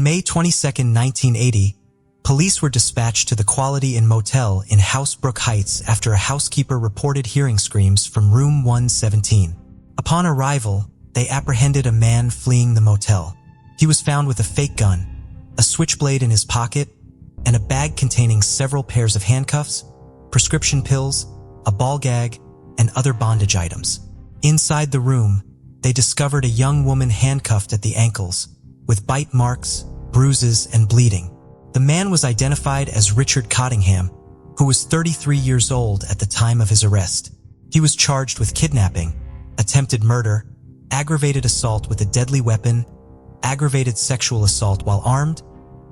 On May 22, 1980, police were dispatched to the Quality Inn Motel in Housebrook Heights after a housekeeper reported hearing screams from room 117. Upon arrival, they apprehended a man fleeing the motel. He was found with a fake gun, a switchblade in his pocket, and a bag containing several pairs of handcuffs, prescription pills, a ball gag, and other bondage items. Inside the room, they discovered a young woman handcuffed at the ankles, with bite marks, bruises, and bleeding. The man was identified as Richard Cottingham, who was 33 years old at the time of his arrest. He was charged with kidnapping, attempted murder, aggravated assault with a deadly weapon, aggravated sexual assault while armed,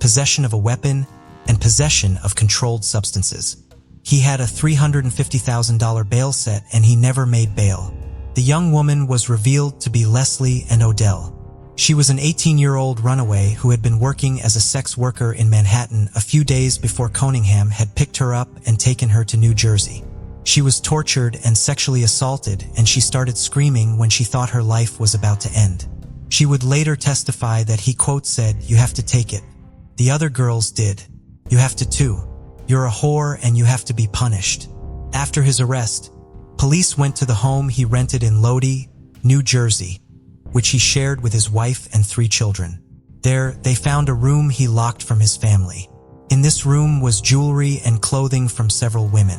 possession of a weapon, and possession of controlled substances. He had a $350,000 bail set and he never made bail. The young woman was revealed to be Leslie and Odell. She was an 18-year-old runaway who had been working as a sex worker in Manhattan a few days before Cottingham had picked her up and taken her to New Jersey. She was tortured and sexually assaulted, and she started screaming when she thought her life was about to end. She would later testify that he, quote, said, "You have to take it. The other girls did. You have to too. You're a whore and you have to be punished." After his arrest, police went to the home he rented in Lodi, New Jersey, which he shared with his wife and 3 children. There, they found a room he locked from his family. In this room was jewelry and clothing from several women.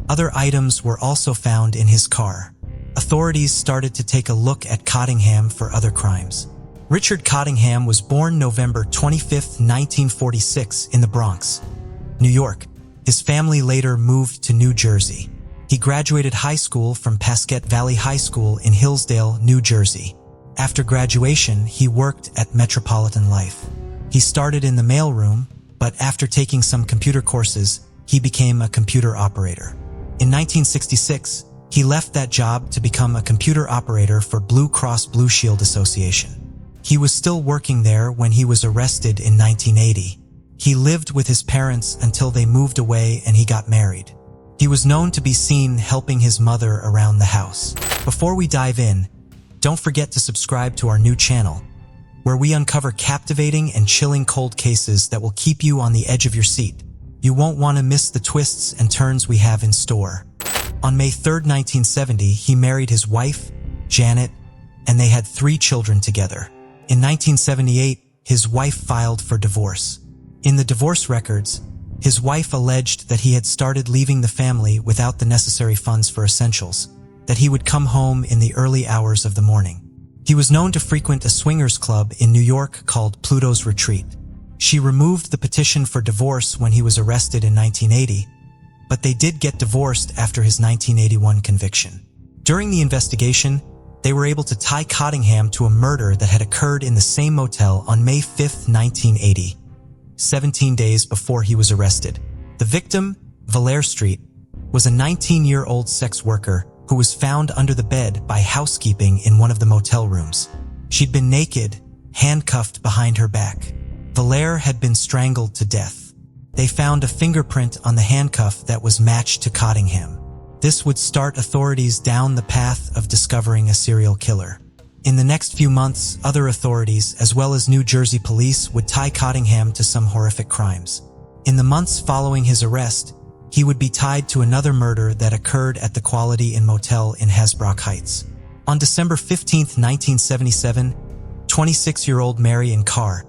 Other items were also found in his car. Authorities started to take a look at Cottingham for other crimes. Richard Cottingham was born November 25, 1946, in the Bronx, New York. His family later moved to New Jersey. He graduated high school from Pasquette Valley High School in Hillsdale, New Jersey. After graduation, he worked at Metropolitan Life. He started in the mailroom, but after taking some computer courses, he became a computer operator. In 1966, he left that job to become a computer operator for Blue Cross Blue Shield Association. He was still working there when he was arrested in 1980. He lived with his parents until they moved away and he got married. He was known to be seen helping his mother around the house. Before we dive in, don't forget to subscribe to our new channel, where we uncover captivating and chilling cold cases that will keep you on the edge of your seat. You won't want to miss the twists and turns we have in store. On May 3, 1970, he married his wife, Janet, and they had 3 children together. In 1978, his wife filed for divorce. In the divorce records, his wife alleged that he had started leaving the family without the necessary funds for essentials, that he would come home in the early hours of the morning. He was known to frequent a swingers club in New York called Pluto's Retreat. She removed the petition for divorce when he was arrested in 1980, but they did get divorced after his 1981 conviction. During the investigation, they were able to tie Cottingham to a murder that had occurred in the same motel on May 5, 1980, 17 days before he was arrested. The victim, Valere Street, was a 19-year-old sex worker who was found under the bed by housekeeping in one of the motel rooms. She'd been naked, handcuffed behind her back. Valere had been strangled to death. They found a fingerprint on the handcuff that was matched to Cottingham. This would start authorities down the path of discovering a serial killer. In the next few months, other authorities, as well as New Jersey police, would tie Cottingham to some horrific crimes. In the months following his arrest, he would be tied to another murder that occurred at the Quality Inn Motel in Hasbrook Heights. On December 15, 1977, 26-year-old Marion Carr,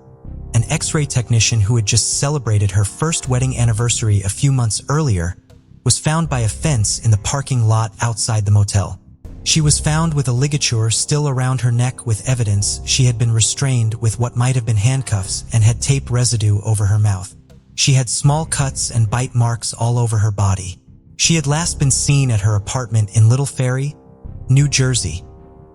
an X-ray technician who had just celebrated her first wedding anniversary a few months earlier, was found by a fence in the parking lot outside the motel. She was found with a ligature still around her neck, with evidence she had been restrained with what might have been handcuffs and had tape residue over her mouth. She had small cuts and bite marks all over her body. She had last been seen at her apartment in Little Ferry, New Jersey,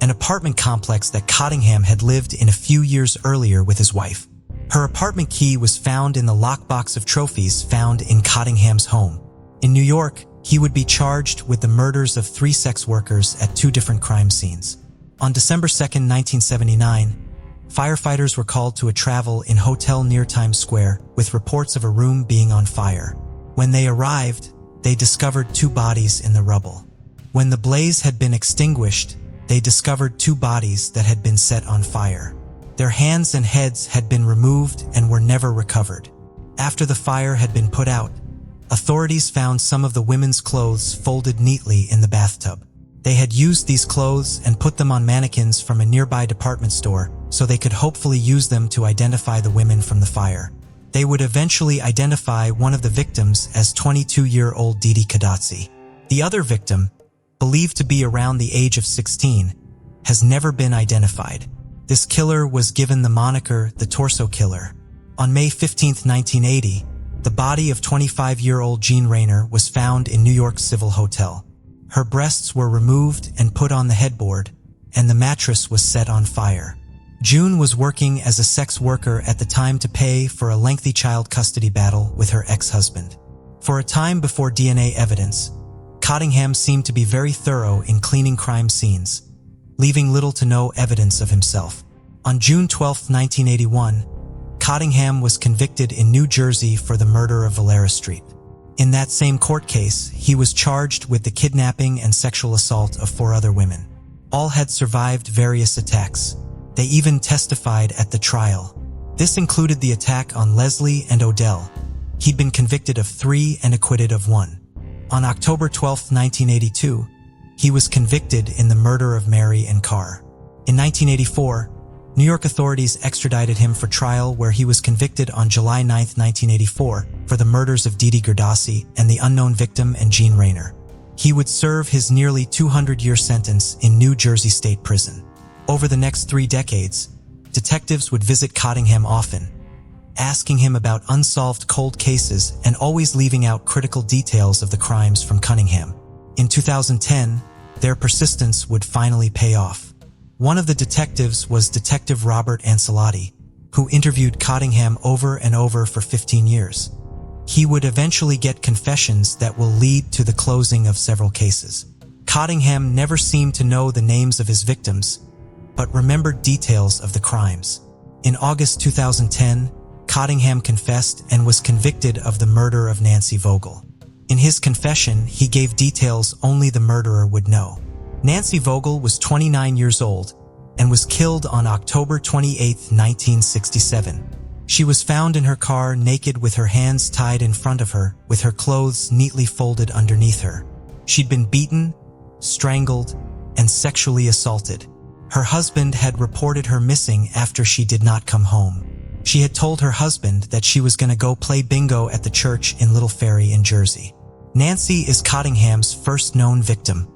an apartment complex that Cottingham had lived in a few years earlier with his wife. Her apartment key was found in the lockbox of trophies found in Cottingham's home. In New York, he would be charged with the murders of 3 sex workers at 2 different crime scenes. On December 2, 1979, firefighters were called to a travel in hotel near Times Square with reports of a room being on fire. When they arrived, they discovered 2 bodies in the rubble. When the blaze had been extinguished, they discovered 2 bodies that had been set on fire. Their hands and heads had been removed and were never recovered. After the fire had been put out, authorities found some of the women's clothes folded neatly in the bathtub. They had used these clothes and put them on mannequins from a nearby department store so they could hopefully use them to identify the women from the fire. They would eventually identify one of the victims as 22-year-old Didi Kadazzi. The other victim, believed to be around the age of 16, has never been identified. This killer was given the moniker the Torso Killer. On May 15, 1980, the body of 25-year-old Jean Rayner was found in New York's Civil Hotel. Her breasts were removed and put on the headboard, and the mattress was set on fire. June was working as a sex worker at the time to pay for a lengthy child custody battle with her ex-husband. For a time before DNA evidence, Cottingham seemed to be very thorough in cleaning crime scenes, leaving little to no evidence of himself. On June 12, 1981, Cottingham was convicted in New Jersey for the murder of Valera Street. In that same court case, he was charged with the kidnapping and sexual assault of 4 other women. All had survived various attacks. They even testified at the trial. This included the attack on Leslie and Odell. He'd been convicted of 3 and acquitted of 1. On October 12, 1982, he was convicted in the murder of Mary and Carr. In 1984, New York authorities extradited him for trial where he was convicted on July 9, 1984 for the murders of Didi Kadazzi and the unknown victim and Jean Rayner. He would serve his nearly 200-year sentence in New Jersey State Prison. Over the next 3 decades, detectives would visit Cottingham often, asking him about unsolved cold cases and always leaving out critical details of the crimes from Cunningham. In 2010, their persistence would finally pay off. One of the detectives was Detective Robert Ancelotti, who interviewed Cottingham over and over for 15 years. He would eventually get confessions that will lead to the closing of several cases. Cottingham never seemed to know the names of his victims, but remembered details of the crimes. In August 2010, Cottingham confessed and was convicted of the murder of Nancy Vogel. In his confession, he gave details only the murderer would know. Nancy Vogel was 29 years old and was killed on October 28, 1967. She was found in her car naked with her hands tied in front of her, with her clothes neatly folded underneath her. She'd been beaten, strangled, and sexually assaulted. Her husband had reported her missing after she did not come home. She had told her husband that she was going to go play bingo at the church in Little Ferry in Jersey. Nancy is Cottingham's first known victim.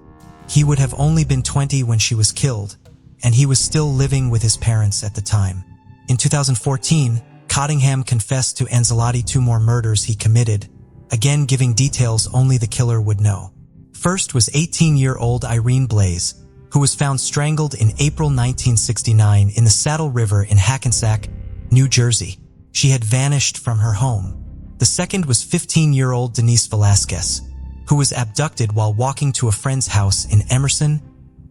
He would have only been 20 when she was killed, and he was still living with his parents at the time. In 2014, Cottingham confessed to Ancelotti 2 more murders he committed, again giving details only the killer would know. First was 18-year-old Irene Blaze, who was found strangled in April 1969 in the Saddle River in Hackensack, New Jersey. She had vanished from her home. The second was 15-year-old Denise Velasquez, who was abducted while walking to a friend's house in Emerson,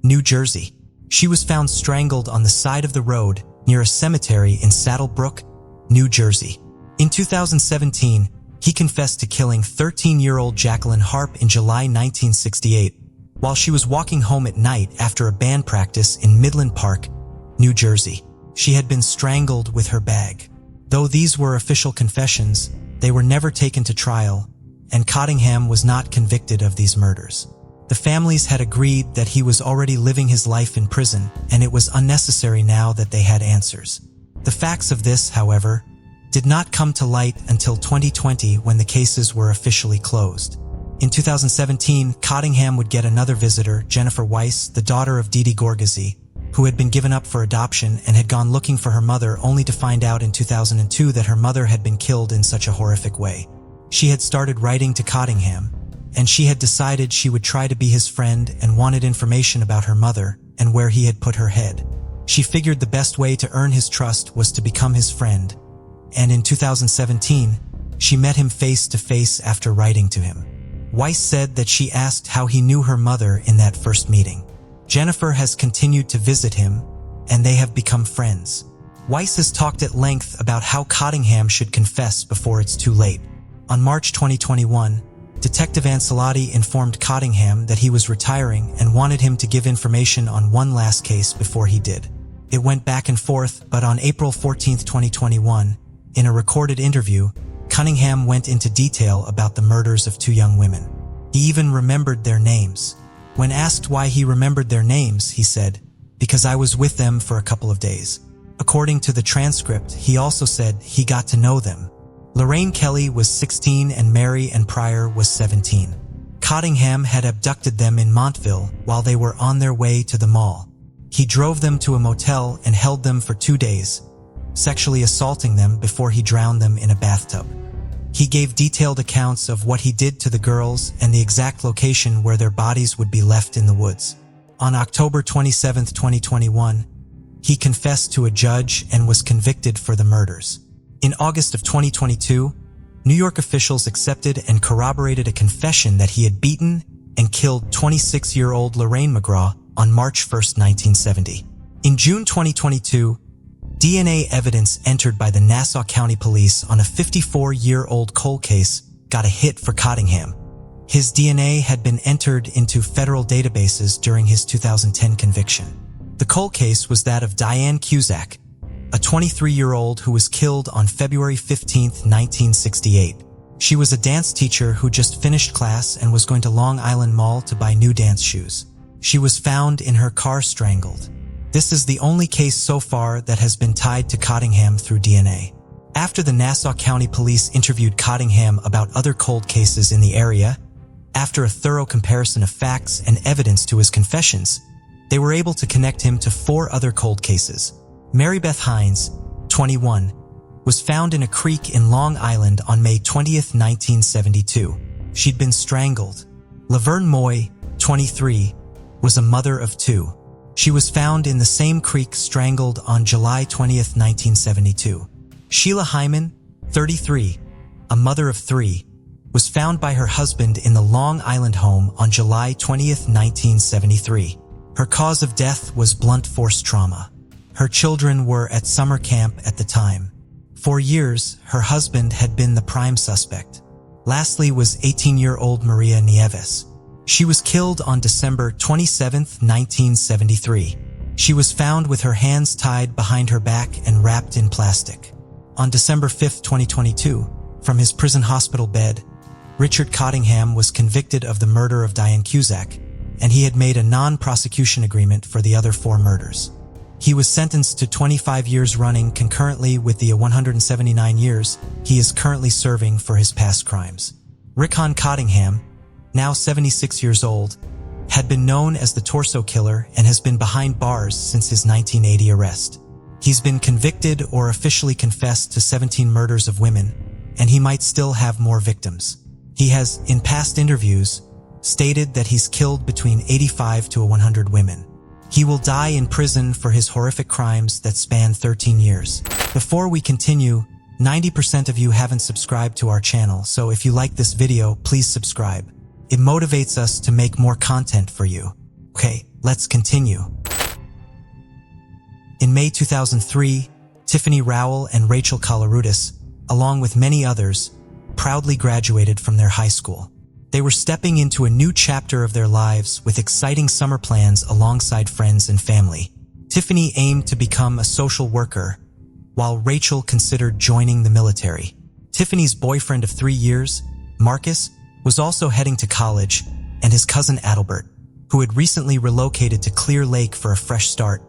New Jersey. She was found strangled on the side of the road near a cemetery in Saddlebrook, New Jersey. In 2017, he confessed to killing 13-year-old Jacqueline Harp in July 1968 while she was walking home at night after a band practice in Midland Park, New Jersey. She had been strangled with her bag. Though these were official confessions, they were never taken to trial, and Cottingham was not convicted of these murders. The families had agreed that he was already living his life in prison, and it was unnecessary now that they had answers. The facts of this, however, did not come to light until 2020 when the cases were officially closed. In 2017, Cottingham would get another visitor, Jennifer Weiss, the daughter of Didi Gorgazy, who had been given up for adoption and had gone looking for her mother only to find out in 2002 that her mother had been killed in such a horrific way. She had started writing to Cottingham, and she had decided she would try to be his friend and wanted information about her mother and where he had put her head. She figured the best way to earn his trust was to become his friend, and in 2017, she met him face to face after writing to him. Weiss said that she asked how he knew her mother in that first meeting. Jennifer has continued to visit him, and they have become friends. Weiss has talked at length about how Cottingham should confess before it's too late. On March 2021, Detective Ancelotti informed Cottingham that he was retiring and wanted him to give information on one last case before he did. It went back and forth, but on April 14, 2021, in a recorded interview, Cunningham went into detail about the murders of two young women. He even remembered their names. When asked why he remembered their names, he said, "Because I was with them for a couple of days." According to the transcript, he also said he got to know them. Lorraine Kelly was 16 and Mary Ann Pryor was 17. Cottingham had abducted them in Montville while they were on their way to the mall. He drove them to a motel and held them for 2 days, sexually assaulting them before he drowned them in a bathtub. He gave detailed accounts of what he did to the girls and the exact location where their bodies would be left in the woods. On October 27, 2021, he confessed to a judge and was convicted for the murders. In August of 2022, New York officials accepted and corroborated a confession that he had beaten and killed 26-year-old Lorraine McGraw on March 1, 1970. In June 2022, DNA evidence entered by the Nassau County Police on a 54-year-old cold case got a hit for Cottingham. His DNA had been entered into federal databases during his 2010 conviction. The cold case was that of Diane Cusack, a 23-year-old who was killed on February 15, 1968. She was a dance teacher who just finished class and was going to Long Island Mall to buy new dance shoes. She was found in her car strangled. This is the only case so far that has been tied to Cottingham through DNA. After the Nassau County Police interviewed Cottingham about other cold cases in the area, after a thorough comparison of facts and evidence to his confessions, they were able to connect him to 4 other cold cases. Mary Beth Hines, 21, was found in a creek in Long Island on May 20, 1972. She'd been strangled. Laverne Moy, 23, was a mother of 2. She was found in the same creek strangled on July 20, 1972. Sheila Hyman, 33, a mother of 3, was found by her husband in the Long Island home on July 20, 1973. Her cause of death was blunt force trauma. Her children were at summer camp at the time. For years, her husband had been the prime suspect. Lastly was 18-year-old Maria Nieves. She was killed on December 27, 1973. She was found with her hands tied behind her back and wrapped in plastic. On December 5, 2022, from his prison hospital bed, Richard Cottingham was convicted of the murder of Diane Cusack, and he had made a non-prosecution agreement for the other 4 murders. He was sentenced to 25 years running concurrently with the 179 years he is currently serving for his past crimes. Rickon Cottingham, now 76 years old, had been known as the Torso Killer and has been behind bars since his 1980 arrest. He's been convicted or officially confessed to 17 murders of women, and he might still have more victims. He has, in past interviews, stated that he's killed between 85 to 100 women. He will die in prison for his horrific crimes that span 13 years. Before we continue, 90% of you haven't subscribed to our channel, so if you like this video, please subscribe. It motivates us to make more content for you. Okay, let's continue. In May 2003, Tiffany Rowell and Rachel Kalarutis, along with many others, proudly graduated from their high school. They were stepping into a new chapter of their lives with exciting summer plans alongside friends and family. Tiffany aimed to become a social worker, while Rachel considered joining the military. Tiffany's boyfriend of 3 years, Marcus, was also heading to college, and his cousin Adelbert, who had recently relocated to Clear Lake for a fresh start,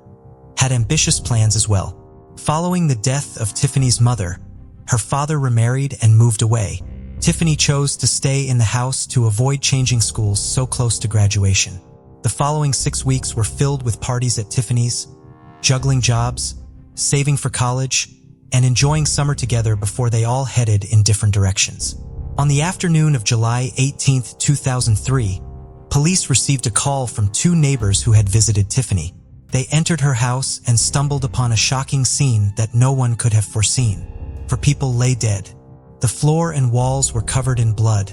had ambitious plans as well. Following the death of Tiffany's mother, her father remarried and moved away. Tiffany chose to stay in the house to avoid changing schools so close to graduation. The following 6 weeks were filled with parties at Tiffany's, juggling jobs, saving for college, and enjoying summer together before they all headed in different directions. On the afternoon of July 18, 2003, police received a call from 2 neighbors who had visited Tiffany. They entered her house and stumbled upon a shocking scene that no one could have foreseen. For people lay dead. The floor and walls were covered in blood,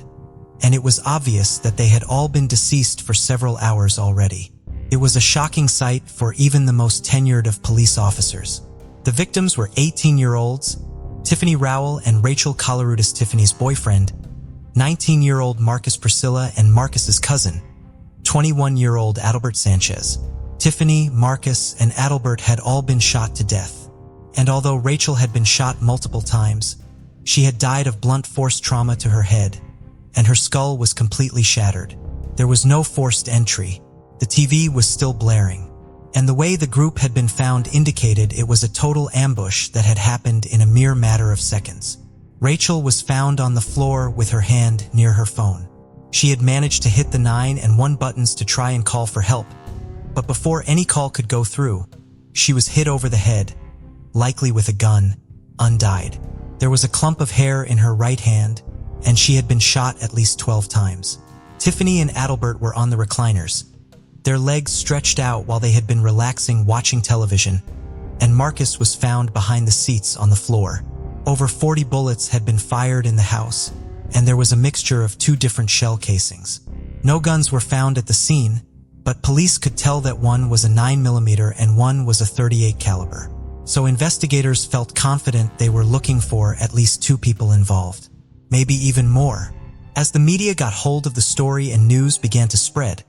and it was obvious that they had all been deceased for several hours already. It was a shocking sight for even the most tenured of police officers. The victims were 18-year-olds, Tiffany Rowell and Rachel Kalarutis, Tiffany's boyfriend, 19-year-old Marcus Priscilla and Marcus's cousin, 21-year-old Adelbert Sanchez. Tiffany, Marcus, and Adalbert had all been shot to death. And although Rachel had been shot multiple times, she had died of blunt force trauma to her head, and her skull was completely shattered. There was no forced entry. The TV was still blaring, and the way the group had been found indicated it was a total ambush that had happened in a mere matter of seconds. Rachel was found on the floor with her hand near her phone. She had managed to hit the 911 buttons to try and call for help, but before any call could go through, she was hit over the head, likely with a gun, undied. There was a clump of hair in her right hand, and she had been shot at least 12 times. Tiffany and Adalbert were on the recliners, their legs stretched out while they had been relaxing watching television, and Marcus was found behind the seats on the floor. Over 40 bullets had been fired in the house, and there was a mixture of 2 different shell casings. No guns were found at the scene, but police could tell that one was a 9mm and one was a .38 caliber. So investigators felt confident they were looking for at least 2 people involved, maybe even more. As the media got hold of the story and news began to spread,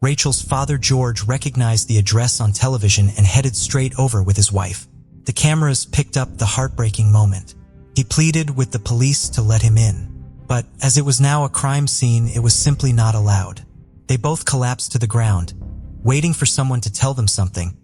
Rachel's father George recognized the address on television and headed straight over with his wife. The cameras picked up the heartbreaking moment. He pleaded with the police to let him in, but as it was now a crime scene, it was simply not allowed. They both collapsed to the ground, waiting for someone to tell them something,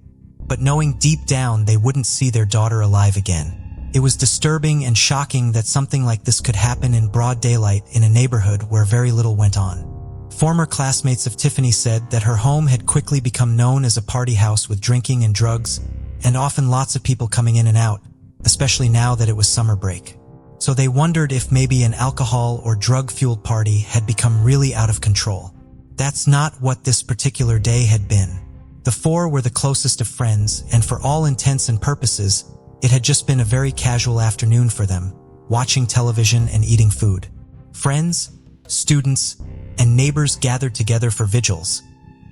but knowing deep down they wouldn't see their daughter alive again. It was disturbing and shocking that something like this could happen in broad daylight in a neighborhood where very little went on. Former classmates of Tiffany said that her home had quickly become known as a party house with drinking and drugs, and often lots of people coming in and out, especially now that it was summer break. So they wondered if maybe an alcohol or drug-fueled party had become really out of control. That's not what this particular day had been. The 4 were the closest of friends, and for all intents and purposes, it had just been a very casual afternoon for them, watching television and eating food. Friends, students, and neighbors gathered together for vigils,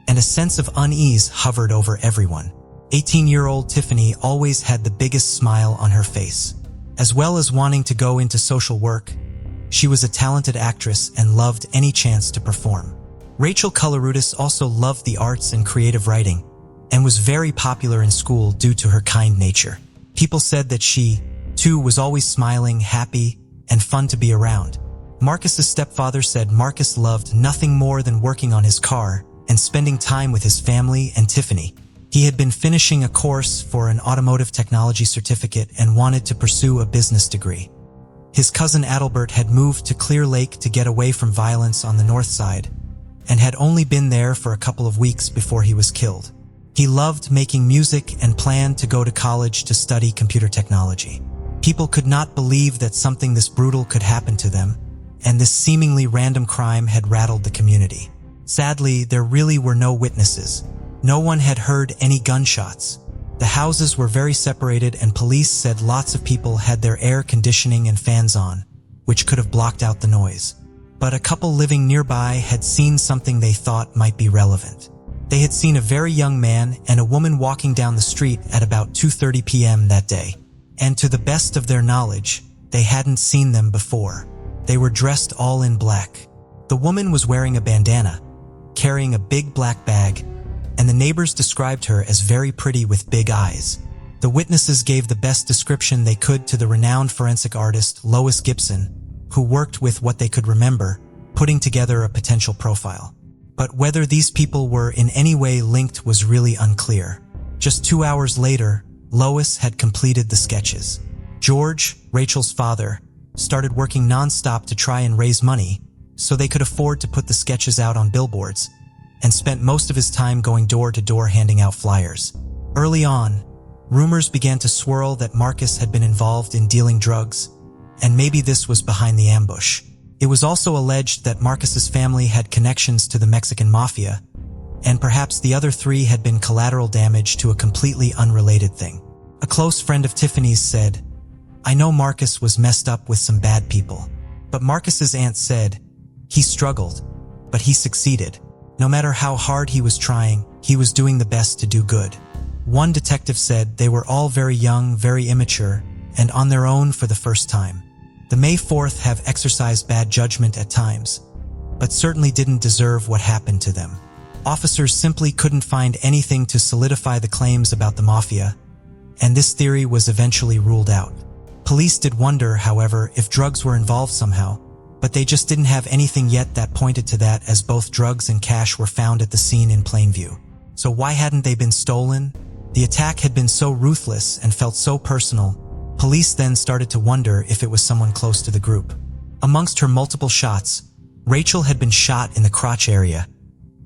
and a sense of unease hovered over everyone. 18-year-old Tiffany always had the biggest smile on her face. As well as wanting to go into social work, she was a talented actress and loved any chance to perform. Rachel Colorutis also loved the arts and creative writing, and was very popular in school due to her kind nature. People said that she, too, was always smiling, happy, and fun to be around. Marcus's stepfather said Marcus loved nothing more than working on his car and spending time with his family and Tiffany. He had been finishing a course for an automotive technology certificate and wanted to pursue a business degree. His cousin Adalbert had moved to Clear Lake to get away from violence on the north side, and had only been there for a couple of weeks before he was killed. He loved making music and planned to go to college to study computer technology. People could not believe that something this brutal could happen to them, and this seemingly random crime had rattled the community. Sadly, there really were no witnesses. No one had heard any gunshots. The houses were very separated, and police said lots of people had their air conditioning and fans on, which could have blocked out the noise. But a couple living nearby had seen something they thought might be relevant. They had seen a very young man and a woman walking down the street at about 2:30 p.m. that day. And to the best of their knowledge, they hadn't seen them before. They were dressed all in black. The woman was wearing a bandana, carrying a big black bag, and the neighbors described her as very pretty with big eyes. The witnesses gave the best description they could to the renowned forensic artist Lois Gibson, who worked with what they could remember, putting together a potential profile. But whether these people were in any way linked was really unclear. Just 2 hours later, Lois had completed the sketches. George, Rachel's father, started working non-stop to try and raise money so they could afford to put the sketches out on billboards, and spent most of his time going door to door handing out flyers. Early on, rumors began to swirl that Marcus had been involved in dealing drugs, and maybe this was behind the ambush. It was also alleged that Marcus's family had connections to the Mexican mafia, and perhaps the other 3 had been collateral damage to a completely unrelated thing. A close friend of Tiffany's said, "I know Marcus was messed up with some bad people, but Marcus's aunt said, he struggled, but he succeeded. No matter how hard he was trying, he was doing the best to do good." One detective said they were all very young, very immature, and on their own for the first time. The May 4th have exercised bad judgment at times, but certainly didn't deserve what happened to them. Officers simply couldn't find anything to solidify the claims about the mafia, and this theory was eventually ruled out. Police did wonder, however, if drugs were involved somehow, but they just didn't have anything yet that pointed to that, as both drugs and cash were found at the scene in plain view. So why hadn't they been stolen? The attack had been so ruthless and felt so personal. Police then started to wonder if it was someone close to the group. Amongst her multiple shots, Rachel had been shot in the crotch area,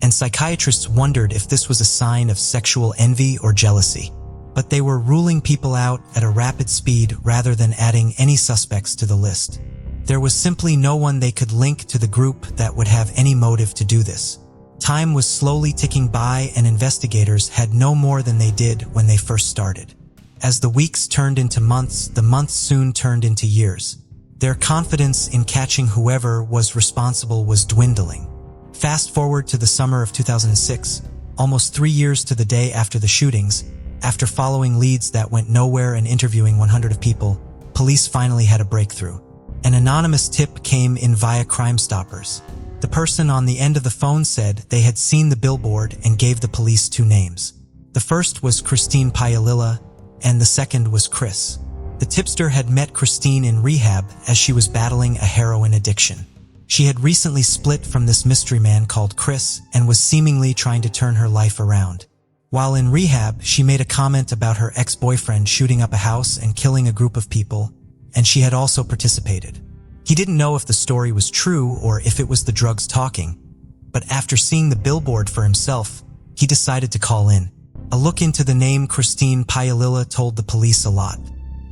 and psychiatrists wondered if this was a sign of sexual envy or jealousy. But they were ruling people out at a rapid speed rather than adding any suspects to the list. There was simply no one they could link to the group that would have any motive to do this. Time was slowly ticking by, and investigators had no more than they did when they first started. As the weeks turned into months, the months soon turned into years. Their confidence in catching whoever was responsible was dwindling. Fast forward to the summer of 2006, almost 3 years to the day after the shootings. After following leads that went nowhere and interviewing 100 people, police finally had a breakthrough. An anonymous tip came in via Crime Stoppers. The person on the end of the phone said they had seen the billboard and gave the police 2 names. The first was Christine Paolilla, and the second was Chris. The tipster had met Christine in rehab as she was battling a heroin addiction. She had recently split from this mystery man called Chris and was seemingly trying to turn her life around. While in rehab, she made a comment about her ex-boyfriend shooting up a house and killing a group of people, and she had also participated. He didn't know if the story was true or if it was the drugs talking, but after seeing the billboard for himself, he decided to call in. A look into the name Christine Paolilla told the police a lot.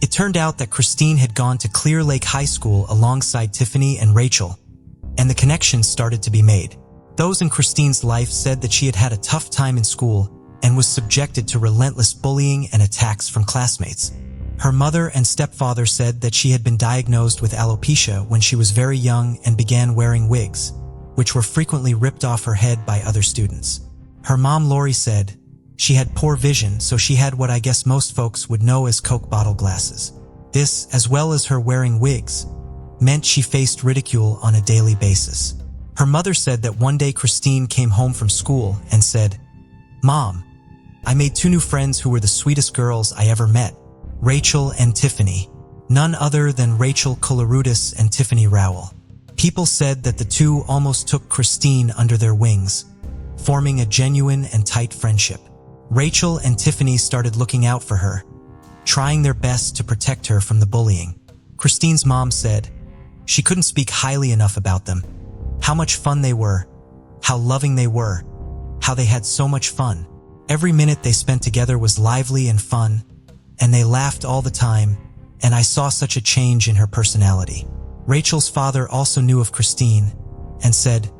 It turned out that Christine had gone to Clear Lake High School alongside Tiffany and Rachel, and the connections started to be made. Those in Christine's life said that she had had a tough time in school and was subjected to relentless bullying and attacks from classmates. Her mother and stepfather said that she had been diagnosed with alopecia when she was very young and began wearing wigs, which were frequently ripped off her head by other students. Her mom, Lori, said she had poor vision, so she had what I guess most folks would know as Coke bottle glasses. This, as well as her wearing wigs, meant she faced ridicule on a daily basis. Her mother said that one day Christine came home from school and said, "Mom, I made 2 new friends who were the sweetest girls I ever met, Rachel and Tiffany." None other than Rachel Koloroutis and Tiffany Rowell. People said that the 2 almost took Christine under their wings, forming a genuine and tight friendship. Rachel and Tiffany started looking out for her, trying their best to protect her from the bullying. Christine's mom said she couldn't speak highly enough about them, how much fun they were, how loving they were, how they had so much fun. Every minute they spent together was lively and fun, and they laughed all the time, and I saw such a change in her personality. Rachel's father also knew of Christine and said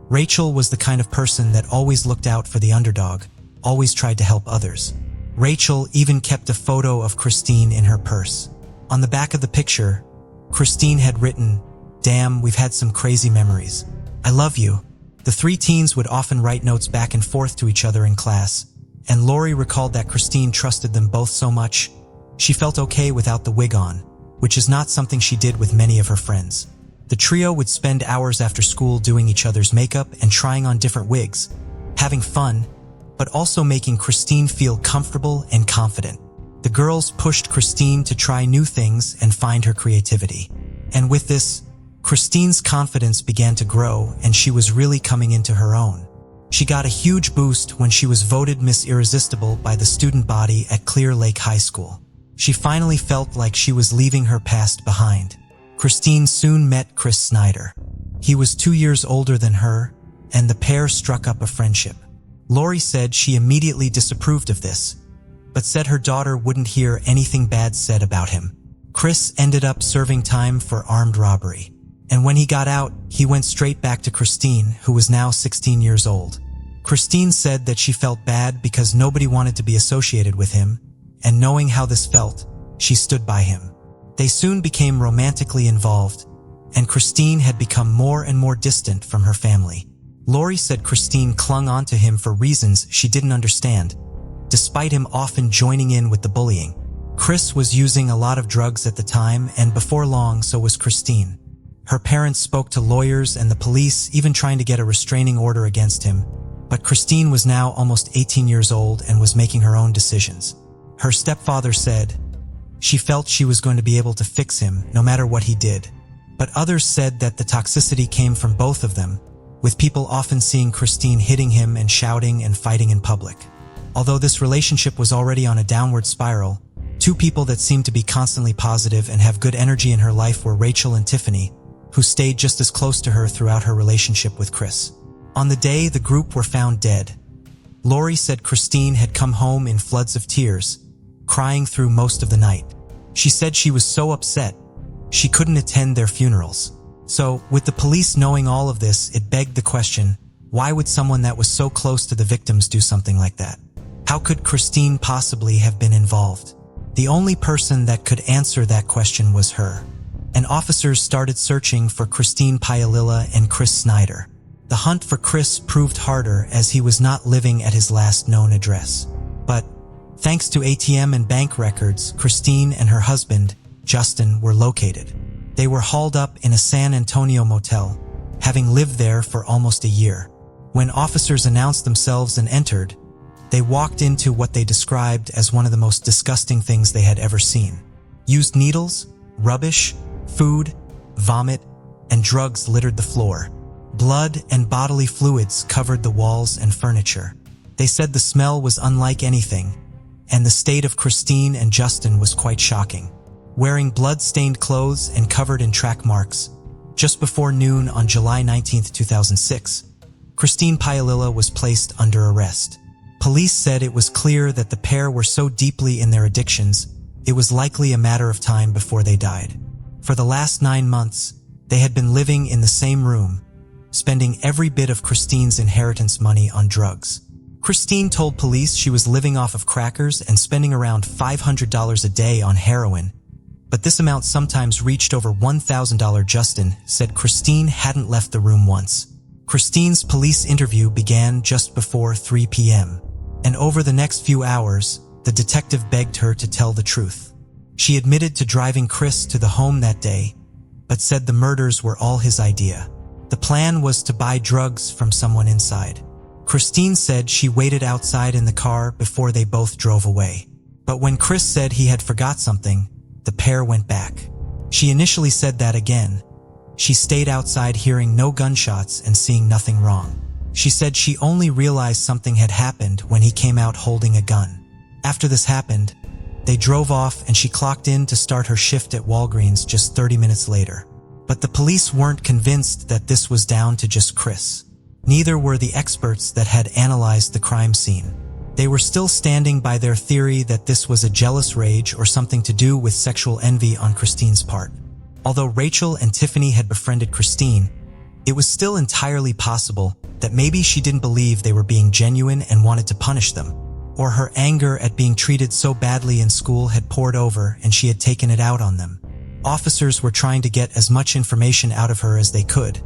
Rachel was the kind of person that always looked out for the underdog, always tried to help others. Rachel even kept a photo of Christine in her purse. On the back of the picture, Christine had written, "Damn, we've had some crazy memories. I love you." The 3 teens would often write notes back and forth to each other in class, and Lori recalled that Christine trusted them both so much, she felt okay without the wig on, which is not something she did with many of her friends. The trio would spend hours after school doing each other's makeup and trying on different wigs, having fun, but also making Christine feel comfortable and confident. The girls pushed Christine to try new things and find her creativity. And with this, Christine's confidence began to grow, and she was really coming into her own. She got a huge boost when she was voted Miss Irresistible by the student body at Clear Lake High School. She finally felt like she was leaving her past behind. Christine soon met Chris Snyder. He was 2 years older than her, and the pair struck up a friendship. Lori said she immediately disapproved of this, but said her daughter wouldn't hear anything bad said about him. Chris ended up serving time for armed robbery, and when he got out, he went straight back to Christine, who was now 16 years old. Christine said that she felt bad because nobody wanted to be associated with him, and knowing how this felt, she stood by him. They soon became romantically involved, and Christine had become more and more distant from her family. Lori said Christine clung on to him for reasons she didn't understand, despite him often joining in with the bullying. Chris was using a lot of drugs at the time, and before long, so was Christine. Her parents spoke to lawyers and the police, even trying to get a restraining order against him, But Christine was now almost 18 years old and was making her own decisions. Her stepfather said she felt she was going to be able to fix him no matter what he did. But others said that the toxicity came from both of them, with people often seeing Christine hitting him and shouting and fighting in public. Although this relationship was already on a downward spiral, two people that seemed to be constantly positive and have good energy in her life were Rachel and Tiffany, who stayed just as close to her throughout her relationship with Chris. On the day the group were found dead, Lori said Christine had come home in floods of tears, crying through most of the night. She said she was so upset she couldn't attend their funerals. So, with the police knowing all of this, it begged the question, why would someone that was so close to the victims do something like that? How could Christine possibly have been involved? The only person that could answer that question was her. And officers started searching for Christine Paolilla and Chris Snyder. The hunt for Chris proved harder as he was not living at his last known address. But, thanks to ATM and bank records, Christine and her husband, Justin, were located. They were hauled up in a San Antonio motel, having lived there for almost a year. When officers announced themselves and entered, they walked into what they described as one of the most disgusting things they had ever seen. Used needles, rubbish, food, vomit, and drugs littered the floor. Blood and bodily fluids covered the walls and furniture. They said the smell was unlike anything, and the state of Christine and Justin was quite shocking. Wearing blood-stained clothes and covered in track marks, just before noon on July 19, 2006, Christine Paolilla was placed under arrest. Police said it was clear that the pair were so deeply in their addictions, it was likely a matter of time before they died. For the last 9 months, they had been living in the same room, spending every bit of Christine's inheritance money on drugs. Christine told police she was living off of crackers and spending around $500 a day on heroin, but this amount sometimes reached over $1,000. Justin said Christine hadn't left the room once. Christine's police interview began just before 3 p.m., and over the next few hours, the detective begged her to tell the truth. She admitted to driving Chris to the home that day, but said the murders were all his idea. The plan was to buy drugs from someone inside. Christine said she waited outside in the car before they both drove away. But when Chris said he had forgot something, the pair went back. She initially said that again. She stayed outside hearing no gunshots and seeing nothing wrong. She said she only realized something had happened when he came out holding a gun. After this happened, they drove off and she clocked in to start her shift at Walgreens just 30 minutes later. But the police weren't convinced that this was down to just Chris. Neither were the experts that had analyzed the crime scene. They were still standing by their theory that this was a jealous rage or something to do with sexual envy on Christine's part. Although Rachel and Tiffany had befriended Christine, it was still entirely possible that maybe she didn't believe they were being genuine and wanted to punish them, or her anger at being treated so badly in school had poured over and she had taken it out on them. Officers were trying to get as much information out of her as they could,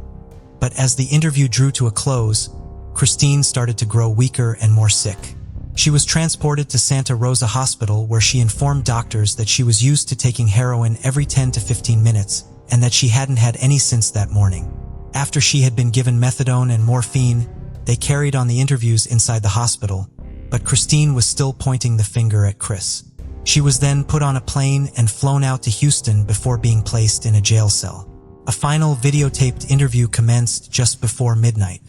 but as the interview drew to a close, Christine started to grow weaker and more sick. She was transported to Santa Rosa Hospital where she informed doctors that she was used to taking heroin every 10 to 15 minutes and that she hadn't had any since that morning. After she had been given methadone and morphine, they carried on the interviews inside the hospital, but Christine was still pointing the finger at Chris. She was then put on a plane and flown out to Houston before being placed in a jail cell. A final videotaped interview commenced just before midnight.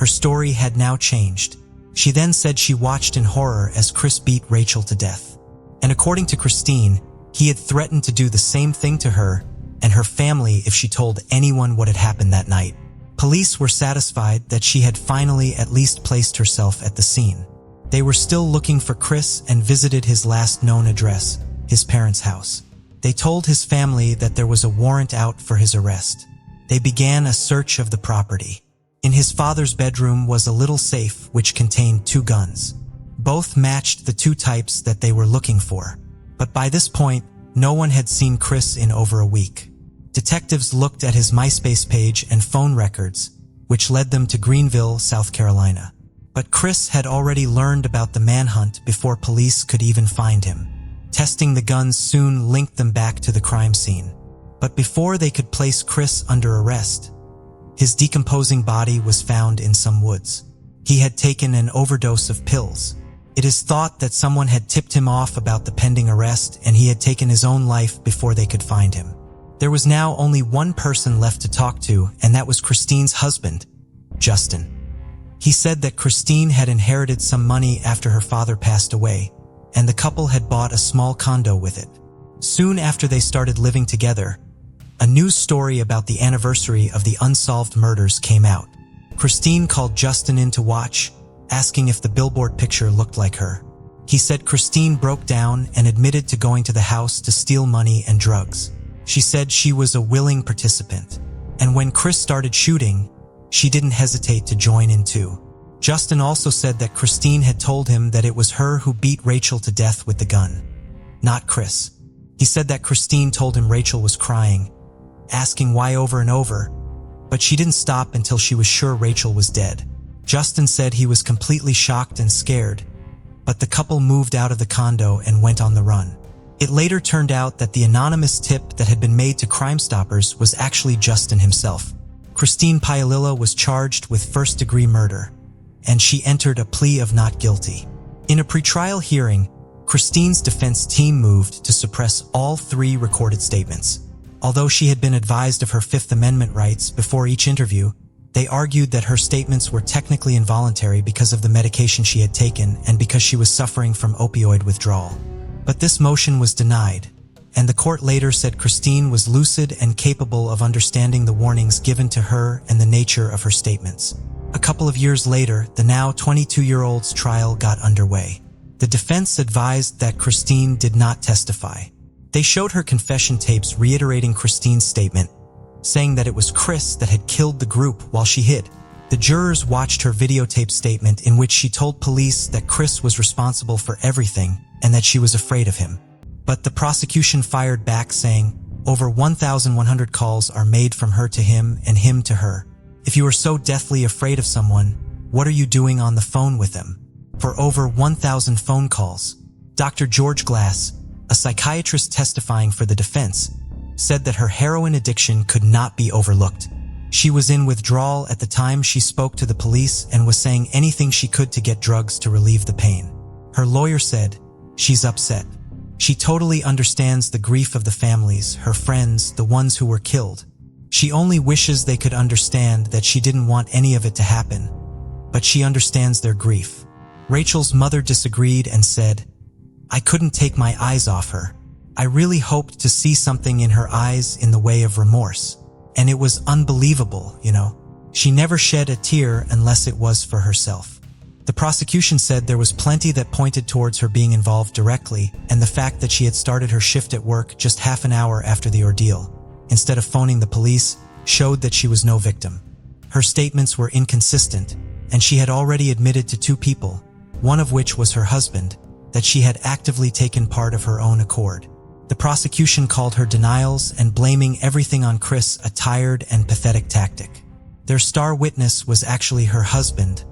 Her story had now changed. She then said she watched in horror as Chris beat Rachel to death. And according to Christine, he had threatened to do the same thing to her and her family if she told anyone what had happened that night. Police were satisfied that she had finally at least placed herself at the scene. They were still looking for Chris and visited his last known address, his parents' house. They told his family that there was a warrant out for his arrest. They began a search of the property. In his father's bedroom was a little safe which contained 2 guns. Both matched the 2 types that they were looking for. But by this point, no one had seen Chris in over a week. Detectives looked at his MySpace page and phone records, which led them to Greenville, South Carolina. But Chris had already learned about the manhunt before police could even find him. Testing the guns soon linked them back to the crime scene. But before they could place Chris under arrest, his decomposing body was found in some woods. He had taken an overdose of pills. It is thought that someone had tipped him off about the pending arrest and he had taken his own life before they could find him. There was now only one person left to talk to, and that was Christine's husband, Justin. He said that Christine had inherited some money after her father passed away, and the couple had bought a small condo with it. Soon after they started living together, a news story about the anniversary of the unsolved murders came out. Christine called Justin in to watch, asking if the billboard picture looked like her. He said Christine broke down and admitted to going to the house to steal money and drugs. She said she was a willing participant, and when Chris started shooting, she didn't hesitate to join in too. Justin also said that Christine had told him that it was her who beat Rachel to death with the gun, not Chris. He said that Christine told him Rachel was crying, asking why over and over, but she didn't stop until she was sure Rachel was dead. Justin said he was completely shocked and scared, but the couple moved out of the condo and went on the run. It later turned out that the anonymous tip that had been made to Crime Stoppers was actually Justin himself. Christine Paolilla was charged with first-degree murder, and she entered a plea of not guilty. In a pretrial hearing, Christine's defense team moved to suppress all 3 recorded statements. Although she had been advised of her Fifth Amendment rights before each interview, they argued that her statements were technically involuntary because of the medication she had taken and because she was suffering from opioid withdrawal. But this motion was denied, and the court later said Christine was lucid and capable of understanding the warnings given to her and the nature of her statements. A couple of years later, the now 22-year-old's trial got underway. The defense advised that Christine did not testify. They showed her confession tapes reiterating Christine's statement, saying that it was Chris that had killed the group while she hid. The jurors watched her videotape statement in which she told police that Chris was responsible for everything and that she was afraid of him. But the prosecution fired back saying, over 1,100 calls are made from her to him and him to her. If you are so deathly afraid of someone, what are you doing on the phone with them? For over 1,000 phone calls. Dr. George Glass, a psychiatrist testifying for the defense, said that her heroin addiction could not be overlooked. She was in withdrawal at the time she spoke to the police and was saying anything she could to get drugs to relieve the pain. Her lawyer said, "She's upset. She totally understands the grief of the families, her friends, the ones who were killed. She only wishes they could understand that she didn't want any of it to happen, but she understands their grief." Rachel's mother disagreed and said, "I couldn't take my eyes off her. I really hoped to see something in her eyes in the way of remorse. And it was unbelievable, you know. She never shed a tear unless it was for herself." The prosecution said there was plenty that pointed towards her being involved directly, and the fact that she had started her shift at work just half an hour after the ordeal, instead of phoning the police, showed that she was no victim. Her statements were inconsistent, and she had already admitted to 2 people, one of which was her husband, that she had actively taken part of her own accord. The prosecution called her denials and blaming everything on Chris a tired and pathetic tactic. Their star witness was actually her husband,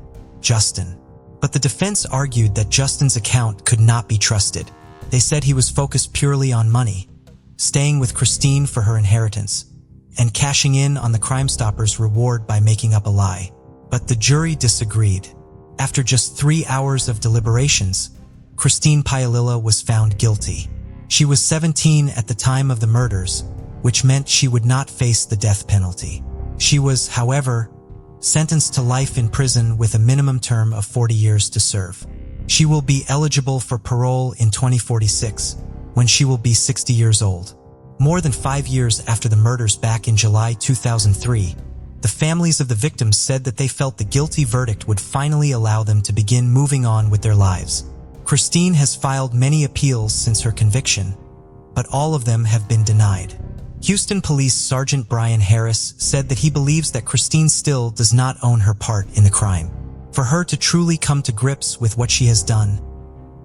Justin. But the defense argued that Justin's account could not be trusted. They said he was focused purely on money, staying with Christine for her inheritance, and cashing in on the Crime Stoppers' reward by making up a lie. But the jury disagreed. After just 3 hours of deliberations, Christine Paolilla was found guilty. She was 17 at the time of the murders, which meant she would not face the death penalty. She was, however, sentenced to life in prison with a minimum term of 40 years to serve. She will be eligible for parole in 2046, when she will be 60 years old. More than 5 years after the murders back in July 2003, the families of the victims said that they felt the guilty verdict would finally allow them to begin moving on with their lives. Christine has filed many appeals since her conviction, but all of them have been denied. Houston Police Sergeant Brian Harris said that he believes that Christine still does not own her part in the crime. For her to truly come to grips with what she has done,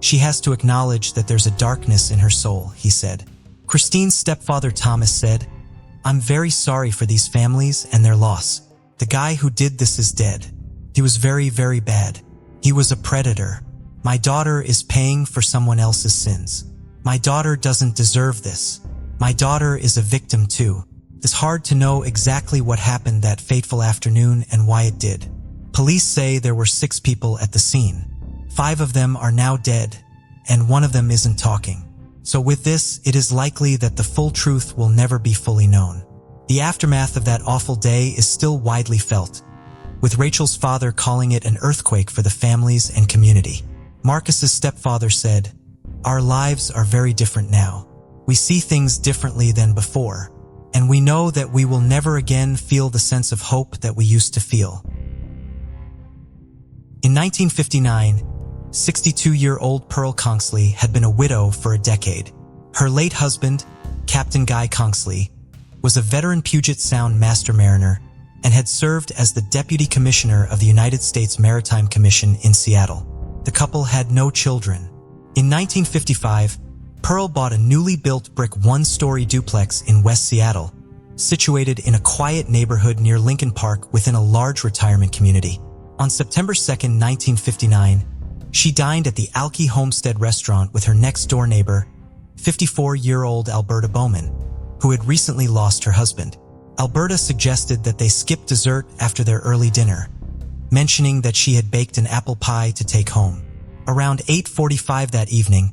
she has to acknowledge that there's a darkness in her soul, he said. Christine's stepfather Thomas said, "I'm very sorry for these families and their loss. The guy who did this is dead. He was very, very bad. He was a predator. My daughter is paying for someone else's sins. My daughter doesn't deserve this. My daughter is a victim too. It's hard to know exactly what happened that fateful afternoon and why it did. Police say there were 6 people at the scene. 5 of them are now dead, and 1 of them isn't talking. So with this, it is likely that the full truth will never be fully known. The aftermath of that awful day is still widely felt, with Rachel's father calling it an earthquake for the families and community. Marcus's stepfather said, "Our lives are very different now. We see things differently than before, and we know that we will never again feel the sense of hope that we used to feel." In 1959, 62-year-old Pearl Kongsley had been a widow for a decade. Her late husband, Captain Guy Kongsley, was a veteran Puget Sound master mariner and had served as the Deputy Commissioner of the United States Maritime Commission in Seattle. The couple had no children. In 1955, Pearl bought a newly built brick 1-story duplex in West Seattle, situated in a quiet neighborhood near Lincoln Park within a large retirement community. On September 2, 1959, she dined at the Alki Homestead restaurant with her next-door neighbor, 54-year-old Alberta Bowman, who had recently lost her husband. Alberta suggested that they skip dessert after their early dinner, mentioning that she had baked an apple pie to take home. Around 8:45 that evening,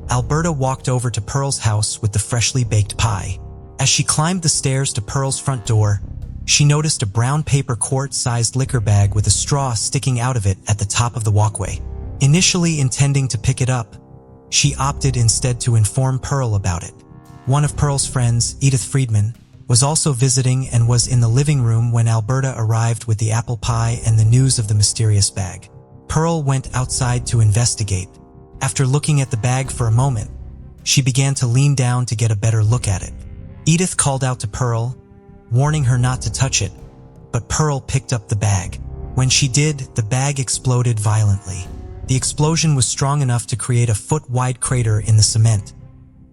Alberta walked over to Pearl's house with the freshly baked pie. As she climbed the stairs to Pearl's front door, she noticed a brown paper quart-sized liquor bag with a straw sticking out of it at the top of the walkway. Initially intending to pick it up, she opted instead to inform Pearl about it. One of Pearl's friends, Edith Friedman, was also visiting and was in the living room when Alberta arrived with the apple pie and the news of the mysterious bag. Pearl went outside to investigate. After looking at the bag for a moment, she began to lean down to get a better look at it. Edith called out to Pearl, warning her not to touch it, but Pearl picked up the bag. When she did, the bag exploded violently. The explosion was strong enough to create a foot-wide crater in the cement,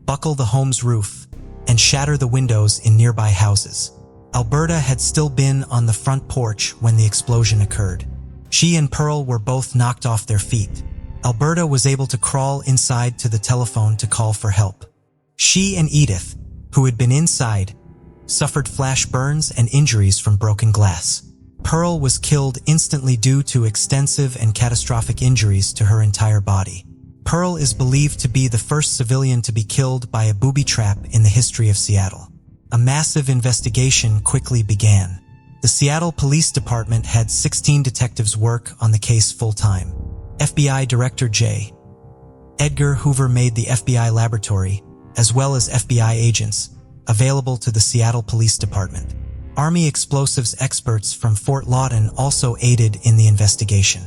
buckle the home's roof, and shatter the windows in nearby houses. Alberta had still been on the front porch when the explosion occurred. She and Pearl were both knocked off their feet. Alberta was able to crawl inside to the telephone to call for help. She and Edith, who had been inside, suffered flash burns and injuries from broken glass. Pearl was killed instantly due to extensive and catastrophic injuries to her entire body. Pearl is believed to be the first civilian to be killed by a booby trap in the history of Seattle. A massive investigation quickly began. The Seattle Police Department had 16 detectives work on the case full-time. FBI Director J. Edgar Hoover made the FBI laboratory, as well as FBI agents, available to the Seattle Police Department. Army explosives experts from Fort Lawton also aided in the investigation.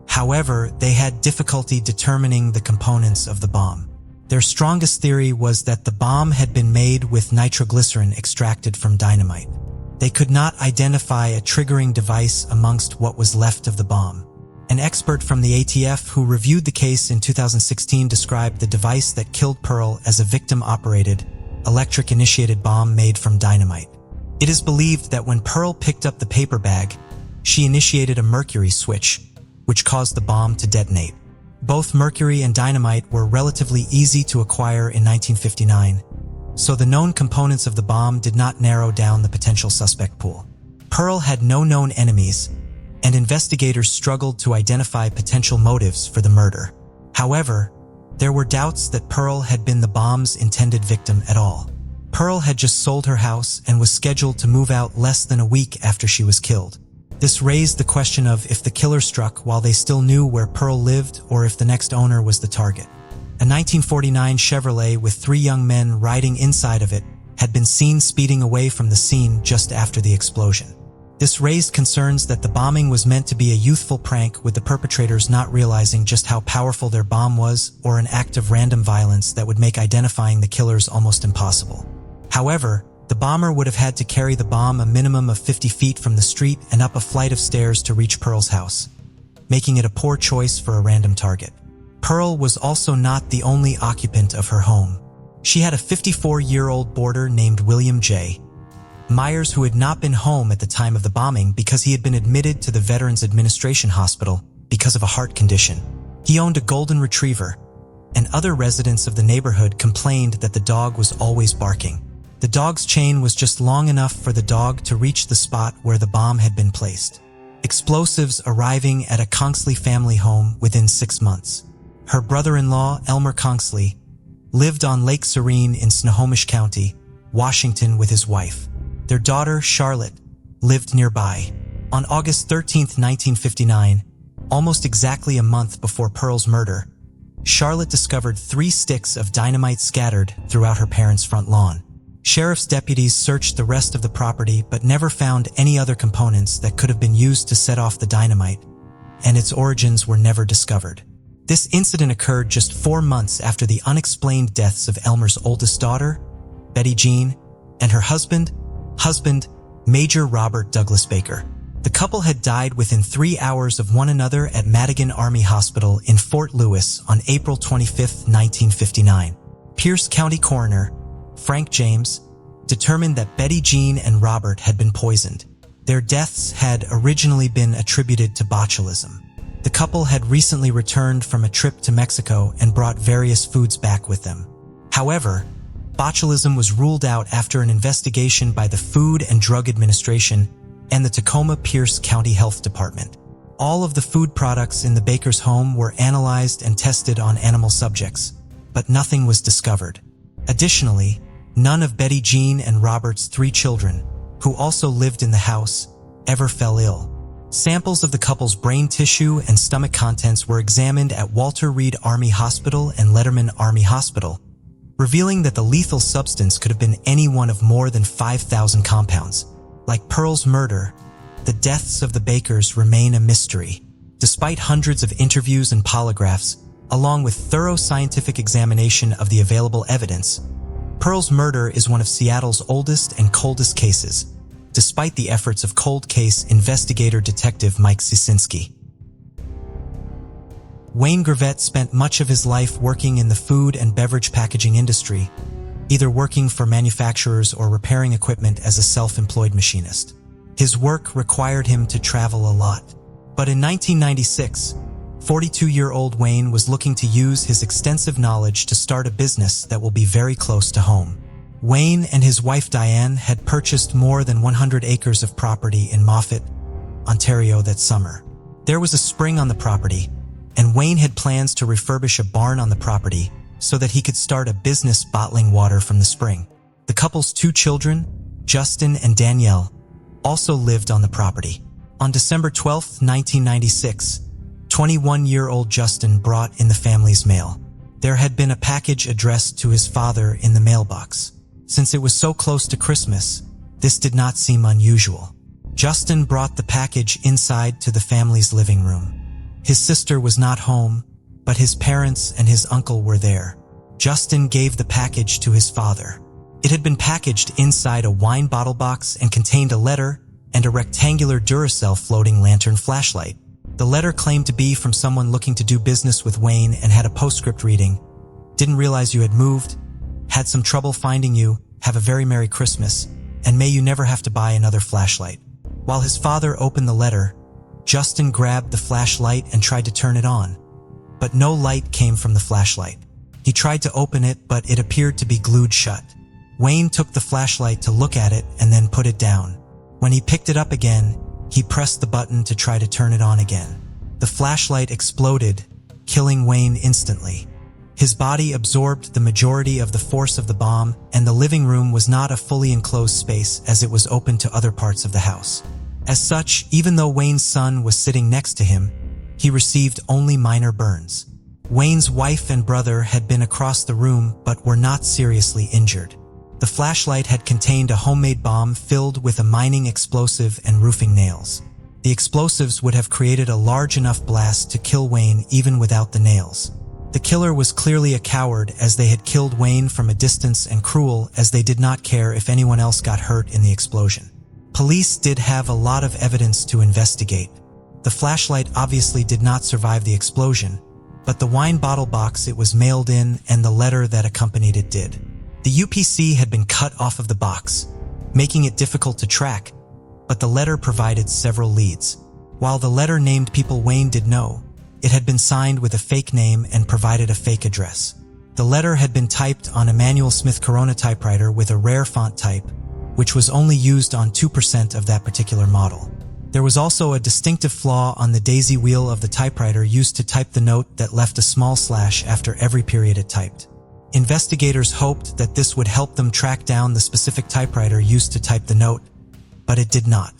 However, they had difficulty determining the components of the bomb. Their strongest theory was that the bomb had been made with nitroglycerin extracted from dynamite. They could not identify a triggering device amongst what was left of the bomb. An expert from the ATF who reviewed the case in 2016 described the device that killed Pearl as a victim-operated, electric-initiated bomb made from dynamite. It is believed that when Pearl picked up the paper bag, she initiated a mercury switch, which caused the bomb to detonate. Both mercury and dynamite were relatively easy to acquire in 1959, so the known components of the bomb did not narrow down the potential suspect pool. Pearl had no known enemies, and investigators struggled to identify potential motives for the murder. However, there were doubts that Pearl had been the bomb's intended victim at all. Pearl had just sold her house and was scheduled to move out less than a week after she was killed. This raised the question of if the killer struck while they still knew where Pearl lived or if the next owner was the target. A 1949 Chevrolet with 3 young men riding inside of it had been seen speeding away from the scene just after the explosion. This raised concerns that the bombing was meant to be a youthful prank, with the perpetrators not realizing just how powerful their bomb was, or an act of random violence that would make identifying the killers almost impossible. However, the bomber would have had to carry the bomb a minimum of 50 feet from the street and up a flight of stairs to reach Pearl's house, making it a poor choice for a random target. Pearl was also not the only occupant of her home. She had a 54-year-old boarder named William J. Myers, who had not been home at the time of the bombing because he had been admitted to the Veterans Administration Hospital because of a heart condition. He owned a golden retriever, and other residents of the neighborhood complained that the dog was always barking. The dog's chain was just long enough for the dog to reach the spot where the bomb had been placed. explosives arriving at a Kongsley family home within 6 months. Her brother-in-law, Elmer Kongsley, lived on Lake Serene in Snohomish County, Washington with his wife. Their daughter, Charlotte, lived nearby. On August 13, 1959, almost exactly a month before Pearl's murder, Charlotte discovered 3 sticks of dynamite scattered throughout her parents' front lawn. Sheriff's deputies searched the rest of the property but never found any other components that could have been used to set off the dynamite, and its origins were never discovered. This incident occurred just 4 months after the unexplained deaths of Elmer's oldest daughter, Betty Jean, and her husband, Major Robert Douglas Baker. The couple had died within 3 hours of one another at Madigan Army Hospital in Fort Lewis on April 25, 1959. Pierce County Coroner Frank James determined that Betty Jean and Robert had been poisoned. Their deaths had originally been attributed to botulism. The couple had recently returned from a trip to Mexico and brought various foods back with them. However, botulism was ruled out after an investigation by the Food and Drug Administration and the Tacoma-Pierce County Health Department. All of the food products in the Baker's home were analyzed and tested on animal subjects, but nothing was discovered. Additionally, none of Betty Jean and Robert's 3 children, who also lived in the house, ever fell ill. Samples of the couple's brain tissue and stomach contents were examined at Walter Reed Army Hospital and Letterman Army Hospital, revealing that the lethal substance could have been any one of more than 5,000 compounds. Like Pearl's murder, the deaths of the Bakers remain a mystery. Despite hundreds of interviews and polygraphs, along with thorough scientific examination of the available evidence, Pearl's murder is one of Seattle's oldest and coldest cases, despite the efforts of cold case investigator detective Mike Cisinski. Wayne Gravett spent much of his life working in the food and beverage packaging industry, either working for manufacturers or repairing equipment as a self-employed machinist. His work required him to travel a lot. But in 1996, 42-year-old Wayne was looking to use his extensive knowledge to start a business that will be very close to home. Wayne and his wife Diane had purchased more than 100 acres of property in Moffat, Ontario that summer. There was a spring on the property, and Wayne had plans to refurbish a barn on the property so that he could start a business bottling water from the spring. The couple's 2 children, Justin and Danielle, also lived on the property. On December 12, 1996, 21-year-old Justin brought in the family's mail. There had been a package addressed to his father in the mailbox. Since it was so close to Christmas, this did not seem unusual. Justin brought the package inside to the family's living room. His sister was not home, but his parents and his uncle were there. Justin gave the package to his father. It had been packaged inside a wine bottle box and contained a letter and a rectangular Duracell floating lantern flashlight. The letter claimed to be from someone looking to do business with Wayne and had a postscript reading, "Didn't realize you had moved, had some trouble finding you, have a very Merry Christmas, and may you never have to buy another flashlight." While his father opened the letter, Justin grabbed the flashlight and tried to turn it on, but no light came from the flashlight. He tried to open it, but it appeared to be glued shut. Wayne took the flashlight to look at it and then put it down. When he picked it up again, he pressed the button to try to turn it on again. The flashlight exploded, killing Wayne instantly. His body absorbed the majority of the force of the bomb, and the living room was not a fully enclosed space as it was open to other parts of the house. As such, even though Wayne's son was sitting next to him, he received only minor burns. Wayne's wife and brother had been across the room but were not seriously injured. The flashlight had contained a homemade bomb filled with a mining explosive and roofing nails. The explosives would have created a large enough blast to kill Wayne even without the nails. The killer was clearly a coward, as they had killed Wayne from a distance, and cruel, as they did not care if anyone else got hurt in the explosion. Police did have a lot of evidence to investigate. The flashlight obviously did not survive the explosion, but the wine bottle box it was mailed in and the letter that accompanied it did. The UPC had been cut off of the box, making it difficult to track, but the letter provided several leads. While the letter named people Wayne did know, it had been signed with a fake name and provided a fake address. The letter had been typed on a Manual Smith Corona typewriter with a rare font type, which was only used on 2% of that particular model. There was also a distinctive flaw on the daisy wheel of the typewriter used to type the note that left a small slash after every period it typed. Investigators hoped that this would help them track down the specific typewriter used to type the note, but it did not.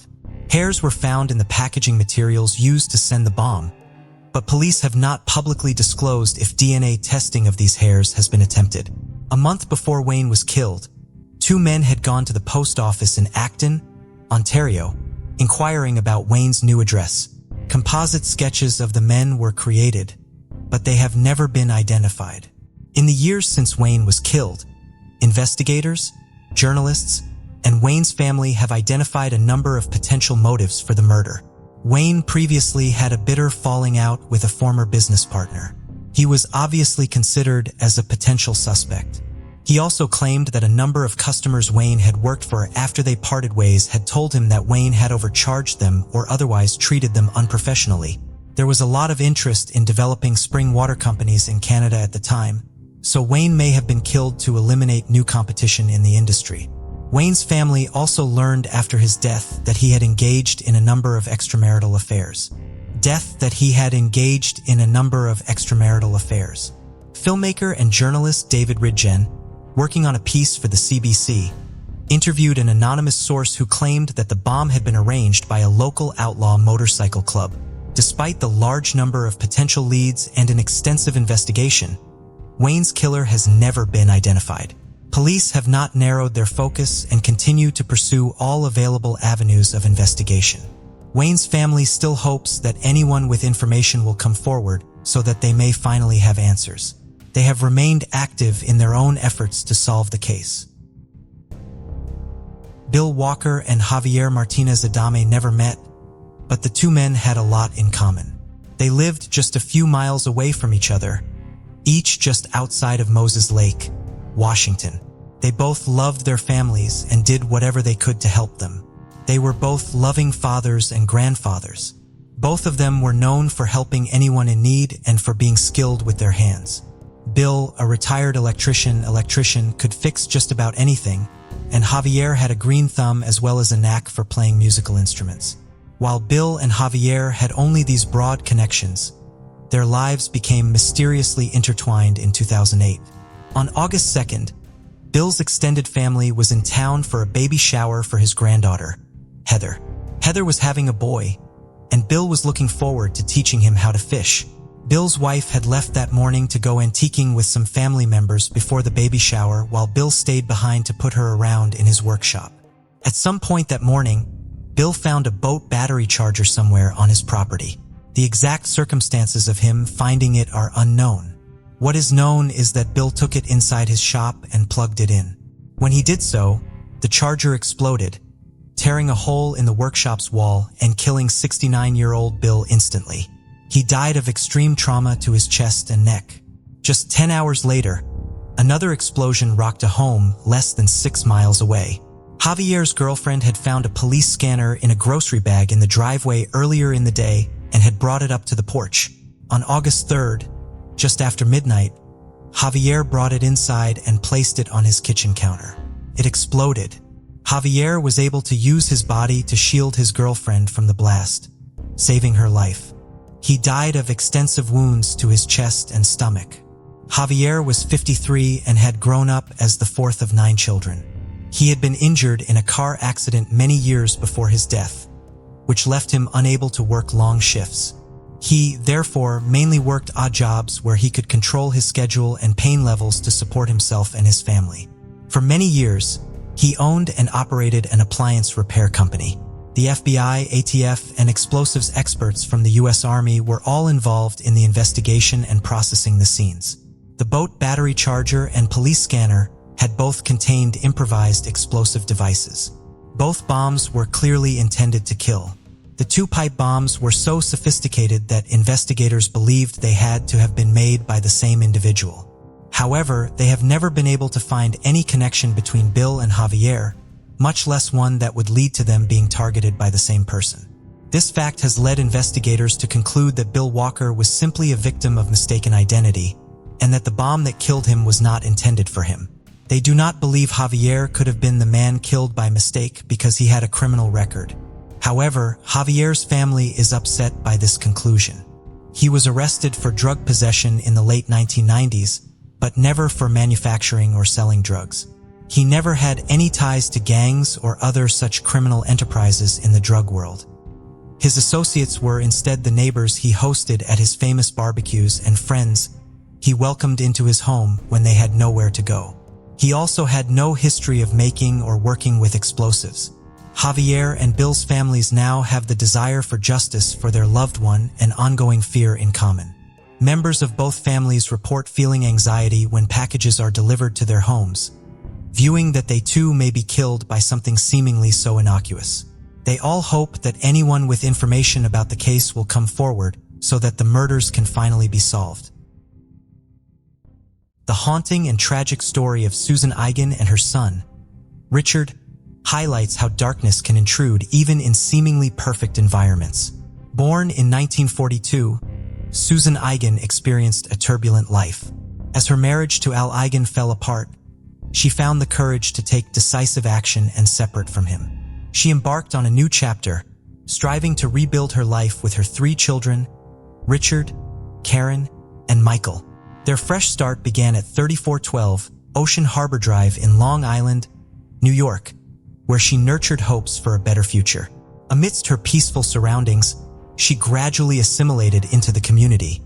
Hairs were found in the packaging materials used to send the bomb, but police have not publicly disclosed if DNA testing of these hairs has been attempted. A month before Wayne was killed, 2 men had gone to the post office in Acton, Ontario, inquiring about Wayne's new address. Composite sketches of the men were created, but they have never been identified. In the years since Wayne was killed, investigators, journalists, and Wayne's family have identified a number of potential motives for the murder. Wayne previously had a bitter falling out with a former business partner. He was obviously considered as a potential suspect. He also claimed that a number of customers Wayne had worked for after they parted ways had told him that Wayne had overcharged them or otherwise treated them unprofessionally. There was a lot of interest in developing spring water companies in Canada at the time, so Wayne may have been killed to eliminate new competition in the industry. Wayne's family also learned after his death that he had engaged in a number of extramarital affairs. Filmmaker and journalist David Ridgen, working on a piece for the CBC, interviewed an anonymous source who claimed that the bomb had been arranged by a local outlaw motorcycle club. Despite the large number of potential leads and an extensive investigation, Wayne's killer has never been identified. Police have not narrowed their focus and continue to pursue all available avenues of investigation. Wayne's family still hopes that anyone with information will come forward so that they may finally have answers. They have remained active in their own efforts to solve the case. Bill Walker and Javier Martinez Adame never met, but the 2 men had a lot in common. They lived just a few miles away from each other, each just outside of Moses Lake, Washington. They both loved their families and did whatever they could to help them. They were both loving fathers and grandfathers. Both of them were known for helping anyone in need and for being skilled with their hands. Bill, a retired electrician, could fix just about anything, and Javier had a green thumb as well as a knack for playing musical instruments. While Bill and Javier had only these broad connections, their lives became mysteriously intertwined in 2008. On August 2nd, Bill's extended family was in town for a baby shower for his granddaughter, Heather. Heather was having a boy, and Bill was looking forward to teaching him how to fish. Bill's wife had left that morning to go antiquing with some family members before the baby shower, while Bill stayed behind to put her around in his workshop. At some point that morning, Bill found a boat battery charger somewhere on his property. The exact circumstances of him finding it are unknown. What is known is that Bill took it inside his shop and plugged it in. When he did so, the charger exploded, tearing a hole in the workshop's wall and killing 69-year-old Bill instantly. He died of extreme trauma to his chest and neck. Just 10 hours later, another explosion rocked a home less than 6 miles away. Javier's girlfriend had found a police scanner in a grocery bag in the driveway earlier in the day and had brought it up to the porch. On August 3rd, just after midnight, Javier brought it inside and placed it on his kitchen counter. It exploded. Javier was able to use his body to shield his girlfriend from the blast, saving her life. He died of extensive wounds to his chest and stomach. Javier was 53 and had grown up as the 4th of 9 children. He had been injured in a car accident many years before his death, which left him unable to work long shifts. He, therefore, mainly worked odd jobs where he could control his schedule and pain levels to support himself and his family. For many years, he owned and operated an appliance repair company. The FBI, ATF, and explosives experts from the U.S. Army were all involved in the investigation and processing the scenes. The boat battery charger and police scanner had both contained improvised explosive devices. Both bombs were clearly intended to kill. The 2 pipe bombs were so sophisticated that investigators believed they had to have been made by the same individual. However, they have never been able to find any connection between Bill and Javier, much less one that would lead to them being targeted by the same person. This fact has led investigators to conclude that Bill Walker was simply a victim of mistaken identity, and that the bomb that killed him was not intended for him. They do not believe Javier could have been the man killed by mistake because he had a criminal record. However, Javier's family is upset by this conclusion. He was arrested for drug possession in the late 1990s, but never for manufacturing or selling drugs. He never had any ties to gangs or other such criminal enterprises in the drug world. His associates were instead the neighbors he hosted at his famous barbecues and friends he welcomed into his home when they had nowhere to go. He also had no history of making or working with explosives. Javier and Bill's families now have the desire for justice for their loved one and ongoing fear in common. Members of both families report feeling anxiety when packages are delivered to their homes, viewing that they too may be killed by something seemingly so innocuous. They all hope that anyone with information about the case will come forward so that the murders can finally be solved. The haunting and tragic story of Susan Eigen and her son, Richard, highlights how darkness can intrude even in seemingly perfect environments. Born in 1942, Susan Eigen experienced a turbulent life. As her marriage to Al Eigen fell apart, she found the courage to take decisive action and separate from him. She embarked on a new chapter, striving to rebuild her life with her 3 children, Richard, Karen, and Michael. Their fresh start began at 3412 Ocean Harbor Drive in Long Island, New York, where she nurtured hopes for a better future. Amidst her peaceful surroundings, she gradually assimilated into the community,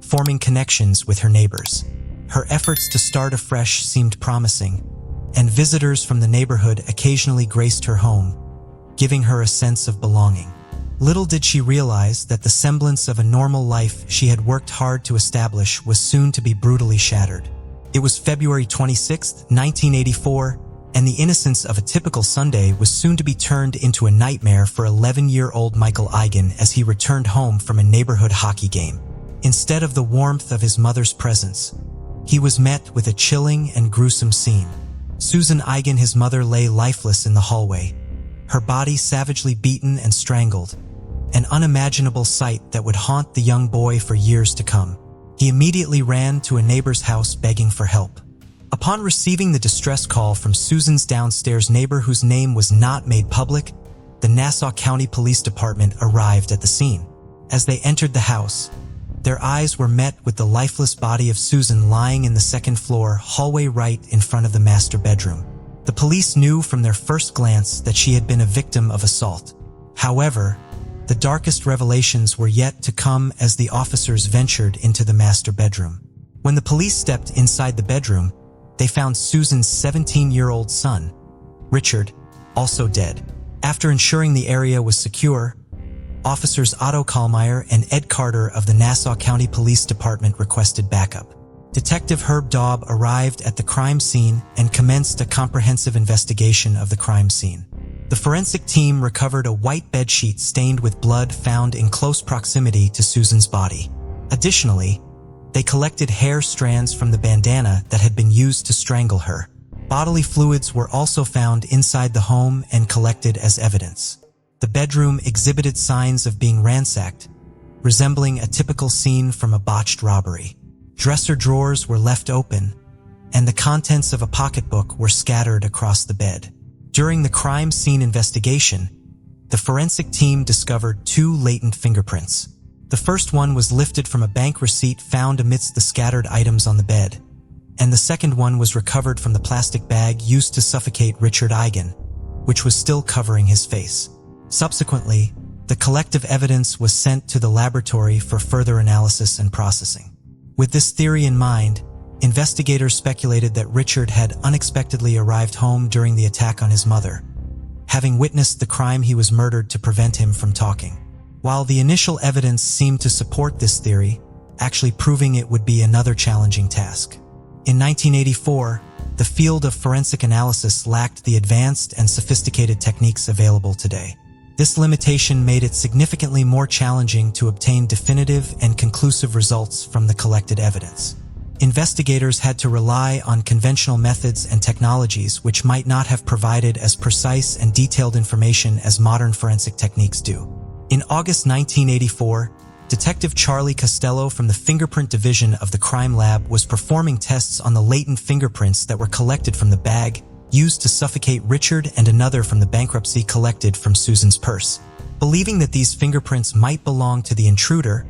forming connections with her neighbors. Her efforts to start afresh seemed promising, and visitors from the neighborhood occasionally graced her home, giving her a sense of belonging. Little did she realize that the semblance of a normal life she had worked hard to establish was soon to be brutally shattered. It was February 26, 1984, and the innocence of a typical Sunday was soon to be turned into a nightmare for 11-year-old Michael Eigen as he returned home from a neighborhood hockey game. Instead of the warmth of his mother's presence, he was met with a chilling and gruesome scene. Susan Eigen, his mother, lay lifeless in the hallway, her body savagely beaten and strangled, an unimaginable sight that would haunt the young boy for years to come. He immediately ran to a neighbor's house begging for help. Upon receiving the distress call from Susan's downstairs neighbor, whose name was not made public, the Nassau County Police Department arrived at the scene. As they entered the house, their eyes were met with the lifeless body of Susan lying in the second-floor hallway right in front of the master bedroom. The police knew from their first glance that she had been a victim of assault. However, the darkest revelations were yet to come as the officers ventured into the master bedroom. When the police stepped inside the bedroom, they found Susan's 17-year-old son, Richard, also dead. After ensuring the area was secure, Officers Otto Kallmeyer and Ed Carter of the Nassau County Police Department requested backup. Detective Herb Daub arrived at the crime scene and commenced a comprehensive investigation of the crime scene. The forensic team recovered a white bedsheet stained with blood found in close proximity to Susan's body. Additionally, they collected hair strands from the bandana that had been used to strangle her. Bodily fluids were also found inside the home and collected as evidence. The bedroom exhibited signs of being ransacked, resembling a typical scene from a botched robbery. Dresser drawers were left open, and the contents of a pocketbook were scattered across the bed. During the crime scene investigation, the forensic team discovered 2 latent fingerprints. The first one was lifted from a bank receipt found amidst the scattered items on the bed, and the second one was recovered from the plastic bag used to suffocate Richard Eigen, which was still covering his face. Subsequently, the collective evidence was sent to the laboratory for further analysis and processing. With this theory in mind, investigators speculated that Richard had unexpectedly arrived home during the attack on his mother, having witnessed the crime he was murdered to prevent him from talking. While the initial evidence seemed to support this theory, actually proving it would be another challenging task. In 1984, the field of forensic analysis lacked the advanced and sophisticated techniques available today. This limitation made it significantly more challenging to obtain definitive and conclusive results from the collected evidence. Investigators had to rely on conventional methods and technologies which might not have provided as precise and detailed information as modern forensic techniques do. In August 1984, Detective Charlie Costello from the Fingerprint Division of the Crime Lab was performing tests on the latent fingerprints that were collected from the bag used to suffocate Richard and another from the bankruptcy collected from Susan's purse. Believing that these fingerprints might belong to the intruder,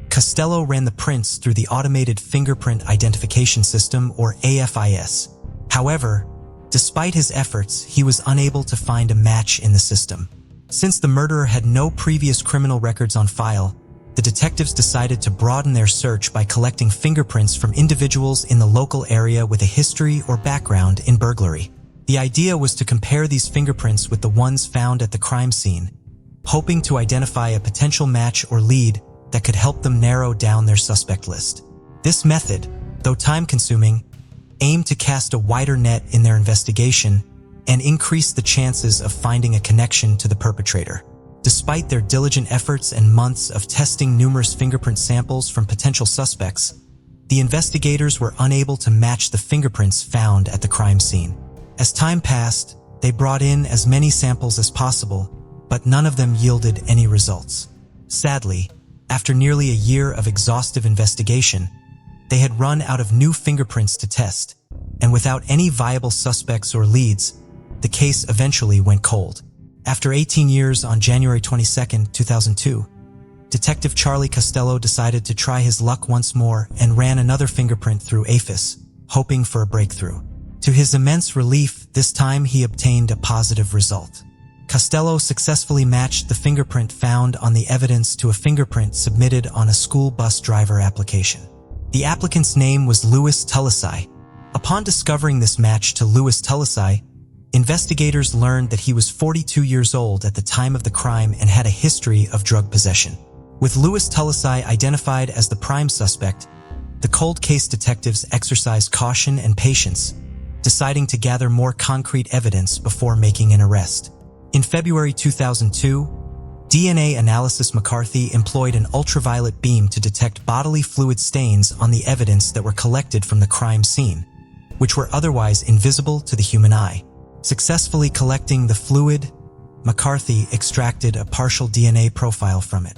Costello ran the prints through the Automated Fingerprint Identification System, or AFIS. However, despite his efforts, he was unable to find a match in the system. Since the murderer had no previous criminal records on file, the detectives decided to broaden their search by collecting fingerprints from individuals in the local area with a history or background in burglary. The idea was to compare these fingerprints with the ones found at the crime scene, hoping to identify a potential match or lead that could help them narrow down their suspect list. This method, though time-consuming, aimed to cast a wider net in their investigation and increase the chances of finding a connection to the perpetrator. Despite their diligent efforts and months of testing numerous fingerprint samples from potential suspects, the investigators were unable to match the fingerprints found at the crime scene. As time passed, they brought in as many samples as possible, but none of them yielded any results. Sadly, after nearly a year of exhaustive investigation, they had run out of new fingerprints to test, and without any viable suspects or leads, the case eventually went cold. After 18 years, on January 22, 2002, Detective Charlie Costello decided to try his luck once more and ran another fingerprint through AFIS, hoping for a breakthrough. To his immense relief, this time he obtained a positive result. Costello successfully matched the fingerprint found on the evidence to a fingerprint submitted on a school bus driver application. The applicant's name was Louis Tulisai. Upon discovering this match to Louis Tulisai, investigators learned that he was 42 years old at the time of the crime and had a history of drug possession. With Louis Tulisai identified as the prime suspect, the cold case detectives exercised caution and patience, deciding to gather more concrete evidence before making an arrest. In February 2002, DNA Analysis McCarthy employed an ultraviolet beam to detect bodily fluid stains on the evidence that were collected from the crime scene, which were otherwise invisible to the human eye. Successfully collecting the fluid, McCarthy extracted a partial DNA profile from it.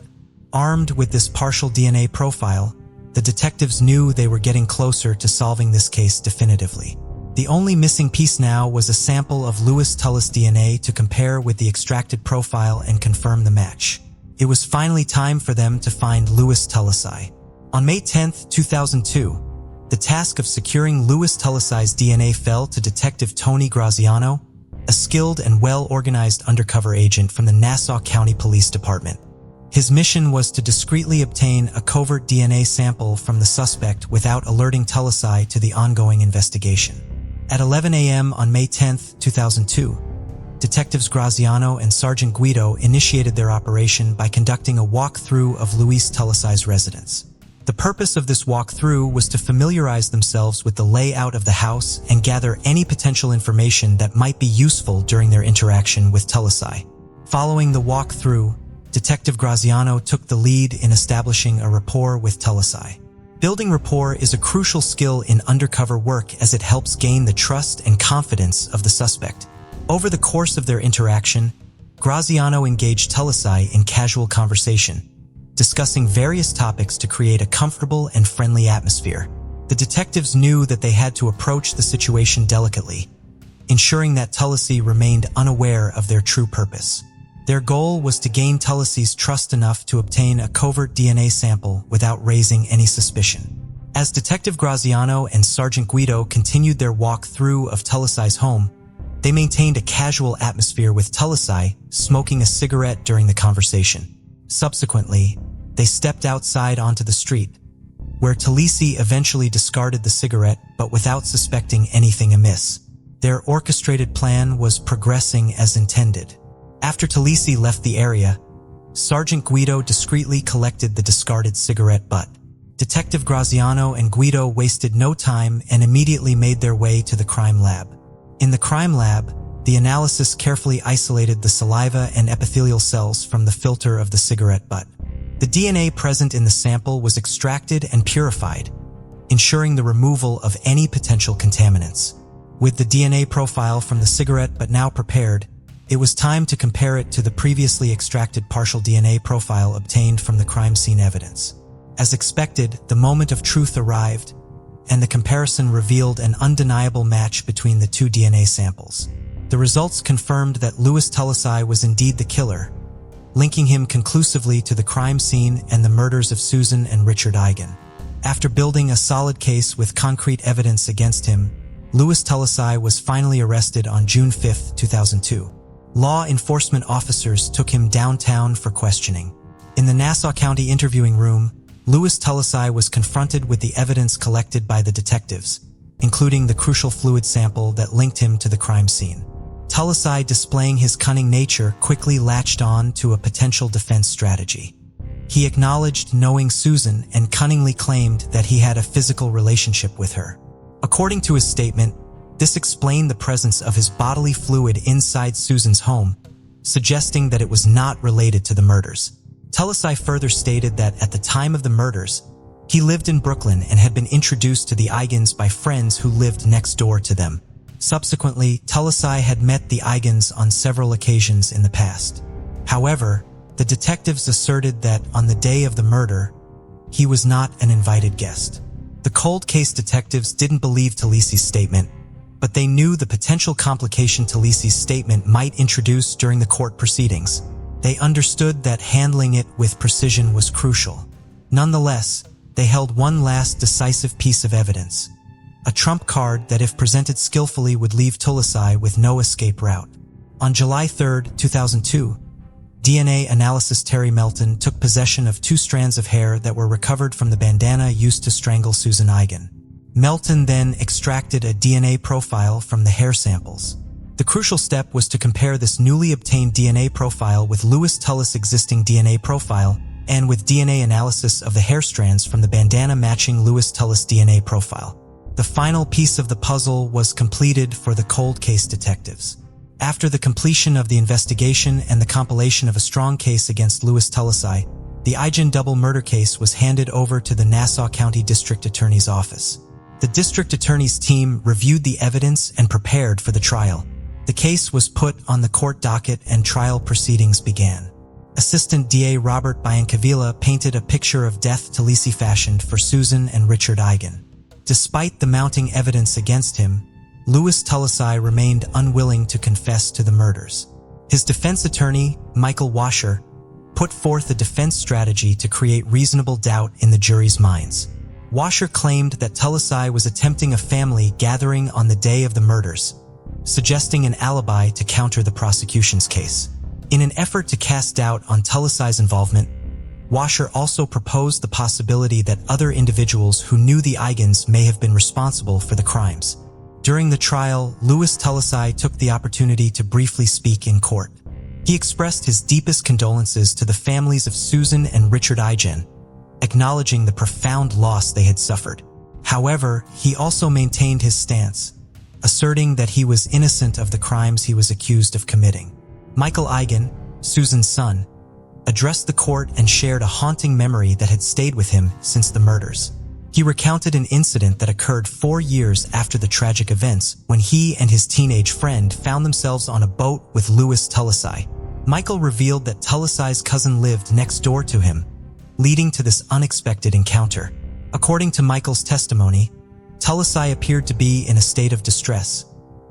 Armed with this partial DNA profile, the detectives knew they were getting closer to solving this case definitively. The only missing piece now was a sample of Louis Tullis' DNA to compare with the extracted profile and confirm the match. It was finally time for them to find Louis Tulisai. On May 10, 2002, the task of securing Louis Tulisai's DNA fell to Detective Tony Graziano, a skilled and well-organized undercover agent from the Nassau County Police Department. His mission was to discreetly obtain a covert DNA sample from the suspect without alerting Tulisai to the ongoing investigation. At 11 a.m. on May 10, 2002, Detectives Graziano and Sergeant Guido initiated their operation by conducting a walkthrough of Louis Tulisai's residence. The purpose of this walkthrough was to familiarize themselves with the layout of the house and gather any potential information that might be useful during their interaction with Tulisai. Following the walkthrough, Detective Graziano took the lead in establishing a rapport with Tulisai. Building rapport is a crucial skill in undercover work as it helps gain the trust and confidence of the suspect. Over the course of their interaction, Graziano engaged Tulisai in casual conversation, discussing various topics to create a comfortable and friendly atmosphere. The detectives knew that they had to approach the situation delicately, ensuring that Tulisai remained unaware of their true purpose. Their goal was to gain Tulisai's trust enough to obtain a covert DNA sample without raising any suspicion. As Detective Graziano and Sergeant Guido continued their walk through of Tulisai's home, they maintained a casual atmosphere with Tulisai smoking a cigarette during the conversation. Subsequently, they stepped outside onto the street, where Tulisai eventually discarded the cigarette but without suspecting anything amiss. Their orchestrated plan was progressing as intended. After Tulisai left the area, Sergeant Guido discreetly collected the discarded cigarette butt. Detective Graziano and Guido wasted no time and immediately made their way to the crime lab. In the crime lab, the analysis carefully isolated the saliva and epithelial cells from the filter of the cigarette butt. The DNA present in the sample was extracted and purified, ensuring the removal of any potential contaminants. With the DNA profile from the cigarette butt now prepared, it was time to compare it to the previously extracted partial DNA profile obtained from the crime scene evidence. As expected, the moment of truth arrived, and the comparison revealed an undeniable match between the two DNA samples. The results confirmed that Louis Tulisai was indeed the killer, linking him conclusively to the crime scene and the murders of Susan and Richard Eigen. After building a solid case with concrete evidence against him, Louis Tulisai was finally arrested on June 5, 2002. Law enforcement officers took him downtown for questioning. In the Nassau County interviewing room, Louis Tulisai was confronted with the evidence collected by the detectives, including the crucial fluid sample that linked him to the crime scene. Tulisai, displaying his cunning nature, quickly latched on to a potential defense strategy. He acknowledged knowing Susan and cunningly claimed that he had a physical relationship with her. According to his statement, this explained the presence of his bodily fluid inside Susan's home, suggesting that it was not related to the murders. Tulisai further stated that at the time of the murders, he lived in Brooklyn and had been introduced to the Eigens by friends who lived next door to them. Subsequently, Tulisai had met the Eigens on several occasions in the past. However, the detectives asserted that on the day of the murder, he was not an invited guest. The cold case detectives didn't believe Tulisi's statement, but they knew the potential complication Tulisi's statement might introduce during the court proceedings. They understood that handling it with precision was crucial. Nonetheless, they held one last decisive piece of evidence, a trump card that, if presented skillfully, would leave Tulisai with no escape route. On July 3, 2002, DNA analyst Terry Melton took possession of 2 strands of hair that were recovered from the bandana used to strangle Susan Eigen. Melton then extracted a DNA profile from the hair samples. The crucial step was to compare this newly obtained DNA profile with Louis Tulis' existing DNA profile and with DNA analysis of the hair strands from the bandana matching Louis Tulis' DNA profile. The final piece of the puzzle was completed for the cold case detectives. After the completion of the investigation and the compilation of a strong case against Louis Tulisai, the Eigen double murder case was handed over to the Nassau County District Attorney's Office. The District Attorney's team reviewed the evidence and prepared for the trial. The case was put on the court docket and trial proceedings began. Assistant DA Robert Biancavilla painted a picture of death Tulisi fashioned for Susan and Richard Eigen. Despite the mounting evidence against him, Louis Tulisai remained unwilling to confess to the murders. His defense attorney, Michael Washer, put forth a defense strategy to create reasonable doubt in the jury's minds. Washer claimed that Tulisai was attempting a family gathering on the day of the murders, suggesting an alibi to counter the prosecution's case. In an effort to cast doubt on Tulisai's involvement, Washer also proposed the possibility that other individuals who knew the Eigens may have been responsible for the crimes. During the trial, Louis Tulisai took the opportunity to briefly speak in court. He expressed his deepest condolences to the families of Susan and Richard Eigen, acknowledging the profound loss they had suffered. However, he also maintained his stance, asserting that he was innocent of the crimes he was accused of committing. Michael Eigen, Susan's son, addressed the court and shared a haunting memory that had stayed with him since the murders. He recounted an incident that occurred 4 years after the tragic events when he and his teenage friend found themselves on a boat with Louis Tulisai. Michael revealed that Tulisai's cousin lived next door to him, leading to this unexpected encounter. According to Michael's testimony, Tulisai appeared to be in a state of distress,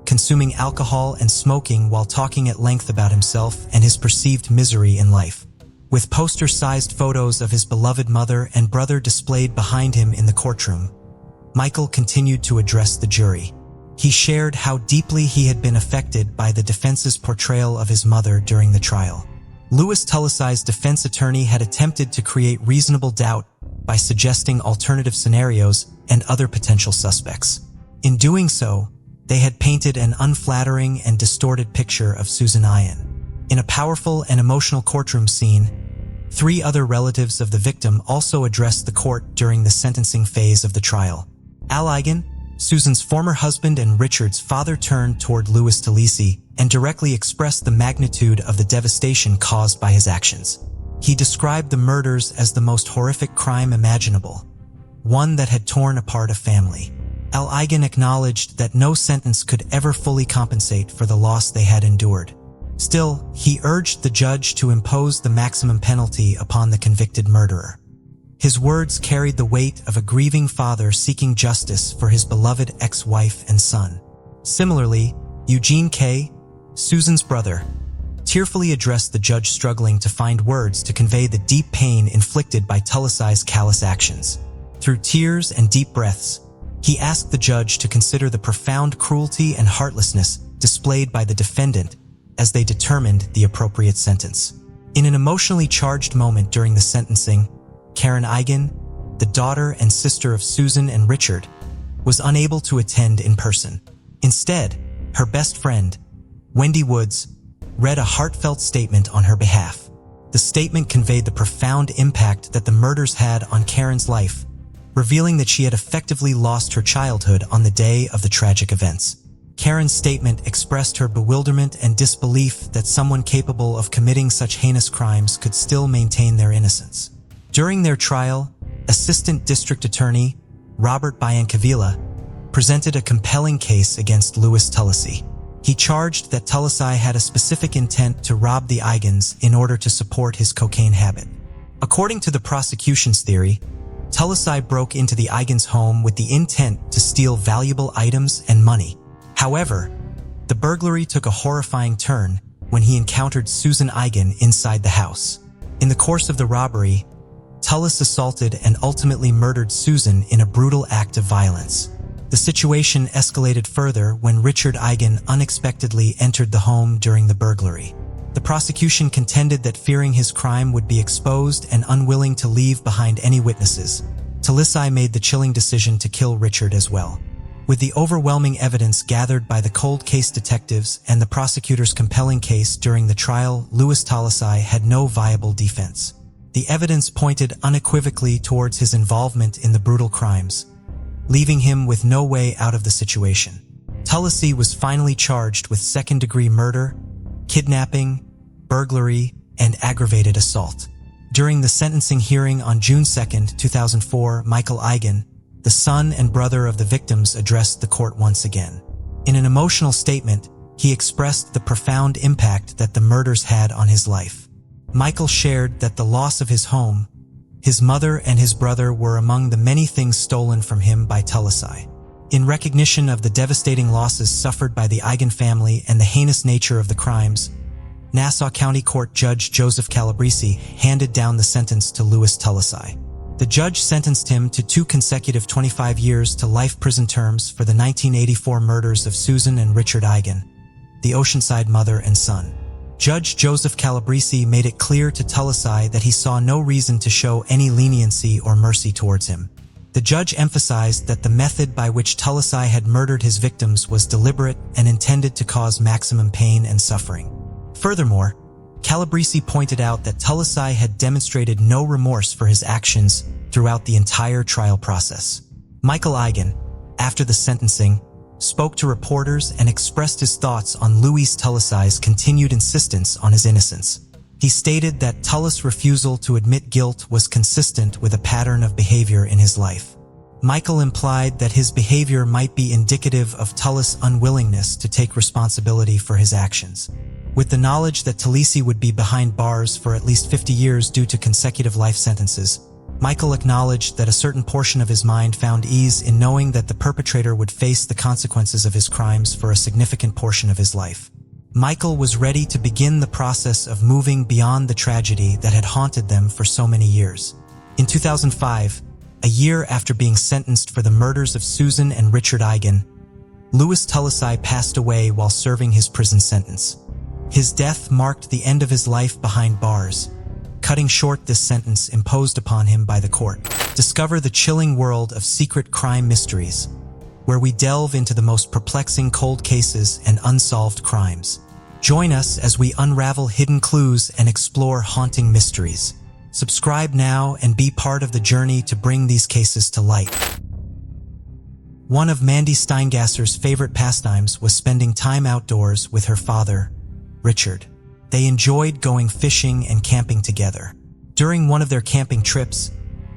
consuming alcohol and smoking while talking at length about himself and his perceived misery in life. With poster-sized photos of his beloved mother and brother displayed behind him in the courtroom, Michael continued to address the jury. He shared how deeply he had been affected by the defense's portrayal of his mother during the trial. Louis Tulisai's defense attorney had attempted to create reasonable doubt by suggesting alternative scenarios and other potential suspects. In doing so, they had painted an unflattering and distorted picture of Susan Eigen. In a powerful and emotional courtroom scene, 3 other relatives of the victim also addressed the court during the sentencing phase of the trial. Al Eigen, Susan's former husband and Richard's father, turned toward Louis Tulisi and directly expressed the magnitude of the devastation caused by his actions. He described the murders as the most horrific crime imaginable, one that had torn apart a family. Al Eigen acknowledged that no sentence could ever fully compensate for the loss they had endured. Still, he urged the judge to impose the maximum penalty upon the convicted murderer. His words carried the weight of a grieving father seeking justice for his beloved ex-wife and son. Similarly, Eugene K., Susan's brother, tearfully addressed the judge, struggling to find words to convey the deep pain inflicted by Talisi's callous actions. Through tears and deep breaths, he asked the judge to consider the profound cruelty and heartlessness displayed by the defendant as they determined the appropriate sentence. In an emotionally charged moment during the sentencing, Karen Eigen, the daughter and sister of Susan and Richard, was unable to attend in person. Instead, her best friend, Wendy Woods, read a heartfelt statement on her behalf. The statement conveyed the profound impact that the murders had on Karen's life, revealing that she had effectively lost her childhood on the day of the tragic events. Karen's statement expressed her bewilderment and disbelief that someone capable of committing such heinous crimes could still maintain their innocence. During their trial, Assistant District Attorney Robert Biancavilla presented a compelling case against Louis Talisi. He charged that Talisi had a specific intent to rob the Eigens in order to support his cocaine habit. According to the prosecution's theory, Talisi broke into the Eigens' home with the intent to steal valuable items and money. However, the burglary took a horrifying turn when he encountered Susan Eigen inside the house. In the course of the robbery, Tallis assaulted and ultimately murdered Susan in a brutal act of violence. The situation escalated further when Richard Eigen unexpectedly entered the home during the burglary. The prosecution contended that, fearing his crime would be exposed and unwilling to leave behind any witnesses, Talisi made the chilling decision to kill Richard as well. With the overwhelming evidence gathered by the cold case detectives and the prosecutor's compelling case during the trial, Louis Talisi had no viable defense. The evidence pointed unequivocally towards his involvement in the brutal crimes, leaving him with no way out of the situation. Talisi was finally charged with second-degree murder, kidnapping, burglary, and aggravated assault. During the sentencing hearing on June 2, 2004, Michael Eigen, the son and brother of the victims, addressed the court once again. In an emotional statement, he expressed the profound impact that the murders had on his life. Michael shared that the loss of his home, his mother, and his brother were among the many things stolen from him by Talisi. In recognition of the devastating losses suffered by the Eigen family and the heinous nature of the crimes, Nassau County Court Judge Joseph Calabrese handed down the sentence to Louis Talisi. The judge sentenced him to 2 consecutive 25 years to life prison terms for the 1984 murders of Susan and Richard Eigen, the Oceanside mother and son. Judge Joseph Calabrese made it clear to Talisi that he saw no reason to show any leniency or mercy towards him. The judge emphasized that the method by which Talisi had murdered his victims was deliberate and intended to cause maximum pain and suffering. Furthermore, Calabrese pointed out that Talisi had demonstrated no remorse for his actions throughout the entire trial process. Michael Eigen, after the sentencing, spoke to reporters and expressed his thoughts on Louis Talisi's continued insistence on his innocence. He stated that Tallis' refusal to admit guilt was consistent with a pattern of behavior in his life. Michael implied that his behavior might be indicative of Tallis' unwillingness to take responsibility for his actions. With the knowledge that Talisi would be behind bars for at least 50 years due to consecutive life sentences, Michael acknowledged that a certain portion of his mind found ease in knowing that the perpetrator would face the consequences of his crimes for a significant portion of his life. Michael was ready to begin the process of moving beyond the tragedy that had haunted them for so many years. In 2005, a year after being sentenced for the murders of Susan and Richard Eigen, Louis Talisi passed away while serving his prison sentence. His death marked the end of his life behind bars, cutting short this sentence imposed upon him by the court. Discover the chilling world of secret crime mysteries, where we delve into the most perplexing cold cases and unsolved crimes. Join us as we unravel hidden clues and explore haunting mysteries. Subscribe now and be part of the journey to bring these cases to light. One of Mandy Steingasser's favorite pastimes was spending time outdoors with her father, Richard. They enjoyed going fishing and camping together. During one of their camping trips,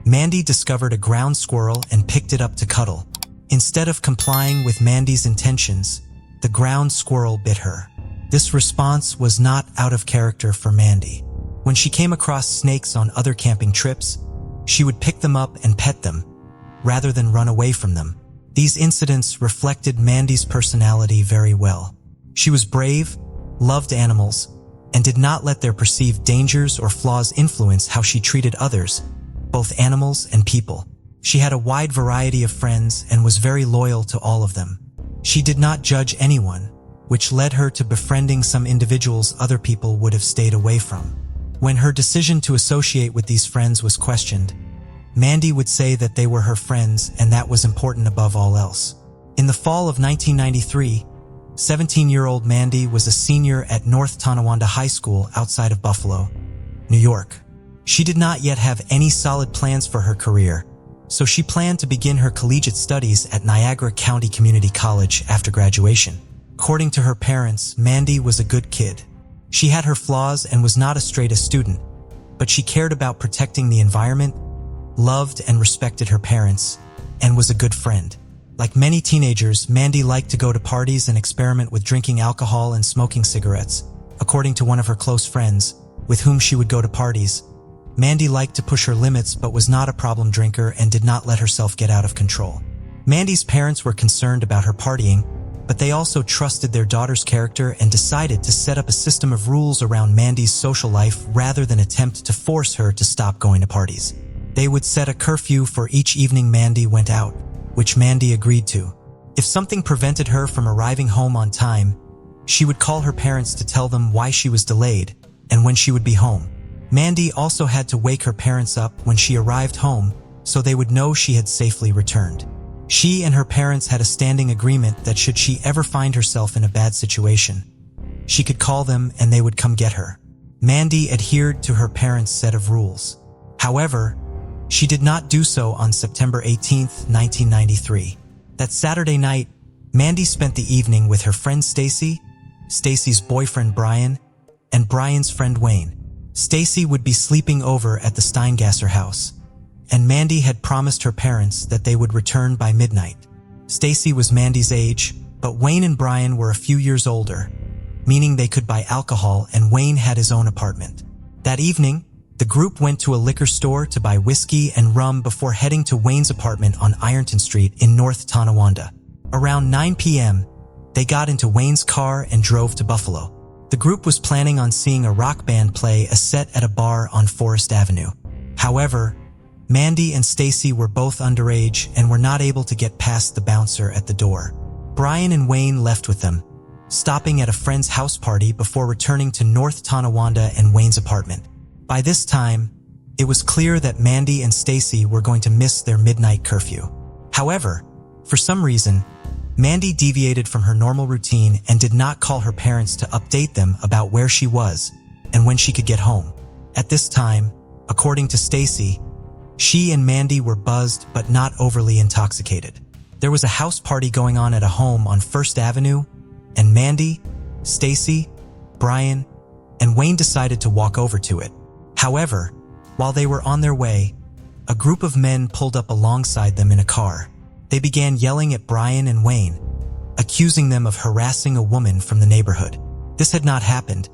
Mandy discovered a ground squirrel and picked it up to cuddle. Instead of complying with Mandy's intentions, the ground squirrel bit her. This response was not out of character for Mandy. When she came across snakes on other camping trips, she would pick them up and pet them, rather than run away from them. These incidents reflected Mandy's personality very well. She was brave, loved animals, and did not let their perceived dangers or flaws influence how she treated others, both animals and people. She had a wide variety of friends and was very loyal to all of them. She did not judge anyone, which led her to befriending some individuals other people would have stayed away from. When her decision to associate with these friends was questioned, Mandy would say that they were her friends and that was important above all else. In the fall of 1993, 17-year-old Mandy was a senior at North Tonawanda High School outside of Buffalo, New York. She did not yet have any solid plans for her career, so she planned to begin her collegiate studies at Niagara County Community College after graduation. According to her parents, Mandy was a good kid. She had her flaws and was not a straight-A student, but she cared about protecting the environment, loved and respected her parents, and was a good friend. Like many teenagers, Mandy liked to go to parties and experiment with drinking alcohol and smoking cigarettes. According to one of her close friends, with whom she would go to parties, Mandy liked to push her limits but was not a problem drinker and did not let herself get out of control. Mandy's parents were concerned about her partying, but they also trusted their daughter's character and decided to set up a system of rules around Mandy's social life rather than attempt to force her to stop going to parties. They would set a curfew for each evening Mandy went out, which Mandy agreed to. If something prevented her from arriving home on time, she would call her parents to tell them why she was delayed and when she would be home. Mandy also had to wake her parents up when she arrived home so they would know she had safely returned. She and her parents had a standing agreement that should she ever find herself in a bad situation, she could call them and they would come get her. Mandy adhered to her parents' set of rules. However, she did not do so on September 18, 1993. That Saturday night, Mandy spent the evening with her friend Stacy, Stacy's boyfriend Brian, and Brian's friend Wayne. Stacy would be sleeping over at the Steingasser house, and Mandy had promised her parents that they would return by midnight. Stacy was Mandy's age, but Wayne and Brian were a few years older, meaning they could buy alcohol and Wayne had his own apartment. That evening, the group went to a liquor store to buy whiskey and rum before heading to Wayne's apartment on Ironton Street in North Tonawanda. Around 9 p.m., they got into Wayne's car and drove to Buffalo. The group was planning on seeing a rock band play a set at a bar on Forest Avenue. However, Mandy and Stacy were both underage and were not able to get past the bouncer at the door. Brian and Wayne left with them, stopping at a friend's house party before returning to North Tonawanda and Wayne's apartment. By this time, it was clear that Mandy and Stacy were going to miss their midnight curfew. However, for some reason, Mandy deviated from her normal routine and did not call her parents to update them about where she was and when she could get home. At this time, according to Stacy, she and Mandy were buzzed but not overly intoxicated. There was a house party going on at a home on First Avenue, and Mandy, Stacy, Brian, and Wayne decided to walk over to it. However, while they were on their way, a group of men pulled up alongside them in a car. They began yelling at Brian and Wayne, accusing them of harassing a woman from the neighborhood. This had not happened,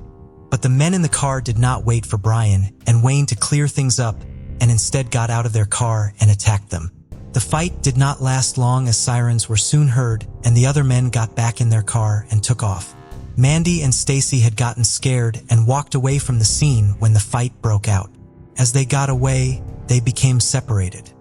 but the men in the car did not wait for Brian and Wayne to clear things up and instead got out of their car and attacked them. The fight did not last long as sirens were soon heard and the other men got back in their car and took off. Mandy and Stacy had gotten scared and walked away from the scene when the fight broke out. As they got away, they became separated.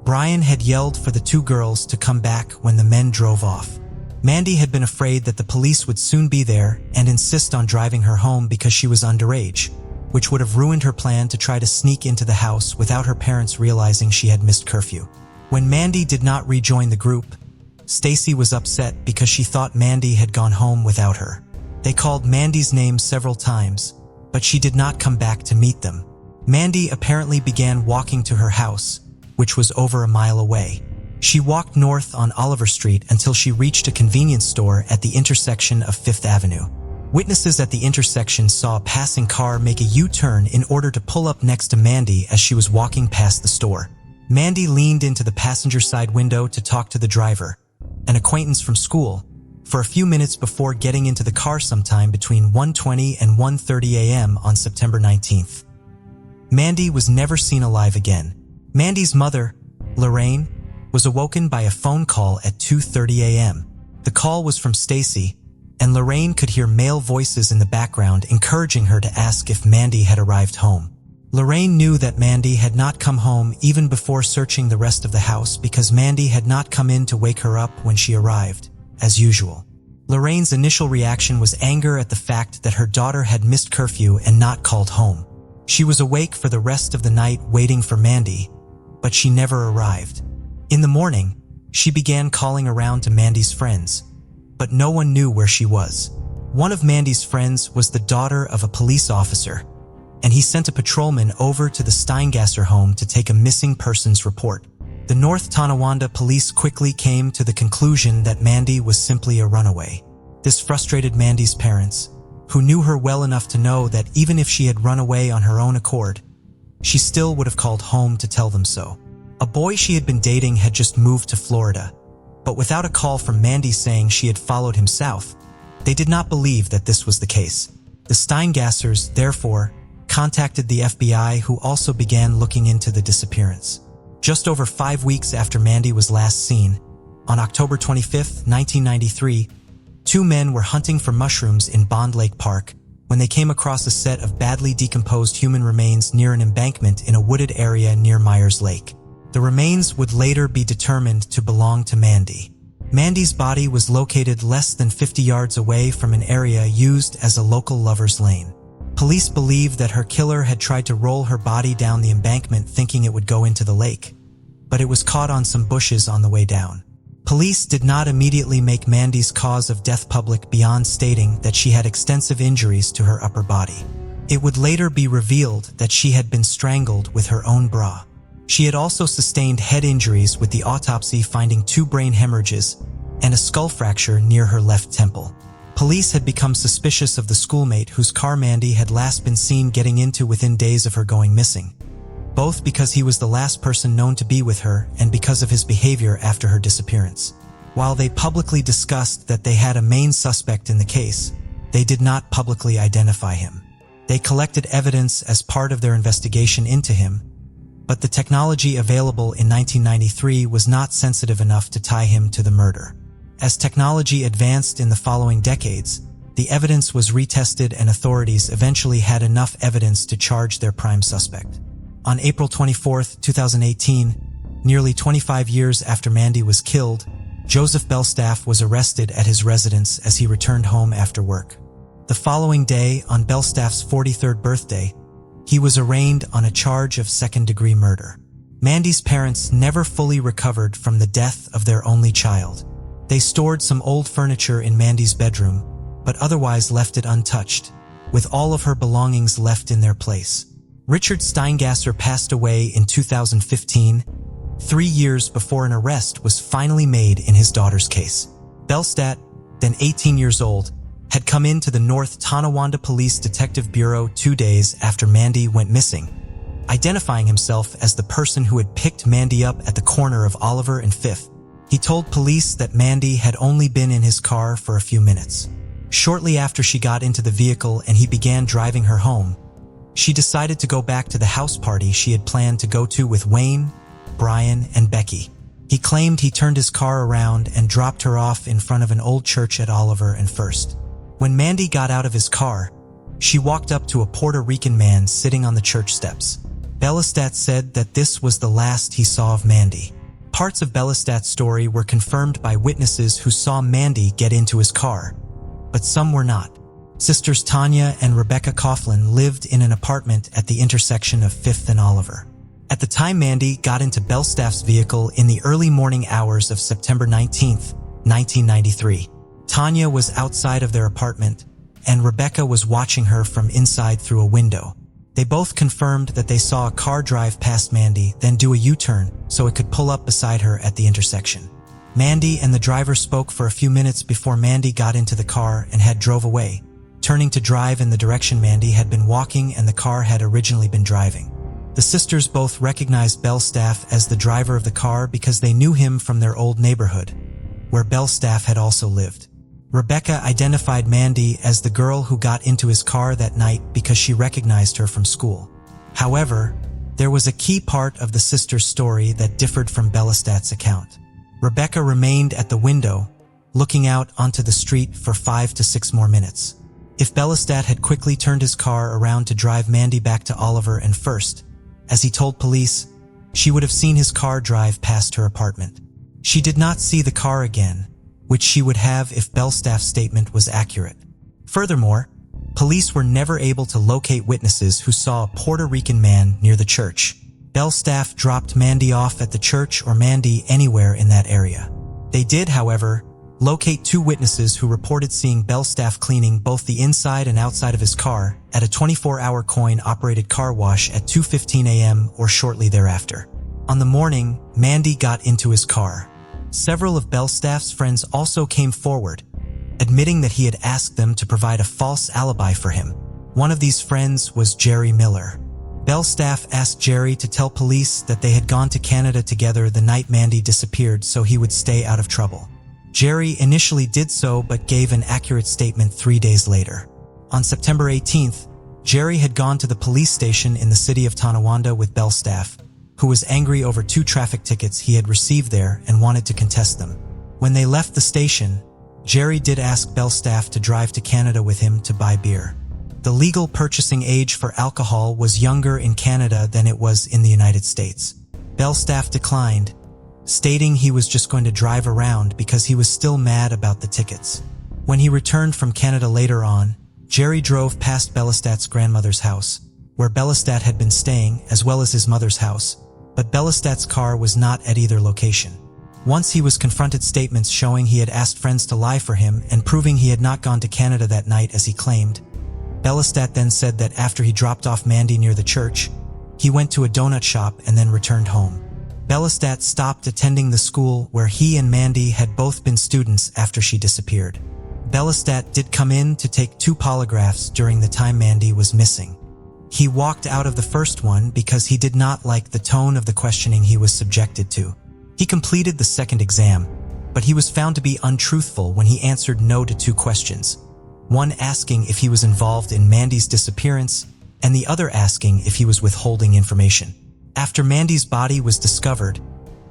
Brian had yelled for the two girls to come back when the men drove off. Mandy had been afraid that the police would soon be there and insist on driving her home because she was underage, which would have ruined her plan to try to sneak into the house without her parents realizing she had missed curfew. When Mandy did not rejoin the group, Stacy was upset because she thought Mandy had gone home without her. They called Mandy's name several times, but she did not come back to meet them. Mandy apparently began walking to her house, which was over a mile away. She walked north on Oliver Street until she reached a convenience store at the intersection of Fifth Avenue. Witnesses at the intersection saw a passing car make a U-turn in order to pull up next to Mandy as she was walking past the store. Mandy leaned into the passenger side window to talk to the driver, an acquaintance from school, for a few minutes before getting into the car sometime between 1:20 and 1:30 a.m. on September 19th. Mandy was never seen alive again. Mandy's mother, Lorraine, was awoken by a phone call at 2:30 a.m. The call was from Stacy, and Lorraine could hear male voices in the background encouraging her to ask if Mandy had arrived home. Lorraine knew that Mandy had not come home even before searching the rest of the house because Mandy had not come in to wake her up when she arrived, as usual. Lorraine's initial reaction was anger at the fact that her daughter had missed curfew and not called home. She was awake for the rest of the night waiting for Mandy, but she never arrived. In the morning, she began calling around to Mandy's friends, but no one knew where she was. One of Mandy's friends was the daughter of a police officer, and he sent a patrolman over to the Steingasser home to take a missing persons report. The North Tonawanda police quickly came to the conclusion that Mandy was simply a runaway. This frustrated Mandy's parents, who knew her well enough to know that even if she had run away on her own accord, she still would have called home to tell them so. A boy she had been dating had just moved to Florida, but without a call from Mandy saying she had followed him south, they did not believe that this was the case. The Steingassers, therefore, contacted the FBI, who also began looking into the disappearance. Just over 5 weeks after Mandy was last seen, on October 25, 1993, 2 men were hunting for mushrooms in Bond Lake Park when they came across a set of badly decomposed human remains near an embankment in a wooded area near Myers Lake. The remains would later be determined to belong to Mandy. Mandy's body was located less than 50 yards away from an area used as a local lover's lane. Police believe that her killer had tried to roll her body down the embankment thinking it would go into the lake, but it was caught on some bushes on the way down. Police did not immediately make Mandy's cause of death public beyond stating that she had extensive injuries to her upper body. It would later be revealed that she had been strangled with her own bra. She had also sustained head injuries, with the autopsy finding 2 brain hemorrhages and a skull fracture near her left temple. Police had become suspicious of the schoolmate whose car Mandy had last been seen getting into within days of her going missing, both because he was the last person known to be with her and because of his behavior after her disappearance. While they publicly discussed that they had a main suspect in the case, they did not publicly identify him. They collected evidence as part of their investigation into him, but the technology available in 1993 was not sensitive enough to tie him to the murder. As technology advanced in the following decades, the evidence was retested and authorities eventually had enough evidence to charge their prime suspect. On April 24, 2018, nearly 25 years after Mandy was killed, Joseph Belstaff was arrested at his residence as he returned home after work. The following day, on Belstaff's 43rd birthday, he was arraigned on a charge of second-degree murder. Mandy's parents never fully recovered from the death of their only child. They stored some old furniture in Mandy's bedroom, but otherwise left it untouched, with all of her belongings left in their place. Richard Steingasser passed away in 2015, 3 years before an arrest was finally made in his daughter's case. Belstaff, then 18 years old, had come into the North Tonawanda Police Detective Bureau 2 days after Mandy went missing, identifying himself as the person who had picked Mandy up at the corner of Oliver and 5th. He told police that Mandy had only been in his car for a few minutes. Shortly after she got into the vehicle and he began driving her home, she decided to go back to the house party she had planned to go to with Wayne, Brian, and Becky. He claimed he turned his car around and dropped her off in front of an old church at Oliver and First. When Mandy got out of his car, she walked up to a Puerto Rican man sitting on the church steps. Belstaff said that this was the last he saw of Mandy. Parts of Belstaff's story were confirmed by witnesses who saw Mandy get into his car, but some were not. Sisters Tanya and Rebecca Coughlin lived in an apartment at the intersection of 5th and Oliver. At the time Mandy got into Belstaff's vehicle in the early morning hours of September 19, 1993, Tanya was outside of their apartment, and Rebecca was watching her from inside through a window. They both confirmed that they saw a car drive past Mandy, then do a U-turn so it could pull up beside her at the intersection. Mandy and the driver spoke for a few minutes before Mandy got into the car and had drove away, turning to drive in the direction Mandy had been walking and the car had originally been driving. The sisters both recognized Belstaff as the driver of the car because they knew him from their old neighborhood, where Belstaff had also lived. Rebecca identified Mandy as the girl who got into his car that night because she recognized her from school. However, there was a key part of the sisters' story that differed from Belstaff's account. Rebecca remained at the window, looking out onto the street for 5 to 6 more minutes. If Bellastat had quickly turned his car around to drive Mandy back to Oliver and First, as he told police, she would have seen his car drive past her apartment. She did not see the car again, which she would have if Belstaff's statement was accurate. Furthermore, police were never able to locate witnesses who saw a Puerto Rican man near the church. Belstaff dropped Mandy off at the church or Mandy anywhere in that area. They did, however, locate 2 witnesses who reported seeing Belstaff cleaning both the inside and outside of his car at a 24-hour coin-operated car wash at 2:15 a.m. or shortly thereafter. On the morning, Mandy got into his car. Several of Belstaff's friends also came forward, admitting that he had asked them to provide a false alibi for him. One of these friends was Jerry Miller. Belstaff asked Jerry to tell police that they had gone to Canada together the night Mandy disappeared so he would stay out of trouble. Jerry initially did so but gave an accurate statement 3 days later. On September 18th, Jerry had gone to the police station in the city of Tonawanda with Belstaff, who was angry over 2 traffic tickets he had received there and wanted to contest them. When they left the station, Jerry did ask Belstaff to drive to Canada with him to buy beer. The legal purchasing age for alcohol was younger in Canada than it was in the United States. Belstaff declined, stating he was just going to drive around because he was still mad about the tickets. When he returned from Canada later on, Jerry drove past Bellastat's grandmother's house, where Bellastat had been staying, as well as his mother's house, but Bellastat's car was not at either location. Once he was confronted statements showing he had asked friends to lie for him and proving he had not gone to Canada that night as he claimed, Bellastat then said that after he dropped off Mandy near the church, he went to a donut shop and then returned home. Bellastat stopped attending the school where he and Mandy had both been students after she disappeared. Bellastat did come in to take 2 polygraphs during the time Mandy was missing. He walked out of the first one because he did not like the tone of the questioning he was subjected to. He completed the second exam, but he was found to be untruthful when he answered no to 2 questions, one asking if he was involved in Mandy's disappearance and the other asking if he was withholding information. After Mandy's body was discovered,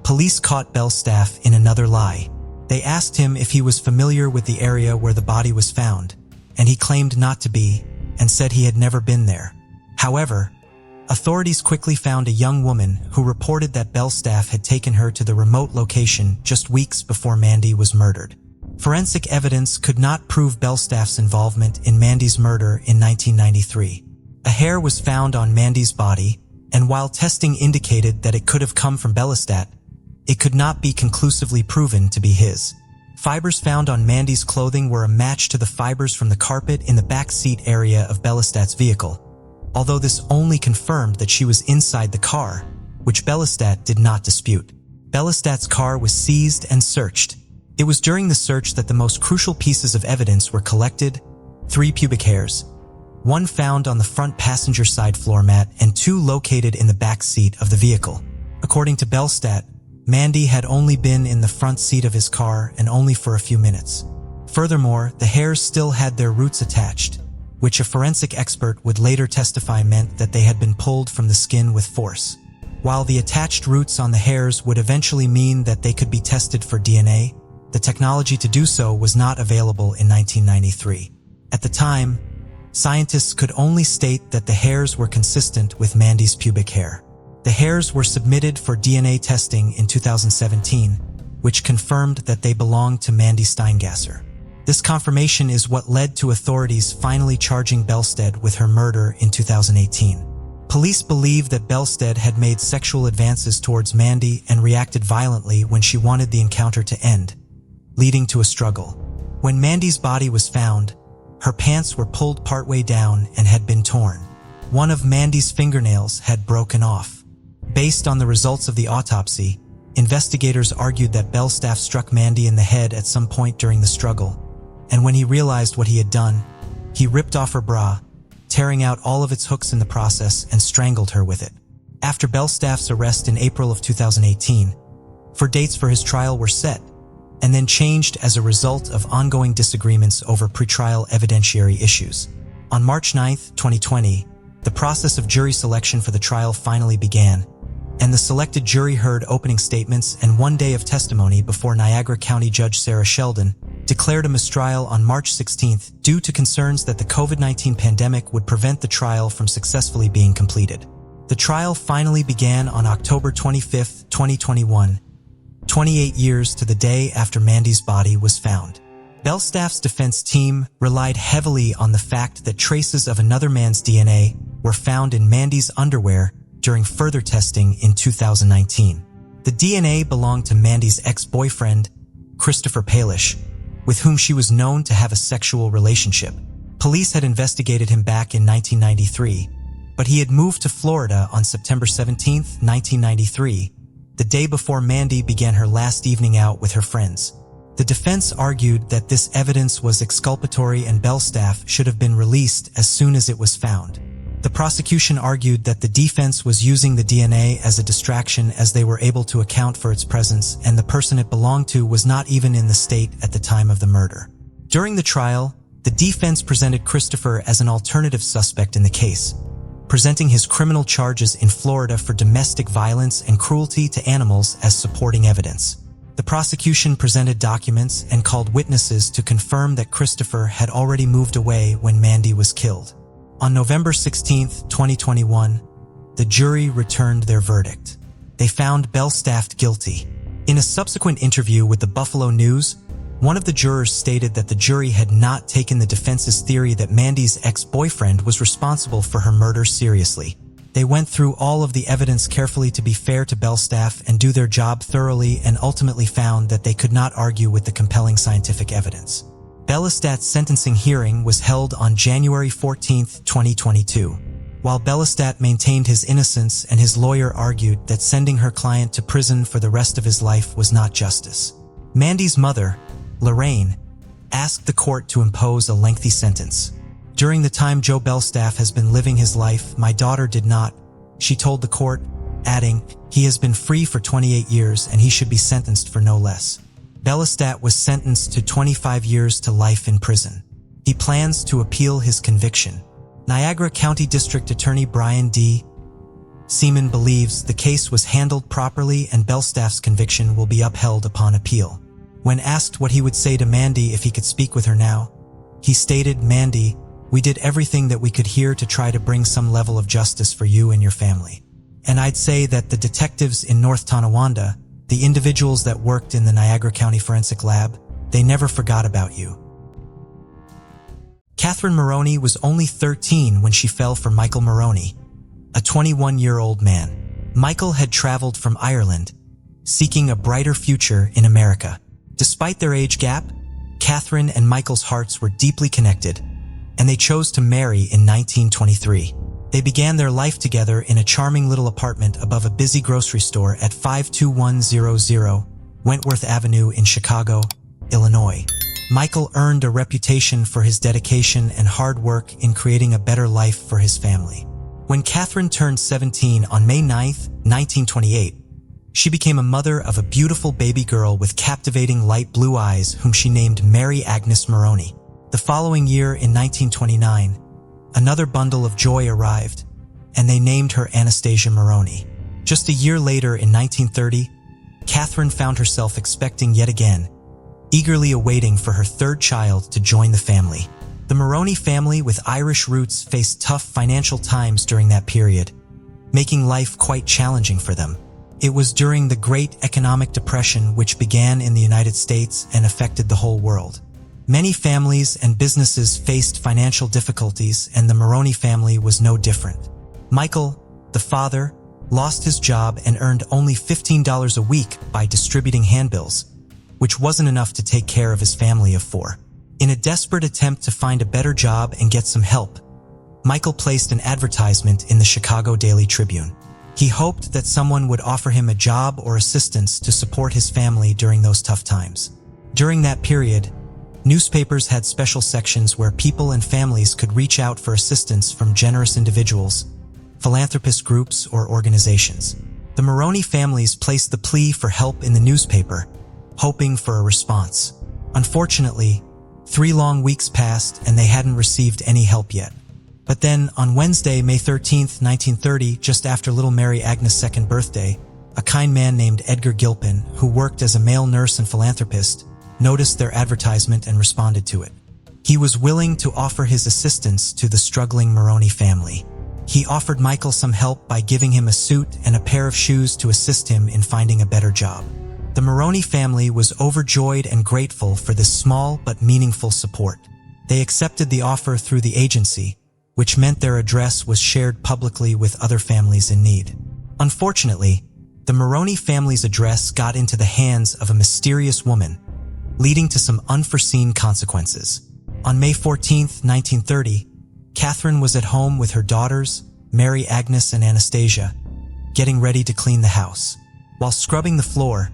police caught Belstaff in another lie. They asked him if he was familiar with the area where the body was found, and he claimed not to be and said he had never been there. However, authorities quickly found a young woman who reported that Belstaff had taken her to the remote location just weeks before Mandy was murdered. Forensic evidence could not prove Belstaff's involvement in Mandy's murder in 1993. A hair was found on Mandy's body, and while testing indicated that it could have come from Bellastat, it could not be conclusively proven to be his. Fibers found on Mandy's clothing were a match to the fibers from the carpet in the back seat area of Bellastat's vehicle, although this only confirmed that she was inside the car, which Bellastat did not dispute. Bellastat's car was seized and searched. It was during the search that the most crucial pieces of evidence were collected: 3 pubic hairs, 1 found on the front passenger side floor mat and 2 located in the back seat of the vehicle. According to Bellastat, Mandy had only been in the front seat of his car and only for a few minutes. Furthermore, the hairs still had their roots attached, which a forensic expert would later testify meant that they had been pulled from the skin with force. While the attached roots on the hairs would eventually mean that they could be tested for DNA, the technology to do so was not available in 1993. At the time, scientists could only state that the hairs were consistent with Mandy's pubic hair. The hairs were submitted for DNA testing in 2017, which confirmed that they belonged to Mandy Steingasser. This confirmation is what led to authorities finally charging Belstead with her murder in 2018. Police believe that Belstead had made sexual advances towards Mandy and reacted violently when she wanted the encounter to end, leading to a struggle. When Mandy's body was found, her pants were pulled partway down and had been torn. One of Mandy's fingernails had broken off. Based on the results of the autopsy, investigators argued that Belstaff struck Mandy in the head at some point during the struggle, and when he realized what he had done, he ripped off her bra, tearing out all of its hooks in the process and strangled her with it. After Belstaff's arrest in April of 2018, dates for his trial were set, and then changed as a result of ongoing disagreements over pretrial evidentiary issues. On March 9, 2020, the process of jury selection for the trial finally began, and the selected jury heard opening statements and 1 day of testimony before Niagara County Judge Sarah Sheldon, declared a mistrial on March 16th due to concerns that the COVID-19 pandemic would prevent the trial from successfully being completed. The trial finally began on October 25, 2021, 28 years to the day after Mandy's body was found. Belstaff's defense team relied heavily on the fact that traces of another man's DNA were found in Mandy's underwear during further testing in 2019. The DNA belonged to Mandy's ex-boyfriend, Christopher Palish, with whom she was known to have a sexual relationship. Police had investigated him back in 1993, but he had moved to Florida on September 17, 1993, the day before Mandy began her last evening out with her friends. The defense argued that this evidence was exculpatory and Belstaff should have been released as soon as it was found. The prosecution argued that the defense was using the DNA as a distraction as they were able to account for its presence and the person it belonged to was not even in the state at the time of the murder. During the trial, the defense presented Christopher as an alternative suspect in the case, presenting his criminal charges in Florida for domestic violence and cruelty to animals as supporting evidence. The prosecution presented documents and called witnesses to confirm that Christopher had already moved away when Mandy was killed. On November 16, 2021, the jury returned their verdict. They found Belstaff guilty. In a subsequent interview with the Buffalo News, one of the jurors stated that the jury had not taken the defense's theory that Mandy's ex-boyfriend was responsible for her murder seriously. They went through all of the evidence carefully to be fair to Belstaff and do their job thoroughly and ultimately found that they could not argue with the compelling scientific evidence. Bellestat's sentencing hearing was held on January 14, 2022. While Bellestat maintained his innocence and his lawyer argued that sending her client to prison for the rest of his life was not justice. Mandy's mother, Lorraine, asked the court to impose a lengthy sentence. "During the time Joe Belstaff has been living his life, my daughter did not," she told the court, adding, "He has been free for 28 years and he should be sentenced for no less." Bellestat was sentenced to 25 years to life in prison. He plans to appeal his conviction. Niagara County District Attorney Brian D. Seaman believes the case was handled properly and Belstaff's conviction will be upheld upon appeal. When asked what he would say to Mandy if he could speak with her now, he stated, "Mandy, we did everything that we could here to try to bring some level of justice for you and your family. And I'd say that the detectives in North Tonawanda, the individuals that worked in the Niagara County Forensic Lab, they never forgot about you." Catherine Maroney was only 13 when she fell for Michael Maroney, a 21-year-old man. Michael had traveled from Ireland, seeking a brighter future in America. Despite their age gap, Catherine and Michael's hearts were deeply connected, and they chose to marry in 1923. They began their life together in a charming little apartment above a busy grocery store at 52100 Wentworth Avenue in Chicago, Illinois. Michael earned a reputation for his dedication and hard work in creating a better life for his family. When Catherine turned 17 on May 9, 1928, she became a mother of a beautiful baby girl with captivating light blue eyes whom she named Mary Agnes Maroney. The following year, in 1929, another bundle of joy arrived, and they named her Anastasia Maroney. Just a year later, in 1930, Catherine found herself expecting yet again, eagerly awaiting for her third child to join the family. The Maroney family with Irish roots faced tough financial times during that period, making life quite challenging for them. It was during the Great Economic Depression, which began in the United States and affected the whole world. Many families and businesses faced financial difficulties, and the Maroney family was no different. Michael, the father, lost his job and earned only $15 a week by distributing handbills, which wasn't enough to take care of his family of 4. In a desperate attempt to find a better job and get some help, Michael placed an advertisement in the Chicago Daily Tribune. He hoped that someone would offer him a job or assistance to support his family during those tough times. During that period, newspapers had special sections where people and families could reach out for assistance from generous individuals, philanthropist groups, or organizations. The Maroney families placed the plea for help in the newspaper, hoping for a response. Unfortunately, 3 long weeks passed and they hadn't received any help yet. But then, on Wednesday, May 13, 1930, just after little Mary Agnes' 2nd birthday, a kind man named Edgar Gilpin, who worked as a male nurse and philanthropist, noticed their advertisement and responded to it. He was willing to offer his assistance to the struggling Maroney family. He offered Michael some help by giving him a suit and a pair of shoes to assist him in finding a better job. The Maroney family was overjoyed and grateful for this small but meaningful support. They accepted the offer through the agency, which meant their address was shared publicly with other families in need. Unfortunately, the Maroney family's address got into the hands of a mysterious woman, leading to some unforeseen consequences. On May 14, 1930, Catherine was at home with her daughters, Mary Agnes and Anastasia, getting ready to clean the house. While scrubbing the floor,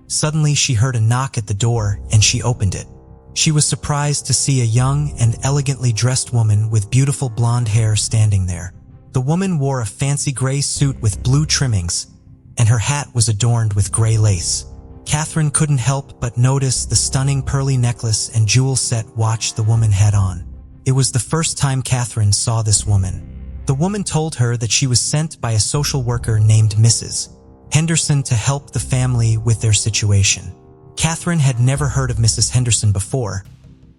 suddenly she heard a knock at the door and she opened it. She was surprised to see a young and elegantly dressed woman with beautiful blonde hair standing there. The woman wore a fancy gray suit with blue trimmings, and her hat was adorned with gray lace. Catherine couldn't help but notice the stunning pearly necklace and jewel set watch the woman had on. It was the first time Catherine saw this woman. The woman told her that she was sent by a social worker named Mrs. Henderson to help the family with their situation. Catherine had never heard of Mrs. Henderson before,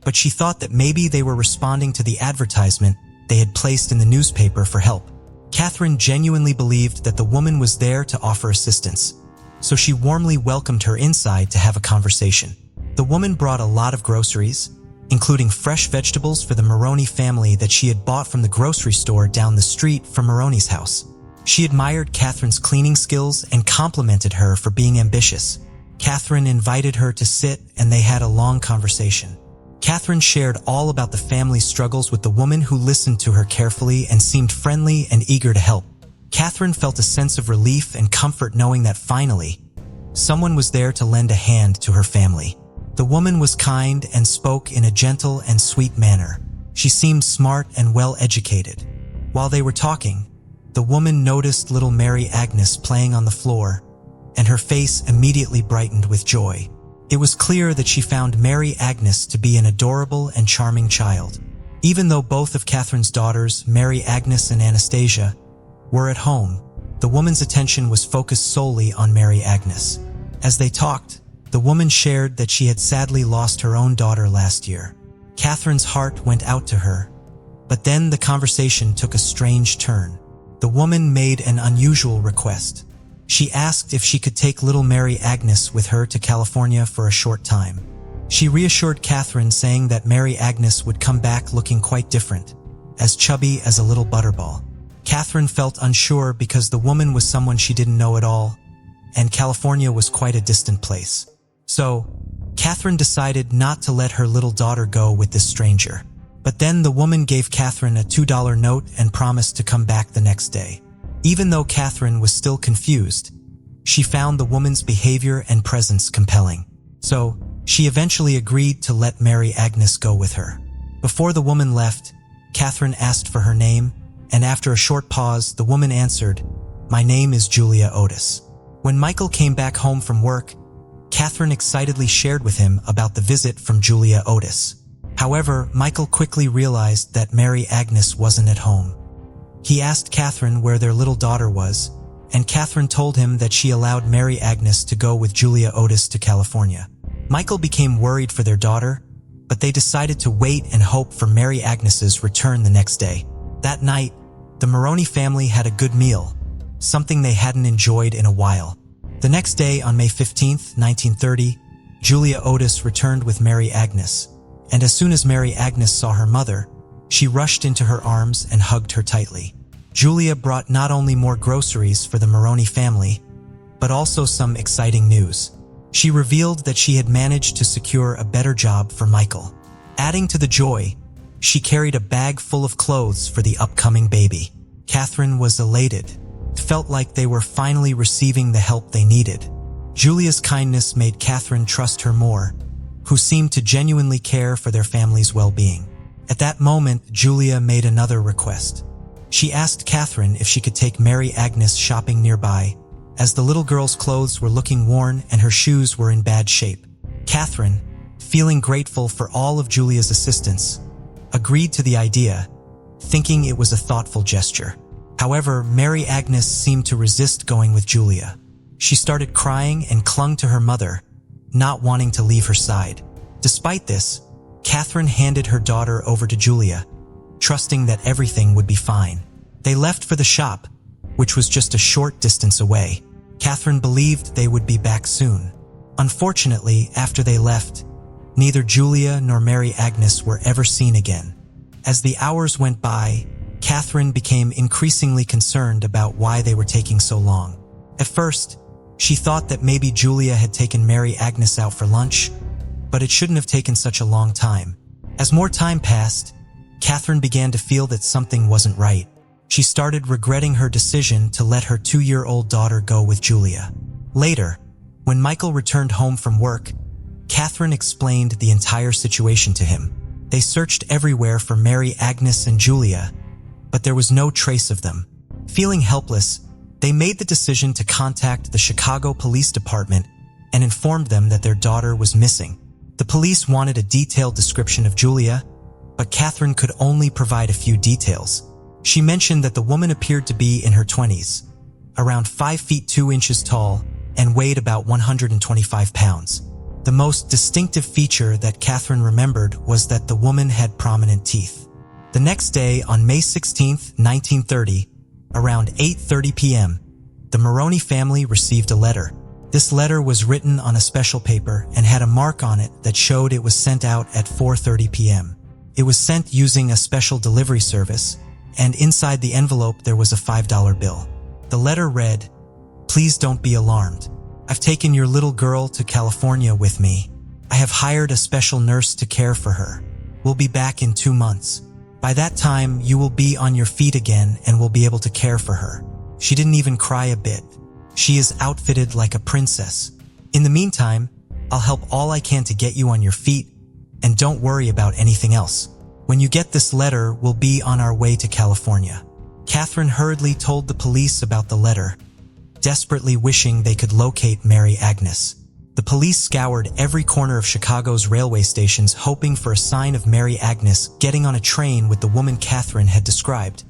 but she thought that maybe they were responding to the advertisement they had placed in the newspaper for help. Catherine genuinely believed that the woman was there to offer assistance, so she warmly welcomed her inside to have a conversation. The woman brought a lot of groceries, including fresh vegetables for the Maroney family that she had bought from the grocery store down the street from Maroney's house. She admired Catherine's cleaning skills and complimented her for being ambitious. Catherine invited her to sit and they had a long conversation. Catherine shared all about the family's struggles with the woman, who listened to her carefully and seemed friendly and eager to help. Catherine felt a sense of relief and comfort knowing that finally, someone was there to lend a hand to her family. The woman was kind and spoke in a gentle and sweet manner. She seemed smart and well-educated. While they were talking, the woman noticed little Mary Agnes playing on the floor, and her face immediately brightened with joy. It was clear that she found Mary Agnes to be an adorable and charming child. Even though both of Catherine's daughters, Mary Agnes and Anastasia, were at home, the woman's attention was focused solely on Mary Agnes. As they talked, the woman shared that she had sadly lost her own daughter last year. Catherine's heart went out to her, but then the conversation took a strange turn. The woman made an unusual request. She asked if she could take little Mary Agnes with her to California for a short time. She reassured Catherine, saying that Mary Agnes would come back looking quite different, as chubby as a little butterball. Catherine felt unsure because the woman was someone she didn't know at all, and California was quite a distant place. So, Catherine decided not to let her little daughter go with this stranger. But then the woman gave Catherine a $2 note and promised to come back the next day. Even though Catherine was still confused, she found the woman's behavior and presence compelling. So, she eventually agreed to let Mary Agnes go with her. Before the woman left, Catherine asked for her name, and after a short pause, the woman answered, "My name is Julia Otis." When Michael came back home from work, Catherine excitedly shared with him about the visit from Julia Otis. However, Michael quickly realized that Mary Agnes wasn't at home. He asked Catherine where their little daughter was, and Catherine told him that she allowed Mary Agnes to go with Julia Otis to California. Michael became worried for their daughter, but they decided to wait and hope for Mary Agnes's return the next day. That night, the Maroney family had a good meal, something they hadn't enjoyed in a while. The next day, on May 15, 1930, Julia Otis returned with Mary Agnes, and as soon as Mary Agnes saw her mother, she rushed into her arms and hugged her tightly. Julia brought not only more groceries for the Maroney family, but also some exciting news. She revealed that she had managed to secure a better job for Michael. Adding to the joy, she carried a bag full of clothes for the upcoming baby. Catherine was elated. It felt like they were finally receiving the help they needed. Julia's kindness made Catherine trust her more, who seemed to genuinely care for their family's well-being. At that moment, Julia made another request. She asked Catherine if she could take Mary Agnes shopping nearby, as the little girl's clothes were looking worn and her shoes were in bad shape. Catherine, feeling grateful for all of Julia's assistance, agreed to the idea, thinking it was a thoughtful gesture. However, Mary Agnes seemed to resist going with Julia. She started crying and clung to her mother, not wanting to leave her side. Despite this, Catherine handed her daughter over to Julia, trusting that everything would be fine. They left for the shop, which was just a short distance away. Catherine believed they would be back soon. Unfortunately, after they left, neither Julia nor Mary Agnes were ever seen again. As the hours went by, Catherine became increasingly concerned about why they were taking so long. At first, she thought that maybe Julia had taken Mary Agnes out for lunch, but it shouldn't have taken such a long time. As more time passed, Catherine began to feel that something wasn't right. She started regretting her decision to let her 2-year-old daughter go with Julia. Later, when Michael returned home from work, Catherine explained the entire situation to him. They searched everywhere for Mary Agnes and Julia, but there was no trace of them. Feeling helpless, they made the decision to contact the Chicago Police Department and informed them that their daughter was missing. The police wanted a detailed description of Julia, but Catherine could only provide a few details. She mentioned that the woman appeared to be in her 20s, around 5 feet 2 inches tall, and weighed about 125 pounds. The most distinctive feature that Catherine remembered was that the woman had prominent teeth. The next day, on May 16, 1930, around 8:30 p.m., the Maroney family received a letter. This letter was written on a special paper and had a mark on it that showed it was sent out at 4:30 p.m. It was sent using a special delivery service, and inside the envelope there was a $5 bill. The letter read, "Please don't be alarmed. I've taken your little girl to California with me. I have hired a special nurse to care for her. We'll be back in 2 months. By that time, you will be on your feet again and will be able to care for her." She didn't even cry a bit. She is outfitted like a princess. In the meantime, I'll help all I can to get you on your feet, and don't worry about anything else. When you get this letter, we'll be on our way to California. Catherine hurriedly told the police about the letter, desperately wishing they could locate Mary Agnes. The police scoured every corner of Chicago's railway stations hoping for a sign of Mary Agnes getting on a train with the woman Catherine had described,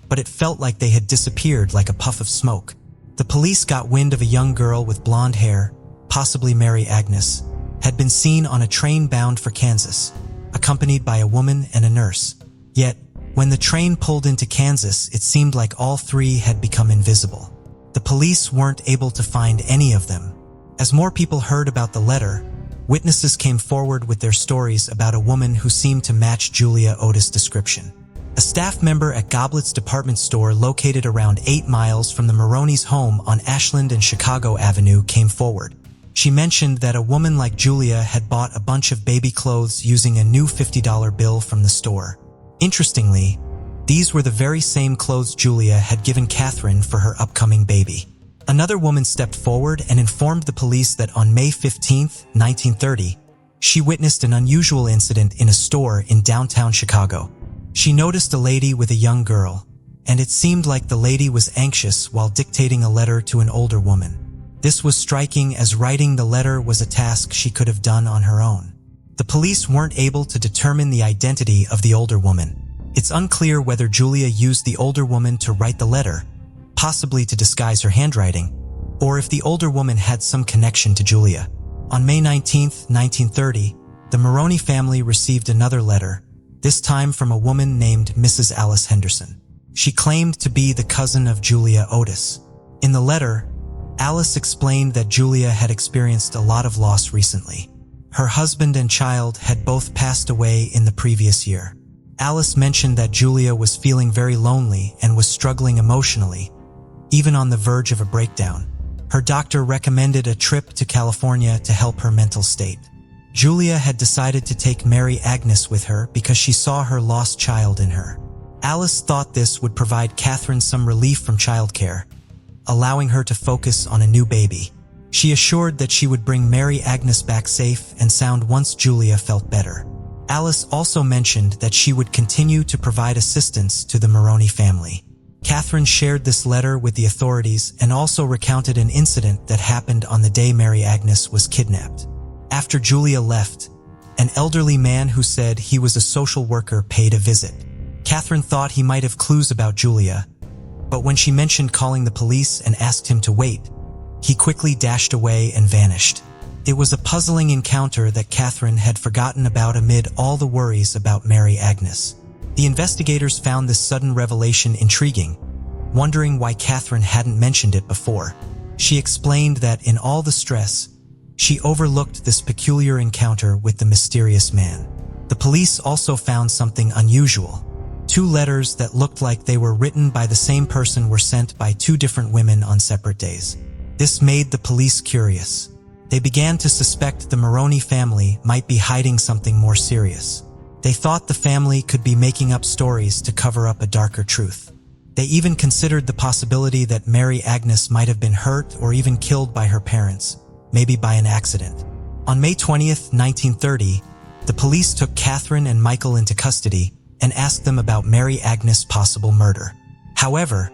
but it felt like they had disappeared like a puff of smoke. The police got wind of a young girl with blonde hair, possibly Mary Agnes, had been seen on a train bound for Kansas, accompanied by a woman and a nurse. Yet, when the train pulled into Kansas, it seemed like all three had become invisible. The police weren't able to find any of them. As more people heard about the letter, witnesses came forward with their stories about a woman who seemed to match Julia Otis' description. A staff member at Goblet's department store located around 8 miles from the Maroney's home on Ashland and Chicago Avenue came forward. She mentioned that a woman like Julia had bought a bunch of baby clothes using a new $50 bill from the store. Interestingly, these were the very same clothes Julia had given Catherine for her upcoming baby. Another woman stepped forward and informed the police that on May 15, 1930, she witnessed an unusual incident in a store in downtown Chicago. She noticed a lady with a young girl, and it seemed like the lady was anxious while dictating a letter to an older woman. This was striking, as writing the letter was a task she could have done on her own. The police weren't able to determine the identity of the older woman. It's unclear whether Julia used the older woman to write the letter, possibly to disguise her handwriting, or if the older woman had some connection to Julia. On May 19, 1930, the Maroney family received another letter, this time from a woman named Mrs. Alice Henderson. She claimed to be the cousin of Julia Otis. In the letter, Alice explained that Julia had experienced a lot of loss recently. Her husband and child had both passed away in the previous year. Alice mentioned that Julia was feeling very lonely and was struggling emotionally, even on the verge of a breakdown. Her doctor recommended a trip to California to help her mental state. Julia had decided to take Mary Agnes with her because she saw her lost child in her. Alice thought this would provide Catherine some relief from childcare, allowing her to focus on a new baby. She assured that she would bring Mary Agnes back safe and sound once Julia felt better. Alice also mentioned that she would continue to provide assistance to the Maroney family. Catherine shared this letter with the authorities and also recounted an incident that happened on the day Mary Agnes was kidnapped. After Julia left, an elderly man who said he was a social worker paid a visit. Catherine thought he might have clues about Julia, but when she mentioned calling the police and asked him to wait, he quickly dashed away and vanished. It was a puzzling encounter that Catherine had forgotten about amid all the worries about Mary Agnes. The investigators found this sudden revelation intriguing, wondering why Catherine hadn't mentioned it before. She explained that in all the stress, she overlooked this peculiar encounter with the mysterious man. The police also found something unusual. 2 letters that looked like they were written by the same person were sent by 2 different women on separate days. This made the police curious. They began to suspect the Maroney family might be hiding something more serious. They thought the family could be making up stories to cover up a darker truth. They even considered the possibility that Mary Agnes might have been hurt or even killed by her parents, maybe by an accident. On May 20th, 1930, the police took Catherine and Michael into custody and asked them about Mary Agnes' possible murder. However,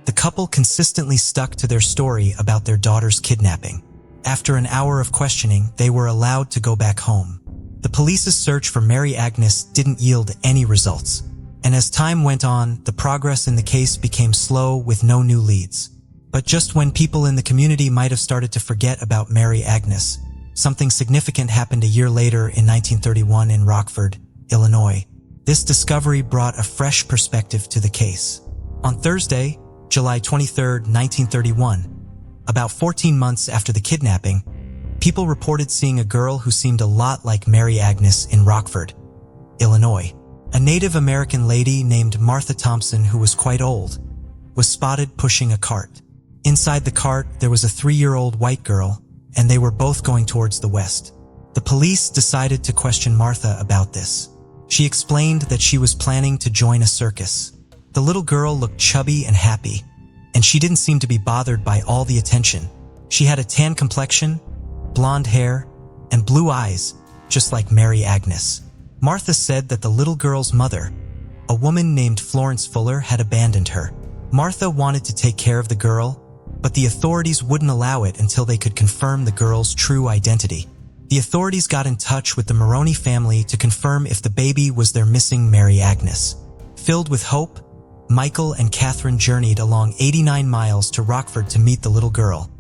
the couple consistently stuck to their story about their daughter's kidnapping. After an hour of questioning, they were allowed to go back home. The police's search for Mary Agnes didn't yield any results, and as time went on, the progress in the case became slow with no new leads. But just when people in the community might have started to forget about Mary Agnes, something significant happened a year later in 1931 in Rockford, Illinois. This discovery brought a fresh perspective to the case. On Thursday, July 23, 1931, about 14 months after the kidnapping, people reported seeing a girl who seemed a lot like Mary Agnes in Rockford, Illinois. A Native American lady named Martha Thompson, who was quite old, was spotted pushing a cart. Inside the cart, there was a 3-year-old white girl, and they were both going towards the west. The police decided to question Martha about this. She explained that she was planning to join a circus. The little girl looked chubby and happy, and she didn't seem to be bothered by all the attention. She had a tan complexion, blonde hair, and blue eyes, just like Mary Agnes. Martha said that the little girl's mother, a woman named Florence Fuller, had abandoned her. Martha wanted to take care of the girl, but the authorities wouldn't allow it until they could confirm the girl's true identity. The authorities got in touch with the Maroney family to confirm if the baby was their missing Mary Agnes. Filled with hope, Michael and Catherine journeyed along 89 miles to Rockford to meet the little girl,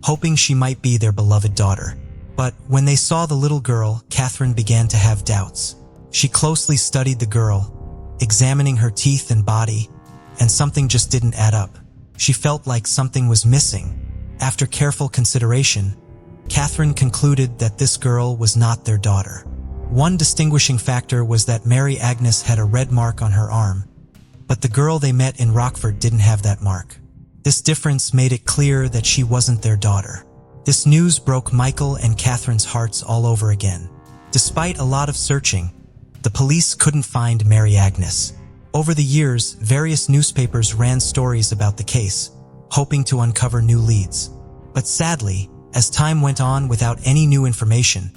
hoping she might be their beloved daughter. But when they saw the little girl, Catherine began to have doubts. She closely studied the girl, examining her teeth and body, and something just didn't add up. She felt like something was missing. After careful consideration, Catherine concluded that this girl was not their daughter. One distinguishing factor was that Mary Agnes had a red mark on her arm, but the girl they met in Rockford didn't have that mark. This difference made it clear that she wasn't their daughter. This news broke Michael and Catherine's hearts all over again. Despite a lot of searching, the police couldn't find Mary Agnes. Over the years, various newspapers ran stories about the case, hoping to uncover new leads. But sadly, as time went on without any new information,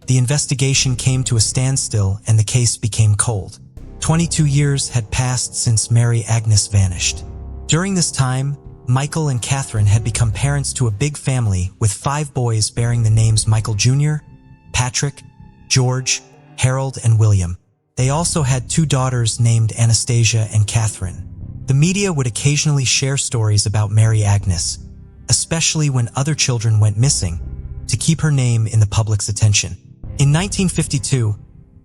the investigation came to a standstill and the case became cold. 22 years had passed since Mary Agnes vanished. During this time, Michael and Catherine had become parents to a big family with 5 boys bearing the names Michael Jr., Patrick, George, Harold, and William. They also had 2 daughters named Anastasia and Catherine. The media would occasionally share stories about Mary Agnes, especially when other children went missing, to keep her name in the public's attention. In 1952,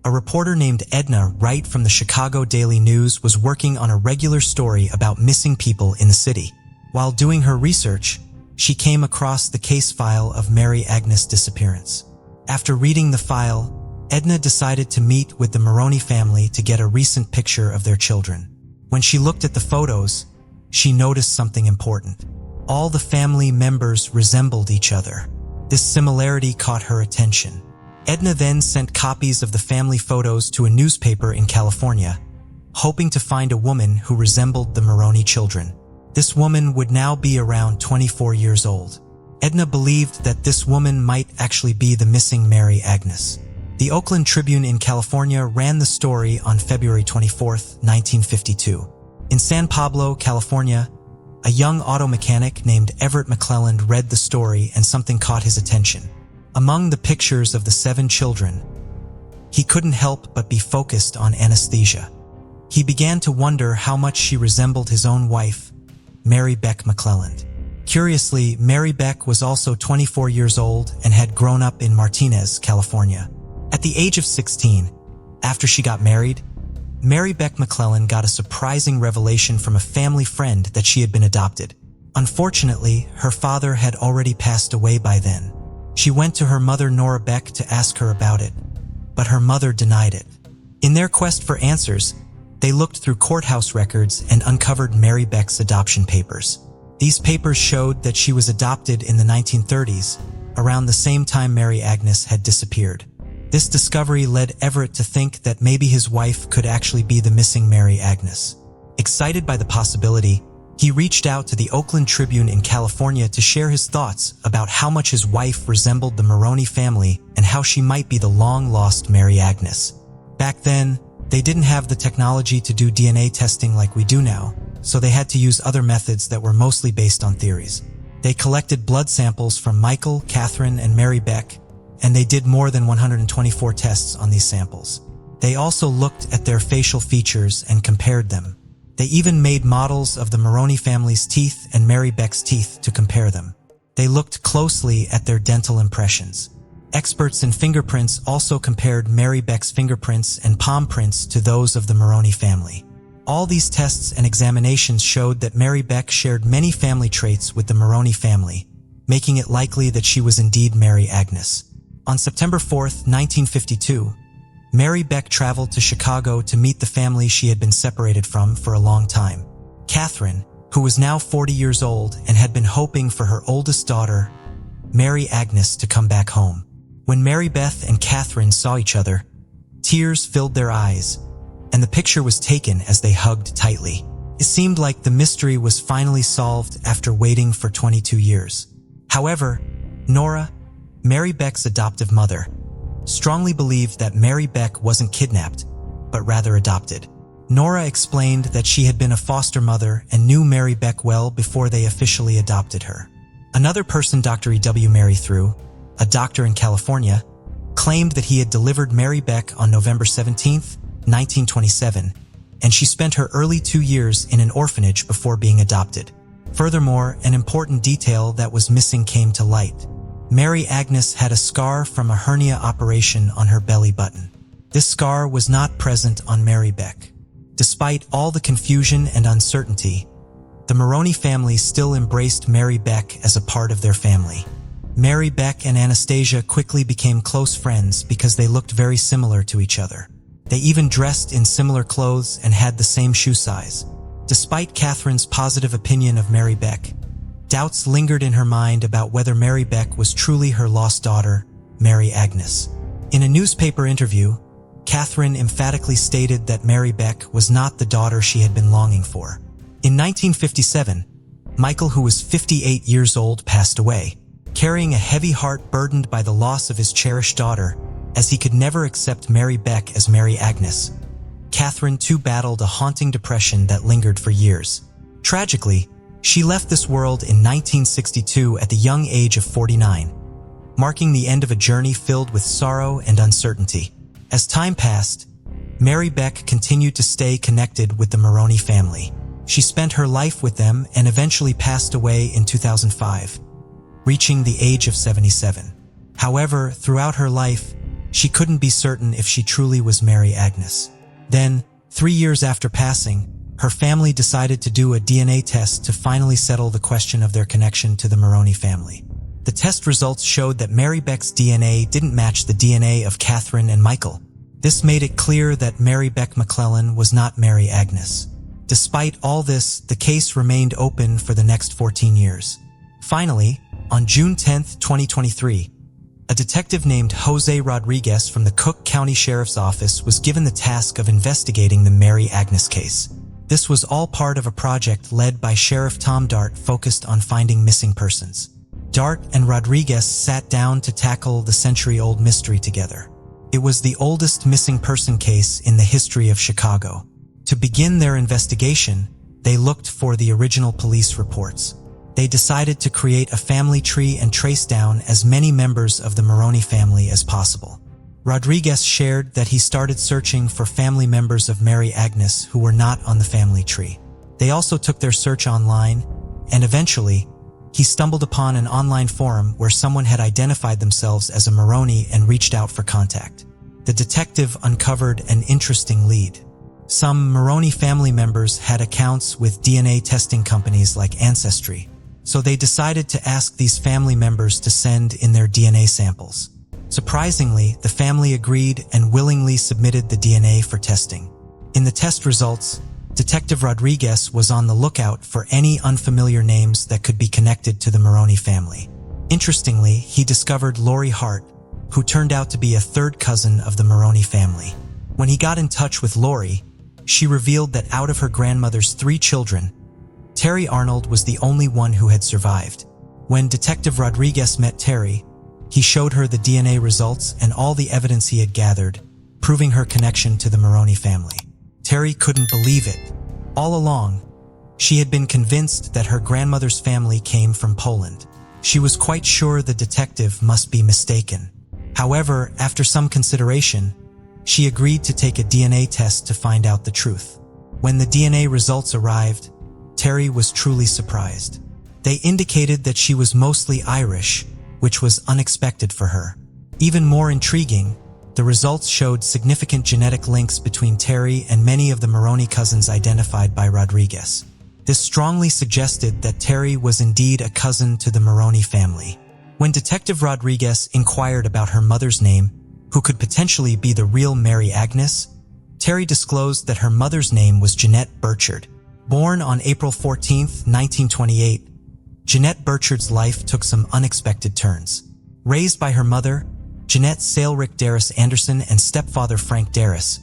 a reporter named Edna Wright from the Chicago Daily News was working on a regular story about missing people in the city. While doing her research, she came across the case file of Mary Agnes' disappearance. After reading the file, Edna decided to meet with the Maroney family to get a recent picture of their children. When she looked at the photos, she noticed something important. All the family members resembled each other. This similarity caught her attention. Edna then sent copies of the family photos to a newspaper in California, hoping to find a woman who resembled the Maroney children. This woman would now be around 24 years old. Edna believed that this woman might actually be the missing Mary Agnes. The Oakland Tribune in California ran the story on February 24, 1952. In San Pablo, California, a young auto mechanic named Everett McClelland read the story and something caught his attention. Among the pictures of the 7 children, he couldn't help but be focused on Anastasia. He began to wonder how much she resembled his own wife, Mary Beck McClelland. Curiously, Mary Beck was also 24 years old and had grown up in Martinez, California. At the age of 16, after she got married, Mary Beck McClellan got a surprising revelation from a family friend that she had been adopted. Unfortunately, her father had already passed away by then. She went to her mother Nora Beck to ask her about it, but her mother denied it. In their quest for answers, they looked through courthouse records and uncovered Mary Beck's adoption papers. These papers showed that she was adopted in the 1930s, around the same time Mary Agnes had disappeared. This discovery led Everett to think that maybe his wife could actually be the missing Mary Agnes. Excited by the possibility, he reached out to the Oakland Tribune in California to share his thoughts about how much his wife resembled the Maroney family and how she might be the long-lost Mary Agnes. Back then, they didn't have the technology to do DNA testing like we do now, so they had to use other methods that were mostly based on theories. They collected blood samples from Michael, Catherine, and Mary Beck, and they did more than 124 tests on these samples. They also looked at their facial features and compared them. They even made models of the Maroney family's teeth and Mary Beck's teeth to compare them. They looked closely at their dental impressions. Experts in fingerprints also compared Mary Beck's fingerprints and palm prints to those of the Maroney family. All these tests and examinations showed that Mary Beck shared many family traits with the Maroney family, making it likely that she was indeed Mary Agnes. On September 4, 1952, Mary Beck traveled to Chicago to meet the family she had been separated from for a long time. Catherine, who was now 40 years old and had been hoping for her oldest daughter, Mary Agnes, to come back home. When Mary Beth and Catherine saw each other, tears filled their eyes, and the picture was taken as they hugged tightly. It seemed like the mystery was finally solved after waiting for 22 years. However, Nora, Mary Beck's adoptive mother, strongly believed that Mary Beck wasn't kidnapped, but rather adopted. Nora explained that she had been a foster mother and knew Mary Beck well before they officially adopted her. Another person Dr. E.W. Mary through, a doctor in California, claimed that he had delivered Mary Beck on November 17, 1927, and she spent her early 2 years in an orphanage before being adopted. Furthermore, an important detail that was missing came to light. Mary Agnes had a scar from a hernia operation on her belly button. This scar was not present on Mary Beck. Despite all the confusion and uncertainty, the Maroney family still embraced Mary Beck as a part of their family. Mary Beck and Anastasia quickly became close friends because they looked very similar to each other. They even dressed in similar clothes and had the same shoe size. Despite Catherine's positive opinion of Mary Beck, doubts lingered in her mind about whether Mary Beck was truly her lost daughter, Mary Agnes. In a newspaper interview, Catherine emphatically stated that Mary Beck was not the daughter she had been longing for. In 1957, Michael, who was 58 years old, passed away, carrying a heavy heart burdened by the loss of his cherished daughter, as he could never accept Mary Beck as Mary Agnes. Catherine too battled a haunting depression that lingered for years. Tragically, she left this world in 1962 at the young age of 49, marking the end of a journey filled with sorrow and uncertainty. As time passed, Mary Beck continued to stay connected with the Maroney family. She spent her life with them and eventually passed away in 2005, reaching the age of 77. However, throughout her life, she couldn't be certain if she truly was Mary Agnes. Then, 3 years after passing, her family decided to do a DNA test to finally settle the question of their connection to the Maroney family. The test results showed that Mary Beck's DNA didn't match the DNA of Catherine and Michael. This made it clear that Mary Beck McClellan was not Mary Agnes. Despite all this, the case remained open for the next 14 years. Finally, on June 10, 2023, a detective named Jose Rodriguez from the Cook County Sheriff's Office was given the task of investigating the Mary Agnes case. This was all part of a project led by Sheriff Tom Dart focused on finding missing persons. Dart and Rodriguez sat down to tackle the century-old mystery together. It was the oldest missing person case in the history of Chicago. To begin their investigation, they looked for the original police reports. They decided to create a family tree and trace down as many members of the Maroney family as possible. Rodriguez shared that he started searching for family members of Mary Agnes who were not on the family tree. They also took their search online, and eventually, he stumbled upon an online forum where someone had identified themselves as a Maroney and reached out for contact. The detective uncovered an interesting lead. Some Maroney family members had accounts with DNA testing companies like Ancestry, so they decided to ask these family members to send in their DNA samples. Surprisingly, the family agreed and willingly submitted the DNA for testing. In the test results, Detective Rodriguez was on the lookout for any unfamiliar names that could be connected to the Maroney family. Interestingly, he discovered Lori Hart, who turned out to be a third cousin of the Maroney family. When he got in touch with Lori, she revealed that out of her grandmother's 3 children, Terry Arnold was the only one who had survived. When Detective Rodriguez met Terry, he showed her the DNA results and all the evidence he had gathered, proving her connection to the Maroney family. Terry couldn't believe it. All along, she had been convinced that her grandmother's family came from Poland. She was quite sure the detective must be mistaken. However, after some consideration, she agreed to take a DNA test to find out the truth. When the DNA results arrived, Terry was truly surprised. They indicated that she was mostly Irish, which was unexpected for her. Even more intriguing, the results showed significant genetic links between Terry and many of the Maroney cousins identified by Rodriguez. This strongly suggested that Terry was indeed a cousin to the Maroney family. When Detective Rodriguez inquired about her mother's name, who could potentially be the real Mary Agnes, Terry disclosed that her mother's name was Jeanette Burchard. Born on April 14, 1928, Jeanette Burchard's life took some unexpected turns. Raised by her mother, Jeanette Sailrick Darris Anderson, and stepfather Frank Darris,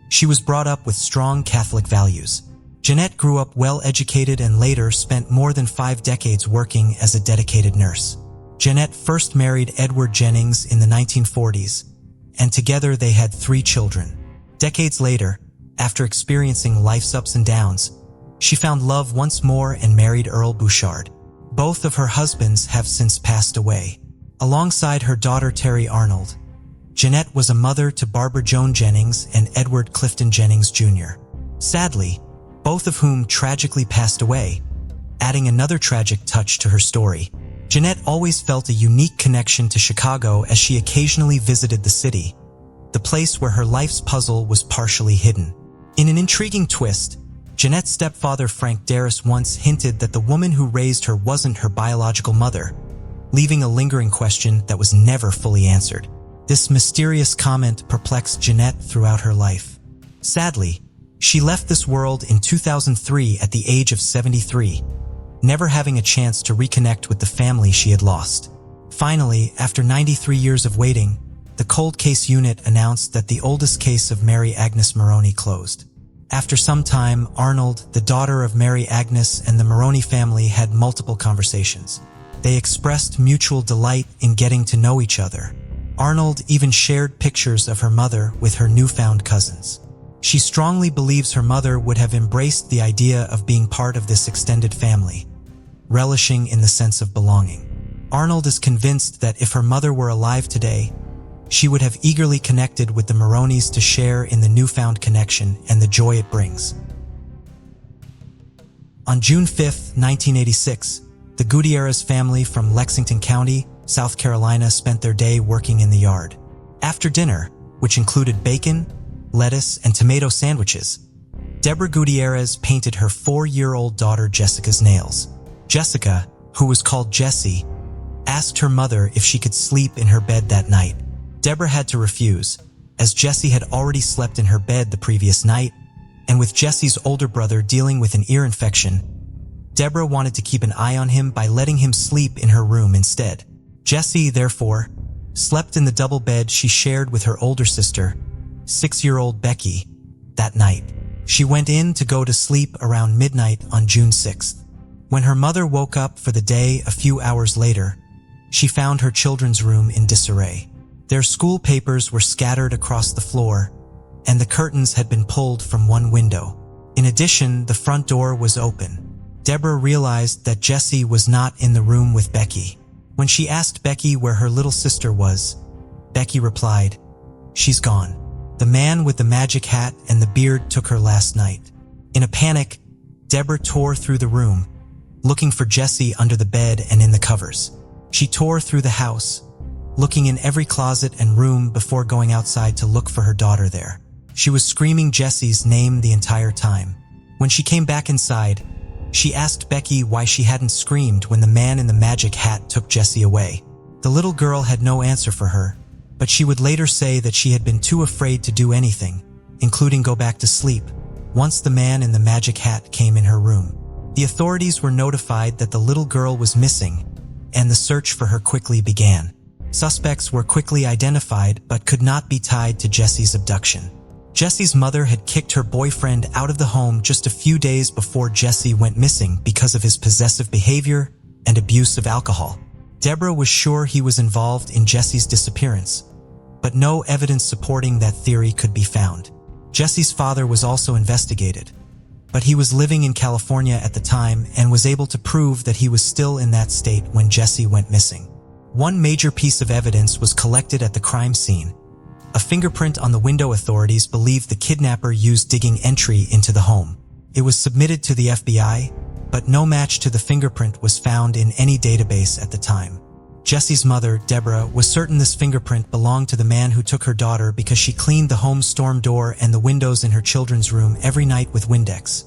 she was brought up with strong Catholic values. Jeanette grew up well-educated and later spent more than 5 decades working as a dedicated nurse. Jeanette first married Edward Jennings in the 1940s, and together they had 3 children. Decades later, after experiencing life's ups and downs, she found love once more and married Earl Bouchard. Both of her husbands have since passed away. Alongside her daughter Terry Arnold, Jeanette was a mother to Barbara Joan Jennings and Edward Clifton Jennings Jr. Sadly, both of whom tragically passed away, adding another tragic touch to her story. Jeanette always felt a unique connection to Chicago as she occasionally visited the city, the place where her life's puzzle was partially hidden. In an intriguing twist, Jeanette's stepfather Frank Darris once hinted that the woman who raised her wasn't her biological mother, leaving a lingering question that was never fully answered. This mysterious comment perplexed Jeanette throughout her life. Sadly, she left this world in 2003 at the age of 73, never having a chance to reconnect with the family she had lost. Finally, after 93 years of waiting, the Cold Case Unit announced that the oldest case of Mary Agnes Maroney closed. After some time, Arnold, the daughter of Mary Agnes, and the Maroney family had multiple conversations. They expressed mutual delight in getting to know each other. Arnold even shared pictures of her mother with her newfound cousins. She strongly believes her mother would have embraced the idea of being part of this extended family, relishing in the sense of belonging. Arnold is convinced that if her mother were alive today, she would have eagerly connected with the Maroneys to share in the newfound connection and the joy it brings. On June 5, 1986, the Gutierrez family from Lexington County, South Carolina, spent their day working in the yard. After dinner, which included bacon, lettuce, and tomato sandwiches, Deborah Gutierrez painted her 4-year-old daughter Jessica's nails. Jessica, who was called Jessie, asked her mother if she could sleep in her bed that night. Deborah had to refuse, as Jessie had already slept in her bed the previous night, and with Jessie's older brother dealing with an ear infection, Deborah wanted to keep an eye on him by letting him sleep in her room instead. Jessie, therefore, slept in the double bed she shared with her older sister, 6-year-old Becky, that night. She went in to go to sleep around midnight on June 6th. When her mother woke up for the day a few hours later, she found her children's room in disarray. Their school papers were scattered across the floor, and the curtains had been pulled from one window. In addition, the front door was open. Deborah realized that Jessie was not in the room with Becky. When she asked Becky where her little sister was, Becky replied, "She's gone. The man with the magic hat and the beard took her last night." In a panic, Deborah tore through the room, looking for Jessie under the bed and in the covers. She tore through the house, looking in every closet and room before going outside to look for her daughter there. She was screaming Jessie's name the entire time. When she came back inside, she asked Becky why she hadn't screamed when the man in the magic hat took Jessie away. The little girl had no answer for her, but she would later say that she had been too afraid to do anything, including go back to sleep, once the man in the magic hat came in her room. The authorities were notified that the little girl was missing, and the search for her quickly began. Suspects were quickly identified but could not be tied to Jessie's abduction. Jessie's mother had kicked her boyfriend out of the home just a few days before Jessie went missing because of his possessive behavior and abuse of alcohol. Deborah was sure he was involved in Jessie's disappearance, but no evidence supporting that theory could be found. Jessie's father was also investigated, but he was living in California at the time and was able to prove that he was still in that state when Jessie went missing. One major piece of evidence was collected at the crime scene. A fingerprint on the window. Authorities believed the kidnapper used digging entry into the home. It was submitted to the FBI, but no match to the fingerprint was found in any database at the time. Jessie's mother, Deborah, was certain this fingerprint belonged to the man who took her daughter because she cleaned the home's storm door and the windows in her children's room every night with Windex,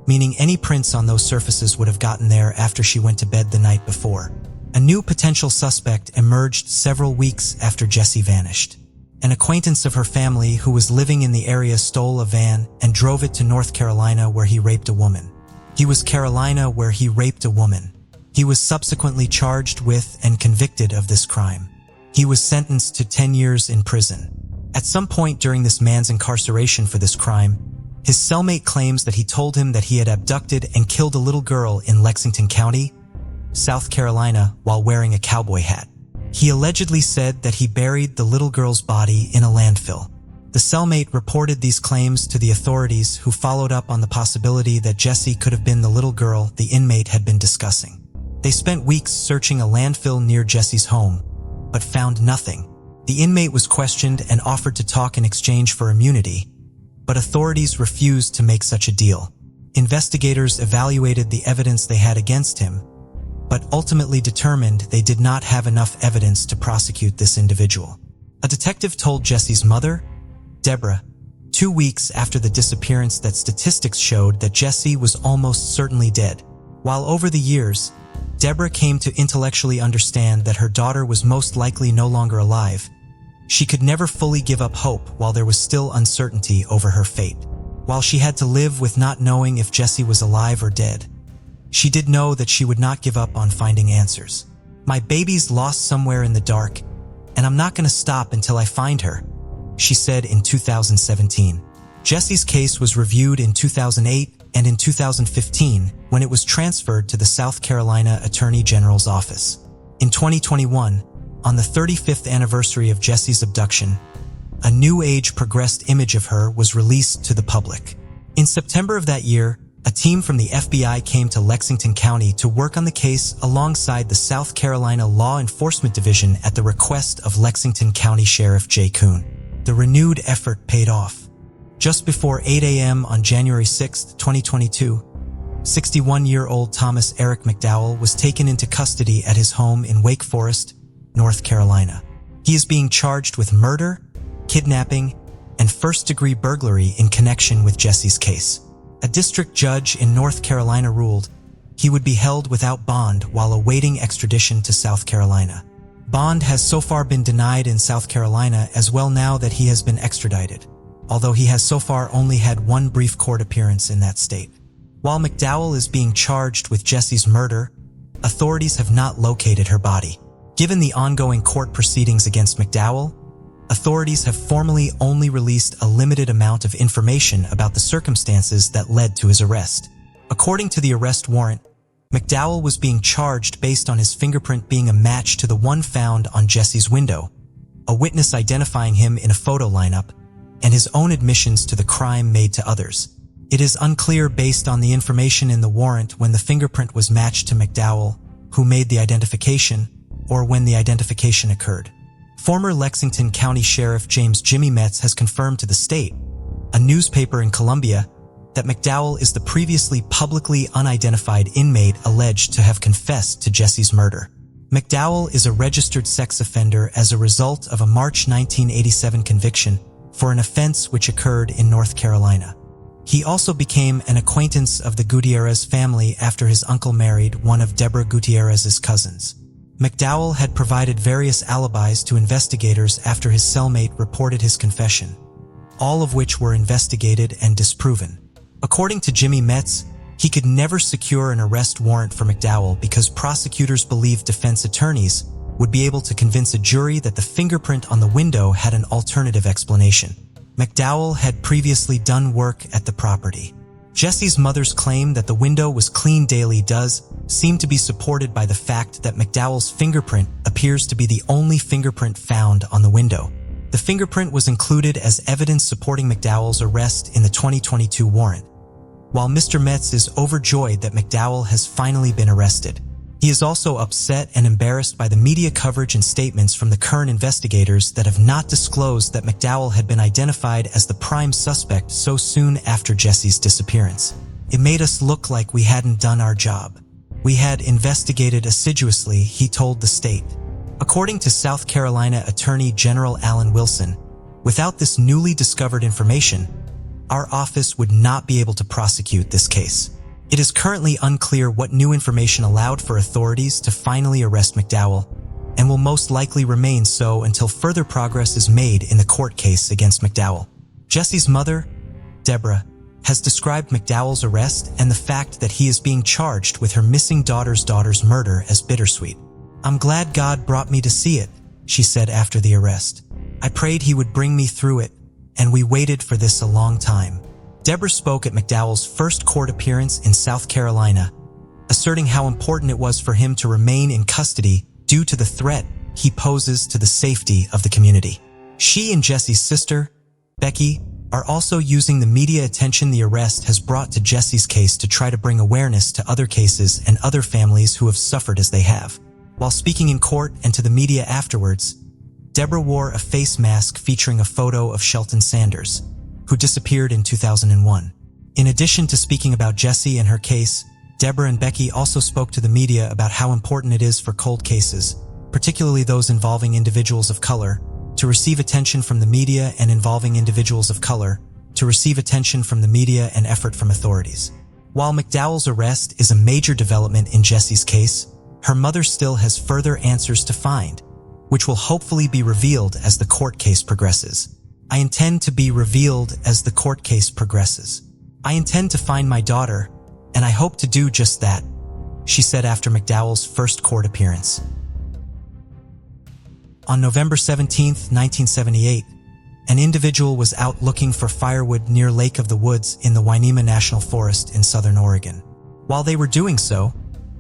meaning any prints on those surfaces would have gotten there after she went to bed the night before. A new potential suspect emerged several weeks after Jessie vanished. An acquaintance of her family who was living in the area stole a van and drove it to North Carolina where he raped a woman. He was subsequently charged with and convicted of this crime. He was sentenced to 10 years in prison. At some point during this man's incarceration for this crime, his cellmate claims that he told him that he had abducted and killed a little girl in Lexington County, South Carolina, while wearing a cowboy hat. He allegedly said that he buried the little girl's body in a landfill. The cellmate reported these claims to the authorities, who followed up on the possibility that Jessie could have been the little girl the inmate had been discussing. They spent weeks searching a landfill near Jessie's home, but found nothing. The inmate was questioned and offered to talk in exchange for immunity, but authorities refused to make such a deal. Investigators evaluated the evidence they had against him, but ultimately determined they did not have enough evidence to prosecute this individual. A detective told Jessie's mother, Deborah, 2 weeks after the disappearance that statistics showed that Jessie was almost certainly dead. While over the years, Deborah came to intellectually understand that her daughter was most likely no longer alive, she could never fully give up hope while there was still uncertainty over her fate. While she had to live with not knowing if Jessie was alive or dead, she did know that she would not give up on finding answers. "My baby's lost somewhere in the dark, and I'm not going to stop until I find her," she said in 2017. Jessie's case was reviewed in 2008 and in 2015 when it was transferred to the South Carolina Attorney General's office. In 2021, on the 35th anniversary of Jessie's abduction, a new age progressed image of her was released to the public. In September of that year, a team from the FBI came to Lexington County to work on the case alongside the South Carolina Law Enforcement Division at the request of Lexington County Sheriff Jay Kuhn. The renewed effort paid off. Just before 8 a.m. on January 6, 2022, 61-year-old Thomas Eric McDowell was taken into custody at his home in Wake Forest, North Carolina. He is being charged with murder, kidnapping, and first-degree burglary in connection with Jessie's case. A district judge in North Carolina ruled he would be held without bond while awaiting extradition to South Carolina. Bond has so far been denied in South Carolina as well now that he has been extradited, although he has so far only had one brief court appearance in that state. While McDowell is being charged with Jessie's murder, authorities have not located her body. Given the ongoing court proceedings against McDowell, authorities have formally only released a limited amount of information about the circumstances that led to his arrest. According to the arrest warrant, McDowell was being charged based on his fingerprint being a match to the one found on Jessie's window, a witness identifying him in a photo lineup, and his own admissions to the crime made to others. It is unclear based on the information in the warrant when the fingerprint was matched to McDowell, who made the identification, or when the identification occurred. Former Lexington County Sheriff James "Jimmy" Metz has confirmed to the state, a newspaper in Columbia, that McDowell is the previously publicly unidentified inmate alleged to have confessed to Jesse's murder. McDowell is a registered sex offender as a result of a March 1987 conviction for an offense which occurred in North Carolina. He also became an acquaintance of the Gutierrez family after his uncle married one of Deborah Gutierrez's cousins. McDowell had provided various alibis to investigators after his cellmate reported his confession, all of which were investigated and disproven. According to Jimmy Metz, he could never secure an arrest warrant for McDowell because prosecutors believed defense attorneys would be able to convince a jury that the fingerprint on the window had an alternative explanation. McDowell had previously done work at the property. Jesse's mother's claim that the window was cleaned daily does seem to be supported by the fact that McDowell's fingerprint appears to be the only fingerprint found on the window. The fingerprint was included as evidence supporting McDowell's arrest in the 2022 warrant. While Mr. Metz is overjoyed that McDowell has finally been arrested, he is also upset and embarrassed by the media coverage and statements from the current investigators that have not disclosed that McDowell had been identified as the prime suspect so soon after Jesse's disappearance. It made us look like we hadn't done our job. We had investigated assiduously, he told the state. According to South Carolina Attorney General Alan Wilson, without this newly discovered information, our office would not be able to prosecute this case. It is currently unclear what new information allowed for authorities to finally arrest McDowell, and will most likely remain so until further progress is made in the court case against McDowell. Jesse's mother, Deborah, has described McDowell's arrest and the fact that he is being charged with her missing daughter's murder as bittersweet. "I'm glad God brought me to see it," she said after the arrest. "I prayed he would bring me through it, and we waited for this a long time." Deborah spoke at McDowell's first court appearance in South Carolina, asserting how important it was for him to remain in custody due to the threat he poses to the safety of the community. She and Jesse's sister, Becky, are also using the media attention the arrest has brought to Jesse's case to try to bring awareness to other cases and other families who have suffered as they have. While speaking in court and to the media afterwards, Deborah wore a face mask featuring a photo of Shelton Sanders, who disappeared in 2001. In addition to speaking about Jesse and her case, Deborah and Becky also spoke to the media about how important it is for cold cases, particularly those involving individuals of color, to receive attention from the media and involving individuals of color, to receive attention from the media and effort from authorities. While McDowell's arrest is a major development in Jesse's case, her mother still has further answers to find, which will hopefully be revealed as the court case progresses. "I intend to be revealed as the court case progresses. I intend to find my daughter, and I hope to do just that," she said after McDowell's first court appearance. On November 17, 1978, an individual was out looking for firewood near Lake of the Woods in the Wainema National Forest in southern Oregon. While they were doing so,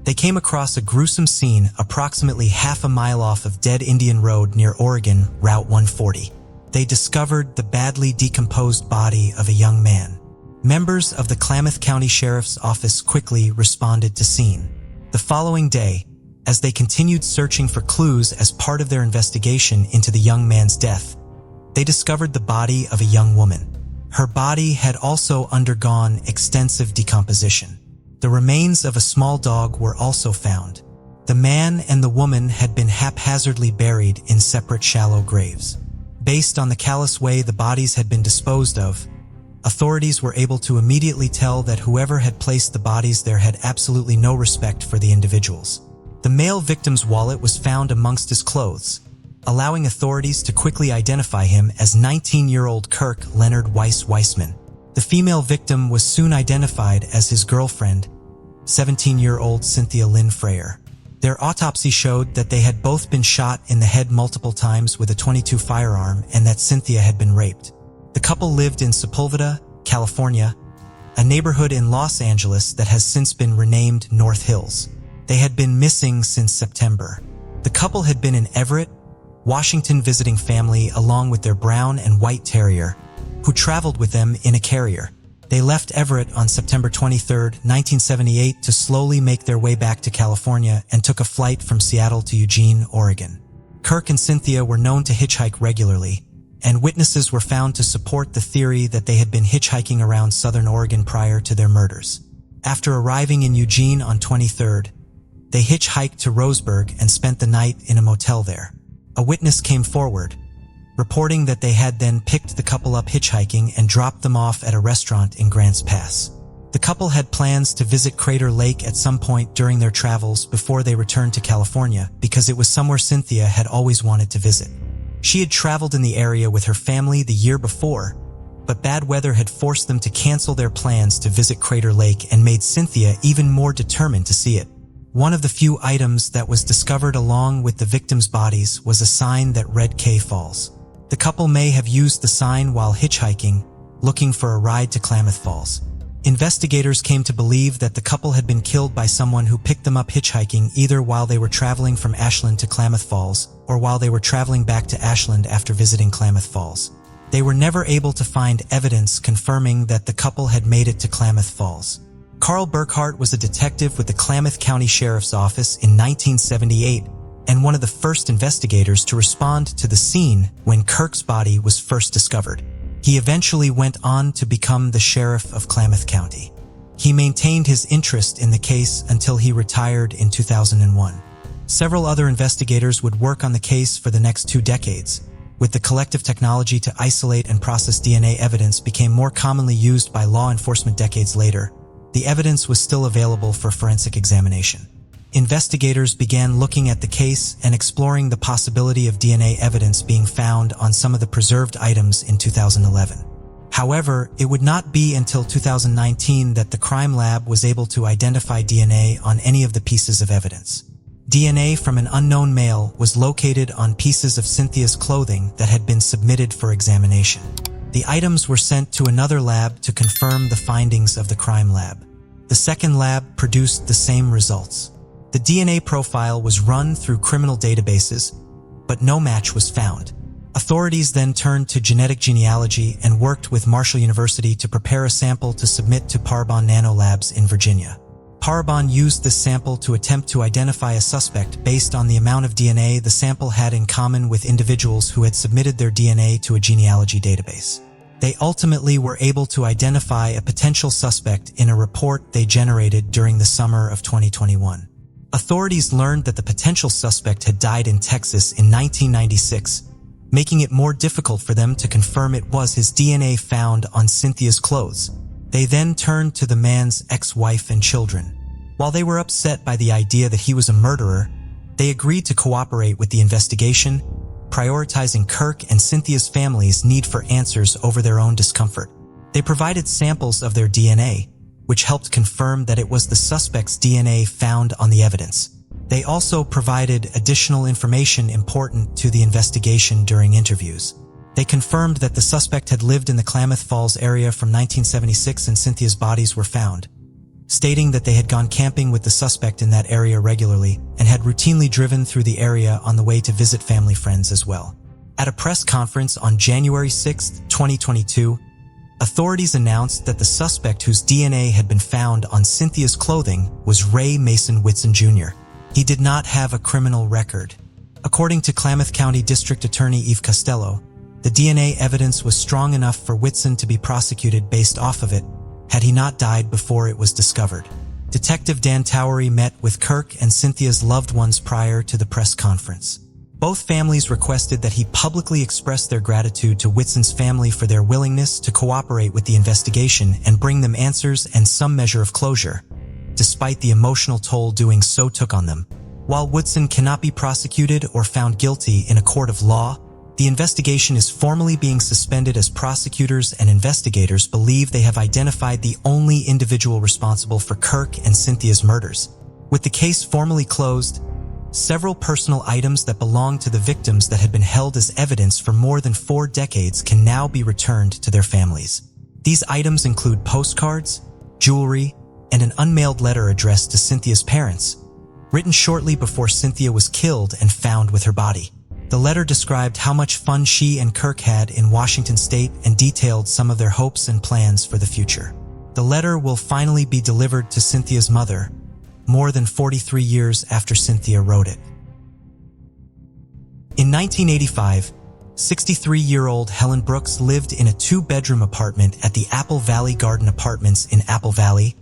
they came across a gruesome scene approximately half a mile off of Dead Indian Road near Oregon, Route 140. They discovered the badly decomposed body of a young man. Members of the Klamath County Sheriff's Office quickly responded to scene. The following day, as they continued searching for clues as part of their investigation into the young man's death, they discovered the body of a young woman. Her body had also undergone extensive decomposition. The remains of a small dog were also found. The man and the woman had been haphazardly buried in separate shallow graves. Based on the callous way the bodies had been disposed of, authorities were able to immediately tell that whoever had placed the bodies there had absolutely no respect for the individuals. The male victim's wallet was found amongst his clothes, allowing authorities to quickly identify him as 19-year-old Kirk Leonard Weiss Weissman. The female victim was soon identified as his girlfriend, 17-year-old Cynthia Lynn Freyer. Their autopsy showed that they had both been shot in the head multiple times with a .22 firearm and that Cynthia had been raped. The couple lived in Sepulveda, California, a neighborhood in Los Angeles that has since been renamed North Hills. They had been missing since September. The couple had been in Everett, Washington visiting family along with their brown and white terrier, who traveled with them in a carrier. They left Everett on September 23, 1978 to slowly make their way back to California and took a flight from Seattle to Eugene, Oregon. Kirk and Cynthia were known to hitchhike regularly, and witnesses were found to support the theory that they had been hitchhiking around southern Oregon prior to their murders. After arriving in Eugene on 23rd, they hitchhiked to Roseburg and spent the night in a motel there. A witness came forward, reporting that they had then picked the couple up hitchhiking and dropped them off at a restaurant in Grants Pass. The couple had plans to visit Crater Lake at some point during their travels before they returned to California because it was somewhere Cynthia had always wanted to visit. She had traveled in the area with her family the year before, but bad weather had forced them to cancel their plans to visit Crater Lake and made Cynthia even more determined to see it. One of the few items that was discovered along with the victims' bodies was a sign that read K Falls. The couple may have used the sign while hitchhiking, looking for a ride to Klamath Falls. Investigators came to believe that the couple had been killed by someone who picked them up hitchhiking either while they were traveling from Ashland to Klamath Falls or while they were traveling back to Ashland after visiting Klamath Falls. They were never able to find evidence confirming that the couple had made it to Klamath Falls. Carl Burkhart was a detective with the Klamath County Sheriff's Office in 1978 and one of the first investigators to respond to the scene when Kirk's body was first discovered. He eventually went on to become the sheriff of Klamath County. He maintained his interest in the case until he retired in 2001. Several other investigators would work on the case for the next 2 decades. With the collective technology to isolate and process DNA evidence became more commonly used by law enforcement decades later, the evidence was still available for forensic examination. Investigators began looking at the case and exploring the possibility of DNA evidence being found on some of the preserved items in 2011. However, it would not be until 2019 that the crime lab was able to identify DNA on any of the pieces of evidence. DNA from an unknown male was located on pieces of Cynthia's clothing that had been submitted for examination. The items were sent to another lab to confirm the findings of the crime lab. The second lab produced the same results. The DNA profile was run through criminal databases, but no match was found. Authorities then turned to genetic genealogy and worked with Marshall University to prepare a sample to submit to Parabon Nanolabs in Virginia. Parabon used this sample to attempt to identify a suspect based on the amount of DNA the sample had in common with individuals who had submitted their DNA to a genealogy database. They ultimately were able to identify a potential suspect in a report they generated during the summer of 2021. Authorities learned that the potential suspect had died in Texas in 1996, making it more difficult for them to confirm it was his DNA found on Cynthia's clothes. They then turned to the man's ex-wife and children. While they were upset by the idea that he was a murderer, they agreed to cooperate with the investigation, prioritizing Kirk and Cynthia's family's need for answers over their own discomfort. They provided samples of their DNA, which helped confirm that it was the suspect's DNA found on the evidence. They also provided additional information important to the investigation during interviews. They confirmed that the suspect had lived in the Klamath Falls area from 1976 and Cynthia's bodies were found, stating that they had gone camping with the suspect in that area regularly and had routinely driven through the area on the way to visit family friends as well. At a press conference on January 6, 2022, authorities announced that the suspect whose DNA had been found on Cynthia's clothing was Ray Mason Whitson Jr. He did not have a criminal record. According to Klamath County District Attorney Eve Costello, the DNA evidence was strong enough for Whitson to be prosecuted based off of it, had he not died before it was discovered. Detective Dan Towery met with Kirk and Cynthia's loved ones prior to the press conference. Both families requested that he publicly express their gratitude to Whitson's family for their willingness to cooperate with the investigation and bring them answers and some measure of closure, despite the emotional toll doing so took on them. While Whitson cannot be prosecuted or found guilty in a court of law, the investigation is formally being suspended as prosecutors and investigators believe they have identified the only individual responsible for Kirk and Cynthia's murders. With the case formally closed, several personal items that belong to the victims that had been held as evidence for more than 4 decades can now be returned to their families. These items include postcards, jewelry, and an unmailed letter addressed to Cynthia's parents, written shortly before Cynthia was killed and found with her body. The letter described how much fun she and Kirk had in Washington State and detailed some of their hopes and plans for the future. The letter will finally be delivered to Cynthia's mother, more than 43 years after Cynthia wrote it. In 1985, 63-year-old Helen Brooks lived in a 2-bedroom apartment at the Apple Valley Garden Apartments in Apple Valley,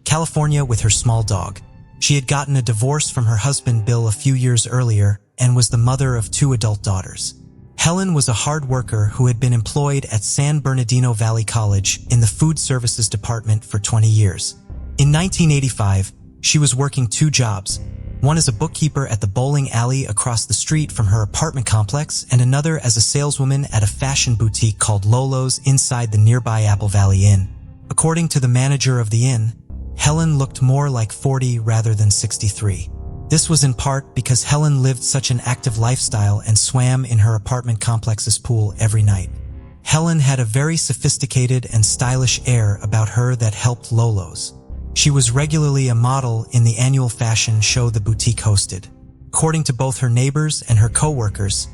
California with her small dog. She had gotten a divorce from her husband Bill a few years earlier and was the mother of 2 adult daughters. Helen was a hard worker who had been employed at San Bernardino Valley College in the Food Services Department for 20 years. In 1985, she was working 2 jobs, one as a bookkeeper at the bowling alley across the street from her apartment complex and another as a saleswoman at a fashion boutique called Lolo's inside the nearby Apple Valley Inn. According to the manager of the inn, Helen looked more like 40 rather than 63. This was in part because Helen lived such an active lifestyle and swam in her apartment complex's pool every night. Helen had a very sophisticated and stylish air about her that helped Lolo's. She was regularly a model in the annual fashion show the boutique hosted. According to both her neighbors and her co-workers,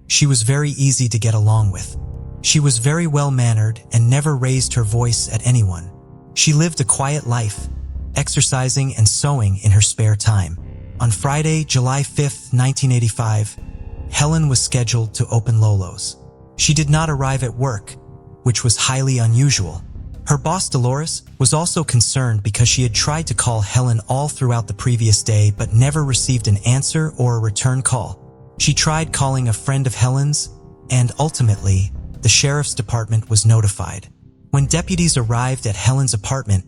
she was very easy to get along with. She was very well-mannered and never raised her voice at anyone. She lived a quiet life, exercising and sewing in her spare time. On Friday, July 5, 1985, Helen was scheduled to open Lolo's. She did not arrive at work, which was highly unusual. Her boss Dolores was also concerned because she had tried to call Helen all throughout the previous day but never received an answer or a return call. She tried calling a friend of Helen's, and ultimately, the sheriff's department was notified. When deputies arrived at Helen's apartment,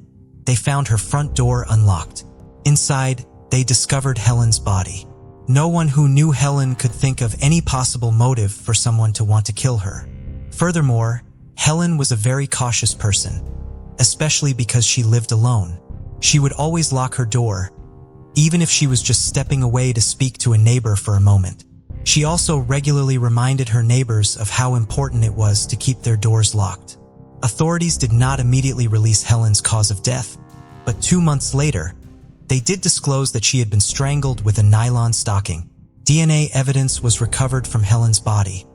they found her front door unlocked. Inside, they discovered Helen's body. No one who knew Helen could think of any possible motive for someone to want to kill her. Furthermore, Helen was a very cautious person, especially because she lived alone. She would always lock her door, even if she was just stepping away to speak to a neighbor for a moment. She also regularly reminded her neighbors of how important it was to keep their doors locked. Authorities did not immediately release Helen's cause of death, but 2 months later, they did disclose that she had been strangled with a nylon stocking. DNA evidence was recovered from Helen's body,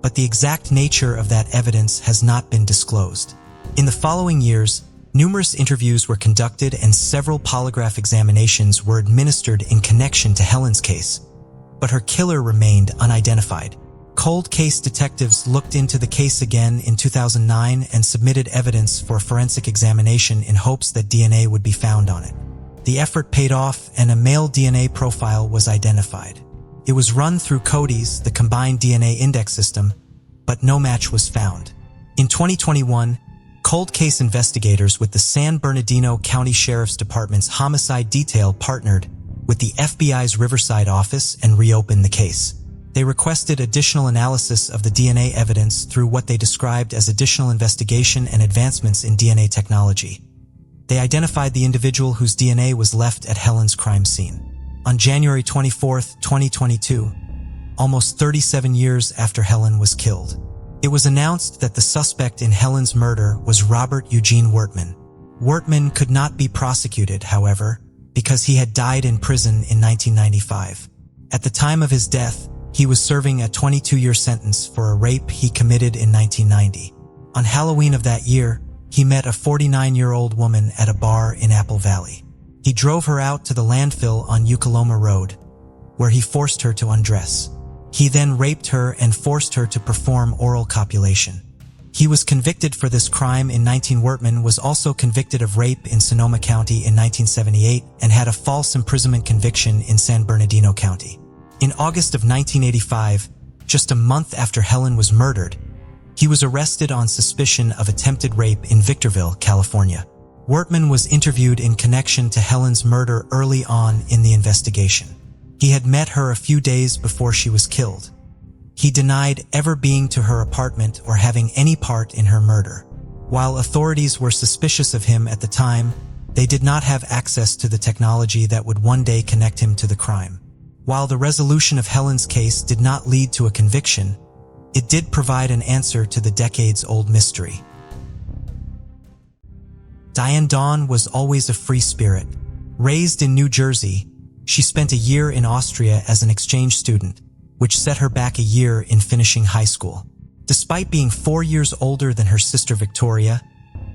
but the exact nature of that evidence has not been disclosed. In the following years, numerous interviews were conducted and several polygraph examinations were administered in connection to Helen's case, but her killer remained unidentified. Cold case detectives looked into the case again in 2009 and submitted evidence for forensic examination in hopes that DNA would be found on it. The effort paid off and a male DNA profile was identified. It was run through CODIS, the Combined DNA Index System, but no match was found. In 2021, cold case investigators with the San Bernardino County Sheriff's Department's Homicide Detail partnered with the FBI's Riverside office and reopened the case. They requested additional analysis of the DNA evidence through what they described as additional investigation and advancements in DNA technology. They identified the individual whose DNA was left at Helen's crime scene. On January 24, 2022, almost 37 years after Helen was killed, it was announced that the suspect in Helen's murder was Robert Eugene Wertman. Wertman could not be prosecuted, however, because he had died in prison in 1995. At the time of his death, he was serving a 22-year sentence for a rape he committed in 1990. On Halloween of that year, he met a 49-year-old woman at a bar in Apple Valley. He drove her out to the landfill on Ukaloma Road, where he forced her to undress. He then raped her and forced her to perform oral copulation. He was convicted for this crime in 19. Wertman was also convicted of rape in Sonoma County in 1978 and had a false imprisonment conviction in San Bernardino County. In August of 1985, just a month after Helen was murdered, he was arrested on suspicion of attempted rape in Victorville, California. Wertman was interviewed in connection to Helen's murder early on in the investigation. He had met her a few days before she was killed. He denied ever being to her apartment or having any part in her murder. While authorities were suspicious of him at the time, they did not have access to the technology that would one day connect him to the crime. While the resolution of Helen's case did not lead to a conviction, it did provide an answer to the decades-old mystery. Diane Dawn was always a free spirit. Raised in New Jersey, she spent a year in Austria as an exchange student, which set her back a year in finishing high school. Despite being 4 years older than her sister Victoria,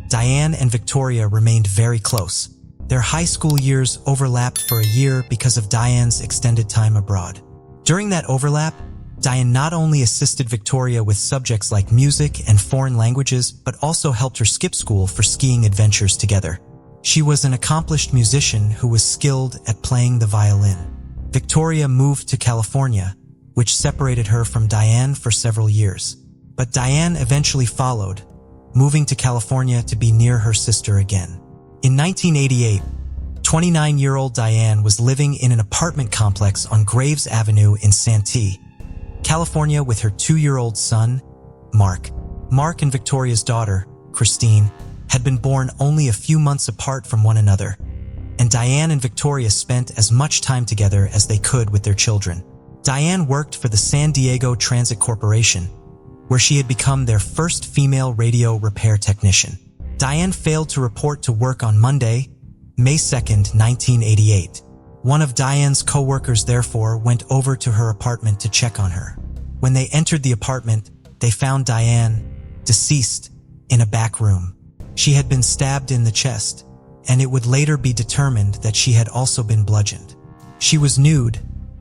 Diane and Victoria remained very close. Their high school years overlapped for a year because of Diane's extended time abroad. During that overlap, Diane not only assisted Victoria with subjects like music and foreign languages, but also helped her skip school for skiing adventures together. She was an accomplished musician who was skilled at playing the violin. Victoria moved to California, which separated her from Diane for several years. But Diane eventually followed, moving to California to be near her sister again. In 1988, 29-year-old Diane was living in an apartment complex on Graves Avenue in Santee, California with her 2-year-old son, Mark. Mark and Victoria's daughter, Christine, had been born only a few months apart from one another, and Diane and Victoria spent as much time together as they could with their children. Diane worked for the San Diego Transit Corporation, where she had become their first female radio repair technician. Diane failed to report to work on Monday, May 2, 1988. One of Diane's co-workers therefore went over to her apartment to check on her. When they entered the apartment, they found Diane, deceased, in a back room. She had been stabbed in the chest, and it would later be determined that she had also been bludgeoned. She was nude,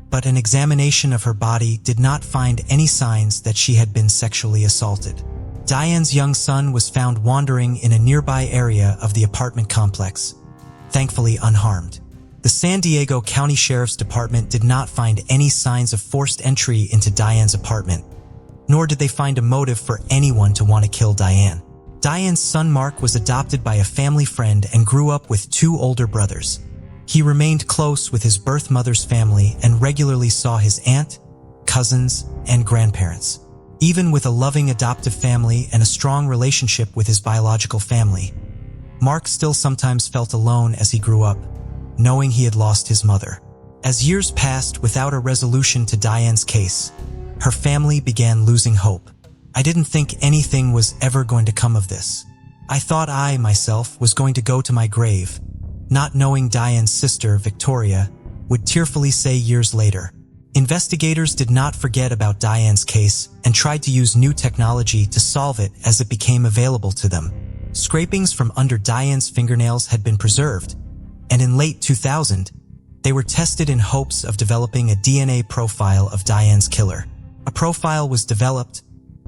but an examination of her body did not find any signs that she had been sexually assaulted. Diane's young son was found wandering in a nearby area of the apartment complex, thankfully unharmed. The San Diego County Sheriff's Department did not find any signs of forced entry into Diane's apartment, nor did they find a motive for anyone to want to kill Diane. Diane's son Mark was adopted by a family friend and grew up with 2 older brothers. He remained close with his birth mother's family and regularly saw his aunt, cousins, and grandparents. Even with a loving adoptive family and a strong relationship with his biological family, Mark still sometimes felt alone as he grew up, knowing he had lost his mother. As years passed without a resolution to Diane's case, her family began losing hope. "I didn't think anything was ever going to come of this. I thought I, myself, was going to go to my grave," not knowing Diane's sister, Victoria, would tearfully say years later. Investigators did not forget about Diane's case and tried to use new technology to solve it as it became available to them. Scrapings from under Diane's fingernails had been preserved, and in late 2000, they were tested in hopes of developing a DNA profile of Diane's killer. A profile was developed,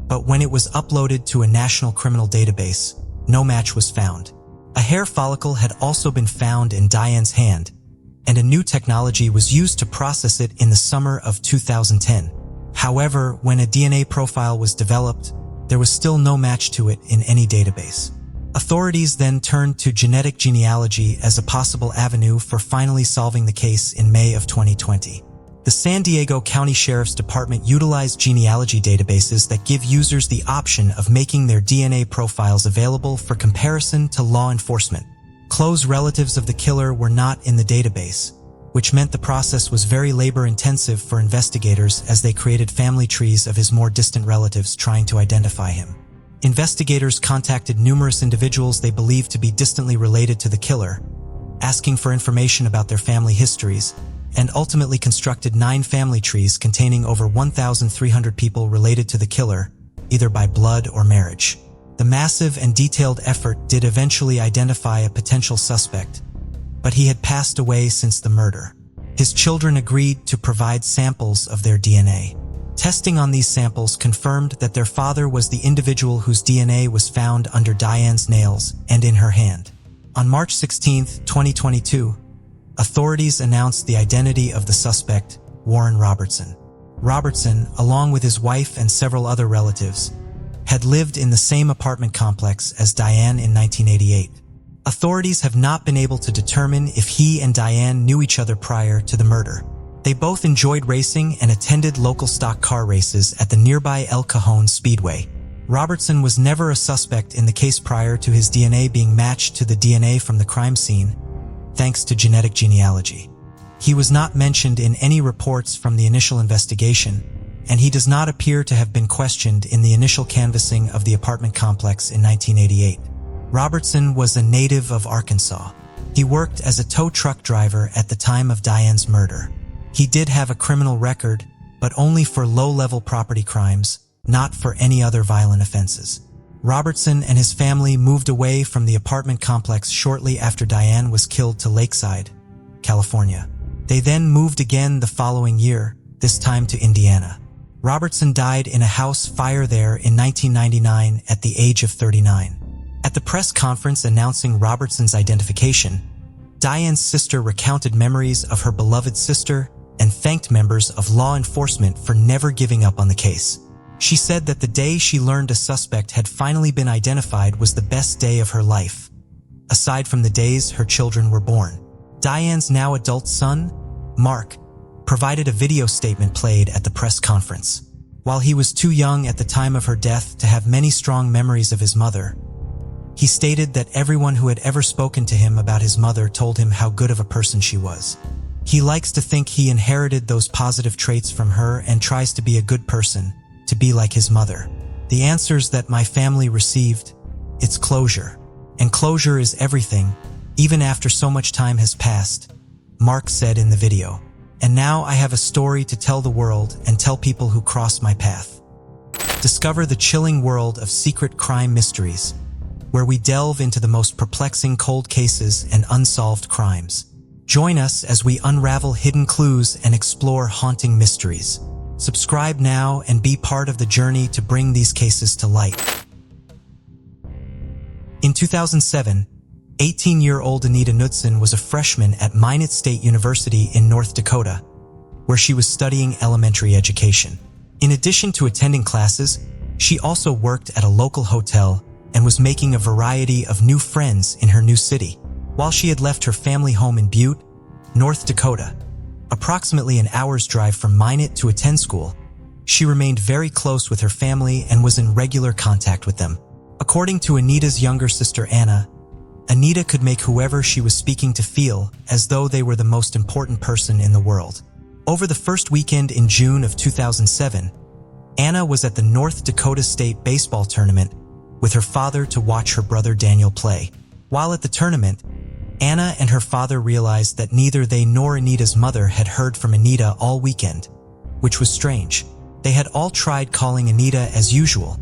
but when it was uploaded to a national criminal database, no match was found. A hair follicle had also been found in Diane's hand, and a new technology was used to process it in the summer of 2010. However, when a DNA profile was developed, there was still no match to it in any database. Authorities then turned to genetic genealogy as a possible avenue for finally solving the case in May of 2020. The San Diego County Sheriff's Department utilized genealogy databases that give users the option of making their DNA profiles available for comparison to law enforcement. Close relatives of the killer were not in the database, which meant the process was very labor-intensive for investigators as they created family trees of his more distant relatives trying to identify him. Investigators contacted numerous individuals they believed to be distantly related to the killer, asking for information about their family histories, and ultimately constructed 9 family trees containing over 1,300 people related to the killer, either by blood or marriage. The massive and detailed effort did eventually identify a potential suspect, but he had passed away since the murder. His children agreed to provide samples of their DNA. Testing on these samples confirmed that their father was the individual whose DNA was found under Diane's nails and in her hand. On March 16, 2022, authorities announced the identity of the suspect, Warren Robertson. Robertson, along with his wife and several other relatives, had lived in the same apartment complex as Diane in 1988. Authorities have not been able to determine if he and Diane knew each other prior to the murder. They both enjoyed racing and attended local stock car races at the nearby El Cajon Speedway. Robertson was never a suspect in the case prior to his DNA being matched to the DNA from the crime scene, thanks to genetic genealogy. He was not mentioned in any reports from the initial investigation, and he does not appear to have been questioned in the initial canvassing of the apartment complex in 1988. Robertson was a native of Arkansas. He worked as a tow truck driver at the time of Diane's murder. He did have a criminal record, but only for low-level property crimes, not for any other violent offenses. Robertson and his family moved away from the apartment complex shortly after Diane was killed to Lakeside, California. They then moved again the following year, this time to Indiana. Robertson died in a house fire there in 1999 at the age of 39. At the press conference announcing Robertson's identification, Diane's sister recounted memories of her beloved sister and thanked members of law enforcement for never giving up on the case. She said that the day she learned a suspect had finally been identified was the best day of her life, aside from the days her children were born. Diane's now adult son, Mark, provided a video statement played at the press conference. While he was too young at the time of her death to have many strong memories of his mother, he stated that everyone who had ever spoken to him about his mother told him how good of a person she was. He likes to think he inherited those positive traits from her and tries to be a good person, to be like his mother. The answers that my family received, it's closure. And closure is everything, even after so much time has passed, Mark said in the video. And now I have a story to tell the world and tell people who cross my path. Discover the chilling world of secret crime mysteries, where we delve into the most perplexing cold cases and unsolved crimes. Join us as we unravel hidden clues and explore haunting mysteries. Subscribe now and be part of the journey to bring these cases to light. In 2007, 18-year-old Anita Knutson was a freshman at Minot State University in North Dakota, where she was studying elementary education. In addition to attending classes, she also worked at a local hotel and was making a variety of new friends in her new city. While she had left her family home in Butte, North Dakota, approximately an hour's drive from Minot to attend school, she remained very close with her family and was in regular contact with them. According to Anita's younger sister Anna, Anita could make whoever she was speaking to feel as though they were the most important person in the world. Over the first weekend in June of 2007, Anna was at the North Dakota State baseball tournament with her father to watch her brother Daniel play. While at the tournament, Anna and her father realized that neither they nor Anita's mother had heard from Anita all weekend, which was strange. They had all tried calling Anita as usual,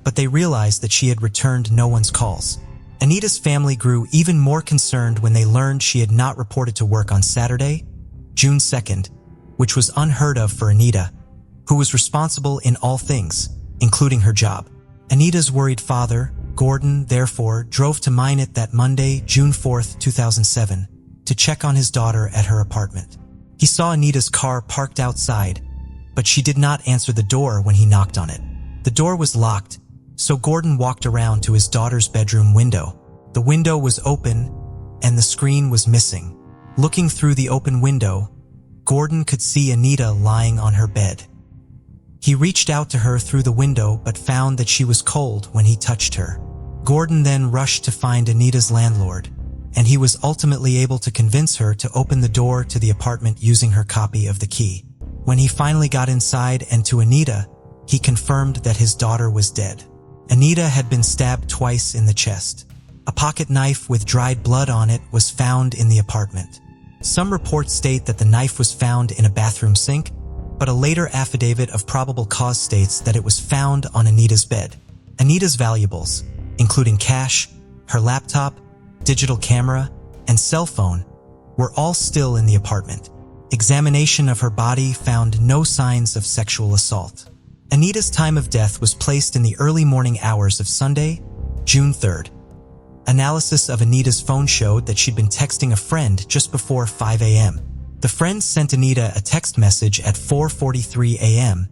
but they realized that she had returned no one's calls. Anita's family grew even more concerned when they learned she had not reported to work on Saturday, June 2nd, which was unheard of for Anita, who was responsible in all things, including her job. Anita's worried father, Gordon, therefore, drove to Minot that Monday, June 4th, 2007, to check on his daughter at her apartment. He saw Anita's car parked outside, but she did not answer the door when he knocked on it. The door was locked, so Gordon walked around to his daughter's bedroom window. The window was open, and the screen was missing. Looking through the open window, Gordon could see Anita lying on her bed. He reached out to her through the window but found that she was cold when he touched her. Gordon then rushed to find Anita's landlord, and he was ultimately able to convince her to open the door to the apartment using her copy of the key. When he finally got inside and to Anita, he confirmed that his daughter was dead. Anita had been stabbed twice in the chest. A pocket knife with dried blood on it was found in the apartment. Some reports state that the knife was found in a bathroom sink, but a later affidavit of probable cause states that it was found on Anita's bed. Anita's valuables, including cash, her laptop, digital camera, and cell phone, were all still in the apartment. Examination of her body found no signs of sexual assault. Anita's time of death was placed in the early morning hours of Sunday, June 3rd. Analysis of Anita's phone showed that she'd been texting a friend just before 5 a.m. The friend sent Anita a text message at 4:43 a.m.,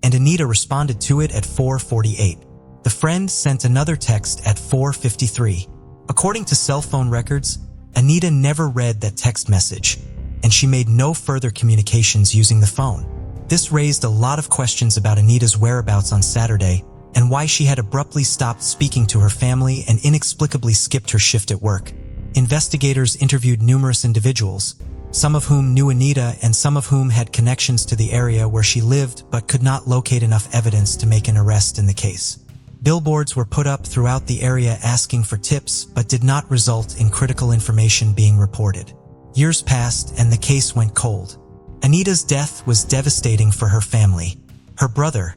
and Anita responded to it at 4:48. The friend sent another text at 4:53. According to cell phone records, Anita never read that text message, and she made no further communications using the phone. This raised a lot of questions about Anita's whereabouts on Saturday and why she had abruptly stopped speaking to her family and inexplicably skipped her shift at work. Investigators interviewed numerous individuals, some of whom knew Anita and some of whom had connections to the area where she lived but could not locate enough evidence to make an arrest in the case. Billboards were put up throughout the area asking for tips but did not result in critical information being reported. Years passed and the case went cold. Anita's death was devastating for her family. Her brother,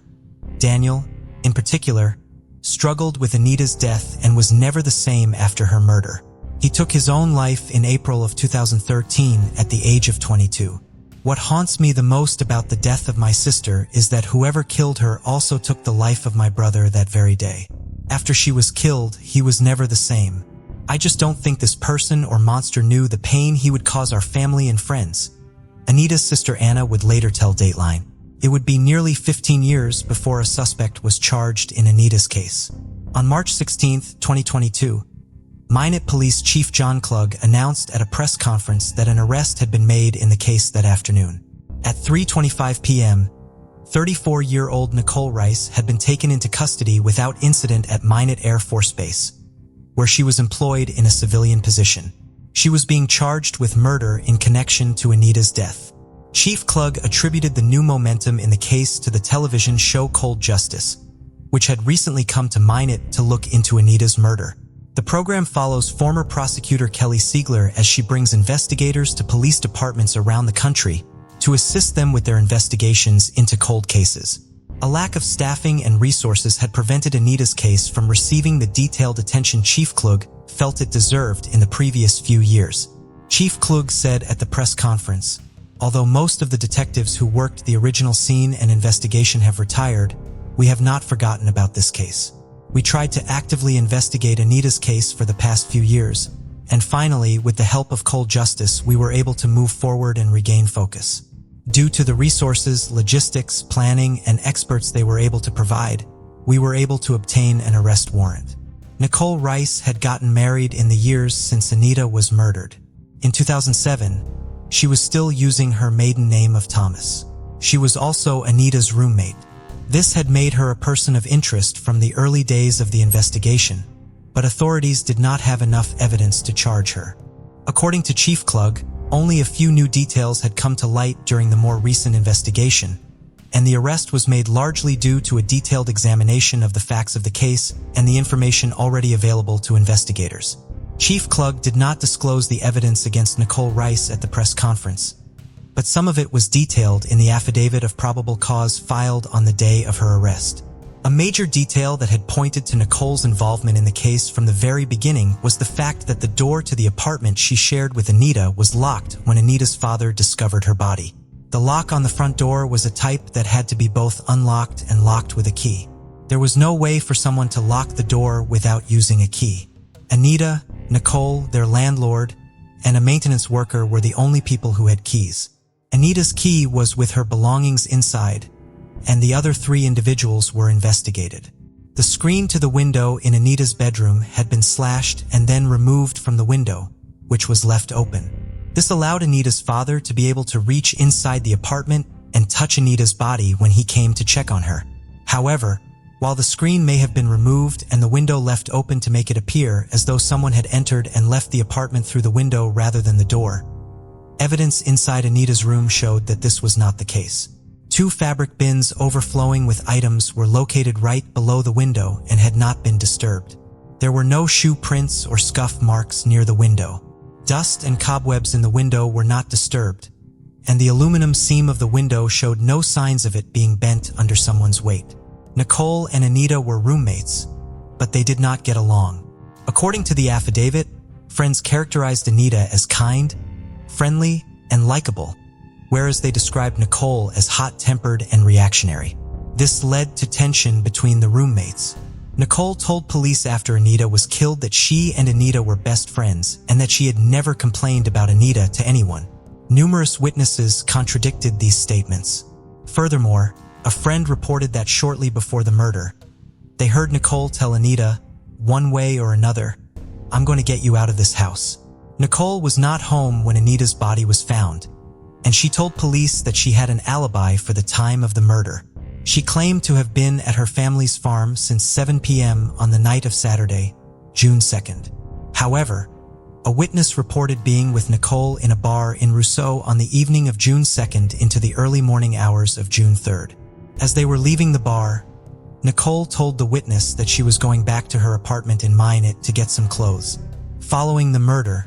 Daniel, in particular, struggled with Anita's death and was never the same after her murder. He took his own life in April of 2013 at the age of 22. What haunts me the most about the death of my sister is that whoever killed her also took the life of my brother that very day. After she was killed, he was never the same. I just don't think this person or monster knew the pain he would cause our family and friends." Anita's sister Anna would later tell Dateline. It would be nearly 15 years before a suspect was charged in Anita's case. On March 16, 2022, Minot Police Chief John Klug announced at a press conference that an arrest had been made in the case that afternoon. At 3:25 p.m., 34-year-old Nicole Rice had been taken into custody without incident at Minot Air Force Base, where she was employed in a civilian position. She was being charged with murder in connection to Anita's death. Chief Klug attributed the new momentum in the case to the television show Cold Justice, which had recently come to Minot to look into Anita's murder. The program follows former prosecutor Kelly Siegler as she brings investigators to police departments around the country to assist them with their investigations into cold cases. A lack of staffing and resources had prevented Anita's case from receiving the detailed attention Chief Klug felt it deserved in the previous few years. Chief Klug said at the press conference, "Although most of the detectives who worked the original scene and investigation have retired, we have not forgotten about this case. We tried to actively investigate Anita's case for the past few years, and finally, with the help of Cold Justice, we were able to move forward and regain focus. Due to the resources, logistics, planning, and experts they were able to provide, we were able to obtain an arrest warrant." Nicole Rice had gotten married in the years since Anita was murdered. In 2007, she was still using her maiden name of Thomas. She was also Anita's roommate. This had made her a person of interest from the early days of the investigation, but authorities did not have enough evidence to charge her. According to Chief Klug, only a few new details had come to light during the more recent investigation, and the arrest was made largely due to a detailed examination of the facts of the case and the information already available to investigators. Chief Klug did not disclose the evidence against Nicole Rice at the press conference, but some of it was detailed in the affidavit of probable cause filed on the day of her arrest. A major detail that had pointed to Nicole's involvement in the case from the very beginning was the fact that the door to the apartment she shared with Anita was locked when Anita's father discovered her body. The lock on the front door was a type that had to be both unlocked and locked with a key. There was no way for someone to lock the door without using a key. Anita, Nicole, their landlord, and a maintenance worker were the only people who had keys. Anita's key was with her belongings inside, and the other 3 individuals were investigated. The screen to the window in Anita's bedroom had been slashed and then removed from the window, which was left open. This allowed Anita's father to be able to reach inside the apartment and touch Anita's body when he came to check on her. However, while the screen may have been removed and the window left open to make it appear as though someone had entered and left the apartment through the window rather than the door, evidence inside Anita's room showed that this was not the case. 2 fabric bins overflowing with items were located right below the window and had not been disturbed. There were no shoe prints or scuff marks near the window. Dust and cobwebs in the window were not disturbed, and the aluminum seam of the window showed no signs of it being bent under someone's weight. Nicole and Anita were roommates, but they did not get along. According to the affidavit, friends characterized Anita as kind, friendly, and likable, whereas they described Nicole as hot-tempered and reactionary. This led to tension between the roommates. Nicole told police after Anita was killed that she and Anita were best friends and that she had never complained about Anita to anyone. Numerous witnesses contradicted these statements. Furthermore, a friend reported that shortly before the murder, they heard Nicole tell Anita, "One way or another, I'm going to get you out of this house." Nicole was not home when Anita's body was found, and she told police that she had an alibi for the time of the murder. She claimed to have been at her family's farm since 7 p.m. on the night of Saturday, June 2nd. However, a witness reported being with Nicole in a bar in Rousseau on the evening of June 2nd into the early morning hours of June 3rd. As they were leaving the bar, Nicole told the witness that she was going back to her apartment in Minot to get some clothes. Following the murder,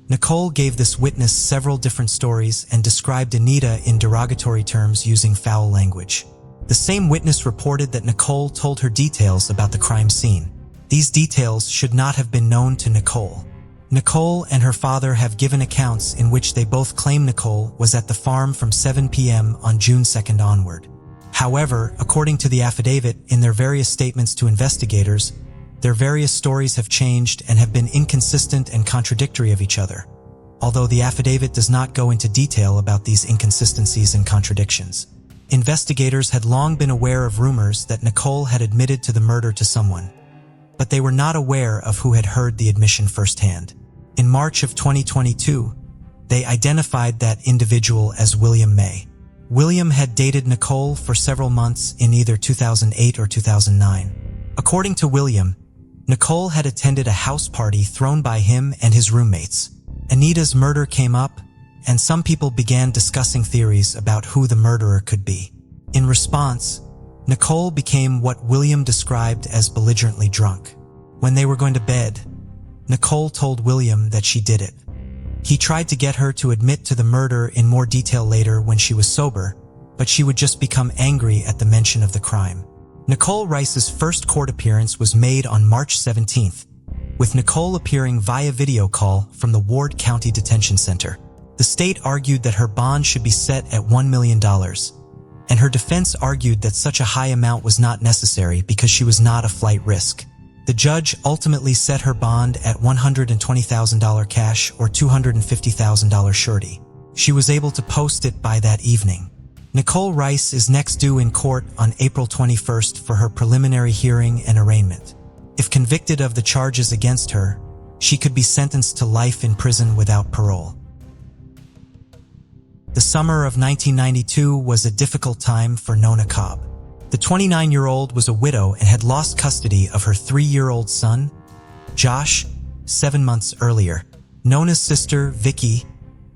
Nicole gave this witness several different stories and described Anita in derogatory terms using foul language. The same witness reported that Nicole told her details about the crime scene. These details should not have been known to Nicole. Nicole and her father have given accounts in which they both claim Nicole was at the farm from 7 p.m. on June 2nd onward. However, according to the affidavit, in their various statements to investigators, their various stories have changed and have been inconsistent and contradictory of each other, although the affidavit does not go into detail about these inconsistencies and contradictions. Investigators had long been aware of rumors that Nicole had admitted to the murder to someone, but they were not aware of who had heard the admission firsthand. In March of 2022, they identified that individual as William May. William had dated Nicole for several months in either 2008 or 2009. According to William, Nicole had attended a house party thrown by him and his roommates. Anita's murder came up, and some people began discussing theories about who the murderer could be. In response, Nicole became what William described as belligerently drunk. When they were going to bed, Nicole told William that she did it. He tried to get her to admit to the murder in more detail later when she was sober, but she would just become angry at the mention of the crime. Nicole Rice's first court appearance was made on March 17th, with Nicole appearing via video call from the Ward County Detention Center. The state argued that her bond should be set at $1 million, and her defense argued that such a high amount was not necessary because she was not a flight risk. The judge ultimately set her bond at $120,000 cash or $250,000 surety. She was able to post it by that evening. Nicole Rice is next due in court on April 21st for her preliminary hearing and arraignment. If convicted of the charges against her, she could be sentenced to life in prison without parole. The summer of 1992 was a difficult time for Nona Cobb. The 29-year-old was a widow and had lost custody of her 3-year-old son, Josh, 7 months earlier. Nona's sister, Vicky,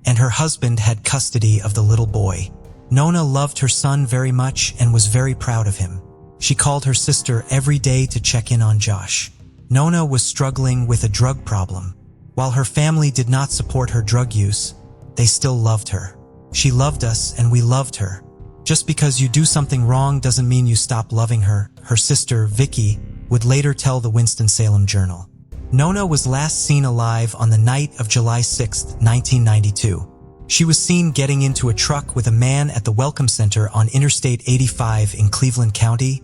and her husband had custody of the little boy. Nona loved her son very much and was very proud of him. She called her sister every day to check in on Josh. Nona was struggling with a drug problem. While her family did not support her drug use, they still loved her. She loved us and we loved her. Just because you do something wrong doesn't mean you stop loving her, her sister, Vicky, would later tell the Winston-Salem Journal. Nona was last seen alive on the night of July 6, 1992. She was seen getting into a truck with a man at the Welcome Center on Interstate 85 in Cleveland County,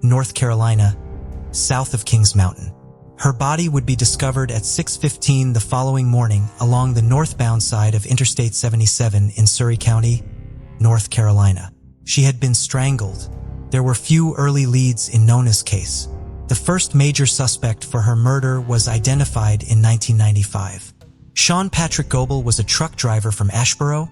North Carolina, south of Kings Mountain. Her body would be discovered at 6:15 the following morning along the northbound side of Interstate 77 in Surry County, North Carolina. She had been strangled. There were few early leads in Nona's case. The first major suspect for her murder was identified in 1995. Sean Patrick Goebel was a truck driver from Asheboro,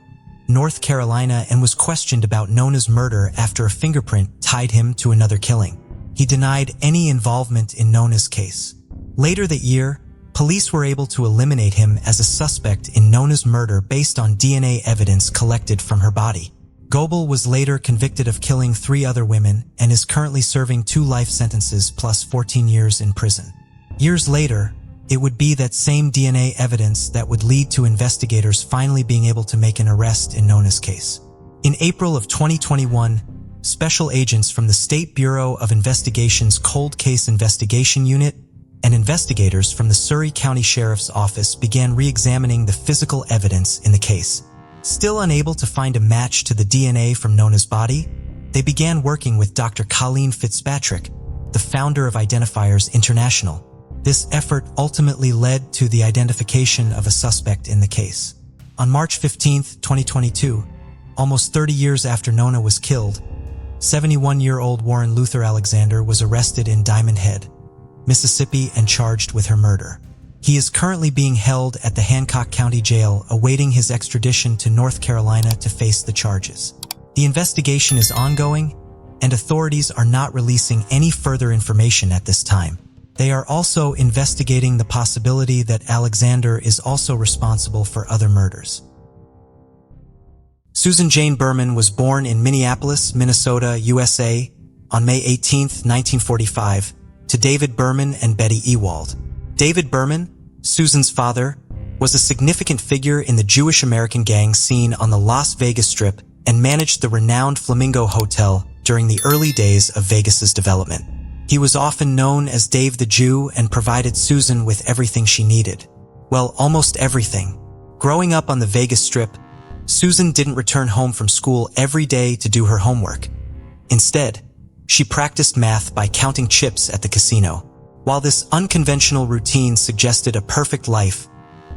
North Carolina, and was questioned about Nona's murder after a fingerprint tied him to another killing. He denied any involvement in Nona's case. Later that year, police were able to eliminate him as a suspect in Nona's murder based on DNA evidence collected from her body. Goebel was later convicted of killing 3 other women and is currently serving 2 life sentences plus 14 years in prison. Years later, it would be that same DNA evidence that would lead to investigators finally being able to make an arrest in Nona's case. In April of 2021, special agents from the State Bureau of Investigation's Cold Case Investigation Unit and investigators from the Surry County Sheriff's Office began re-examining the physical evidence in the case. Still unable to find a match to the DNA from Nona's body, they began working with Dr. Colleen Fitzpatrick, the founder of Identifiers International. This effort ultimately led to the identification of a suspect in the case. On March 15, 2022, almost 30 years after Nona was killed, 71-year-old Warren Luther Alexander was arrested in Diamond Head, Mississippi, and charged with her murder. He is currently being held at the Hancock County Jail, awaiting his extradition to North Carolina to face the charges. The investigation is ongoing, and authorities are not releasing any further information at this time. They are also investigating the possibility that Alexander is also responsible for other murders. Susan Jane Berman was born in Minneapolis, Minnesota, USA, on May 18, 1945, to David Berman and Betty Ewald. David Berman, Susan's father, was a significant figure in the Jewish American gang scene on the Las Vegas Strip and managed the renowned Flamingo Hotel during the early days of Vegas's development. He was often known as Dave the Jew and provided Susan with everything she needed. Well, almost everything. Growing up on the Vegas Strip, Susan didn't return home from school every day to do her homework. Instead, she practiced math by counting chips at the casino. While this unconventional routine suggested a perfect life,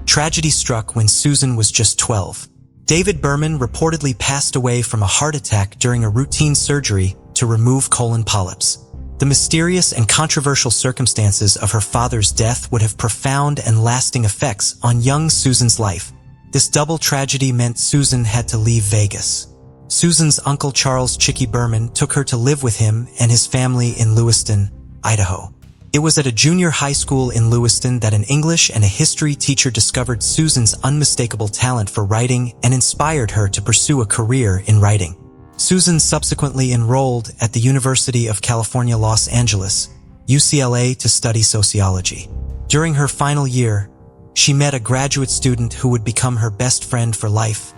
tragedy struck when Susan was just 12. David Berman reportedly passed away from a heart attack during a routine surgery to remove colon polyps. The mysterious and controversial circumstances of her father's death would have profound and lasting effects on young Susan's life. This double tragedy meant Susan had to leave Vegas. Susan's uncle Charles Chicky Berman took her to live with him and his family in Lewiston, Idaho. It was at a junior high school in Lewiston that an English and a history teacher discovered Susan's unmistakable talent for writing and inspired her to pursue a career in writing. Susan subsequently enrolled at the University of California, Los Angeles, UCLA, to study sociology. During her final year, she met a graduate student who would become her best friend for life,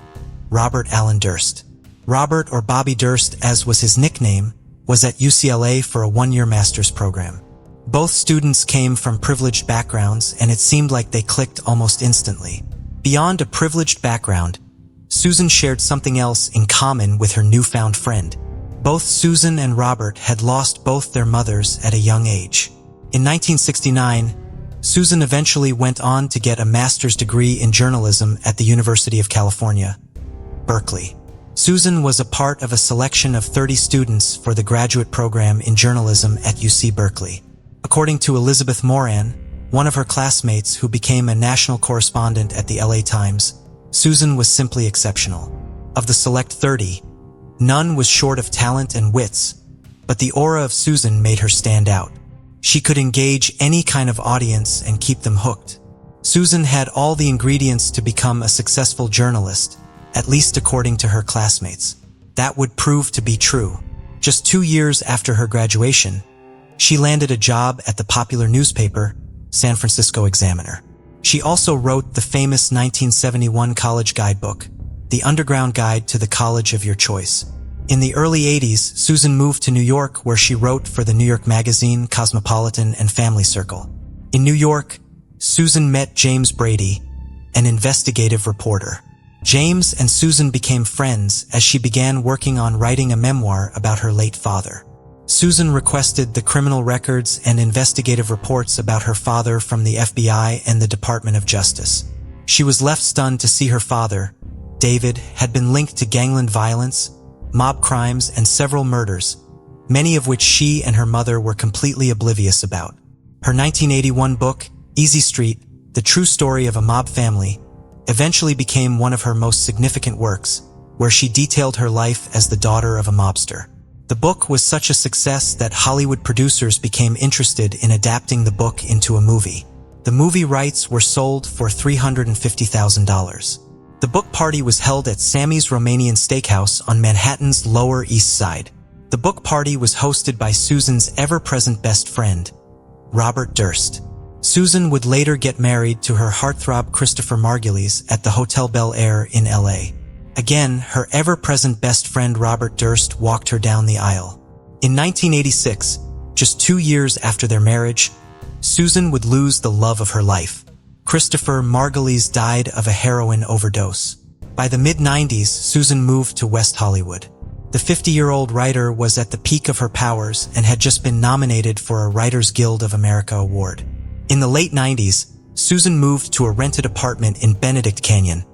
Robert Allen Durst. Robert, or Bobby Durst as was his nickname, was at UCLA for a one-year master's program. Both students came from privileged backgrounds, and it seemed like they clicked almost instantly. Beyond a privileged background, Susan shared something else in common with her newfound friend. Both Susan and Robert had lost both their mothers at a young age. In 1969, Susan eventually went on to get a master's degree in journalism at the University of California, Berkeley. Susan was a part of a selection of 30 students for the graduate program in journalism at UC Berkeley. According to Elizabeth Moran, one of her classmates who became a national correspondent at the LA Times, Susan was simply exceptional. Of the select 30, none was short of talent and wits, but the aura of Susan made her stand out. She could engage any kind of audience and keep them hooked. Susan had all the ingredients to become a successful journalist, at least according to her classmates. That would prove to be true. Just 2 years after her graduation, she landed a job at the popular newspaper, San Francisco Examiner. She also wrote the famous 1971 college guidebook, The Underground Guide to the College of Your Choice. In the early 80s, Susan moved to New York, where she wrote for the New York Magazine, Cosmopolitan, and Family Circle. In New York, Susan met James Brady, an investigative reporter. James and Susan became friends as she began working on writing a memoir about her late father. Susan requested the criminal records and investigative reports about her father from the FBI and the Department of Justice. She was left stunned to see her father, David, had been linked to gangland violence, mob crimes, and several murders, many of which she and her mother were completely oblivious about. Her 1981 book, Easy Street, The True Story of a Mob Family, eventually became one of her most significant works, where she detailed her life as the daughter of a mobster. The book was such a success that Hollywood producers became interested in adapting the book into a movie. The movie rights were sold for $350,000. The book party was held at Sammy's Romanian Steakhouse on Manhattan's Lower East Side. The book party was hosted by Susan's ever-present best friend, Robert Durst. Susan would later get married to her heartthrob Christopher Margulies at the Hotel Bel Air in LA. Again, her ever-present best friend Robert Durst walked her down the aisle. In 1986, just 2 years after their marriage, Susan would lose the love of her life. Christopher Margulies died of a heroin overdose. By the mid-90s, Susan moved to West Hollywood. The 50-year-old writer was at the peak of her powers and had just been nominated for a Writers Guild of America award. In the late 90s, Susan moved to a rented apartment in Benedict Canyon,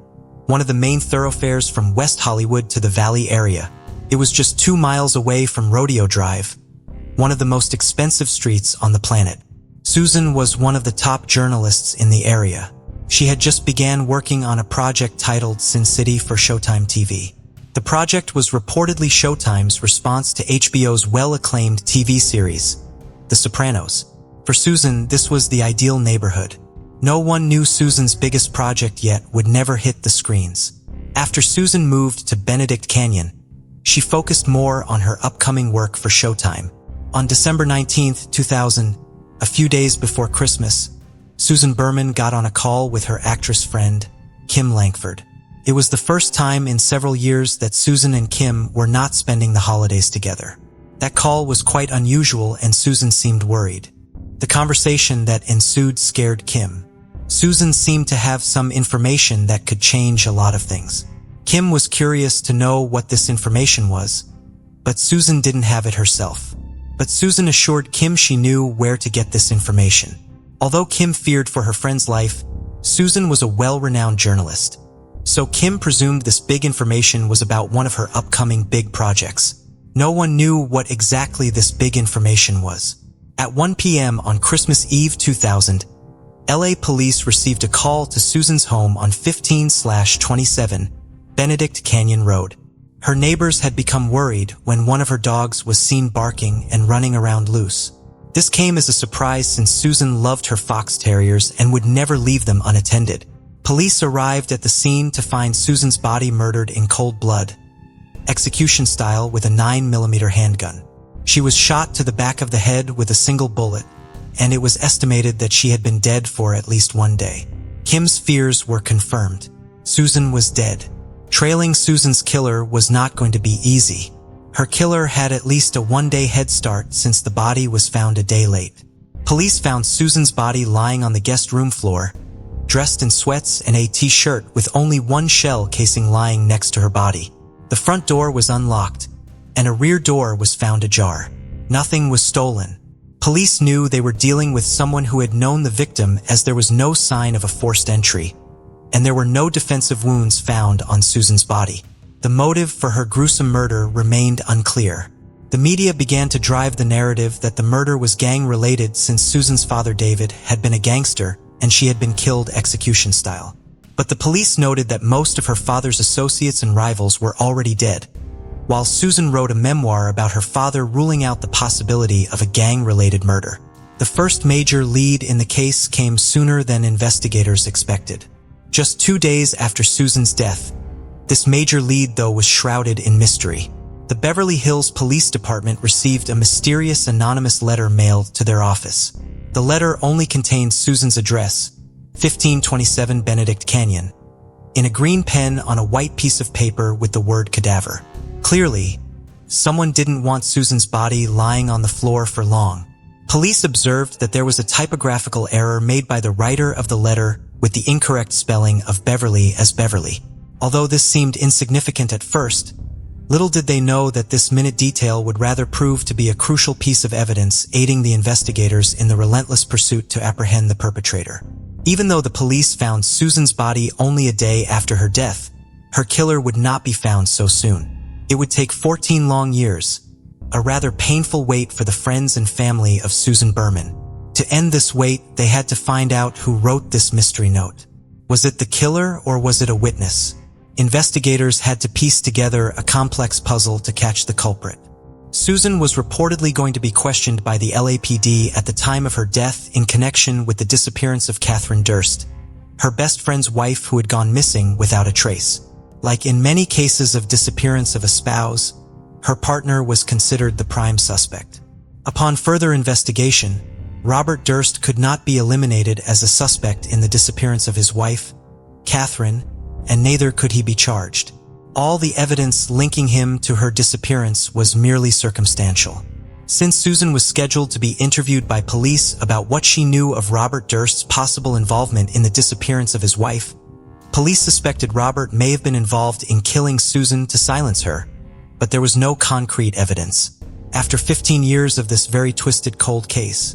one of the main thoroughfares from West Hollywood to the Valley area. It was just 2 miles away from Rodeo Drive, one of the most expensive streets on the planet. Susan was one of the top journalists in the area. She had just began working on a project titled Sin City for Showtime TV. The project was reportedly Showtime's response to HBO's well-acclaimed TV series, The Sopranos. For Susan, this was the ideal neighborhood. No one knew Susan's biggest project yet would never hit the screens. After Susan moved to Benedict Canyon, she focused more on her upcoming work for Showtime. On December 19, 2000, a few days before Christmas, Susan Berman got on a call with her actress friend, Kim Langford. It was the first time in several years that Susan and Kim were not spending the holidays together. That call was quite unusual and Susan seemed worried. The conversation that ensued scared Kim. Susan seemed to have some information that could change a lot of things. Kim was curious to know what this information was, but Susan didn't have it herself. But Susan assured Kim she knew where to get this information. Although Kim feared for her friend's life, Susan was a well-renowned journalist. So Kim presumed this big information was about one of her upcoming big projects. No one knew what exactly this big information was. At 1 p.m. on Christmas Eve 2000, LA police received a call to Susan's home on 15/27 Benedict Canyon Road. Her neighbors had become worried when one of her dogs was seen barking and running around loose. This came as a surprise since Susan loved her fox terriers and would never leave them unattended. Police arrived at the scene to find Susan's body murdered in cold blood, execution style with a 9mm handgun. She was shot to the back of the head with a single bullet, and it was estimated that she had been dead for at least 1 day. Kim's fears were confirmed. Susan was dead. Trailing Susan's killer was not going to be easy. Her killer had at least a 1-day head start since the body was found a day late. Police found Susan's body lying on the guest room floor, dressed in sweats and a t-shirt with only one shell casing lying next to her body. The front door was unlocked, and a rear door was found ajar. Nothing was stolen. Police knew they were dealing with someone who had known the victim, as there was no sign of a forced entry, and there were no defensive wounds found on Susan's body. The motive for her gruesome murder remained unclear. The media began to drive the narrative that the murder was gang-related since Susan's father David had been a gangster and she had been killed execution style. But the police noted that most of her father's associates and rivals were already dead, while Susan wrote a memoir about her father ruling out the possibility of a gang-related murder. The first major lead in the case came sooner than investigators expected. Just 2 days after Susan's death, this major lead, though, was shrouded in mystery. The Beverly Hills Police Department received a mysterious anonymous letter mailed to their office. The letter only contained Susan's address, 1527 Benedict Canyon, in a green pen on a white piece of paper with the word cadaver. Clearly, someone didn't want Susan's body lying on the floor for long. Police observed that there was a typographical error made by the writer of the letter with the incorrect spelling of Beverly as Beverly. Although this seemed insignificant at first, little did they know that this minute detail would rather prove to be a crucial piece of evidence aiding the investigators in the relentless pursuit to apprehend the perpetrator. Even though the police found Susan's body only a day after her death, her killer would not be found so soon. It would take 14 long years, a rather painful wait for the friends and family of Susan Berman. To end this wait, they had to find out who wrote this mystery note. Was it the killer or was it a witness? Investigators had to piece together a complex puzzle to catch the culprit. Susan was reportedly going to be questioned by the LAPD at the time of her death in connection with the disappearance of Catherine Durst, her best friend's wife who had gone missing without a trace. Like in many cases of disappearance of a spouse, her partner was considered the prime suspect. Upon further investigation, Robert Durst could not be eliminated as a suspect in the disappearance of his wife, Catherine, and neither could he be charged. All the evidence linking him to her disappearance was merely circumstantial. Since Susan was scheduled to be interviewed by police about what she knew of Robert Durst's possible involvement in the disappearance of his wife, police suspected Robert may have been involved in killing Susan to silence her, but there was no concrete evidence. After 15 years of this very twisted cold case,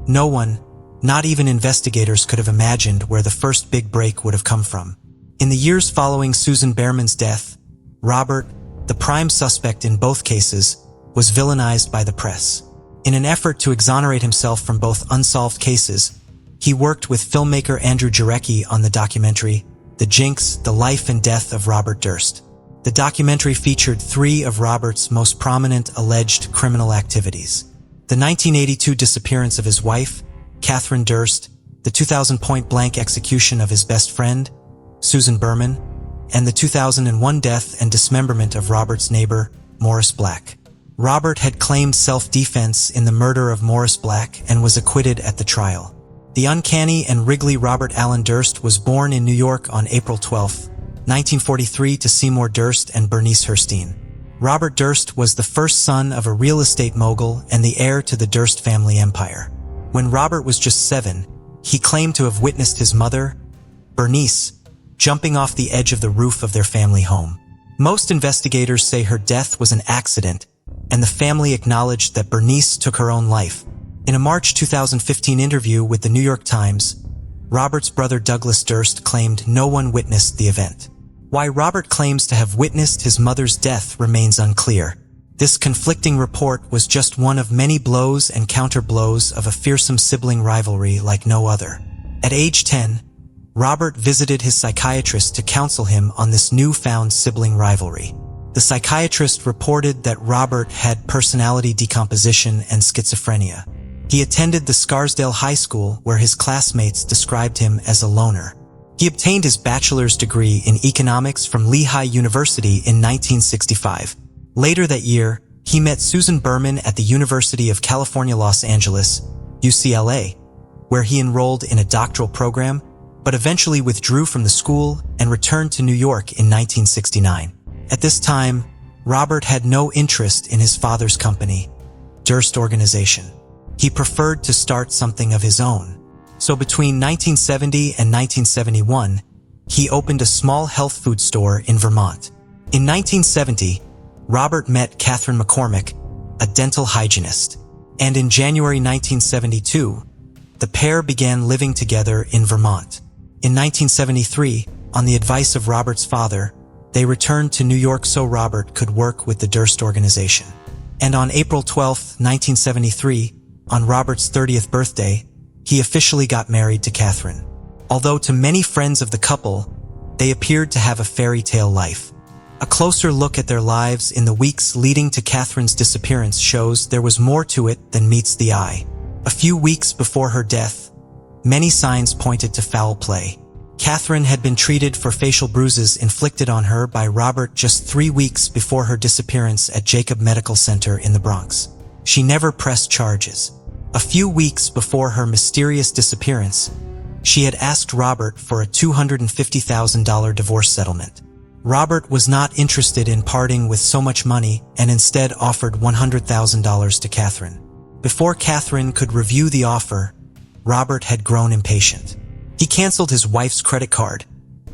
no one, not even investigators, could have imagined where the first big break would have come from. In the years following Susan Berman's death, Robert, the prime suspect in both cases, was villainized by the press. In an effort to exonerate himself from both unsolved cases, he worked with filmmaker Andrew Jarecki on the documentary The Jinx, The Life and Death of Robert Durst. The documentary featured 3 of Robert's most prominent alleged criminal activities: the 1982 disappearance of his wife, Catherine Durst, the 2000 point-blank execution of his best friend, Susan Berman, and the 2001 death and dismemberment of Robert's neighbor, Morris Black. Robert had claimed self-defense in the murder of Morris Black and was acquitted at the trial. The uncanny and wriggly Robert Allen Durst was born in New York on April 12, 1943 to Seymour Durst and Bernice Herstein. Robert Durst was the first son of a real estate mogul and the heir to the Durst family empire. When Robert was just 7, He claimed to have witnessed his mother, Bernice, jumping off the edge of the roof of their family home. Most investigators say her death was an accident, and the family acknowledged that Bernice took her own life. In a March 2015 interview with the New York Times, Robert's brother Douglas Durst claimed no one witnessed the event. Why Robert claims to have witnessed his mother's death remains unclear. This conflicting report was just one of many blows and counter-blows of a fearsome sibling rivalry like no other. At age 10, Robert visited his psychiatrist to counsel him on this newfound sibling rivalry. The psychiatrist reported that Robert had personality decomposition and schizophrenia. He attended the Scarsdale High School, where his classmates described him as a loner. He obtained his bachelor's degree in economics from Lehigh University in 1965. Later that year, he met Susan Berman at the University of California, Los Angeles, UCLA, where he enrolled in a doctoral program, but eventually withdrew from the school and returned to New York in 1969. At this time, Robert had no interest in his father's company, Durst Organization. He preferred to start something of his own. So between 1970 and 1971, he opened a small health food store in Vermont. In 1970, Robert met Catherine McCormick, a dental hygienist, and in January 1972, the pair began living together in Vermont. In 1973, on the advice of Robert's father, they returned to New York so Robert could work with the Durst Organization. And on April 12, 1973, on Robert's 30th birthday, he officially got married to Catherine. Although to many friends of the couple, they appeared to have a fairy tale life. A closer look at their lives in the weeks leading to Catherine's disappearance shows there was more to it than meets the eye. A few weeks before her death, many signs pointed to foul play. Catherine had been treated for facial bruises inflicted on her by Robert just 3 weeks before her disappearance at Jacob Medical Center in the Bronx. She never pressed charges. A few weeks before her mysterious disappearance, she had asked Robert for a $250,000 divorce settlement. Robert was not interested in parting with so much money and instead offered $100,000 to Catherine. Before Catherine could review the offer, Robert had grown impatient. He canceled his wife's credit card,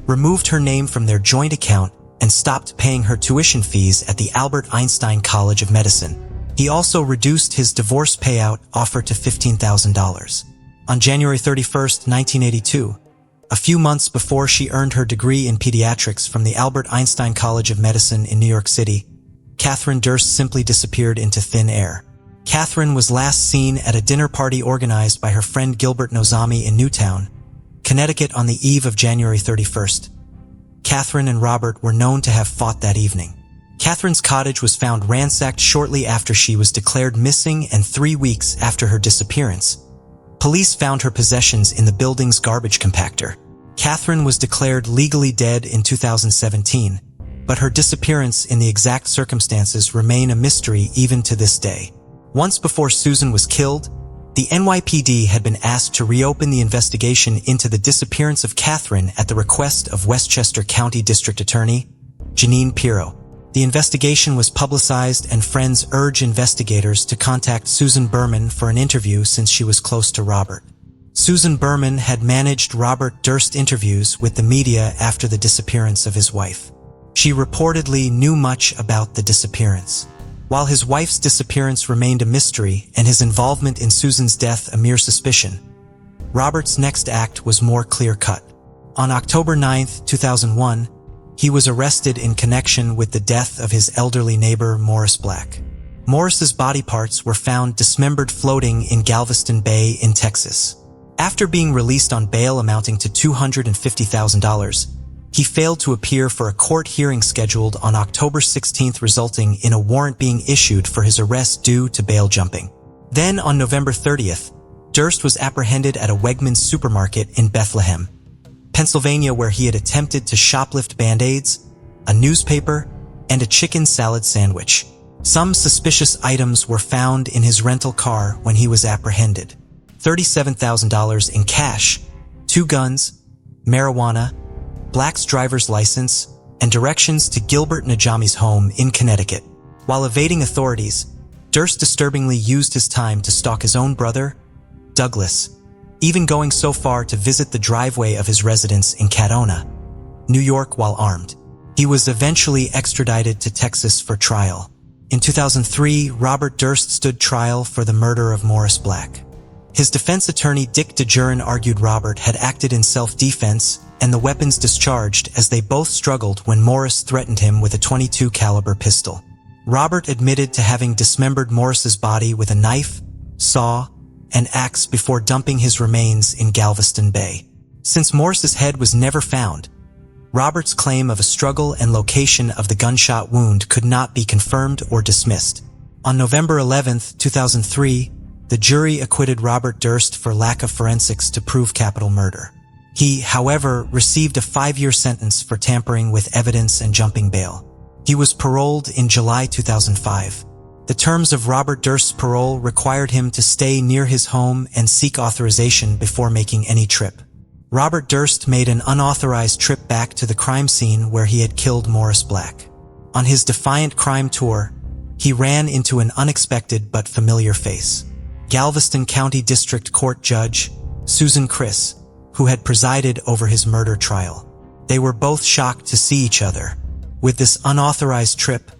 removed her name from their joint account, and stopped paying her tuition fees at the Albert Einstein College of Medicine. He also reduced his divorce payout offer to $15,000. On January 31, 1982, a few months before she earned her degree in pediatrics from the Albert Einstein College of Medicine in New York City, Catherine Durst simply disappeared into thin air. Catherine was last seen at a dinner party organized by her friend Gilbert Nozami in Newtown, Connecticut on the eve of January 31st. Catherine and Robert were known to have fought that evening. Catherine's cottage was found ransacked shortly after she was declared missing and 3 weeks after her disappearance. Police found her possessions in the building's garbage compactor. Catherine was declared legally dead in 2017, but her disappearance in the exact circumstances remain a mystery even to this day. Once before Susan was killed, the NYPD had been asked to reopen the investigation into the disappearance of Catherine at the request of Westchester County District Attorney Jeanine Pirro. The investigation was publicized, and friends urged investigators to contact Susan Berman for an interview since she was close to Robert. Susan Berman had managed Robert Durst interviews with the media after the disappearance of his wife. She reportedly knew much about the disappearance. While his wife's disappearance remained a mystery and his involvement in Susan's death a mere suspicion, Robert's next act was more clear-cut. On October 9, 2001, he was arrested in connection with the death of his elderly neighbor, Morris Black. Morris's body parts were found dismembered floating in Galveston Bay in Texas. After being released on bail amounting to $250,000, he failed to appear for a court hearing scheduled on October 16th, resulting in a warrant being issued for his arrest due to bail jumping. Then, on November 30th, Durst was apprehended at a Wegmans supermarket in Bethlehem, Pennsylvania, where he had attempted to shoplift Band-Aids, a newspaper, and a chicken salad sandwich. Some suspicious items were found in his rental car when he was apprehended: $37,000 in cash, 2 guns, marijuana, Black's driver's license, and directions to Gilbert Najami's home in Connecticut. While evading authorities, Durst disturbingly used his time to stalk his own brother, Douglas, even going so far to visit the driveway of his residence in Cadona, New York while armed. He was eventually extradited to Texas for trial. In 2003, Robert Durst stood trial for the murder of Morris Black. His defense attorney Dick DeJurin argued Robert had acted in self-defense and the weapons discharged as they both struggled when Morris threatened him with a .22 caliber pistol. Robert admitted to having dismembered Morris's body with a knife, saw, and axe before dumping his remains in Galveston Bay. Since Morris's head was never found, Robert's claim of a struggle and location of the gunshot wound could not be confirmed or dismissed. On November 11, 2003, the jury acquitted Robert Durst for lack of forensics to prove capital murder. He, however, received a 5-year sentence for tampering with evidence and jumping bail. He was paroled in July 2005. The terms of Robert Durst's parole required him to stay near his home and seek authorization before making any trip. Robert Durst made an unauthorized trip back to the crime scene where he had killed Morris Black. On his Defiant Crime tour, he ran into an unexpected but familiar face. Galveston County District Court Judge Susan Criss, who had presided over his murder trial. They were both shocked to see each other. With this unauthorized trip,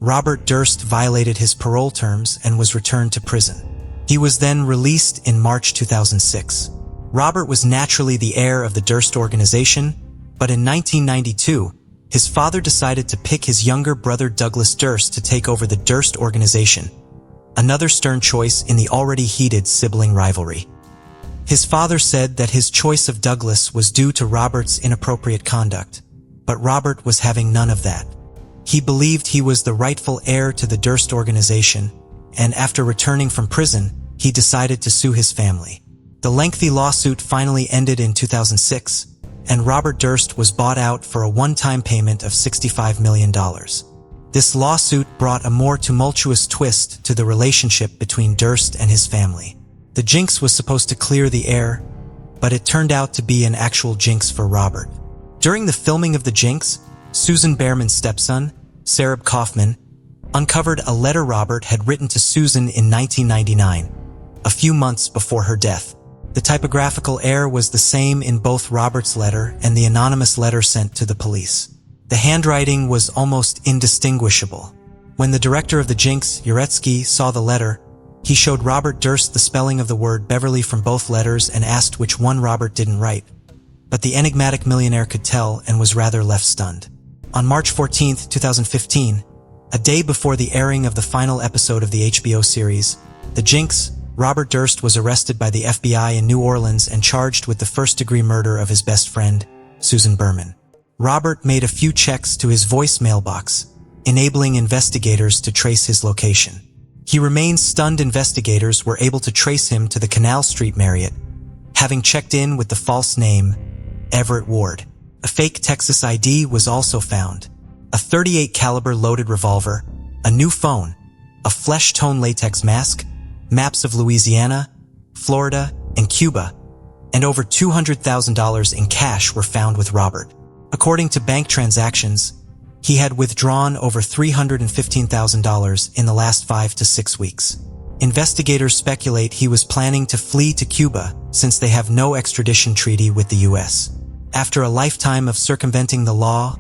Robert Durst violated his parole terms and was returned to prison. He was then released in March 2006. Robert was naturally the heir of the Durst organization, but in 1992, his father decided to pick his younger brother Douglas Durst to take over the Durst organization, another stern choice in the already heated sibling rivalry. His father said that his choice of Douglas was due to Robert's inappropriate conduct, but Robert was having none of that. He believed he was the rightful heir to the Durst organization, and after returning from prison, he decided to sue his family. The lengthy lawsuit finally ended in 2006, and Robert Durst was bought out for a one-time payment of $65 million. This lawsuit brought a more tumultuous twist to the relationship between Durst and his family. The jinx was supposed to clear the air, but it turned out to be an actual jinx for Robert. During the filming of The Jinx, Susan Berman's stepson, Sareb Kaufman, uncovered a letter Robert had written to Susan in 1999, a few months before her death. The typographical error was the same in both Robert's letter and the anonymous letter sent to the police. The handwriting was almost indistinguishable. When the director of The Jinx, Uretsky, saw the letter, he showed Robert Durst the spelling of the word Beverly from both letters and asked which one Robert didn't write. But the enigmatic millionaire could tell and was rather left stunned. On March 14, 2015, a day before the airing of the final episode of the HBO series, The Jinx, Robert Durst was arrested by the FBI in New Orleans and charged with the first-degree murder of his best friend, Susan Berman. Robert made a few checks to his voicemail box, enabling investigators to trace his location. He remained stunned. Investigators were able to trace him to the Canal Street Marriott, having checked in with the false name, Everett Ward. A fake Texas ID was also found, a .38 caliber loaded revolver, a new phone, a flesh-tone latex mask, maps of Louisiana, Florida, and Cuba, and over $200,000 in cash were found with Robert. According to bank transactions, he had withdrawn over $315,000 in the last 5 to 6 weeks. Investigators speculate he was planning to flee to Cuba since they have no extradition treaty with the U.S. After a lifetime of circumventing the law,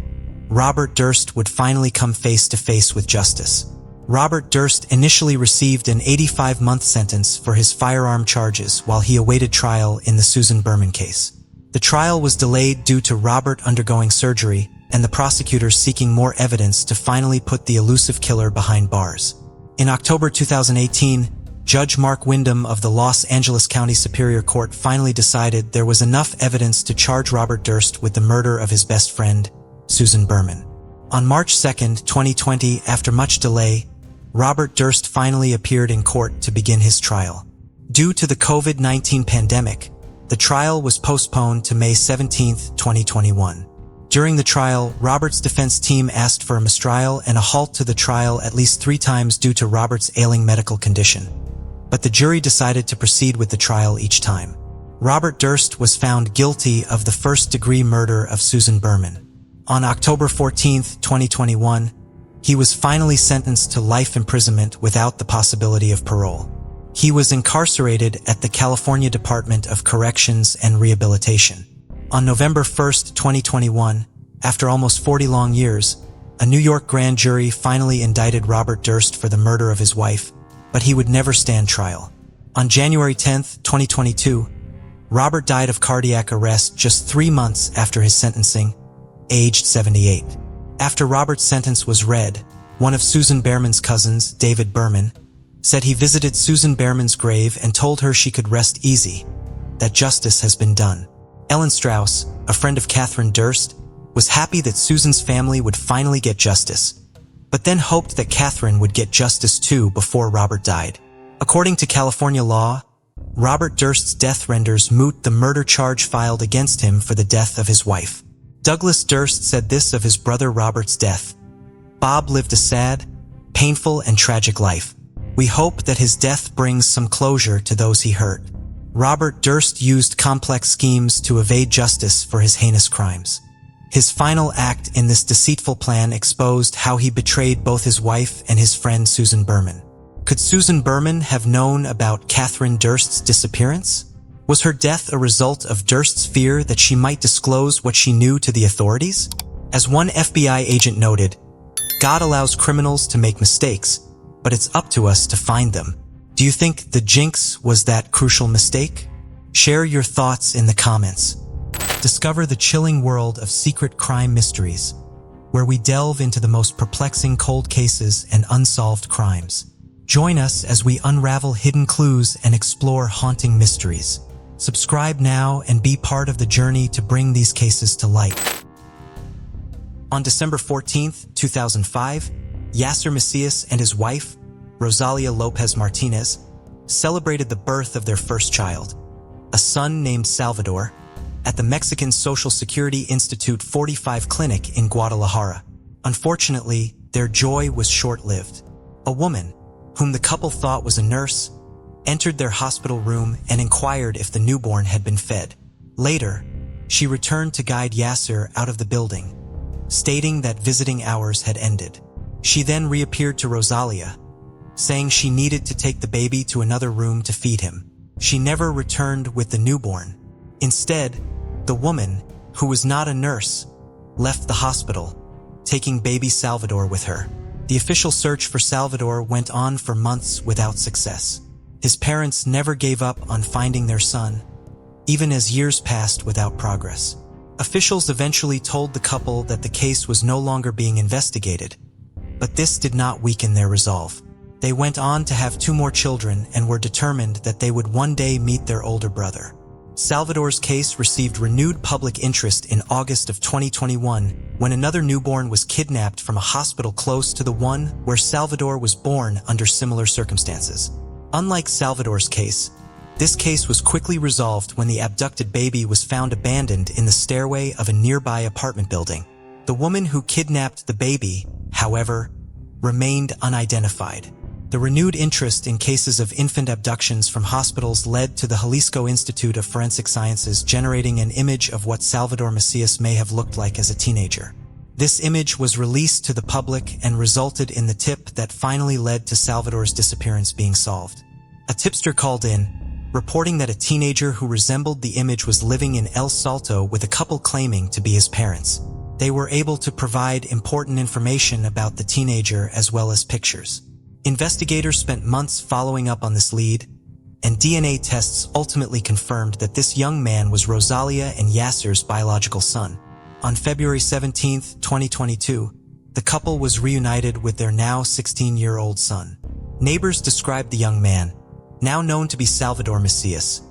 Robert Durst would finally come face to face with justice. Robert Durst initially received an 85-month sentence for his firearm charges while he awaited trial in the Susan Berman case. The trial was delayed due to Robert undergoing surgery and the prosecutors seeking more evidence to finally put the elusive killer behind bars. In October 2018, Judge Mark Windham of the Los Angeles County Superior Court finally decided there was enough evidence to charge Robert Durst with the murder of his best friend, Susan Berman. On March 2, 2020, after much delay, Robert Durst finally appeared in court to begin his trial. Due to the COVID-19 pandemic, the trial was postponed to May 17, 2021. During the trial, Robert's defense team asked for a mistrial and a halt to the trial at least 3 times due to Robert's ailing medical condition. But the jury decided to proceed with the trial each time. Robert Durst was found guilty of the first-degree murder of Susan Berman. On October 14, 2021, he was finally sentenced to life imprisonment without the possibility of parole. He was incarcerated at the California Department of Corrections and Rehabilitation. On November 1st, 2021, after almost 40 long years, a New York grand jury finally indicted Robert Durst for the murder of his wife, but he would never stand trial. On January 10th, 2022, Robert died of cardiac arrest just 3 months after his sentencing, aged 78. After Robert's sentence was read, one of Susan Berman's cousins, David Berman, said he visited Susan Berman's grave and told her she could rest easy, that justice has been done. Ellen Strauss, a friend of Catherine Durst, was happy that Susan's family would finally get justice, but then hoped that Catherine would get justice too before Robert died. According to California law, Robert Durst's death renders moot the murder charge filed against him for the death of his wife. Douglas Durst said this of his brother Robert's death: "Bob lived a sad, painful, and tragic life. We hope that his death brings some closure to those he hurt." Robert Durst used complex schemes to evade justice for his heinous crimes. His final act in this deceitful plan exposed how he betrayed both his wife and his friend Susan Berman. Could Susan Berman have known about Catherine Durst's disappearance? Was her death a result of Durst's fear that she might disclose what she knew to the authorities? As one FBI agent noted, "God allows criminals to make mistakes, but it's up to us to find them." Do you think the Jinx was that crucial mistake? Share your thoughts in the comments. Discover the chilling world of secret crime mysteries, where we delve into the most perplexing cold cases and unsolved crimes. Join us as we unravel hidden clues and explore haunting mysteries. Subscribe now and be part of the journey to bring these cases to light. On December 14th, 2005, Yasser Macias and his wife, Rosalia Lopez Martinez, celebrated the birth of their first child, a son named Salvador, at the Mexican Social Security Institute 45 clinic in Guadalajara. Unfortunately, their joy was short-lived. A woman, whom the couple thought was a nurse, entered their hospital room and inquired if the newborn had been fed. Later, she returned to guide Yasser out of the building, stating that visiting hours had ended. She then reappeared to Rosalia, saying she needed to take the baby to another room to feed him. She never returned with the newborn. Instead, the woman, who was not a nurse, left the hospital, taking baby Salvador with her. The official search for Salvador went on for months without success. His parents never gave up on finding their son, even as years passed without progress. Officials eventually told the couple that the case was no longer being investigated, but this did not weaken their resolve. They went on to have 2 more children and were determined that they would one day meet their older brother. Salvador's case received renewed public interest in August of 2021 when another newborn was kidnapped from a hospital close to the one where Salvador was born under similar circumstances. Unlike Salvador's case, this case was quickly resolved when the abducted baby was found abandoned in the stairway of a nearby apartment building. The woman who kidnapped the baby, however, remained unidentified. The renewed interest in cases of infant abductions from hospitals led to the Jalisco Institute of Forensic Sciences generating an image of what Salvador Macias may have looked like as a teenager. This image was released to the public and resulted in the tip that finally led to Salvador's disappearance being solved. A tipster called in, reporting that a teenager who resembled the image was living in El Salto with a couple claiming to be his parents. They were able to provide important information about the teenager as well as pictures. Investigators spent months following up on this lead, and DNA tests ultimately confirmed that this young man was Rosalia and Yasser's biological son. On February 17, 2022, the couple was reunited with their now 16-year-old son. Neighbors described the young man, now known to be Salvador Macias,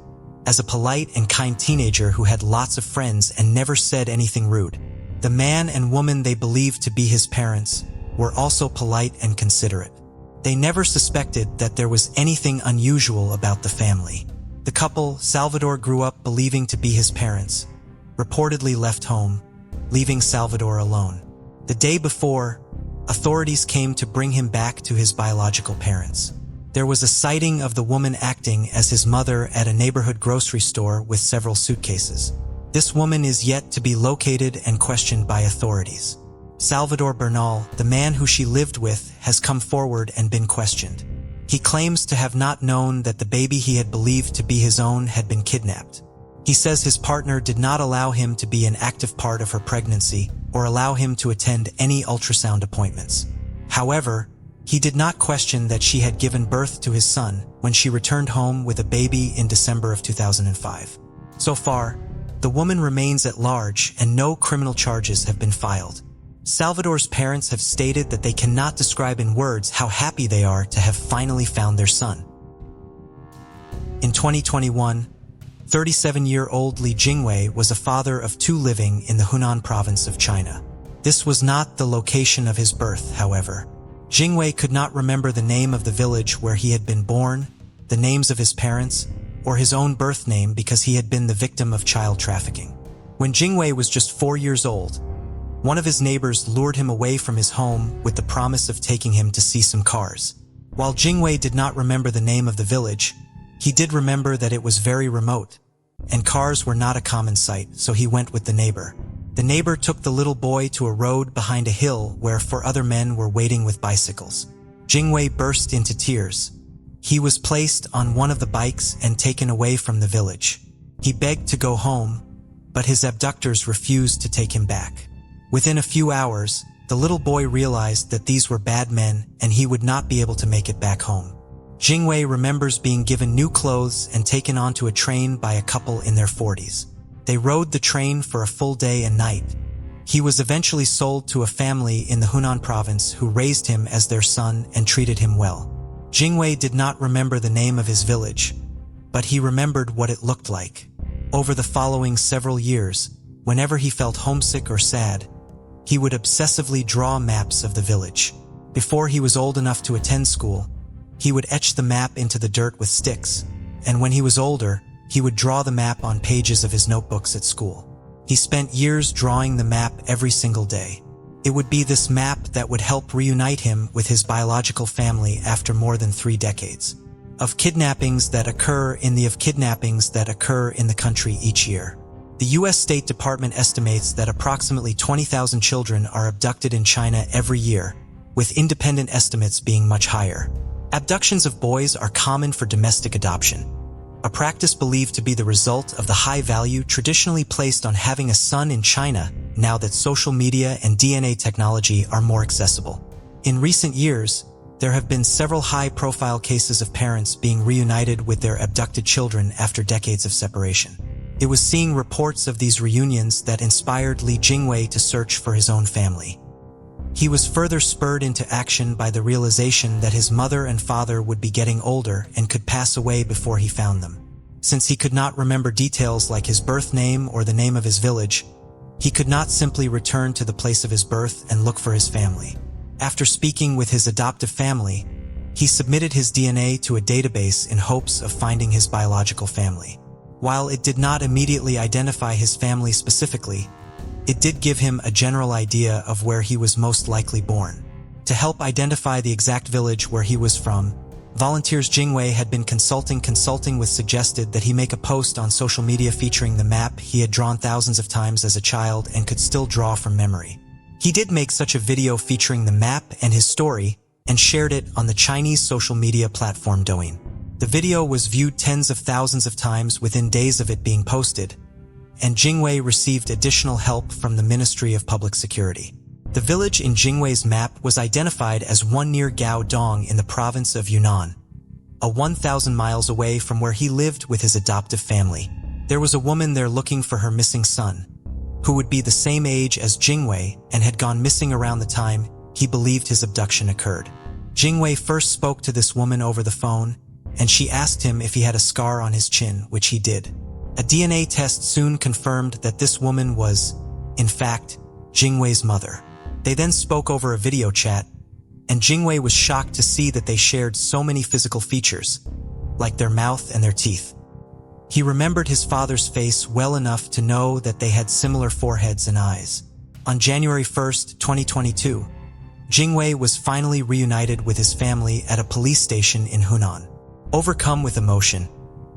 as a polite and kind teenager who had lots of friends and never said anything rude. The man and woman they believed to be his parents were also polite and considerate. They never suspected that there was anything unusual about the family. The couple, Salvador grew up believing to be his parents, reportedly left home, leaving Salvador alone. The day before, authorities came to bring him back to his biological parents. There was a sighting of the woman acting as his mother at a neighborhood grocery store with several suitcases. This woman is yet to be located and questioned by authorities. Salvador Bernal, the man who she lived with, has come forward and been questioned. He claims to have not known that the baby he had believed to be his own had been kidnapped. He says his partner did not allow him to be an active part of her pregnancy or allow him to attend any ultrasound appointments. However, he did not question that she had given birth to his son when she returned home with a baby in December of 2005. So far, the woman remains at large and no criminal charges have been filed. Salvador's parents have stated that they cannot describe in words how happy they are to have finally found their son. In 2021, 37-year-old Li Jingwei was a father of 2 living in the Hunan province of China. This was not the location of his birth, however. Jingwei could not remember the name of the village where he had been born, the names of his parents, or his own birth name because he had been the victim of child trafficking. When Jingwei was just 4 years old, one of his neighbors lured him away from his home with the promise of taking him to see some cars. While Jingwei did not remember the name of the village, he did remember that it was very remote, and cars were not a common sight, so he went with the neighbor. The neighbor took the little boy to a road behind a hill where 4 other men were waiting with bicycles. Jingwei burst into tears. He was placed on one of the bikes and taken away from the village. He begged to go home, but his abductors refused to take him back. Within a few hours, the little boy realized that these were bad men and he would not be able to make it back home. Jingwei remembers being given new clothes and taken onto a train by a couple in their 40s. They rode the train for a full day and night. He was eventually sold to a family in the Hunan province who raised him as their son and treated him well. Jingwei did not remember the name of his village, but he remembered what it looked like. Over the following several years, whenever he felt homesick or sad, he would obsessively draw maps of the village. Before he was old enough to attend school, he would etch the map into the dirt with sticks, and when he was older, he would draw the map on pages of his notebooks at school. He spent years drawing the map every single day. It would be this map that would help reunite him with his biological family after more than 3 decades of kidnappings that occur in the country each year. The U.S. State Department estimates that approximately 20,000 children are abducted in China every year, with independent estimates being much higher. Abductions of boys are common for domestic adoption, a practice believed to be the result of the high value traditionally placed on having a son in China now that social media and DNA technology are more accessible. In recent years, there have been several high-profile cases of parents being reunited with their abducted children after decades of separation. It was seeing reports of these reunions that inspired Li Jingwei to search for his own family. He was further spurred into action by the realization that his mother and father would be getting older and could pass away before he found them. Since he could not remember details like his birth name or the name of his village, he could not simply return to the place of his birth and look for his family. After speaking with his adoptive family, he submitted his DNA to a database in hopes of finding his biological family. While it did not immediately identify his family specifically, it did give him a general idea of where he was most likely born. To help identify the exact village where he was from, volunteers Jingwei had been consulting with suggested that he make a post on social media featuring the map he had drawn thousands of times as a child and could still draw from memory. He did make such a video featuring the map and his story and shared it on the Chinese social media platform Douyin. The video was viewed tens of thousands of times within days of it being posted, and Jingwei received additional help from the Ministry of Public Security. The village in Jingwei's map was identified as one near Gaodong in the province of Yunnan, 1,000 miles away from where he lived with his adoptive family. There was a woman there looking for her missing son, who would be the same age as Jingwei and had gone missing around the time he believed his abduction occurred. Jingwei first spoke to this woman over the phone, and she asked him if he had a scar on his chin, which he did. A DNA test soon confirmed that this woman was, in fact, Jingwei's mother. They then spoke over a video chat, and Jingwei was shocked to see that they shared so many physical features, like their mouth and their teeth. He remembered his father's face well enough to know that they had similar foreheads and eyes. On January 1st, 2022, Jingwei was finally reunited with his family at a police station in Hunan. Overcome with emotion,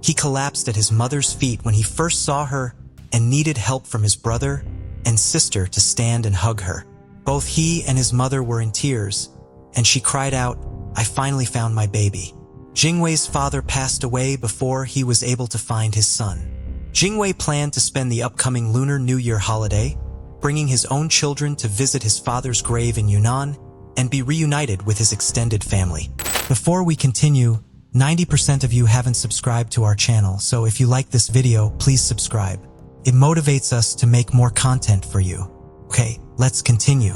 he collapsed at his mother's feet when he first saw her and needed help from his brother and sister to stand and hug her. Both he and his mother were in tears, and she cried out, "I finally found my baby." Jingwei's father passed away before he was able to find his son. Jingwei planned to spend the upcoming Lunar New Year holiday, bringing his own children to visit his father's grave in Yunnan and be reunited with his extended family. Before we continue, 90% of you haven't subscribed to our channel, so if you like this video, please subscribe. It motivates us to make more content for you. Okay, let's continue.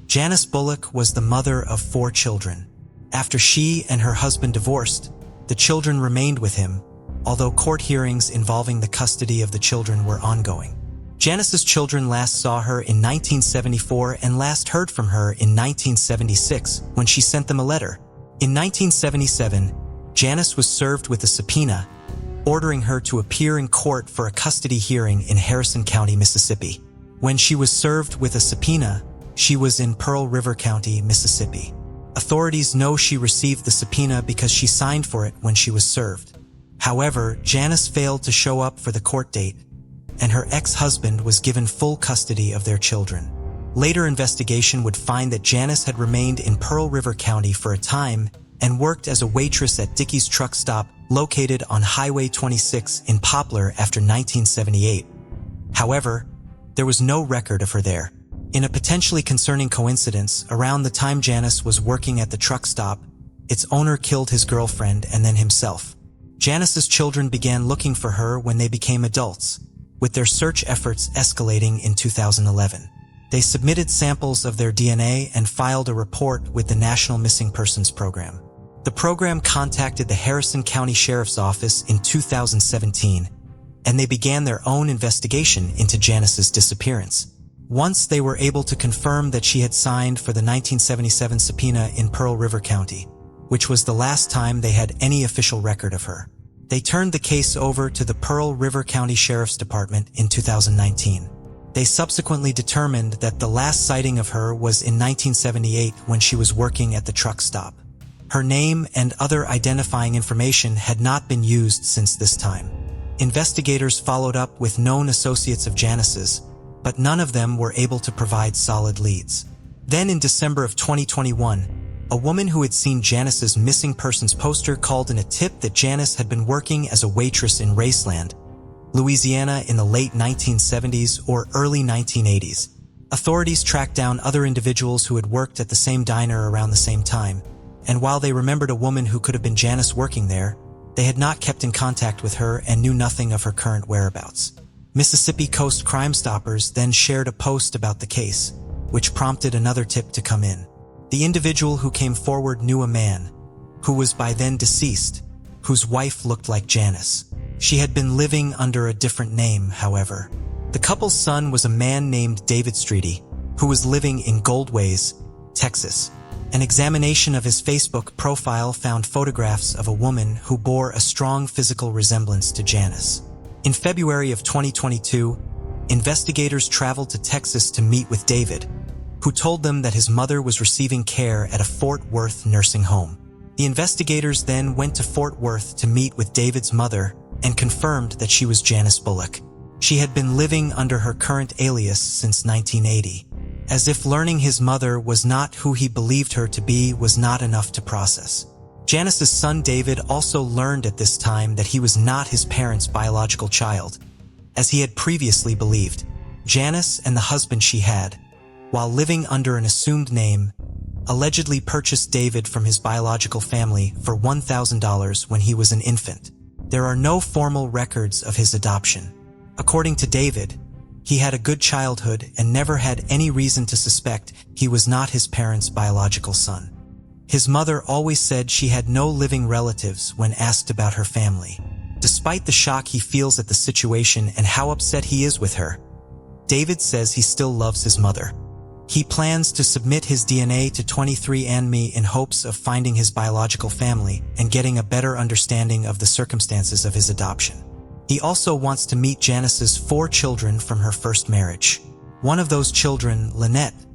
Janice Bullock was the mother of 4 children. After she and her husband divorced, the children remained with him, although court hearings involving the custody of the children were ongoing. Janice's children last saw her in 1974 and last heard from her in 1976 when she sent them a letter. In 1977, Janice was served with a subpoena, ordering her to appear in court for a custody hearing in Harrison County, Mississippi. When she was served with a subpoena, she was in Pearl River County, Mississippi. Authorities know she received the subpoena because she signed for it when she was served. However, Janice failed to show up for the court date, and her ex-husband was given full custody of their children. Later investigation would find that Janice had remained in Pearl River County for a time and worked as a waitress at Dickey's truck stop located on Highway 26 in Poplar after 1978. However, there was no record of her there. In a potentially concerning coincidence, around the time Janice was working at the truck stop, its owner killed his girlfriend and then himself. Janice's children began looking for her when they became adults, with their search efforts escalating in 2011. They submitted samples of their DNA and filed a report with the National Missing Persons Program. The program contacted the Harrison County Sheriff's Office in 2017, and they began their own investigation into Janice's disappearance. Once they were able to confirm that she had signed for the 1977 subpoena in Pearl River County, which was the last time they had any official record of her, they turned the case over to the Pearl River County Sheriff's Department in 2019. They subsequently determined that the last sighting of her was in 1978 when she was working at the truck stop. Her name and other identifying information had not been used since this time. Investigators followed up with known associates of Janice's, but none of them were able to provide solid leads. Then in December of 2021, a woman who had seen Janice's missing persons poster called in a tip that Janice had been working as a waitress in Raceland, Louisiana in the late 1970s or early 1980s. Authorities tracked down other individuals who had worked at the same diner around the same time, and while they remembered a woman who could have been Janice working there, they had not kept in contact with her and knew nothing of her current whereabouts. Mississippi Coast Crime Stoppers then shared a post about the case, which prompted another tip to come in. The individual who came forward knew a man, who was by then deceased, whose wife looked like Janice. She had been living under a different name, however. The couple's son was a man named David Streety, who was living in Goldways, Texas. An examination of his Facebook profile found photographs of a woman who bore a strong physical resemblance to Janice. In February of 2022, investigators traveled to Texas to meet with David, who told them that his mother was receiving care at a Fort Worth nursing home. The investigators then went to Fort Worth to meet with David's mother and confirmed that she was Janice Bullock. She had been living under her current alias since 1980. As if learning his mother was not who he believed her to be was not enough to process. Janice's son David also learned at this time that he was not his parents' biological child, as he had previously believed. Janice and the husband she had, while living under an assumed name, allegedly purchased David from his biological family for $1,000 when he was an infant. There are no formal records of his adoption. According to David, he had a good childhood and never had any reason to suspect he was not his parents' biological son. His mother always said she had no living relatives when asked about her family. Despite the shock he feels at the situation and how upset he is with her, David says he still loves his mother. He plans to submit his DNA to 23andMe in hopes of finding his biological family and getting a better understanding of the circumstances of his adoption. He also wants to meet Janice's 4 children from her first marriage. One of those children, Lynette,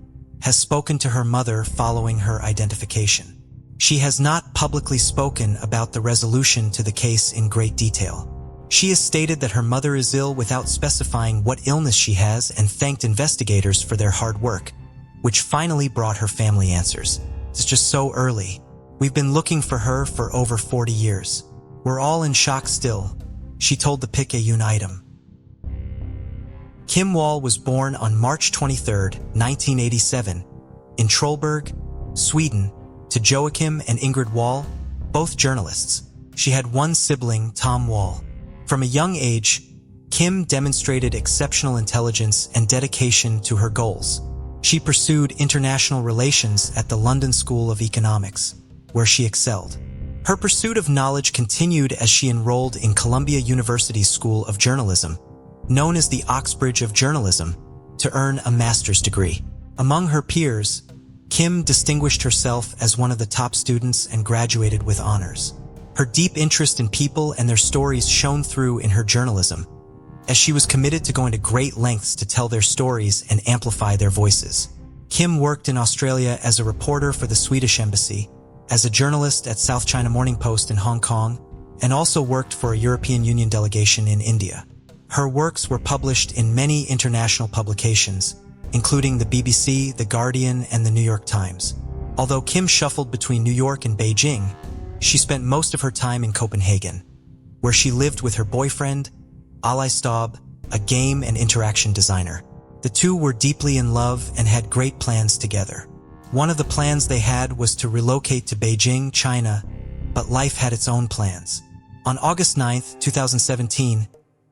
has spoken to her mother following her identification. She has not publicly spoken about the resolution to the case in great detail. She has stated that her mother is ill without specifying what illness she has and thanked investigators for their hard work, which finally brought her family answers. It's just so early. We've been looking for her for over 40 years. We're all in shock still, she told the Picayune item. Kim Wall was born on March 23, 1987, in Trollberg, Sweden, to Joachim and Ingrid Wall, both journalists. She had one sibling, Tom Wall. From a young age, Kim demonstrated exceptional intelligence and dedication to her goals. She pursued international relations at the London School of Economics, where she excelled. Her pursuit of knowledge continued as she enrolled in Columbia University's School of Journalism, known as the Oxbridge of Journalism, to earn a master's degree. Among her peers, Kim distinguished herself as one of the top students and graduated with honors. Her deep interest in people and their stories shone through in her journalism, as she was committed to going to great lengths to tell their stories and amplify their voices. Kim worked in Australia as a reporter for the Swedish Embassy, as a journalist at South China Morning Post in Hong Kong, and also worked for a European Union delegation in India. Her works were published in many international publications, including the BBC, The Guardian, and the New York Times. Although Kim shuffled between New York and Beijing, she spent most of her time in Copenhagen, where she lived with her boyfriend, Ali Staub, a game and interaction designer. The two were deeply in love and had great plans together. One of the plans they had was to relocate to Beijing, China, but life had its own plans. On August 9, 2017,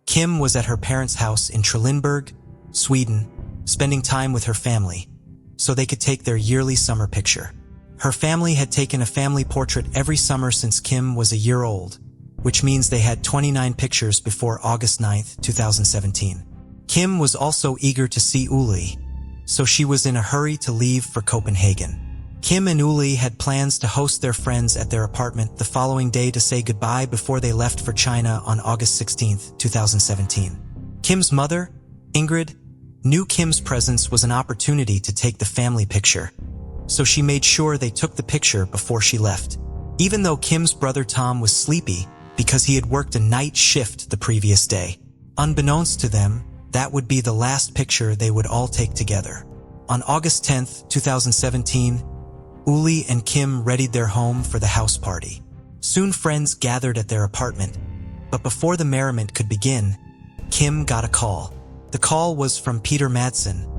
Kim was at her parents' house in Trelleborg, Sweden, spending time with her family, so they could take their yearly summer picture. Her family had taken a family portrait every summer since Kim was a year old, which means they had 29 pictures before August 9, 2017. Kim was also eager to see Uli, so she was in a hurry to leave for Copenhagen. Kim and Uli had plans to host their friends at their apartment the following day to say goodbye before they left for China on August 16, 2017. Kim's mother, Ingrid, knew Kim's presence was an opportunity to take the family picture, so she made sure they took the picture before she left. Even though Kim's brother Tom was sleepy because he had worked a night shift the previous day, unbeknownst to them, that would be the last picture they would all take together. On August 10, 2017, Uli and Kim readied their home for the house party. Soon friends gathered at their apartment, but before the merriment could begin, Kim got a call. The call was from Peter Madsen,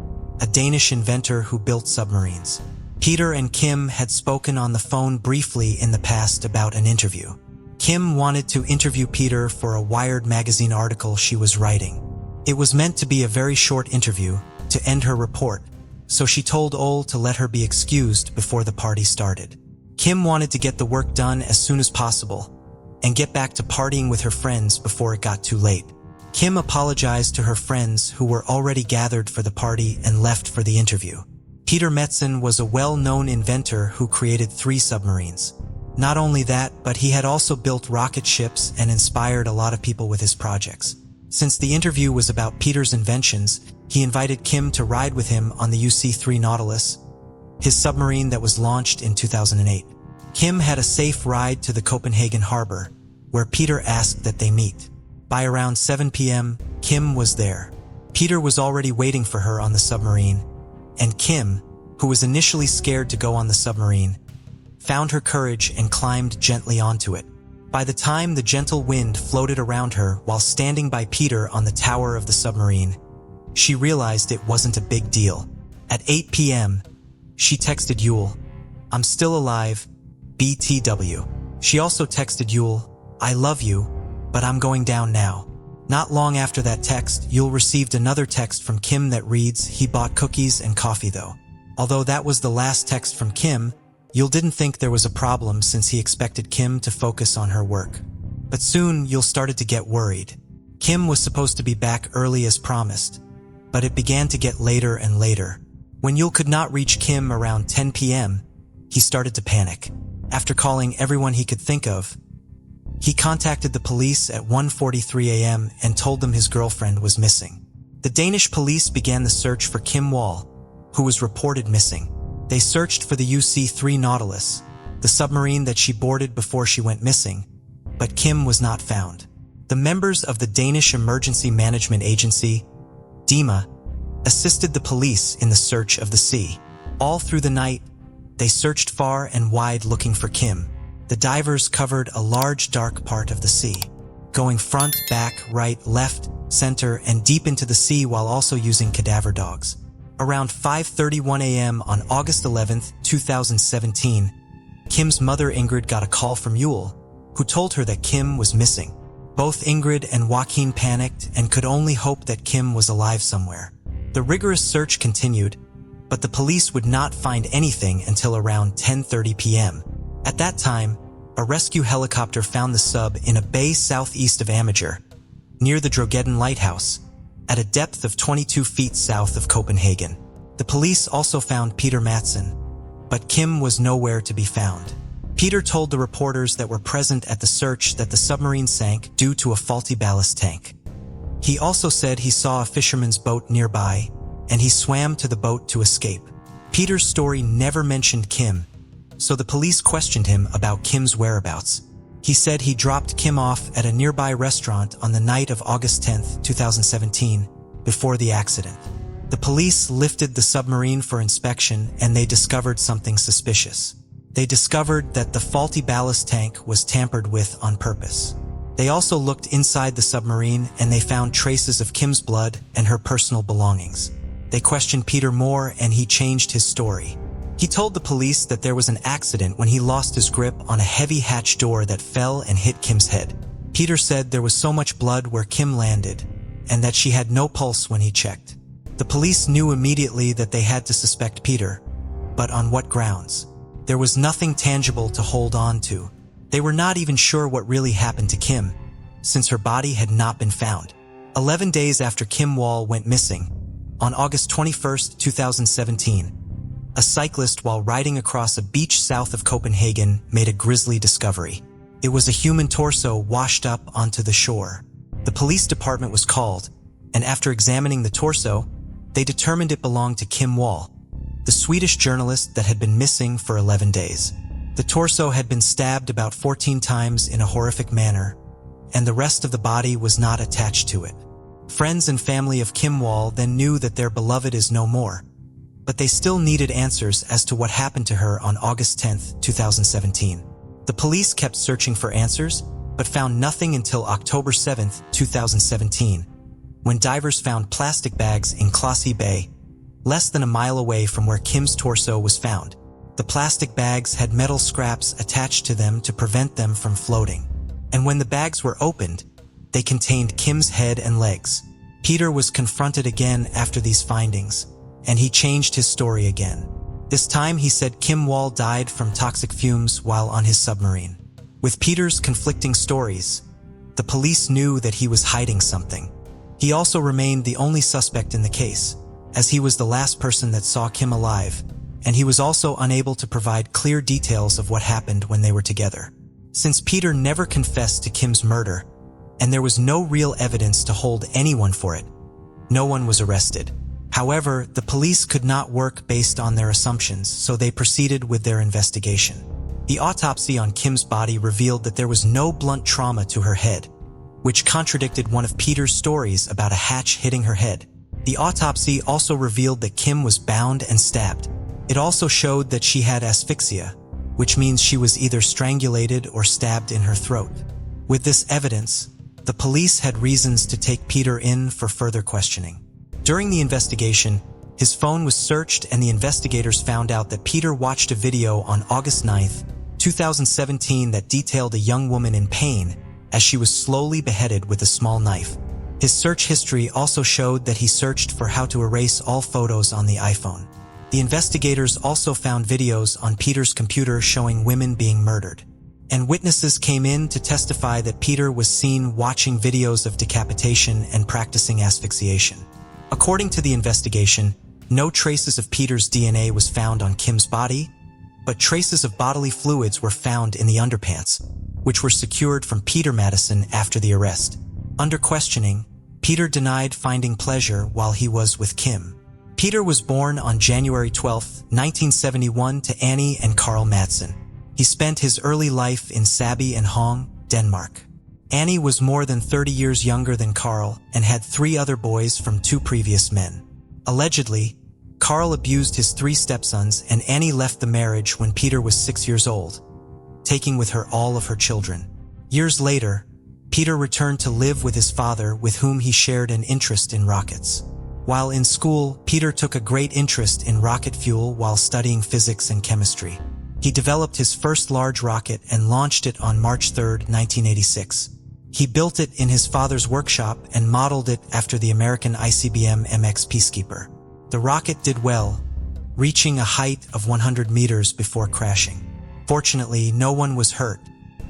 a Danish inventor who built submarines. Peter and Kim had spoken on the phone briefly in the past about an interview. Kim wanted to interview Peter for a Wired magazine article she was writing. It was meant to be a very short interview to end her report, so she told Ole to let her be excused before the party started. Kim wanted to get the work done as soon as possible and get back to partying with her friends before it got too late. Kim apologized to her friends who were already gathered for the party and left for the interview. Peter Madsen was a well-known inventor who created 3 submarines. Not only that, but he had also built rocket ships and inspired a lot of people with his projects. Since the interview was about Peter's inventions, he invited Kim to ride with him on the UC-3 Nautilus, his submarine that was launched in 2008. Kim had a safe ride to the Copenhagen harbor, where Peter asked that they meet. By around 7 p.m., Kim was there. Peter was already waiting for her on the submarine, and Kim, who was initially scared to go on the submarine, found her courage and climbed gently onto it. By the time the gentle wind floated around her while standing by Peter on the tower of the submarine, she realized it wasn't a big deal. At 8 p.m., she texted Yule, "I'm still alive, BTW." She also texted Yule, "I love you, but I'm going down now." Not long after that text, Yule received another text from Kim that reads, "He bought cookies and coffee though." Although that was the last text from Kim, Yule didn't think there was a problem since he expected Kim to focus on her work. But soon, Yule started to get worried. Kim was supposed to be back early as promised, but it began to get later and later. When Yule could not reach Kim around 10 p.m., he started to panic. After calling everyone he could think of, he contacted the police at 1:43 a.m. and told them his girlfriend was missing. The Danish police began the search for Kim Wall, who was reported missing. They searched for the UC-3 Nautilus, the submarine that she boarded before she went missing, but Kim was not found. The members of the Danish Emergency Management Agency, DEMA, assisted the police in the search of the sea. All through the night, They searched far and wide looking for Kim. The divers covered a large dark part of the sea, going front, back, right, left, center, and deep into the sea while also using cadaver dogs. Around 5:31 a.m. on August 11, 2017, Kim's mother Ingrid got a call from Yule, who told her that Kim was missing. Both Ingrid and Joaquin panicked and could only hope that Kim was alive somewhere. The rigorous search continued, but the police would not find anything until around 10:30 p.m. At that time, a rescue helicopter found the sub in a bay southeast of Amager, near the Drogeddon Lighthouse, at a depth of 22 feet south of Copenhagen. The police also found Peter Knutson, but Kim was nowhere to be found. Peter told the reporters that were present at the search that the submarine sank due to a faulty ballast tank. He also said he saw a fisherman's boat nearby, and he swam to the boat to escape. Peter's story never mentioned Kim, so the police questioned him about Kim's whereabouts. He said he dropped Kim off at a nearby restaurant on the night of August 10, 2017, before the accident. The police lifted the submarine for inspection and they discovered something suspicious. They discovered that the faulty ballast tank was tampered with on purpose. They also looked inside the submarine and they found traces of Kim's blood and her personal belongings. They questioned Peter more and he changed his story. He told the police that there was an accident when he lost his grip on a heavy hatch door that fell and hit Kim's head. Peter said there was so much blood where Kim landed and that she had no pulse when he checked. The police knew immediately that they had to suspect Peter, but on what grounds? There was nothing tangible to hold on to. They were not even sure what really happened to Kim, since her body had not been found. 11 days after Kim Wall went missing, on August 21, 2017, a cyclist while riding across a beach south of Copenhagen made a grisly discovery. It was a human torso washed up onto the shore. The police department was called, and after examining the torso, they determined it belonged to Kim Wall, the Swedish journalist that had been missing for 11 days. The torso had been stabbed about 14 times in a horrific manner, and the rest of the body was not attached to it. Friends and family of Kim Wall then knew that their beloved is no more, but they still needed answers as to what happened to her on August 10, 2017. The police kept searching for answers, but found nothing until October 7, 2017, when divers found plastic bags in Classy Bay, less than a mile away from where Kim's torso was found. The plastic bags had metal scraps attached to them to prevent them from floating. And when the bags were opened, they contained Kim's head and legs. Peter was confronted again after these findings, and he changed his story again. This time he said Kim Wall died from toxic fumes while on his submarine. With Peter's conflicting stories, the police knew that he was hiding something. He also remained the only suspect in the case, as he was the last person that saw Kim alive, and he was also unable to provide clear details of what happened when they were together. Since Peter never confessed to Kim's murder, and there was no real evidence to hold anyone for it, no one was arrested. However, the police could not work based on their assumptions, so they proceeded with their investigation. The autopsy on Kim's body revealed that there was no blunt trauma to her head, which contradicted one of Peter's stories about a hatch hitting her head. The autopsy also revealed that Kim was bound and stabbed. It also showed that she had asphyxia, which means she was either strangulated or stabbed in her throat. With this evidence, the police had reasons to take Peter in for further questioning. During the investigation, his phone was searched and the investigators found out that Peter watched a video on August 9, 2017 that detailed a young woman in pain as she was slowly beheaded with a small knife. His search history also showed that he searched for how to erase all photos on the iPhone. The investigators also found videos on Peter's computer showing women being murdered. And witnesses came in to testify that Peter was seen watching videos of decapitation and practicing asphyxiation. According to the investigation, no traces of Peter's DNA was found on Kim's body, but traces of bodily fluids were found in the underpants, which were secured from Peter Madison after the arrest. Under questioning, Peter denied finding pleasure while he was with Kim. Peter was born on January 12, 1971 to Annie and Carl Madsen. He spent his early life in Saby and Hong, Denmark. Annie was more than 30 years younger than Carl and had 3 other boys from 2 previous men. Allegedly, Carl abused his 3 stepsons, and Annie left the marriage when Peter was 6 years old, taking with her all of her children. Years later, Peter returned to live with his father, with whom he shared an interest in rockets. While in school, Peter took a great interest in rocket fuel while studying physics and chemistry. He developed his first large rocket and launched it on March 3, 1986. He built it in his father's workshop and modeled it after the American ICBM MX Peacekeeper. The rocket did well, reaching a height of 100 meters before crashing. Fortunately, no one was hurt.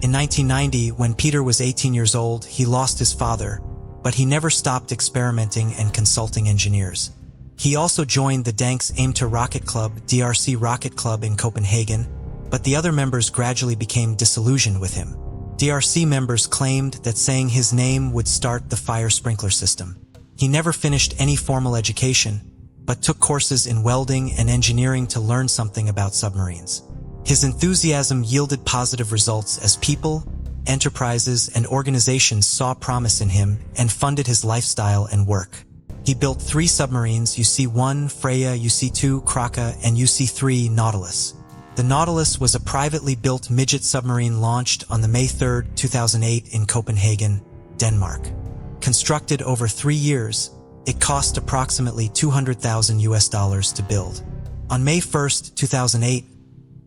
In 1990, when Peter was 18 years old, he lost his father, but he never stopped experimenting and consulting engineers. He also joined the Danks Aim to Rocket Club, DRC Rocket Club in Copenhagen, but the other members gradually became disillusioned with him. DRC members claimed that saying his name would start the fire sprinkler system. He never finished any formal education, but took courses in welding and engineering to learn something about submarines. His enthusiasm yielded positive results as people, enterprises, and organizations saw promise in him and funded his lifestyle and work. He built 3 submarines: UC-1 Freya, UC-2 Kraka, and UC-3 Nautilus. The Nautilus was a privately built midget submarine launched on May 3, 2008 in Copenhagen, Denmark. Constructed over 3 years, it cost approximately $200,000 to build. On May 1, 2008,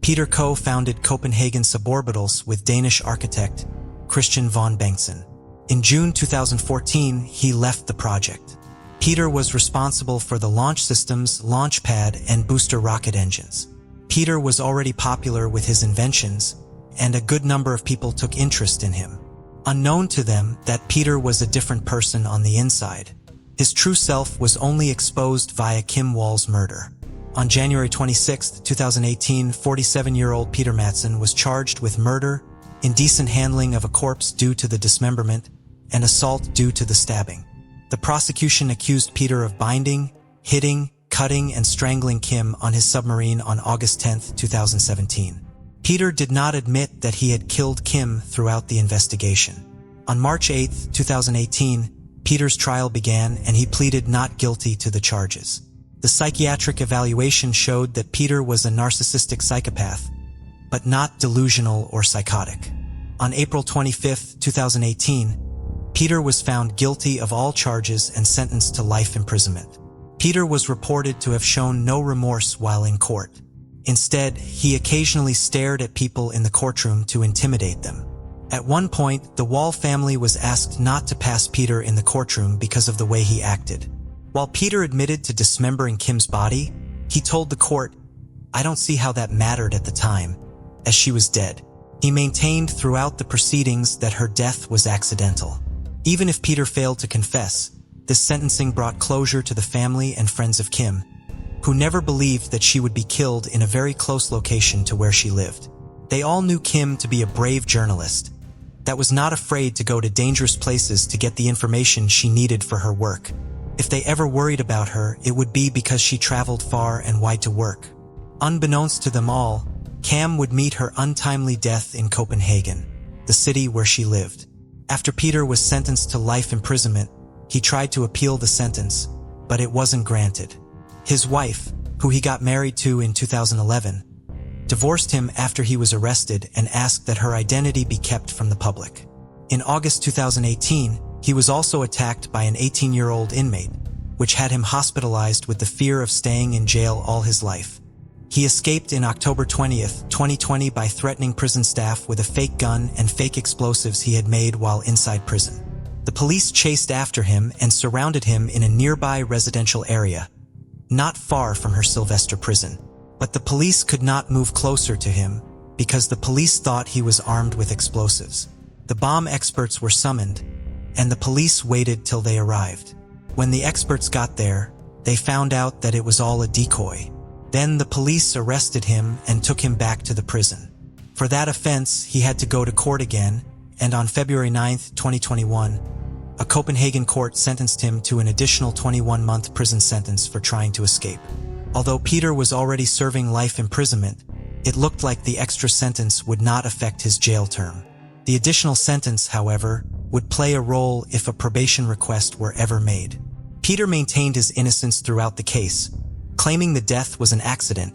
Peter co-founded Copenhagen Suborbitals with Danish architect Christian von Bengtsen. In June 2014, he left the project. Peter was responsible for the launch systems, launch pad, and booster rocket engines. Peter was already popular with his inventions, and a good number of people took interest in him. Unknown to them that Peter was a different person on the inside. His true self was only exposed via Kim Wall's murder. On January 26, 2018, 47-year-old Peter Knutson was charged with murder, indecent handling of a corpse due to the dismemberment, and assault due to the stabbing. The prosecution accused Peter of binding, hitting, cutting, and strangling Kim on his submarine on August 10, 2017. Peter did not admit that he had killed Kim throughout the investigation. On March 8, 2018, Peter's trial began and he pleaded not guilty to the charges. The psychiatric evaluation showed that Peter was a narcissistic psychopath, but not delusional or psychotic. On April 25, 2018, Peter was found guilty of all charges and sentenced to life imprisonment. Peter was reported to have shown no remorse while in court. Instead, he occasionally stared at people in the courtroom to intimidate them. At one point, the Wall family was asked not to pass Peter in the courtroom because of the way he acted. While Peter admitted to dismembering Kim's body, he told the court, "I don't see how that mattered at the time, as she was dead." He maintained throughout the proceedings that her death was accidental. Even if Peter failed to confess, this sentencing brought closure to the family and friends of Kim, who never believed that she would be killed in a very close location to where she lived. They all knew Kim to be a brave journalist that was not afraid to go to dangerous places to get the information she needed for her work. If they ever worried about her, it would be because she traveled far and wide to work. Unbeknownst to them all, Cam would meet her untimely death in Copenhagen, the city where she lived. After Peter was sentenced to life imprisonment, he tried to appeal the sentence, but it wasn't granted. His wife, who he got married to in 2011, divorced him after he was arrested and asked that her identity be kept from the public. In August 2018, he was also attacked by an 18-year-old inmate, which had him hospitalized with the fear of staying in jail all his life. He escaped in October 20th, 2020 by threatening prison staff with a fake gun and fake explosives he had made while inside prison. The police chased after him and surrounded him in a nearby residential area, not far from her Sylvester prison. But the police could not move closer to him because the police thought he was armed with explosives. The bomb experts were summoned, and the police waited till they arrived. When the experts got there, they found out that it was all a decoy. Then the police arrested him and took him back to the prison. For that offense, he had to go to court again, and on February 9, 2021, a Copenhagen court sentenced him to an additional 21-month prison sentence for trying to escape. Although Peter was already serving life imprisonment, it looked like the extra sentence would not affect his jail term. The additional sentence, however, would play a role if a probation request were ever made. Peter maintained his innocence throughout the case, claiming the death was an accident.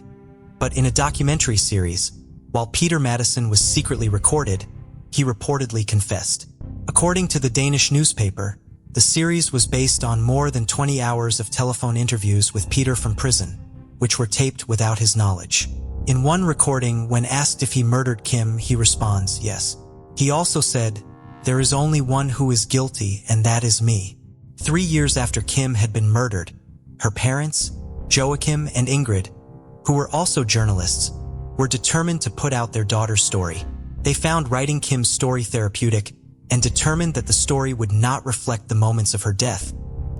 But in a documentary series, while Peter Madison was secretly recorded, he reportedly confessed. According to the Danish newspaper, the series was based on more than 20 hours of telephone interviews with Peter from prison, which were taped without his knowledge. In one recording, when asked if he murdered Kim, he responds, "Yes." He also said, "There is only one who is guilty, and that is me." 3 years after Kim had been murdered, her parents, Joachim and Ingrid, who were also journalists, were determined to put out their daughter's story. They found writing Kim's story therapeutic and determined that the story would not reflect the moments of her death,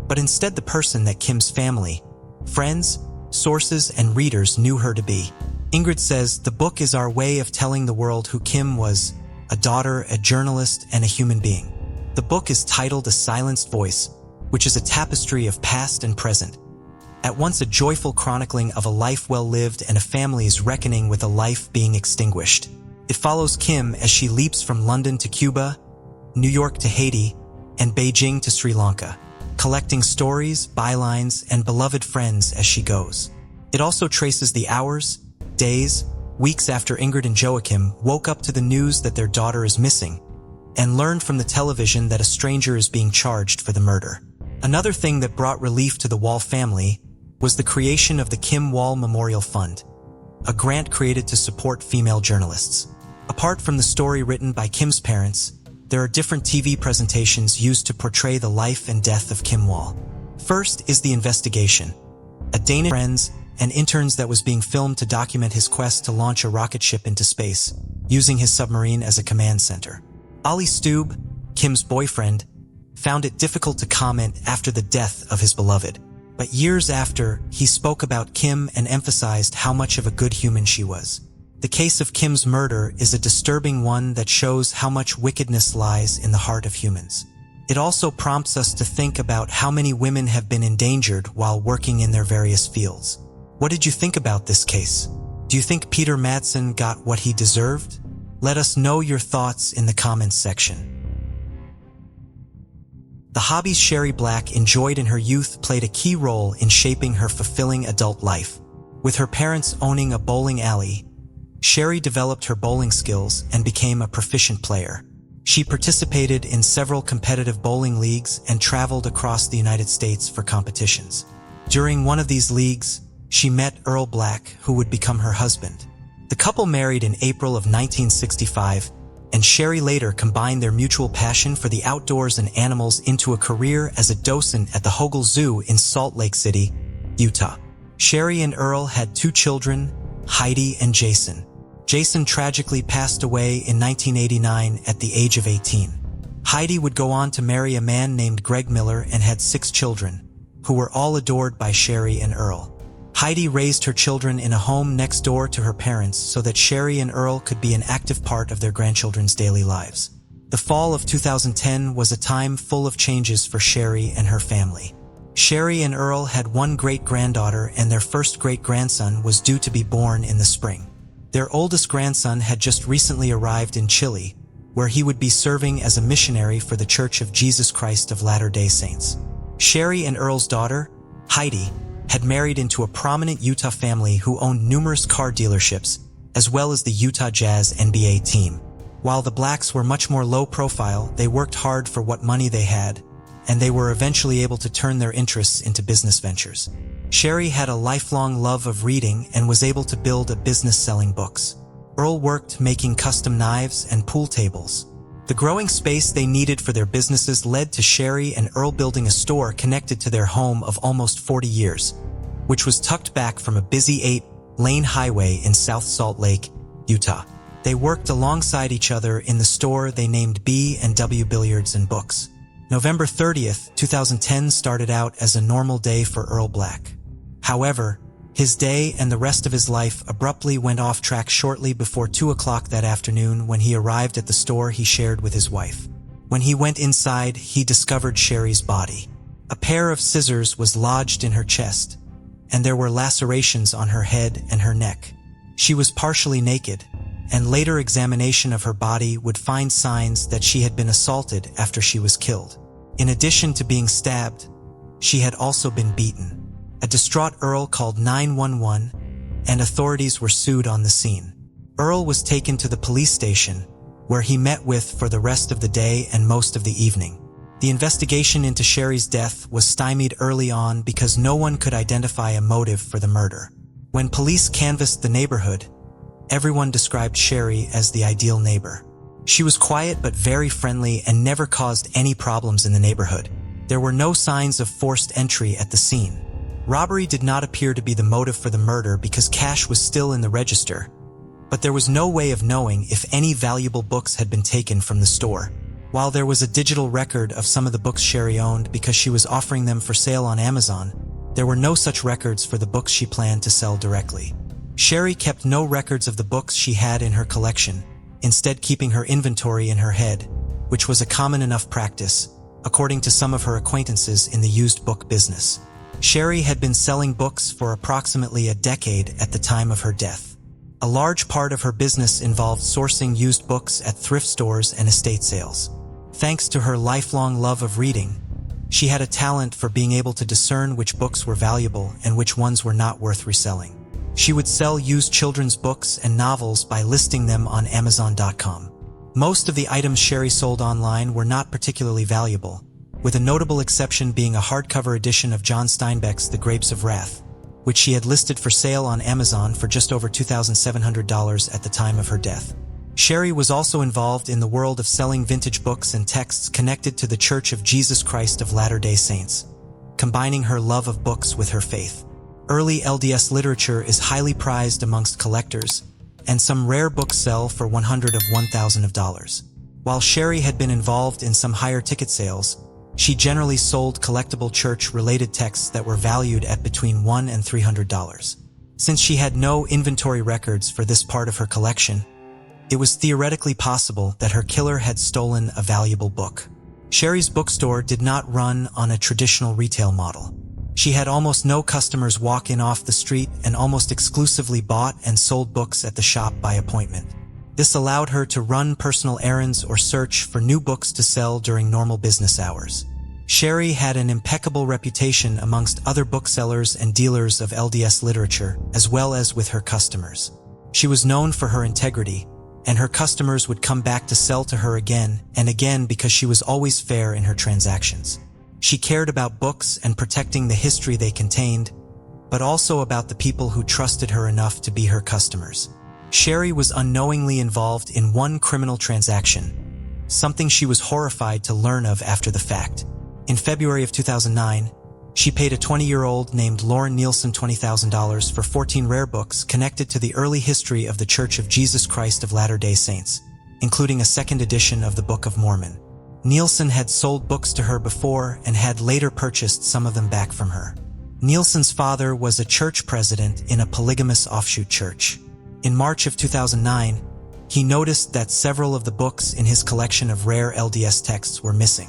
but instead the person that Kim's family, friends, sources, and readers knew her to be. Ingrid says, "The book is our way of telling the world who Kim was, a daughter, a journalist, and a human being." The book is titled A Silenced Voice, which is a tapestry of past and present. At once a joyful chronicling of a life well lived and a family's reckoning with a life being extinguished. It follows Kim as she leaps from London to Cuba, New York to Haiti, and Beijing to Sri Lanka, collecting stories, bylines, and beloved friends as she goes. It also traces the hours, days, weeks after Ingrid and Joachim woke up to the news that their daughter is missing, and learned from the television that a stranger is being charged for the murder. Another thing that brought relief to the Wall family was the creation of the Kim Wall Memorial Fund, a grant created to support female journalists. Apart from the story written by Kim's parents, there are different TV presentations used to portray the life and death of Kim Wall. First is The Investigation, a Danish friends and interns that was being filmed to document his quest to launch a rocket ship into space, using his submarine as a command center. Ollie Stube, Kim's boyfriend, found it difficult to comment after the death of his beloved. But years after, he spoke about Kim and emphasized how much of a good human she was. The case of Kim's murder is a disturbing one that shows how much wickedness lies in the heart of humans. It also prompts us to think about how many women have been endangered while working in their various fields. What did you think about this case? Do you think Peter Madsen got what he deserved? Let us know your thoughts in the comments section. The hobbies Sherry Black enjoyed in her youth played a key role in shaping her fulfilling adult life. With her parents owning a bowling alley, Sherry developed her bowling skills and became a proficient player. She participated in several competitive bowling leagues and traveled across the United States for competitions. During one of these leagues, she met Earl Black, who would become her husband. The couple married in April of 1965, and Sherry later combined their mutual passion for the outdoors and animals into a career as a docent at the Hogle Zoo in Salt Lake City, Utah. Sherry and Earl had 2 children, Heidi and Jason. Jason tragically passed away in 1989 at the age of 18. Heidi would go on to marry a man named Greg Miller and had 6 children, who were all adored by Sherry and Earl. Heidi raised her children in a home next door to her parents so that Sherry and Earl could be an active part of their grandchildren's daily lives. The fall of 2010 was a time full of changes for Sherry and her family. Sherry and Earl had 1 great-granddaughter, and their first great-grandson was due to be born in the spring. Their oldest grandson had just recently arrived in Chile, where he would be serving as a missionary for the Church of Jesus Christ of Latter-day Saints. Sherry and Earl's daughter, Heidi, had married into a prominent Utah family who owned numerous car dealerships, as well as the Utah Jazz NBA team. While the Blacks were much more low profile, they worked hard for what money they had, and they were eventually able to turn their interests into business ventures. Sherry had a lifelong love of reading and was able to build a business selling books. Earl worked making custom knives and pool tables. The growing space they needed for their businesses led to Sherry and Earl building a store connected to their home of almost 40 years, which was tucked back from a busy 8-lane highway in South Salt Lake, Utah. They worked alongside each other in the store they named B&W Billiards and Books. November 30th, 2010 started out as a normal day for Earl Black. However, his day and the rest of his life abruptly went off track shortly before 2 o'clock that afternoon when he arrived at the store he shared with his wife. When he went inside, he discovered Sherry's body. A pair of scissors was lodged in her chest, and there were lacerations on her head and her neck. She was partially naked, and later examination of her body would find signs that she had been assaulted after she was killed. In addition to being stabbed, she had also been beaten. A distraught Earl called 911, and authorities were sued on the scene. Earl was taken to the police station, where he met with for the rest of the day and most of the evening. The investigation into Sherry's death was stymied early on because no one could identify a motive for the murder. When police canvassed the neighborhood, everyone described Sherry as the ideal neighbor. She was quiet but very friendly and never caused any problems in the neighborhood. There were no signs of forced entry at the scene. Robbery did not appear to be the motive for the murder because cash was still in the register, but there was no way of knowing if any valuable books had been taken from the store. While there was a digital record of some of the books Sherry owned because she was offering them for sale on Amazon, there were no such records for the books she planned to sell directly. Sherry kept no records of the books she had in her collection, instead keeping her inventory in her head, which was a common enough practice, according to some of her acquaintances in the used book business. Sherry had been selling books for approximately a decade at the time of her death. A large part of her business involved sourcing used books at thrift stores and estate sales. Thanks to her lifelong love of reading, she had a talent for being able to discern which books were valuable and which ones were not worth reselling. She would sell used children's books and novels by listing them on Amazon.com. Most of the items Sherry sold online were not particularly valuable, with a notable exception being a hardcover edition of John Steinbeck's The Grapes of Wrath, which she had listed for sale on Amazon for just over $2,700 at the time of her death. Sherry was also involved in the world of selling vintage books and texts connected to the Church of Jesus Christ of Latter-day Saints, combining her love of books with her faith. Early LDS literature is highly prized amongst collectors, and some rare books sell for $100 of $1,000. While Sherry had been involved in some higher ticket sales, she generally sold collectible church-related texts that were valued at between $100 and $300. Since she had no inventory records for this part of her collection, it was theoretically possible that her killer had stolen a valuable book. Sherry's bookstore did not run on a traditional retail model. She had almost no customers walk in off the street and almost exclusively bought and sold books at the shop by appointment. This allowed her to run personal errands or search for new books to sell during normal business hours. Sherry had an impeccable reputation amongst other booksellers and dealers of LDS literature, as well as with her customers. She was known for her integrity, and her customers would come back to sell to her again and again because she was always fair in her transactions. She cared about books and protecting the history they contained, but also about the people who trusted her enough to be her customers. Sherry was unknowingly involved in one criminal transaction, something she was horrified to learn of after the fact. In February of 2009, she paid a 20-year-old named Lauren Nielsen $20,000 for 14 rare books connected to the early history of the Church of Jesus Christ of Latter-day Saints, including a second edition of the Book of Mormon. Nielsen had sold books to her before and had later purchased some of them back from her. Nielsen's father was a church president in a polygamous offshoot church. In March of 2009, he noticed that several of the books in his collection of rare LDS texts were missing.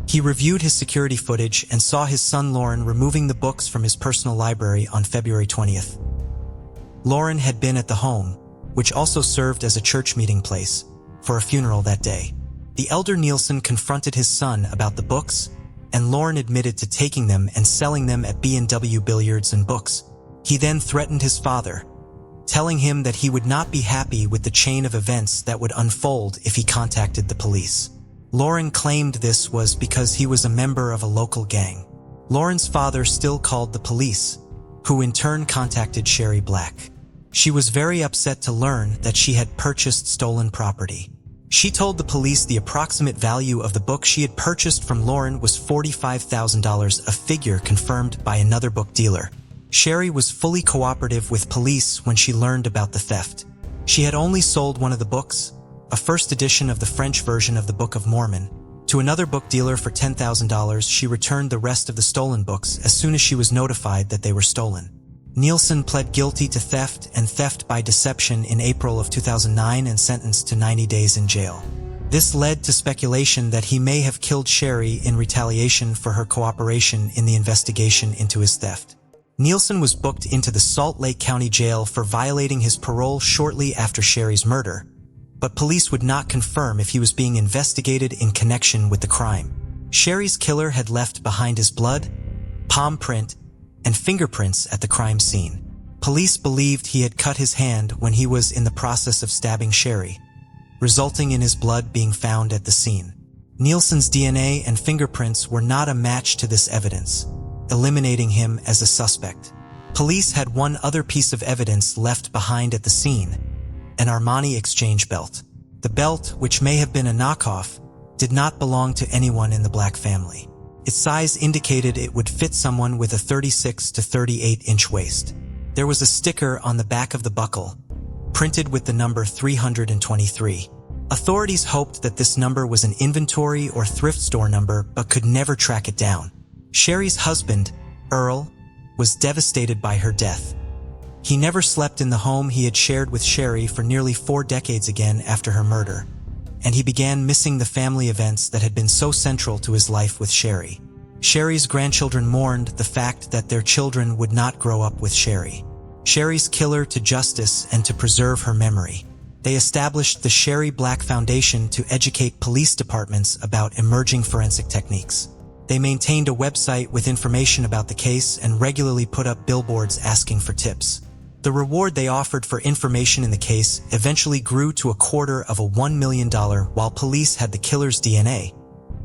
He reviewed his security footage and saw his son Lauren removing the books from his personal library on February 20th. Lauren had been at the home, which also served as a church meeting place, for a funeral that day. The elder Nielsen confronted his son about the books, and Lauren admitted to taking them and selling them at B&W Billiards and Books. He then threatened his father, telling him that he would not be happy with the chain of events that would unfold if he contacted the police. Lauren claimed this was because he was a member of a local gang. Lauren's father still called the police, who in turn contacted Sherry Black. She was very upset to learn that she had purchased stolen property. She told the police the approximate value of the book she had purchased from Lauren was $45,000, a figure confirmed by another book dealer. Sherry was fully cooperative with police when she learned about the theft. She had only sold one of the books, a first edition of the French version of the Book of Mormon, to another book dealer for $10,000. She returned the rest of the stolen books as soon as she was notified that they were stolen. Nielsen pled guilty to theft and theft by deception in April of 2009 and sentenced to 90 days in jail. This led to speculation that he may have killed Sherry in retaliation for her cooperation in the investigation into his theft. Nielsen was booked into the Salt Lake County Jail for violating his parole shortly after Sherry's murder, but police would not confirm if he was being investigated in connection with the crime. Sherry's killer had left behind his blood, palm print, and fingerprints at the crime scene. Police believed he had cut his hand when he was in the process of stabbing Sherry, resulting in his blood being found at the scene. Nielsen's DNA and fingerprints were not a match to this evidence, eliminating him as a suspect. Police had one other piece of evidence left behind at the scene, an Armani exchange belt. The belt, which may have been a knockoff, did not belong to anyone in the Black family. Its size indicated it would fit someone with a 36 to 38-inch waist. There was a sticker on the back of the buckle, printed with the number 323. Authorities hoped that this number was an inventory or thrift store number but could never track it down. Sherry's husband, Earl, was devastated by her death. He never slept in the home he had shared with Sherry for nearly 4 decades again after her murder, and he began missing the family events that had been so central to his life with Sherry. Sherry's grandchildren mourned the fact that their children would not grow up with Sherry. Sherry's killer to justice and to preserve her memory. They established the Sherry Black Foundation to educate police departments about emerging forensic techniques. They maintained a website with information about the case and regularly put up billboards asking for tips. The reward they offered for information in the case eventually grew to $250,000 million while police had the killer's DNA.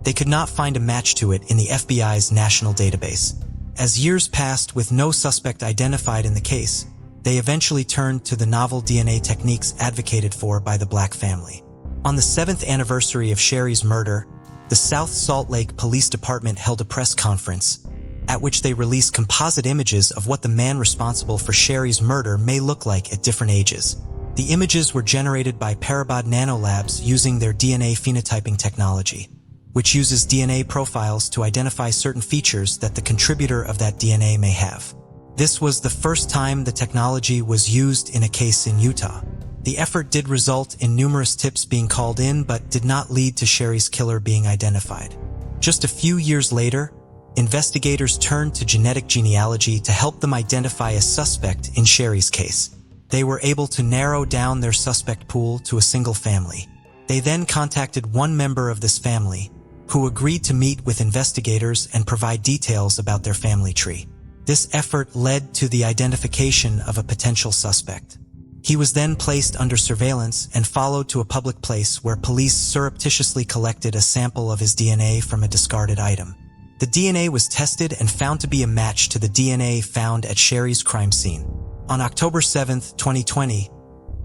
They could not find a match to it in the FBI's national database. As years passed with no suspect identified in the case, they eventually turned to the novel DNA techniques advocated for by the Black family. On the 7th anniversary of Sherry's murder, the South Salt Lake Police Department held a press conference, at which they released composite images of what the man responsible for Sherry's murder may look like at different ages. The images were generated by Parabod Nanolabs using their DNA phenotyping technology, which uses DNA profiles to identify certain features that the contributor of that DNA may have. This was the first time the technology was used in a case in Utah. The effort did result in numerous tips being called in but did not lead to Sherry's killer being identified. Just a few years later, investigators turned to genetic genealogy to help them identify a suspect in Sherry's case. They were able to narrow down their suspect pool to a single family. They then contacted one member of this family, who agreed to meet with investigators and provide details about their family tree. This effort led to the identification of a potential suspect. He was then placed under surveillance and followed to a public place where police surreptitiously collected a sample of his DNA from a discarded item. The DNA was tested and found to be a match to the DNA found at Sherry's crime scene. On October 7, 2020,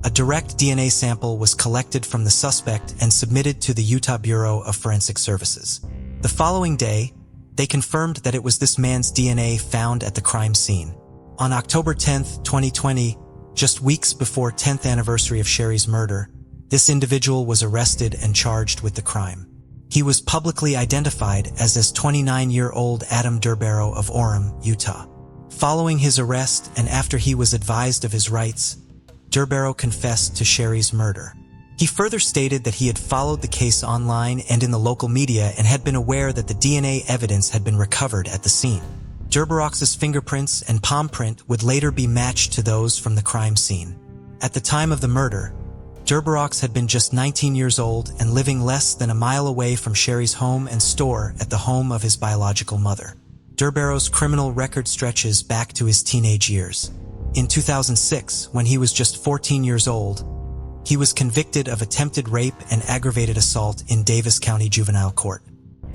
a direct DNA sample was collected from the suspect and submitted to the Utah Bureau of Forensic Services. The following day, they confirmed that it was this man's DNA found at the crime scene. On October 10, 2020, just weeks before 10th anniversary of Sherry's murder, this individual was arrested and charged with the crime. He was publicly identified as 29-year-old Adam Durbaro of Orem, Utah. Following his arrest and after he was advised of his rights, Durbaro confessed to Sherry's murder. He further stated that he had followed the case online and in the local media and had been aware that the DNA evidence had been recovered at the scene. Durbarox's fingerprints and palm print would later be matched to those from the crime scene. At the time of the murder, Durbarox had been just 19 years old and living less than a mile away from Sherry's home and store at the home of his biological mother. Durbaro's criminal record stretches back to his teenage years. In 2006, when he was just 14 years old, he was convicted of attempted rape and aggravated assault in Davis County Juvenile Court.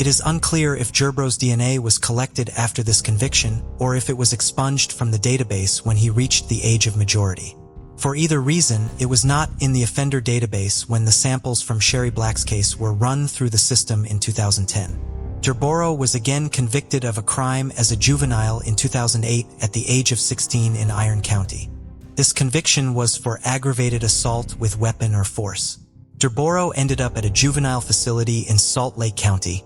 It is unclear if Durbaro's DNA was collected after this conviction or if it was expunged from the database when he reached the age of majority. For either reason, it was not in the offender database when the samples from Sherry Black's case were run through the system in 2010. Durbaro was again convicted of a crime as a juvenile in 2008 at the age of 16 in Iron County. This conviction was for aggravated assault with weapon or force. Durbaro ended up at a juvenile facility in Salt Lake County,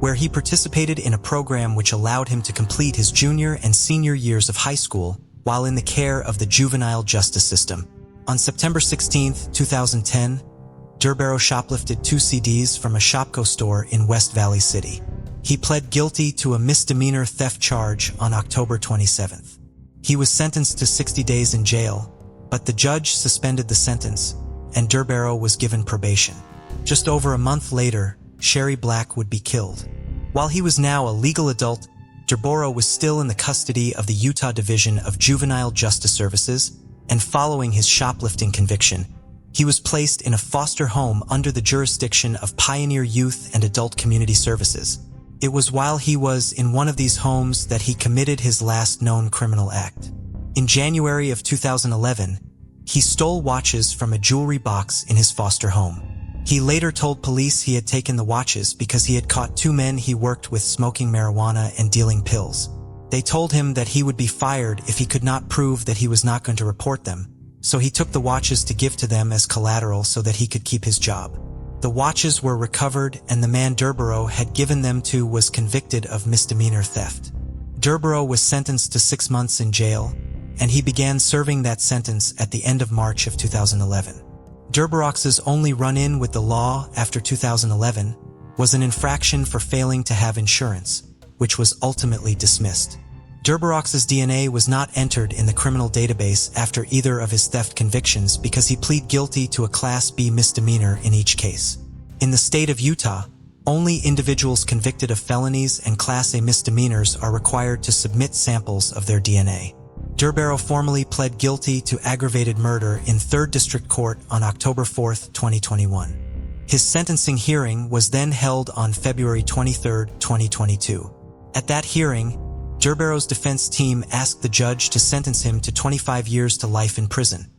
where he participated in a program which allowed him to complete his junior and senior years of high school while in the care of the juvenile justice system. On September 16, 2010, Durbaro shoplifted 2 CDs from a Shopko store in West Valley City. He pled guilty to a misdemeanor theft charge on October 27th. He was sentenced to 60 days in jail, but the judge suspended the sentence, and Durbaro was given probation. Just over a month later, Sherry Black would be killed. While he was now a legal adult, Durboro was still in the custody of the Utah Division of Juvenile Justice Services, and following his shoplifting conviction, he was placed in a foster home under the jurisdiction of Pioneer Youth and Adult Community Services. It was while he was in one of these homes that he committed his last known criminal act. In January of 2011, he stole watches from a jewelry box in his foster home. He later told police he had taken the watches because he had caught two men he worked with smoking marijuana and dealing pills. They told him that he would be fired if he could not prove that he was not going to report them, so he took the watches to give to them as collateral so that he could keep his job. The watches were recovered, and the man Durboro had given them to was convicted of misdemeanor theft. Durboro was sentenced to 6 months in jail, and he began serving that sentence at the end of March of 2011. Durborox's only run-in with the law after 2011 was an infraction for failing to have insurance, which was ultimately dismissed. Durborox's DNA was not entered in the criminal database after either of his theft convictions because he pleaded guilty to a Class B misdemeanor in each case. In the state of Utah, only individuals convicted of felonies and Class A misdemeanors are required to submit samples of their DNA. Durboro formally pled guilty to aggravated murder in 3rd District Court on October 4, 2021. His sentencing hearing was then held on February 23, 2022. At that hearing, Durboro's defense team asked the judge to sentence him to 25 years to life in prison,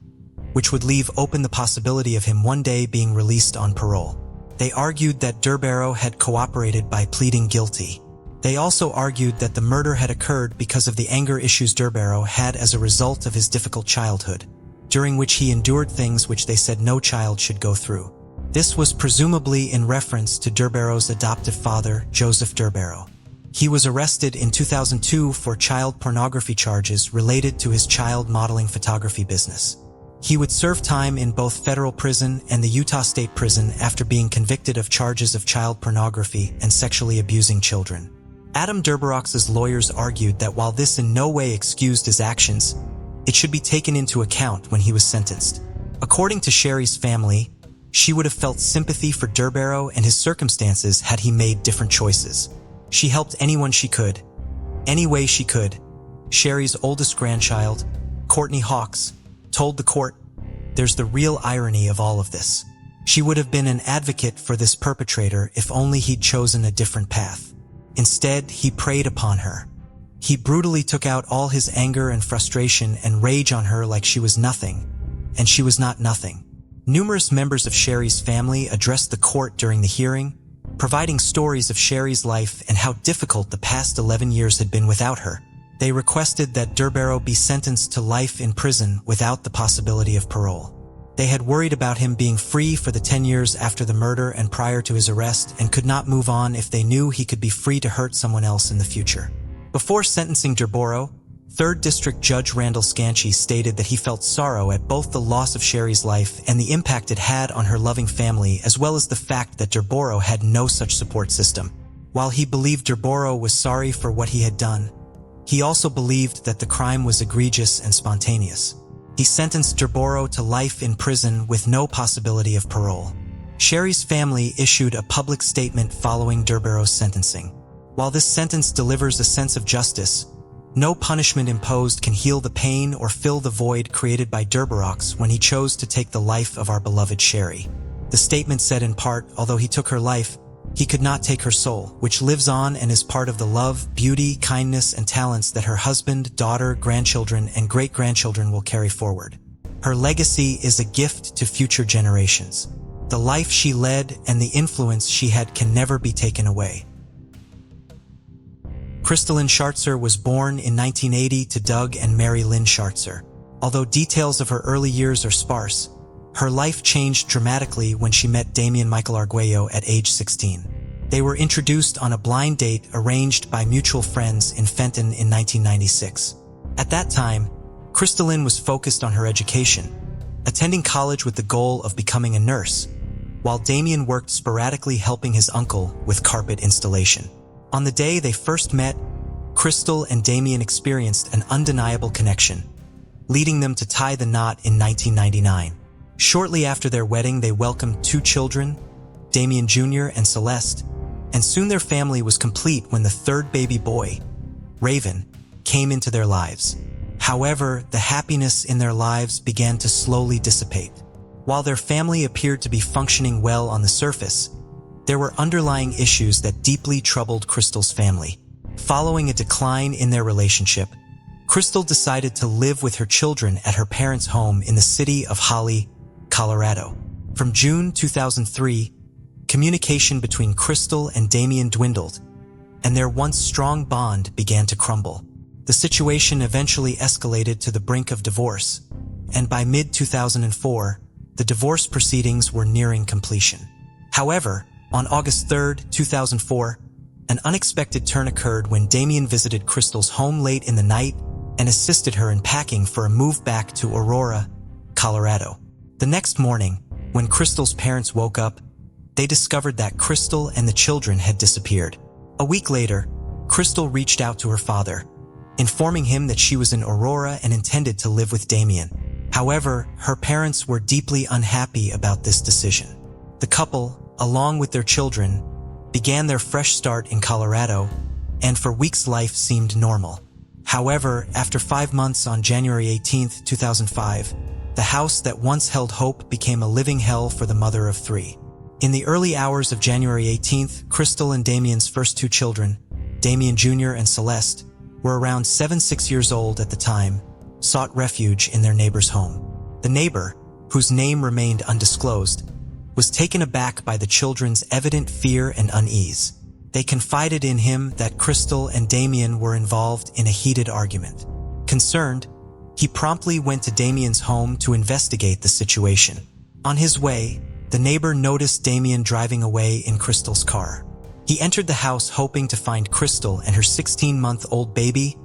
which would leave open the possibility of him one day being released on parole. They argued that Durboro had cooperated by pleading guilty. They also argued that the murder had occurred because of the anger issues Durboro had as a result of his difficult childhood, during which he endured things which they said no child should go through. This was presumably in reference to Durboro's adoptive father, Joseph Durboro. He was arrested in 2002 for child pornography charges related to his child modeling photography business. He would serve time in both federal prison and the Utah State Prison after being convicted of charges of child pornography and sexually abusing children. Adam Durborox's lawyers argued that while this in no way excused his actions, it should be taken into account when he was sentenced. According to Sherry's family, she would have felt sympathy for Durboro and his circumstances had he made different choices. She helped anyone she could, any way she could. Sherry's oldest grandchild, Courtney Hawks, told the court, "There's the real irony of all of this. She would have been an advocate for this perpetrator if only he'd chosen a different path. Instead, he preyed upon her. He brutally took out all his anger and frustration and rage on her like she was nothing, and she was not nothing." Numerous members of Sherry's family addressed the court during the hearing, providing stories of Sherry's life and how difficult the past 11 years had been without her. They requested that Durboro be sentenced to life in prison without the possibility of parole. They had worried about him being free for the 10 years after the murder and prior to his arrest and could not move on if they knew he could be free to hurt someone else in the future. Before sentencing Durboro, 3rd District Judge Randall Scanchi stated that he felt sorrow at both the loss of Sherry's life and the impact it had on her loving family, as well as the fact that Durboro had no such support system. While he believed Durboro was sorry for what he had done, he also believed that the crime was egregious and spontaneous. He sentenced Durboro to life in prison with no possibility of parole. Sherry's family issued a public statement following Durboro's sentencing. While this sentence delivers a sense of justice, no punishment imposed can heal the pain or fill the void created by Durborox when he chose to take the life of our beloved Sherry. The statement said in part, although he took her life, he could not take her soul, which lives on and is part of the love, beauty, kindness, and talents that her husband, daughter, grandchildren, and great-grandchildren will carry forward. Her legacy is a gift to future generations. The life she led and the influence she had can never be taken away. Crystalline Schartzer was born in 1980 to Doug and Mary Lynn Schartzer. Although details of her early years are sparse, her life changed dramatically when she met Damian Michael Arguello at age 16. They were introduced on a blind date arranged by mutual friends in Fenton in 1996. At that time, Crystalline was focused on her education, attending college with the goal of becoming a nurse, while Damian worked sporadically helping his uncle with carpet installation. On the day they first met, Crystal and Damian experienced an undeniable connection, leading them to tie the knot in 1999. Shortly after their wedding, they welcomed 2 children, Damian Jr. and Celeste, and soon their family was complete when the 3rd baby boy, Raven, came into their lives. However, the happiness in their lives began to slowly dissipate. While their family appeared to be functioning well on the surface, there were underlying issues that deeply troubled Crystal's family. Following a decline in their relationship, Crystal decided to live with her children at her parents' home in the city of Holly, Colorado. From June 2003, communication between Crystal and Damien dwindled, and their once strong bond began to crumble. The situation eventually escalated to the brink of divorce, and by mid-2004, the divorce proceedings were nearing completion. However, on August 3, 2004, an unexpected turn occurred when Damien visited Crystal's home late in the night and assisted her in packing for a move back to Aurora, Colorado. The next morning, when Crystal's parents woke up, they discovered that Crystal and the children had disappeared. A week later, Crystal reached out to her father, informing him that she was in Aurora and intended to live with Damien. However, her parents were deeply unhappy about this decision. The couple, along with their children, began their fresh start in Colorado, and for weeks life seemed normal. However, after 5 months on January 18, 2005, the house that once held hope became a living hell for the mother of 3. In the early hours of January 18th, Crystal and Damien's first 2 children, Damien Jr. and Celeste, were around 6 years old at the time, sought refuge in their neighbor's home. The neighbor, whose name remained undisclosed, was taken aback by the children's evident fear and unease. They confided in him that Crystal and Damien were involved in a heated argument. Concerned, he promptly went to Damien's home to investigate the situation. On his way, the neighbor noticed Damien driving away in Crystal's car. He entered the house hoping to find Crystal and her 16-month-old baby,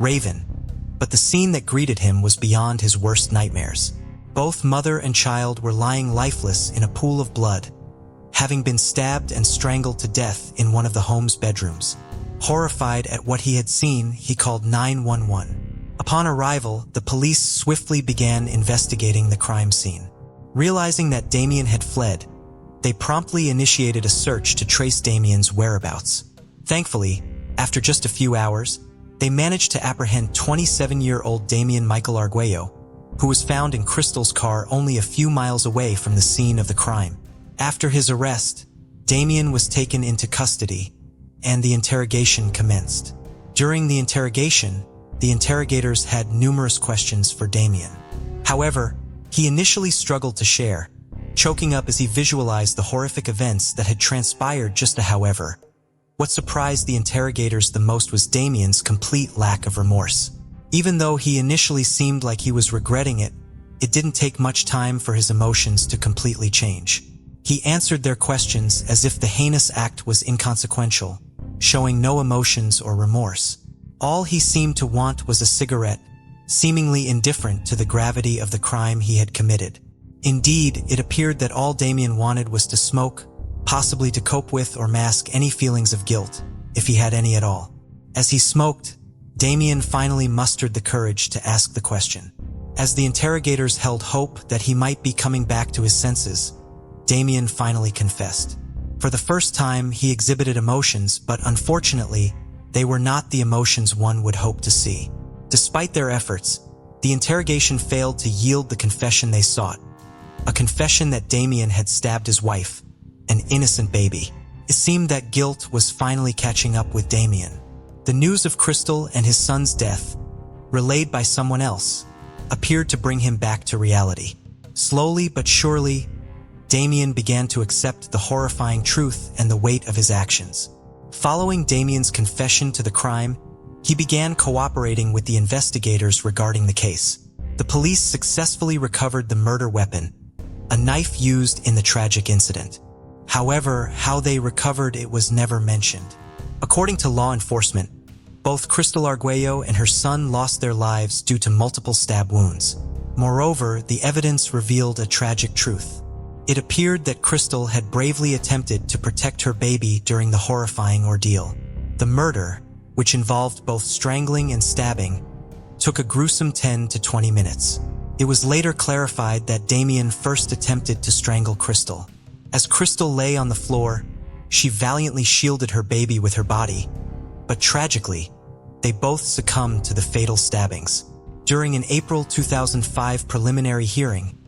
Raven, but the scene that greeted him was beyond his worst nightmares. Both mother and child were lying lifeless in a pool of blood, having been stabbed and strangled to death in one of the home's bedrooms. Horrified at what he had seen, he called 911. Upon arrival, the police swiftly began investigating the crime scene. Realizing that Damien had fled, they promptly initiated a search to trace Damien's whereabouts. Thankfully, after just a few hours, they managed to apprehend 27-year-old Damien Michael Arguello, who was found in Crystal's car only a few miles away from the scene of the crime. After his arrest, Damien was taken into custody, and the interrogation commenced. During the interrogation, the interrogators had numerous questions for Damien. However, he initially struggled to share, choking up as he visualized the horrific events that had transpired. However, what surprised the interrogators the most was Damien's complete lack of remorse. Even though he initially seemed like he was regretting it, it didn't take much time for his emotions to completely change. He answered their questions as if the heinous act was inconsequential, showing no emotions or remorse. All he seemed to want was a cigarette, seemingly indifferent to the gravity of the crime he had committed. Indeed, it appeared that all Damien wanted was to smoke, possibly to cope with or mask any feelings of guilt, if he had any at all. As he smoked, Damien finally mustered the courage to ask the question. As the interrogators held hope that he might be coming back to his senses, Damien finally confessed. For the first time, he exhibited emotions, but unfortunately, they were not the emotions one would hope to see. Despite their efforts, the interrogation failed to yield the confession they sought. A confession that Damien had stabbed his wife, an innocent baby. It seemed that guilt was finally catching up with Damien. The news of Crystal and his son's death, relayed by someone else, appeared to bring him back to reality. Slowly but surely, Damien began to accept the horrifying truth and the weight of his actions. Following Damien's confession to the crime, he began cooperating with the investigators regarding the case. The police successfully recovered the murder weapon, a knife used in the tragic incident. However, how they recovered it was never mentioned. According to law enforcement, both Crystal Arguello and her son lost their lives due to multiple stab wounds. Moreover, the evidence revealed a tragic truth. It appeared that Crystal had bravely attempted to protect her baby during the horrifying ordeal. The murder, which involved both strangling and stabbing, took a gruesome 10 to 20 minutes. It was later clarified that Damien first attempted to strangle Crystal. As Crystal lay on the floor, she valiantly shielded her baby with her body, but tragically, they both succumbed to the fatal stabbings. During an April 2005 preliminary hearing,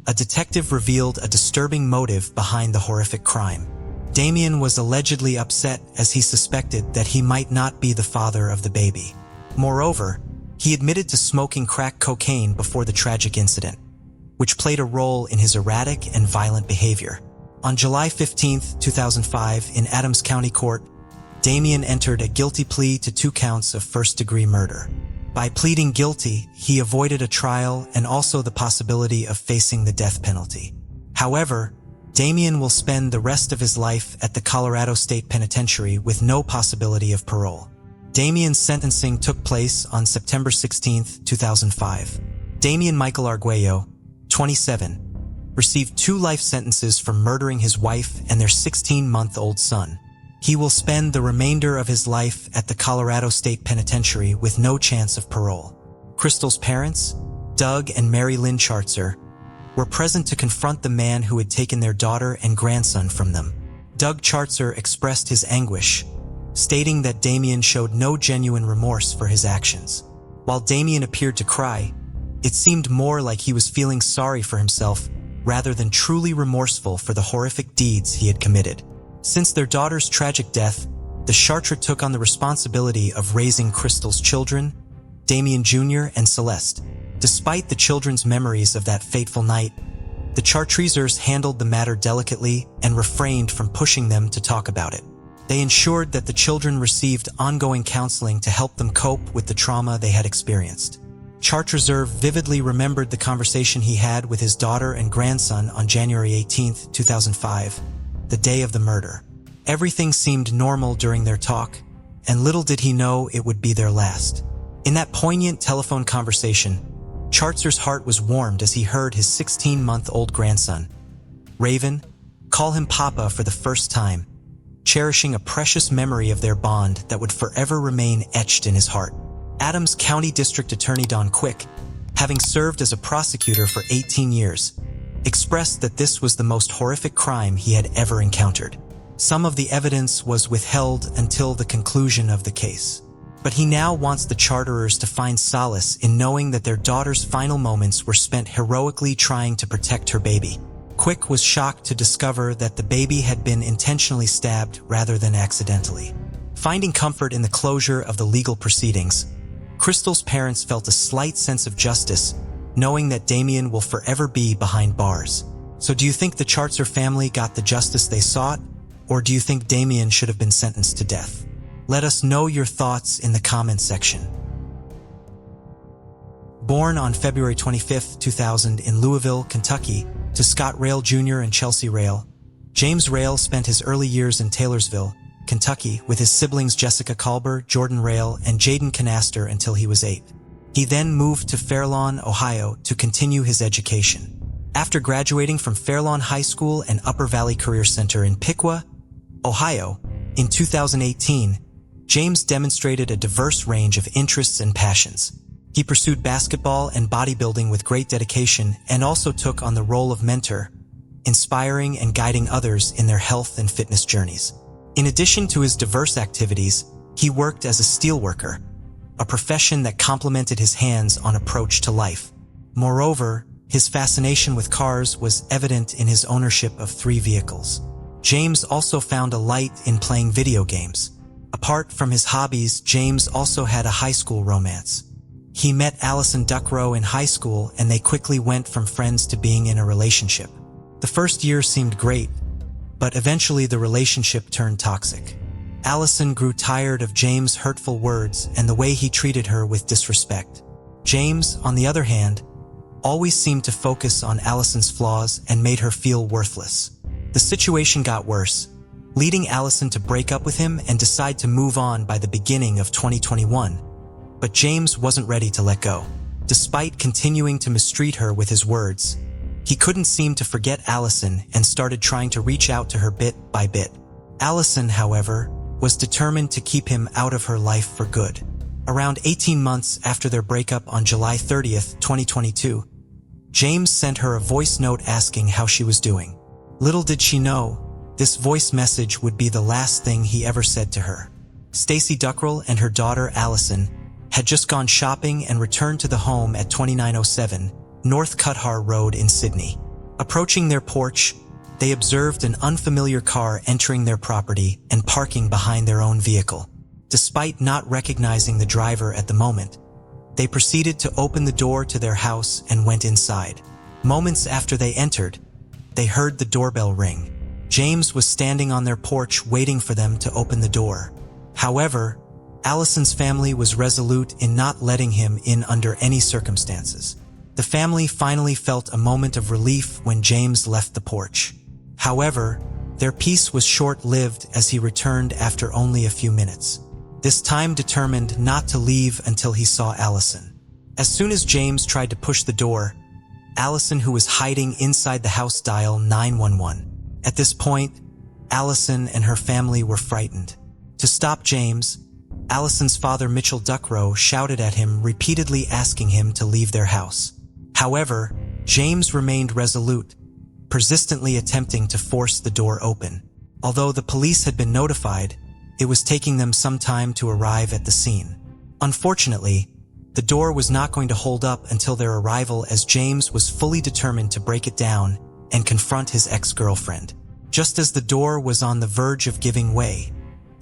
a detective revealed a disturbing motive behind the horrific crime. Damien was allegedly upset as he suspected that he might not be the father of the baby. Moreover, he admitted to smoking crack cocaine before the tragic incident, which played a role in his erratic and violent behavior. On July 15, 2005, in Adams County Court, Damien entered a guilty plea to 2 counts of first-degree murder. By pleading guilty, he avoided a trial and also the possibility of facing the death penalty. However, Damien will spend the rest of his life at the Colorado State Penitentiary with no possibility of parole. Damien's sentencing took place on September 16, 2005. Damien Michael Arguello, 27, received 2 life sentences for murdering his wife and their 16-month-old son. He will spend the remainder of his life at the Colorado State Penitentiary with no chance of parole. Crystal's parents, Doug and Mary Lynn Chartzer, were present to confront the man who had taken their daughter and grandson from them. Doug Chartzer expressed his anguish, stating that Damien showed no genuine remorse for his actions. While Damien appeared to cry, it seemed more like he was feeling sorry for himself rather than truly remorseful for the horrific deeds he had committed. Since their daughter's tragic death, the Chartres took on the responsibility of raising Crystal's children, Damien Jr. and Celeste. Despite the children's memories of that fateful night, the Chartreusers handled the matter delicately and refrained from pushing them to talk about it. They ensured that the children received ongoing counseling to help them cope with the trauma they had experienced. Chartreuser vividly remembered the conversation he had with his daughter and grandson on January 18, 2005, the day of the murder. Everything seemed normal during their talk, and little did he know it would be their last. In that poignant telephone conversation, Chartzer's heart was warmed as he heard his 16-month-old grandson, Raven, call him Papa for the first time, cherishing a precious memory of their bond that would forever remain etched in his heart. Adams County District Attorney Don Quick, having served as a prosecutor for 18 years, expressed that this was the most horrific crime he had ever encountered. Some of the evidence was withheld until the conclusion of the case. But he now wants the Charterers to find solace in knowing that their daughter's final moments were spent heroically trying to protect her baby. Quick was shocked to discover that the baby had been intentionally stabbed rather than accidentally. Finding comfort in the closure of the legal proceedings, Crystal's parents felt a slight sense of justice, knowing that Damien will forever be behind bars. So do you think the Chartzer family got the justice they sought, or do you think Damien should have been sentenced to death? Let us know your thoughts in the comments section. Born on February 25, 2000 in Louisville, Kentucky, to Scott Rail Jr. and Chelsea Rail, James Rail spent his early years in Taylorsville, Kentucky, with his siblings Jessica Culber, Jordan Rail, and Jaden Canaster until he was 8. He then moved to Fairlawn, Ohio, to continue his education. After graduating from Fairlawn High School and Upper Valley Career Center in Piqua, Ohio, in 2018, James demonstrated a diverse range of interests and passions. He pursued basketball and bodybuilding with great dedication and also took on the role of mentor, inspiring and guiding others in their health and fitness journeys. In addition to his diverse activities, he worked as a steelworker, a profession that complemented his hands-on approach to life. Moreover, his fascination with cars was evident in his ownership of 3 vehicles. James also found a light in playing video games. Apart from his hobbies, James also had a high school romance. He met Allison Duckrow in high school, and they quickly went from friends to being in a relationship. The first year seemed great, but eventually the relationship turned toxic. Allison grew tired of James' hurtful words and the way he treated her with disrespect. James, on the other hand, always seemed to focus on Allison's flaws and made her feel worthless. The situation got worse, leading Allison to break up with him and decide to move on by the beginning of 2021. But James wasn't ready to let go. Despite continuing to mistreat her with his words, he couldn't seem to forget Allison and started trying to reach out to her bit by bit. Allison, however, was determined to keep him out of her life for good. Around 18 months after their breakup on July 30th, 2022, James sent her a voice note asking how she was doing. Little did she know, this voice message would be the last thing he ever said to her. Stacy Duckrill and her daughter Allison had just gone shopping and returned to the home at 2907 North Cuthar Road in Sydney. Approaching their porch, they observed an unfamiliar car entering their property and parking behind their own vehicle. Despite not recognizing the driver at the moment, they proceeded to open the door to their house and went inside. Moments after they entered, they heard the doorbell ring. James was standing on their porch waiting for them to open the door. However, Allison's family was resolute in not letting him in under any circumstances. The family finally felt a moment of relief when James left the porch. However, their peace was short-lived as he returned after only a few minutes. This time determined not to leave until he saw Allison. As soon as James tried to push the door, Allison, who was hiding inside the house, dialed 911. At this point, Allison and her family were frightened. To stop James, Allison's father, Mitchell Duckrow, shouted at him, repeatedly asking him to leave their house. However, James remained resolute, persistently attempting to force the door open. Although the police had been notified, it was taking them some time to arrive at the scene. Unfortunately, the door was not going to hold up until their arrival, as James was fully determined to break it down and confront his ex-girlfriend. Just as the door was on the verge of giving way,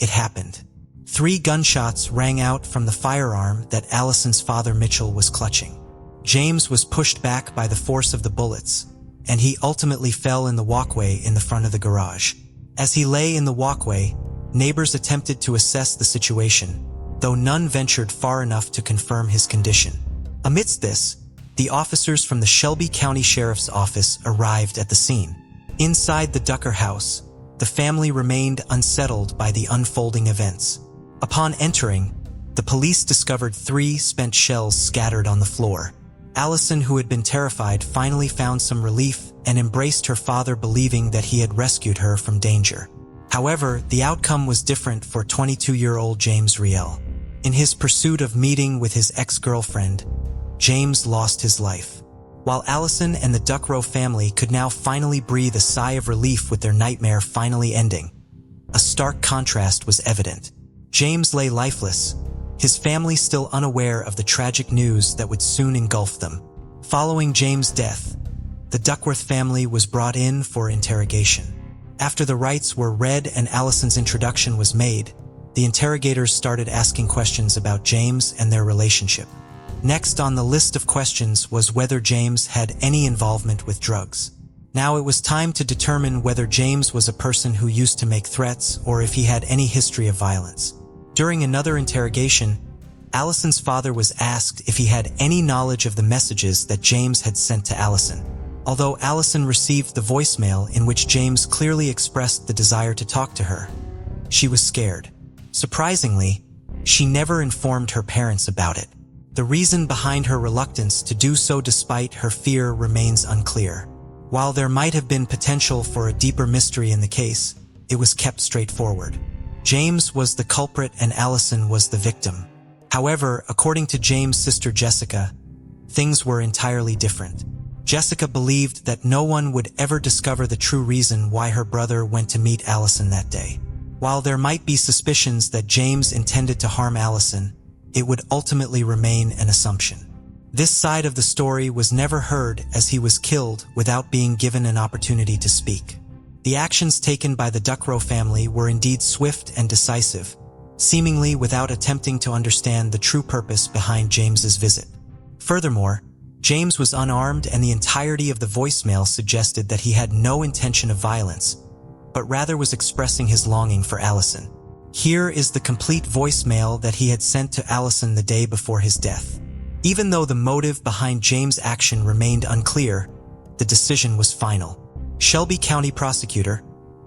it happened. 3 gunshots rang out from the firearm that Allison's father, Mitchell, was clutching. James was pushed back by the force of the bullets, and he ultimately fell in the walkway in the front of the garage. As he lay in the walkway, neighbors attempted to assess the situation, though none ventured far enough to confirm his condition. Amidst this, the officers from the Shelby County Sheriff's Office arrived at the scene. Inside the Ducker house, the family remained unsettled by the unfolding events. Upon entering, the police discovered 3 spent shells scattered on the floor. Allison, who had been terrified, finally found some relief and embraced her father, believing that he had rescued her from danger. However, the outcome was different for 22-year-old James Riel. In his pursuit of meeting with his ex-girlfriend, James lost his life. While Allison and the Duckrow family could now finally breathe a sigh of relief with their nightmare finally ending, a stark contrast was evident. James lay lifeless, his family still unaware of the tragic news that would soon engulf them. Following James' death, the Duckworth family was brought in for interrogation. After the rites were read and Allison's introduction was made, the interrogators started asking questions about James and their relationship. Next on the list of questions was whether James had any involvement with drugs. Now it was time to determine whether James was a person who used to make threats or if he had any history of violence. During another interrogation, Allison's father was asked if he had any knowledge of the messages that James had sent to Allison. Although Allison received the voicemail in which James clearly expressed the desire to talk to her, she was scared. Surprisingly, she never informed her parents about it. The reason behind her reluctance to do so despite her fear remains unclear. While there might have been potential for a deeper mystery in the case, it was kept straightforward. James was the culprit and Allison was the victim. However, according to James' sister Jessica, things were entirely different. Jessica believed that no one would ever discover the true reason why her brother went to meet Allison that day. While there might be suspicions that James intended to harm Allison, it would ultimately remain an assumption. This side of the story was never heard, as he was killed without being given an opportunity to speak. The actions taken by the Duckrow family were indeed swift and decisive, seemingly without attempting to understand the true purpose behind James's visit. Furthermore, James was unarmed and the entirety of the voicemail suggested that he had no intention of violence, but rather was expressing his longing for Allison. Here is the complete voicemail that he had sent to Allison the day before his death. Even though the motive behind James' action remained unclear, the decision was final. Shelby County Prosecutor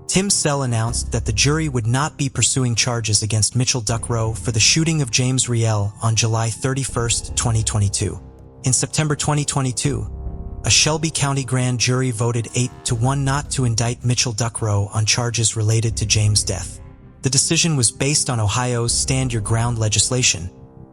Tim Sell announced that the jury would not be pursuing charges against Mitchell Duckrow for the shooting of James Riel on July 31, 2022. In September 2022, a Shelby County grand jury voted 8-1 not to indict Mitchell Duckrow on charges related to James' death. The decision was based on Ohio's Stand Your Ground legislation,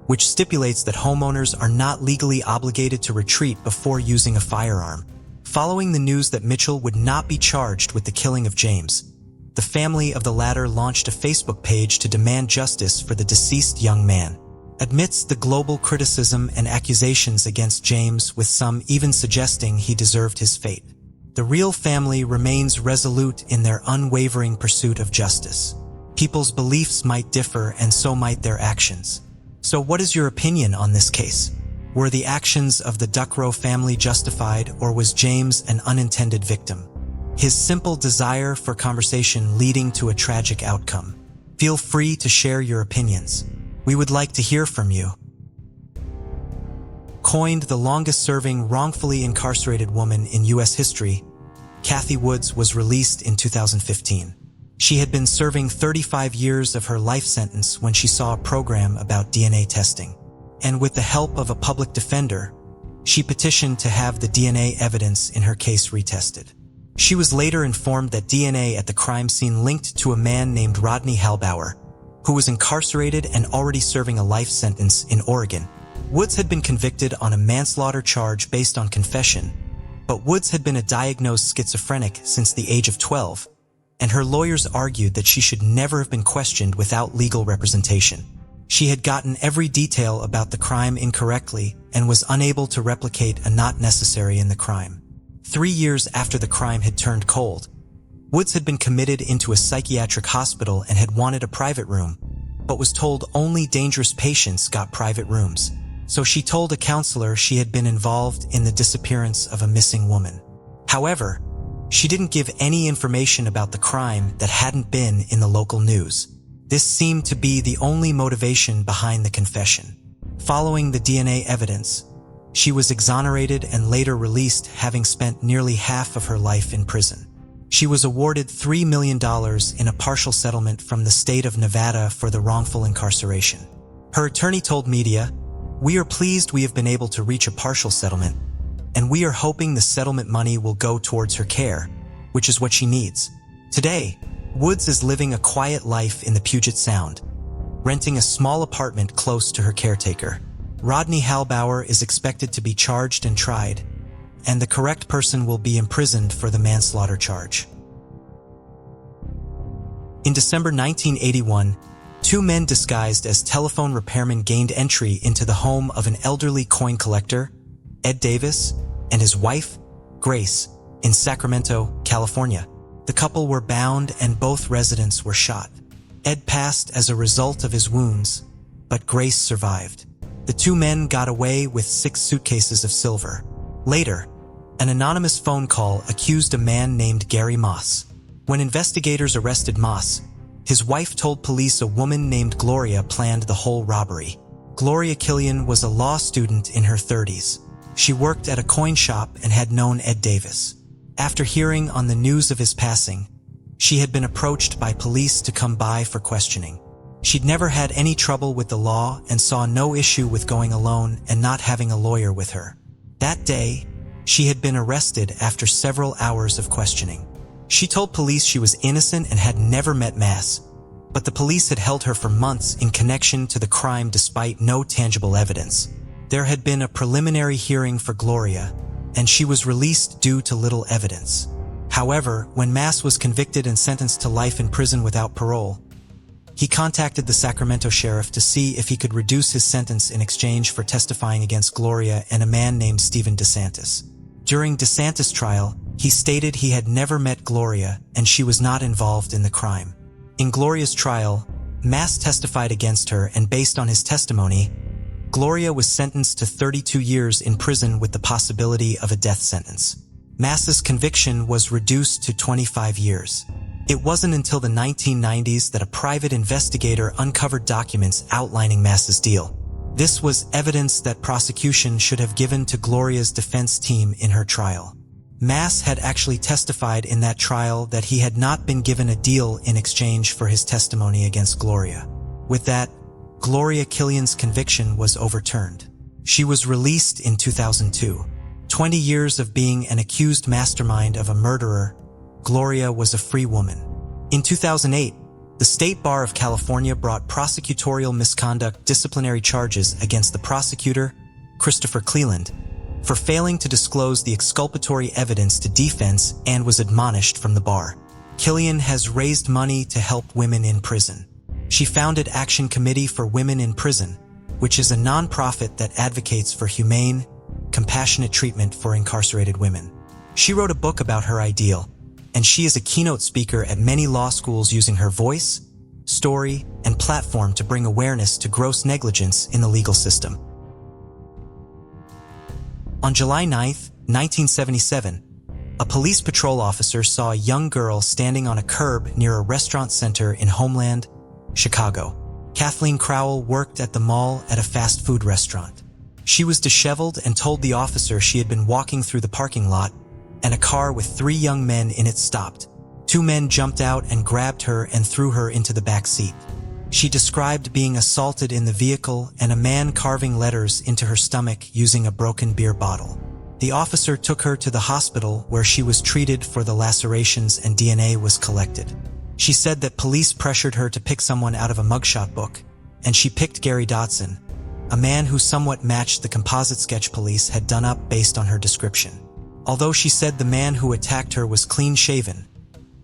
which stipulates that homeowners are not legally obligated to retreat before using a firearm. Following the news that Mitchell would not be charged with the killing of James, the family of the latter launched a Facebook page to demand justice for the deceased young man. Amidst the global criticism and accusations against James, with some even suggesting he deserved his fate, the Real family remains resolute in their unwavering pursuit of justice. People's beliefs might differ, and so might their actions. So what is your opinion on this case? Were the actions of the Duckrow family justified, or was James an unintended victim? His simple desire for conversation leading to a tragic outcome. Feel free to share your opinions. We would like to hear from you. Coined the longest-serving wrongfully incarcerated woman in U.S. history, Kathy Woods was released in 2015. She had been serving 35 years of her life sentence when she saw a program about DNA testing. And with the help of a public defender, she petitioned to have the DNA evidence in her case retested. She was later informed that DNA at the crime scene linked to a man named Rodney Halbauer, who was incarcerated and already serving a life sentence in Oregon. Woods had been convicted on a manslaughter charge based on confession, but Woods had been a diagnosed schizophrenic since the age of 12, and her lawyers argued that she should never have been questioned without legal representation. She had gotten every detail about the crime incorrectly and was unable to replicate a not necessary in the crime. 3 years after the crime had turned cold, Woods had been committed into a psychiatric hospital and had wanted a private room, but was told only dangerous patients got private rooms. So she told a counselor she had been involved in the disappearance of a missing woman. However, she didn't give any information about the crime that hadn't been in the local news. This seemed to be the only motivation behind the confession. Following the DNA evidence, she was exonerated and later released, having spent nearly half of her life in prison. She was awarded $3 million in a partial settlement from the state of Nevada for the wrongful incarceration. Her attorney told media, "We are pleased we have been able to reach a partial settlement, and we are hoping the settlement money will go towards her care, which is what she needs." Today, Woods is living a quiet life in the Puget Sound, renting a small apartment close to her caretaker. Rodney Halbauer is expected to be charged and tried, and the correct person will be imprisoned for the manslaughter charge. In December 1981, 2 men disguised as telephone repairmen gained entry into the home of an elderly coin collector, Ed Davis, and his wife, Grace, in Sacramento, California. The couple were bound and both residents were shot. Ed passed as a result of his wounds, but Grace survived. The 2 men got away with 6 suitcases of silver. Later, an anonymous phone call accused a man named Gary Moss. When investigators arrested Moss, his wife told police a woman named Gloria planned the whole robbery. Gloria Killian was a law student in her 30s. She worked at a coin shop and had known Ed Davis. After hearing on the news of his passing, she had been approached by police to come by for questioning. She'd never had any trouble with the law and saw no issue with going alone and not having a lawyer with her. That day, she had been arrested after several hours of questioning. She told police she was innocent and had never met Moss, but the police had held her for months in connection to the crime despite no tangible evidence. There had been a preliminary hearing for Gloria, and she was released due to little evidence. However, when Moss was convicted and sentenced to life in prison without parole, he contacted the Sacramento sheriff to see if he could reduce his sentence in exchange for testifying against Gloria and a man named Stephen DeSantis. During DeSantis' trial, he stated he had never met Gloria and she was not involved in the crime. In Gloria's trial, Moss testified against her, and based on his testimony, Gloria was sentenced to 32 years in prison with the possibility of a death sentence. Moss's conviction was reduced to 25 years. It wasn't until the 1990s that a private investigator uncovered documents outlining Moss's deal. This was evidence that prosecution should have given to Gloria's defense team in her trial. Moss had actually testified in that trial that he had not been given a deal in exchange for his testimony against Gloria. With that, Gloria Killian's conviction was overturned. She was released in 2002. 20 years of being an accused mastermind of a murderer, Gloria was a free woman. In 2008, the State Bar of California brought prosecutorial misconduct disciplinary charges against the prosecutor, Christopher Cleland, for failing to disclose the exculpatory evidence to defense, and was admonished from the bar. Killian has raised money to help women in prison. She founded Action Committee for Women in Prison, which is a nonprofit that advocates for humane, compassionate treatment for incarcerated women. She wrote a book about her ideal, and she is a keynote speaker at many law schools using her voice, story, and platform to bring awareness to gross negligence in the legal system. On July 9, 1977, a police patrol officer saw a young girl standing on a curb near a restaurant center in Homeland, Chicago. Kathleen Crowell worked at the mall at a fast food restaurant. She was disheveled and told the officer she had been walking through the parking lot and a car with 3 young men in it stopped. 2 men jumped out and grabbed her and threw her into the back seat. She described being assaulted in the vehicle and a man carving letters into her stomach using a broken beer bottle. The officer took her to the hospital where she was treated for the lacerations and DNA was collected. She said that police pressured her to pick someone out of a mugshot book, and she picked Gary Dotson, a man who somewhat matched the composite sketch police had done up based on her description. Although she said the man who attacked her was clean-shaven,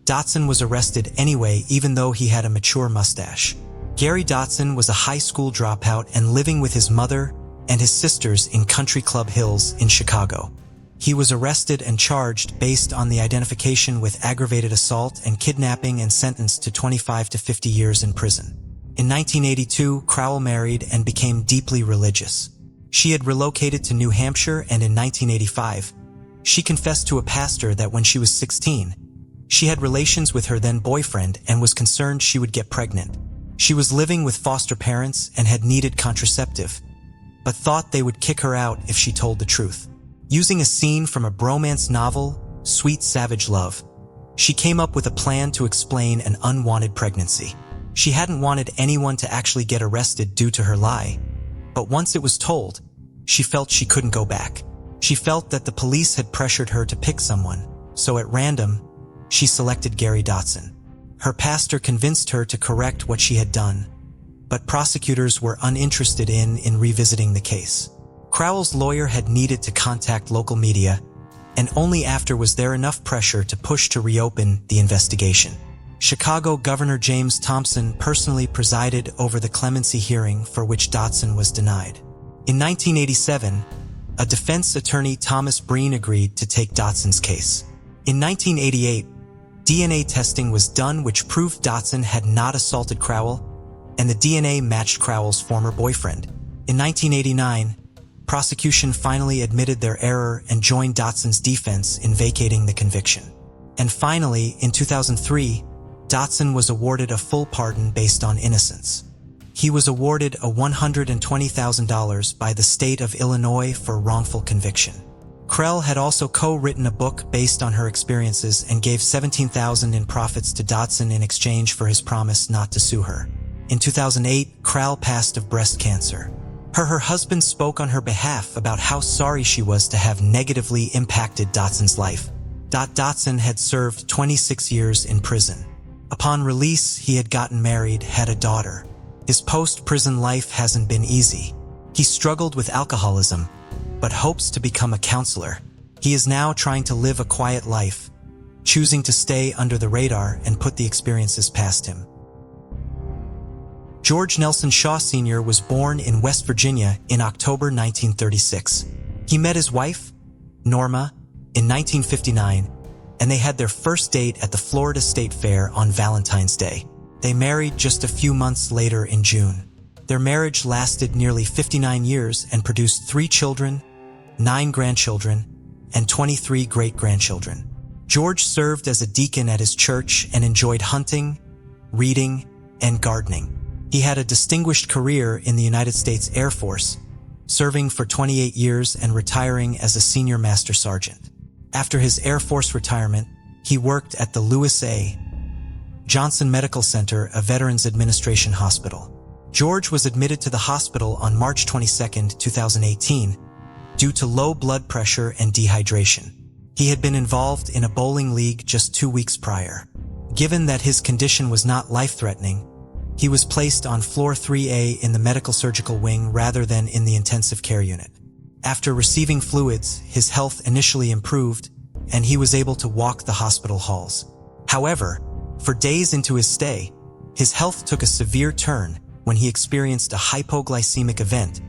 Dotson was arrested anyway even though he had a mature mustache. Gary Dotson was a high school dropout and living with his mother and his sisters in Country Club Hills in Chicago. He was arrested and charged based on the identification with aggravated assault and kidnapping and sentenced to 25 to 50 years in prison. In 1982, Crowell married and became deeply religious. She had relocated to New Hampshire, and in 1985, she confessed to a pastor that when she was 16, she had relations with her then boyfriend and was concerned she would get pregnant. She was living with foster parents and had needed contraceptive, but thought they would kick her out if she told the truth. Using a scene from a bromance novel, Sweet Savage Love, she came up with a plan to explain an unwanted pregnancy. She hadn't wanted anyone to actually get arrested due to her lie, but once it was told, she felt she couldn't go back. She felt that the police had pressured her to pick someone, so at random, she selected Gary Dotson. Her pastor convinced her to correct what she had done, but prosecutors were uninterested in revisiting the case. Crowell's lawyer had needed to contact local media, and only after was there enough pressure to push to reopen the investigation. Chicago Governor James Thompson personally presided over the clemency hearing for which Dotson was denied. In 1987, a defense attorney, Thomas Breen, agreed to take Dotson's case. In 1988, DNA testing was done which proved Dotson had not assaulted Crowell, and the DNA matched Crowell's former boyfriend. In 1989, prosecution finally admitted their error and joined Dotson's defense in vacating the conviction. And finally, in 2003, Dotson was awarded a full pardon based on innocence. He was awarded a $120,000 by the state of Illinois for wrongful conviction. Crell had also co-written a book based on her experiences and gave $17,000 in profits to Dotson in exchange for his promise not to sue her. In 2008, Crowell passed of breast cancer. Her husband spoke on her behalf about how sorry she was to have negatively impacted Dotson's life. Dotson had served 26 years in prison. Upon release, he had gotten married, had a daughter. His post-prison life hasn't been easy. He struggled with alcoholism, but hopes to become a counselor. He is now trying to live a quiet life, choosing to stay under the radar and put the experiences past him. George Nelson Shaw Sr. was born in West Virginia in October 1936. He met his wife, Norma, in 1959, and they had their first date at the Florida State Fair on Valentine's Day. They married just a few months later in June. Their marriage lasted nearly 59 years and produced 3 children, 9 grandchildren, and 23 great-grandchildren. George served as a deacon at his church and enjoyed hunting, reading, and gardening. He had a distinguished career in the United States Air Force, serving for 28 years and retiring as a senior master sergeant. After his Air Force retirement, he worked at the Lewis A. Johnson Medical Center, a Veterans Administration hospital. George was admitted to the hospital on March 22, 2018, due to low blood pressure and dehydration. He had been involved in a bowling league just 2 weeks prior. Given that his condition was not life-threatening, he was placed on floor 3A in the medical surgical wing rather than in the intensive care unit. After receiving fluids, his health initially improved, and he was able to walk the hospital halls. However, for days into his stay, his health took a severe turn when he experienced a hypoglycemic event,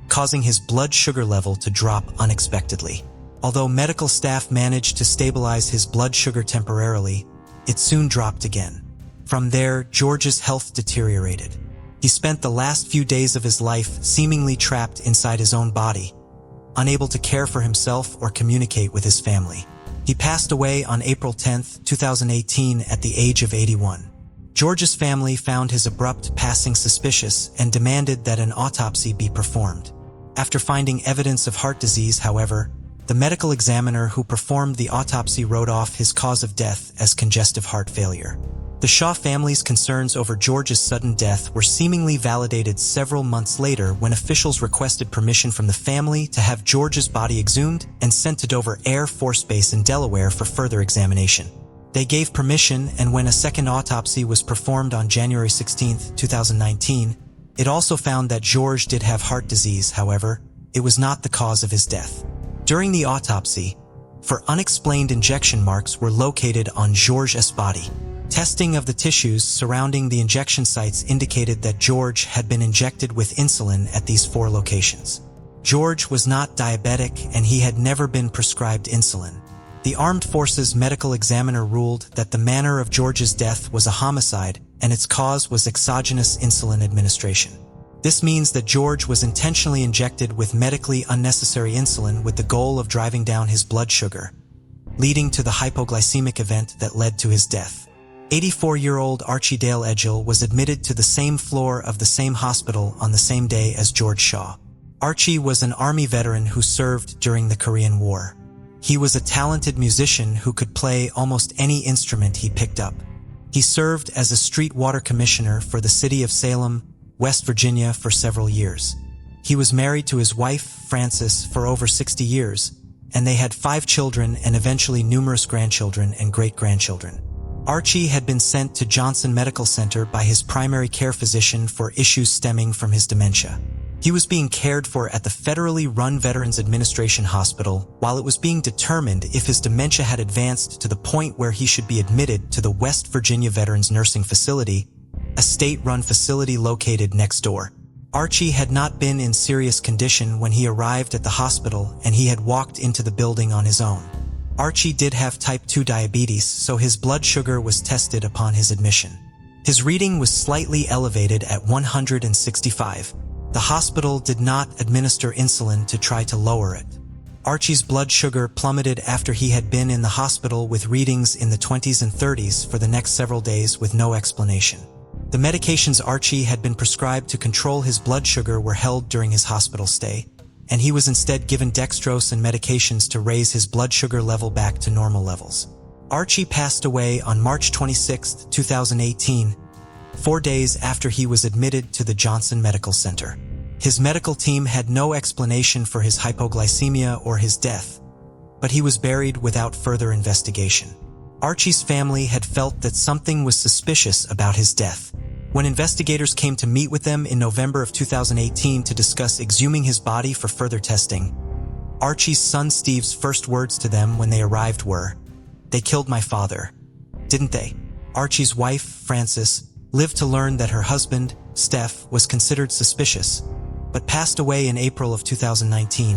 causing his blood sugar level to drop unexpectedly. Although medical staff managed to stabilize his blood sugar temporarily, it soon dropped again. From there, George's health deteriorated. He spent the last few days of his life seemingly trapped inside his own body, unable to care for himself or communicate with his family. He passed away on April 10, 2018 at the age of 81. George's family found his abrupt passing suspicious and demanded that an autopsy be performed. After finding evidence of heart disease, however, the medical examiner who performed the autopsy wrote off his cause of death as congestive heart failure. The Shaw family's concerns over George's sudden death were seemingly validated several months later when officials requested permission from the family to have George's body exhumed and sent to Dover Air Force Base in Delaware for further examination. They gave permission, and when a second autopsy was performed on January 16, 2019, it also found that George did have heart disease. However, it was not the cause of his death. During the autopsy, unexplained injection marks were located on George's body. Testing of the tissues surrounding the injection sites indicated that George had been injected with insulin at these 4 locations. George was not diabetic and he had never been prescribed insulin. The Armed Forces medical examiner ruled that the manner of George's death was a homicide and its cause was exogenous insulin administration. This means that George was intentionally injected with medically unnecessary insulin with the goal of driving down his blood sugar, leading to the hypoglycemic event that led to his death. 84-year-old Archie Dale Edgell was admitted to the same floor of the same hospital on the same day as George Shaw. Archie was an Army veteran who served during the Korean War. He was a talented musician who could play almost any instrument he picked up. He served as a street water commissioner for the city of Salem, West Virginia for several years. He was married to his wife, Frances, for over 60 years, and they had 5 children and eventually numerous grandchildren and great-grandchildren. Archie had been sent to Johnson Medical Center by his primary care physician for issues stemming from his dementia. He was being cared for at the federally run Veterans Administration Hospital while it was being determined if his dementia had advanced to the point where he should be admitted to the West Virginia Veterans Nursing Facility, a state-run facility located next door. Archie had not been in serious condition when he arrived at the hospital, and he had walked into the building on his own. Archie did have type 2 diabetes, so his blood sugar was tested upon his admission. His reading was slightly elevated at 165. The hospital did not administer insulin to try to lower it. Archie's blood sugar plummeted after he had been in the hospital with readings in the 20s and 30s for the next several days with no explanation. The medications Archie had been prescribed to control his blood sugar were held during his hospital stay, and he was instead given dextrose and medications to raise his blood sugar level back to normal levels. Archie passed away on March 26, 2018, 4 days after he was admitted to the Johnson Medical Center. His medical team had no explanation for his hypoglycemia or his death, but he was buried without further investigation. Archie's family had felt that something was suspicious about his death. When investigators came to meet with them in November of 2018 to discuss exhuming his body for further testing, Archie's son Steve's first words to them when they arrived were, "They killed my father, didn't they?" Archie's wife, Frances, lived to learn that her husband, Steph, was considered suspicious, but passed away in April of 2019,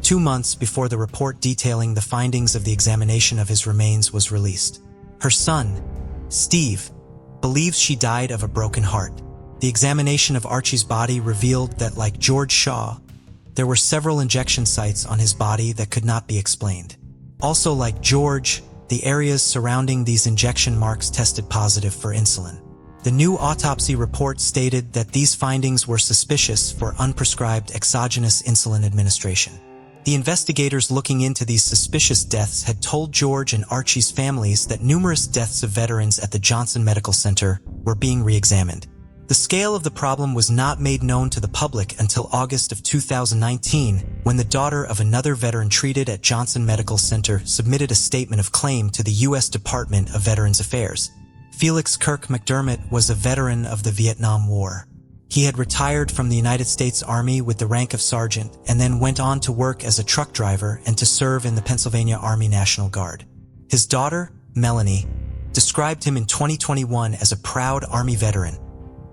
2 months before the report detailing the findings of the examination of his remains was released. Her son, Steve, believes she died of a broken heart. The examination of Archie's body revealed that, like George Shaw, there were several injection sites on his body that could not be explained. Also, like George, the areas surrounding these injection marks tested positive for insulin. The new autopsy report stated that these findings were suspicious for unprescribed exogenous insulin administration. The investigators looking into these suspicious deaths had told George and Archie's families that numerous deaths of veterans at the Johnson Medical Center were being re-examined. The scale of the problem was not made known to the public until August of 2019, when the daughter of another veteran treated at Johnson Medical Center submitted a statement of claim to the U.S. Department of Veterans Affairs. Felix Kirk McDermott was a veteran of the Vietnam War. He had retired from the United States Army with the rank of sergeant and then went on to work as a truck driver and to serve in the Pennsylvania Army National Guard. His daughter, Melanie, described him in 2021 as a proud Army veteran,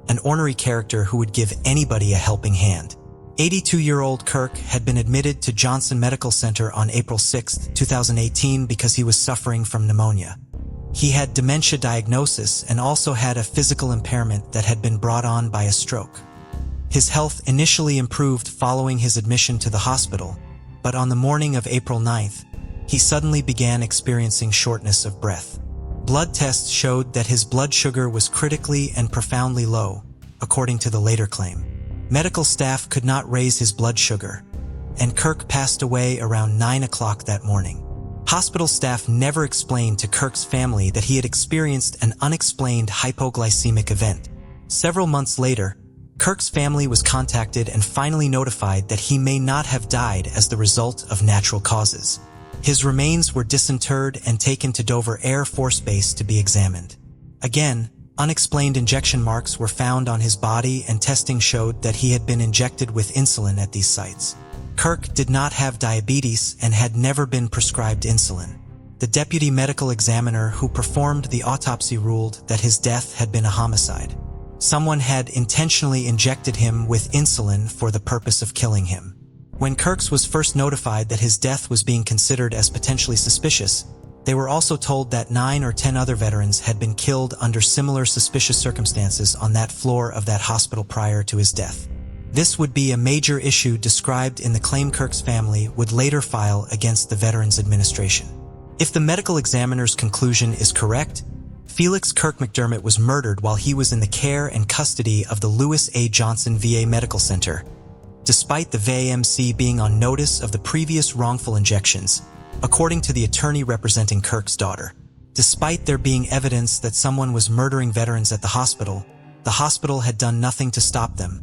an ornery character who would give anybody a helping hand. 82-year-old Kirk had been admitted to Johnson Medical Center on April 6, 2018 because he was suffering from pneumonia. He had dementia diagnosis and also had a physical impairment that had been brought on by a stroke. His health initially improved following his admission to the hospital, but on the morning of April 9th, he suddenly began experiencing shortness of breath. Blood tests showed that his blood sugar was critically and profoundly low, according to the later claim. Medical staff could not raise his blood sugar, and Kirk passed away around 9 o'clock that morning. Hospital staff never explained to Kirk's family that he had experienced an unexplained hypoglycemic event. Several months later, Kirk's family was contacted and finally notified that he may not have died as the result of natural causes. His remains were disinterred and taken to Dover Air Force Base to be examined. Again, unexplained injection marks were found on his body and testing showed that he had been injected with insulin at these sites. Kirk did not have diabetes and had never been prescribed insulin. The deputy medical examiner who performed the autopsy ruled that his death had been a homicide. Someone had intentionally injected him with insulin for the purpose of killing him. When Kirk was first notified that his death was being considered as potentially suspicious, they were also told that 9 or 10 other veterans had been killed under similar suspicious circumstances on that floor of that hospital prior to his death. This would be a major issue described in the claim Kirk's family would later file against the Veterans Administration. If the medical examiner's conclusion is correct, Felix Kirk McDermott was murdered while he was in the care and custody of the Lewis A. Johnson VA Medical Center, despite the VAMC being on notice of the previous wrongful injections, according to the attorney representing Kirk's daughter. Despite there being evidence that someone was murdering veterans at the hospital had done nothing to stop them,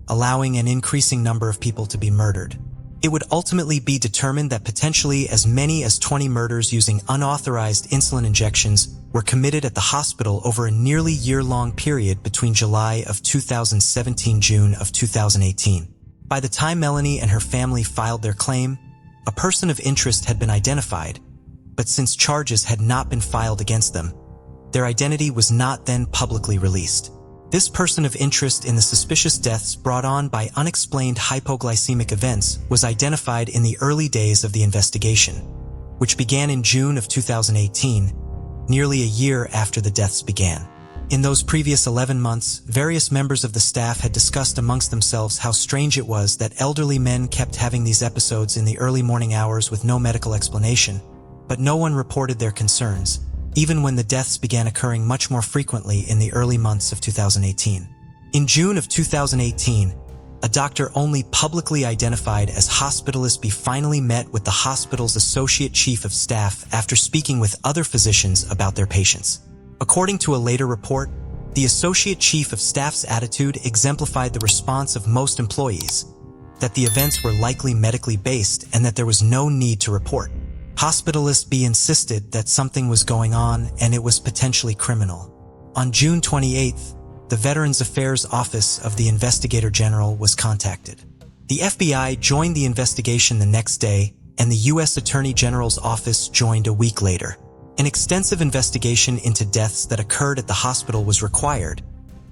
allowing an increasing number of people to be murdered. It would ultimately be determined that potentially as many as 20 murders using unauthorized insulin injections were committed at the hospital over a nearly year-long period between July of 2017 and June of 2018. By the time Melanie and her family filed their claim, a person of interest had been identified, but since charges had not been filed against them, their identity was not then publicly released. This person of interest in the suspicious deaths brought on by unexplained hypoglycemic events was identified in the early days of the investigation, which began in June of 2018, nearly a year after the deaths began. In those previous 11 months, various members of the staff had discussed amongst themselves how strange it was that elderly men kept having these episodes in the early morning hours with no medical explanation, but no one reported their concerns, even when the deaths began occurring much more frequently in the early months of 2018. In June of 2018, a doctor only publicly identified as Hospitalist B finally met with the hospital's associate chief of staff after speaking with other physicians about their patients. According to a later report, the associate chief of staff's attitude exemplified the response of most employees, that the events were likely medically based and that there was no need to report. Hospitalist B insisted that something was going on and it was potentially criminal. On June 28th, the Veterans Affairs Office of the Investigator General was contacted. The FBI joined the investigation the next day, and the U.S. Attorney General's office joined a week later. An extensive investigation into deaths that occurred at the hospital was required,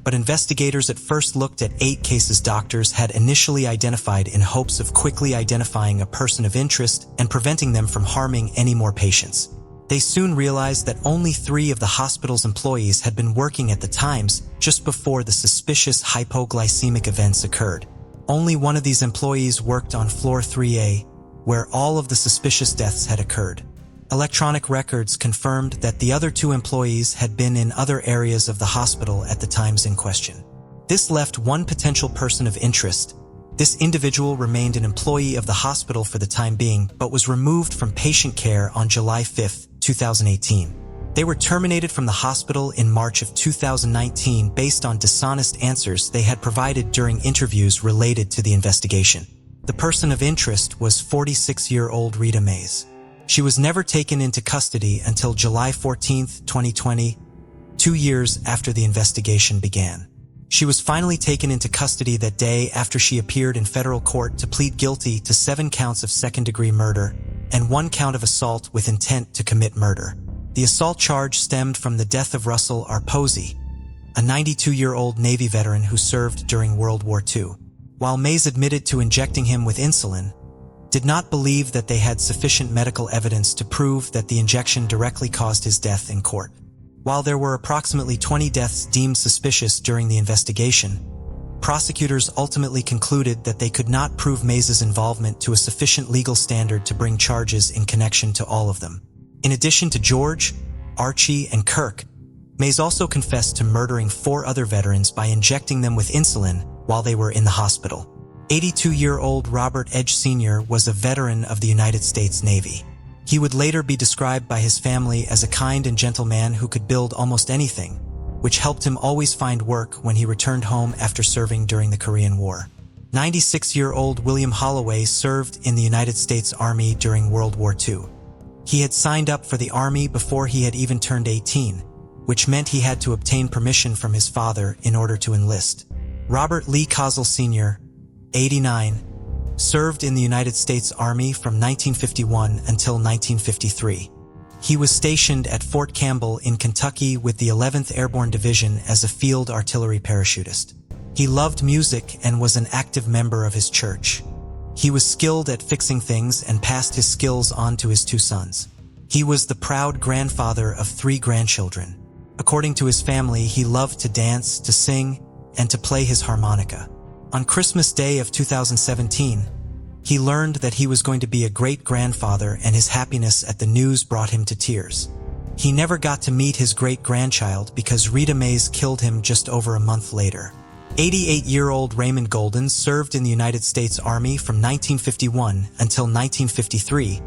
but investigators at first looked at 8 cases doctors had initially identified in hopes of quickly identifying a person of interest and preventing them from harming any more patients. They soon realized that only 3 of the hospital's employees had been working at the times just before the suspicious hypoglycemic events occurred. Only one of these employees worked on floor 3A, where all of the suspicious deaths had occurred. Electronic records confirmed that the other 2 employees had been in other areas of the hospital at the times in question. This left one potential person of interest. This individual remained an employee of the hospital for the time being, but was removed from patient care on July 5, 2018. They were terminated from the hospital in March of 2019 based on dishonest answers they had provided during interviews related to the investigation. The person of interest was 46-year-old Rita Mays. She was never taken into custody until July 14, 2020, 2 years after the investigation began. She was finally taken into custody that day after she appeared in federal court to plead guilty to 7 counts of second-degree murder and 1 count of assault with intent to commit murder. The assault charge stemmed from the death of Russell R. Posey, a 92-year-old Navy veteran who served during World War II. While Mays admitted to injecting him with insulin, did not believe that they had sufficient medical evidence to prove that the injection directly caused his death in court. While there were approximately 20 deaths deemed suspicious during the investigation, prosecutors ultimately concluded that they could not prove Mays's involvement to a sufficient legal standard to bring charges in connection to all of them. In addition to George, Archie, and Kirk, Mays also confessed to murdering 4 other veterans by injecting them with insulin while they were in the hospital. 82-year-old Robert Edge Sr. was a veteran of the United States Navy. He would later be described by his family as a kind and gentle man who could build almost anything, which helped him always find work when he returned home after serving during the Korean War. 96-year-old William Holloway served in the United States Army during World War II. He had signed up for the Army before he had even turned 18, which meant he had to obtain permission from his father in order to enlist. Robert Lee Kozel Sr., 89, served in the United States Army from 1951 until 1953. He was stationed at Fort Campbell in Kentucky with the 11th Airborne Division as a field artillery parachutist. He loved music and was an active member of his church. He was skilled at fixing things and passed his skills on to his 2 sons. He was the proud grandfather of 3 grandchildren. According to his family, he loved to dance, to sing, and to play his harmonica. On Christmas Day of 2017, he learned that he was going to be a great-grandfather, and his happiness at the news brought him to tears. He never got to meet his great-grandchild because Rita Mays killed him just over a month later. 88-year-old Raymond Golden served in the United States Army from 1951 until 1953,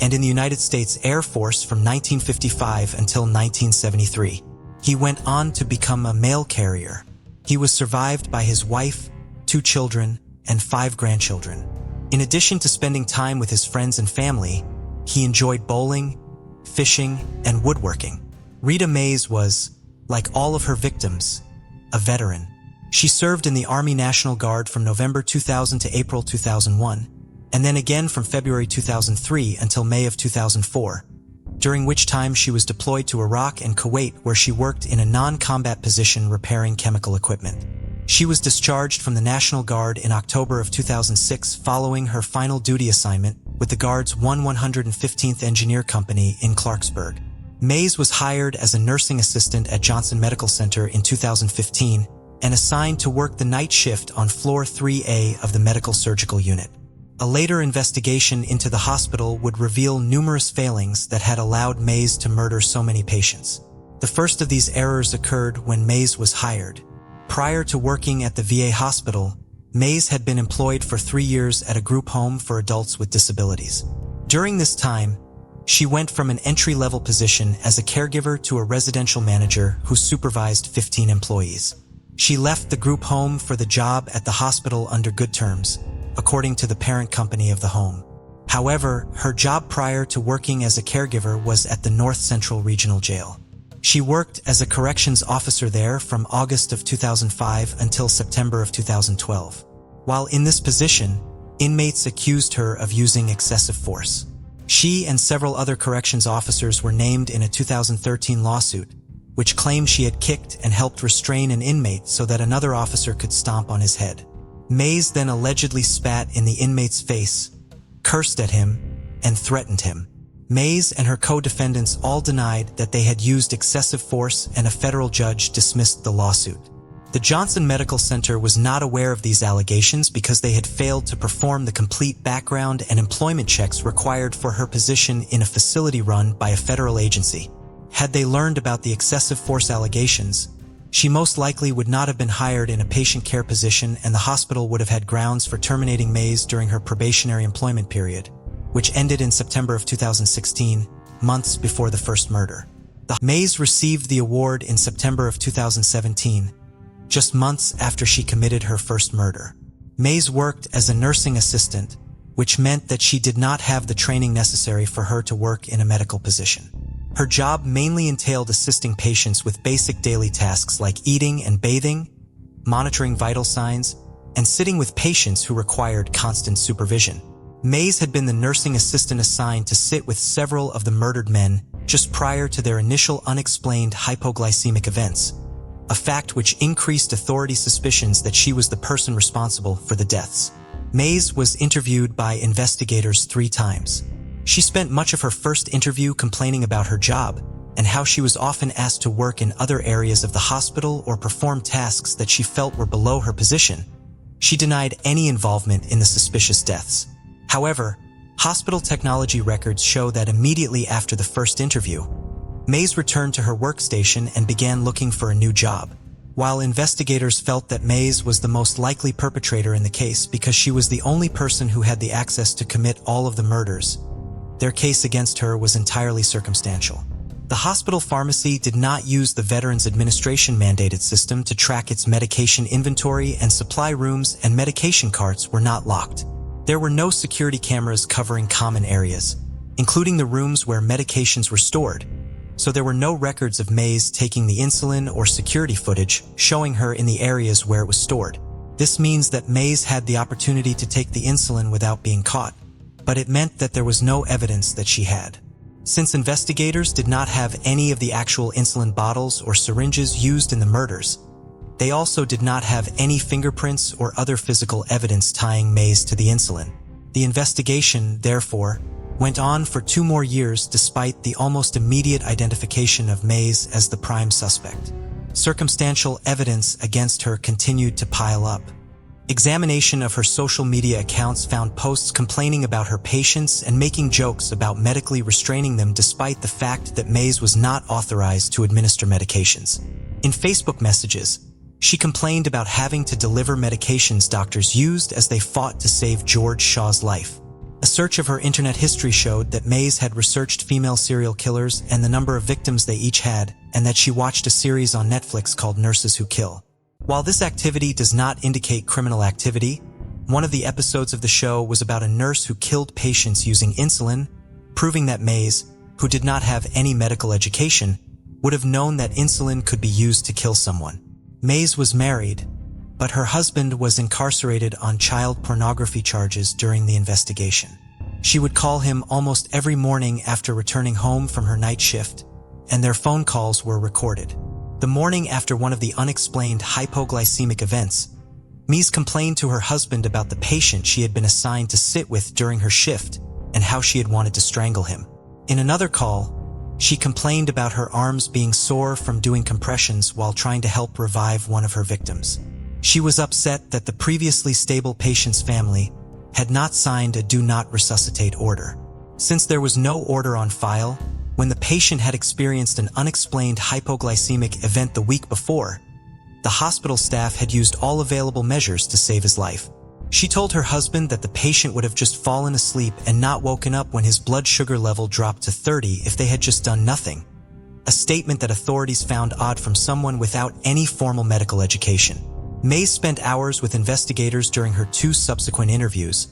and in the United States Air Force from 1955 until 1973. He went on to become a mail carrier. He was survived by his wife, 2 children, and 5 grandchildren. In addition to spending time with his friends and family, he enjoyed bowling, fishing, and woodworking. Rita Mays was, like all of her victims, a veteran. She served in the Army National Guard from November 2000 to April 2001, and then again from February 2003 until May of 2004, during which time she was deployed to Iraq and Kuwait, where she worked in a non-combat position repairing chemical equipment. She was discharged from the National Guard in October of 2006 following her final duty assignment with the Guard's 115th Engineer Company in Clarksburg. Mays was hired as a nursing assistant at Johnson Medical Center in 2015 and assigned to work the night shift on Floor 3A of the Medical Surgical Unit. A later investigation into the hospital would reveal numerous failings that had allowed Mays to murder so many patients. The first of these errors occurred when Mays was hired. Prior to working at the VA hospital, Mays had been employed for 3 years at a group home for adults with disabilities. During this time, she went from an entry-level position as a caregiver to a residential manager who supervised 15 employees. She left the group home for the job at the hospital under good terms, according to the parent company of the home. However, her job prior to working as a caregiver was at the North Central Regional Jail. She worked as a corrections officer there from August of 2005 until September of 2012. While in this position, inmates accused her of using excessive force. She and several other corrections officers were named in a 2013 lawsuit, which claimed she had kicked and helped restrain an inmate so that another officer could stomp on his head. Mays then allegedly spat in the inmate's face, cursed at him, and threatened him. Mays and her co-defendants all denied that they had used excessive force, and a federal judge dismissed the lawsuit. The Johnson Medical Center was not aware of these allegations because they had failed to perform the complete background and employment checks required for her position in a facility run by a federal agency. Had they learned about the excessive force allegations, she most likely would not have been hired in a patient care position, and the hospital would have had grounds for terminating Mays during her probationary employment period, which ended in September of 2016, months before the first murder. Mays received the award in September of 2017, just months after she committed her first murder. Mays worked as a nursing assistant, which meant that she did not have the training necessary for her to work in a medical position. Her job mainly entailed assisting patients with basic daily tasks like eating and bathing, monitoring vital signs, and sitting with patients who required constant supervision. Mays had been the nursing assistant assigned to sit with several of the murdered men just prior to their initial unexplained hypoglycemic events, a fact which increased authority suspicions that she was the person responsible for the deaths. Mays was interviewed by investigators 3 times. She spent much of her first interview complaining about her job and how she was often asked to work in other areas of the hospital or perform tasks that she felt were below her position. She denied any involvement in the suspicious deaths. However, hospital technology records show that immediately after the first interview, Mays returned to her workstation and began looking for a new job. While investigators felt that Mays was the most likely perpetrator in the case because she was the only person who had the access to commit all of the murders, their case against her was entirely circumstantial. The hospital pharmacy did not use the Veterans Administration mandated system to track its medication inventory, and supply rooms and medication carts were not locked. There were no security cameras covering common areas, including the rooms where medications were stored, so there were no records of Mays taking the insulin or security footage showing her in the areas where it was stored. This means that Mays had the opportunity to take the insulin without being caught, but it meant that there was no evidence that she had. Since investigators did not have any of the actual insulin bottles or syringes used in the murders, they also did not have any fingerprints or other physical evidence tying Mays to the insulin. The investigation, therefore, went on for 2 more years despite the almost immediate identification of Mays as the prime suspect. Circumstantial evidence against her continued to pile up. Examination of her social media accounts found posts complaining about her patients and making jokes about medically restraining them despite the fact that Mays was not authorized to administer medications. In Facebook messages, she complained about having to deliver medications doctors used as they fought to save George Shaw's life. A search of her internet history showed that Mays had researched female serial killers and the number of victims they each had, and that she watched a series on Netflix called Nurses Who Kill. While this activity does not indicate criminal activity, one of the episodes of the show was about a nurse who killed patients using insulin, proving that Mays, who did not have any medical education, would have known that insulin could be used to kill someone. Mays was married, but her husband was incarcerated on child pornography charges during the investigation. She would call him almost every morning after returning home from her night shift, and their phone calls were recorded. The morning after one of the unexplained hypoglycemic events, Mays complained to her husband about the patient she had been assigned to sit with during her shift and how she had wanted to strangle him. In another call, she complained about her arms being sore from doing compressions while trying to help revive one of her victims. She was upset that the previously stable patient's family had not signed a do not resuscitate order. Since there was no order on file, when the patient had experienced an unexplained hypoglycemic event the week before, the hospital staff had used all available measures to save his life. She told her husband that the patient would have just fallen asleep and not woken up when his blood sugar level dropped to 30 if they had just done nothing, a statement that authorities found odd from someone without any formal medical education. Mays spent hours with investigators during her 2 subsequent interviews,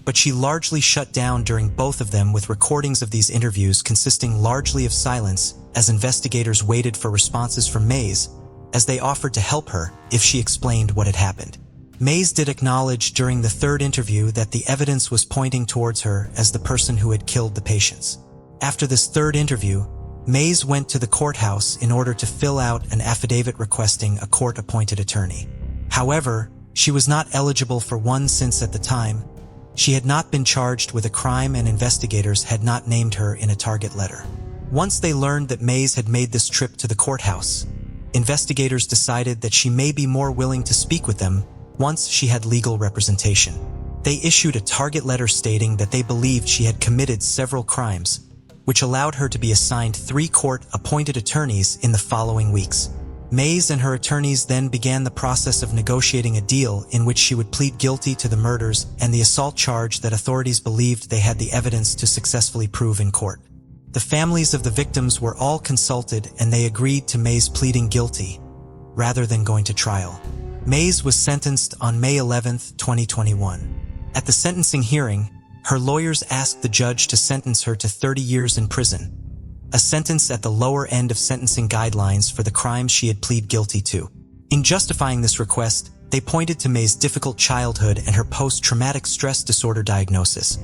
but she largely shut down during both of them, with recordings of these interviews consisting largely of silence as investigators waited for responses from Mays, as they offered to help her if she explained what had happened. Mays did acknowledge during the 3rd interview that the evidence was pointing towards her as the person who had killed the patients. After this 3rd interview, Mays went to the courthouse in order to fill out an affidavit requesting a court-appointed attorney. However, she was not eligible for one since at the time, she had not been charged with a crime and investigators had not named her in a target letter. Once they learned that Mays had made this trip to the courthouse, investigators decided that she may be more willing to speak with them once she had legal representation. They issued a target letter stating that they believed she had committed several crimes, which allowed her to be assigned 3 court-appointed attorneys in the following weeks. Mays and her attorneys then began the process of negotiating a deal in which she would plead guilty to the murders and the assault charge that authorities believed they had the evidence to successfully prove in court. The families of the victims were all consulted and they agreed to Mays pleading guilty, rather than going to trial. Mays was sentenced on May 11, 2021. At the sentencing hearing, her lawyers asked the judge to sentence her to 30 years in prison, a sentence at the lower end of sentencing guidelines for the crimes she had pleaded guilty to. In justifying this request, They pointed to May's difficult childhood and her post-traumatic stress disorder diagnosis,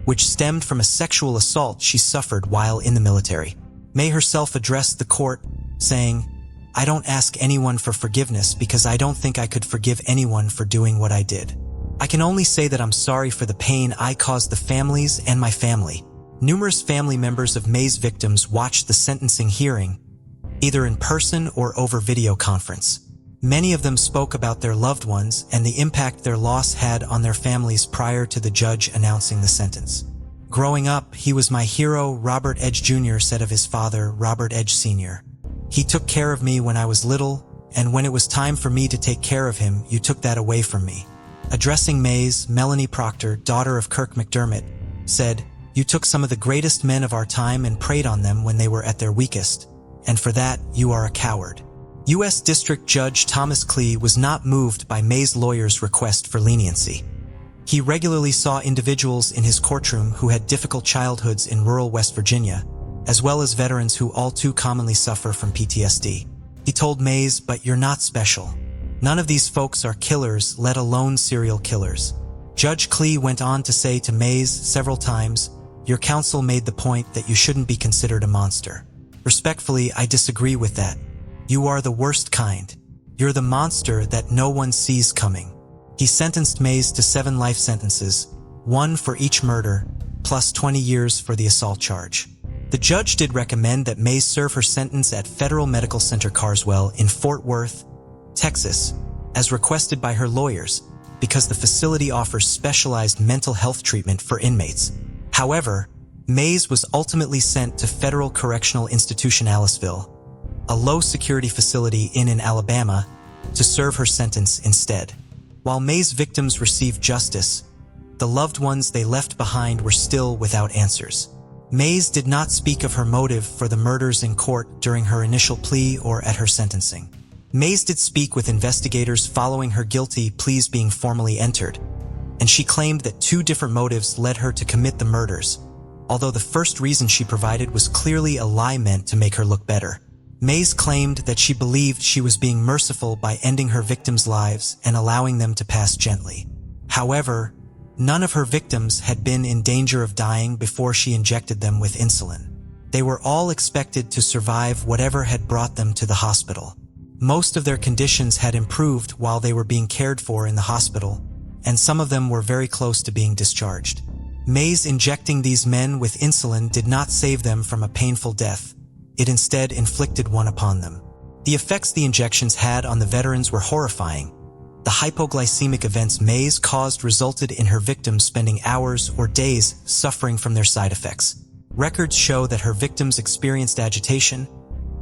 which stemmed from a sexual assault she suffered while in the military. May herself addressed the court, saying, "I don't ask anyone for forgiveness because I don't think I could forgive anyone for doing what I did. I can only say that I'm sorry for the pain I caused the families and my family." Numerous family members of May's victims watched the sentencing hearing, either in person or over video conference. Many of them spoke about their loved ones and the impact their loss had on their families prior to the judge announcing the sentence. "Growing up, he was my hero," Robert Edge Jr. said of his father, Robert Edge Sr. "He took care of me when I was little, and when it was time for me to take care of him, you took that away from me." Addressing Mays, Melanie Proctor, daughter of Kirk McDermott, said, "You took some of the greatest men of our time and preyed on them when they were at their weakest, and for that, you are a coward." U.S. District Judge Thomas Klee was not moved by May's lawyer's request for leniency. He regularly saw individuals in his courtroom who had difficult childhoods in rural West Virginia, as well as veterans who all too commonly suffer from PTSD. He told Mays, "But you're not special. None of these folks are killers, let alone serial killers." Judge Klee went on to say to Mays several times, "Your counsel made the point that you shouldn't be considered a monster. Respectfully, I disagree with that. You are the worst kind. You're the monster that no one sees coming." He sentenced Mays to 7 life sentences, 1 for each murder, plus 20 years for the assault charge. The judge did recommend that Mays serve her sentence at Federal Medical Center Carswell in Fort Worth, Texas, as requested by her lawyers, because the facility offers specialized mental health treatment for inmates. However, Mays was ultimately sent to Federal Correctional Institution Aliceville, a low-security facility in Alabama, to serve her sentence instead. While May's victims received justice, the loved ones they left behind were still without answers. Mays did not speak of her motive for the murders in court during her initial plea or at her sentencing. Mays did speak with investigators following her guilty pleas being formally entered, and she claimed that 2 different motives led her to commit the murders, although the first reason she provided was clearly a lie meant to make her look better. Mays claimed that she believed she was being merciful by ending her victims' lives and allowing them to pass gently. However, none of her victims had been in danger of dying before she injected them with insulin. They were all expected to survive whatever had brought them to the hospital. Most of their conditions had improved while they were being cared for in the hospital, and some of them were very close to being discharged. Mays injecting these men with insulin did not save them from a painful death. It instead inflicted one upon them. The effects the injections had on the veterans were horrifying. The hypoglycemic events Mays caused resulted in her victims spending hours or days suffering from their side effects. Records show that her victims experienced agitation,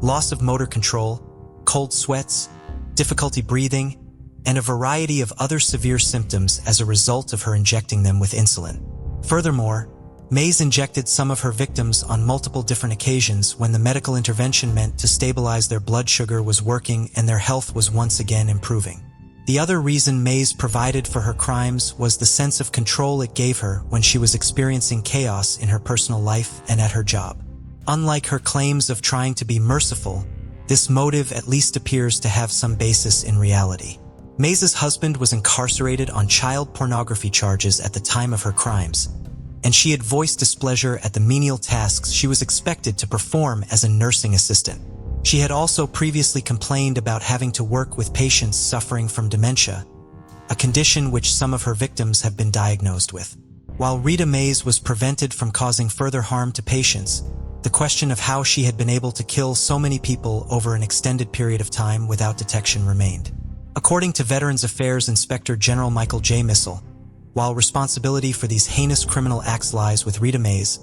loss of motor control, cold sweats, difficulty breathing, and a variety of other severe symptoms as a result of her injecting them with insulin. Furthermore, Mays injected some of her victims on multiple different occasions when the medical intervention meant to stabilize their blood sugar was working and their health was once again improving. The other reason Mays provided for her crimes was the sense of control it gave her when she was experiencing chaos in her personal life and at her job. Unlike her claims of trying to be merciful, this motive at least appears to have some basis in reality. Mays's husband was incarcerated on child pornography charges at the time of her crimes, and she had voiced displeasure at the menial tasks she was expected to perform as a nursing assistant. She had also previously complained about having to work with patients suffering from dementia, a condition which some of her victims have been diagnosed with. While Rita Mays was prevented from causing further harm to patients, the question of how she had been able to kill so many people over an extended period of time without detection remained. According to Veterans Affairs Inspector General Michael J. Missel, while responsibility for these heinous criminal acts lies with Rita Mays,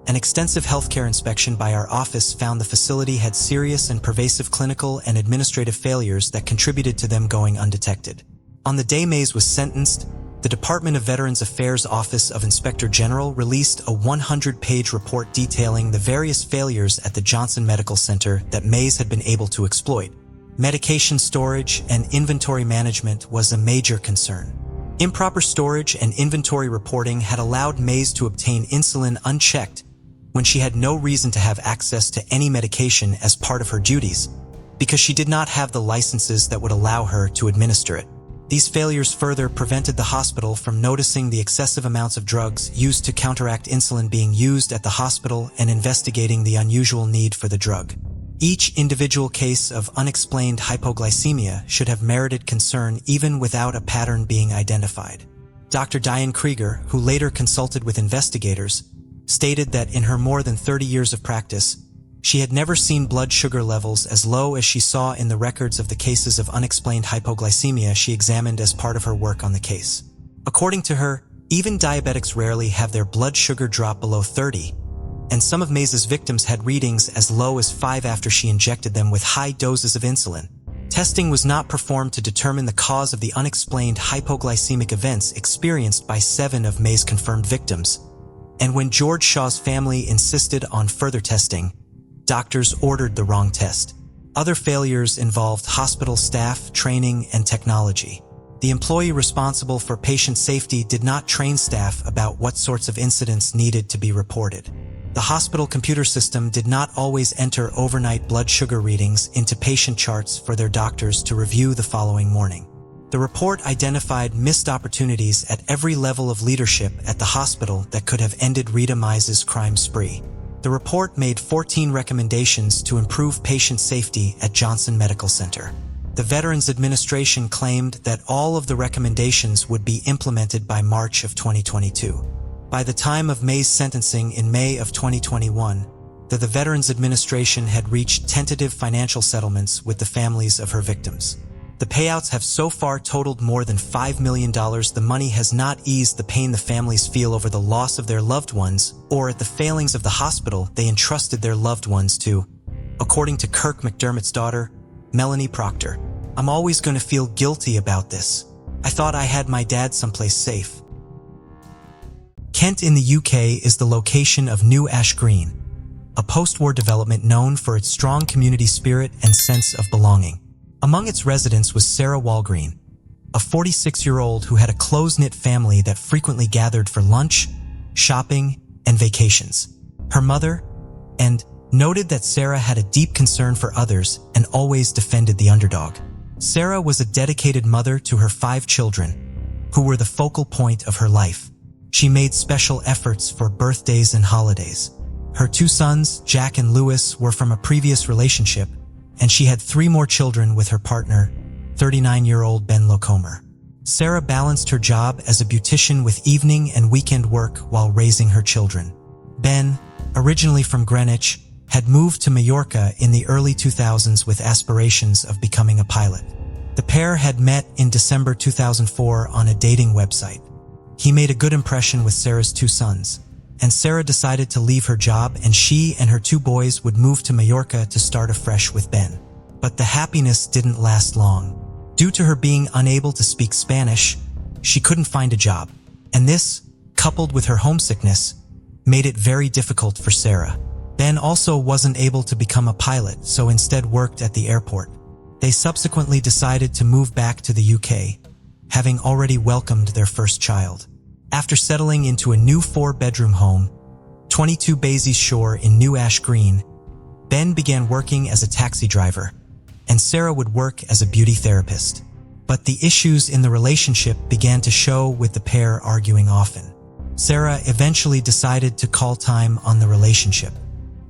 an extensive healthcare inspection by our office found the facility had serious and pervasive clinical and administrative failures that contributed to them going undetected. On the day Mays was sentenced, the Department of Veterans Affairs Office of Inspector General released a 100-page report detailing the various failures at the Johnson Medical Center that Mays had been able to exploit. Medication storage and inventory management was a major concern. Improper storage and inventory reporting had allowed Mays to obtain insulin unchecked when she had no reason to have access to any medication as part of her duties, because she did not have the licenses that would allow her to administer it. These failures further prevented the hospital from noticing the excessive amounts of drugs used to counteract insulin being used at the hospital and investigating the unusual need for the drug. Each individual case of unexplained hypoglycemia should have merited concern even without a pattern being identified. Dr. Diane Krieger, who later consulted with investigators, stated that in her more than 30 years of practice, she had never seen blood sugar levels as low as she saw in the records of the cases of unexplained hypoglycemia she examined as part of her work on the case. According to her, even diabetics rarely have their blood sugar drop below 30, and some of Mays's victims had readings as low as 5 after she injected them with high doses of insulin. Testing was not performed to determine the cause of the unexplained hypoglycemic events experienced by 7 of May's confirmed victims, and when George Shaw's family insisted on further testing, doctors ordered the wrong test. Other failures involved hospital staff, training, and technology. The employee responsible for patient safety did not train staff about what sorts of incidents needed to be reported. The hospital computer system did not always enter overnight blood sugar readings into patient charts for their doctors to review the following morning. The report identified missed opportunities at every level of leadership at the hospital that could have ended Rita Mize's crime spree. The report made 14 recommendations to improve patient safety at Johnson Medical Center. The Veterans Administration claimed that all of the recommendations would be implemented by March of 2022. By the time of May's sentencing in May of 2021, the Veterans Administration had reached tentative financial settlements with the families of her victims. The payouts have so far totaled more than $5 million. The money has not eased the pain the families feel over the loss of their loved ones or at the failings of the hospital they entrusted their loved ones to. According to Kirk McDermott's daughter, Melanie Proctor, "I'm always going to feel guilty about this. I thought I had my dad someplace safe." Kent in the UK is the location of New Ash Green, a post-war development known for its strong community spirit and sense of belonging. Among its residents was Sarah Walgreen, a 46-year-old who had a close-knit family that frequently gathered for lunch, shopping, and vacations. Her mother, and noted that Sarah had a deep concern for others and always defended the underdog. Sarah was a dedicated mother to her 5 children, who were the focal point of her life. She made special efforts for birthdays and holidays. Her 2 sons, Jack and Lewis, were from a previous relationship, and she had 3 more children with her partner, 39-year-old Ben Locomer. Sarah balanced her job as a beautician with evening and weekend work while raising her children. Ben, originally from Greenwich, had moved to Mallorca in the early 2000s with aspirations of becoming a pilot. The pair had met in December 2004 on a dating website. He made a good impression with Sarah's 2 sons, and Sarah decided to leave her job and she and her 2 boys would move to Mallorca to start afresh with Ben. But the happiness didn't last long. Due to her being unable to speak Spanish, she couldn't find a job, and this, coupled with her homesickness, made it very difficult for Sarah. Ben also wasn't able to become a pilot, so instead worked at the airport. They subsequently decided to move back to the UK, having already welcomed their first child. After settling into a new 4-bedroom home, 22 Baysy Shore in New Ash Green, Ben began working as a taxi driver, and Sarah would work as a beauty therapist. But the issues in the relationship began to show, with the pair arguing often. Sarah eventually decided to call time on the relationship,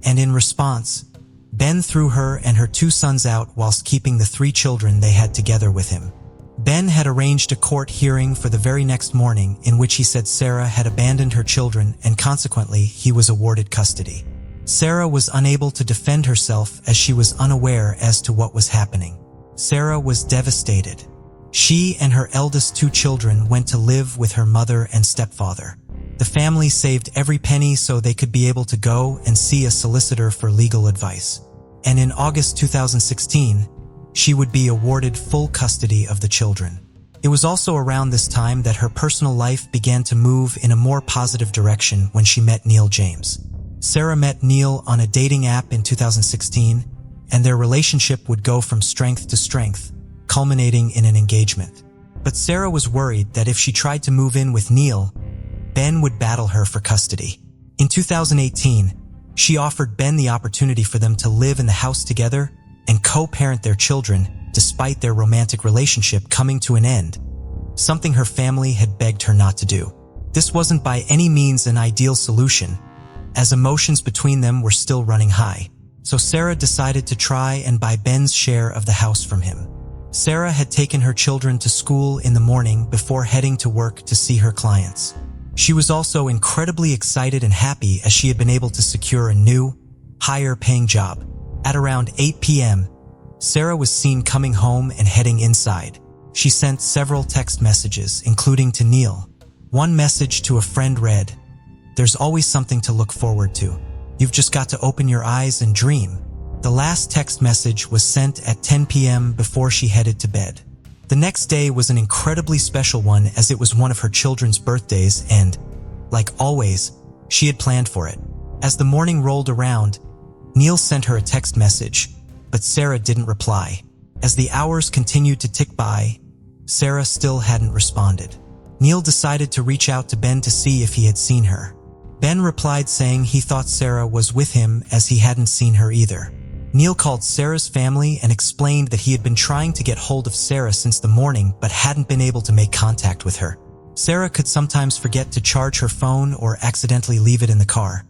and in response, Ben threw her and her 2 sons out whilst keeping the 3 children they had together with him. Ben had arranged a court hearing for the very next morning in which he said Sarah had abandoned her children and consequently he was awarded custody. Sarah was unable to defend herself as she was unaware as to what was happening. Sarah was devastated. She and her eldest 2 children went to live with her mother and stepfather. The family saved every penny so they could be able to go and see a solicitor for legal advice. And in August 2016, she would be awarded full custody of the children. It was also around this time that her personal life began to move in a more positive direction when she met Neil James. Sarah met Neil on a dating app in 2016, and their relationship would go from strength to strength, culminating in an engagement. But Sarah was worried that if she tried to move in with Neil, Ben would battle her for custody. In 2018, she offered Ben the opportunity for them to live in the house together and co-parent their children, despite their romantic relationship coming to an end something her family had begged her not to do. This wasn't by any means an ideal solution, as emotions between them were still running high. So Sarah decided to try and buy Ben's share of the house from him. Sarah had taken her children to school in the morning before heading to work to see her clients. She was also incredibly excited and happy as she had been able to secure a new, higher-paying job. At around 8 p.m., Sarah was seen coming home and heading inside. She sent several text messages, including to Neil. One message to a friend read, "There's always something to look forward to. You've just got to open your eyes and dream." The last text message was sent at 10 p.m. before she headed to bed. The next day was an incredibly special one as it was one of her children's birthdays and, like always, she had planned for it. As the morning rolled around, Neil sent her a text message, but Sarah didn't reply. As the hours continued to tick by, Sarah still hadn't responded. Neil decided to reach out to Ben to see if he had seen her. Ben replied saying he thought Sarah was with him as he hadn't seen her either. Neil called Sarah's family and explained that he had been trying to get hold of Sarah since the morning but hadn't been able to make contact with her. Sarah could sometimes forget to charge her phone or accidentally leave it in the car,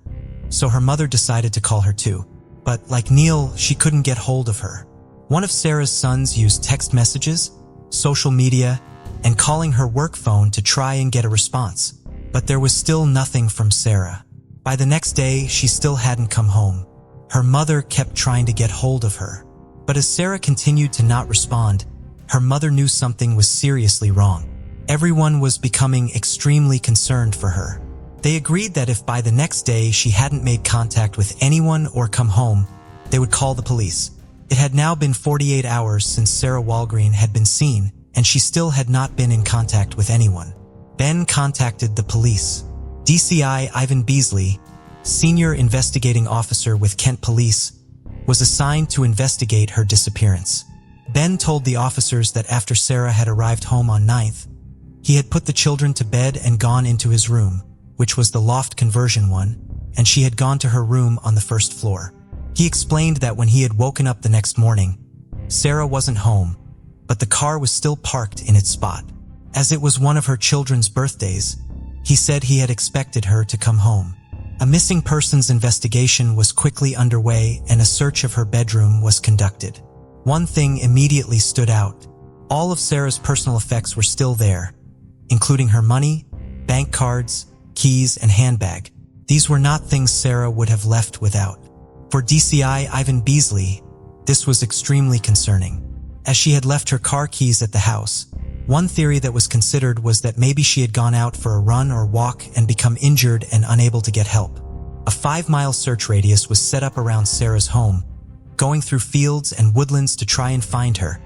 so her mother decided to call her too. But like Neil, she couldn't get hold of her. One of Sarah's sons used text messages, social media, and calling her work phone to try and get a response, but there was still nothing from Sarah. By the next day, she still hadn't come home. Her mother kept trying to get hold of her, but as Sarah continued to not respond, her mother knew something was seriously wrong. Everyone was becoming extremely concerned for her. They agreed that if by the next day she hadn't made contact with anyone or come home, they would call the police. It had now been 48 hours since Sarah Walgreen had been seen, and she still had not been in contact with anyone. Ben contacted the police. DCI Ivan Beasley, senior investigating officer with Kent Police, was assigned to investigate her disappearance. Ben told the officers that after Sarah had arrived home on 9th, he had put the children to bed and gone into his room, which was the loft conversion one, and she had gone to her room on the first floor. He explained that when he had woken up the next morning, Sarah wasn't home, but the car was still parked in its spot. As it was one of her children's birthdays, he said he had expected her to come home. A missing persons investigation was quickly underway and a search of her bedroom was conducted. One thing immediately stood out. All of Sarah's personal effects were still there, including her money, bank cards, keys, and handbag. These were not things Sarah would have left without. For DCI Ivan Beasley, this was extremely concerning. As she had left her car keys at the house, one theory that was considered was that maybe she had gone out for a run or walk and become injured and unable to get help. A 5-mile search radius was set up around Sarah's home, going through fields and woodlands to try and find her,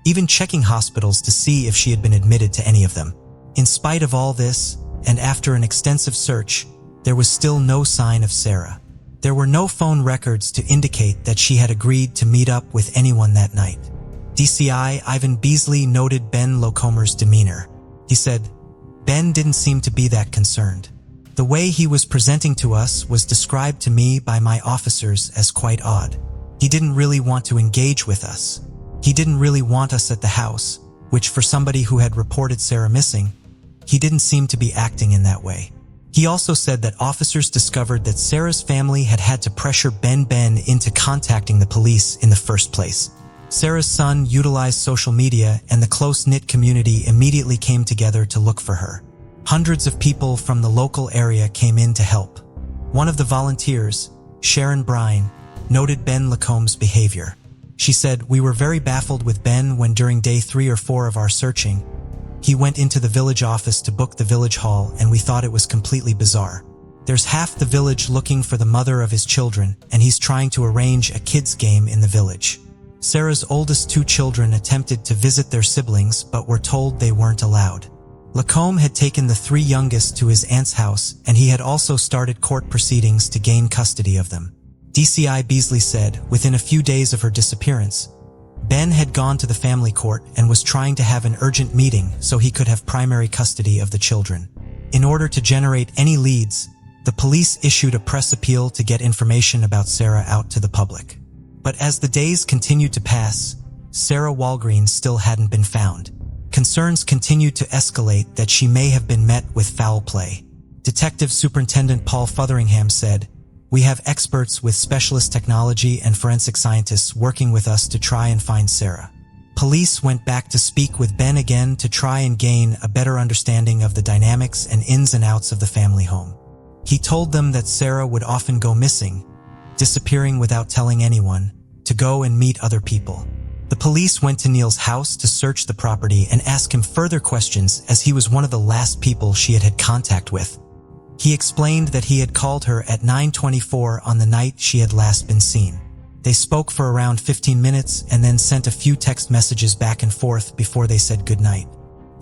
even checking hospitals to see if she had been admitted to any of them. In spite of all this, and after an extensive search, there was still no sign of Sarah. There were no phone records to indicate that she had agreed to meet up with anyone that night. DCI Ivan Beasley noted Ben Locomer's demeanor. He said, "Ben didn't seem to be that concerned. The way he was presenting to us was described to me by my officers as quite odd. He didn't really want to engage with us. He didn't really want us at the house, which for somebody who had reported Sarah missing, he didn't seem to be acting in that way." He also said that officers discovered that Sarah's family had had to pressure Ben into contacting the police in the first place. Sarah's son utilized social media and the close-knit community immediately came together to look for her. Hundreds of people from the local area came in to help. One of the volunteers, Sharon Brine, noted Ben Lacombe's behavior. She said, "We were very baffled with Ben when during day 3 or 4 of our searching, he went into the village office to book the village hall and we thought it was completely bizarre. There's half the village looking for the mother of his children and he's trying to arrange a kids game in the village." Sarah's oldest 2 children attempted to visit their siblings but were told they weren't allowed. Lacombe had taken the 3 youngest to his aunt's house and he had also started court proceedings to gain custody of them. DCI Beasley said, within a few days of her disappearance, Ben had gone to the family court and was trying to have an urgent meeting so he could have primary custody of the children. In order to generate any leads, the police issued a press appeal to get information about Sarah out to the public. But as the days continued to pass, Sarah Walgreen still hadn't been found. concerns continued to escalate that she may have been met with foul play. Detective Superintendent Paul Fotheringham said, "We have experts with specialist technology and forensic scientists working with us to try and find Sarah." Police went back to speak with Ben again to try and gain a better understanding of the dynamics and ins and outs of the family home. He told them that Sarah would often go missing, disappearing without telling anyone, to go and meet other people. The police went to Neil's house to search the property and ask him further questions as he was one of the last people she had had contact with. He explained that he had called her at 9:24 on the night she had last been seen. They spoke for around 15 minutes and then sent a few text messages back and forth before they said goodnight.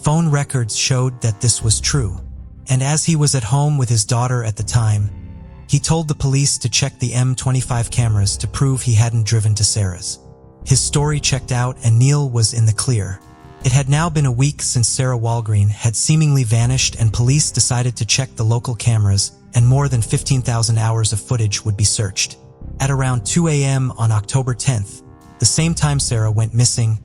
Phone records showed that this was true, and as he was at home with his daughter at the time, he told the police to check the M25 cameras to prove he hadn't driven to Sarah's. His story checked out and Neil was in the clear. It had now been a week since Sarah Walgreen had seemingly vanished, and police decided to check the local cameras, and more than 15,000 hours of footage would be searched. At around 2 a.m. on October 10th, the same time Sarah went missing,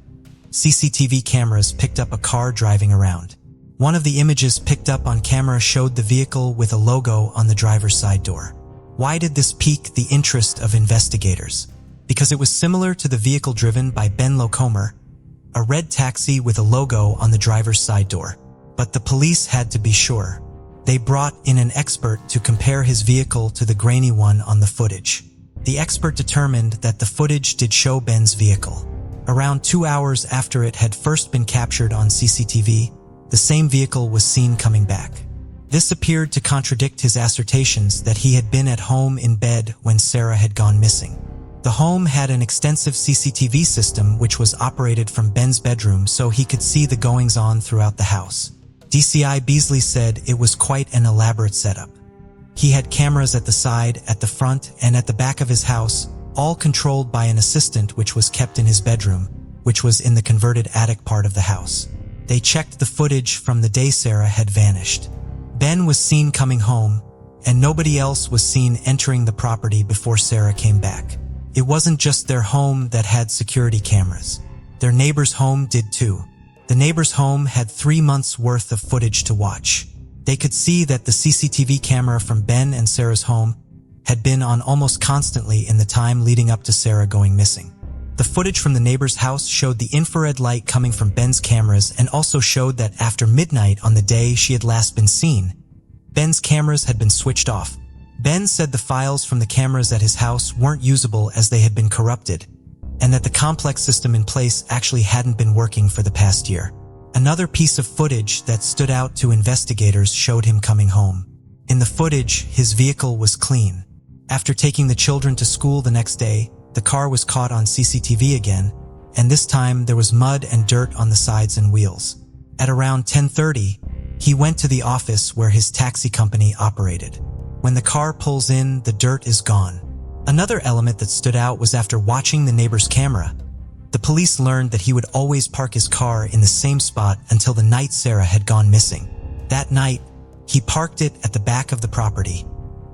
CCTV cameras picked up a car driving around. One of the images picked up on camera showed the vehicle with a logo on the driver's side door. Why did this pique the interest of investigators? Because it was similar to the vehicle driven by Ben Locomer, a red taxi with a logo on the driver's side door. But the police had to be sure. They brought in an expert to compare his vehicle to the grainy one on the footage. The expert determined that the footage did show Ben's vehicle. Around 2 hours after it had first been captured on CCTV, the same vehicle was seen coming back. This appeared to contradict his assertions that he had been at home in bed when Sarah had gone missing. The home had an extensive CCTV system which was operated from Ben's bedroom so he could see the goings-on throughout the house. DCI Beasley said it was quite an elaborate setup. He had cameras at the side, at the front, and at the back of his house, all controlled by an assistant which was kept in his bedroom, which was in the converted attic part of the house. They checked the footage from the day Sarah had vanished. Ben was seen coming home, and nobody else was seen entering the property before Sarah came back. It wasn't just their home that had security cameras. Their neighbor's home did too. The neighbor's home had 3 months' worth of footage to watch. They could see that the CCTV camera from Ben and Sarah's home had been on almost constantly in the time leading up to Sarah going missing. The footage from the neighbor's house showed the infrared light coming from Ben's cameras and also showed that after midnight on the day she had last been seen, Ben's cameras had been switched off. Ben said the files from the cameras at his house weren't usable as they had been corrupted, and that the complex system in place actually hadn't been working for the past year. Another piece of footage that stood out to investigators showed him coming home. In the footage, his vehicle was clean. After taking the children to school the next day, the car was caught on CCTV again, and this time there was mud and dirt on the sides and wheels. At around 10:30, he went to the office where his taxi company operated. When the car pulls in, the dirt is gone. Another element that stood out was after watching the neighbor's camera, the police learned that he would always park his car in the same spot until the night Sarah had gone missing. That night, he parked it at the back of the property,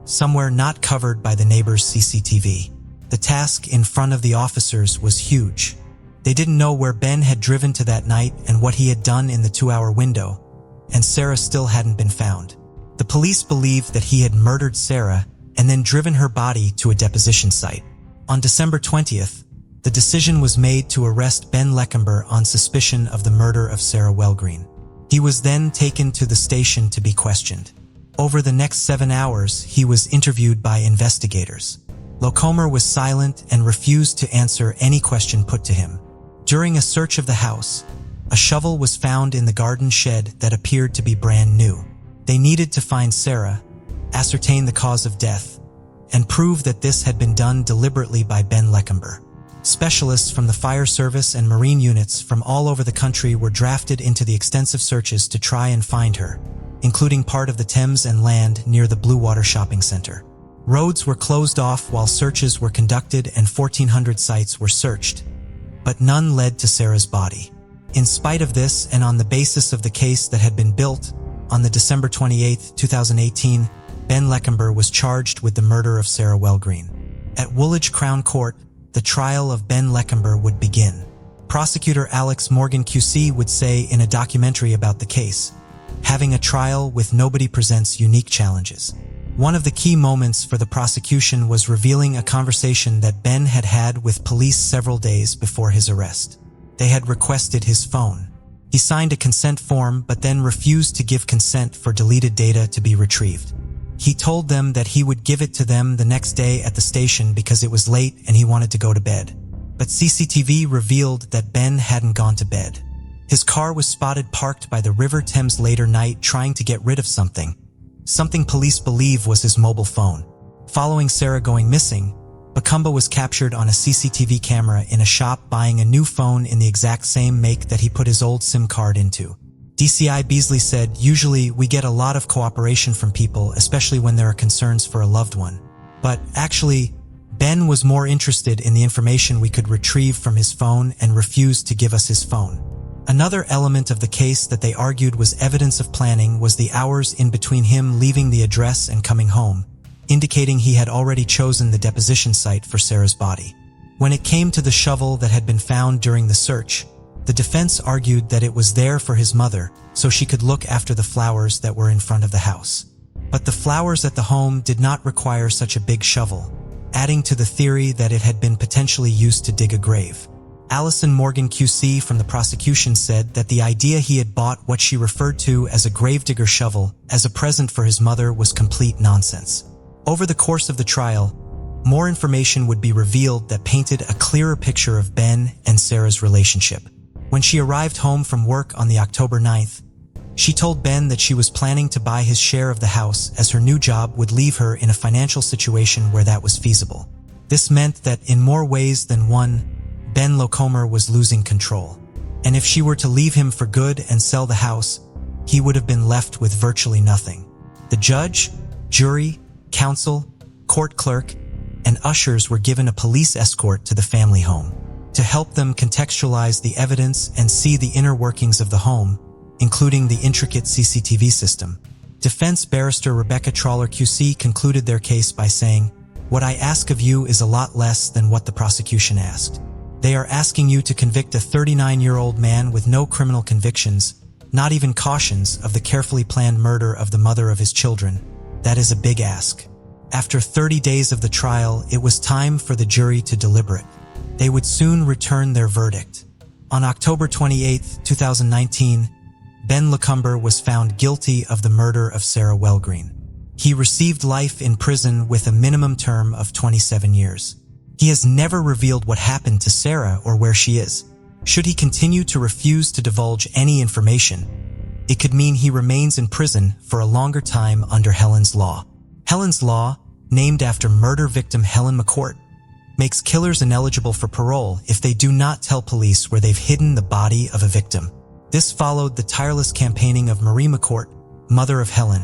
somewhere not covered by the neighbor's CCTV. The task in front of the officers was huge. They didn't know where Ben had driven to that night and what he had done in the 2-hour window, and Sarah still hadn't been found. The police believed that he had murdered Sarah and then driven her body to a deposition site. On December 20th, the decision was made to arrest Ben Leckenber on suspicion of the murder of Sarah Walgreen. He was then taken to the station to be questioned. Over the next 7 hours, he was interviewed by investigators. Locomer was silent and refused to answer any question put to him. During a search of the house, a shovel was found in the garden shed that appeared to be brand new. They needed to find Sarah, ascertain the cause of death, and prove that this had been done deliberately by Ben Leckenber. Specialists from the fire service and marine units from all over the country were drafted into the extensive searches to try and find her, including part of the Thames and land near the Blue Water Shopping Center. Roads were closed off while searches were conducted and 1,400 sites were searched, but none led to Sarah's body. In spite of this, and on the basis of the case that had been built, on the December 28, 2018, Ben Leckenber was charged with the murder of Sarah Walgreen. At Woolwich Crown Court, the trial of Ben Leckenber would begin. Prosecutor Alex Morgan QC would say in a documentary about the case, "Having a trial with nobody presents unique challenges." One of the key moments for the prosecution was revealing a conversation that Ben had had with police several days before his arrest. They had requested his phone. He signed a consent form but then refused to give consent for deleted data to be retrieved. He told them that he would give it to them the next day at the station because it was late and he wanted to go to bed. But CCTV revealed that Ben hadn't gone to bed. His car was spotted parked by the River Thames later night trying to get rid of something police believe was his mobile phone. Following Sarah going missing, Bakumba was captured on a CCTV camera in a shop buying a new phone in the exact same make that he put his old SIM card into. DCI Beasley said, "Usually we get a lot of cooperation from people, especially when there are concerns for a loved one. But actually, Ben was more interested in the information we could retrieve from his phone and refused to give us his phone." Another element of the case that they argued was evidence of planning was the hours in between him leaving the address and coming home, indicating he had already chosen the deposition site for Sarah's body. When it came to the shovel that had been found during the search, the defense argued that it was there for his mother so she could look after the flowers that were in front of the house. But the flowers at the home did not require such a big shovel, adding to the theory that it had been potentially used to dig a grave. Allison Morgan QC from the prosecution said that the idea he had bought what she referred to as a gravedigger shovel as a present for his mother was complete nonsense. Over the course of the trial, more information would be revealed that painted a clearer picture of Ben and Sarah's relationship. When she arrived home from work on the October 9th, she told Ben that she was planning to buy his share of the house as her new job would leave her in a financial situation where that was feasible. This meant that in more ways than one, Ben Locomer was losing control. And if she were to leave him for good and sell the house, he would have been left with virtually nothing. The judge, jury, counsel, court clerk, and ushers were given a police escort to the family home to help them contextualize the evidence and see the inner workings of the home, including the intricate CCTV system. Defense barrister Rebecca Trawler QC concluded their case by saying, "What I ask of you is a lot less than what the prosecution asked. They are asking you to convict a 39-year-old man with no criminal convictions, not even cautions, of the carefully planned murder of the mother of his children. That is a big ask." After 30 days of the trial, it was time for the jury to deliberate. They would soon return their verdict. On October 28, 2019, Ben Lacumber was found guilty of the murder of Sarah Wellgreen. He received life in prison with a minimum term of 27 years. He has never revealed what happened to Sarah or where she is. Should he continue to refuse to divulge any information, it could mean he remains in prison for a longer time under Helen's Law. Helen's Law, named after murder victim Helen McCourt, makes killers ineligible for parole if they do not tell police where they've hidden the body of a victim. This followed the tireless campaigning of Marie McCourt, mother of Helen,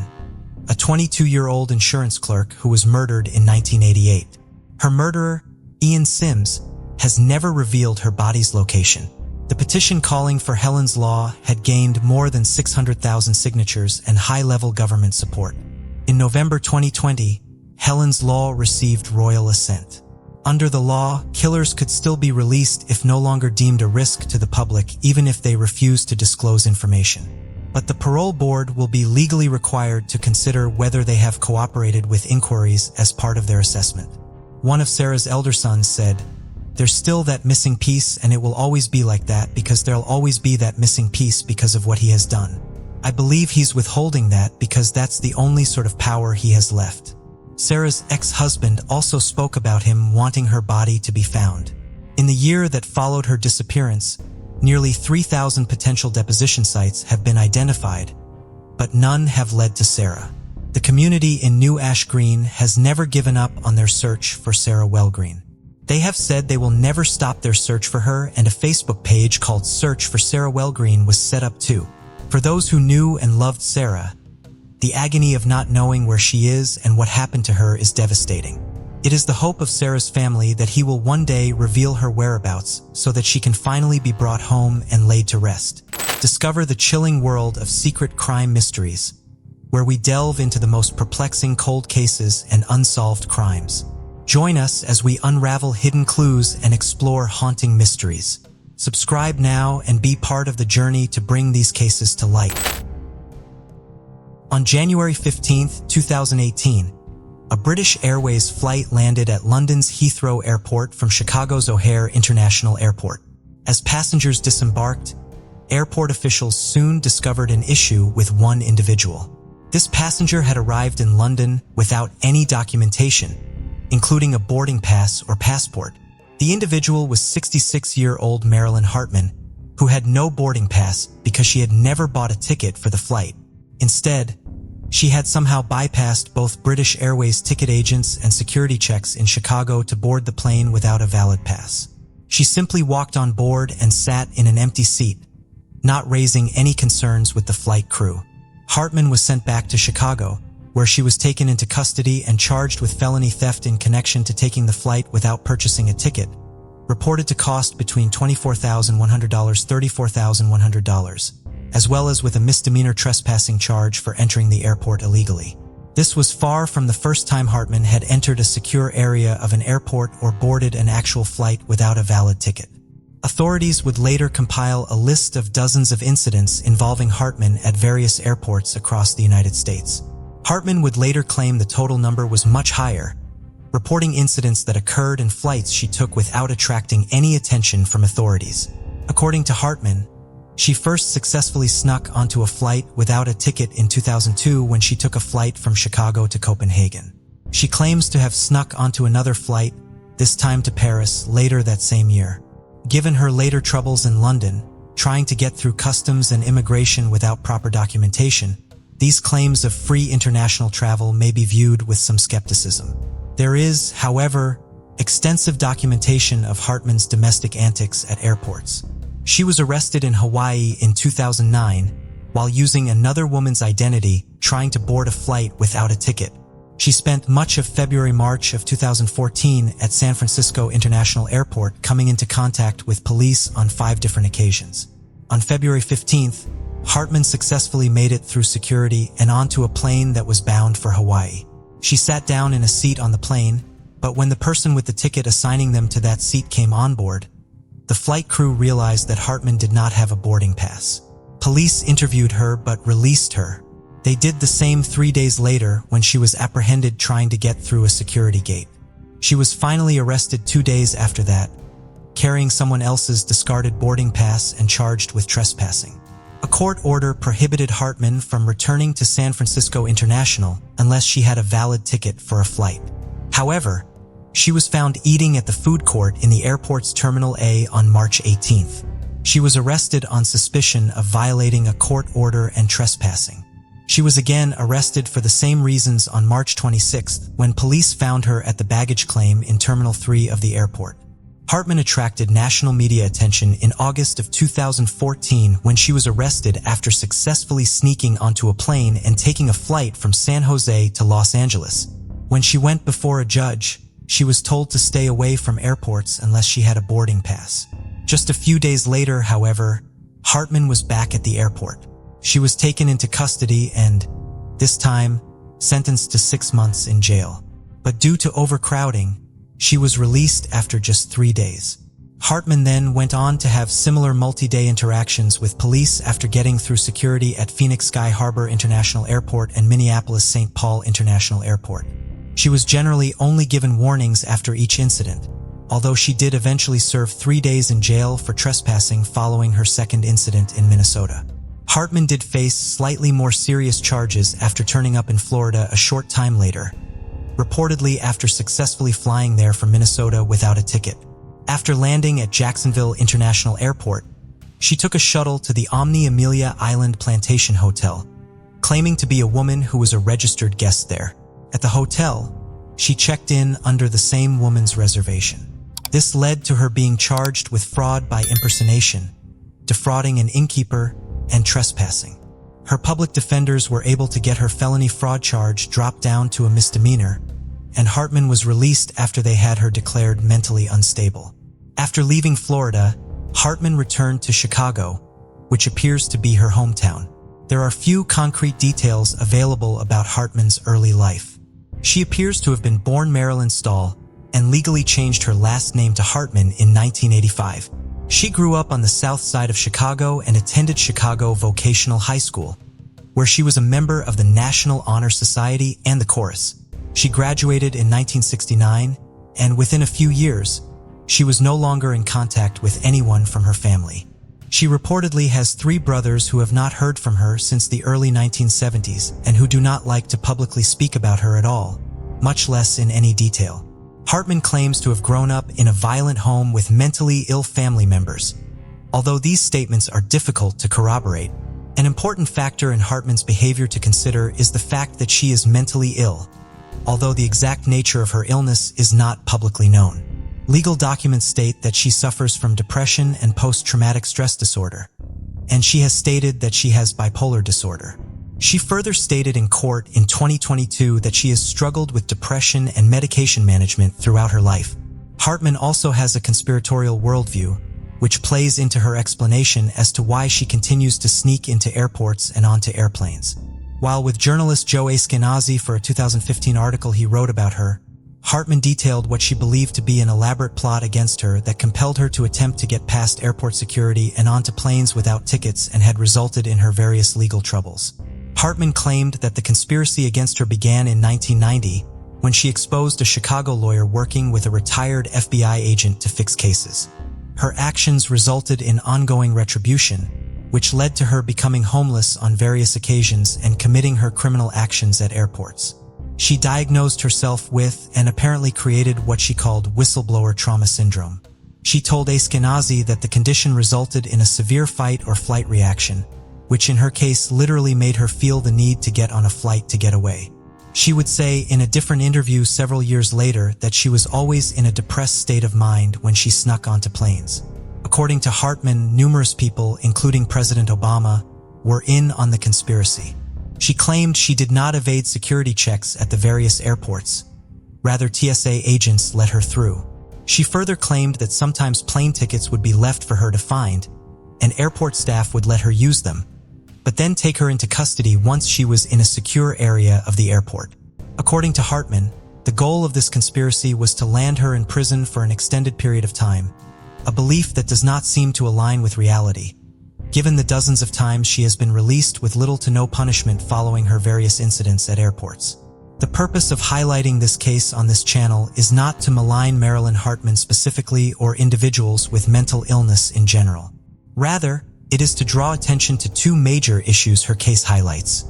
a 22-year-old insurance clerk who was murdered in 1988. Her murderer, Ian Sims, has never revealed her body's location. The petition calling for Helen's Law had gained more than 600,000 signatures and high-level government support. In November 2020, Helen's Law received royal assent. Under the law, killers could still be released if no longer deemed a risk to the public, even if they refuse to disclose information. But the parole board will be legally required to consider whether they have cooperated with inquiries as part of their assessment. One of Sarah's elder sons said, "There's still that missing piece, and it will always be like that because there'll always be that missing piece because of what he has done. I believe he's withholding that because that's the only sort of power he has left." Sarah's ex-husband also spoke about him wanting her body to be found. In the year that followed her disappearance, nearly 3,000 potential deposition sites have been identified, but none have led to Sarah. The community in New Ash Green has never given up on their search for Sarah Wellgreen. They have said they will never stop their search for her, and a Facebook page called Search for Sarah Wellgreen was set up too. For those who knew and loved Sarah, the agony of not knowing where she is and what happened to her is devastating. It is the hope of Sarah's family that he will one day reveal her whereabouts so that she can finally be brought home and laid to rest. Discover the chilling world of secret crime mysteries, where we delve into the most perplexing cold cases and unsolved crimes. Join us as we unravel hidden clues and explore haunting mysteries. Subscribe now and be part of the journey to bring these cases to light. On January 15, 2018, a British Airways flight landed at London's Heathrow Airport from Chicago's O'Hare International Airport. As passengers disembarked, airport officials soon discovered an issue with one individual. This passenger had arrived in London without any documentation, including a boarding pass or passport. The individual was 66-year-old Marilyn Hartman, who had no boarding pass because she had never bought a ticket for the flight. Instead, she had somehow bypassed both British Airways ticket agents and security checks in Chicago to board the plane without a valid pass. She simply walked on board and sat in an empty seat, not raising any concerns with the flight crew. Hartman was sent back to Chicago, where she was taken into custody and charged with felony theft in connection to taking the flight without purchasing a ticket, reported to cost between $24,100 and $34,100, as well as with a misdemeanor trespassing charge for entering the airport illegally. This was far from the first time Hartman had entered a secure area of an airport or boarded an actual flight without a valid ticket. Authorities would later compile a list of dozens of incidents involving Hartman at various airports across the United States. Hartman would later claim the total number was much higher, reporting incidents that occurred in flights she took without attracting any attention from authorities. According to Hartman, she first successfully snuck onto a flight without a ticket in 2002 when she took a flight from Chicago to Copenhagen. She claims to have snuck onto another flight, this time to Paris, later that same year. Given her later troubles in London, trying to get through customs and immigration without proper documentation, these claims of free international travel may be viewed with some skepticism. There is, however, extensive documentation of Hartman's domestic antics at airports. She was arrested in Hawaii in 2009 while using another woman's identity trying to board a flight without a ticket. She spent much of February-March of 2014 at San Francisco International Airport coming into contact with police on 5 different occasions. On February 15th, Hartman successfully made it through security and onto a plane that was bound for Hawaii. She sat down in a seat on the plane, but when the person with the ticket assigning them to that seat came on board, the flight crew realized that Hartman did not have a boarding pass. Police interviewed her but released her. They did the same 3 days later when she was apprehended trying to get through a security gate. She was finally arrested 2 days after that, carrying someone else's discarded boarding pass and charged with trespassing. A court order prohibited Hartman from returning to San Francisco International unless she had a valid ticket for a flight. However, she was found eating at the food court in the airport's Terminal A on March 18th. She was arrested on suspicion of violating a court order and trespassing. She was again arrested for the same reasons on March 26th when police found her at the baggage claim in Terminal 3 of the airport. Hartman attracted national media attention in August of 2014 when she was arrested after successfully sneaking onto a plane and taking a flight from San Jose to Los Angeles. When she went before a judge, she was told to stay away from airports unless she had a boarding pass. Just a few days later, however, Hartman was back at the airport. She was taken into custody and, this time, sentenced to 6 months in jail. But due to overcrowding, she was released after just 3 days. Hartman then went on to have similar multi-day interactions with police after getting through security at Phoenix Sky Harbor International Airport and Minneapolis-St. Paul International Airport. She was generally only given warnings after each incident, although she did eventually serve 3 days in jail for trespassing following her second incident in Minnesota. Hartman did face slightly more serious charges after turning up in Florida a short time later, reportedly after successfully flying there from Minnesota without a ticket. After landing at Jacksonville International Airport, she took a shuttle to the Omni Amelia Island Plantation Hotel, claiming to be a woman who was a registered guest there. At the hotel, she checked in under the same woman's reservation. This led to her being charged with fraud by impersonation, defrauding an innkeeper, and trespassing. Her public defenders were able to get her felony fraud charge dropped down to a misdemeanor, and Hartman was released after they had her declared mentally unstable. After leaving Florida, Hartman returned to Chicago, which appears to be her hometown. There are few concrete details available about Hartman's early life. She appears to have been born Marilyn Stahl and legally changed her last name to Hartman in 1985. She grew up on the south side of Chicago and attended Chicago Vocational High School, where she was a member of the National Honor Society and the chorus. She graduated in 1969, and within a few years, she was no longer in contact with anyone from her family. She reportedly has 3 brothers who have not heard from her since the early 1970s and who do not like to publicly speak about her at all, much less in any detail. Hartman claims to have grown up in a violent home with mentally ill family members. Although these statements are difficult to corroborate, an important factor in Hartman's behavior to consider is the fact that she is mentally ill, although the exact nature of her illness is not publicly known. Legal documents state that she suffers from depression and post-traumatic stress disorder, and she has stated that she has bipolar disorder. She further stated in court in 2022 that she has struggled with depression and medication management throughout her life. Hartman also has a conspiratorial worldview, which plays into her explanation as to why she continues to sneak into airports and onto airplanes. While with journalist Joe Ashkenazi for a 2015 article he wrote about her, Hartman detailed what she believed to be an elaborate plot against her that compelled her to attempt to get past airport security and onto planes without tickets and had resulted in her various legal troubles. Hartman claimed that the conspiracy against her began in 1990 when she exposed a Chicago lawyer working with a retired FBI agent to fix cases. Her actions resulted in ongoing retribution, which led to her becoming homeless on various occasions and committing her criminal actions at airports. She diagnosed herself with and apparently created what she called whistleblower trauma syndrome. She told Ashkenazi that the condition resulted in a severe fight or flight reaction, which in her case literally made her feel the need to get on a flight to get away. She would say in a different interview several years later that she was always in a depressed state of mind when she snuck onto planes. According to Hartman, numerous people, including President Obama, were in on the conspiracy. She claimed she did not evade security checks at the various airports. Rather, TSA agents let her through. She further claimed that sometimes plane tickets would be left for her to find, and airport staff would let her use them, but then take her into custody once she was in a secure area of the airport. According to Hartman, the goal of this conspiracy was to land her in prison for an extended period of time, a belief that does not seem to align with reality, given the dozens of times she has been released with little to no punishment following her various incidents at airports. The purpose of highlighting this case on this channel is not to malign Marilyn Hartman specifically or individuals with mental illness in general. Rather, it is to draw attention to 2 major issues her case highlights: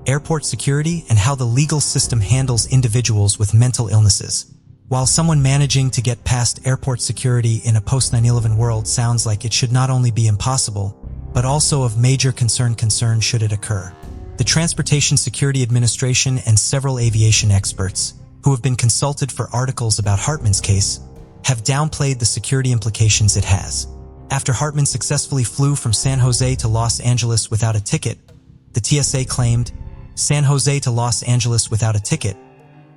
airport security and how the legal system handles individuals with mental illnesses. While someone managing to get past airport security in a post-9/11 world sounds like it should not only be impossible, but also of major concern should it occur, the Transportation Security Administration and several aviation experts, who have been consulted for articles about Hartman's case, have downplayed the security implications it has. After Hartman successfully flew from San Jose to Los Angeles without a ticket, the TSA claimed, San Jose to Los Angeles without a ticket.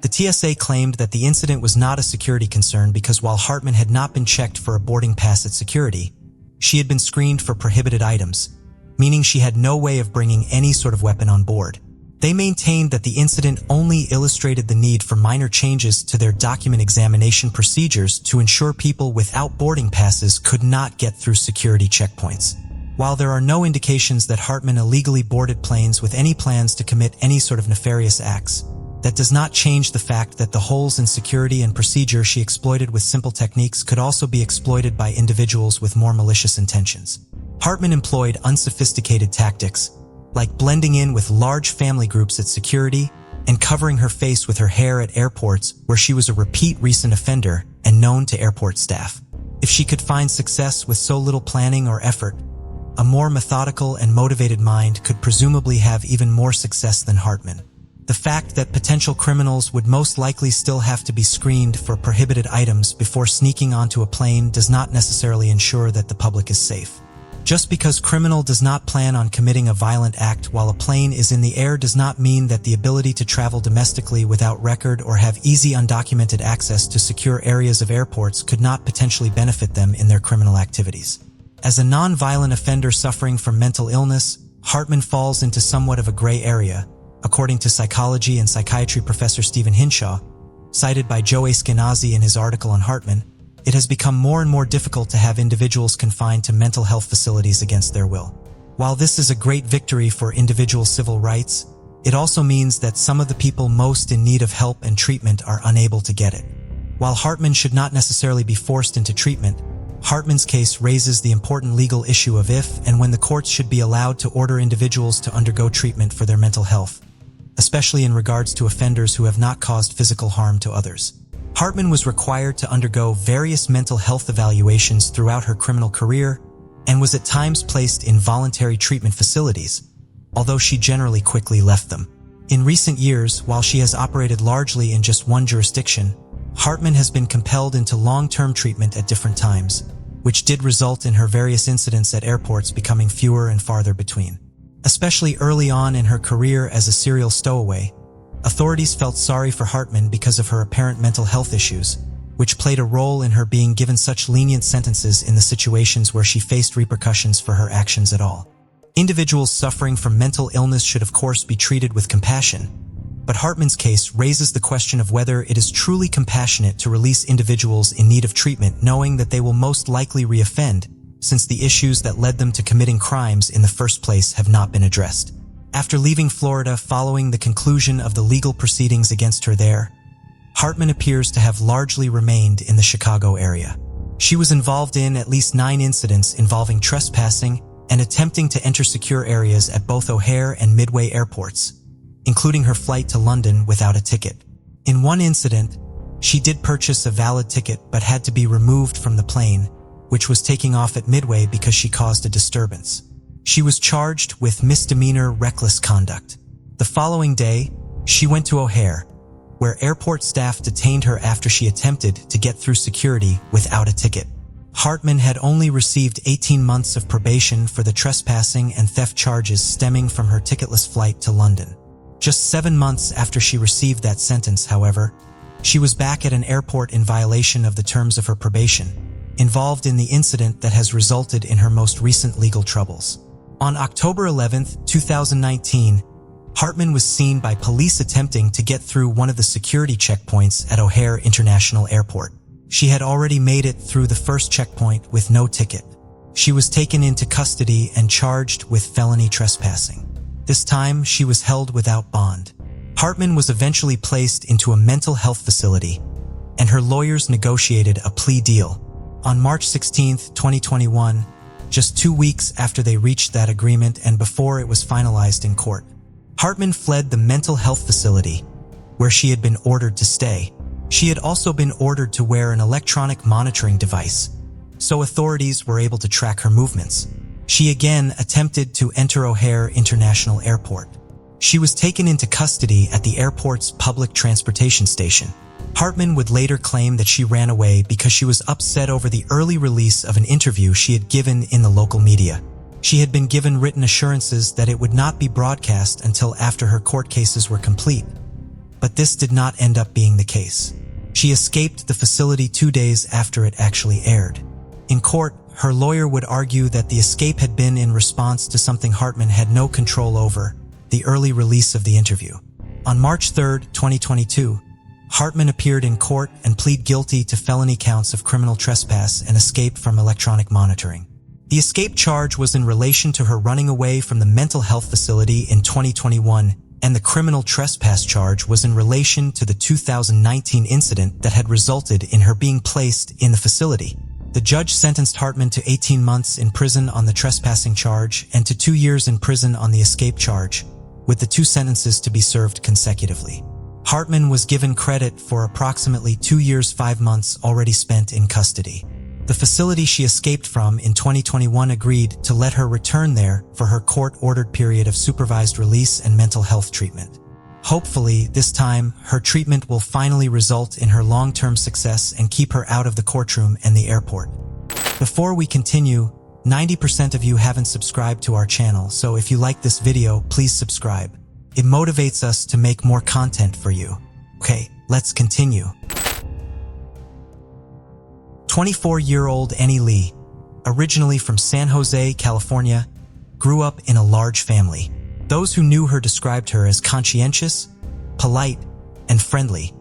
The TSA claimed that the incident was not a security concern because while Hartman had not been checked for a boarding pass at security, she had been screened for prohibited items, meaning she had no way of bringing any sort of weapon on board. They maintained that the incident only illustrated the need for minor changes to their document examination procedures to ensure people without boarding passes could not get through security checkpoints. While there are no indications that Hartman illegally boarded planes with any plans to commit any sort of nefarious acts, that does not change the fact that the holes in security and procedure she exploited with simple techniques could also be exploited by individuals with more malicious intentions. Hartman employed unsophisticated tactics, like blending in with large family groups at security and covering her face with her hair at airports where she was a repeat recent offender and known to airport staff. If she could find success with so little planning or effort, a more methodical and motivated mind could presumably have even more success than Hartman. The fact that potential criminals would most likely still have to be screened for prohibited items before sneaking onto a plane does not necessarily ensure that the public is safe. Just because criminal does not plan on committing a violent act while a plane is in the air does not mean that the ability to travel domestically without record or have easy undocumented access to secure areas of airports could not potentially benefit them in their criminal activities. As a non-violent offender suffering from mental illness, Hartman falls into somewhat of a gray area, according to psychology and psychiatry professor Stephen Hinshaw, cited by Joe Ashkenazi in his article on Hartman. it has become more and more difficult to have individuals confined to mental health facilities against their will. While this is a great victory for individual civil rights, it also means that some of the people most in need of help and treatment are unable to get it. While Hartman should not necessarily be forced into treatment, Hartman's case raises the important legal issue of if and when the courts should be allowed to order individuals to undergo treatment for their mental health, especially in regards to offenders who have not caused physical harm to others. Hartman was required to undergo various mental health evaluations throughout her criminal career and was at times placed in voluntary treatment facilities, although she generally quickly left them. In recent years, while she has operated largely in just one jurisdiction, Hartman has been compelled into long-term treatment at different times, which did result in her various incidents at airports becoming fewer and farther between. Especially early on in her career as a serial stowaway, authorities felt sorry for Hartman because of her apparent mental health issues, which played a role in her being given such lenient sentences in the situations where she faced repercussions for her actions at all. Individuals suffering from mental illness should of course be treated with compassion, but Hartman's case raises the question of whether it is truly compassionate to release individuals in need of treatment knowing that they will most likely reoffend, since the issues that led them to committing crimes in the first place have not been addressed. After leaving Florida following the conclusion of the legal proceedings against her there, Hartman appears to have largely remained in the Chicago area. She was involved in at least 9 incidents involving trespassing and attempting to enter secure areas at both O'Hare and Midway airports, including her flight to London without a ticket. In one incident, she did purchase a valid ticket but had to be removed from the plane, which was taking off at Midway because she caused a disturbance. She was charged with misdemeanor reckless conduct. The following day, she went to O'Hare, where airport staff detained her after she attempted to get through security without a ticket. Hartman had only received 18 months of probation for the trespassing and theft charges stemming from her ticketless flight to London. Just 7 months after she received that sentence, however, she was back at an airport in violation of the terms of her probation, involved in the incident that has resulted in her most recent legal troubles. On October 11, 2019, Hartman was seen by police attempting to get through one of the security checkpoints at O'Hare International Airport. She had already made it through the first checkpoint with no ticket. She was taken into custody and charged with felony trespassing. This time, she was held without bond. Hartman was eventually placed into a mental health facility, and her lawyers negotiated a plea deal. On March 16, 2021, just 2 weeks after they reached that agreement and before it was finalized in court, Hartman fled the mental health facility, where she had been ordered to stay. She had also been ordered to wear an electronic monitoring device, so authorities were able to track her movements. She again attempted to enter O'Hare International Airport. She was taken into custody at the airport's public transportation station. Hartman would later claim that she ran away because she was upset over the early release of an interview she had given in the local media. She had been given written assurances that it would not be broadcast until after her court cases were complete, but this did not end up being the case. She escaped the facility 2 days after it actually aired. In court, her lawyer would argue that the escape had been in response to something Hartman had no control over, the early release of the interview. On March 3, 2022, Hartman appeared in court and pleaded guilty to felony counts of criminal trespass and escape from electronic monitoring. The escape charge was in relation to her running away from the mental health facility in 2021, and the criminal trespass charge was in relation to the 2019 incident that had resulted in her being placed in the facility. The judge sentenced Hartman to 18 months in prison on the trespassing charge and to 2 years in prison on the escape charge, with the 2 sentences to be served consecutively. Hartman was given credit for approximately 2 years 5 months already spent in custody. The facility she escaped from in 2021 agreed to let her return there for her court-ordered period of supervised release and mental health treatment. Hopefully, this time, her treatment will finally result in her long-term success and keep her out of the courtroom and the airport. Before we continue, 90% of you haven't subscribed to our channel, so if you like this video, please subscribe. It motivates us to make more content for you. Okay, let's continue. 24-year-old Annie Lee, originally from San Jose, California, grew up in a large family. Those who knew her described her as conscientious, polite, and friendly,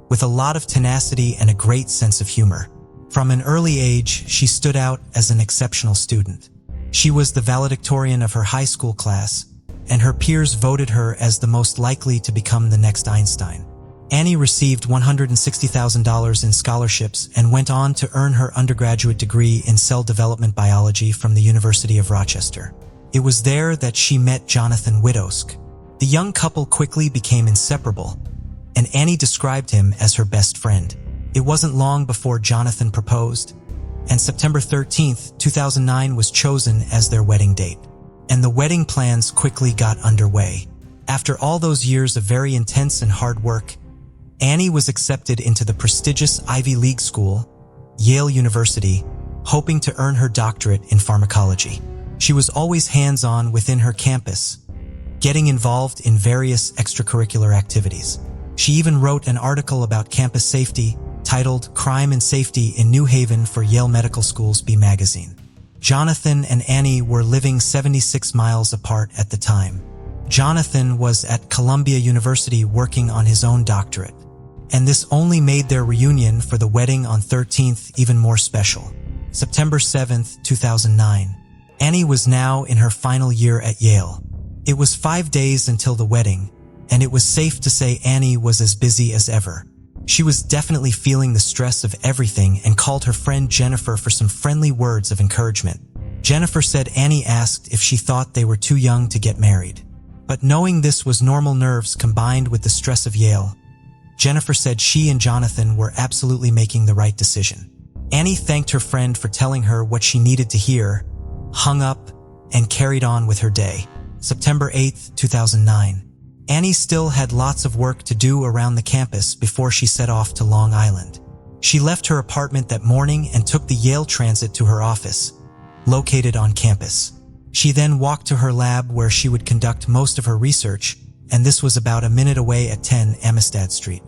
with a lot of tenacity and a great sense of humor. From an early age, she stood out as an exceptional student. She was the valedictorian of her high school class, and her peers voted her as the most likely to become the next Einstein. Annie received $160,000 in scholarships and went on to earn her undergraduate degree in cell development biology from the University of Rochester. It was there that she met Jonathan Widosk. The young couple quickly became inseparable, and Annie described him as her best friend. It wasn't long before Jonathan proposed, and September 13th, 2009 was chosen as their wedding date. And the wedding plans quickly got underway. After all those years of very intense and hard work, Annie was accepted into the prestigious Ivy League school, Yale University, hoping to earn her doctorate in pharmacology. She was always hands-on within her campus, getting involved in various extracurricular activities. She even wrote an article about campus safety titled Crime and Safety in New Haven for Yale Medical School's B magazine. Jonathan and Annie were living 76 miles apart at the time. Jonathan was at Columbia University working on his own doctorate, and this only made their reunion for the wedding on 13th even more special. September 7th, 2009. Annie was now in her final year at Yale. It was 5 days until the wedding, and it was safe to say Annie was as busy as ever. She was definitely feeling the stress of everything and called her friend Jennifer for some friendly words of encouragement. Jennifer said Annie asked if she thought they were too young to get married. But knowing this was normal nerves combined with the stress of Yale, Jennifer said she and Jonathan were absolutely making the right decision. Annie thanked her friend for telling her what she needed to hear, hung up, and carried on with her day. September 8th, 2009. Annie still had lots of work to do around the campus before she set off to Long Island. She left her apartment that morning and took the Yale Transit to her office, located on campus. She then walked to her lab where she would conduct most of her research, and this was about a minute away at 10 Amistad Street.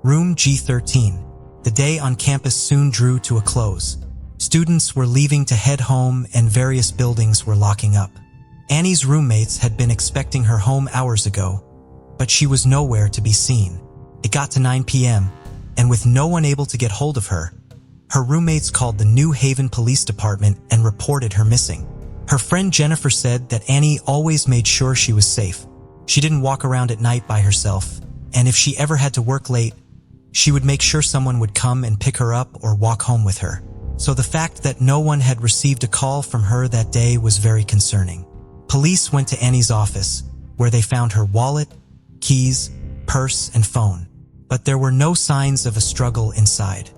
Room G13. The day on campus soon drew to a close. Students were leaving to head home and various buildings were locking up. Annie's roommates had been expecting her home hours ago, but she was nowhere to be seen. It got to 9 p.m., and with no one able to get hold of her, her roommates called the New Haven Police Department and reported her missing. Her friend Jennifer said that Annie always made sure she was safe. She didn't walk around at night by herself, and if she ever had to work late, she would make sure someone would come and pick her up or walk home with her. So the fact that no one had received a call from her that day was very concerning. Police went to Annie's office, where they found her wallet, keys, purse, and phone. But there were no signs of a struggle inside.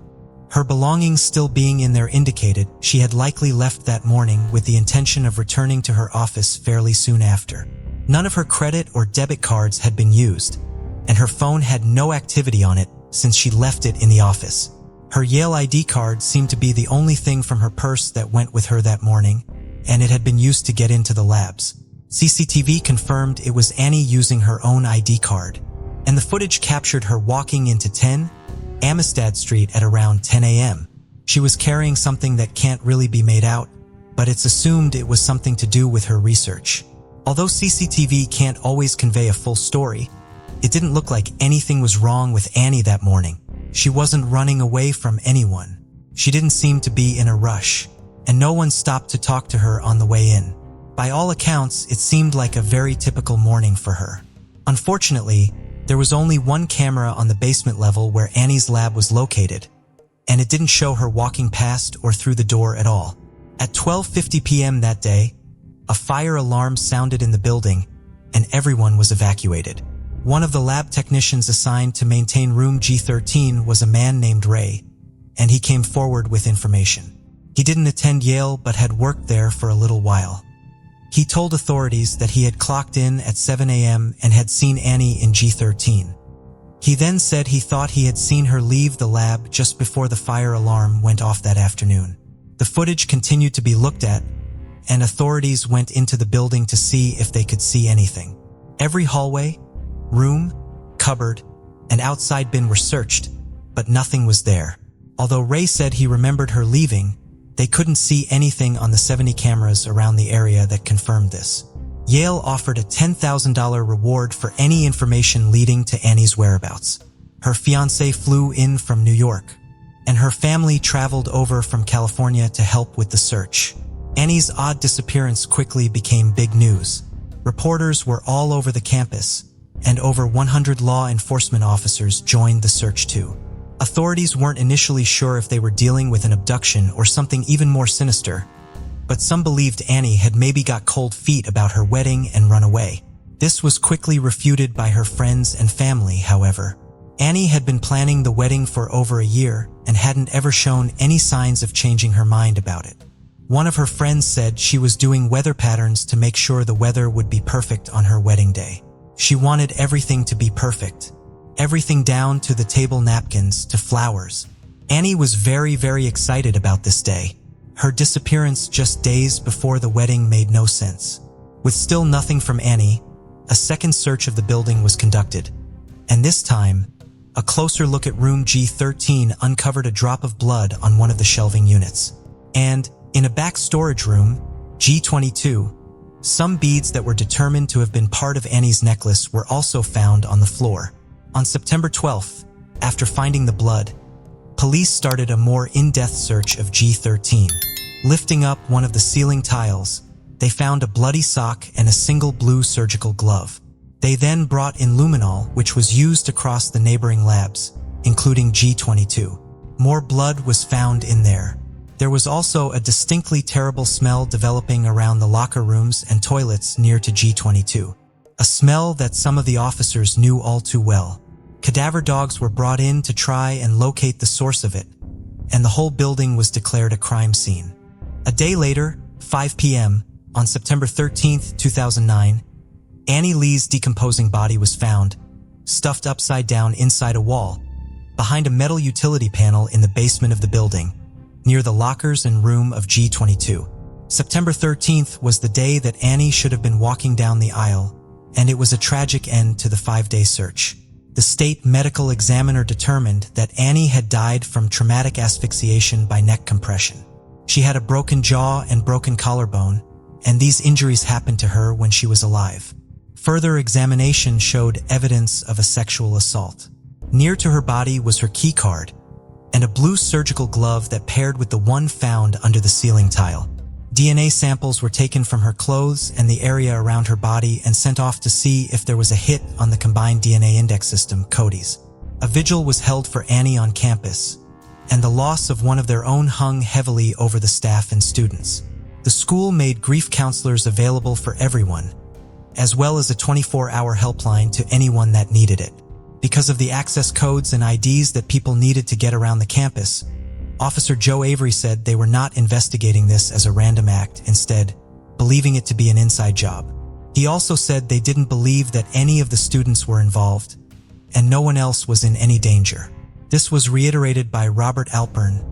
Her belongings still being in there indicated she had likely left that morning with the intention of returning to her office fairly soon after. None of her credit or debit cards had been used, and her phone had no activity on it since she left it in the office. Her Yale ID card seemed to be the only thing from her purse that went with her that morning, and it had been used to get into the labs. CCTV confirmed it was Annie using her own ID card, and the footage captured her walking into 10 Amistad Street at around 10 a.m. She was carrying something that can't really be made out, but it's assumed it was something to do with her research. Although CCTV can't always convey a full story, it didn't look like anything was wrong with Annie that morning. She wasn't running away from anyone. She didn't seem to be in a rush, and no one stopped to talk to her on the way in. By all accounts, it seemed like a very typical morning for her. Unfortunately, there was only one camera on the basement level where Annie's lab was located, and it didn't show her walking past or through the door at all. At 12:50 p.m. that day, a fire alarm sounded in the building, and everyone was evacuated. One of the lab technicians assigned to maintain room G13 was a man named Ray, and he came forward with information. He didn't attend Yale but had worked there for a little while. He told authorities that he had clocked in at 7 a.m. and had seen Annie in G13. He then said he thought he had seen her leave the lab just before the fire alarm went off that afternoon. The footage continued to be looked at, and authorities went into the building to see if they could see anything. Every hallway, room, cupboard, and outside bin were searched, but nothing was there. Although Ray said he remembered her leaving, they couldn't see anything on the 70 cameras around the area that confirmed this. Yale offered a $10,000 reward for any information leading to Annie's whereabouts. Her fiancé flew in from New York. and her family traveled over from California to help with the search. Annie's odd disappearance quickly became big news. Reporters were all over the campus, and over 100 law enforcement officers joined the search too. Authorities weren't initially sure if they were dealing with an abduction or something even more sinister, but some believed Annie had maybe got cold feet about her wedding and run away. This was quickly refuted by her friends and family, however. Annie had been planning the wedding for over a year and hadn't ever shown any signs of changing her mind about it. One of her friends said she was doing weather patterns to make sure the weather would be perfect on her wedding day. She wanted everything to be perfect. Everything down to the table napkins to flowers. Annie was very, very excited about this day. Her disappearance just days before the wedding made no sense. With still nothing from Annie, a second search of the building was conducted. And this time, a closer look at room G13 uncovered a drop of blood on one of the shelving units. And, in a back storage room, G22, some beads that were determined to have been part of Annie's necklace were also found on the floor. On September 12th, after finding the blood, police started a more in-depth search of G13. Lifting up one of the ceiling tiles, they found a bloody sock and a single blue surgical glove. They then brought in luminol, which was used across the neighboring labs, including G22. More blood was found in there. There was also a distinctly terrible smell developing around the locker rooms and toilets near to G22. A smell that some of the officers knew all too well. Cadaver dogs were brought in to try and locate the source of it, and the whole building was declared a crime scene. A day later, 5 p.m., on September 13, 2009, Annie Lee's decomposing body was found, stuffed upside down inside a wall, behind a metal utility panel in the basement of the building, near the lockers and room of G22. September 13th was the day that Annie should have been walking down the aisle, and it was a tragic end to the 5-day search. The state medical examiner determined that Annie had died from traumatic asphyxiation by neck compression. She had a broken jaw and broken collarbone, and these injuries happened to her when she was alive. Further examination showed evidence of a sexual assault. Near to her body was her key card, and a blue surgical glove that paired with the one found under the ceiling tile. DNA samples were taken from her clothes and the area around her body and sent off to see if there was a hit on the combined DNA index system, CODIS. A vigil was held for Annie on campus, and the loss of one of their own hung heavily over the staff and students. The school made grief counselors available for everyone, as well as a 24-hour helpline to anyone that needed it. Because of the access codes and IDs that people needed to get around the campus, Officer Joe Avery said they were not investigating this as a random act, instead, believing it to be an inside job. He also said they didn't believe that any of the students were involved, and no one else was in any danger. This was reiterated by Robert Alpern,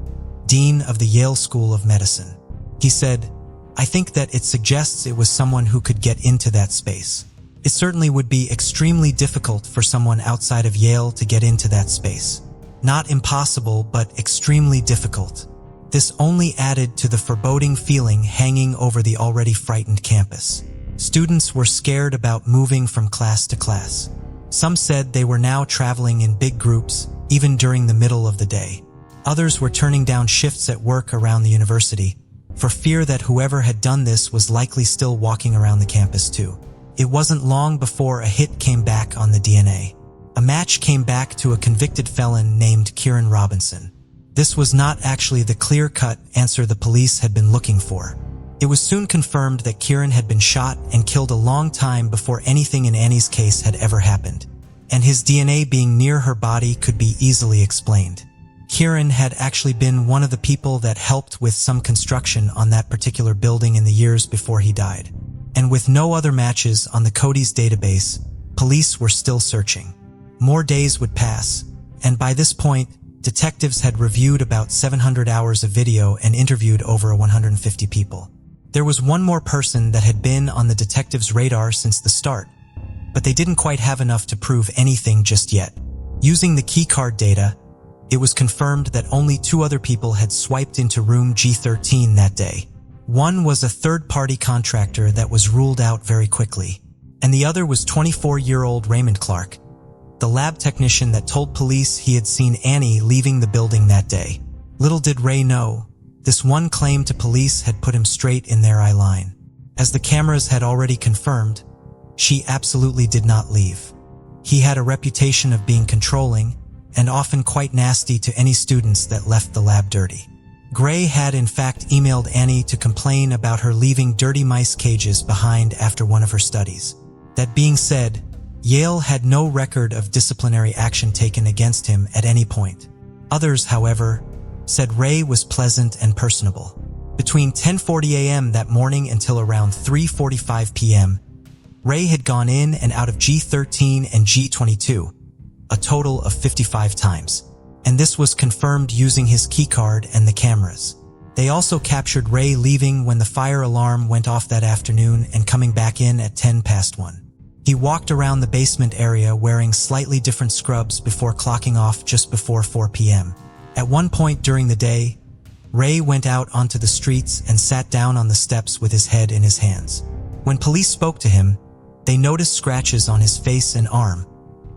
Dean of the Yale School of Medicine. He said, "I think that it suggests it was someone who could get into that space. It certainly would be extremely difficult for someone outside of Yale to get into that space. Not impossible, but extremely difficult." This only added to the foreboding feeling hanging over the already frightened campus. Students were scared about moving from class to class. Some said they were now traveling in big groups, even during the middle of the day. Others were turning down shifts at work around the university, for fear that whoever had done this was likely still walking around the campus too. It wasn't long before a hit came back on the DNA. A match came back to a convicted felon named Kieran Robinson. This was not actually the clear-cut answer the police had been looking for. It was soon confirmed that Kieran had been shot and killed a long time before anything in Annie's case had ever happened, and his DNA being near her body could be easily explained. Kieran had actually been one of the people that helped with some construction on that particular building in the years before he died. And with no other matches on the CODIS database, police were still searching. More days would pass, and by this point, detectives had reviewed about 700 hours of video and interviewed over 150 people. There was one more person that had been on the detectives' radar since the start, but they didn't quite have enough to prove anything just yet. Using the keycard data, it was confirmed that only 2 other people had swiped into room G13 that day. One was a third-party contractor that was ruled out very quickly, and the other was 24-year-old Raymond Clark, the lab technician that told police he had seen Annie leaving the building that day. Little did Ray know, this one claim to police had put him straight in their eye line. As the cameras had already confirmed, she absolutely did not leave. He had a reputation of being controlling and often quite nasty to any students that left the lab dirty. Gray had in fact emailed Annie to complain about her leaving dirty mice cages behind after one of her studies. That being said, Yale had no record of disciplinary action taken against him at any point. Others, however, said Ray was pleasant and personable. Between 10:40 a.m. that morning until around 3:45 p.m., Ray had gone in and out of G13 and G22, a total of 55 times. And this was confirmed using his keycard and the cameras. They also captured Ray leaving when the fire alarm went off that afternoon and coming back in at 1:10. He walked around the basement area wearing slightly different scrubs before clocking off just before 4 p.m. At one point during the day, Ray went out onto the streets and sat down on the steps with his head in his hands. When police spoke to him, they noticed scratches on his face and arm,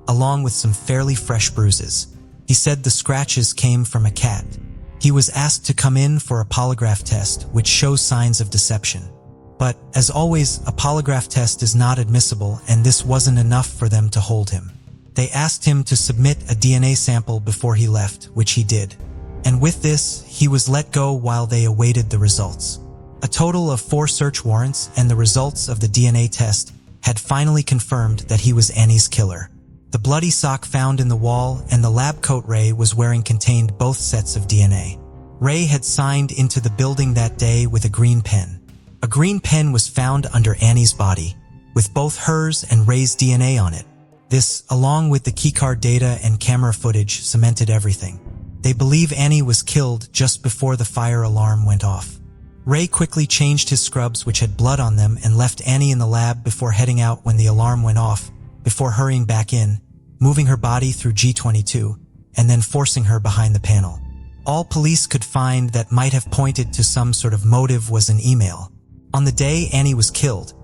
along with some fairly fresh bruises. He said the scratches came from a cat. He was asked to come in for a polygraph test, which shows signs of deception. But, as always, a polygraph test is not admissible, and this wasn't enough for them to hold him. They asked him to submit a DNA sample before he left, which he did. And with this, he was let go while they awaited the results. A total of 4 search warrants and the results of the DNA test had finally confirmed that he was Annie's killer. The bloody sock found in the wall and the lab coat Ray was wearing contained both sets of DNA. Ray had signed into the building that day with a green pen. A green pen was found under Annie's body, with both hers and Ray's DNA on it. This, along with the keycard data and camera footage, cemented everything. They believe Annie was killed just before the fire alarm went off. Ray quickly changed his scrubs, which had blood on them, and left Annie in the lab before heading out when the alarm went off, before hurrying back in, moving her body through G22, and then forcing her behind the panel. All police could find that might have pointed to some sort of motive was an email. On the day Annie was killed,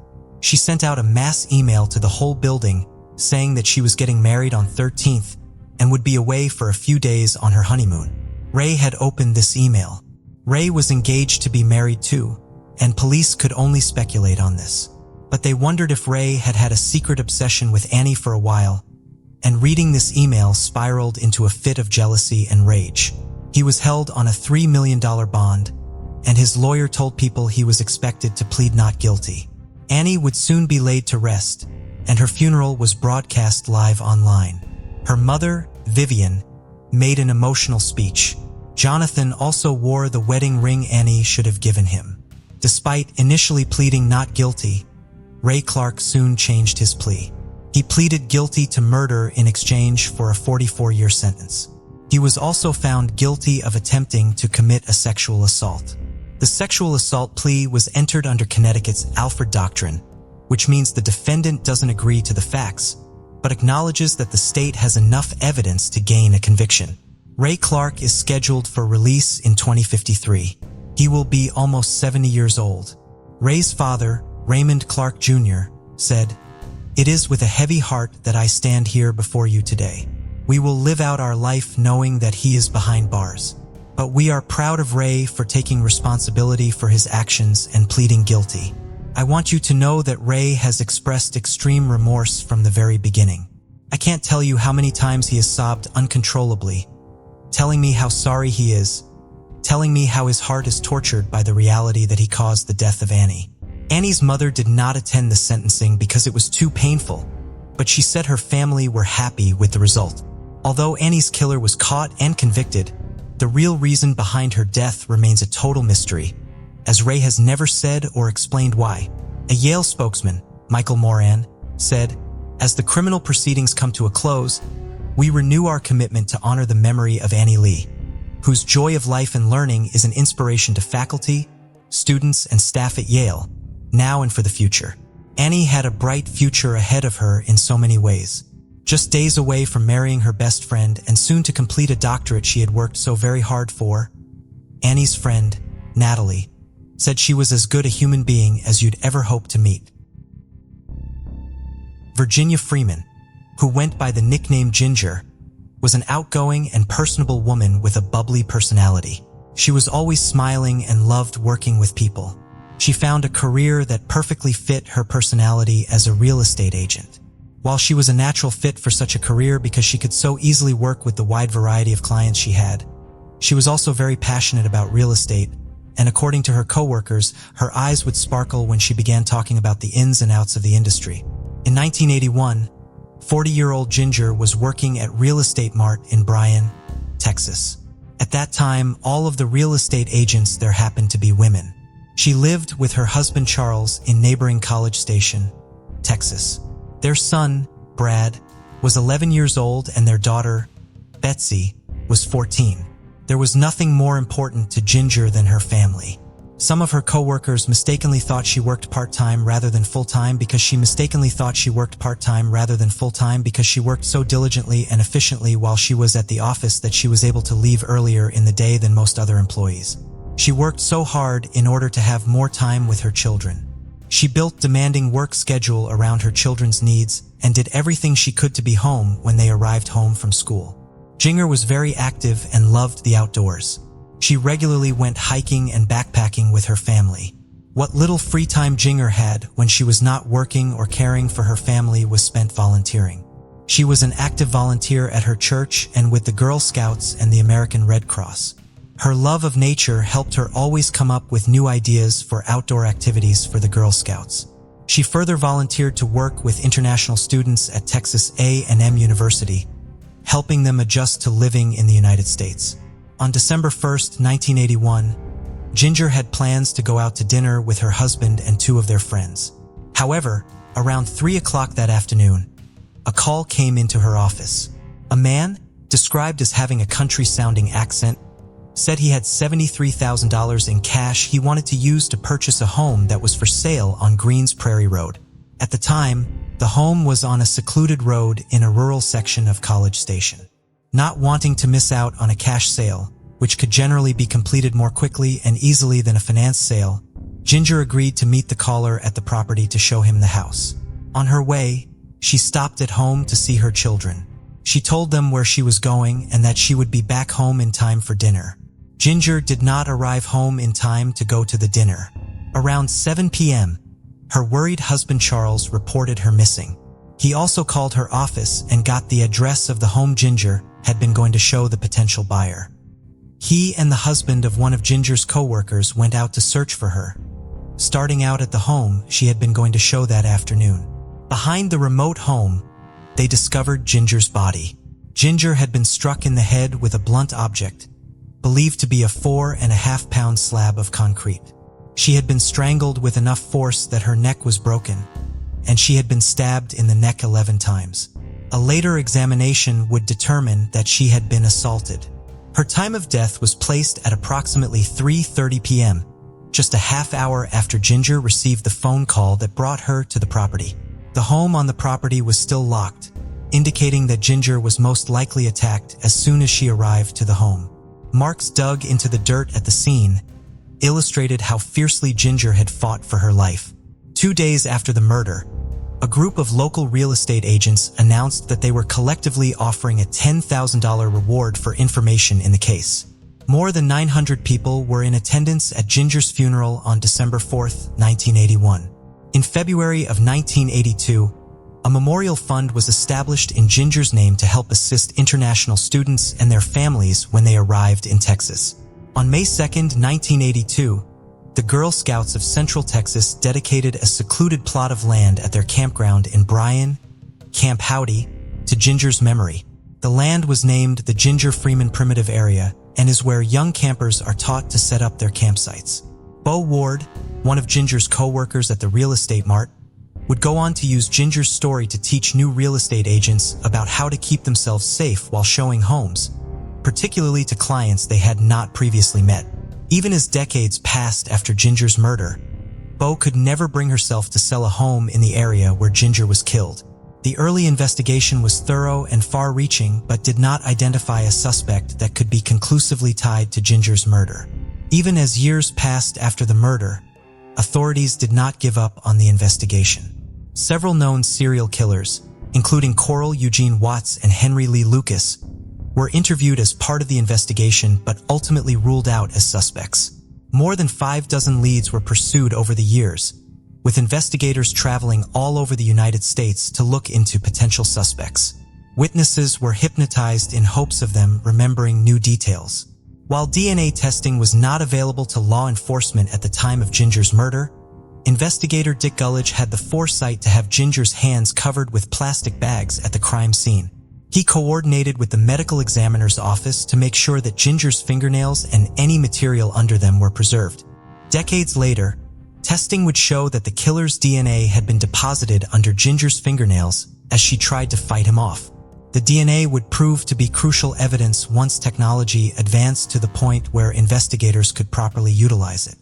she sent out a mass email to the whole building saying that she was getting married on 13th and would be away for a few days on her honeymoon. Ray had opened this email. Ray was engaged to be married too, and police could only speculate on this. But they wondered if Ray had had a secret obsession with Annie for a while, and reading this email spiraled into a fit of jealousy and rage. He was held on a $3 million bond, and his lawyer told people he was expected to plead not guilty. Annie would soon be laid to rest, and her funeral was broadcast live online. Her mother, Vivian, made an emotional speech. Jonathan also wore the wedding ring Annie should have given him. Despite initially pleading not guilty, Ray Clark soon changed his plea. He pleaded guilty to murder in exchange for a 44-year sentence. He was also found guilty of attempting to commit a sexual assault. The sexual assault plea was entered under Connecticut's Alford Doctrine, which means the defendant doesn't agree to the facts, but acknowledges that the state has enough evidence to gain a conviction. Ray Clark is scheduled for release in 2053. He will be almost 70 years old. Ray's father, Raymond Clark Jr., said, "It is with a heavy heart that I stand here before you today. We will live out our life knowing that he is behind bars. But we are proud of Ray for taking responsibility for his actions and pleading guilty. I want you to know that Ray has expressed extreme remorse from the very beginning. I can't tell you how many times he has sobbed uncontrollably, telling me how sorry he is, telling me how his heart is tortured by the reality that he caused the death of Annie." Annie's mother did not attend the sentencing because it was too painful, but she said her family were happy with the result. Although Annie's killer was caught and convicted, the real reason behind her death remains a total mystery, as Ray has never said or explained why. A Yale spokesman, Michael Moran, said, "As the criminal proceedings come to a close, we renew our commitment to honor the memory of Annie Lee, whose joy of life and learning is an inspiration to faculty, students, and staff at Yale, now and for the future. Annie had a bright future ahead of her in so many ways. Just days away from marrying her best friend and soon to complete a doctorate she had worked so very hard for, Annie's friend, Natalie, said she was as good a human being as you'd ever hope to meet." Virginia Freeman, who went by the nickname Ginger, was an outgoing and personable woman with a bubbly personality. She was always smiling and loved working with people. She found a career that perfectly fit her personality as a real estate agent. While she was a natural fit for such a career because she could so easily work with the wide variety of clients she had, she was also very passionate about real estate, and according to her coworkers, her eyes would sparkle when she began talking about the ins and outs of the industry. In 1981, 40-year-old Ginger was working at Real Estate Mart in Bryan, Texas. At that time, all of the real estate agents there happened to be women. She lived with her husband Charles in neighboring College Station, Texas. Their son, Brad, was 11 years old and their daughter, Betsy, was 14. There was nothing more important to Ginger than her family. Some of her coworkers mistakenly thought she worked part-time rather than full-time because she worked so diligently and efficiently while she was at the office that she was able to leave earlier in the day than most other employees. She worked so hard in order to have more time with her children. She built demanding work schedule around her children's needs and did everything she could to be home when they arrived home from school. Ginger was very active and loved the outdoors. She regularly went hiking and backpacking with her family. What little free time Ginger had when she was not working or caring for her family was spent volunteering. She was an active volunteer at her church and with the Girl Scouts and the American Red Cross. Her love of nature helped her always come up with new ideas for outdoor activities for the Girl Scouts. She further volunteered to work with international students at Texas A&M University, helping them adjust to living in the United States. On December 1, 1981, Ginger had plans to go out to dinner with her husband and two of their friends. However, around 3 o'clock that afternoon, a call came into her office. A man, described as having a country-sounding accent, said he had $73,000 in cash he wanted to use to purchase a home that was for sale on Greens Prairie Road. At the time, the home was on a secluded road in a rural section of College Station. Not wanting to miss out on a cash sale, which could generally be completed more quickly and easily than a finance sale, Ginger agreed to meet the caller at the property to show him the house. On her way, she stopped at home to see her children. She told them where she was going and that she would be back home in time for dinner. Ginger did not arrive home in time to go to the dinner. Around 7 p.m., her worried husband Charles reported her missing. He also called her office and got the address of the home Ginger had been going to show the potential buyer. He and the husband of one of Ginger's co-workers went out to search for her, starting out at the home she had been going to show that afternoon. Behind the remote home, they discovered Ginger's body. Ginger had been struck in the head with a blunt object, believed to be a 4.5-pound slab of concrete. She had been strangled with enough force that her neck was broken, and she had been stabbed in the neck 11 times. A later examination would determine that she had been assaulted. Her time of death was placed at approximately 3:30 p.m., just a half hour after Ginger received the phone call that brought her to the property. The home on the property was still locked, indicating that Ginger was most likely attacked as soon as she arrived to the home. Marks dug into the dirt at the scene illustrated how fiercely Ginger had fought for her life. 2 days after the murder, a group of local real estate agents announced that they were collectively offering a $10,000 reward for information in the case. More than 900 people were in attendance at Ginger's funeral on December 4, 1981. In February of 1982, a memorial fund was established in Ginger's name to help assist international students and their families when they arrived in Texas. On May 2, 1982, the Girl Scouts of Central Texas dedicated a secluded plot of land at their campground in Bryan, Camp Howdy, to Ginger's memory. The land was named the Ginger Freeman Primitive Area and is where young campers are taught to set up their campsites. Bo Ward, one of Ginger's co-workers at the real estate mart, would go on to use Ginger's story to teach new real estate agents about how to keep themselves safe while showing homes, particularly to clients they had not previously met. Even as decades passed after Ginger's murder, Bo could never bring herself to sell a home in the area where Ginger was killed. The early investigation was thorough and far-reaching but did not identify a suspect that could be conclusively tied to Ginger's murder. Even as years passed after the murder, authorities did not give up on the investigation. Several known serial killers, including Coral Eugene Watts and Henry Lee Lucas, were interviewed as part of the investigation but ultimately ruled out as suspects. More than 6 leads were pursued over the years, with investigators traveling all over the United States to look into potential suspects. Witnesses were hypnotized in hopes of them remembering new details. While DNA testing was not available to law enforcement at the time of Ginger's murder, investigator Dick Gullidge had the foresight to have Ginger's hands covered with plastic bags at the crime scene. He coordinated with the medical examiner's office to make sure that Ginger's fingernails and any material under them were preserved. Decades later, testing would show that the killer's DNA had been deposited under Ginger's fingernails as she tried to fight him off. The DNA would prove to be crucial evidence once technology advanced to the point where investigators could properly utilize it.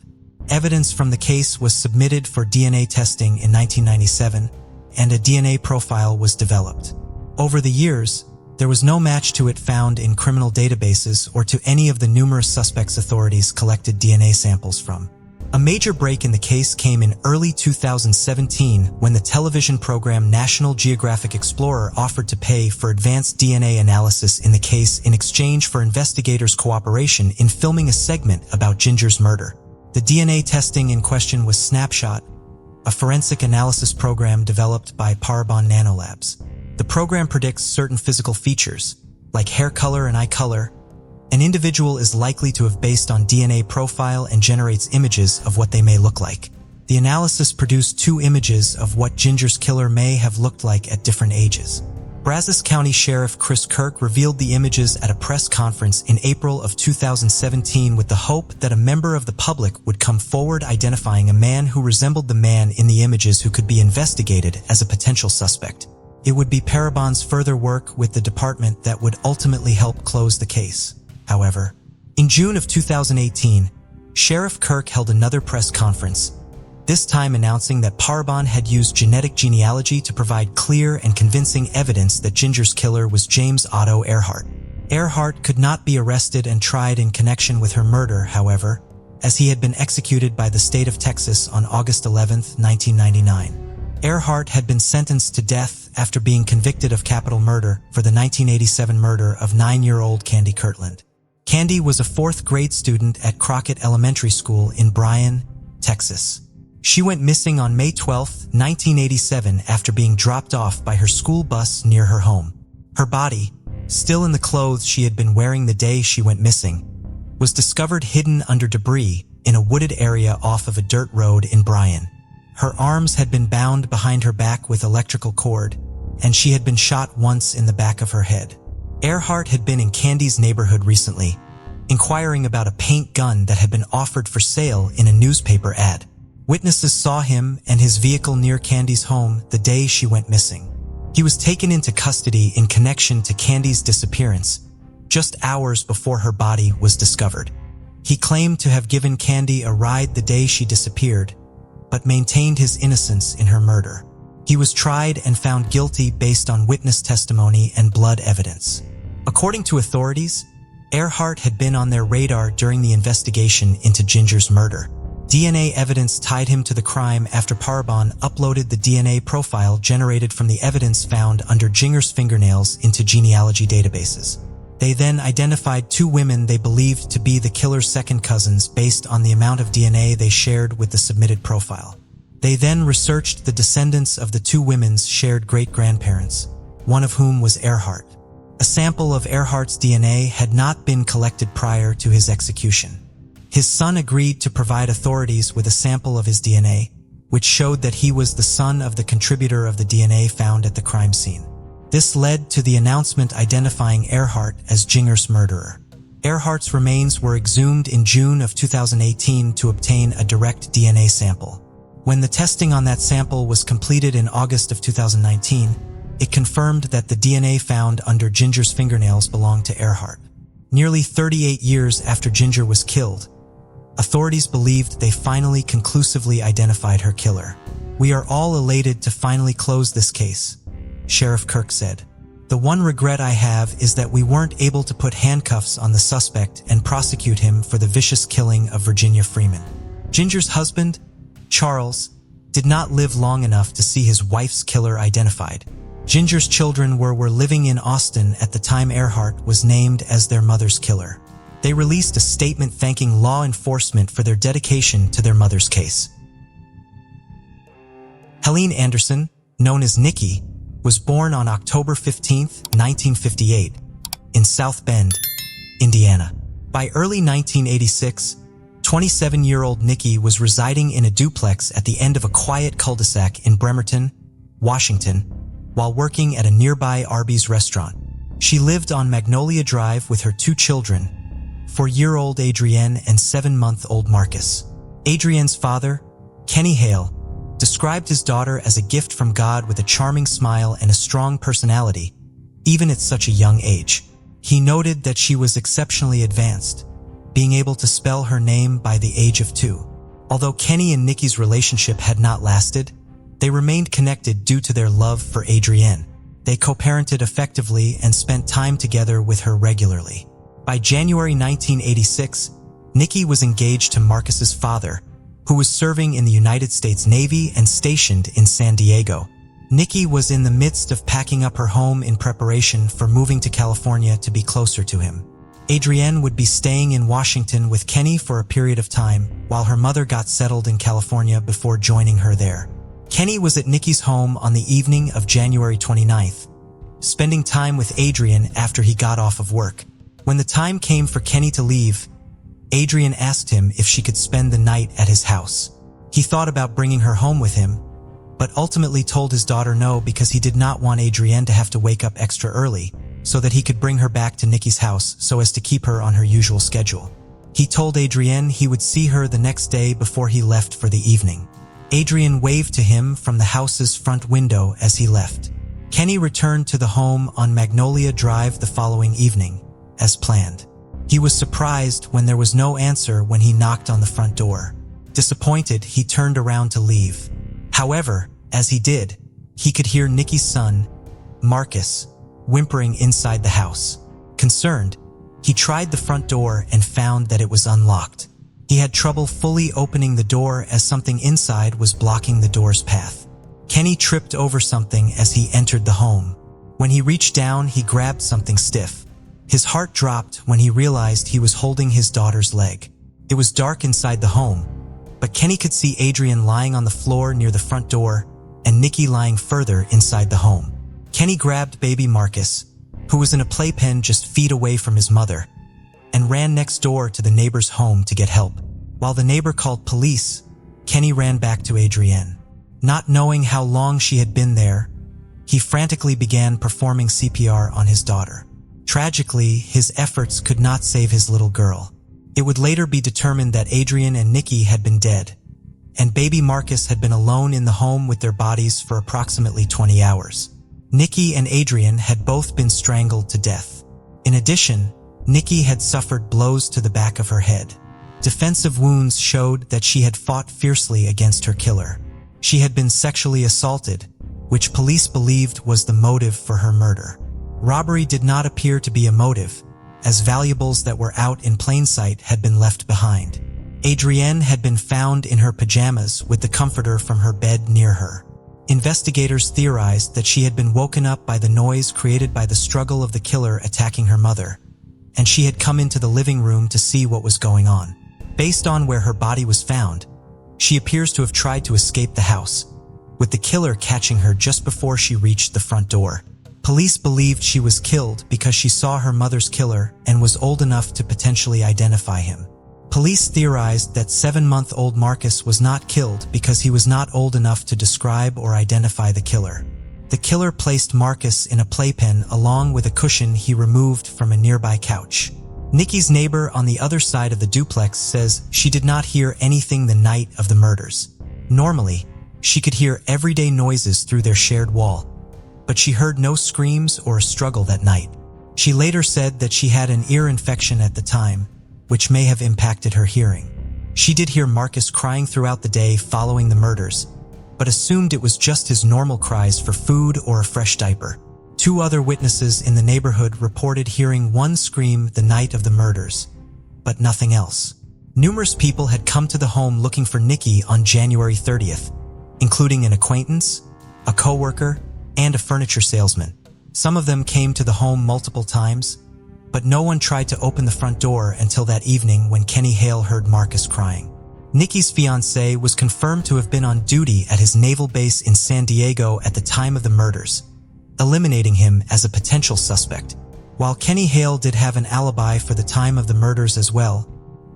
Evidence from the case was submitted for DNA testing in 1997, and a DNA profile was developed. Over the years, there was no match to it found in criminal databases or to any of the numerous suspects authorities collected DNA samples from. A major break in the case came in early 2017 when the television program National Geographic Explorer offered to pay for advanced DNA analysis in the case in exchange for investigators' cooperation in filming a segment about Ginger's murder. The DNA testing in question was Snapshot, a forensic analysis program developed by Parabon Nanolabs. The program predicts certain physical features, like hair color and eye color. An individual is likely to have based on DNA profile and generates images of what they may look like. The analysis produced 2 images of what Ginger's killer may have looked like at different ages. Brazos County Sheriff Chris Kirk revealed the images at a press conference in April of 2017 with the hope that a member of the public would come forward identifying a man who resembled the man in the images who could be investigated as a potential suspect. It would be Parabon's further work with the department that would ultimately help close the case. However, in June of 2018, Sheriff Kirk held another press conference, this time announcing that Parabon had used genetic genealogy to provide clear and convincing evidence that Ginger's killer was James Otto Earhart. Earhart could not be arrested and tried in connection with her murder, however, as he had been executed by the state of Texas on August 11, 1999. Earhart had been sentenced to death after being convicted of capital murder for the 1987 murder of 9-year-old Candy Kirtland. Candy was a 4th grade student at Crockett Elementary School in Bryan, Texas. She went missing on May 12, 1987 after being dropped off by her school bus near her home. Her body, still in the clothes she had been wearing the day she went missing, was discovered hidden under debris in a wooded area off of a dirt road in Bryan. Her arms had been bound behind her back with electrical cord, and she had been shot once in the back of her head. Earhart had been in Candy's neighborhood recently, inquiring about a paint gun that had been offered for sale in a newspaper ad. Witnesses saw him and his vehicle near Candy's home the day she went missing. He was taken into custody in connection to Candy's disappearance, just hours before her body was discovered. He claimed to have given Candy a ride the day she disappeared, but maintained his innocence in her murder. He was tried and found guilty based on witness testimony and blood evidence. According to authorities, Earhart had been on their radar during the investigation into Ginger's murder. DNA evidence tied him to the crime after Parabon uploaded the DNA profile generated from the evidence found under Ginger's fingernails into genealogy databases. They then identified 2 women they believed to be the killer's second cousins based on the amount of DNA they shared with the submitted profile. They then researched the descendants of the 2 women's shared great-grandparents, one of whom was Earhart. A sample of Earhart's DNA had not been collected prior to his execution. His son agreed to provide authorities with a sample of his DNA, which showed that he was the son of the contributor of the DNA found at the crime scene. This led to the announcement identifying Earhart as Ginger's murderer. Earhart's remains were exhumed in June of 2018 to obtain a direct DNA sample. When the testing on that sample was completed in August of 2019, it confirmed that the DNA found under Ginger's fingernails belonged to Earhart. Nearly 38 years after Ginger was killed, authorities believed they finally conclusively identified her killer. "We are all elated to finally close this case," Sheriff Kirk said. "The one regret I have is that we weren't able to put handcuffs on the suspect and prosecute him for the vicious killing of Virginia Freeman." Ginger's husband, Charles, did not live long enough to see his wife's killer identified. Ginger's children were living in Austin at the time Earhart was named as their mother's killer. They released a statement thanking law enforcement for their dedication to their mother's case. Helene Anderson, known as Nikki, was born on October 15, 1958, in South Bend, Indiana. By early 1986, 27-year-old Nikki was residing in a duplex at the end of a quiet cul-de-sac in Bremerton, Washington, while working at a nearby Arby's restaurant. She lived on Magnolia Drive with her 2 children, 4-year-old Adrienne and 7-month-old Marcus. Adrienne's father, Kenny Hale, described his daughter as a gift from God with a charming smile and a strong personality, even at such a young age. He noted that she was exceptionally advanced, being able to spell her name by the age of 2. Although Kenny and Nikki's relationship had not lasted, they remained connected due to their love for Adrienne. They co-parented effectively and spent time together with her regularly. By January 1986, Nikki was engaged to Marcus's father, who was serving in the United States Navy and stationed in San Diego. Nikki was in the midst of packing up her home in preparation for moving to California to be closer to him. Adrienne would be staying in Washington with Kenny for a period of time while her mother got settled in California before joining her there. Kenny was at Nikki's home on the evening of January 29th, spending time with Adrienne after he got off of work. When the time came for Kenny to leave, Adrienne asked him if she could spend the night at his house. He thought about bringing her home with him, but ultimately told his daughter no because he did not want Adrienne to have to wake up extra early so that he could bring her back to Nikki's house so as to keep her on her usual schedule. He told Adrienne he would see her the next day before he left for the evening. Adrienne waved to him from the house's front window as he left. Kenny returned to the home on Magnolia Drive the following evening, as planned. He was surprised when there was no answer when he knocked on the front door. Disappointed, he turned around to leave. However, as he did, he could hear Nikki's son, Marcus, whimpering inside the house. Concerned, he tried the front door and found that it was unlocked. He had trouble fully opening the door as something inside was blocking the door's path. Kenny tripped over something as he entered the home. When he reached down, he grabbed something stiff. His heart dropped when he realized he was holding his daughter's leg. It was dark inside the home, but Kenny could see Adrienne lying on the floor near the front door and Nikki lying further inside the home. Kenny grabbed baby Marcus, who was in a playpen just feet away from his mother, and ran next door to the neighbor's home to get help. While the neighbor called police, Kenny ran back to Adrienne. Not knowing how long she had been there, he frantically began performing CPR on his daughter. Tragically, his efforts could not save his little girl. It would later be determined that Adrienne and Nikki had been dead, and baby Marcus had been alone in the home with their bodies for approximately 20 hours. Nikki and Adrienne had both been strangled to death. In addition, Nikki had suffered blows to the back of her head. Defensive wounds showed that she had fought fiercely against her killer. She had been sexually assaulted, which police believed was the motive for her murder. Robbery did not appear to be a motive, as valuables that were out in plain sight had been left behind. Adrienne had been found in her pajamas with the comforter from her bed near her. Investigators theorized that she had been woken up by the noise created by the struggle of the killer attacking her mother, and she had come into the living room to see what was going on. Based on where her body was found, she appears to have tried to escape the house, with the killer catching her just before she reached the front door. Police believed she was killed because she saw her mother's killer and was old enough to potentially identify him. Police theorized that 7-month-old Marcus was not killed because he was not old enough to describe or identify the killer. The killer placed Marcus in a playpen along with a cushion he removed from a nearby couch. Nikki's neighbor on the other side of the duplex says she did not hear anything the night of the murders. Normally, she could hear everyday noises through their shared wall, but she heard no screams or a struggle that night. She later said that she had an ear infection at the time, which may have impacted her hearing. She did hear Marcus crying throughout the day following the murders, but assumed it was just his normal cries for food or a fresh diaper. 2 other witnesses in the neighborhood reported hearing one scream the night of the murders, but nothing else. Numerous people had come to the home looking for Nikki on January 30th, including an acquaintance, a coworker, and a furniture salesman. Some of them came to the home multiple times, but no one tried to open the front door until that evening when Kenny Hale heard Marcus crying. Nikki's fiancé was confirmed to have been on duty at his naval base in San Diego at the time of the murders, eliminating him as a potential suspect. While Kenny Hale did have an alibi for the time of the murders as well,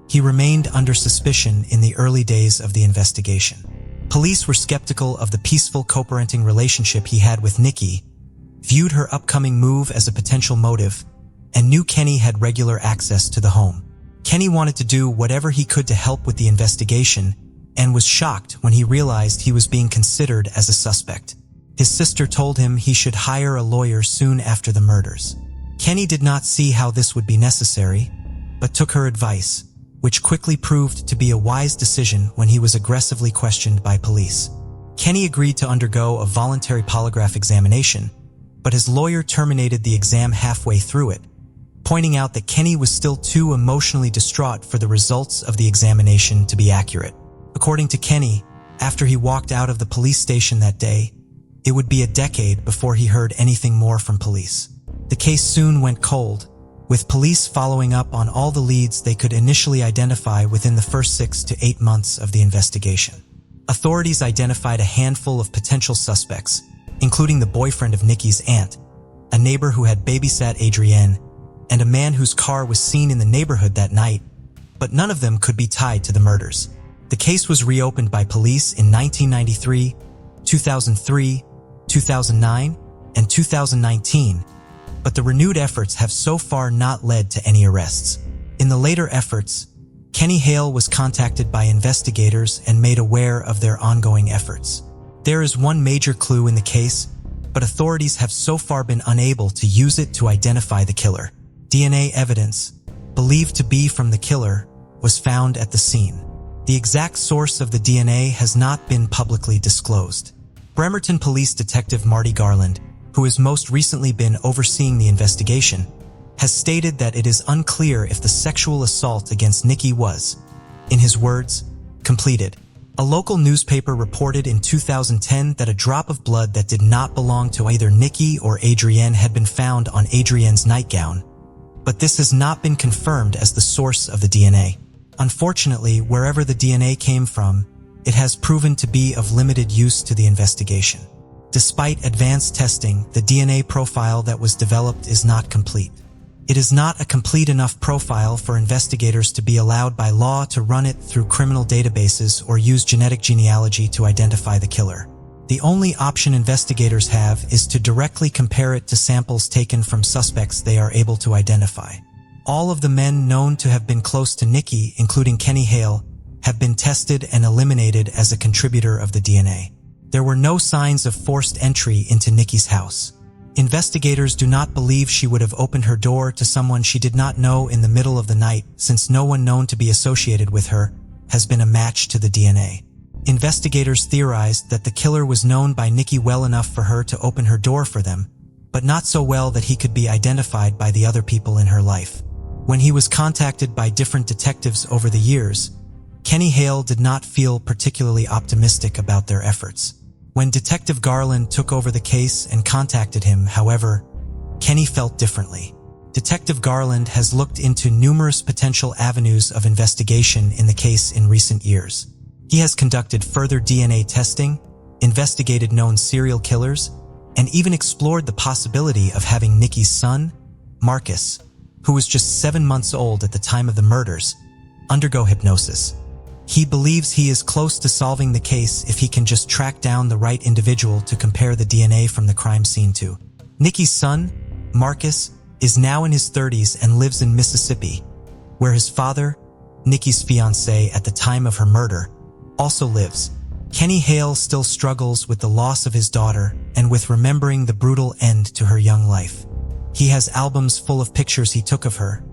he remained under suspicion in the early days of the investigation. Police were skeptical of the peaceful co-parenting relationship he had with Nikki, viewed her upcoming move as a potential motive, and knew Kenny had regular access to the home. Kenny wanted to do whatever he could to help with the investigation and was shocked when he realized he was being considered as a suspect. His sister told him he should hire a lawyer soon after the murders. Kenny did not see how this would be necessary, but took her advice, which quickly proved to be a wise decision when he was aggressively questioned by police. Kenny agreed to undergo a voluntary polygraph examination, but his lawyer terminated the exam halfway through it, pointing out that Kenny was still too emotionally distraught for the results of the examination to be accurate. According to Kenny, after he walked out of the police station that day, it would be a decade before he heard anything more from police. The case soon went cold, with police following up on all the leads they could initially identify within the first 6 to 8 months of the investigation. Authorities identified a handful of potential suspects, including the boyfriend of Nikki's aunt, a neighbor who had babysat Adrienne, and a man whose car was seen in the neighborhood that night, but none of them could be tied to the murders. The case was reopened by police in 1993, 2003, 2009, and 2019, but the renewed efforts have so far not led to any arrests. In the later efforts, Kenny Hale was contacted by investigators and made aware of their ongoing efforts. There is one major clue in the case, but authorities have so far been unable to use it to identify the killer. DNA evidence, believed to be from the killer, was found at the scene. The exact source of the DNA has not been publicly disclosed. Bremerton Police Detective Marty Garland, who has most recently been overseeing the investigation, has stated that it is unclear if the sexual assault against Nikki was, in his words, completed. A local newspaper reported in 2010 that a drop of blood that did not belong to either Nikki or Adrienne had been found on Adrienne's nightgown, but this has not been confirmed as the source of the DNA. Unfortunately, wherever the DNA came from, it has proven to be of limited use to the investigation. Despite advanced testing, the DNA profile that was developed is not complete. It is not a complete enough profile for investigators to be allowed by law to run it through criminal databases or use genetic genealogy to identify the killer. The only option investigators have is to directly compare it to samples taken from suspects they are able to identify. All of the men known to have been close to Nikki, including Kenny Hale, have been tested and eliminated as a contributor of the DNA. There were no signs of forced entry into Nikki's house. Investigators do not believe she would have opened her door to someone she did not know in the middle of the night, since no one known to be associated with her has been a match to the DNA. Investigators theorized that the killer was known by Nikki well enough for her to open her door for them, but not so well that he could be identified by the other people in her life. When he was contacted by different detectives over the years, Kenny Hale did not feel particularly optimistic about their efforts. When Detective Garland took over the case and contacted him, however, Kenny felt differently. Detective Garland has looked into numerous potential avenues of investigation in the case in recent years. He has conducted further DNA testing, investigated known serial killers, and even explored the possibility of having Nikki's son, Marcus, who was just 7 months old at the time of the murders, undergo hypnosis. He believes he is close to solving the case if he can just track down the right individual to compare the DNA from the crime scene to. Nikki's son, Marcus, is now in his 30s and lives in Mississippi, where his father, Nikki's fiancé at the time of her murder, also lives. Kenny Hale still struggles with the loss of his daughter and with remembering the brutal end to her young life. He has albums full of pictures he took of her,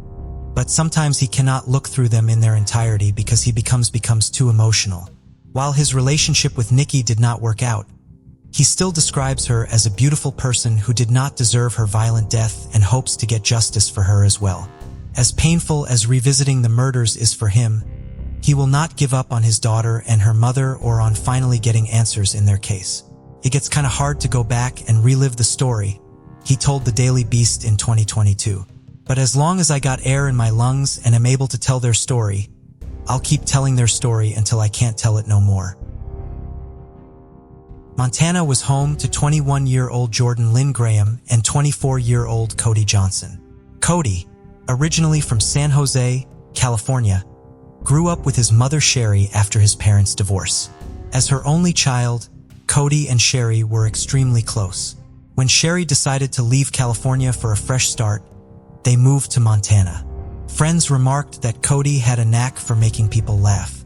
but sometimes he cannot look through them in their entirety because he becomes too emotional. While his relationship with Nikki did not work out, he still describes her as a beautiful person who did not deserve her violent death and hopes to get justice for her as well. As painful as revisiting the murders is for him, he will not give up on his daughter and her mother or on finally getting answers in their case. It gets kinda hard to go back and relive the story, he told the Daily Beast in 2022. But as long as I got air in my lungs and am able to tell their story, I'll keep telling their story until I can't tell it no more. Montana was home to 21-year-old Jordan Lynn Graham and 24-year-old Cody Johnson. Cody, originally from San Jose, California, grew up with his mother Sherry after his parents' divorce. As her only child, Cody and Sherry were extremely close. When Sherry decided to leave California for a fresh start, they moved to Montana. Friends remarked that Cody had a knack for making people laugh.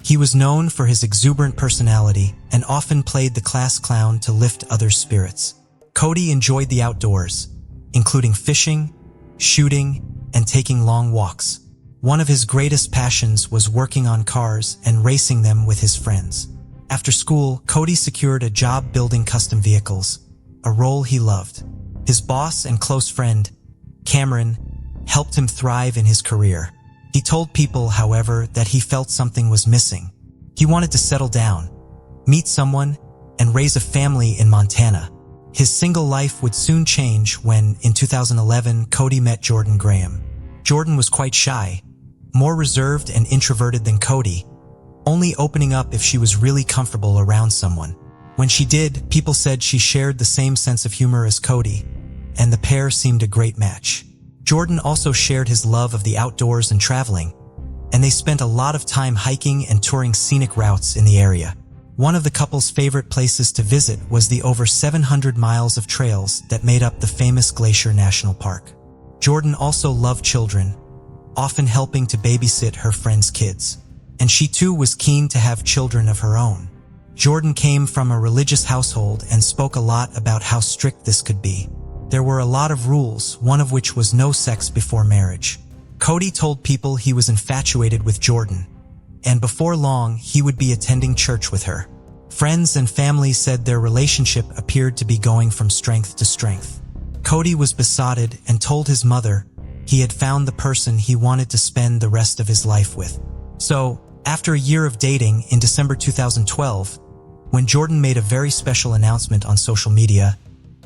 He was known for his exuberant personality and often played the class clown to lift others' spirits. Cody enjoyed the outdoors, including fishing, shooting, and taking long walks. One of his greatest passions was working on cars and racing them with his friends. After school, Cody secured a job building custom vehicles, a role he loved. His boss and close friend, Cameron, helped him thrive in his career. He told people, however, that he felt something was missing. He wanted to settle down, meet someone, and raise a family in Montana. His single life would soon change when, in 2011, Cody met Jordan Graham. Jordan was quite shy, more reserved and introverted than Cody, only opening up if she was really comfortable around someone. When she did, people said she shared the same sense of humor as Cody, and the pair seemed a great match. Jordan also shared his love of the outdoors and traveling, and they spent a lot of time hiking and touring scenic routes in the area. One of the couple's favorite places to visit was the over 700 miles of trails that made up the famous Glacier National Park. Jordan also loved children, often helping to babysit her friends' kids, and she too was keen to have children of her own. Jordan came from a religious household and spoke a lot about how strict this could be. There were a lot of rules, one of which was no sex before marriage. Cody told people he was infatuated with Jordan, and before long he would be attending church with her. Friends and family said their relationship appeared to be going from strength to strength. Cody was besotted and told his mother he had found the person he wanted to spend the rest of his life with. So, after a year of dating, in December 2012, when Jordan made a very special announcement on social media,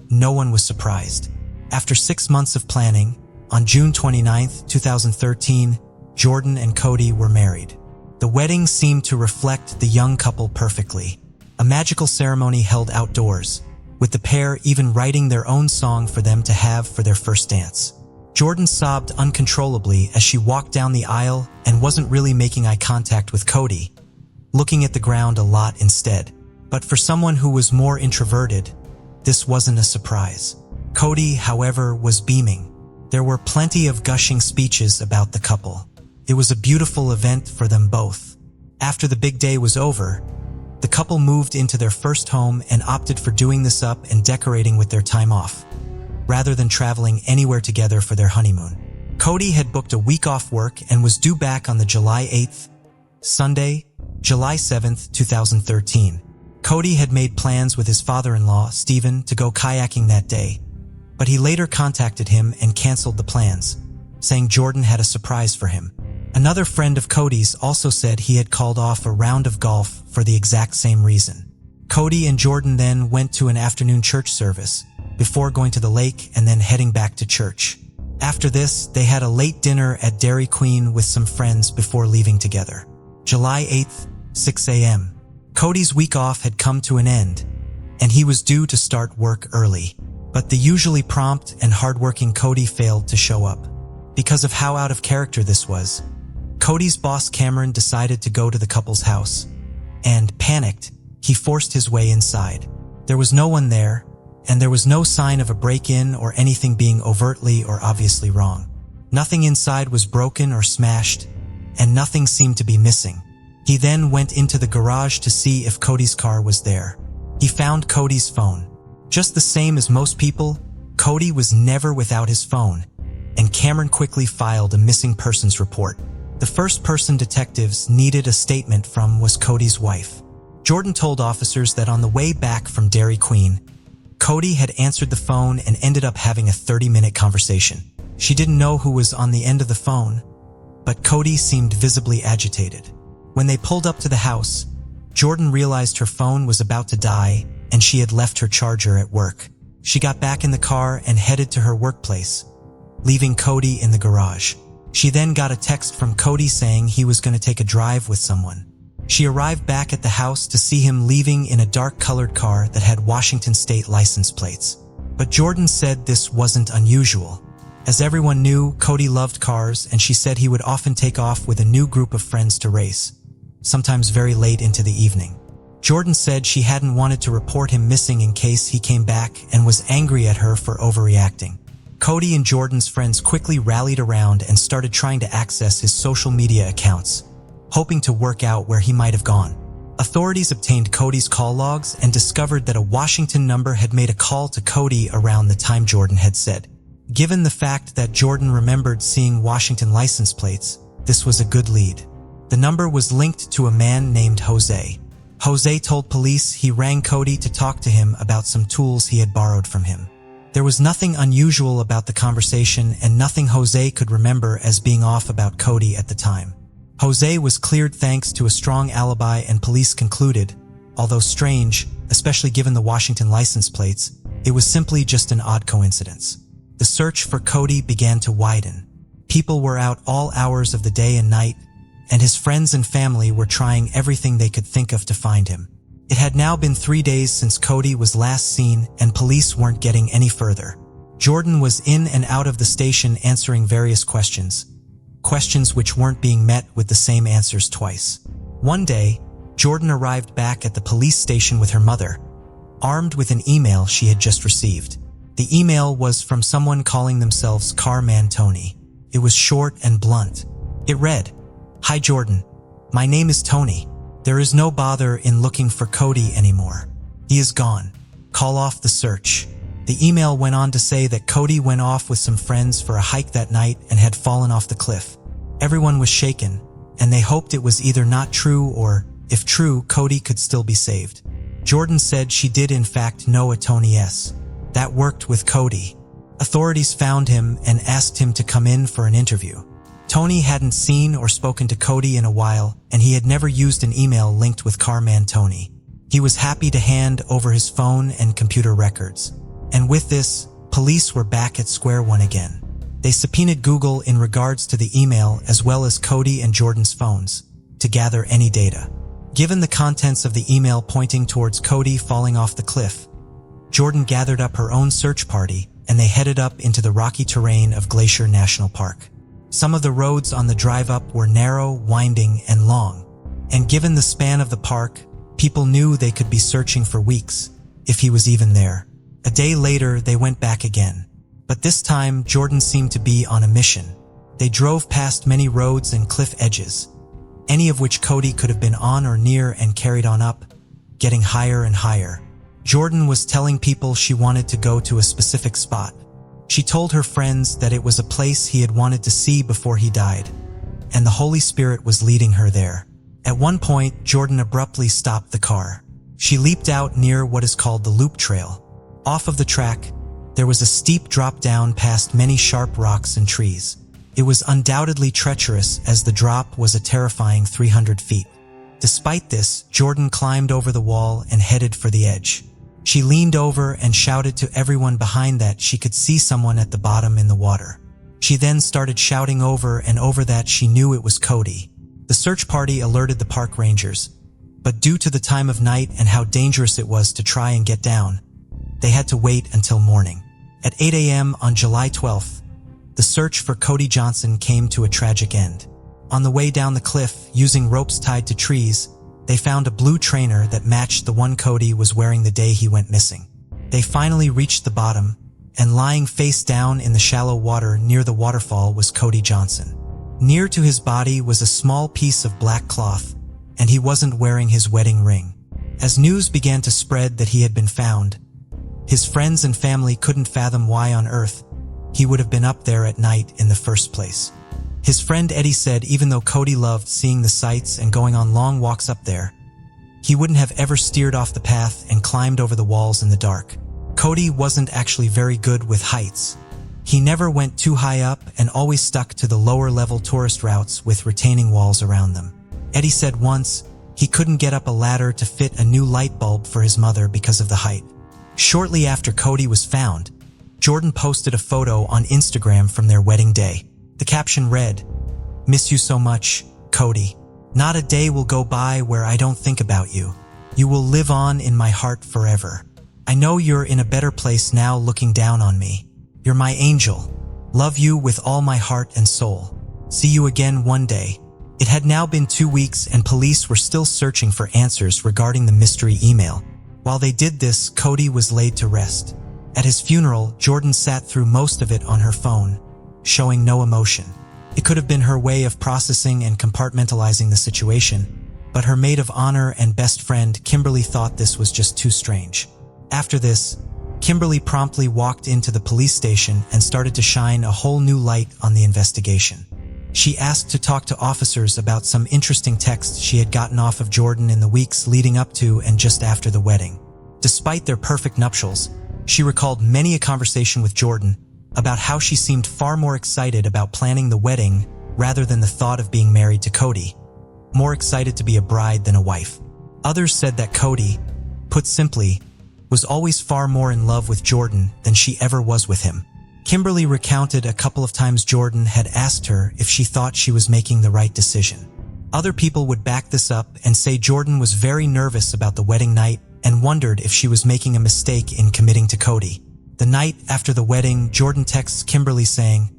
no one was surprised. After 6 months of planning, on June 29, 2013, Jordan and Cody were married. The wedding seemed to reflect the young couple perfectly. A magical ceremony held outdoors, with the pair even writing their own song for them to have for their first dance. Jordan sobbed uncontrollably as she walked down the aisle and wasn't really making eye contact with Cody, looking at the ground a lot instead. But for someone who was more introverted, this wasn't a surprise. Cody, however, was beaming. There were plenty of gushing speeches about the couple. It was a beautiful event for them both. After the big day was over, the couple moved into their first home and opted for doing this up and decorating with their time off, rather than traveling anywhere together for their honeymoon. Cody had booked a week off work and was due back on the July 8th, Sunday, July 7th, 2013. Cody had made plans with his father-in-law, Stephen, to go kayaking that day, but he later contacted him and canceled the plans, saying Jordan had a surprise for him. Another friend of Cody's also said he had called off a round of golf for the exact same reason. Cody and Jordan then went to an afternoon church service, before going to the lake and then heading back to church. After this, they had a late dinner at Dairy Queen with some friends before leaving together. July 8th, 6 a.m. Cody's week off had come to an end, and he was due to start work early. But the usually prompt and hardworking Cody failed to show up. Because of how out of character this was, Cody's boss Cameron decided to go to the couple's house, and, panicked, he forced his way inside. There was no one there, and there was no sign of a break-in or anything being overtly or obviously wrong. Nothing inside was broken or smashed, and nothing seemed to be missing. He then went into the garage to see if Cody's car was there. He found Cody's phone. Just the same as most people, Cody was never without his phone, and Cameron quickly filed a missing persons report. The first person detectives needed a statement from was Cody's wife. Jordan told officers that on the way back from Dairy Queen, Cody had answered the phone and ended up having a 30-minute conversation. She didn't know who was on the end of the phone, but Cody seemed visibly agitated. When they pulled up to the house, Jordan realized her phone was about to die and she had left her charger at work. She got back in the car and headed to her workplace, leaving Cody in the garage. She then got a text from Cody saying he was going to take a drive with someone. She arrived back at the house to see him leaving in a dark-colored car that had Washington state license plates. But Jordan said this wasn't unusual. As everyone knew, Cody loved cars, and she said he would often take off with a new group of friends to race, sometimes very late into the evening. Jordan said she hadn't wanted to report him missing in case he came back and was angry at her for overreacting. Cody and Jordan's friends quickly rallied around and started trying to access his social media accounts, hoping to work out where he might have gone. Authorities obtained Cody's call logs and discovered that a Washington number had made a call to Cody around the time Jordan had said. Given the fact that Jordan remembered seeing Washington license plates, this was a good lead. The number was linked to a man named Jose. Jose told police he rang Cody to talk to him about some tools he had borrowed from him. There was nothing unusual about the conversation and nothing Jose could remember as being off about Cody at the time. Jose was cleared thanks to a strong alibi, and police concluded, although strange, especially given the Washington license plates, it was simply just an odd coincidence. The search for Cody began to widen. People were out all hours of the day and night, and his friends and family were trying everything they could think of to find him. It had now been 3 days since Cody was last seen, and police weren't getting any further. Jordan was in and out of the station answering various questions which weren't being met with the same answers twice. One day, Jordan arrived back at the police station with her mother, armed with an email she had just received. The email was from someone calling themselves Carman Tony. It was short and blunt. It read, "Hi Jordan, my name is Tony. There is no bother in looking for Cody anymore. He is gone. Call off the search." The email went on to say that Cody went off with some friends for a hike that night and had fallen off the cliff. Everyone was shaken, and they hoped it was either not true or, if true, Cody could still be saved. Jordan said she did in fact know a Tony S. that worked with Cody. Authorities found him and asked him to come in for an interview. Tony hadn't seen or spoken to Cody in a while, and he had never used an email linked with Carman Tony. He was happy to hand over his phone and computer records. And with this, police were back at square one again. They subpoenaed Google in regards to the email as well as Cody and Jordan's phones to gather any data. Given the contents of the email pointing towards Cody falling off the cliff, Jordan gathered up her own search party and they headed up into the rocky terrain of Glacier National Park. Some of the roads on the drive up were narrow, winding, and long. And given the span of the park, people knew they could be searching for weeks, if he was even there. A day later, they went back again. But this time, Jordan seemed to be on a mission. They drove past many roads and cliff edges, any of which Cody could have been on or near, and carried on up, getting higher and higher. Jordan was telling people she wanted to go to a specific spot. She told her friends that it was a place he had wanted to see before he died, and the Holy Spirit was leading her there. At one point, Jordan abruptly stopped the car. She leaped out near what is called the Loop Trail. Off of the track, there was a steep drop down past many sharp rocks and trees. It was undoubtedly treacherous as the drop was a terrifying 300 feet. Despite this, Jordan climbed over the wall and headed for the edge. She leaned over and shouted to everyone behind that she could see someone at the bottom in the water. She then started shouting over and over that she knew it was Cody. The search party alerted the park rangers, but due to the time of night and how dangerous it was to try and get down, they had to wait until morning. At 8 a.m. on July 12th, the search for Cody Johnson came to a tragic end. On the way down the cliff, using ropes tied to trees, they found a blue trainer that matched the one Cody was wearing the day he went missing. They finally reached the bottom, and lying face down in the shallow water near the waterfall was Cody Johnson. Near to his body was a small piece of black cloth, and he wasn't wearing his wedding ring. As news began to spread that he had been found, his friends and family couldn't fathom why on earth he would have been up there at night in the first place. His friend Eddie said even though Cody loved seeing the sights and going on long walks up there, he wouldn't have ever steered off the path and climbed over the walls in the dark. Cody wasn't actually very good with heights. He never went too high up and always stuck to the lower level tourist routes with retaining walls around them. Eddie said once, He couldn't get up a ladder to fit a new light bulb for his mother because of the height. Shortly after Cody was found, Jordan posted a photo on Instagram from their wedding day. The caption read, "Miss you so much, Cody. Not a day will go by where I don't think about you. You will live on in my heart forever. I know you're in a better place now looking down on me. You're my angel. Love you with all my heart and soul. See you again one day." It had now been 2 weeks and police were still searching for answers regarding the mystery email. While they did this, Cody was laid to rest. At his funeral, Jordan sat through most of it on her phone, showing no emotion. It could have been her way of processing and compartmentalizing the situation, but her maid of honor and best friend, Kimberly, thought this was just too strange. After this, Kimberly promptly walked into the police station and started to shine a whole new light on the investigation. She asked to talk to officers about some interesting texts she had gotten off of Jordan in the weeks leading up to and just after the wedding. Despite their perfect nuptials, she recalled many a conversation with Jordan about how she seemed far more excited about planning the wedding rather than the thought of being married to Cody, more excited to be a bride than a wife. Others said that Cody, put simply, was always far more in love with Jordan than she ever was with him. Kimberly recounted a couple of times Jordan had asked her if she thought she was making the right decision. Other people would back this up and say Jordan was very nervous about the wedding night and wondered if she was making a mistake in committing to Cody. The night after the wedding, Jordan texts Kimberly saying,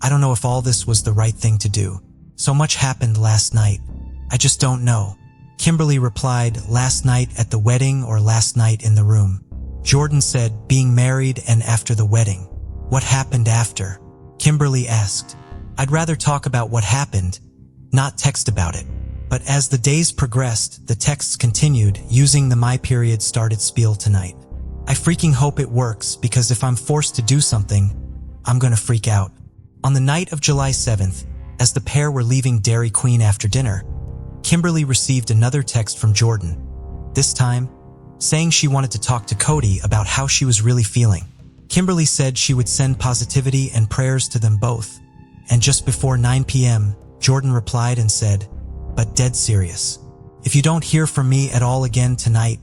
"I don't know if all this was the right thing to do. So much happened last night. I just don't know." Kimberly replied, "Last night at the wedding or last night in the room?" Jordan said, "Being married and after the wedding." "What happened after?" Kimberly asked. "I'd rather talk about what happened, not text about it." But as the days progressed, the texts continued, using the "my period started" spiel tonight. "I freaking hope it works, because if I'm forced to do something, I'm gonna freak out." On the night of July 7th, as the pair were leaving Dairy Queen after dinner, Kimberly received another text from Jordan, this time saying she wanted to talk to Cody about how she was really feeling. Kimberly said she would send positivity and prayers to them both, and just before 9 p.m., Jordan replied and said, "But dead serious. If you don't hear from me at all again tonight,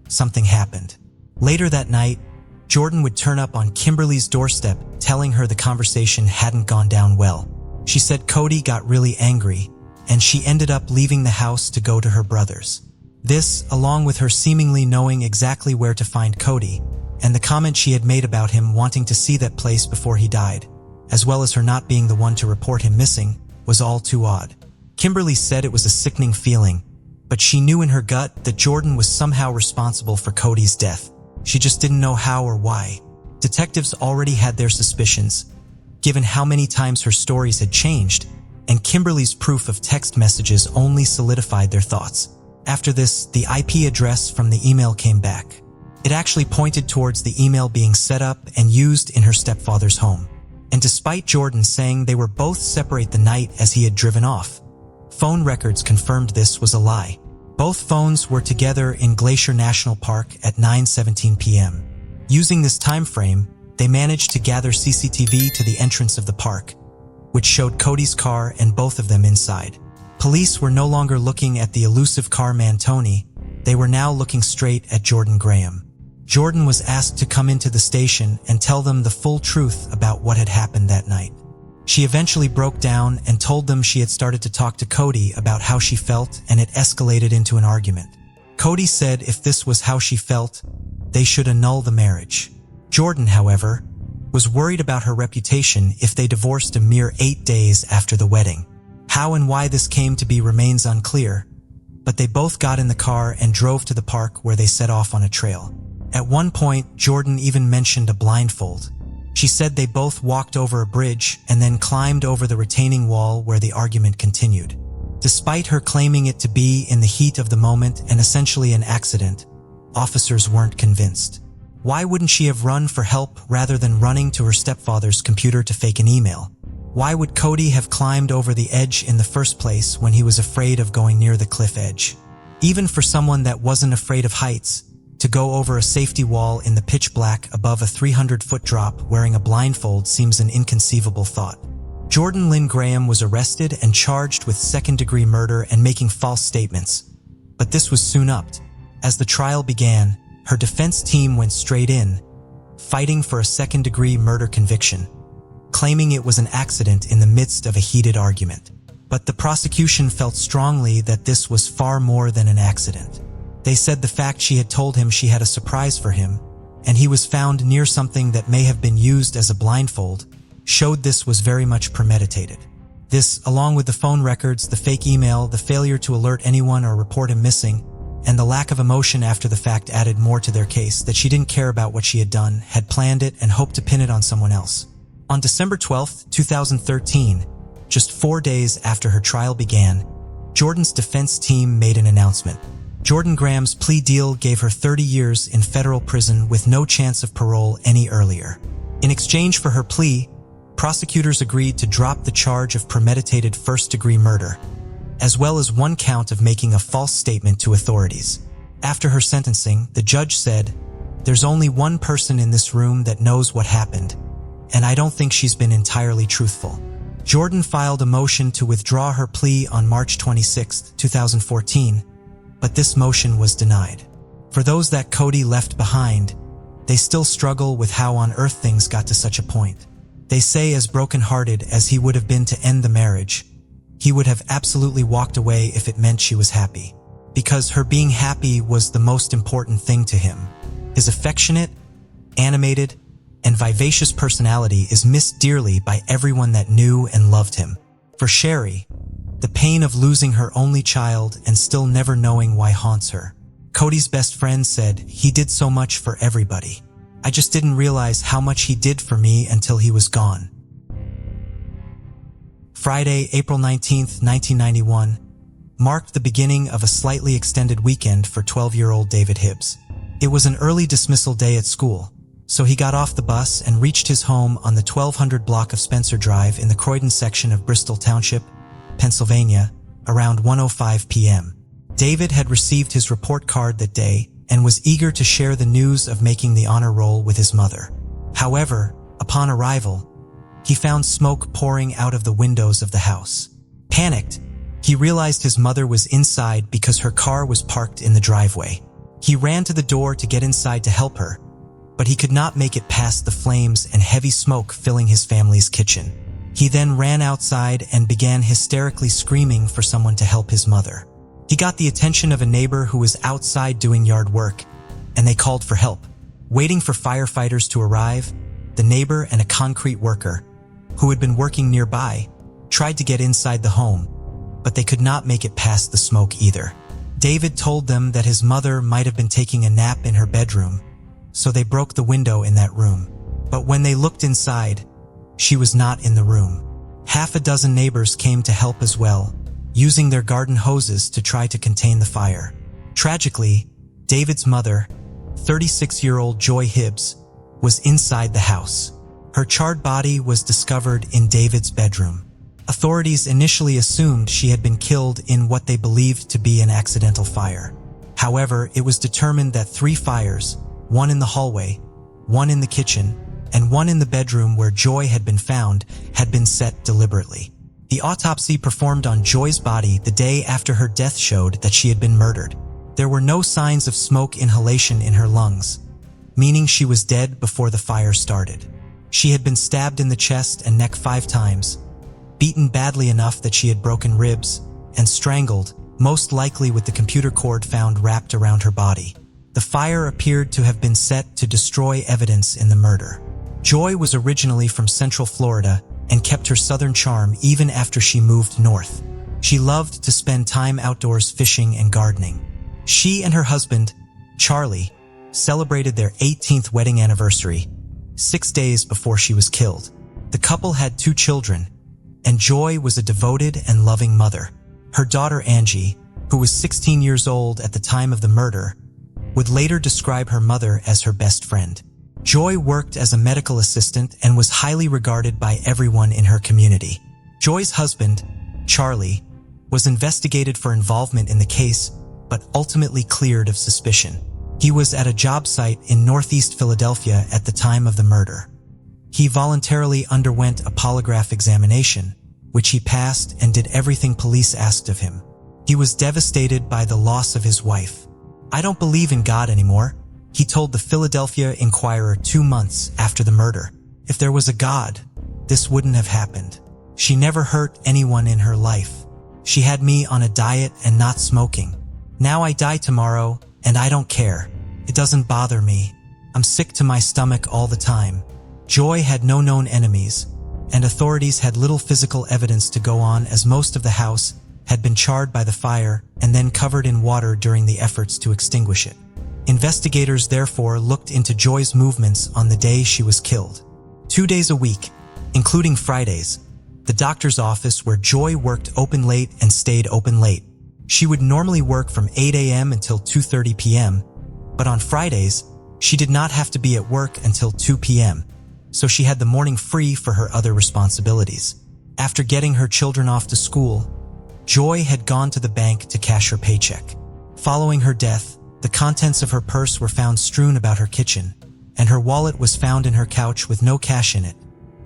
something happened." Later that night, Jordan would turn up on Kimberly's doorstep telling her the conversation hadn't gone down well. She said Cody got really angry, and she ended up leaving the house to go to her brother's. This, along with her seemingly knowing exactly where to find Cody, and the comment she had made about him wanting to see that place before he died, as well as her not being the one to report him missing, was all too odd. Kimberly said it was a sickening feeling, but she knew in her gut that Jordan was somehow responsible for Cody's death. She just didn't know how or why. Detectives already had their suspicions, given how many times her stories had changed, and Kimberly's proof of text messages only solidified their thoughts. After this, the IP address from the email came back. It actually pointed towards the email being set up and used in her stepfather's home. And despite Jordan saying they were both separate the night as he had driven off, phone records confirmed this was a lie. Both phones were together in Glacier National Park at 9:17 p.m. Using this time frame, they managed to gather CCTV to the entrance of the park, which showed Cody's car and both of them inside. Police were no longer looking at the elusive car man Tony, they were now looking straight at Jordan Graham. Jordan was asked to come into the station and tell them the full truth about what had happened that night. She eventually broke down and told them she had started to talk to Cody about how she felt, and it escalated into an argument. Cody said if this was how she felt, they should annul the marriage. Jordan, however, was worried about her reputation if they divorced a mere 8 days after the wedding. How and why this came to be remains unclear, but they both got in the car and drove to the park where they set off on a trail. At one point, Jordan even mentioned a blindfold. She said they both walked over a bridge and then climbed over the retaining wall where the argument continued. Despite her claiming it to be in the heat of the moment and essentially an accident, officers weren't convinced. Why wouldn't she have run for help rather than running to her stepfather's computer to fake an email? Why would Cody have climbed over the edge in the first place when he was afraid of going near the cliff edge? Even for someone that wasn't afraid of heights, to go over a safety wall in the pitch black above a 300-foot drop wearing a blindfold seems an inconceivable thought. Jordan Lynn Graham was arrested and charged with second-degree murder and making false statements, But this was soon upped. As the trial began, her defense team went straight in, fighting for a second-degree murder conviction, claiming it was an accident in the midst of a heated argument. But the prosecution felt strongly that this was far more than an accident. They said the fact she had told him she had a surprise for him, and he was found near something that may have been used as a blindfold, showed this was very much premeditated. This, along with the phone records, the fake email, the failure to alert anyone or report him missing, and the lack of emotion after the fact added more to their case that she didn't care about what she had done, had planned it, and hoped to pin it on someone else. On December 12, 2013, just 4 days after her trial began, Jordan's defense team made an announcement. Jordan Graham's plea deal gave her 30 years in federal prison with no chance of parole any earlier. In exchange for her plea, prosecutors agreed to drop the charge of premeditated first-degree murder, as well as one count of making a false statement to authorities. After her sentencing, the judge said, "There's only one person in this room that knows what happened, and I don't think she's been entirely truthful." Jordan filed a motion to withdraw her plea on March 26, 2014, but this motion was denied. For those that Cody left behind, they still struggle with how on earth things got to such a point. They say as brokenhearted as he would have been to end the marriage, he would have absolutely walked away if it meant she was happy, because her being happy was the most important thing to him. His affectionate, animated, and vivacious personality is missed dearly by everyone that knew and loved him. For Sherry, the pain of losing her only child and still never knowing why haunts her. Cody's best friend said, "He did so much for everybody. I just didn't realize how much he did for me until he was gone." Friday, April 19, 1991, marked the beginning of a slightly extended weekend for 12-year-old David Hibbs. It was an early dismissal day at school, so he got off the bus and reached his home on the 1200 block of Spencer Drive in the Croydon section of Bristol Township, Pennsylvania, around 1:05 p.m. David had received his report card that day and was eager to share the news of making the honor roll with his mother. However, upon arrival, he found smoke pouring out of the windows of the house. Panicked, he realized his mother was inside because her car was parked in the driveway. He ran to the door to get inside to help her, but he could not make it past the flames and heavy smoke filling his family's kitchen. He then ran outside and began hysterically screaming for someone to help his mother. He got the attention of a neighbor who was outside doing yard work, and they called for help. Waiting for firefighters to arrive, the neighbor and a concrete worker, who had been working nearby, tried to get inside the home, but they could not make it past the smoke either. David told them that his mother might have been taking a nap in her bedroom, so they broke the window in that room. But when they looked inside, she was not in the room. Half a dozen neighbors came to help as well, using their garden hoses to try to contain the fire. Tragically, David's mother, 36-year-old Joy Hibbs, was inside the house. Her charred body was discovered in David's bedroom. Authorities initially assumed she had been killed in what they believed to be an accidental fire. However, it was determined that 3 fires, one in the hallway, one in the kitchen, and one in the bedroom where Joy had been found, had been set deliberately. The autopsy performed on Joy's body the day after her death showed that she had been murdered. There were no signs of smoke inhalation in her lungs, meaning she was dead before the fire started. She had been stabbed in the chest and neck 5 times, beaten badly enough that she had broken ribs, and strangled, most likely with the computer cord found wrapped around her body. The fire appeared to have been set to destroy evidence in the murder. Joy was originally from Central Florida and kept her southern charm even after she moved north. She loved to spend time outdoors fishing and gardening. She and her husband, Charlie, celebrated their 18th wedding anniversary, 6 days before she was killed. The couple had 2 children, and Joy was a devoted and loving mother. Her daughter Angie, who was 16 years old at the time of the murder, would later describe her mother as her best friend. Joy worked as a medical assistant and was highly regarded by everyone in her community. Joy's husband, Charlie, was investigated for involvement in the case, but ultimately cleared of suspicion. He was at a job site in Northeast Philadelphia at the time of the murder. He voluntarily underwent a polygraph examination, which he passed and did everything police asked of him. He was devastated by the loss of his wife. "I don't believe in God anymore," he told the Philadelphia Inquirer 2 months after the murder. "If there was a God, this wouldn't have happened. She never hurt anyone in her life. She had me on a diet and not smoking. Now I die tomorrow, and I don't care. It doesn't bother me. I'm sick to my stomach all the time." Joy had no known enemies, and authorities had little physical evidence to go on, as most of the house had been charred by the fire and then covered in water during the efforts to extinguish it. Investigators therefore looked into Joy's movements on the day she was killed. 2 days a week, including Fridays, the doctor's office where Joy worked open late and stayed open late. She would normally work from 8 a.m. until 2:30 p.m., but on Fridays, she did not have to be at work until 2 p.m., so she had the morning free for her other responsibilities. After getting her children off to school, Joy had gone to the bank to cash her paycheck. Following her death, the contents of her purse were found strewn about her kitchen, and her wallet was found in her couch with no cash in it,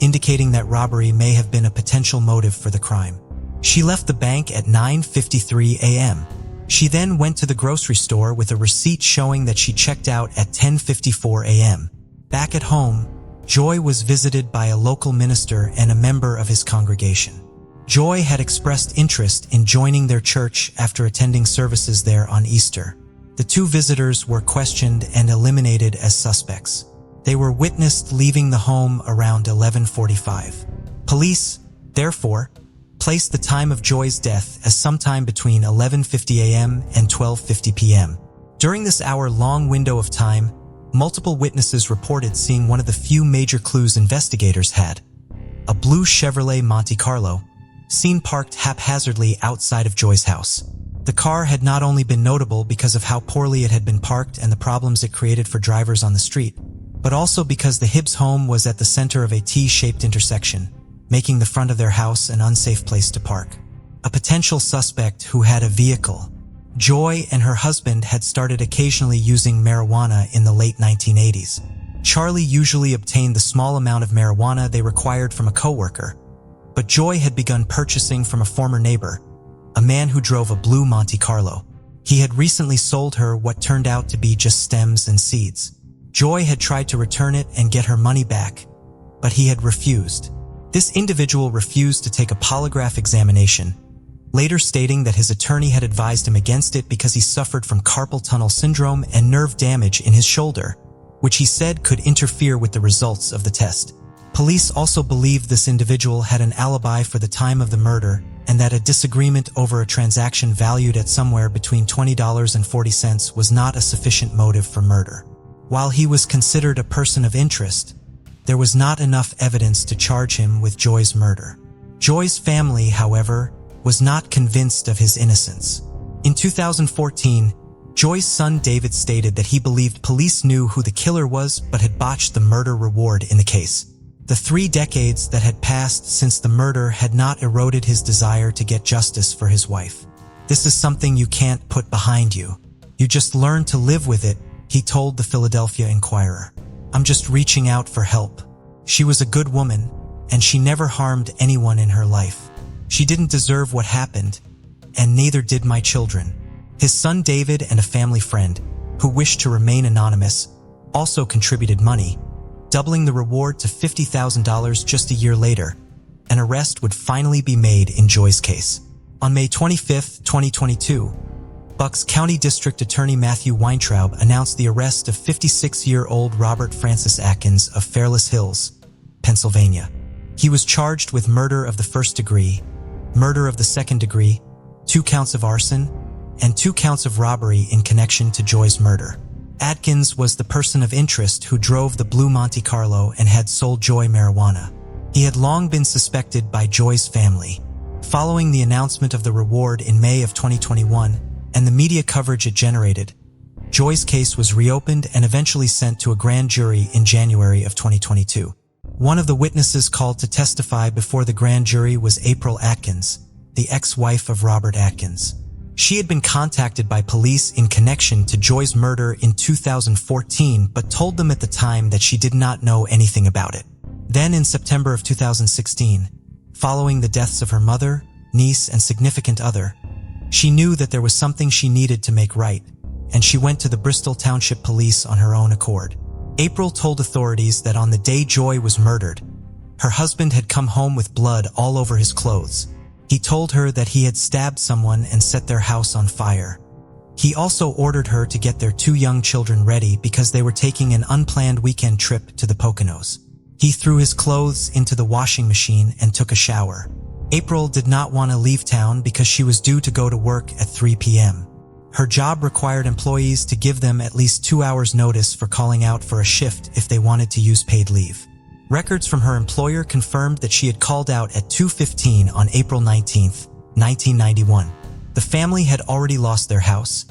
indicating that robbery may have been a potential motive for the crime. She left the bank at 9:53 a.m. She then went to the grocery store with a receipt showing that she checked out at 10:54 a.m. Back at home, Joy was visited by a local minister and a member of his congregation. Joy had expressed interest in joining their church after attending services there on Easter. The 2 visitors were questioned and eliminated as suspects. They were witnessed leaving the home around 11:45. Police, therefore, placed the time of Joy's death as sometime between 11:50 a.m. and 12:50 p.m. During this hour-long window of time, multiple witnesses reported seeing one of the few major clues investigators had: a blue Chevrolet Monte Carlo, seen parked haphazardly outside of Joy's house. The car had not only been notable because of how poorly it had been parked and the problems it created for drivers on the street, but also because the Hibbs home was at the center of a T-shaped intersection, making the front of their house an unsafe place to park. A potential suspect who had a vehicle. Joy and her husband had started occasionally using marijuana in the late 1980s. Charlie usually obtained the small amount of marijuana they required from a coworker, but Joy had begun purchasing from a former neighbor, a man who drove a blue Monte Carlo. He had recently sold her what turned out to be just stems and seeds. Joy had tried to return it and get her money back, but he had refused. This individual refused to take a polygraph examination, later stating that his attorney had advised him against it because he suffered from carpal tunnel syndrome and nerve damage in his shoulder, which he said could interfere with the results of the test. Police also believed this individual had an alibi for the time of the murder and that a disagreement over a transaction valued at somewhere between $20 and 40 cents was not a sufficient motive for murder. While he was considered a person of interest, there was not enough evidence to charge him with Joy's murder. Joy's family, however, was not convinced of his innocence. In 2014, Joy's son David stated that he believed police knew who the killer was but had botched the murder reward in the case. The 3 decades that had passed since the murder had not eroded his desire to get justice for his wife. "This is something you can't put behind you. You just learn to live with it," he told the Philadelphia Inquirer. "I'm just reaching out for help. She was a good woman, and she never harmed anyone in her life. She didn't deserve what happened, and neither did my children." His son David and a family friend, who wished to remain anonymous, also contributed money, doubling the reward to $50,000 just a year later. An arrest would finally be made in Joy's case. On May 25, 2022, Bucks County District Attorney Matthew Weintraub announced the arrest of 56-year-old Robert Francis Atkins of Fairless Hills, Pennsylvania. He was charged with murder of the first degree, murder of the second degree, 2 counts of arson, and 2 counts of robbery in connection to Joy's murder. Atkins was the person of interest who drove the blue Monte Carlo and had sold Joy marijuana. He had long been suspected by Joy's family. Following the announcement of the reward in May of 2021 and the media coverage it generated, Joy's case was reopened and eventually sent to a grand jury in January of 2022. One of the witnesses called to testify before the grand jury was April Atkins, the ex-wife of Robert Atkins. She had been contacted by police in connection to Joy's murder in 2014, but told them at the time that she did not know anything about it. Then in September of 2016, following the deaths of her mother, niece, and significant other, She knew that there was something she needed to make right, and she went to the Bristol Township Police on her own accord. April told authorities that on the day Joy was murdered, her husband had come home with blood all over his clothes. He told her that he had stabbed someone and set their house on fire. He also ordered her to get their 2 young children ready because they were taking an unplanned weekend trip to the Poconos. He threw his clothes into the washing machine and took a shower. April did not want to leave town because she was due to go to work at 3 p.m. Her job required employees to give them at least 2 hours notice for calling out for a shift if they wanted to use paid leave. Records from her employer confirmed that she had called out at 2:15 on April 19, 1991. The family had already lost their house,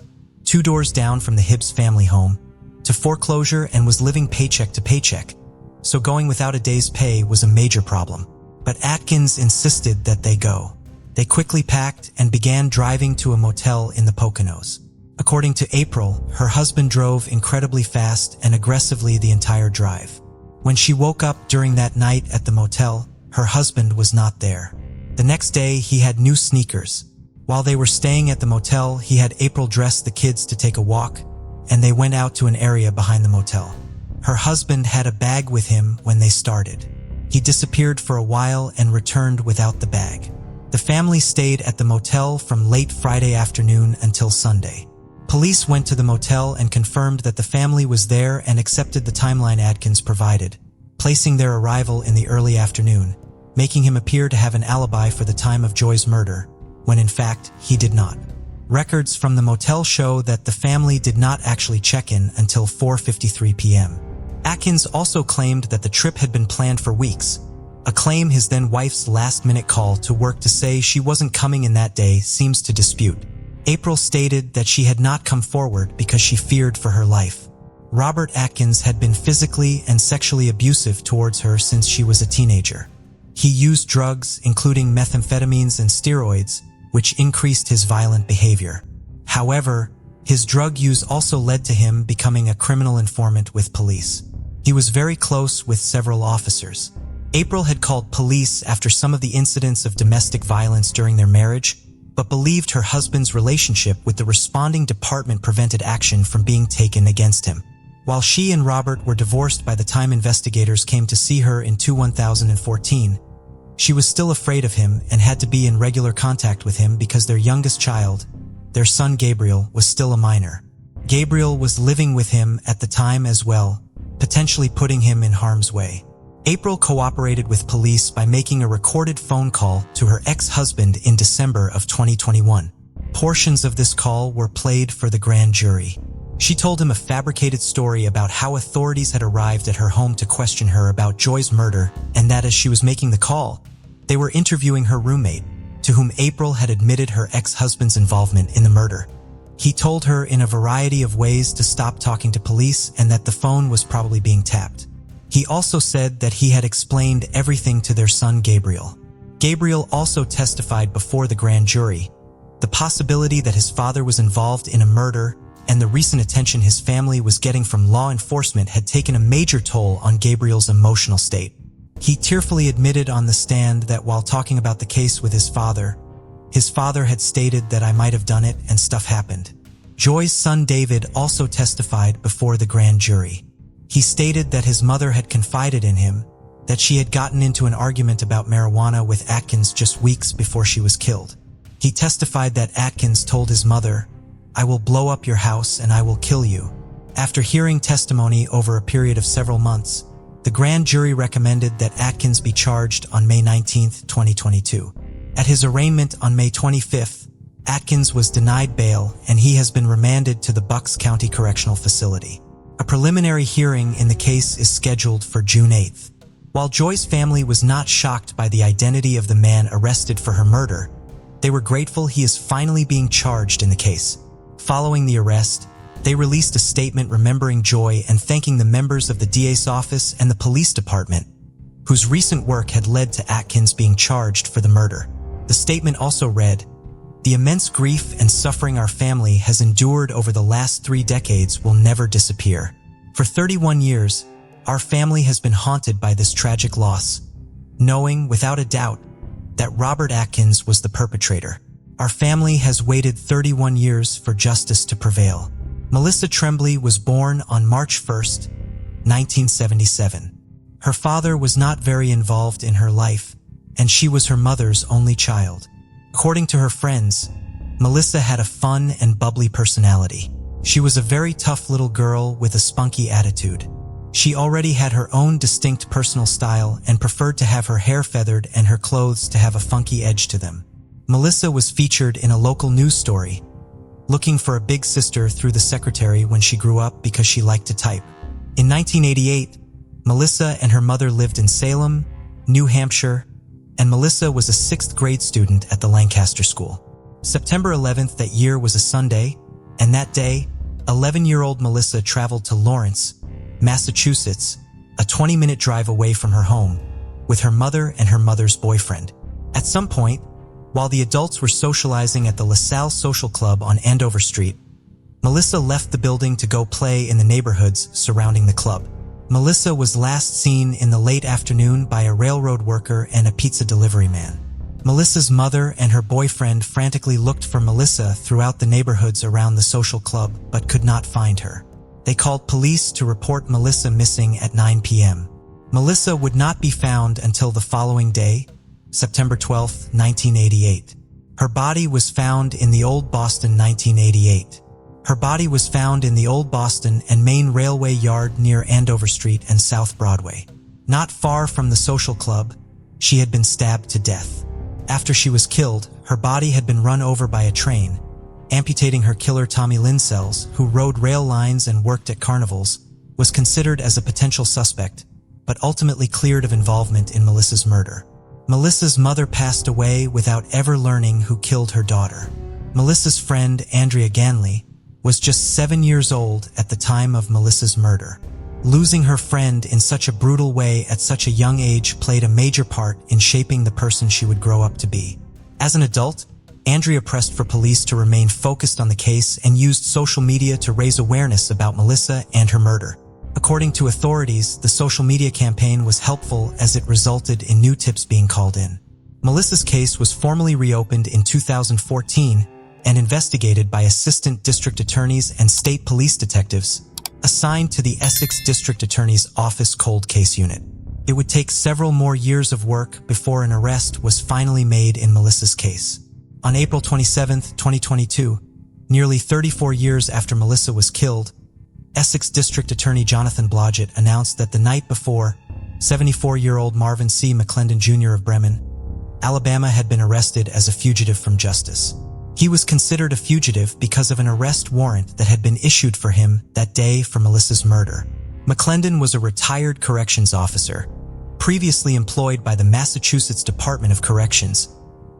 2 doors down from the Hibbs family home, to foreclosure and was living paycheck to paycheck, so going without a day's pay was a major problem. But Atkins insisted that they go. They quickly packed and began driving to a motel in the Poconos. According to April, her husband drove incredibly fast and aggressively the entire drive. When she woke up during that night at the motel, her husband was not there. The next day, he had new sneakers. While they were staying at the motel, he had April dress the kids to take a walk, and they went out to an area behind the motel. Her husband had a bag with him when they started. He disappeared for a while and returned without the bag. The family stayed at the motel from late Friday afternoon until Sunday. Police went to the motel and confirmed that the family was there and accepted the timeline Atkins provided, placing their arrival in the early afternoon, making him appear to have an alibi for the time of Joy's murder, when in fact he did not. Records from the motel show that the family did not actually check in until 4:53 p.m. Atkins also claimed that the trip had been planned for weeks, a claim his then-wife's last-minute call to work to say she wasn't coming in that day seems to dispute. April stated that she had not come forward because she feared for her life. Robert Atkins had been physically and sexually abusive towards her since she was a teenager. He used drugs, including methamphetamines and steroids, which increased his violent behavior. However, his drug use also led to him becoming a criminal informant with police. He was very close with several officers. April had called police after some of the incidents of domestic violence during their marriage, but believed her husband's relationship with the responding department prevented action from being taken against him. While she and Robert were divorced by the time investigators came to see her in 2014, she was still afraid of him and had to be in regular contact with him because their youngest child, their son Gabriel, was still a minor. Gabriel was living with him at the time as well, potentially putting him in harm's way. April cooperated with police by making a recorded phone call to her ex-husband in December of 2021. Portions of this call were played for the grand jury. She told him a fabricated story about how authorities had arrived at her home to question her about Joy's murder, and that as she was making the call, they were interviewing her roommate, to whom April had admitted her ex-husband's involvement in the murder. He told her in a variety of ways to stop talking to police and that the phone was probably being tapped. He also said that he had explained everything to their son Gabriel. Gabriel also testified before the grand jury. The possibility that his father was involved in a murder and the recent attention his family was getting from law enforcement had taken a major toll on Gabriel's emotional state. He tearfully admitted on the stand that while talking about the case with his father had stated that I might have done it and stuff happened. Joy's son David also testified before the grand jury. He stated that his mother had confided in him that she had gotten into an argument about marijuana with Atkins just weeks before she was killed. He testified that Atkins told his mother, "I will blow up your house and I will kill you." After hearing testimony over a period of several months, the grand jury recommended that Atkins be charged on May 19, 2022. At his arraignment on May 25th, Atkins was denied bail and he has been remanded to the Bucks County Correctional Facility. A preliminary hearing in the case is scheduled for June 8th. While Joy's family was not shocked by the identity of the man arrested for her murder, they were grateful he is finally being charged in the case. Following the arrest, they released a statement remembering Joy and thanking the members of the DA's office and the police department, whose recent work had led to Atkins being charged for the murder. The statement also read, "The immense grief and suffering our family has endured over the last 3 decades will never disappear. For 31 years, our family has been haunted by this tragic loss, knowing without a doubt that Robert Atkins was the perpetrator. Our family has waited 31 years for justice to prevail. Melissa Tremblay was born on March 1st, 1977. Her father was not very involved in her life, and she was her mother's only child. According to her friends, Melissa had a fun and bubbly personality. She was a very tough little girl with a spunky attitude. She already had her own distinct personal style and preferred to have her hair feathered and her clothes to have a funky edge to them. Melissa was featured in a local news story, looking for a big sister through the secretary when she grew up because she liked to type. In 1988, Melissa and her mother lived in Salem, New Hampshire, and Melissa was a 6th grade student at the Lancaster School. September 11th that year was a Sunday, and that day, 11-year-old Melissa traveled to Lawrence, Massachusetts, a 20-minute drive away from her home, with her mother and her mother's boyfriend. At some point, while the adults were socializing at the LaSalle Social Club on Andover Street, Melissa left the building to go play in the neighborhoods surrounding the club. Melissa was last seen in the late afternoon by a railroad worker and a pizza delivery man. Melissa's mother and her boyfriend frantically looked for Melissa throughout the neighborhoods around the social club but could not find her. They called police to report Melissa missing at 9 p.m. Melissa would not be found until the following day, September 12, 1988. Her body was found in the Old Boston 1988. Her body was found in the Old Boston and Main Railway Yard near Andover Street and South Broadway. Not far from the social club, she had been stabbed to death. After she was killed, her body had been run over by a train, amputating her killer. Tommy Linsells, who rode rail lines and worked at carnivals, was considered as a potential suspect, but ultimately cleared of involvement in Melissa's murder. Melissa's mother passed away without ever learning who killed her daughter. Melissa's friend, Andrea Ganley, was just 7 years old at the time of Melissa's murder. Losing her friend in such a brutal way at such a young age played a major part in shaping the person she would grow up to be. As an adult, Andrea pressed for police to remain focused on the case and used social media to raise awareness about Melissa and her murder. According to authorities, the social media campaign was helpful as it resulted in new tips being called in. Melissa's case was formally reopened in 2014 and investigated by assistant district attorneys and state police detectives assigned to the Essex District Attorney's Office Cold Case Unit. It would take several more years of work before an arrest was finally made in Melissa's case. On April 27, 2022, nearly 34 years after Melissa was killed, Essex District Attorney Jonathan Blodgett announced that the night before, 74-year-old Marvin C. McClendon Jr. of Bremen, Alabama had been arrested as a fugitive from justice. He was considered a fugitive because of an arrest warrant that had been issued for him that day for Melissa's murder. McClendon was a retired corrections officer, previously employed by the Massachusetts Department of Corrections,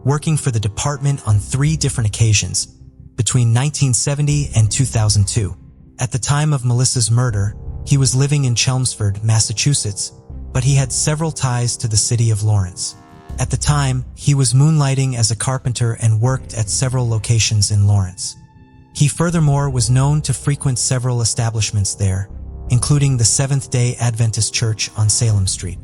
working for the department on 3 different occasions, between 1970 and 2002. At the time of Melissa's murder, he was living in Chelmsford, Massachusetts, but he had several ties to the city of Lawrence. At the time, he was moonlighting as a carpenter and worked at several locations in Lawrence. He furthermore was known to frequent several establishments there, including the Seventh-day Adventist Church on Salem Street.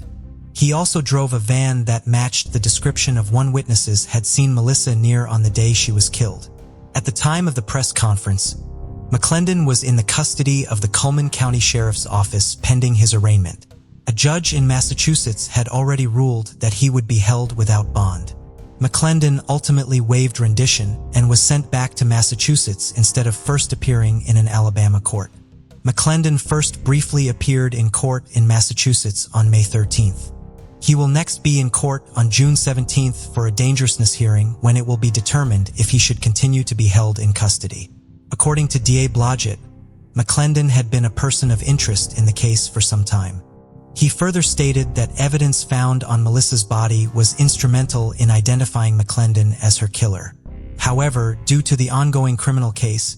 He also drove a van that matched the description of one witnesses had seen Melissa near on the day she was killed. At the time of the press conference, McClendon was in the custody of the Cullman County Sheriff's Office pending his arraignment. A judge in Massachusetts had already ruled that he would be held without bond. McClendon ultimately waived rendition and was sent back to Massachusetts instead of first appearing in an Alabama court. McClendon first briefly appeared in court in Massachusetts on May 13th. He will next be in court on June 17th for a dangerousness hearing when it will be determined if he should continue to be held in custody. According to DA Blodgett, McClendon had been a person of interest in the case for some time. He further stated that evidence found on Melissa's body was instrumental in identifying McClendon as her killer. However, due to the ongoing criminal case,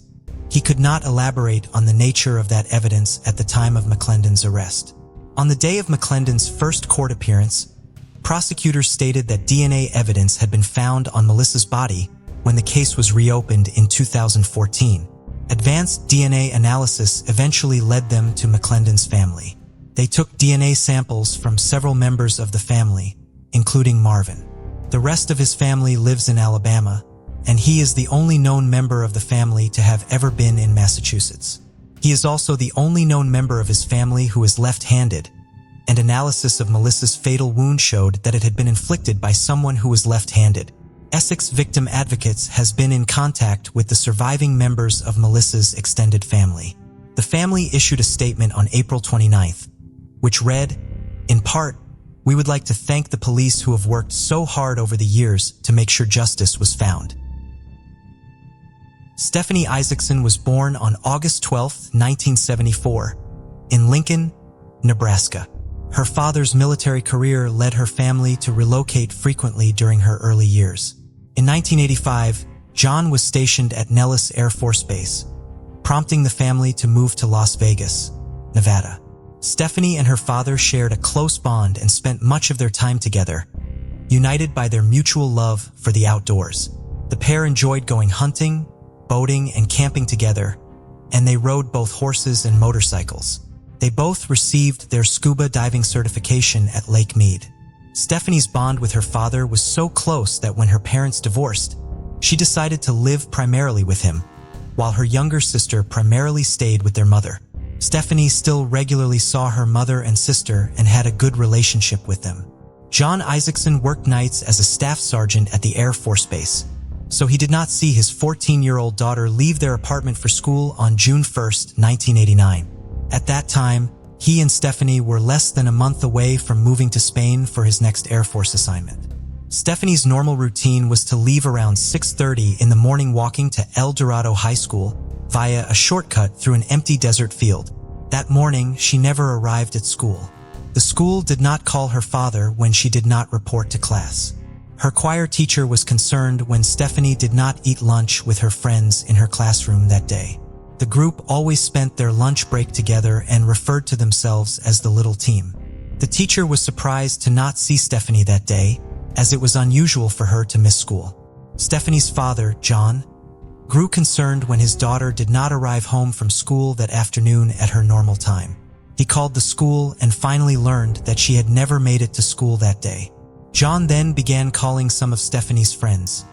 he could not elaborate on the nature of that evidence at the time of McClendon's arrest. On the day of McClendon's first court appearance, prosecutors stated that DNA evidence had been found on Melissa's body when the case was reopened in 2014. Advanced DNA analysis eventually led them to McClendon's family. They took DNA samples from several members of the family, including Marvin. The rest of his family lives in Alabama, and he is the only known member of the family to have ever been in Massachusetts. He is also the only known member of his family who is left-handed, and analysis of Melissa's fatal wound showed that it had been inflicted by someone who was left-handed. Essex Victim Advocates has been in contact with the surviving members of Melissa's extended family. The family issued a statement on April 29th, which read, in part, "We would like to thank the police who have worked so hard over the years to make sure justice was found." Stephanie Isacson was born on August 12, 1974, in Lincoln, Nebraska. Her father's military career led her family to relocate frequently during her early years. In 1985, John was stationed at Nellis Air Force Base, prompting the family to move to Las Vegas, Nevada. Stephanie and her father shared a close bond and spent much of their time together, united by their mutual love for the outdoors. The pair enjoyed going hunting, boating, and camping together, and they rode both horses and motorcycles. They both received their scuba diving certification at Lake Mead. Stephanie's bond with her father was so close that when her parents divorced, she decided to live primarily with him, while her younger sister primarily stayed with their mother. Stephanie still regularly saw her mother and sister and had a good relationship with them. John Isacson worked nights as a staff sergeant at the Air Force Base, so he did not see his 14-year-old daughter leave their apartment for school on June 1, 1989. At that time, he and Stephanie were less than a month away from moving to Spain for his next Air Force assignment. Stephanie's normal routine was to leave around 6:30 in the morning walking to El Dorado High School via a shortcut through an empty desert field. That morning, she never arrived at school. The school did not call her father when she did not report to class. Her choir teacher was concerned when Stephanie did not eat lunch with her friends in her classroom that day. The group always spent their lunch break together and referred to themselves as the little team. The teacher was surprised to not see Stephanie that day, as it was unusual for her to miss school. Stephanie's father, John, grew concerned when his daughter did not arrive home from school that afternoon at her normal time. He called the school and finally learned that she had never made it to school that day. John then began calling some of Stephanie's friends,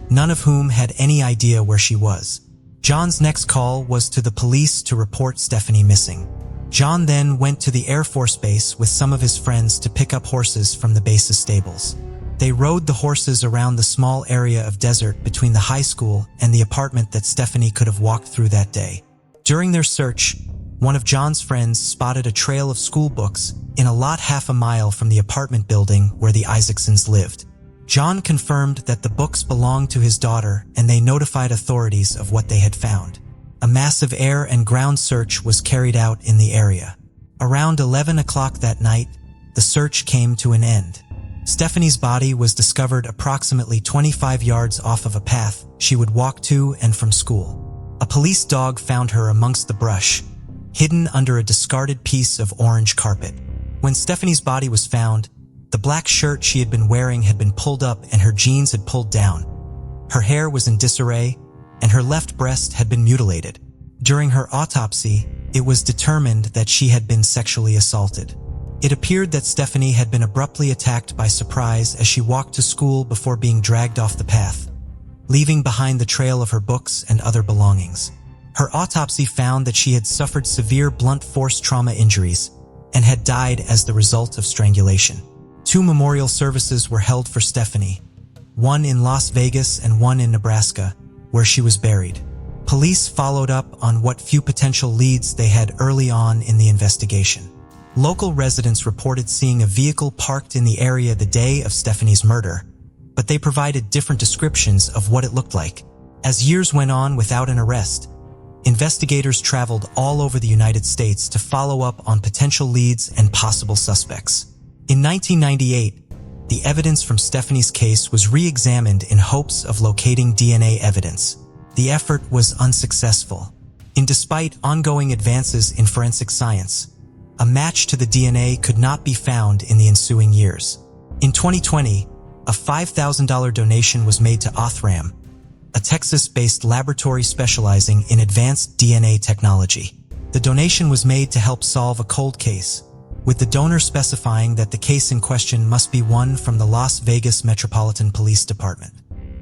none of whom had any idea where she was. John's next call was to the police to report Stephanie missing. John then went to the Air Force Base with some of his friends to pick up horses from the base's stables. They rode the horses around the small area of desert between the high school and the apartment that Stephanie could have walked through that day. During their search, one of John's friends spotted a trail of school books in a lot half a mile from the apartment building where the Isacsons lived. John confirmed that the books belonged to his daughter, and they notified authorities of what they had found. A massive air and ground search was carried out in the area. Around 11 o'clock that night, the search came to an end. Stephanie's body was discovered approximately 25 yards off of a path she would walk to and from school. A police dog found her amongst the brush, hidden under a discarded piece of orange carpet. When Stephanie's body was found, the black shirt she had been wearing had been pulled up and her jeans had pulled down. Her hair was in disarray, and her left breast had been mutilated. During her autopsy, it was determined that she had been sexually assaulted. It appeared that Stephanie had been abruptly attacked by surprise as she walked to school before being dragged off the path, leaving behind the trail of her books and other belongings. Her autopsy found that she had suffered severe blunt force trauma injuries and had died as the result of strangulation. 2 memorial services were held for Stephanie, one in Las Vegas and one in Nebraska, where she was buried. Police followed up on what few potential leads they had early on in the investigation. Local residents reported seeing a vehicle parked in the area the day of Stephanie's murder, but they provided different descriptions of what it looked like. As years went on without an arrest, investigators traveled all over the United States to follow up on potential leads and possible suspects. In 1998, the evidence from Stephanie's case was re-examined in hopes of locating DNA evidence. The effort was unsuccessful. Despite ongoing advances in forensic science, a match to the DNA could not be found in the ensuing years. In 2020, a $5,000 donation was made to Othram, a Texas-based laboratory specializing in advanced DNA technology. The donation was made to help solve a cold case, with the donor specifying that the case in question must be one from the Las Vegas Metropolitan Police Department.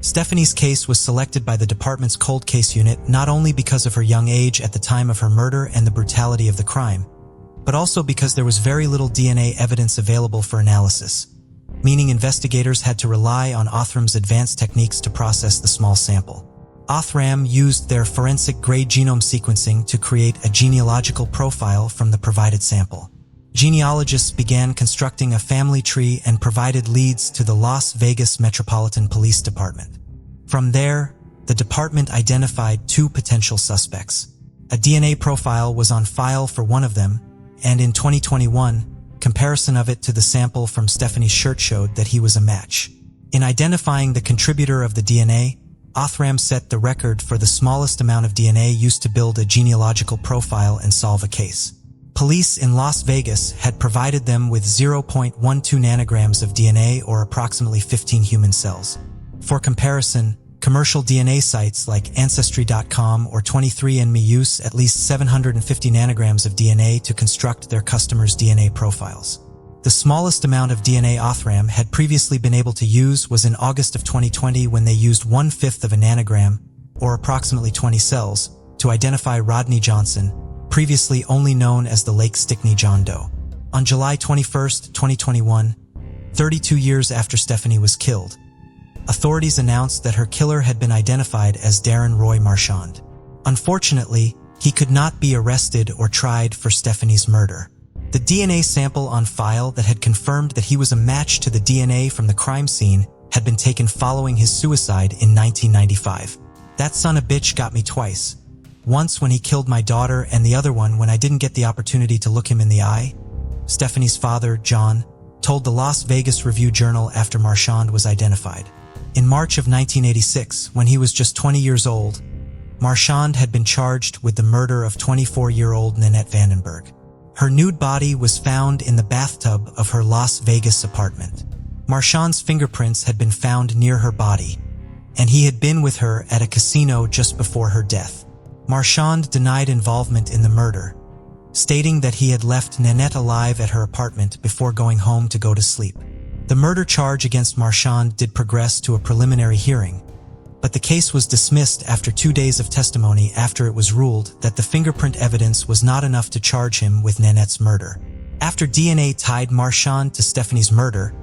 Stephanie's case was selected by the department's cold case unit not only because of her young age at the time of her murder and the brutality of the crime, but also because there was very little DNA evidence available for analysis, meaning investigators had to rely on Othram's advanced techniques to process the small sample. Othram used their forensic-grade genome sequencing to create a genealogical profile from the provided sample. Genealogists began constructing a family tree and provided leads to the Las Vegas Metropolitan Police Department. From there, the department identified 2 potential suspects. A DNA profile was on file for one of them, and in 2021, comparison of it to the sample from Stephanie's shirt showed that he was a match. In identifying the contributor of the DNA, Othram set the record for the smallest amount of DNA used to build a genealogical profile and solve a case. Police in Las Vegas had provided them with 0.12 nanograms of DNA or approximately 15 human cells. For comparison, commercial DNA sites like Ancestry.com or 23andMe use at least 750 nanograms of DNA to construct their customers' DNA profiles. The smallest amount of DNA Othram had previously been able to use was in August of 2020 when they used 1/5 of a nanogram, or approximately 20 cells, to identify Rodney Johnson, previously only known as the Lake Stickney John Doe. On July 21, 2021, 32 years after Stephanie was killed, authorities announced that her killer had been identified as Darren Roy Marchand. Unfortunately, he could not be arrested or tried for Stephanie's murder. The DNA sample on file that had confirmed that he was a match to the DNA from the crime scene had been taken following his suicide in 1995. That son of a bitch got me twice. Once when he killed my daughter and the other one when I didn't get the opportunity to look him in the eye, Stephanie's father, John, told the Las Vegas Review-Journal after Marchand was identified. In March of 1986, when he was just 20 years old, Marchand had been charged with the murder of 24-year-old Nanette Vandenberg. Her nude body was found in the bathtub of her Las Vegas apartment. Marchand's fingerprints had been found near her body, and he had been with her at a casino just before her death. Marchand denied involvement in the murder, stating that he had left Nanette alive at her apartment before going home to go to sleep. The murder charge against Marchand did progress to a preliminary hearing, but the case was dismissed after 2 days of testimony after it was ruled that the fingerprint evidence was not enough to charge him with Nanette's murder. After DNA tied Marchand to Stephanie's murder,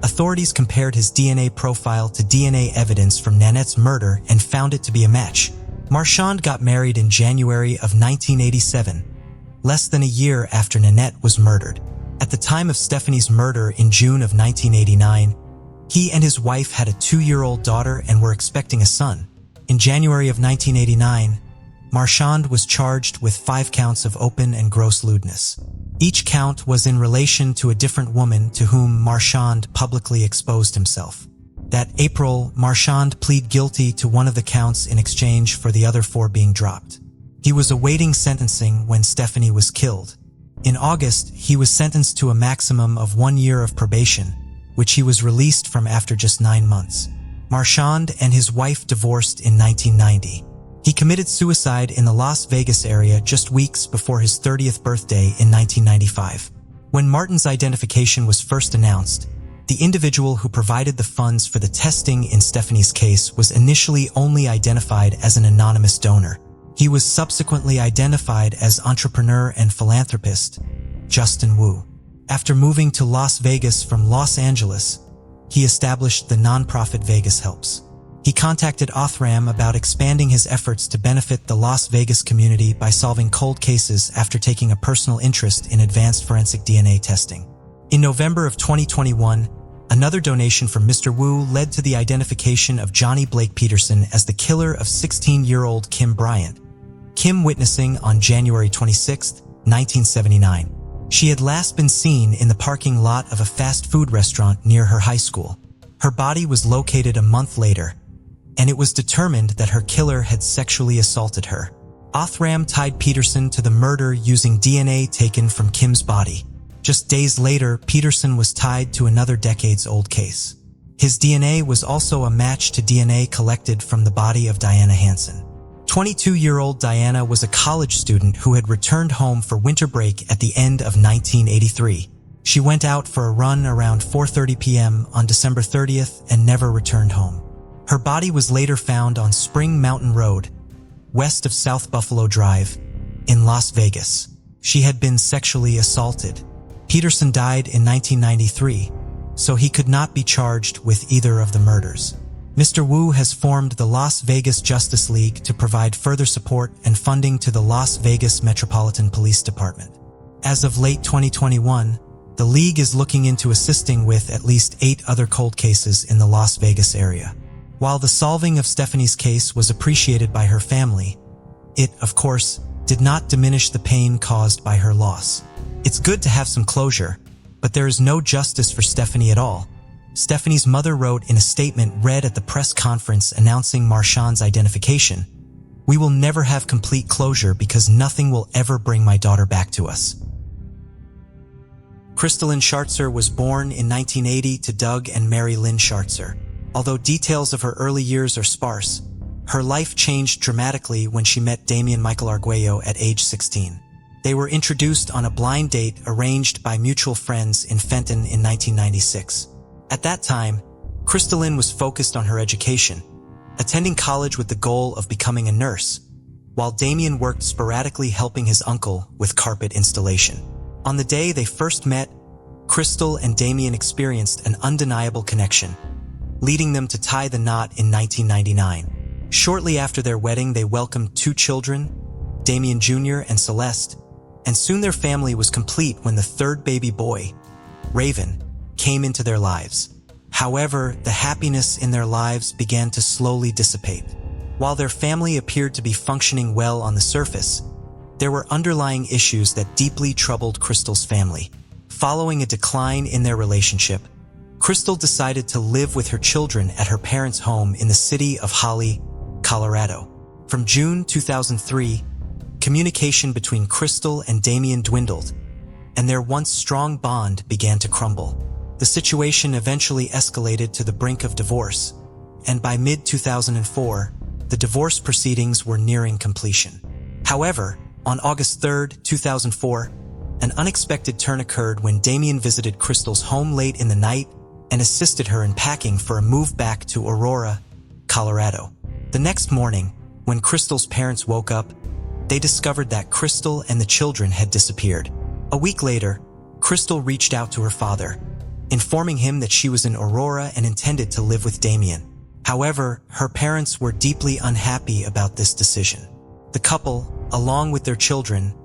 authorities compared his DNA profile to DNA evidence from Nanette's murder and found it to be a match. Marchand got married in January of 1987, less than a year after Nanette was murdered. At the time of Stephanie's murder in June of 1989, he and his wife had a 2-year-old daughter and were expecting a son. In January of 1989, Marchand was charged with 5 counts of open and gross lewdness. Each count was in relation to a different woman to whom Marchand publicly exposed himself. That April, Marchand pleaded guilty to one of the counts in exchange for the other 4 being dropped. He was awaiting sentencing when Stephanie was killed. In August, he was sentenced to a maximum of 1 year of probation, which he was released from after just 9 months. Marchand and his wife divorced in 1990. He committed suicide in the Las Vegas area just weeks before his 30th birthday in 1995. When Martin's identification was first announced, the individual who provided the funds for the testing in Stephanie's case was initially only identified as an anonymous donor. He was subsequently identified as entrepreneur and philanthropist Justin Wu. After moving to Las Vegas from Los Angeles, he established the nonprofit Vegas Helps. He contacted Othram about expanding his efforts to benefit the Las Vegas community by solving cold cases after taking a personal interest in advanced forensic DNA testing. In November of 2021, another donation from Mr. Wu led to the identification of Johnny Blake Peterson as the killer of 16-year-old Kim Bryant, Kim witnessing on January 26, 1979. She had last been seen in the parking lot of a fast food restaurant near her high school. Her body was located a month later, and it was determined that her killer had sexually assaulted her. Othram tied Peterson to the murder using DNA taken from Kim's body. Just days later, Peterson was tied to another decades-old case. His DNA was also a match to DNA collected from the body of Diana Hansen. 22-year-old Diana was a college student who had returned home for winter break at the end of 1983. She went out for a run around 4:30 p.m. on December 30th and never returned home. Her body was later found on Spring Mountain Road, west of South Buffalo Drive, in Las Vegas. She had been sexually assaulted. Peterson died in 1993, so he could not be charged with either of the murders. Mr. Wu has formed the Las Vegas Justice League to provide further support and funding to the Las Vegas Metropolitan Police Department. As of late 2021, the League is looking into assisting with at least 8 other cold cases in the Las Vegas area. While the solving of Stephanie's case was appreciated by her family, it, of course, did not diminish the pain caused by her loss. It's good to have some closure, but there is no justice for Stephanie at all. Stephanie's mother wrote in a statement read at the press conference announcing Marshawn's identification, "We will never have complete closure because nothing will ever bring my daughter back to us." Crystalline Schartzer was born in 1980 to Doug and Mary Lynn Schartzer. Although details of her early years are sparse, her life changed dramatically when she met Damien Michael Arguello at age 16. They were introduced on a blind date arranged by mutual friends in Fenton in 1996. At that time, Crystalline was focused on her education, attending college with the goal of becoming a nurse, while Damien worked sporadically helping his uncle with carpet installation. On the day they first met, Crystal and Damien experienced an undeniable connection, leading them to tie the knot in 1999. Shortly after their wedding, they welcomed 2 children, Damien Jr. and Celeste, and soon their family was complete when the 3rd baby boy, Raven, came into their lives. However, the happiness in their lives began to slowly dissipate. While their family appeared to be functioning well on the surface, there were underlying issues that deeply troubled Crystal's family. Following a decline in their relationship, Crystal decided to live with her children at her parents' home in the city of Holly, Colorado. From June 2003, communication between Crystal and Damien dwindled, and their once strong bond began to crumble. The situation eventually escalated to the brink of divorce, and by mid-2004, the divorce proceedings were nearing completion. However, on August 3, 2004, an unexpected turn occurred when Damien visited Crystal's home late in the night and assisted her in packing for a move back to Aurora, Colorado. The next morning, when Crystal's parents woke up, they discovered that Crystal and the children had disappeared. A week later, Crystal reached out to her father, informing him that she was in Aurora and intended to live with Damien. However, her parents were deeply unhappy about this decision. The couple, along with their children,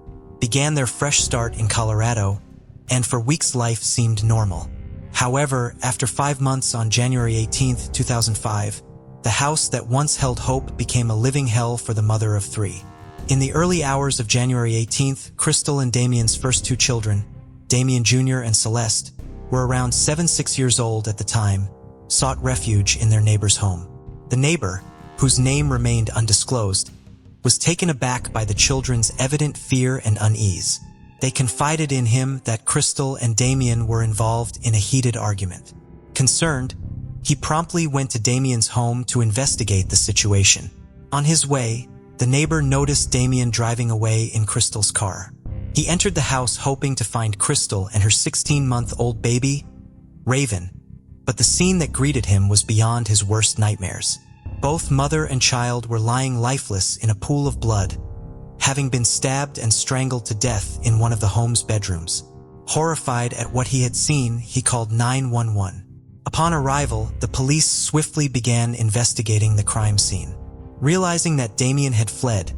began their fresh start in Colorado, and for weeks life seemed normal. However, after 5 months on January 18, 2005, the house that once held hope became a living hell for the mother of 3. In the early hours of January 18th, Crystal and Damien's first 2 children, Damien Jr. and Celeste, were around 6 years old at the time, sought refuge in their neighbor's home. The neighbor, whose name remained undisclosed, was taken aback by the children's evident fear and unease. They confided in him that Crystal and Damien were involved in a heated argument. Concerned, he promptly went to Damien's home to investigate the situation. On his way, the neighbor noticed Damien driving away in Crystal's car. He entered the house hoping to find Crystal and her 16-month-old baby, Raven, but the scene that greeted him was beyond his worst nightmares. Both mother and child were lying lifeless in a pool of blood, having been stabbed and strangled to death in one of the home's bedrooms. Horrified at what he had seen, he called 911. Upon arrival, the police swiftly began investigating the crime scene. Realizing that Damien had fled,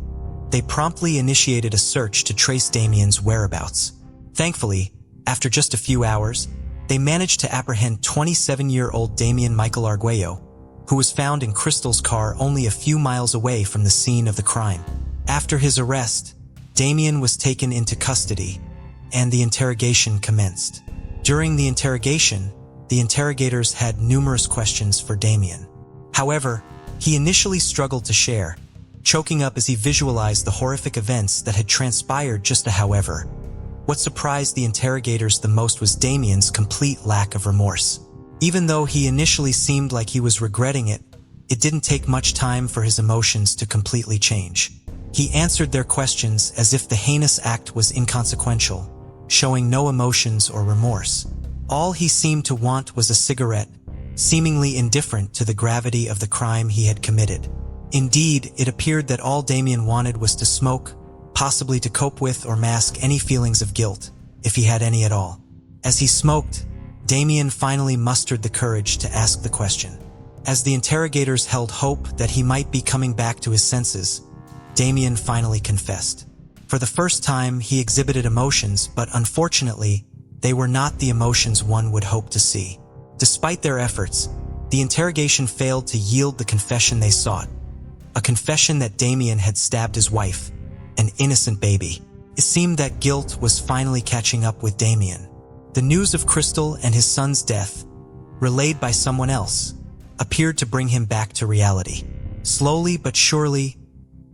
they promptly initiated a search to trace Damien's whereabouts. Thankfully, after just a few hours, they managed to apprehend 27-year-old Damien Michael Arguello, who was found in Crystal's car only a few miles away from the scene of the crime. After his arrest, Damien was taken into custody, and the interrogation commenced. During the interrogation, the interrogators had numerous questions for Damien. However, he initially struggled to share, choking up as he visualized the horrific events that had transpired however. What surprised the interrogators the most was Damien's complete lack of remorse. Even though he initially seemed like he was regretting it, it didn't take much time for his emotions to completely change. He answered their questions as if the heinous act was inconsequential, showing no emotions or remorse. All he seemed to want was a cigarette, seemingly indifferent to the gravity of the crime he had committed. Indeed, it appeared that all Damien wanted was to smoke, possibly to cope with or mask any feelings of guilt, if he had any at all. As he smoked, Damien finally mustered the courage to ask the question. As the interrogators held hope that he might be coming back to his senses, Damien finally confessed. For the first time, he exhibited emotions, but unfortunately, they were not the emotions one would hope to see. Despite their efforts, the interrogation failed to yield the confession they sought. A confession that Damien had stabbed his wife, an innocent baby. It seemed that guilt was finally catching up with Damien. The news of Crystal and his son's death, relayed by someone else, appeared to bring him back to reality. Slowly but surely,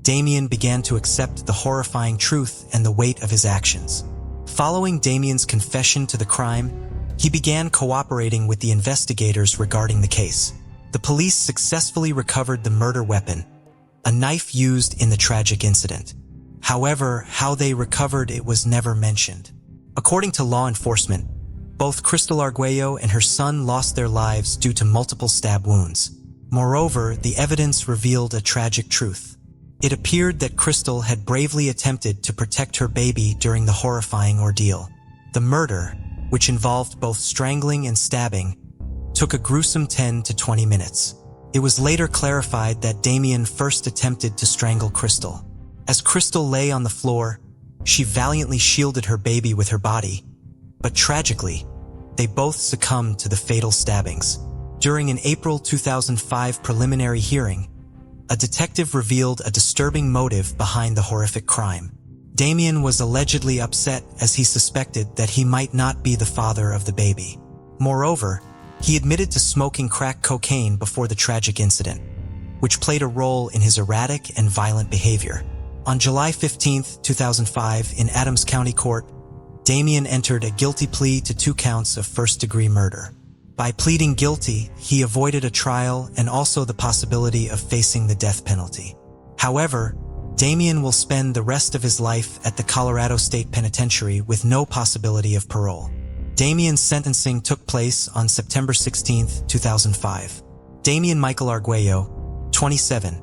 Damien began to accept the horrifying truth and the weight of his actions. Following Damien's confession to the crime, he began cooperating with the investigators regarding the case. The police successfully recovered the murder weapon, a knife used in the tragic incident. However, how they recovered it was never mentioned. According to law enforcement, both Crystal Arguello and her son lost their lives due to multiple stab wounds. Moreover, the evidence revealed a tragic truth. It appeared that Crystal had bravely attempted to protect her baby during the horrifying ordeal. The murder, which involved both strangling and stabbing, took a gruesome 10 to 20 minutes. It was later clarified that Damien first attempted to strangle Crystal. As Crystal lay on the floor, she valiantly shielded her baby with her body, but tragically, they both succumbed to the fatal stabbings. During an April 2005 preliminary hearing, a detective revealed a disturbing motive behind the horrific crime. Damien was allegedly upset as he suspected that he might not be the father of the baby. Moreover, he admitted to smoking crack cocaine before the tragic incident, which played a role in his erratic and violent behavior. On July 15, 2005, in Adams County Court, Damien entered a guilty plea to 2 counts of first-degree murder. By pleading guilty, he avoided a trial and also the possibility of facing the death penalty. However, Damien will spend the rest of his life at the Colorado State Penitentiary with no possibility of parole. Damien's sentencing took place on September 16, 2005. Damien Michael Arguello, 27,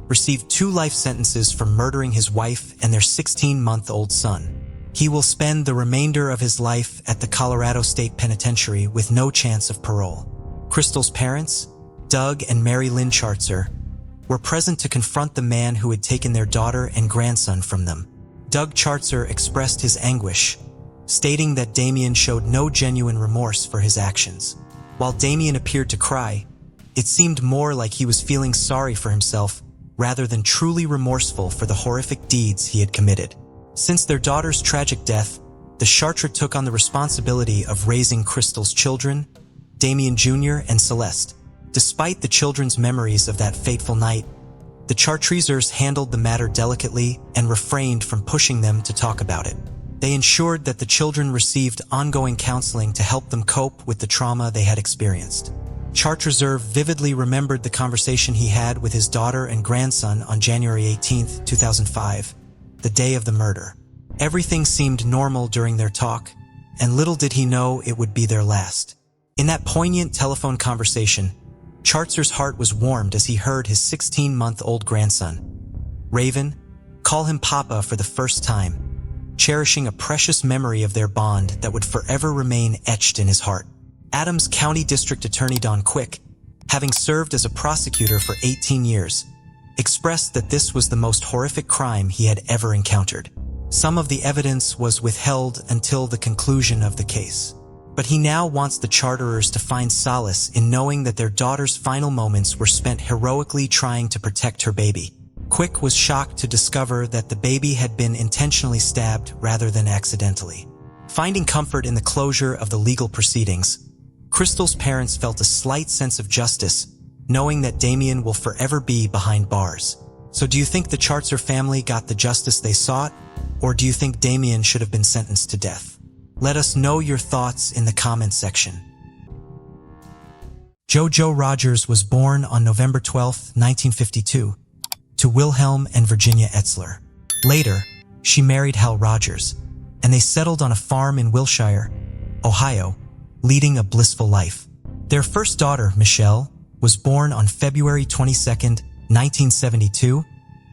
received 2 life sentences for murdering his wife and their 16-month-old son. He will spend the remainder of his life at the Colorado State Penitentiary with no chance of parole. Crystal's parents, Doug and Mary Lynn Chartzer, were present to confront the man who had taken their daughter and grandson from them. Doug Chartzer expressed his anguish, stating that Damien showed no genuine remorse for his actions. While Damien appeared to cry, it seemed more like he was feeling sorry for himself rather than truly remorseful for the horrific deeds he had committed. Since their daughter's tragic death, the Chartres took on the responsibility of raising Crystal's children, Damien Jr. and Celeste. Despite the children's memories of that fateful night, the Chartreusers handled the matter delicately and refrained from pushing them to talk about it. They ensured that the children received ongoing counseling to help them cope with the trauma they had experienced. Chartreuse vividly remembered the conversation he had with his daughter and grandson on January 18, 2005, the day of the murder. Everything seemed normal during their talk, and little did he know it would be their last. In that poignant telephone conversation, Chartzer's heart was warmed as he heard his 16-month-old grandson, Raven, call him Papa for the first time, cherishing a precious memory of their bond that would forever remain etched in his heart. Adams County District Attorney Don Quick, having served as a prosecutor for 18 years, expressed that this was the most horrific crime he had ever encountered. Some of the evidence was withheld until the conclusion of the case. But he now wants the Charterers to find solace in knowing that their daughter's final moments were spent heroically trying to protect her baby. Quick was shocked to discover that the baby had been intentionally stabbed rather than accidentally. Finding comfort in the closure of the legal proceedings, Crystal's parents felt a slight sense of justice, knowing that Damien will forever be behind bars. So do you think the Chartzer family got the justice they sought, or do you think Damien should have been sentenced to death? Let us know your thoughts in the comments section. JoJo Rogers was born on November 12, 1952, to Wilhelm and Virginia Etzler. Later, she married Hal Rogers, and they settled on a farm in Wilshire, Ohio, leading a blissful life. Their first daughter, Michelle, was born on February 22, 1972,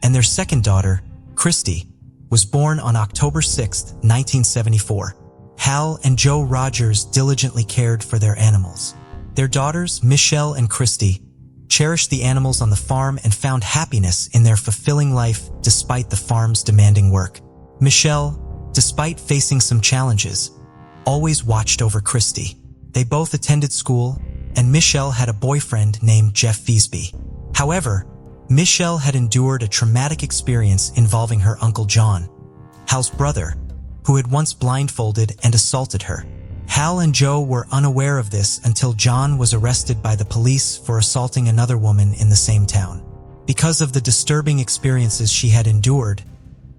and their second daughter, Christy, was born on October 6, 1974. Hal and Joe Rogers diligently cared for their animals. Their daughters, Michelle and Christy, cherished the animals on the farm and found happiness in their fulfilling life despite the farm's demanding work. Michelle, despite facing some challenges, always watched over Christy. They both attended school, and Michelle had a boyfriend named Jeff Feasby. However, Michelle had endured a traumatic experience involving her Uncle John, Hal's brother, who had once blindfolded and assaulted her. Hal and Joe were unaware of this until John was arrested by the police for assaulting another woman in the same town. Because of the disturbing experiences she had endured,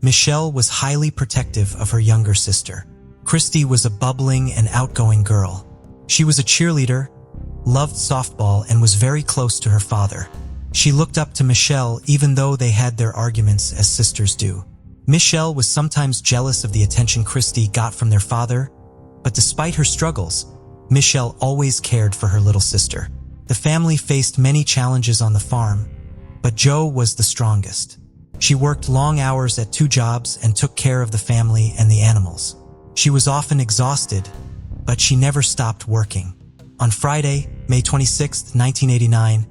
Michelle was highly protective of her younger sister. Christy was a bubbling and outgoing girl. She was a cheerleader, loved softball, and was very close to her father. She looked up to Michelle even though they had their arguments as sisters do. Michelle was sometimes jealous of the attention Christy got from their father, but despite her struggles, Michelle always cared for her little sister. The family faced many challenges on the farm, but Joe was the strongest. She worked long hours at 2 jobs and took care of the family and the animals. She was often exhausted, but she never stopped working. On Friday, May 26, 1989,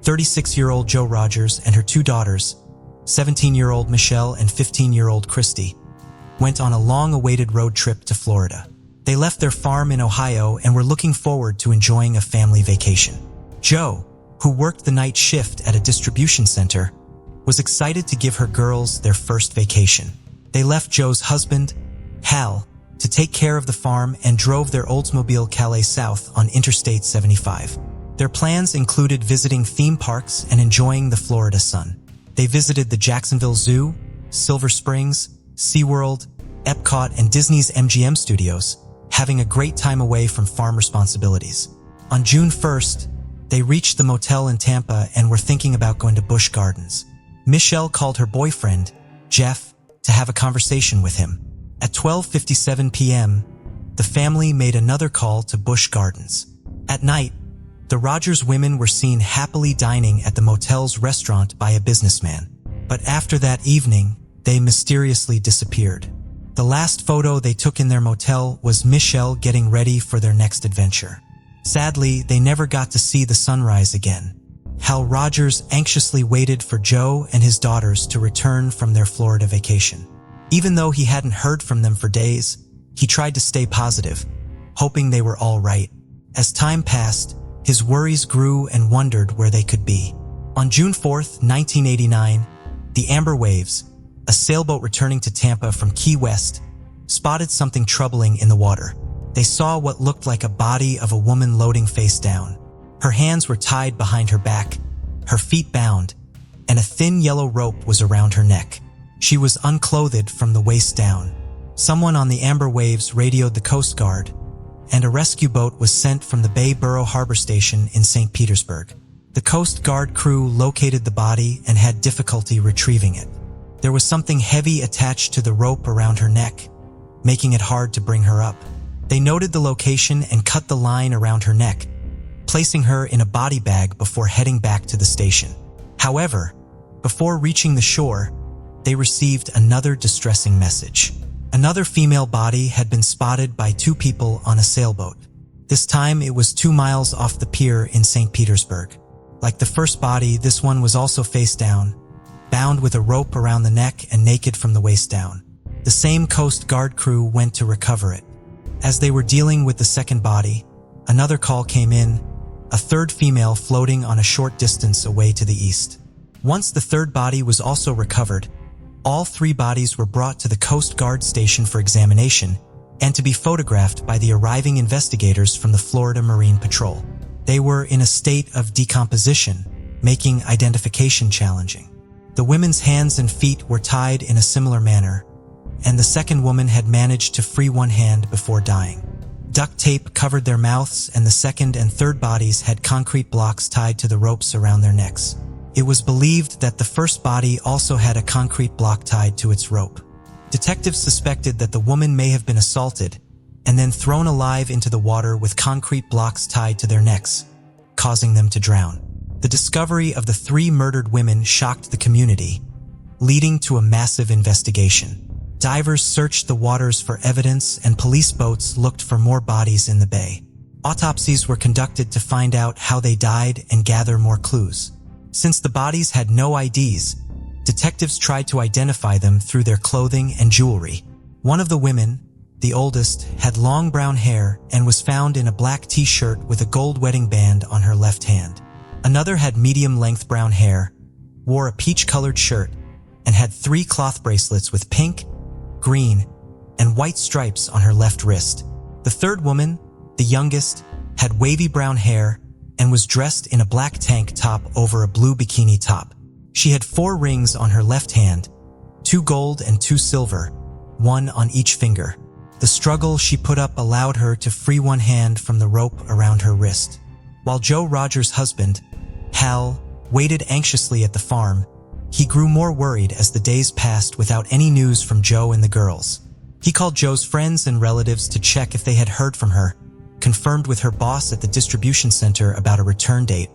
36-year-old Joe Rogers and her 2 daughters, 17-year-old Michelle and 15-year-old Christy, went on a long-awaited road trip to Florida. They left their farm in Ohio and were looking forward to enjoying a family vacation. Joe, who worked the night shift at a distribution center, was excited to give her girls their first vacation. They left Joe's husband, Hal, to take care of the farm and drove their Oldsmobile Calais south on Interstate 75. Their plans included visiting theme parks and enjoying the Florida sun. They visited the Jacksonville Zoo, Silver Springs, SeaWorld, Epcot, and Disney's MGM Studios, having a great time away from farm responsibilities. On June 1st, they reached the motel in Tampa and were thinking about going to Busch Gardens. Michelle called her boyfriend, Jeff, to have a conversation with him. At 12:57 p.m., the family made another call to Busch Gardens. At night, the Rogers women were seen happily dining at the motel's restaurant by a businessman. But after that evening, they mysteriously disappeared. The last photo they took in their motel was Michelle getting ready for their next adventure. Sadly, they never got to see the sunrise again. Hal Rogers anxiously waited for Joe and his daughters to return from their Florida vacation. Even though he hadn't heard from them for days, he tried to stay positive, hoping they were all right. As time passed, his worries grew and wondered where they could be. On June 4th, 1989, the Amber Waves, a sailboat returning to Tampa from Key West, spotted something troubling in the water. They saw what looked like a body of a woman loading face down. Her hands were tied behind her back, her feet bound, and a thin yellow rope was around her neck. She was unclothed from the waist down. Someone on the Amber Waves radioed the Coast Guard, and a rescue boat was sent from the Bay Borough Harbor Station in St. Petersburg. The Coast Guard crew located the body and had difficulty retrieving it. There was something heavy attached to the rope around her neck, making it hard to bring her up. They noted the location and cut the line around her neck, placing her in a body bag before heading back to the station. However, before reaching the shore, they received another distressing message. Another female body had been spotted by 2 people on a sailboat. This time it was 2 miles off the pier in St. Petersburg. Like the first body, this one was also face down, bound with a rope around the neck and naked from the waist down. The same Coast Guard crew went to recover it. As they were dealing with the second body, another call came in, a third female floating on a short distance away to the east. Once the third body was also recovered, all 3 bodies were brought to the Coast Guard station for examination and to be photographed by the arriving investigators from the Florida Marine Patrol. They were in a state of decomposition, making identification challenging. The women's hands and feet were tied in a similar manner, and the second woman had managed to free one hand before dying. Duct tape covered their mouths, and the second and third bodies had concrete blocks tied to the ropes around their necks. It was believed that the first body also had a concrete block tied to its rope. Detectives suspected that the woman may have been assaulted, and then thrown alive into the water with concrete blocks tied to their necks, causing them to drown. The discovery of the 3 murdered women shocked the community, leading to a massive investigation. Divers searched the waters for evidence, and police boats looked for more bodies in the bay. Autopsies were conducted to find out how they died and gather more clues. Since the bodies had no IDs, detectives tried to identify them through their clothing and jewelry. One of the women, the oldest, had long brown hair and was found in a black t-shirt with a gold wedding band on her left hand. Another had medium-length brown hair, wore a peach-colored shirt, and had 3 cloth bracelets with pink, green, and white stripes on her left wrist. The third woman, the youngest, had wavy brown hair and was dressed in a black tank top over a blue bikini top. She had 4 rings on her left hand, 2 gold and 2 silver, 1 on each finger. The struggle she put up allowed her to free one hand from the rope around her wrist. While Joe Rogers' husband, Hal, waited anxiously at the farm, he grew more worried as the days passed without any news from Joe and the girls. He called Joe's friends and relatives to check if they had heard from her, confirmed with her boss at the distribution center about a return date,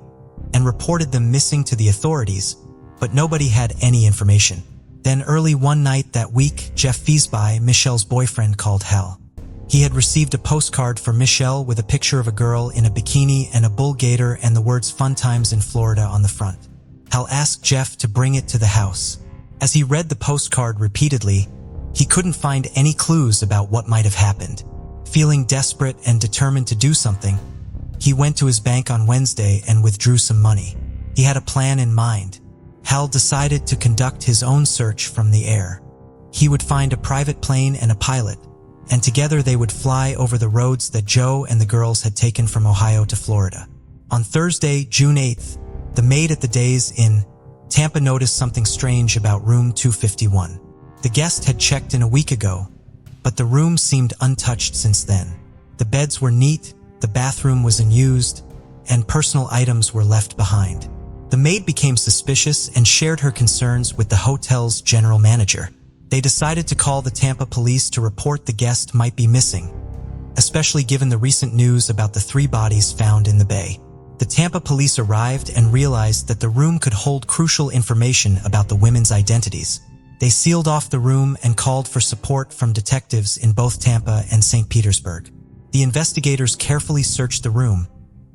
and reported them missing to the authorities, but nobody had any information. Then early one night that week, Jeff Feesby, Michelle's boyfriend, called Hal. He had received a postcard from Michelle with a picture of a girl in a bikini and a bull gator and the words "Fun Times in Florida" on the front. Hal asked Jeff to bring it to the house. As he read the postcard repeatedly, he couldn't find any clues about what might have happened. Feeling desperate and determined to do something, he went to his bank on Wednesday and withdrew some money. He had a plan in mind. Hal decided to conduct his own search from the air. He would find a private plane and a pilot, and together they would fly over the roads that Joe and the girls had taken from Ohio to Florida. On Thursday, June 8th, the maid at the Days Inn, Tampa noticed something strange about room 251. The guest had checked in a week ago, but the room seemed untouched since then. The beds were neat, the bathroom was unused, and personal items were left behind. The maid became suspicious and shared her concerns with the hotel's general manager. They decided to call the Tampa police to report the guest might be missing, especially given the recent news about the 3 bodies found in the bay. The Tampa police arrived and realized that the room could hold crucial information about the women's identities. They sealed off the room and called for support from detectives in both Tampa and St. Petersburg. The investigators carefully searched the room,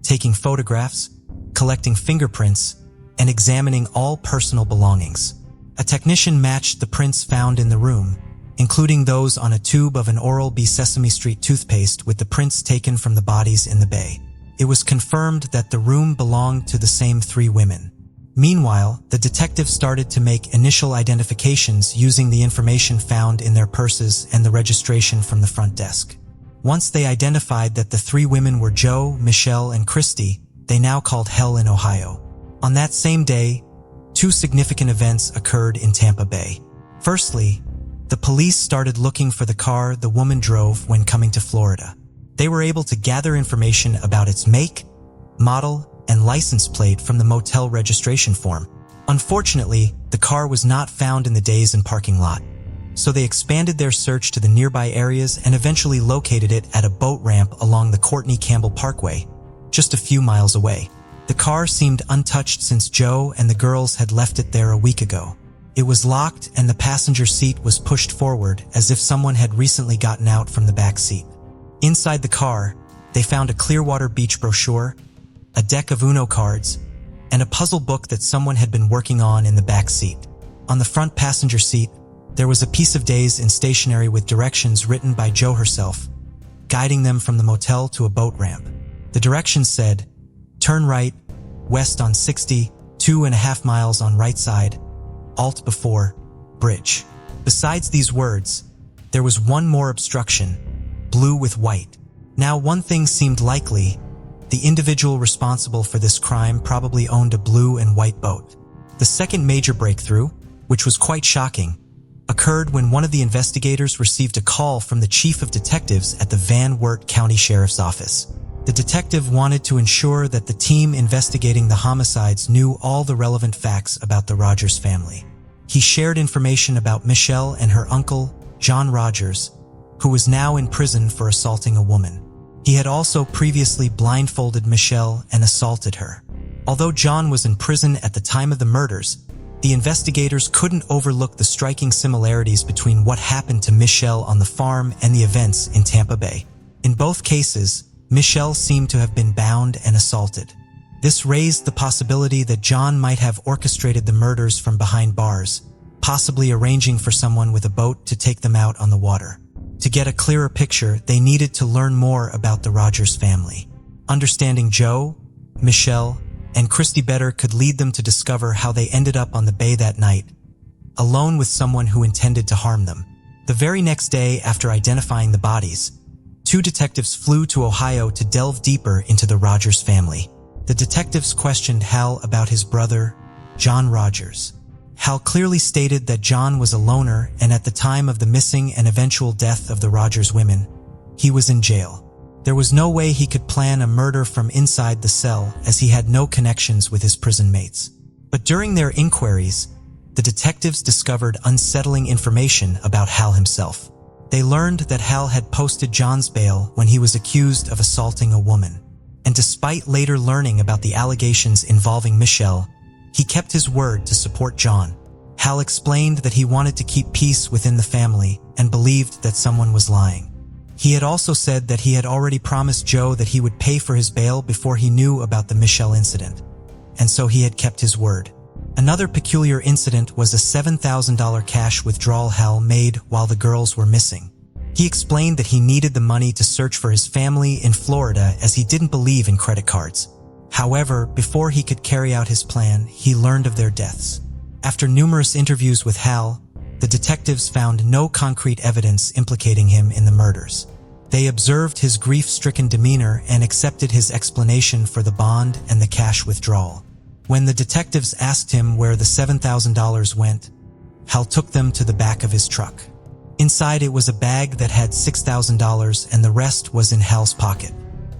taking photographs, collecting fingerprints, and examining all personal belongings. A technician matched the prints found in the room, including those on a tube of an Oral-B Sesame Street toothpaste with the prints taken from the bodies in the bay. It was confirmed that the room belonged to the same 3 women. Meanwhile, the detectives started to make initial identifications using the information found in their purses and the registration from the front desk. Once they identified that the 3 women were Joe, Michelle, and Christy, they now called Helen, Ohio. On that same day, 2 significant events occurred in Tampa Bay. Firstly, the police started looking for the car the woman drove when coming to Florida. They were able to gather information about its make, model, and license plate from the motel registration form. Unfortunately, the car was not found in the Days Inn parking lot, so they expanded their search to the nearby areas and eventually located it at a boat ramp along the Courtney Campbell Parkway, just a few miles away. The car seemed untouched since Joe and the girls had left it there a week ago. It was locked and the passenger seat was pushed forward as if someone had recently gotten out from the back seat. Inside the car, they found a Clearwater Beach brochure, a deck of Uno cards, and a puzzle book that someone had been working on in the back seat. On the front passenger seat, there was a piece of Days Inn stationery with directions written by Joe herself, guiding them from the motel to a boat ramp. The directions said, "Turn right, west on 60, 2.5 miles on right side, alt before, bridge." Besides these words, there was one more obstruction, blue with white. Now one thing seemed likely. The individual responsible for this crime probably owned a blue and white boat. The second major breakthrough, which was quite shocking, occurred when one of the investigators received a call from the chief of detectives at the Van Wert County Sheriff's Office. The detective wanted to ensure that the team investigating the homicides knew all the relevant facts about the Rogers family. He shared information about Michelle and her uncle, John Rogers, who was now in prison for assaulting a woman. He had also previously blindfolded Michelle and assaulted her. Although John was in prison at the time of the murders, the investigators couldn't overlook the striking similarities between what happened to Michelle on the farm and the events in Tampa Bay. In both cases, Michelle seemed to have been bound and assaulted. This raised the possibility that John might have orchestrated the murders from behind bars, possibly arranging for someone with a boat to take them out on the water. To get a clearer picture, they needed to learn more about the Rogers family. Understanding Joe, Michelle, and Christy better could lead them to discover how they ended up on the bay that night, alone with someone who intended to harm them. The very next day after identifying the bodies, 2 detectives flew to Ohio to delve deeper into the Rogers family. The detectives questioned Hal about his brother, John Rogers. Hal clearly stated that John was a loner, and at the time of the missing and eventual death of the Rogers women, he was in jail. There was no way he could plan a murder from inside the cell, as he had no connections with his prison mates. But during their inquiries, the detectives discovered unsettling information about Hal himself. They learned that Hal had posted John's bail when he was accused of assaulting a woman. And despite later learning about the allegations involving Michelle, he kept his word to support John. Hal explained that he wanted to keep peace within the family and believed that someone was lying. He had also said that he had already promised Joe that he would pay for his bail before he knew about the Michelle incident, and so he had kept his word. Another peculiar incident was a $7,000 cash withdrawal Hal made while the girls were missing. He explained that he needed the money to search for his family in Florida as he didn't believe in credit cards. However, before he could carry out his plan, he learned of their deaths. After numerous interviews with Hal, the detectives found no concrete evidence implicating him in the murders. They observed his grief-stricken demeanor and accepted his explanation for the bond and the cash withdrawal. When the detectives asked him where the $7,000 went, Hal took them to the back of his truck. Inside it was a bag that had $6,000 and the rest was in Hal's pocket.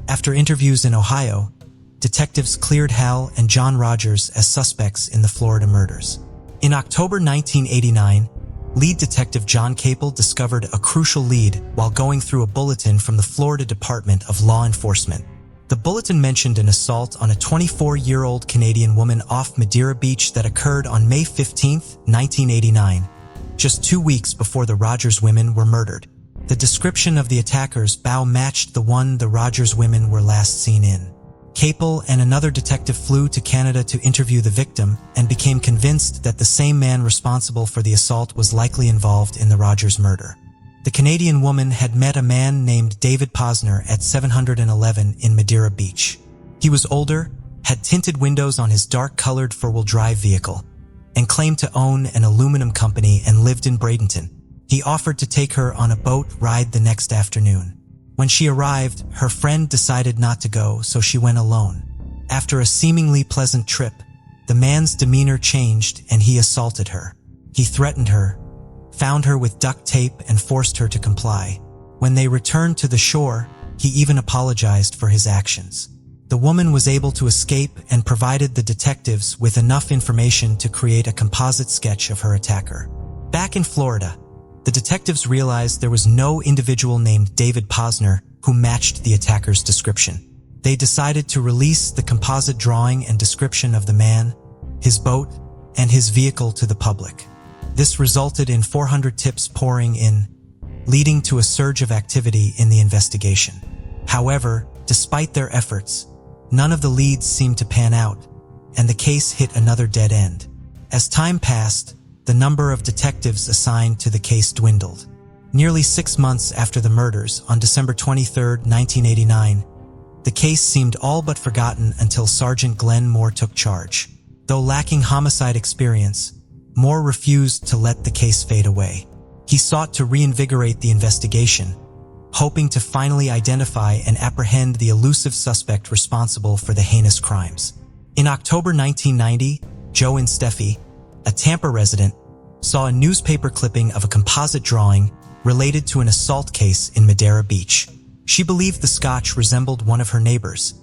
After interviews in Ohio, detectives cleared Hal and John Rogers as suspects in the Florida murders. In October 1989, lead detective John Capel discovered a crucial lead while going through a bulletin from the Florida Department of Law Enforcement. The bulletin mentioned an assault on a 24-year-old Canadian woman off Madeira Beach that occurred on May 15, 1989, just 2 weeks before the Rogers women were murdered. The description of the attacker's bow matched the one the Rogers women were last seen in. Capel and another detective flew to Canada to interview the victim and became convinced that the same man responsible for the assault was likely involved in the Rogers murder. The Canadian woman had met a man named David Posner at 711 in Madeira Beach. He was older, had tinted windows on his dark-colored four-wheel drive vehicle, and claimed to own an aluminum company and lived in Bradenton. He offered to take her on a boat ride the next afternoon. When she arrived, her friend decided not to go, so she went alone. After a seemingly pleasant trip, the man's demeanor changed and he assaulted her. He threatened her, found her with duct tape and forced her to comply. When they returned to the shore, he even apologized for his actions. The woman was able to escape and provided the detectives with enough information to create a composite sketch of her attacker. Back in Florida, the detectives realized there was no individual named David Posner who matched the attacker's description. They decided to release the composite drawing and description of the man, his boat, and his vehicle to the public. This resulted in 400 tips pouring in, leading to a surge of activity in the investigation. However, despite their efforts, none of the leads seemed to pan out, and the case hit another dead end. As time passed, the number of detectives assigned to the case dwindled. Nearly 6 months after the murders, on December 23, 1989, the case seemed all but forgotten until Sergeant Glenn Moore took charge. Though lacking homicide experience, Moore refused to let the case fade away. He sought to reinvigorate the investigation, hoping to finally identify and apprehend the elusive suspect responsible for the heinous crimes. In October 1990, Joe and Steffi, a Tampa resident, saw a newspaper clipping of a composite drawing related to an assault case in Madeira Beach. She believed the sketch resembled one of her neighbors,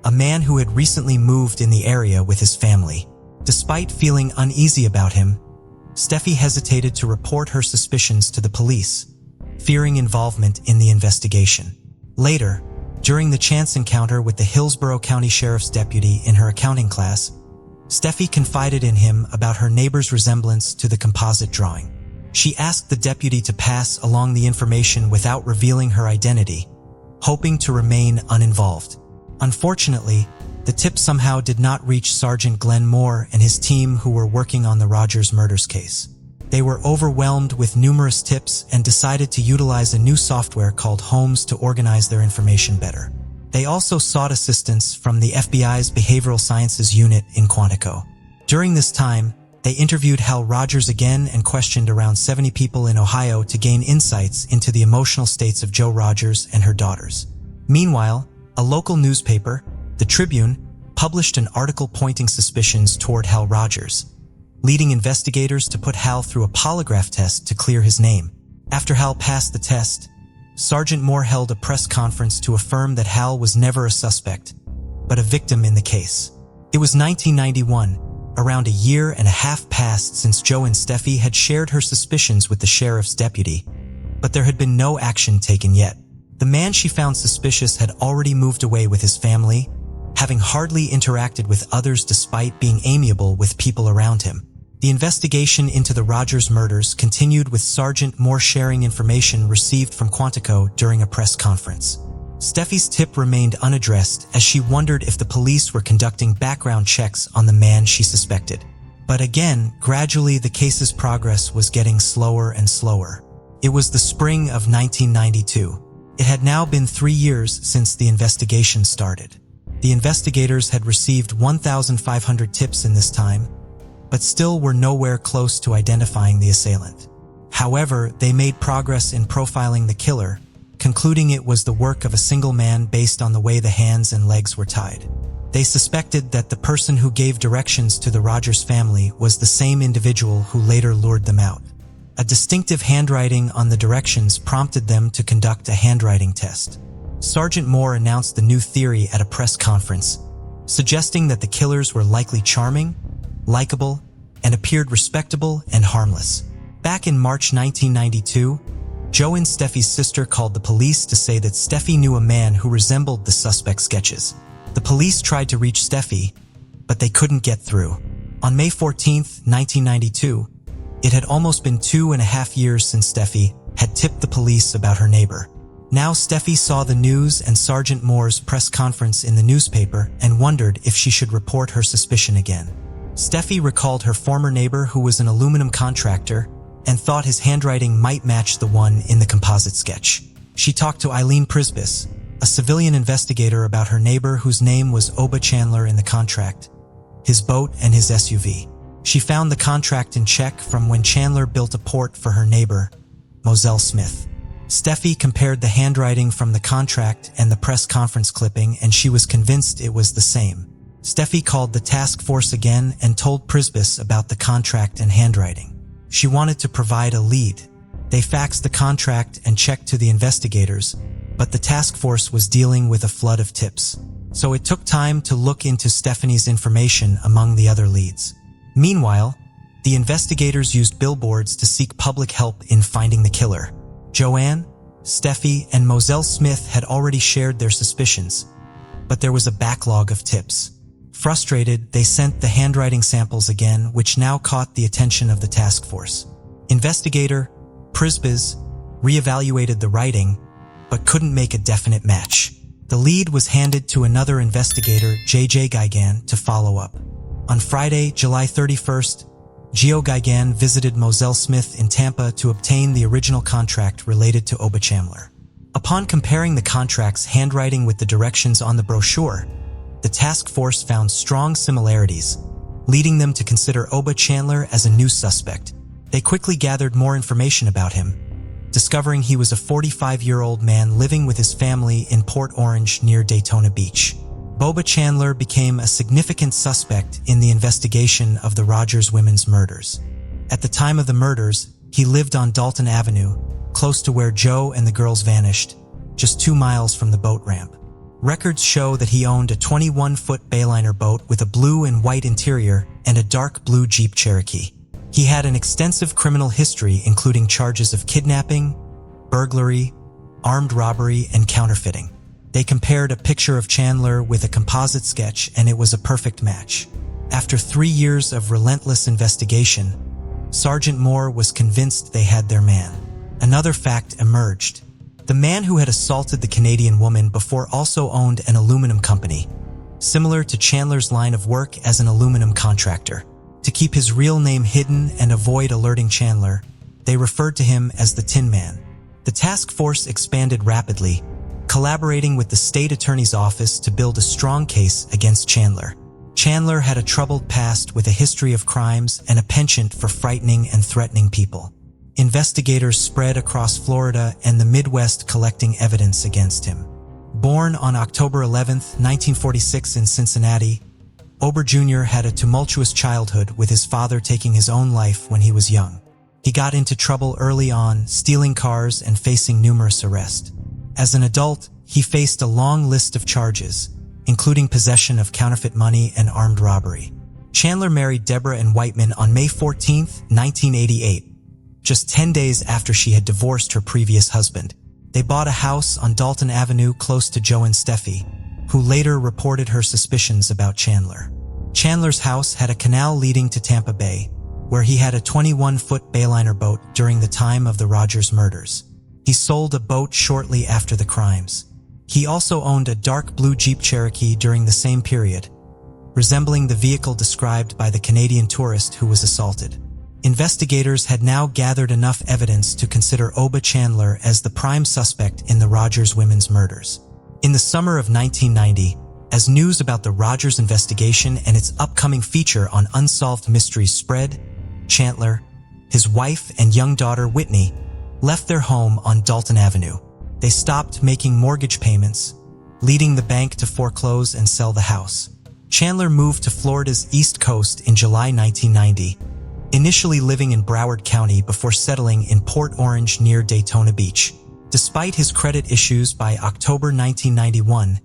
a man who had recently moved in the area with his family. Despite feeling uneasy about him, Steffi hesitated to report her suspicions to the police, fearing involvement in the investigation. Later, during the chance encounter with the Hillsborough County Sheriff's deputy in her accounting class, Steffi confided in him about her neighbor's resemblance to the composite drawing. She asked the deputy to pass along the information without revealing her identity, hoping to remain uninvolved. Unfortunately, the tip somehow did not reach Sergeant Glenn Moore and his team who were working on the Rogers murders case. They were overwhelmed with numerous tips and decided to utilize a new software called Holmes to organize their information better. They also sought assistance from the FBI's Behavioral Sciences Unit in Quantico. During this time, they interviewed Hal Rogers again and questioned around 70 people in Ohio to gain insights into the emotional states of Jo Rogers and her daughters. Meanwhile, a local newspaper, the Tribune, published an article pointing suspicions toward Hal Rogers, leading investigators to put Hal through a polygraph test to clear his name. After Hal passed the test, Sergeant Moore held a press conference to affirm that Hal was never a suspect, but a victim in the case. It was 1991, around a year and a half passed since Jo and Steffi had shared her suspicions with the sheriff's deputy, but there had been no action taken yet. The man she found suspicious had already moved away with his family, having hardly interacted with others despite being amiable with people around him. The investigation into the Rogers murders continued with Sergeant Moore sharing information received from Quantico during a press conference. Steffi's tip remained unaddressed as she wondered if the police were conducting background checks on the man she suspected. But again, gradually the case's progress was getting slower and slower. It was the spring of 1992. It had now been 3 years since the investigation started. The investigators had received 1,500 tips in this time, but still were nowhere close to identifying the assailant. However, they made progress in profiling the killer, concluding it was the work of a single man based on the way the hands and legs were tied. They suspected that the person who gave directions to the Rogers family was the same individual who later lured them out. A distinctive handwriting on the directions prompted them to conduct a handwriting test. Sergeant Moore announced the new theory at a press conference, suggesting that the killers were likely charming, likable, and appeared respectable and harmless. Back in March 1992, Jo and Steffi's sister called the police to say that Steffi knew a man who resembled the suspect's sketches. The police tried to reach Steffi, but they couldn't get through. On May 14, 1992, it had almost been 2.5 years since Steffi had tipped the police about her neighbor. Now Steffi saw the news and Sergeant Moore's press conference in the newspaper and wondered if she should report her suspicion again. Steffi recalled her former neighbor who was an aluminum contractor and thought his handwriting might match the one in the composite sketch. She talked to Eileen Prisbis, a civilian investigator, about her neighbor whose name was Oba Chandler in the contract, his boat and his SUV. She found the contract in check from when Chandler built a port for her neighbor, Moselle Smith. Steffi compared the handwriting from the contract and the press conference clipping, and she was convinced it was the same. Steffi called the task force again and told Prisbis about the contract and handwriting. She wanted to provide a lead. They faxed the contract and checked to the investigators, but the task force was dealing with a flood of tips. So it took time to look into Stephanie's information among the other leads. Meanwhile, the investigators used billboards to seek public help in finding the killer. Joanne, Steffi, and Moselle Smith had already shared their suspicions, but there was a backlog of tips. Frustrated, they sent the handwriting samples again, which now caught the attention of the task force. Investigator Prisbis reevaluated the writing, but couldn't make a definite match. The lead was handed to another investigator, J.J. Gigan, to follow up. On Friday, July 31st, Gio Gigan visited Moselle Smith in Tampa to obtain the original contract related to Oba Chandler. Upon comparing the contract's handwriting with the directions on the brochure, the task force found strong similarities, leading them to consider Oba Chandler as a new suspect. They quickly gathered more information about him, discovering he was a 45-year-old man living with his family in Port Orange near Daytona Beach. Oba Chandler became a significant suspect in the investigation of the Rogers women's murders. At the time of the murders, he lived on Dalton Avenue, close to where Jo and the girls vanished, just 2 miles from the boat ramp. Records show that he owned a 21-foot Bayliner boat with a blue and white interior and a dark blue Jeep Cherokee. He had an extensive criminal history, including charges of kidnapping, burglary, armed robbery, and counterfeiting. They compared a picture of Chandler with a composite sketch, and it was a perfect match. After 3 years of relentless investigation, Sergeant Moore was convinced they had their man. Another fact emerged. The man who had assaulted the Canadian woman before also owned an aluminum company, similar to Chandler's line of work as an aluminum contractor. To keep his real name hidden and avoid alerting Chandler, they referred to him as the Tin Man. The task force expanded rapidly, collaborating with the state attorney's office to build a strong case against Chandler. Chandler had a troubled past with a history of crimes and a penchant for frightening and threatening people. Investigators spread across Florida and the Midwest collecting evidence against him. Born on October 11, 1946 in Cincinnati, Ober Jr. had a tumultuous childhood with his father taking his own life when he was young. He got into trouble early on, stealing cars and facing numerous arrests. As an adult, he faced a long list of charges, including possession of counterfeit money and armed robbery. Chandler married Deborah Ann Whiteman on May 14, 1988, just 10 days after she had divorced her previous husband. They bought a house on Dalton Avenue close to Joe and Steffi, who later reported her suspicions about Chandler. Chandler's house had a canal leading to Tampa Bay, where he had a 21-foot Bayliner boat during the time of the Rogers murders. He sold a boat shortly after the crimes. He also owned a dark blue Jeep Cherokee during the same period, resembling the vehicle described by the Canadian tourist who was assaulted. Investigators had now gathered enough evidence to consider Oba Chandler as the prime suspect in the Rogers women's murders. In the summer of 1990, as news about the Rogers investigation and its upcoming feature on Unsolved Mysteries spread, Chandler, his wife, and young daughter Whitney left their home on Dalton Avenue. They stopped making mortgage payments, leading the bank to foreclose and sell the house. Chandler moved to Florida's East Coast in July 1990, initially living in Broward County before settling in Port Orange near Daytona Beach. Despite his credit issues, by October 1991,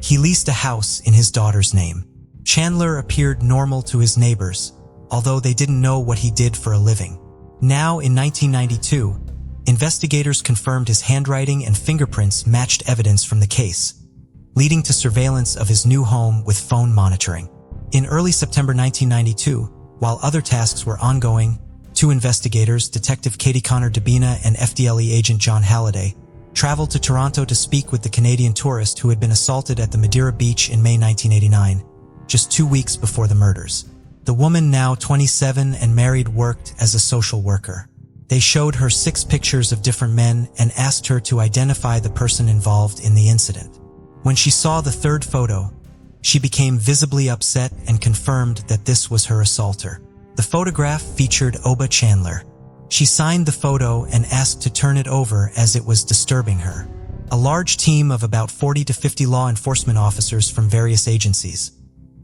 he leased a house in his daughter's name. Chandler appeared normal to his neighbors, although they didn't know what he did for a living. Now, in 1992, investigators confirmed his handwriting and fingerprints matched evidence from the case, leading to surveillance of his new home with phone monitoring. In early September 1992, while other tasks were ongoing, 2 investigators, Detective Katie Connor Dabina and FDLE agent John Halliday, traveled to Toronto to speak with the Canadian tourist who had been assaulted at the Madeira Beach in May 1989, just 2 weeks before the murders. The woman, now 27 and married, worked as a social worker. They showed her 6 pictures of different men and asked her to identify the person involved in the incident. When she saw the 3rd photo, she became visibly upset and confirmed that this was her assaulter. The photograph featured Oba Chandler. She signed the photo and asked to turn it over as it was disturbing her. A large team of about 40 to 50 law enforcement officers from various agencies,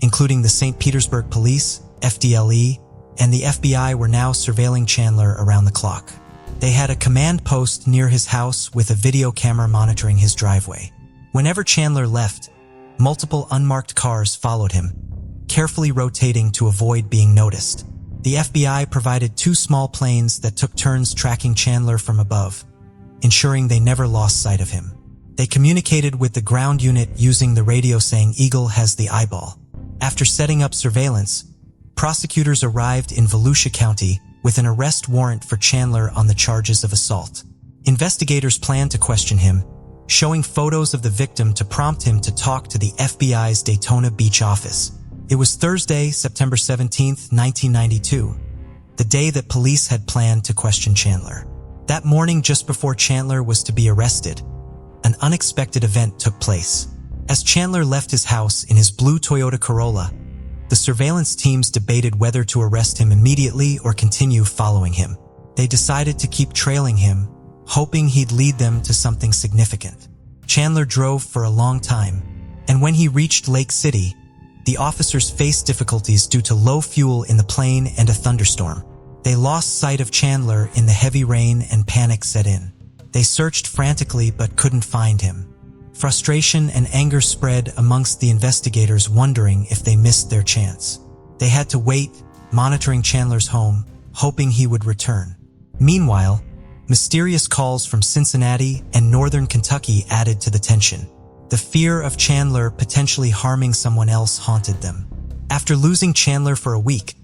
including the St. Petersburg Police, FDLE, and the FBI, were now surveilling Chandler around the clock. They had a command post near his house with a video camera monitoring his driveway. Whenever Chandler left, multiple unmarked cars followed him, carefully rotating to avoid being noticed. The FBI provided 2 small planes that took turns tracking Chandler from above, ensuring they never lost sight of him. They communicated with the ground unit using the radio saying "Eagle has the eyeball." After setting up surveillance, prosecutors arrived in Volusia County with an arrest warrant for Chandler on the charges of assault. Investigators planned to question him, showing photos of the victim to prompt him to talk to the FBI's Daytona Beach office. It was Thursday, September 17, 1992, the day that police had planned to question Chandler. That morning, just before Chandler was to be arrested, an unexpected event took place. As Chandler left his house in his blue Toyota Corolla, the surveillance teams debated whether to arrest him immediately or continue following him. They decided to keep trailing him, hoping he'd lead them to something significant. Chandler drove for a long time, and when he reached Lake City, the officers faced difficulties due to low fuel in the plane and a thunderstorm. They lost sight of Chandler in the heavy rain and panic set in. They searched frantically but couldn't find him. Frustration and anger spread amongst the investigators, wondering if they missed their chance. They had to wait, monitoring Chandler's home, hoping he would return. Meanwhile, Mysterious calls from Cincinnati and northern Kentucky added to the tension. The fear of Chandler potentially harming someone else haunted them. After losing Chandler for a week,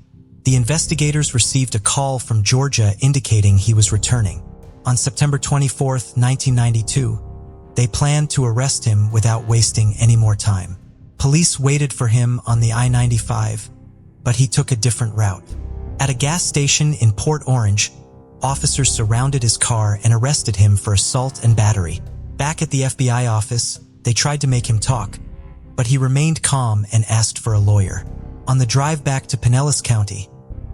the investigators received a call from Georgia indicating he was returning. On September 24, 1992, they planned to arrest him without wasting any more time. Police waited for him on the I-95, but he took a different route. At a gas station in Port Orange, officers surrounded his car and arrested him for assault and battery. Back at the FBI office, they tried to make him talk, but he remained calm and asked for a lawyer. On the drive back to Pinellas County,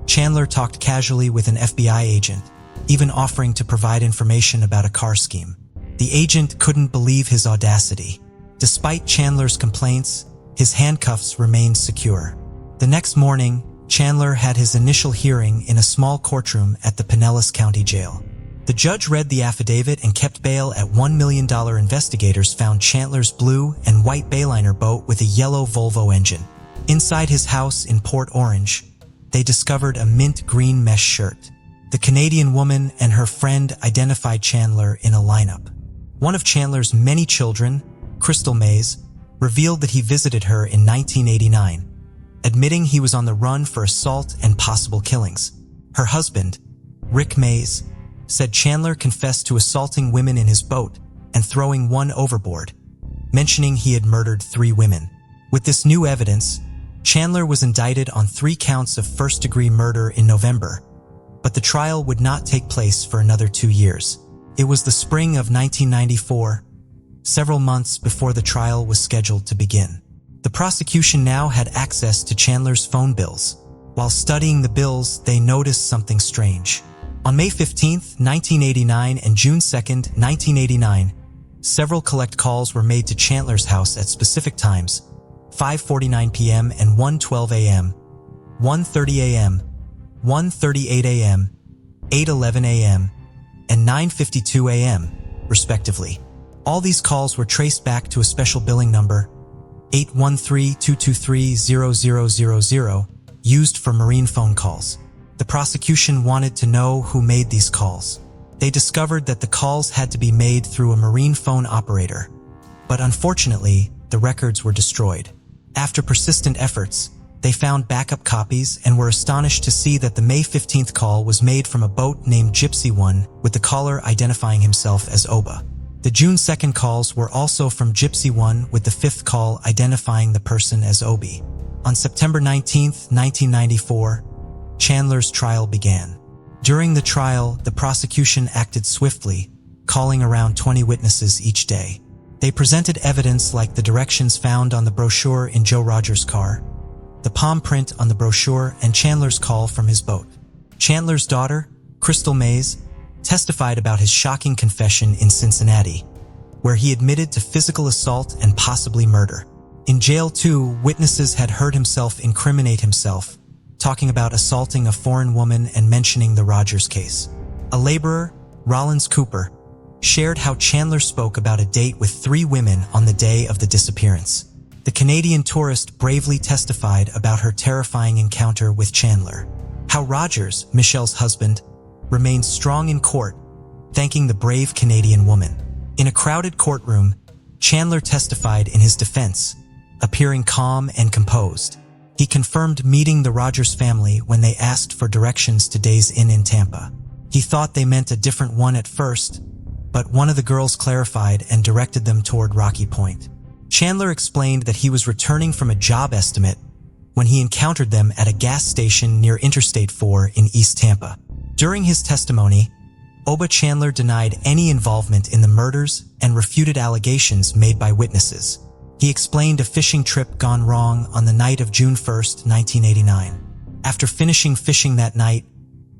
Chandler talked casually with an FBI agent, even offering to provide information about a car scheme. The agent couldn't believe his audacity. Despite Chandler's complaints, his handcuffs remained secure. The next morning, Chandler had his initial hearing in a small courtroom at the Pinellas County Jail. The judge read the affidavit and kept bail at $1 million. Investigators found Chandler's blue and white Bayliner boat with a yellow Volvo engine. Inside his house in Port Orange, they discovered a mint green mesh shirt. The Canadian woman and her friend identified Chandler in a lineup. One of Chandler's many children, Crystal Mays, revealed that he visited her in 1989, admitting he was on the run for assault and possible killings. Her husband, Rick Mays, said Chandler confessed to assaulting women in his boat and throwing one overboard, mentioning he had murdered 3 women. With this new evidence, Chandler was indicted on 3 counts of first-degree murder in November, but the trial would not take place for another 2 years. It was the spring of 1994, several months before the trial was scheduled to begin. The prosecution now had access to Chandler's phone bills. While studying the bills, they noticed something strange. On May 15, 1989 and June 2, 1989, several collect calls were made to Chandler's house at specific times: 5:49 p.m. and 1:12 a.m., 1:30 a.m., 1:38 a.m., 8:11 a.m., and 9:52 a.m., respectively. All these calls were traced back to a special billing number, 813-223-0000, used for marine phone calls. The prosecution wanted to know who made these calls. They discovered that the calls had to be made through a marine phone operator, but unfortunately, the records were destroyed. After persistent efforts, they found backup copies and were astonished to see that the May 15th call was made from a boat named Gypsy One, with the caller identifying himself as Oba. The June 2nd calls were also from Gypsy One, with the 5th call identifying the person as Obi. On September 19, 1994, Chandler's trial began. During the trial, the prosecution acted swiftly, calling around 20 witnesses each day. They presented evidence like the directions found on the brochure in Joe Rogers' car, the palm print on the brochure, and Chandler's call from his boat. Chandler's daughter, Crystal Mays, testified about his shocking confession in Cincinnati, where he admitted to physical assault and possibly murder. In jail too, witnesses had heard himself incriminate himself, talking about assaulting a foreign woman and mentioning the Rogers case. A laborer, Rollins Cooper, shared how Chandler spoke about a date with 3 women on the day of the disappearance. The Canadian tourist bravely testified about her terrifying encounter with Chandler. How Rogers, Michelle's husband, remained strong in court, thanking the brave Canadian woman. In a crowded courtroom, Chandler testified in his defense, appearing calm and composed. He confirmed meeting the Rogers family when they asked for directions to Days Inn in Tampa. He thought they meant a different one at first, but one of the girls clarified and directed them toward Rocky Point. Chandler explained that he was returning from a job estimate when he encountered them at a gas station near Interstate 4 in East Tampa. During his testimony, Oba Chandler denied any involvement in the murders and refuted allegations made by witnesses. He explained a fishing trip gone wrong on the night of June 1, 1989. After finishing fishing that night,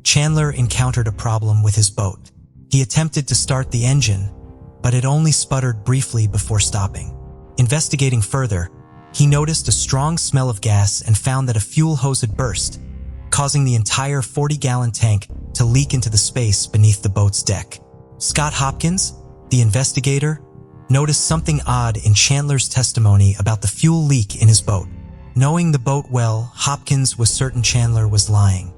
Chandler encountered a problem with his boat. He attempted to start the engine, but it only sputtered briefly before stopping. Investigating further, he noticed a strong smell of gas and found that a fuel hose had burst, causing the entire 40-gallon tank to leak into the space beneath the boat's deck. Scott Hopkins, the investigator, noticed something odd in Chandler's testimony about the fuel leak in his boat. Knowing the boat well, Hopkins was certain Chandler was lying.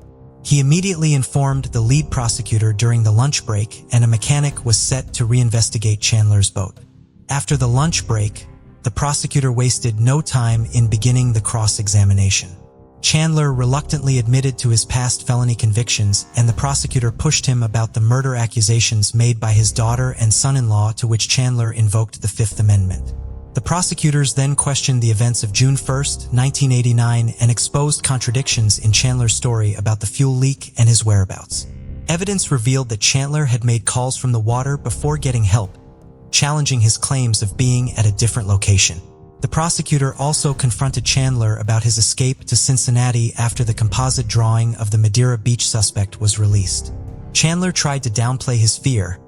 He immediately informed the lead prosecutor during the lunch break, and a mechanic was set to reinvestigate Chandler's boat. After the lunch break, the prosecutor wasted no time in beginning the cross-examination. Chandler reluctantly admitted to his past felony convictions, and the prosecutor pushed him about the murder accusations made by his daughter and son-in-law, to which Chandler invoked the Fifth Amendment. The prosecutors then questioned the events of June 1, 1989, and exposed contradictions in Chandler's story about the fuel leak and his whereabouts. Evidence revealed that Chandler had made calls from the water before getting help, challenging his claims of being at a different location. The prosecutor also confronted Chandler about his escape to Cincinnati after the composite drawing of the Madeira Beach suspect was released. Chandler tried to downplay his fear,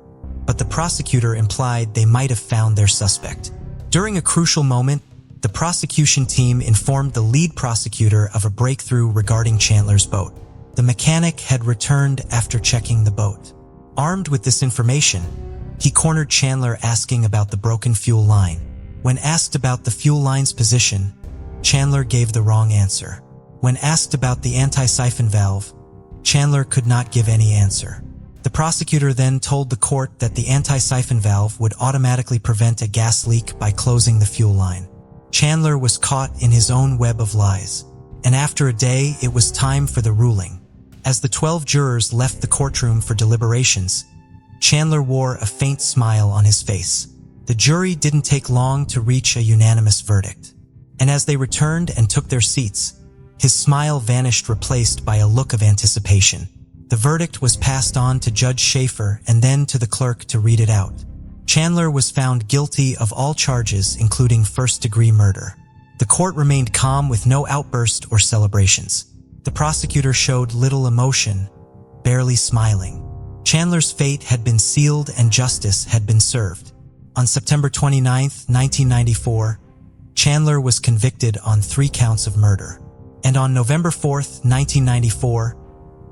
but the prosecutor implied they might have found their suspect. During a crucial moment, the prosecution team informed the lead prosecutor of a breakthrough regarding Chandler's boat. The mechanic had returned after checking the boat. Armed with this information, he cornered Chandler asking about the broken fuel line. When asked about the fuel line's position, Chandler gave the wrong answer. When asked about the anti-siphon valve, Chandler could not give any answer. The prosecutor then told the court that the anti-siphon valve would automatically prevent a gas leak by closing the fuel line. Chandler was caught in his own web of lies, and after a day, it was time for the ruling. As the 12 jurors left the courtroom for deliberations, Chandler wore a faint smile on his face. The jury didn't take long to reach a unanimous verdict, and as they returned and took their seats, his smile vanished, replaced by a look of anticipation. The verdict was passed on to Judge Schaefer and then to the clerk to read it out. Chandler was found guilty of all charges, including first-degree murder. The court remained calm with no outburst or celebrations. The prosecutor showed little emotion, barely smiling. Chandler's fate had been sealed and justice had been served. On September 29, 1994, Chandler was convicted on 3 counts of murder. And on November 4, 1994,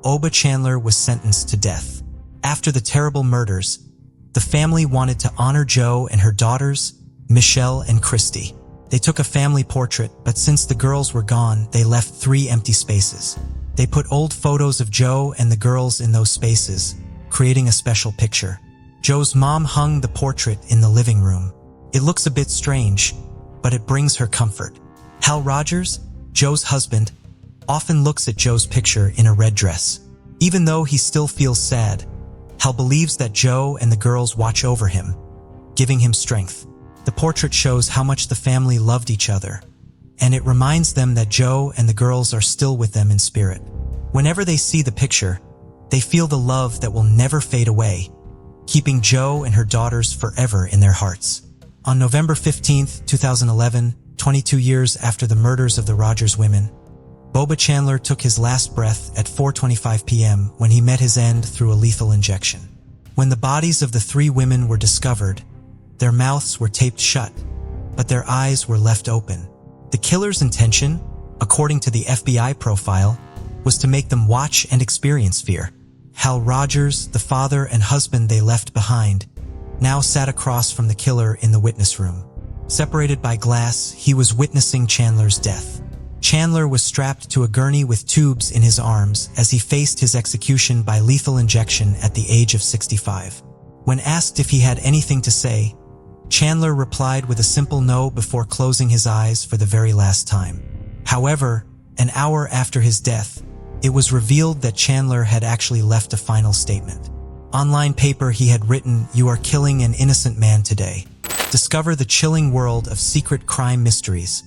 Oba Chandler was sentenced to death. After the terrible murders, the family wanted to honor Jo and her daughters, Michelle and Christy. They took a family portrait, but since the girls were gone, they left 3 empty spaces. They put old photos of Jo and the girls in those spaces, creating a special picture. Jo's mom hung the portrait in the living room. It looks a bit strange, but it brings her comfort. Hal Rogers, Jo's husband, often looks at Jo's picture in a red dress. Even though he still feels sad, Hal believes that Jo and the girls watch over him, giving him strength. The portrait shows how much the family loved each other, and it reminds them that Jo and the girls are still with them in spirit. Whenever they see the picture, they feel the love that will never fade away, keeping Jo and her daughters forever in their hearts. On November 15, 2011, 22 years after the murders of the Rogers women, Oba Chandler took his last breath at 4:25 p.m. when he met his end through a lethal injection. When the bodies of the 3 women were discovered, their mouths were taped shut, but their eyes were left open. The killer's intention, according to the FBI profile, was to make them watch and experience fear. Hal Rogers, the father and husband they left behind, now sat across from the killer in the witness room. Separated by glass, he was witnessing Chandler's death. Chandler was strapped to a gurney with tubes in his arms as he faced his execution by lethal injection at the age of 65. When asked if he had anything to say, Chandler replied with a simple no before closing his eyes for the very last time. However, an hour after his death, it was revealed that Chandler had actually left a final statement. Online paper he had written, "You are killing an innocent man today. Discover the chilling world of secret crime mysteries,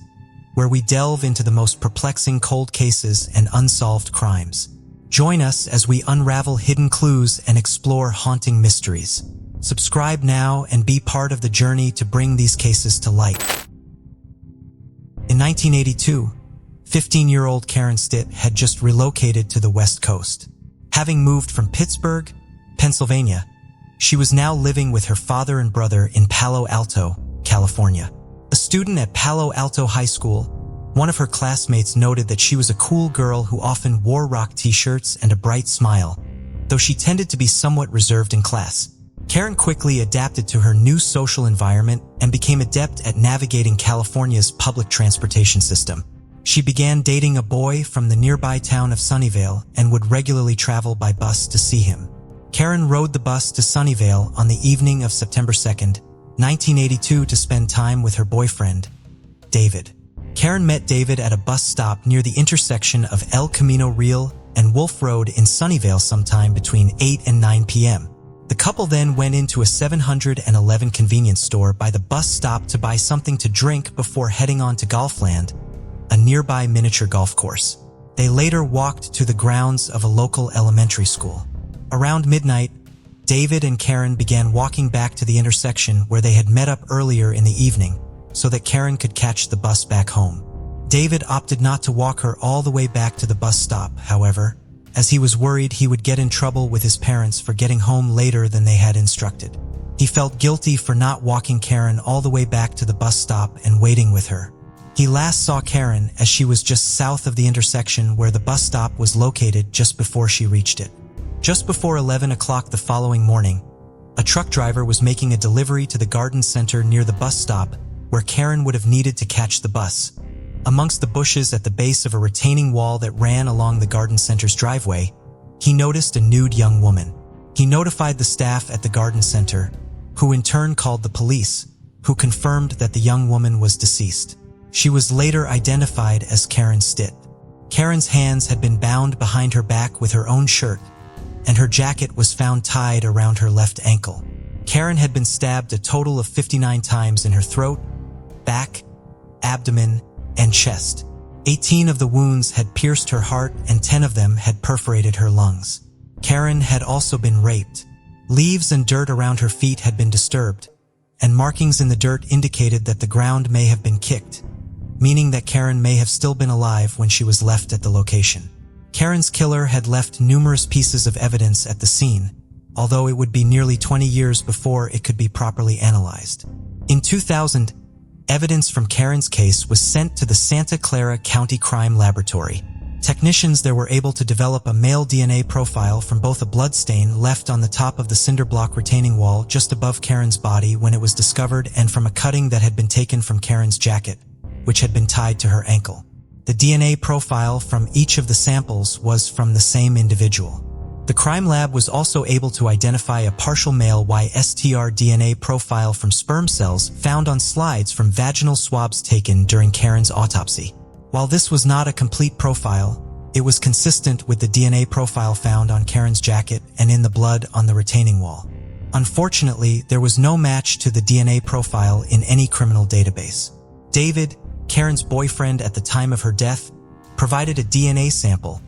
where we delve into the most perplexing cold cases and unsolved crimes. Join us as we unravel hidden clues and explore haunting mysteries. Subscribe now and be part of the journey to bring these cases to light." In 1982, 15-year-old Karen Stitt had just relocated to the West Coast. Having moved from Pittsburgh, Pennsylvania, she was now living with her father and brother in Palo Alto, California. A student at Palo Alto High School, one of her classmates noted that she was a cool girl who often wore rock t-shirts and a bright smile, though she tended to be somewhat reserved in class. Karen quickly adapted to her new social environment and became adept at navigating California's public transportation system. She began dating a boy from the nearby town of Sunnyvale and would regularly travel by bus to see him. Karen rode the bus to Sunnyvale on the evening of September 2nd, 1982 to spend time with her boyfriend, David. Karen met David at a bus stop near the intersection of El Camino Real and Wolf Road in Sunnyvale sometime between 8 and 9 p.m. The couple then went into a 711 convenience store by the bus stop to buy something to drink before heading on to Golfland, a nearby miniature golf course. They later walked to the grounds of a local elementary school. Around midnight, David and Karen began walking back to the intersection where they had met up earlier in the evening so that Karen could catch the bus back home. David opted not to walk her all the way back to the bus stop, however, as he was worried he would get in trouble with his parents for getting home later than they had instructed. He felt guilty for not walking Karen all the way back to the bus stop and waiting with her. He last saw Karen as she was just south of the intersection where the bus stop was located just before she reached it. Just before 11 o'clock the following morning, a truck driver was making a delivery to the garden center near the bus stop where Karen would have needed to catch the bus. Amongst the bushes at the base of a retaining wall that ran along the garden center's driveway, he noticed a nude young woman. He notified the staff at the garden center, who in turn called the police, who confirmed that the young woman was deceased. She was later identified as Karen Stitt. Karen's hands had been bound behind her back with her own shirt, and her jacket was found tied around her left ankle. Karen had been stabbed a total of 59 times in her throat, back, abdomen, and chest. 18 of the wounds had pierced her heart and 10 of them had perforated her lungs. Karen had also been raped. Leaves and dirt around her feet had been disturbed, and markings in the dirt indicated that the ground may have been kicked, meaning that Karen may have still been alive when she was left at the location. Karen's killer had left numerous pieces of evidence at the scene, although it would be nearly 20 years before it could be properly analyzed. In 2000, evidence from Karen's case was sent to the Santa Clara County Crime Laboratory. Technicians there were able to develop a male DNA profile from both a bloodstain left on the top of the cinder block retaining wall just above Karen's body when it was discovered and from a cutting that had been taken from Karen's jacket, which had been tied to her ankle. The DNA profile from each of the samples was from the same individual. The crime lab was also able to identify a partial male YSTR DNA profile from sperm cells found on slides from vaginal swabs taken during Karen's autopsy. While this was not a complete profile, it was consistent with the DNA profile found on Karen's jacket and in the blood on the retaining wall. Unfortunately, there was no match to the DNA profile in any criminal database. David, Karen's boyfriend at the time of her death, provided a DNA sample,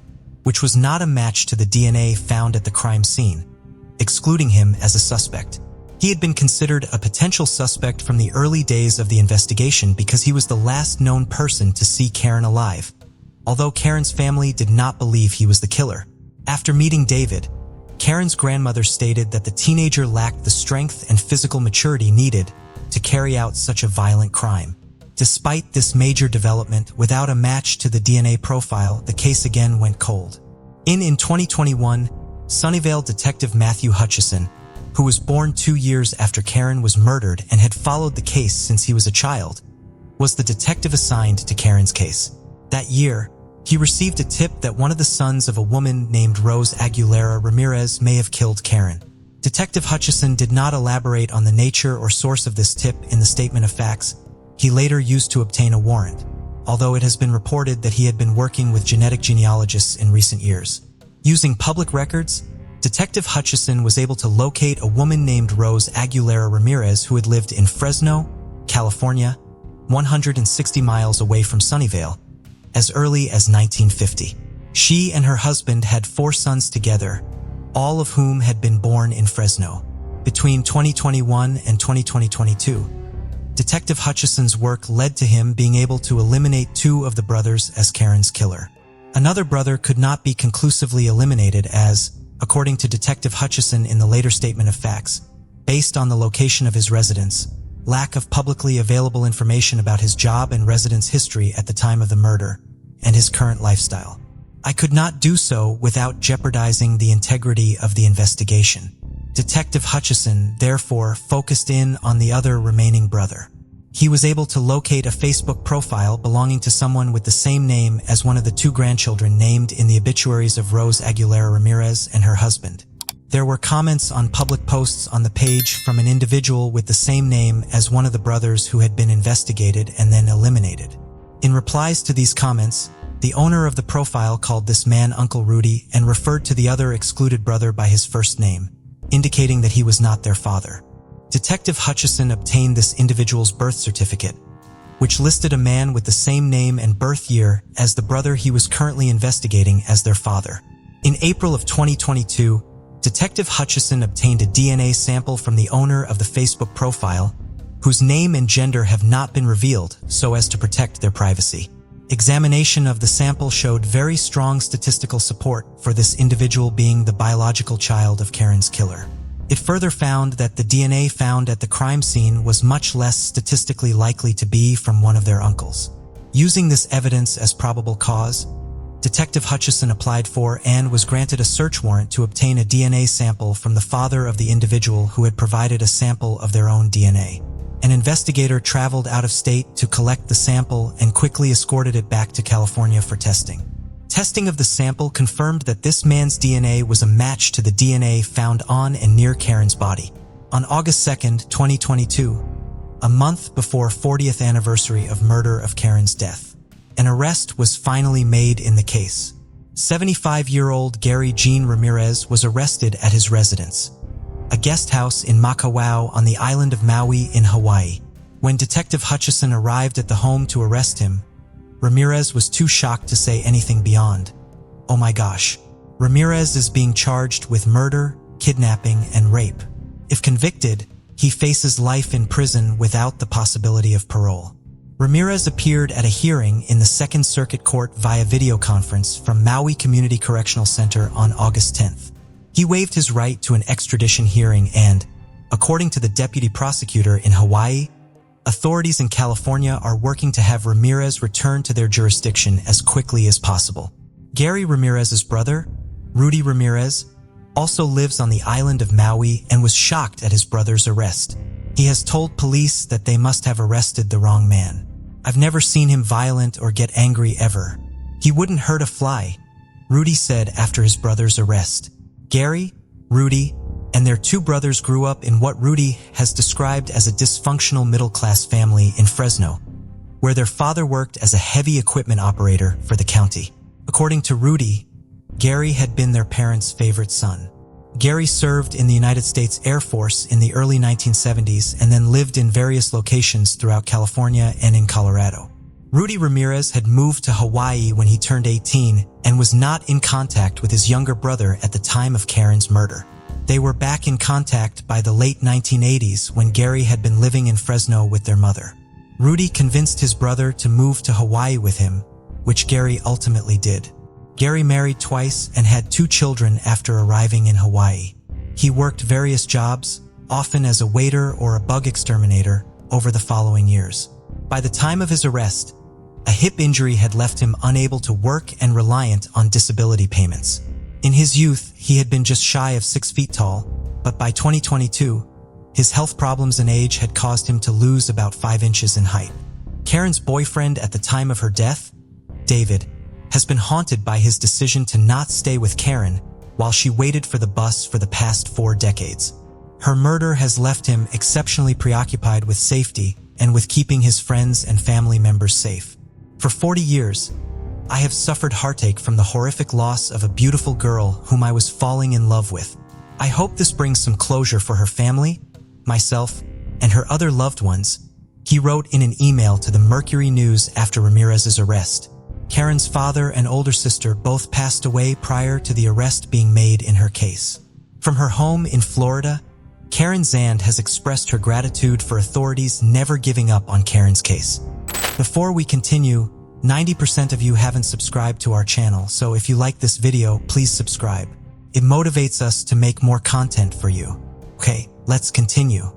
which was not a match to the DNA found at the crime scene, excluding him as a suspect. He had been considered a potential suspect from the early days of the investigation because he was the last known person to see Karen alive, although Karen's family did not believe he was the killer. After meeting David, Karen's grandmother stated that the teenager lacked the strength and physical maturity needed to carry out such a violent crime. Despite this major development, without a match to the DNA profile, the case again went cold. In 2021, Sunnyvale detective Matthew Hutchison, who was born 2 years after Karen was murdered and had followed the case since he was a child, was the detective assigned to Karen's case. That year, he received a tip that one of the sons of a woman named Rose Aguilera Ramirez may have killed Karen. Detective Hutchison did not elaborate on the nature or source of this tip in the statement of facts he later used to obtain a warrant, although it has been reported that he had been working with genetic genealogists in recent years. Using public records, Detective Hutchison was able to locate a woman named Rose Aguilera Ramirez who had lived in Fresno, California, 160 miles away from Sunnyvale, as early as 1950. She and her husband had 4 sons together, all of whom had been born in Fresno. Between 2021 and 2022, Detective Hutchison's work led to him being able to eliminate 2 of the brothers as Karen's killer. Another brother could not be conclusively eliminated as, according to Detective Hutchison in the later statement of facts, based on the location of his residence, lack of publicly available information about his job and residence history at the time of the murder, and his current lifestyle. I could not do so without jeopardizing the integrity of the investigation. Detective Hutchison therefore focused in on the other remaining brother. he was able to locate a Facebook profile belonging to someone with the same name as one of the two grandchildren named in the obituaries of Rose Aguilera Ramirez and her husband. There were comments on public posts on the page from an individual with the same name as one of the brothers who had been investigated and then eliminated. In replies to these comments, the owner of the profile called this man Uncle Rudy and referred to the other excluded brother by his first name, indicating that he was not their father. Detective Hutchison obtained this individual's birth certificate, which listed a man with the same name and birth year as the brother he was currently investigating as their father. In April of 2022, Detective Hutchison obtained a DNA sample from the owner of the Facebook profile, whose name and gender have not been revealed so as to protect their privacy. Examination of the sample showed very strong statistical support for this individual being the biological child of Karen's killer. It further found that the DNA found at the crime scene was much less statistically likely to be from one of their uncles. Using this evidence as probable cause, Detective Hutchison applied for and was granted a search warrant to obtain a DNA sample from the father of the individual who had provided a sample of their own DNA. An investigator traveled out of state to collect the sample and quickly escorted it back to California for testing. Testing of the sample confirmed that this man's DNA was a match to the DNA found on and near Karen's body. On August 2, 2022, a month before 40th anniversary of murder of Karen's death, an arrest was finally made in the case. 75-year-old Gary Jean Ramirez was arrested at his residence, a guest house in Makawao on the island of Maui in Hawaii. When Detective Hutchison arrived at the home to arrest him, Ramirez was too shocked to say anything beyond, "Oh my gosh." Ramirez is being charged with murder, kidnapping, and rape. If convicted, he faces life in prison without the possibility of parole. Ramirez appeared at a hearing in the Second Circuit Court via video conference from Maui Community Correctional Center on August 10th. He waived his right to an extradition hearing and, according to the deputy prosecutor in Hawaii, authorities in California are working to have Ramirez return to their jurisdiction as quickly as possible. Gary Ramirez's brother, Rudy Ramirez, also lives on the island of Maui and was shocked at his brother's arrest. He has told police that they must have arrested the wrong man. "I've never seen him violent or get angry ever. He wouldn't hurt a fly," Rudy said after his brother's arrest. Gary, Rudy, and their two brothers grew up in what Rudy has described as a dysfunctional middle-class family in Fresno, where their father worked as a heavy equipment operator for the county. According to Rudy, Gary had been their parents' favorite son. Gary served in the United States Air Force in the early 1970s and then lived in various locations throughout California and in Colorado. Rudy Ramirez had moved to Hawaii when he turned 18 and was not in contact with his younger brother at the time of Karen's murder. They were back in contact by the late 1980s when Gary had been living in Fresno with their mother. Rudy convinced his brother to move to Hawaii with him, which Gary ultimately did. Gary married twice and had 2 children after arriving in Hawaii. He worked various jobs, often as a waiter or a bug exterminator, over the following years. By the time of his arrest, a hip injury had left him unable to work and reliant on disability payments. In his youth, he had been just shy of 6 feet tall, but by 2022, his health problems and age had caused him to lose about 5 inches in height. Karen's boyfriend at the time of her death, David, has been haunted by his decision to not stay with Karen while she waited for the bus for the past 4 decades. Her murder has left him exceptionally preoccupied with safety and with keeping his friends and family members safe. For 40 years, I have suffered heartache from the horrific loss of a beautiful girl whom I was falling in love with. I hope this brings some closure for her family, myself, and her other loved ones, he wrote in an email to the Mercury News after Ramirez's arrest. Karen's father and older sister both passed away prior to the arrest being made in her case. From her home in Florida, Karen Zand has expressed her gratitude for authorities never giving up on Karen's case. Before we continue, 90% of you haven't subscribed to our channel, so if you like this video, please subscribe. It motivates us to make more content for you. Okay, let's continue.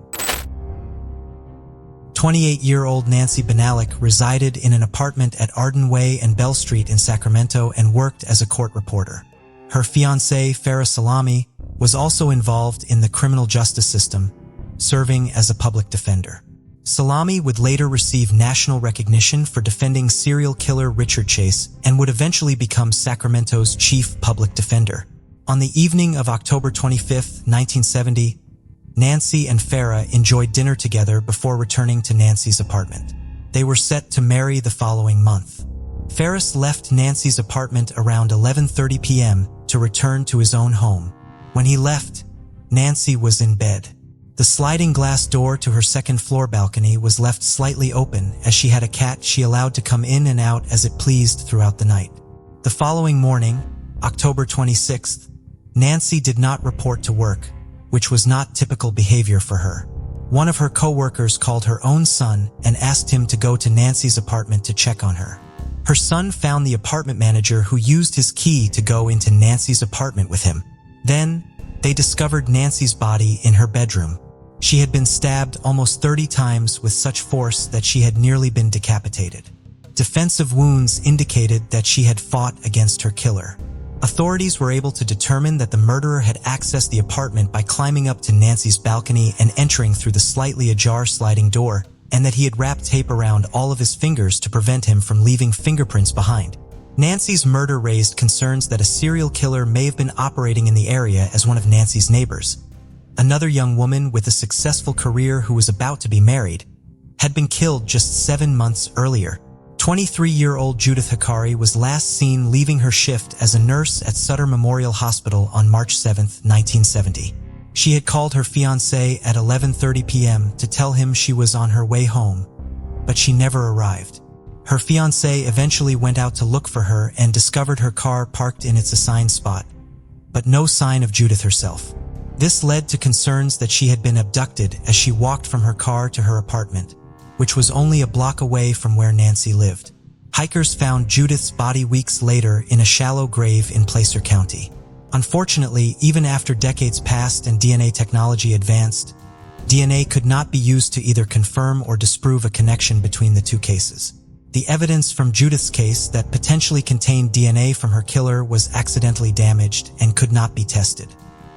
28-year-old Nancy Benalik resided in an apartment at Arden Way and Bell Street in Sacramento and worked as a court reporter. Her fiancé, Farah Salami, was also involved in the criminal justice system, serving as a public defender. Salami would later receive national recognition for defending serial killer Richard Chase and would eventually become Sacramento's chief public defender. On the evening of October 25, 1970, Nancy and Farah enjoyed dinner together before returning to Nancy's apartment. They were set to marry the following month. Ferris left Nancy's apartment around 11:30 p.m. to return to his own home. When he left, Nancy was in bed. The sliding glass door to her second-floor balcony was left slightly open as she had a cat she allowed to come in and out as it pleased throughout the night. The following morning, October 26th, Nancy did not report to work, which was not typical behavior for her. One of her co-workers called her own son and asked him to go to Nancy's apartment to check on her. Her son found the apartment manager who used his key to go into Nancy's apartment with him. Then, they discovered Nancy's body in her bedroom. She had been stabbed almost 30 times with such force that she had nearly been decapitated. Defensive wounds indicated that she had fought against her killer. Authorities were able to determine that the murderer had accessed the apartment by climbing up to Nancy's balcony and entering through the slightly ajar sliding door, and that he had wrapped tape around all of his fingers to prevent him from leaving fingerprints behind. Nancy's murder raised concerns that a serial killer may have been operating in the area as one of Nancy's neighbors. Another young woman with a successful career who was about to be married had been killed just 7 months earlier. 23-year-old Judith Hikari was last seen leaving her shift as a nurse at Sutter Memorial Hospital on March 7, 1970. She had called her fiancé at 11:30 p.m. to tell him she was on her way home, but she never arrived. Her fiancé eventually went out to look for her and discovered her car parked in its assigned spot, but no sign of Judith herself. This led to concerns that she had been abducted as she walked from her car to her apartment, which was only a block away from where Nancy lived. Hikers found Judith's body weeks later in a shallow grave in Placer County. Unfortunately, even after decades passed and DNA technology advanced, DNA could not be used to either confirm or disprove a connection between the two cases. The evidence from Judith's case that potentially contained DNA from her killer was accidentally damaged and could not be tested.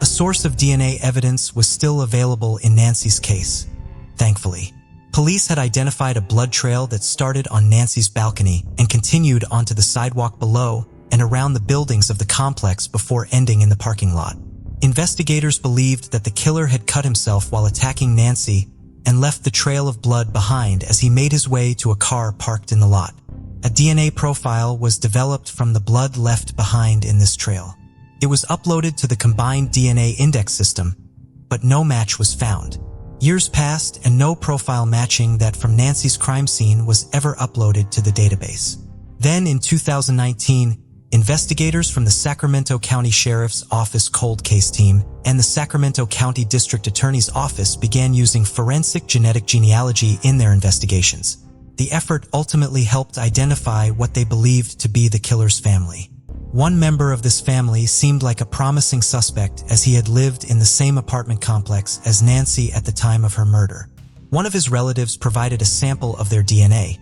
A source of DNA evidence was still available in Nancy's case, thankfully. Police had identified a blood trail that started on Nancy's balcony and continued onto the sidewalk below and around the buildings of the complex before ending in the parking lot. Investigators believed that the killer had cut himself while attacking Nancy and left the trail of blood behind as he made his way to a car parked in the lot. A DNA profile was developed from the blood left behind in this trail. It was uploaded to the combined DNA index system, but no match was found. Years passed and no profile matching that from Nancy's crime scene was ever uploaded to the database. Then in 2019, investigators from the Sacramento County Sheriff's Office Cold Case Team and the Sacramento County District Attorney's Office began using forensic genetic genealogy in their investigations. The effort ultimately helped identify what they believed to be the killer's family. One member of this family seemed like a promising suspect as he had lived in the same apartment complex as Nancy at the time of her murder. One of his relatives provided a sample of their DNA,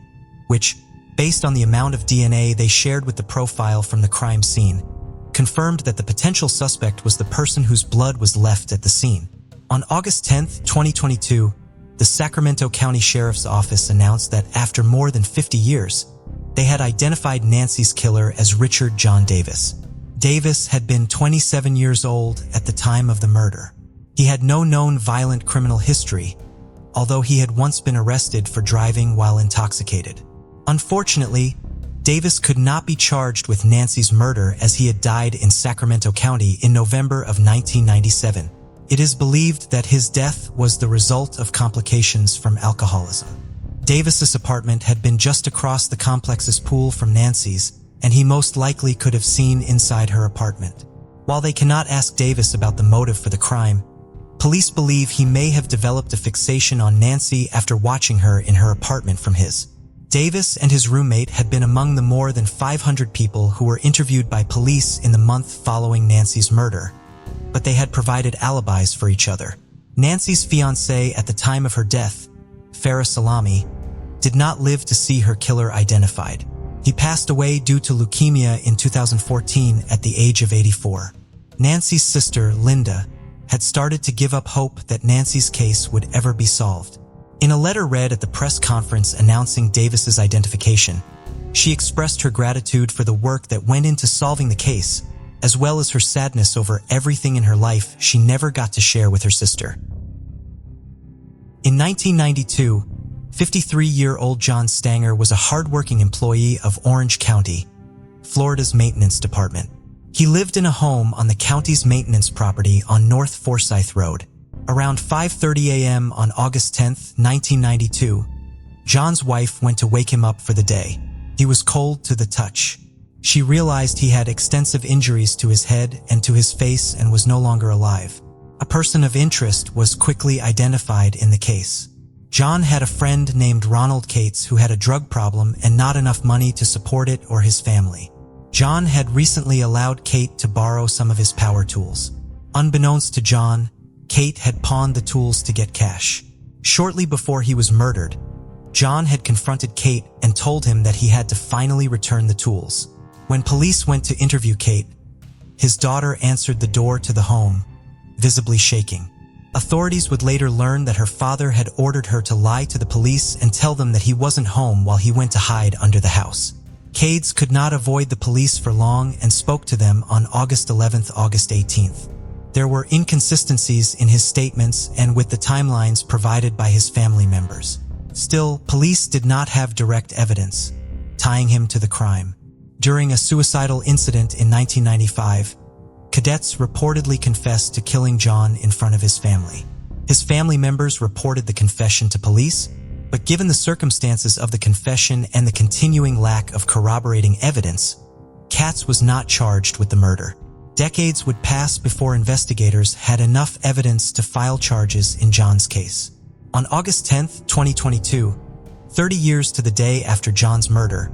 which, based on the amount of DNA they shared with the profile from the crime scene, confirmed that the potential suspect was the person whose blood was left at the scene. On August 10, 2022, the Sacramento County Sheriff's Office announced that after more than 50 years, they had identified Nancy's killer as Richard John Davis. Davis had been 27 years old at the time of the murder. He had no known violent criminal history, although he had once been arrested for driving while intoxicated. Unfortunately, Davis could not be charged with Nancy's murder as he had died in Sacramento County in November of 1997. It is believed that his death was the result of complications from alcoholism. Davis's apartment had been just across the complex's pool from Nancy's, and he most likely could have seen inside her apartment. While they cannot ask Davis about the motive for the crime, police believe he may have developed a fixation on Nancy after watching her in her apartment from his. Davis and his roommate had been among the more than 500 people who were interviewed by police in the month following Nancy's murder, but they had provided alibis for each other. Nancy's fiancé at the time of her death, Farah Salami, did not live to see her killer identified. He passed away due to leukemia in 2014 at the age of 84. Nancy's sister, Linda, had started to give up hope that Nancy's case would ever be solved. In a letter read at the press conference announcing Davis's identification, she expressed her gratitude for the work that went into solving the case, as well as her sadness over everything in her life she never got to share with her sister. In 1992, 53-year-old John Stanger was a hardworking employee of Orange County, Florida's maintenance department. He lived in a home on the county's maintenance property on North Forsyth Road. Around 5:30 a.m. on August 10, 1992, John's wife went to wake him up for the day. He was cold to the touch. She realized he had extensive injuries to his head and to his face and was no longer alive. A person of interest was quickly identified in the case. John had a friend named Ronald Cates who had a drug problem and not enough money to support it or his family. John had recently allowed Kate to borrow some of his power tools. Unbeknownst to John, Kate had pawned the tools to get cash. Shortly before he was murdered, John had confronted Kate and told him that he had to finally return the tools. When police went to interview Kate, his daughter answered the door to the home, visibly shaking. Authorities would later learn that her father had ordered her to lie to the police and tell them that he wasn't home while he went to hide under the house. Cades could not avoid the police for long and spoke to them on August 11th, August 18th. There were inconsistencies in his statements and with the timelines provided by his family members. Still, police did not have direct evidence tying him to the crime. During a suicidal incident in 1995, cadets reportedly confessed to killing John in front of his family. His family members reported the confession to police, but given the circumstances of the confession and the continuing lack of corroborating evidence, Katz was not charged with the murder. Decades would pass before investigators had enough evidence to file charges in John's case. On August 10, 2022, 30 years to the day after John's murder,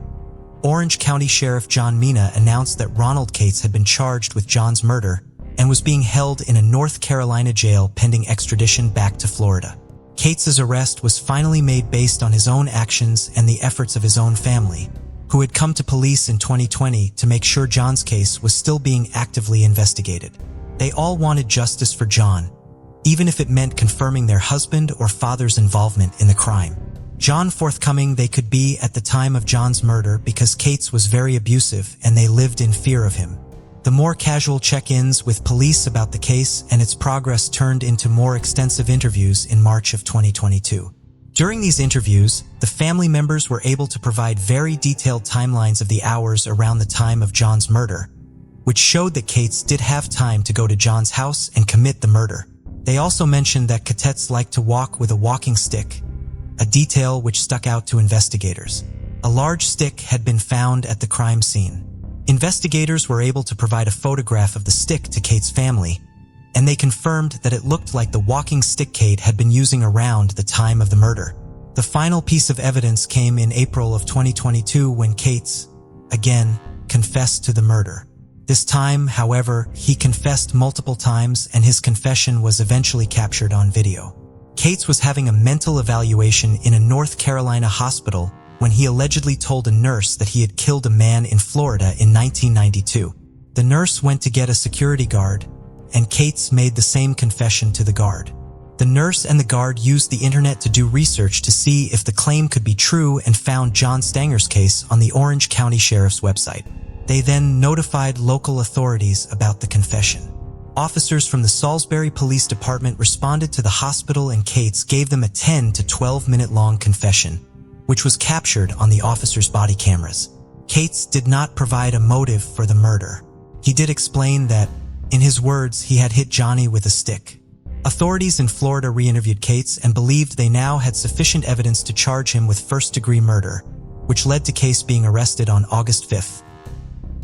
Orange County Sheriff John Mina announced that Ronald Cates had been charged with John's murder and was being held in a North Carolina jail pending extradition back to Florida. Cates's arrest was finally made based on his own actions and the efforts of his own family, who had come to police in 2020 to make sure John's case was still being actively investigated. They all wanted justice for John, even if it meant confirming their husband or father's involvement in the crime. John forthcoming they could be at the time of John's murder because Cates was very abusive and they lived in fear of him. The more casual check-ins with police about the case and its progress turned into more extensive interviews in March of 2022. During these interviews, the family members were able to provide very detailed timelines of the hours around the time of John's murder, which showed that Cates did have time to go to John's house and commit the murder. They also mentioned that cadets liked to walk with a walking stick, a detail which stuck out to investigators. A large stick had been found at the crime scene. Investigators were able to provide a photograph of the stick to Kate's family, and they confirmed that it looked like the walking stick Kate had been using around the time of the murder. The final piece of evidence came in April of 2022 when Cates, again, confessed to the murder. This time, however, he confessed multiple times and his confession was eventually captured on video. Cates was having a mental evaluation in a North Carolina hospital when he allegedly told a nurse that he had killed a man in Florida in 1992. The nurse went to get a security guard, and Cates made the same confession to the guard. The nurse and the guard used the internet to do research to see if the claim could be true and found John Stanger's case on the Orange County Sheriff's website. They then notified local authorities about the confession. Officers from the Salisbury Police Department responded to the hospital and Cates gave them a 10 to 12-minute long confession, which was captured on the officers' body cameras. Cates did not provide a motive for the murder. He did explain that, in his words, he had hit Johnny with a stick. Authorities in Florida re-interviewed Cates and believed they now had sufficient evidence to charge him with first-degree murder, which led to Cates being arrested on August 5th.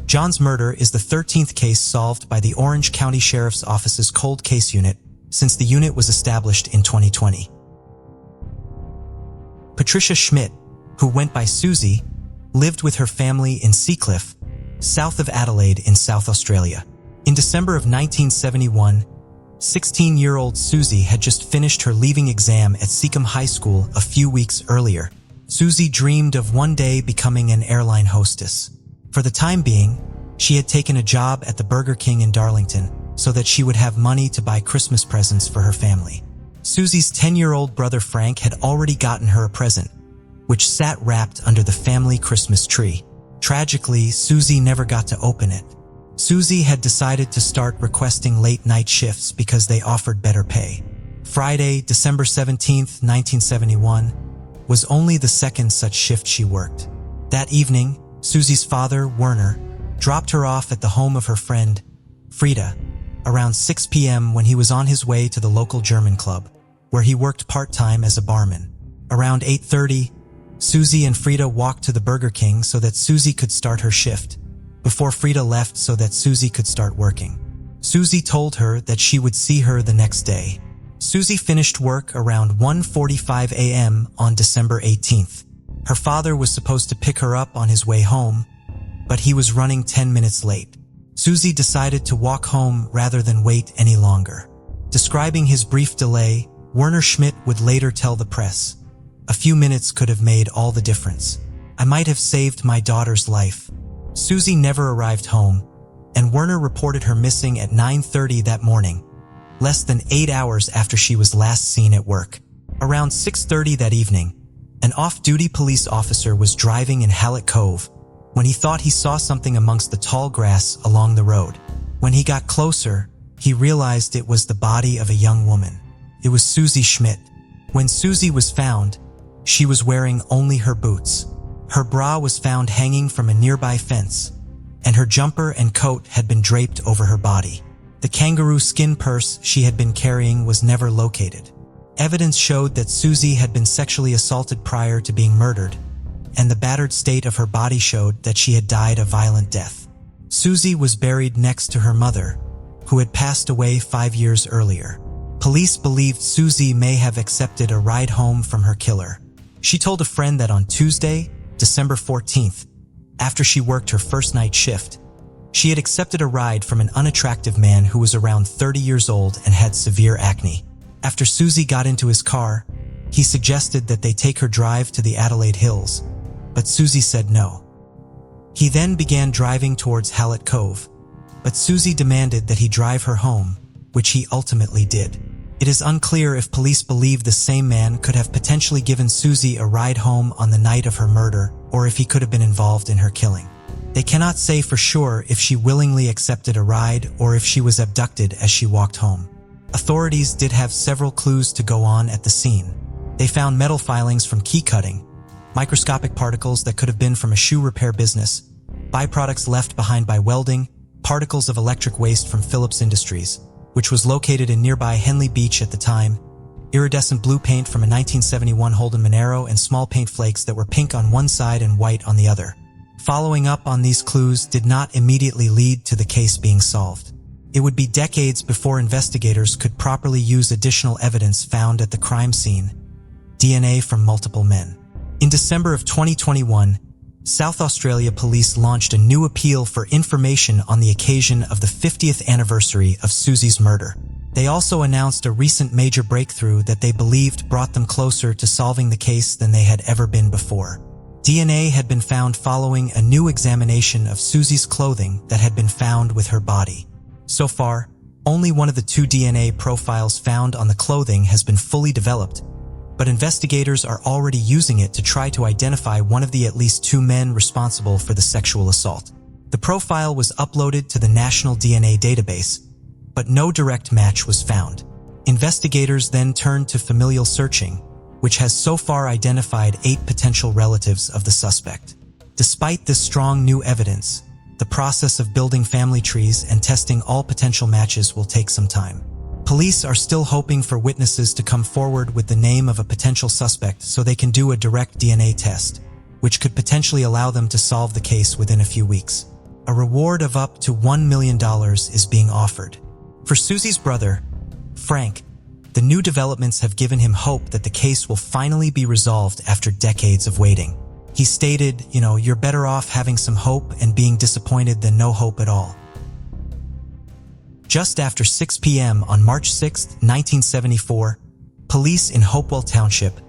John's murder is the 13th case solved by the Orange County Sheriff's Office's Cold Case Unit since the unit was established in 2020. Patricia Schmidt, who went by Susie, lived with her family in Seacliff, south of Adelaide in South Australia. In December of 1971, 16-year-old Susie had just finished her leaving exam at Seacombe High School a few weeks earlier. Susie dreamed of one day becoming an airline hostess. For the time being, she had taken a job at the Burger King in Darlington so that she would have money to buy Christmas presents for her family. Susie's 10-year-old brother Frank had already gotten her a present, which sat wrapped under the family Christmas tree. Tragically, Susie never got to open it. Susie had decided to start requesting late-night shifts because they offered better pay. Friday, December 17, 1971, was only the second such shift she worked. That evening, Susie's father, Werner, dropped her off at the home of her friend, Frida, around 6 p.m. when he was on his way to the local German club, where he worked part-time as a barman. Around 8:30, Susie and Frida walked to the Burger King so that Susie could start her shift, before Frida left so that Susie could start working. Susie told her that she would see her the next day. Susie finished work around 1:45 a.m. on December 18th. Her father was supposed to pick her up on his way home, but he was running 10 minutes late. Susie decided to walk home rather than wait any longer. Describing his brief delay, Werner Schmidt would later tell the press, "A few minutes could have made all the difference. I might have saved my daughter's life." Susie never arrived home, and Werner reported her missing at 9:30 that morning, less than 8 hours after she was last seen at work. Around 6:30 that evening, an off-duty police officer was driving in Hallett Cove when he thought he saw something amongst the tall grass along the road. When he got closer, he realized it was the body of a young woman. It was Susie Schmidt. When Susie was found, she was wearing only her boots. Her bra was found hanging from a nearby fence, and her jumper and coat had been draped over her body. The kangaroo skin purse she had been carrying was never located. Evidence showed that Susie had been sexually assaulted prior to being murdered, and the battered state of her body showed that she had died a violent death. Susie was buried next to her mother, who had passed away 5 years earlier. Police believed Susie may have accepted a ride home from her killer. She told a friend that on Tuesday, December 14th, after she worked her first night shift, she had accepted a ride from an unattractive man who was around 30 years old and had severe acne. After Susie got into his car, he suggested that they take her drive to the Adelaide Hills, but Susie said no. He then began driving towards Hallett Cove, but Susie demanded that he drive her home, which he ultimately did. It is unclear if police believe the same man could have potentially given Susie a ride home on the night of her murder, or if he could have been involved in her killing. They cannot say for sure if she willingly accepted a ride or if she was abducted as she walked home. Authorities did have several clues to go on at the scene. They found metal filings from key cutting, microscopic particles that could have been from a shoe repair business, byproducts left behind by welding, particles of electric waste from Phillips Industries, which was located in nearby Henley Beach at the time, iridescent blue paint from a 1971 Holden Monero, and small paint flakes that were pink on one side and white on the other. Following up on these clues did not immediately lead to the case being solved. It would be decades before investigators could properly use additional evidence found at the crime scene, DNA from multiple men. In December of 2021, South Australia Police launched a new appeal for information on the occasion of the 50th anniversary of Susie's murder. They also announced a recent major breakthrough that they believed brought them closer to solving the case than they had ever been before. DNA had been found following a new examination of Susie's clothing that had been found with her body. So far, only one of the 2 DNA profiles found on the clothing has been fully developed, but investigators are already using it to try to identify one of the at least 2 men responsible for the sexual assault. The profile was uploaded to the National DNA Database, but no direct match was found. Investigators then turned to familial searching, which has so far identified 8 potential relatives of the suspect. Despite this strong new evidence, the process of building family trees and testing all potential matches will take some time. Police are still hoping for witnesses to come forward with the name of a potential suspect so they can do a direct DNA test, which could potentially allow them to solve the case within a few weeks. A reward of up to $1 million is being offered. For Susie's brother, Frank, the new developments have given him hope that the case will finally be resolved after decades of waiting. He stated, "You're better off having some hope and being disappointed than no hope at all." Just after 6 p.m. on March 6, 1974, police in Hopewell Township,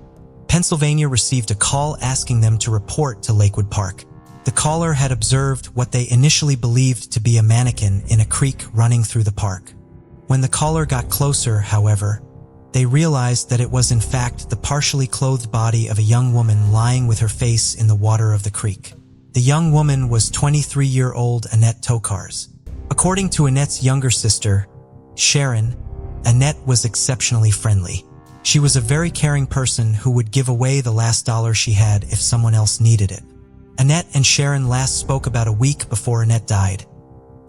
Pennsylvania received a call asking them to report to Lakewood Park. The caller had observed what they initially believed to be a mannequin in a creek running through the park. When the caller got closer, however, They realized that it was in fact the partially clothed body of a young woman lying with her face in the water of the creek. The young woman was 23-year-old Annette Tokars. According to Annette's younger sister, Sharon, Annette was exceptionally friendly. She was a very caring person who would give away the last dollar she had if someone else needed it. Annette and Sharon last spoke about a week before Annette died,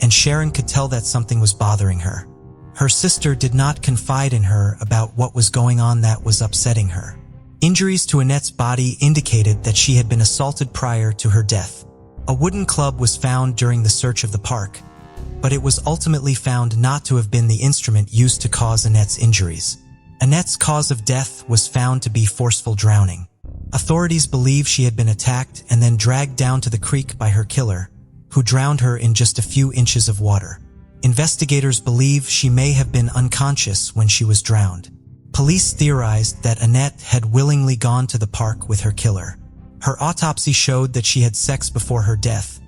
and Sharon could tell that something was bothering her. Her sister did not confide in her about what was going on that was upsetting her. Injuries to Annette's body indicated that she had been assaulted prior to her death. A wooden club was found during the search of the park, but it was ultimately found not to have been the instrument used to cause Annette's injuries. Annette's cause of death was found to be forceful drowning. Authorities believe she had been attacked and then dragged down to the creek by her killer, who drowned her in just a few inches of water. Investigators believe she may have been unconscious when she was drowned. Police theorized that Annette had willingly gone to the park with her killer. Her autopsy showed that she had sex before her death,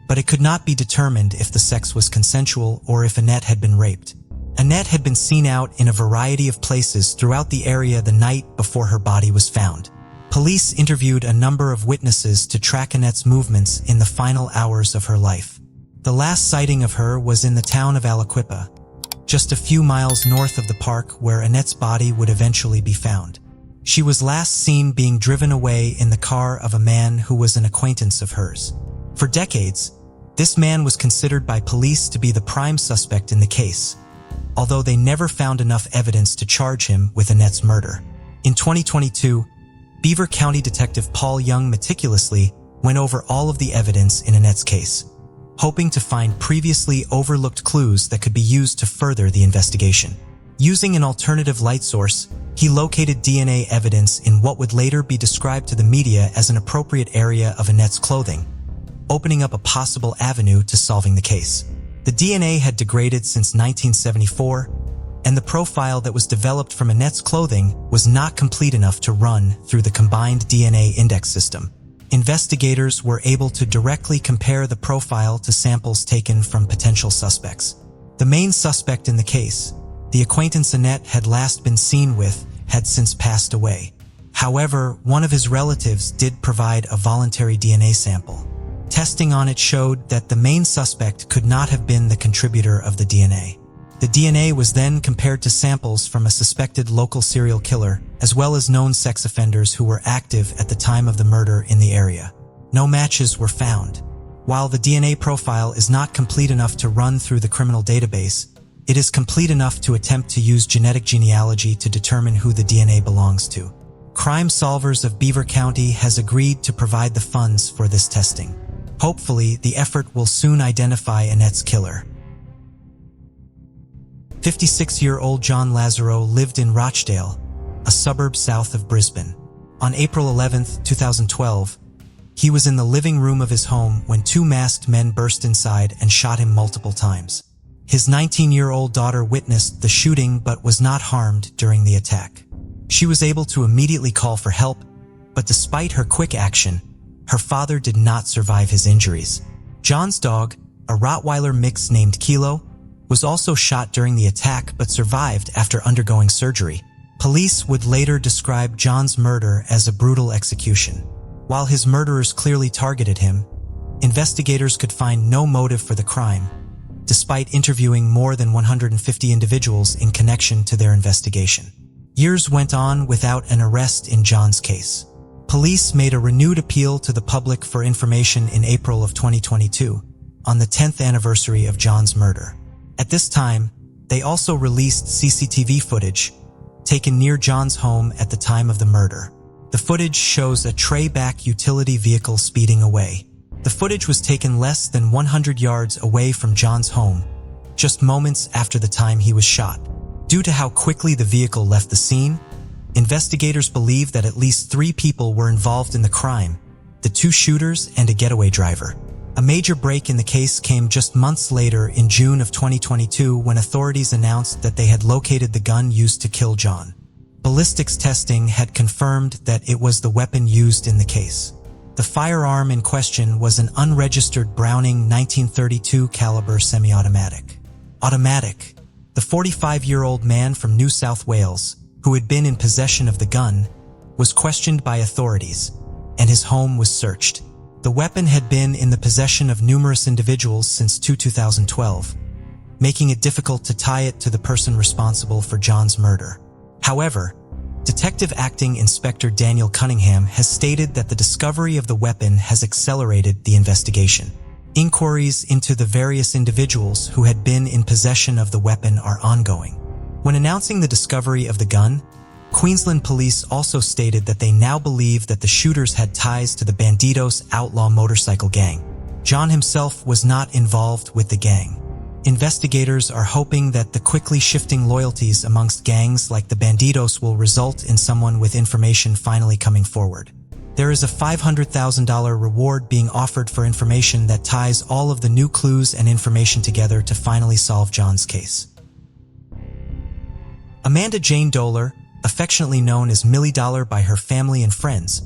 but it could not be determined if the sex was consensual or if Annette had been raped. Annette had been seen out in a variety of places throughout the area the night before her body was found. Police interviewed a number of witnesses to track Annette's movements in the final hours of her life. The last sighting of her was in the town of Aliquippa, just a few miles north of the park where Annette's body would eventually be found. She was last seen being driven away in the car of a man who was an acquaintance of hers. For decades, this man was considered by police to be the prime suspect in the case, although they never found enough evidence to charge him with Annette's murder. In 2022, Beaver County Detective Paul Young meticulously went over all of the evidence in Annette's case, hoping to find previously overlooked clues that could be used to further the investigation. Using an alternative light source, he located DNA evidence in what would later be described to the media as an appropriate area of Annette's clothing, opening up a possible avenue to solving the case. The DNA had degraded since 1974, and the profile that was developed from Annette's clothing was not complete enough to run through the combined DNA index system. Investigators were able to directly compare the profile to samples taken from potential suspects. The main suspect in the case, the acquaintance Annette had last been seen with, had since passed away. However, one of his relatives did provide a voluntary DNA sample. Testing on it showed that the main suspect could not have been the contributor of the DNA. The DNA was then compared to samples from a suspected local serial killer, as well as known sex offenders who were active at the time of the murder in the area. No matches were found. While the DNA profile is not complete enough to run through the criminal database, it is complete enough to attempt to use genetic genealogy to determine who the DNA belongs to. Crime Solvers of Beaver County has agreed to provide the funds for this testing. Hopefully, the effort will soon identify Annette's killer. 56-year-old John Lazaro lived in Rochdale, a suburb south of Brisbane. On April 11, 2012, he was in the living room of his home when two masked men burst inside and shot him multiple times. His 19-year-old daughter witnessed the shooting but was not harmed during the attack. She was able to immediately call for help, but despite her quick action, her father did not survive his injuries. John's dog, a Rottweiler mix named Kilo, was also shot during the attack but survived after undergoing surgery. Police would later describe John's murder as a brutal execution. While his murderers clearly targeted him, investigators could find no motive for the crime, despite interviewing more than 150 individuals in connection to their investigation. Years went on without an arrest in John's case. Police made a renewed appeal to the public for information in April of 2022, on the 10th anniversary of John's murder. At this time, they also released CCTV footage taken near John's home at the time of the murder. The footage shows a tray-back utility vehicle speeding away. The footage was taken less than 100 yards away from John's home, just moments after the time he was shot. Due to how quickly the vehicle left the scene, investigators believe that at least 3 people were involved in the crime, the 2 shooters and a getaway driver. A major break in the case came just months later in June of 2022 when authorities announced that they had located the gun used to kill John. Ballistics testing had confirmed that it was the weapon used in the case. The firearm in question was an unregistered Browning 1932 caliber semi-automatic. The 45-year-old man from New South Wales who had been in possession of the gun, was questioned by authorities, and his home was searched. The weapon had been in the possession of numerous individuals since 2012, making it difficult to tie it to the person responsible for John's murder. However, Detective Acting Inspector Daniel Cunningham has stated that the discovery of the weapon has accelerated the investigation. Inquiries into the various individuals who had been in possession of the weapon are ongoing. When announcing the discovery of the gun, Queensland police also stated that they now believe that the shooters had ties to the Bandidos outlaw motorcycle gang. John himself was not involved with the gang. Investigators are hoping that the quickly shifting loyalties amongst gangs like the Bandidos will result in someone with information finally coming forward. There is a $500,000 reward being offered for information that ties all of the new clues and information together to finally solve John's case. Amanda Jane Doller, affectionately known as Millie Dollar by her family and friends,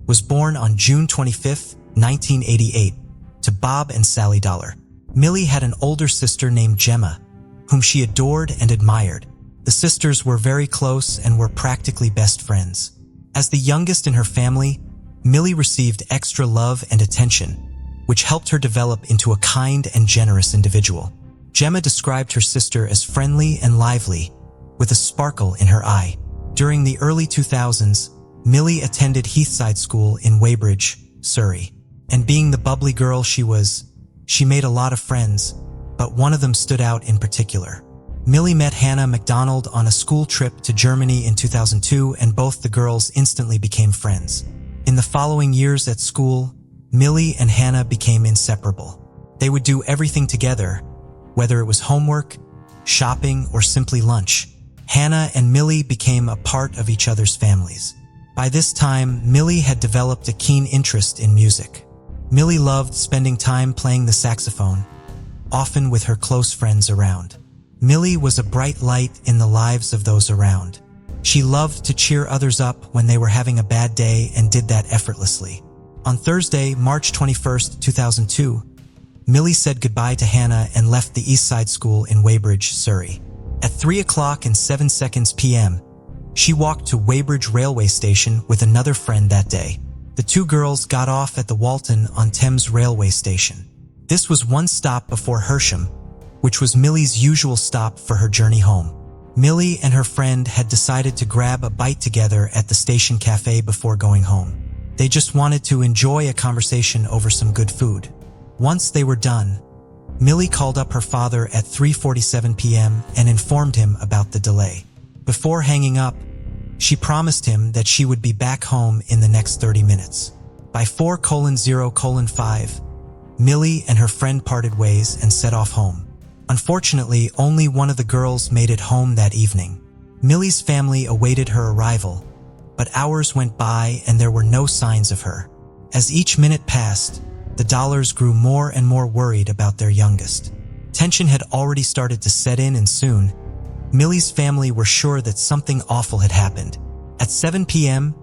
was born on June 25, 1988, to Bob and Sally Dollar. Millie had an older sister named Gemma, whom she adored and admired. The sisters were very close and were practically best friends. As the youngest in her family, Millie received extra love and attention, which helped her develop into a kind and generous individual. Gemma described her sister as friendly and lively, with a sparkle in her eye. During the early 2000s, Millie attended Heathside School in Weybridge, Surrey. And being the bubbly girl she was, she made a lot of friends, but one of them stood out in particular. Millie met Hannah McDonald on a school trip to Germany in 2002, and both the girls instantly became friends. In the following years at school, Millie and Hannah became inseparable. They would do everything together, whether it was homework, shopping, or simply lunch. Hannah and Millie became a part of each other's families. By this time, Millie had developed a keen interest in music. Millie loved spending time playing the saxophone, often with her close friends around. Millie was a bright light in the lives of those around. She loved to cheer others up when they were having a bad day and did that effortlessly. On Thursday, March 21, 2002, Millie said goodbye to Hannah and left the Eastside School in Weybridge, Surrey. At 3:07 p.m., she walked to Weybridge railway station with another friend that day. The two girls got off at the Walton on Thames railway station. This was one stop before Hersham, which was Millie's usual stop for her journey home. Millie and her friend had decided to grab a bite together at the station cafe before going home. They just wanted to enjoy a conversation over some good food. Once they were done, Millie called up her father at 3:47 p.m. and informed him about the delay. Before hanging up, she promised him that she would be back home in the next 30 minutes. By 4:0:5, Millie and her friend parted ways and set off home. Unfortunately, only one of the girls made it home that evening. Millie's family awaited her arrival, but hours went by and there were no signs of her. As each minute passed, the Dollars grew more and more worried about their youngest. Tension had already started to set in, and soon, Millie's family were sure that something awful had happened. At 7 p.m.,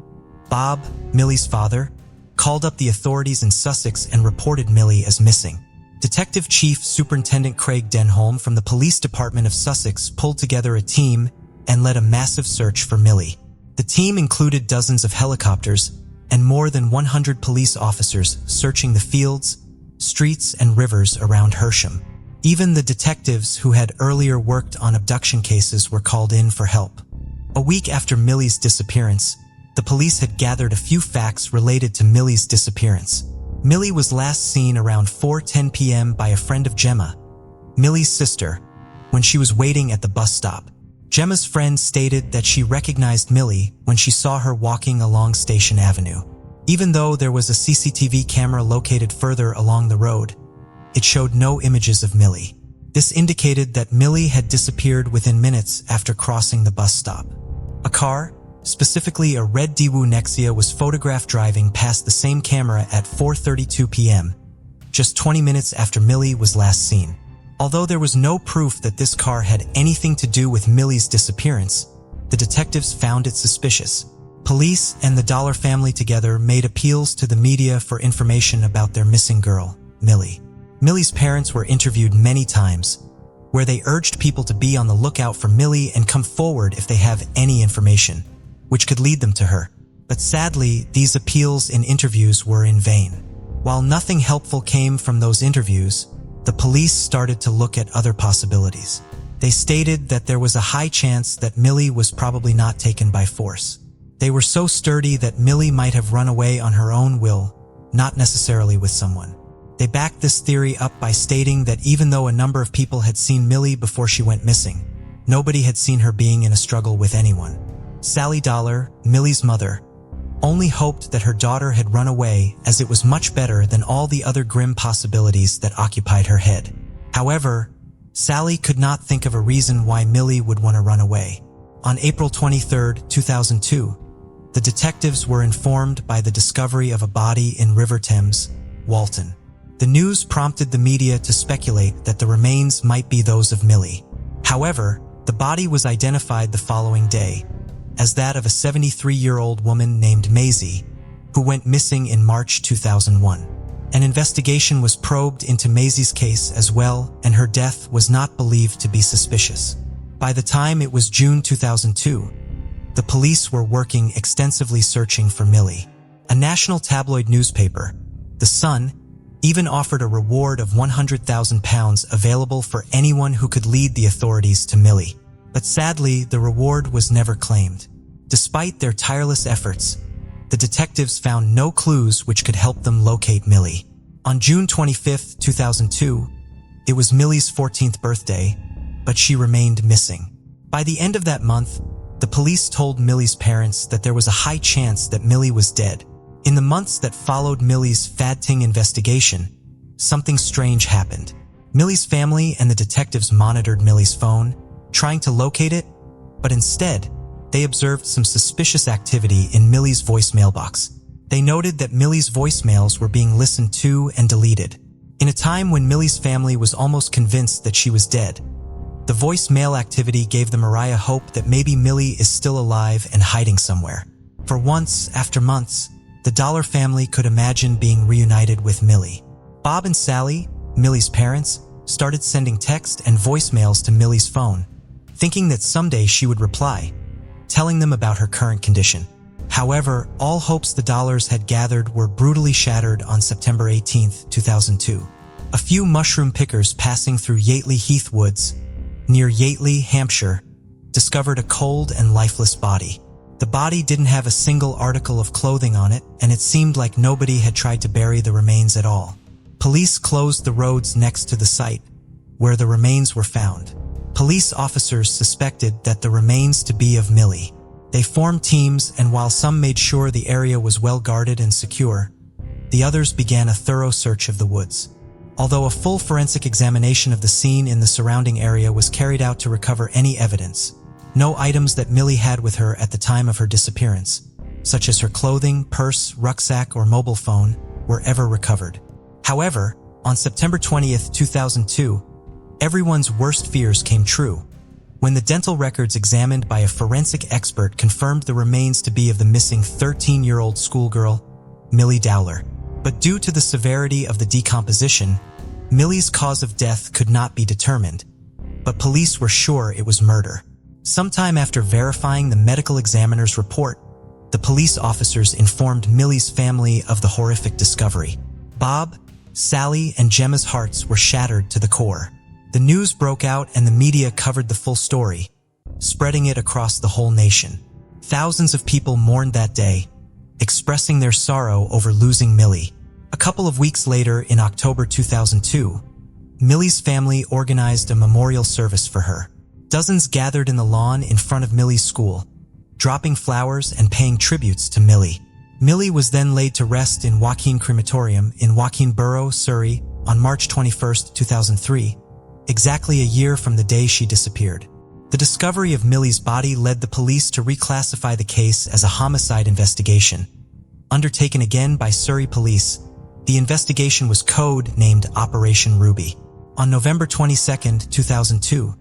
Bob, Millie's father, called up the authorities in Sussex and reported Millie as missing. Detective Chief Superintendent Craig Denholm from the Police Department of Sussex pulled together a team and led a massive search for Millie. The team included dozens of helicopters and more than 100 police officers searching the fields, streets, and rivers around Hersham. Even the detectives who had earlier worked on abduction cases were called in for help. A week after Millie's disappearance, the police had gathered a few facts related to Millie's disappearance. Millie was last seen around 4:10 p.m. by a friend of Gemma, Millie's sister, when she was waiting at the bus stop. Gemma's friend stated that she recognized Millie when she saw her walking along Station Avenue. Even though there was a CCTV camera located further along the road, it showed no images of Millie. This indicated that Millie had disappeared within minutes after crossing the bus stop. A car, specifically a red Daewoo Nexia, was photographed driving past the same camera at 4:32 p.m., just 20 minutes after Millie was last seen. Although there was no proof that this car had anything to do with Millie's disappearance, the detectives found it suspicious. Police and the Dollar family together made appeals to the media for information about their missing girl, Millie. Millie's parents were interviewed many times, where they urged people to be on the lookout for Millie and come forward if they have any information, which could lead them to her. But sadly, these appeals in interviews were in vain. While nothing helpful came from those interviews, the police started to look at other possibilities. They stated that there was a high chance that Millie was probably not taken by force. They were so sturdy that Millie might have run away on her own will, not necessarily with someone. They backed this theory up by stating that even though a number of people had seen Millie before she went missing, nobody had seen her being in a struggle with anyone. Sally Dollar, Millie's mother, only hoped that her daughter had run away, as it was much better than all the other grim possibilities that occupied her head. However, Sally could not think of a reason why Millie would want to run away. On April 23, 2002, the detectives were informed by the discovery of a body in River Thames, Walton. The news prompted the media to speculate that the remains might be those of Millie. However, the body was identified the following day as that of a 73-year-old woman named Maisie, who went missing in March 2001. An investigation was probed into Maisie's case as well, and her death was not believed to be suspicious. By the time it was June 2002, the police were working extensively searching for Millie. A national tabloid newspaper, The Sun, even offered a reward of £100,000 available for anyone who could lead the authorities to Millie. But sadly, the reward was never claimed. Despite their tireless efforts, the detectives found no clues which could help them locate Millie. On June 25, 2002, it was Millie's 14th birthday, but she remained missing. By the end of that month, the police told Millie's parents that there was a high chance that Millie was dead. In the months that followed Millie's Fadting investigation, something strange happened. Millie's family and the detectives monitored Millie's phone, trying to locate it, but instead, they observed some suspicious activity in Millie's voicemail box. They noted that Millie's voicemails were being listened to and deleted. In a time when Millie's family was almost convinced that she was dead, the voicemail activity gave the Mariah hope that maybe Millie is still alive and hiding somewhere. For once, after months, the Dollar family could imagine being reunited with Millie. Bob and Sally, Millie's parents, started sending text and voicemails to Millie's phone, thinking that someday she would reply, telling them about her current condition. However, all hopes the Dollars had gathered were brutally shattered on September 18, 2002. A few mushroom pickers passing through Yateley Heath Woods, near Yateley, Hampshire, discovered a cold and lifeless body. The body didn't have a single article of clothing on it, and it seemed like nobody had tried to bury the remains at all. Police closed the roads next to the site, where the remains were found. Police officers suspected that the remains to be of Millie. They formed teams, and while some made sure the area was well guarded and secure, the others began a thorough search of the woods. Although a full forensic examination of the scene in the surrounding area was carried out to recover any evidence, no items that Millie had with her at the time of her disappearance, such as her clothing, purse, rucksack, or mobile phone, were ever recovered. However, on September 20, 2002, everyone's worst fears came true when the dental records examined by a forensic expert confirmed the remains to be of the missing 13-year-old schoolgirl, Millie Dowler. But due to the severity of the decomposition, Millie's cause of death could not be determined, but police were sure it was murder. Sometime after verifying the medical examiner's report, the police officers informed Millie's family of the horrific discovery. Bob, Sally, and Gemma's hearts were shattered to the core. The news broke out and the media covered the full story, spreading it across the whole nation. Thousands of people mourned that day, expressing their sorrow over losing Millie. A couple of weeks later, in October 2002, Millie's family organized a memorial service for her. Dozens gathered in the lawn in front of Millie's school, dropping flowers and paying tributes to Millie. Millie was then laid to rest in Woking Crematorium in Woking Borough, Surrey, on March 21, 2003, exactly a year from the day she disappeared. The discovery of Millie's body led the police to reclassify the case as a homicide investigation. Undertaken again by Surrey Police, the investigation was code-named Operation Ruby. On November 22, 2002,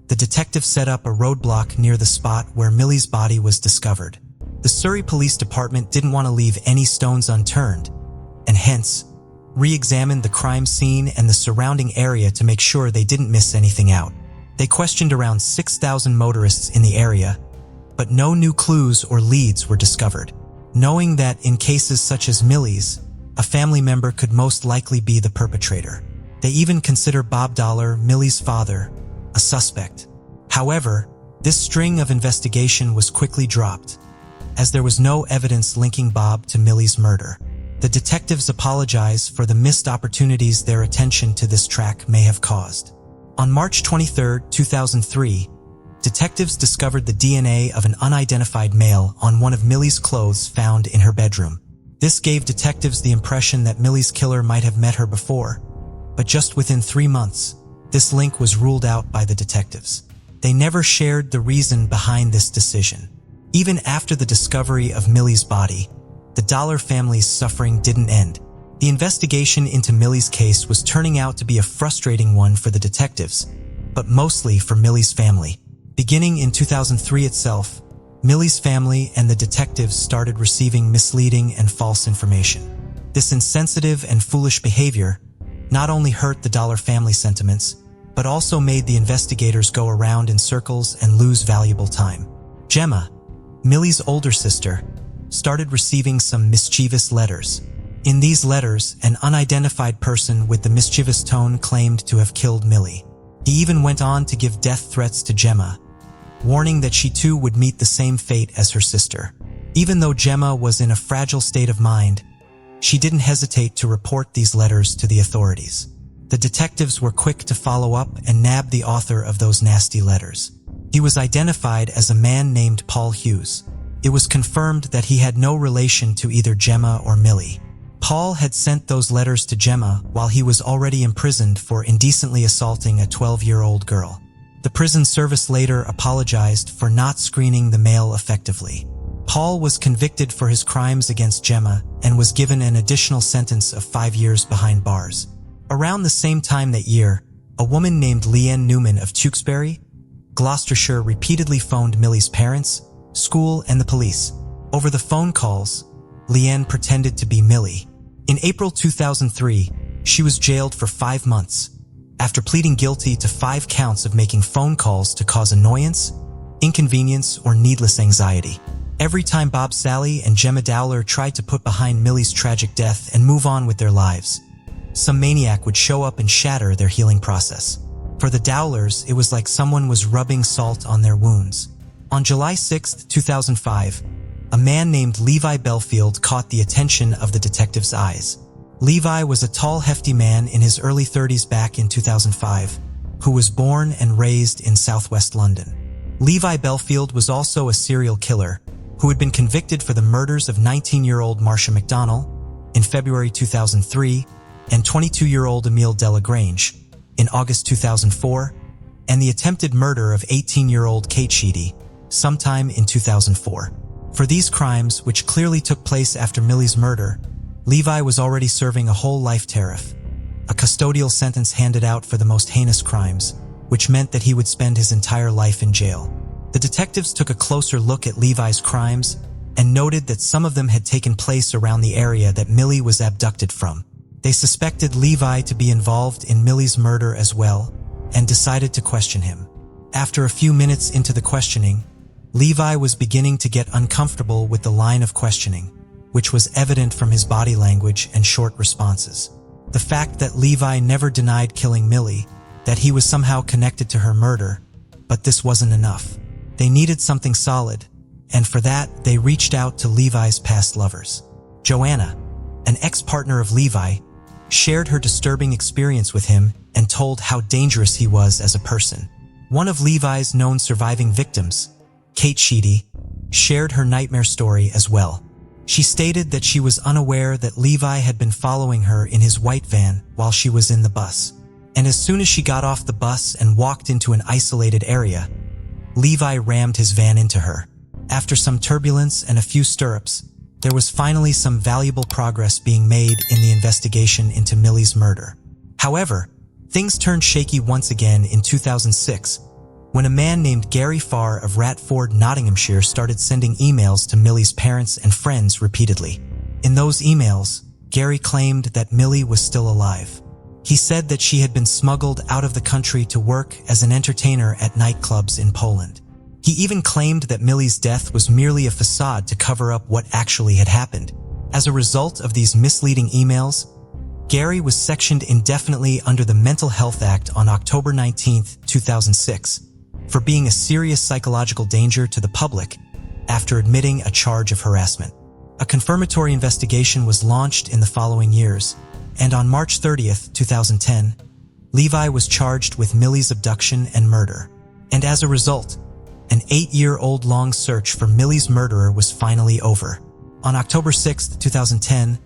the detective set up a roadblock near the spot where Millie's body was discovered. The Surrey Police Department didn't want to leave any stones unturned, and hence, re-examined the crime scene and the surrounding area to make sure they didn't miss anything out. They questioned around 6,000 motorists in the area, but no new clues or leads were discovered. Knowing that in cases such as Millie's, a family member could most likely be the perpetrator. They even consider Bob Dollar, Millie's father, a suspect. However, this string of investigation was quickly dropped, as there was no evidence linking Bob to Millie's murder. The detectives apologize for the missed opportunities their attention to this track may have caused. On March 23, 2003, detectives discovered the DNA of an unidentified male on one of Millie's clothes found in her bedroom. This gave detectives the impression that Millie's killer might have met her before, but just within 3 months, this link was ruled out by the detectives. They never shared the reason behind this decision. Even after the discovery of Millie's body, the Dollar family's suffering didn't end. The investigation into Millie's case was turning out to be a frustrating one for the detectives, but mostly for Millie's family. Beginning in 2003 itself, Millie's family and the detectives started receiving misleading and false information. This insensitive and foolish behavior not only hurt the Dollar family sentiments, but also made the investigators go around in circles and lose valuable time. Gemma, Millie's older sister, started receiving some mischievous letters. In these letters, an unidentified person with the mischievous tone claimed to have killed Millie. He even went on to give death threats to Gemma, warning that she too would meet the same fate as her sister. Even though Gemma was in a fragile state of mind, she didn't hesitate to report these letters to the authorities. The detectives were quick to follow up and nab the author of those nasty letters. He was identified as a man named Paul Hughes. It was confirmed that he had no relation to either Gemma or Millie. Paul had sent those letters to Gemma while he was already imprisoned for indecently assaulting a 12-year-old girl. The prison service later apologized for not screening the mail effectively. Paul was convicted for his crimes against Gemma and was given an additional sentence of 5 years behind bars. Around the same time that year, a woman named Leanne Newman of Tewksbury, Gloucestershire repeatedly phoned Millie's parents, school, and the police. Over the phone calls, Leanne pretended to be Millie. In April 2003, she was jailed for 5 months after pleading guilty to 5 counts of making phone calls to cause annoyance, inconvenience, or needless anxiety. Every time Bob Sally and Gemma Dowler tried to put behind Millie's tragic death and move on with their lives, some maniac would show up and shatter their healing process. For the Dowlers, it was like someone was rubbing salt on their wounds. On July 6, 2005, a man named Levi Belfield caught the attention of the detectives' eyes. Levi was a tall, hefty man in his early 30s back in 2005, who was born and raised in southwest London. Levi Belfield was also a serial killer who had been convicted for the murders of 19-year-old Marcia McDonnell in February 2003 and 22-year-old Emile Delagrange in August 2004, and the attempted murder of 18-year-old Kate Sheedy sometime in 2004. For these crimes, which clearly took place after Millie's murder, Levi was already serving a whole life tariff, a custodial sentence handed out for the most heinous crimes, which meant that he would spend his entire life in jail. The detectives took a closer look at Levi's crimes and noted that some of them had taken place around the area that Millie was abducted from. They suspected Levi to be involved in Millie's murder as well and decided to question him. After a few minutes into the questioning, Levi was beginning to get uncomfortable with the line of questioning, which was evident from his body language and short responses. The fact that Levi never denied killing Millie, that he was somehow connected to her murder, but this wasn't enough. They needed something solid, and for that, they reached out to Levi's past lovers. Joanna, an ex-partner of Levi, shared her disturbing experience with him and told how dangerous he was as a person. One of Levi's known surviving victims, Kate Sheedy, shared her nightmare story as well. She stated that she was unaware that Levi had been following her in his white van while she was in the bus, and as soon as she got off the bus and walked into an isolated area, Levi rammed his van into her. After some turbulence and a few stirrups, there was finally some valuable progress being made in the investigation into Millie's murder. However, things turned shaky once again in 2006, when a man named Gary Farr of Ratford, Nottinghamshire started sending emails to Millie's parents and friends repeatedly. In those emails, Gary claimed that Millie was still alive. He said that she had been smuggled out of the country to work as an entertainer at nightclubs in Poland. He even claimed that Millie's death was merely a facade to cover up what actually had happened. As a result of these misleading emails, Gary was sectioned indefinitely under the Mental Health Act on October 19, 2006, for being a serious psychological danger to the public after admitting a charge of harassment. A confirmatory investigation was launched in the following years, and on March 30, 2010, Levi was charged with Millie's abduction and murder. And as a result, an 8-year-old long search for Millie's murderer was finally over. On October 6, 2010,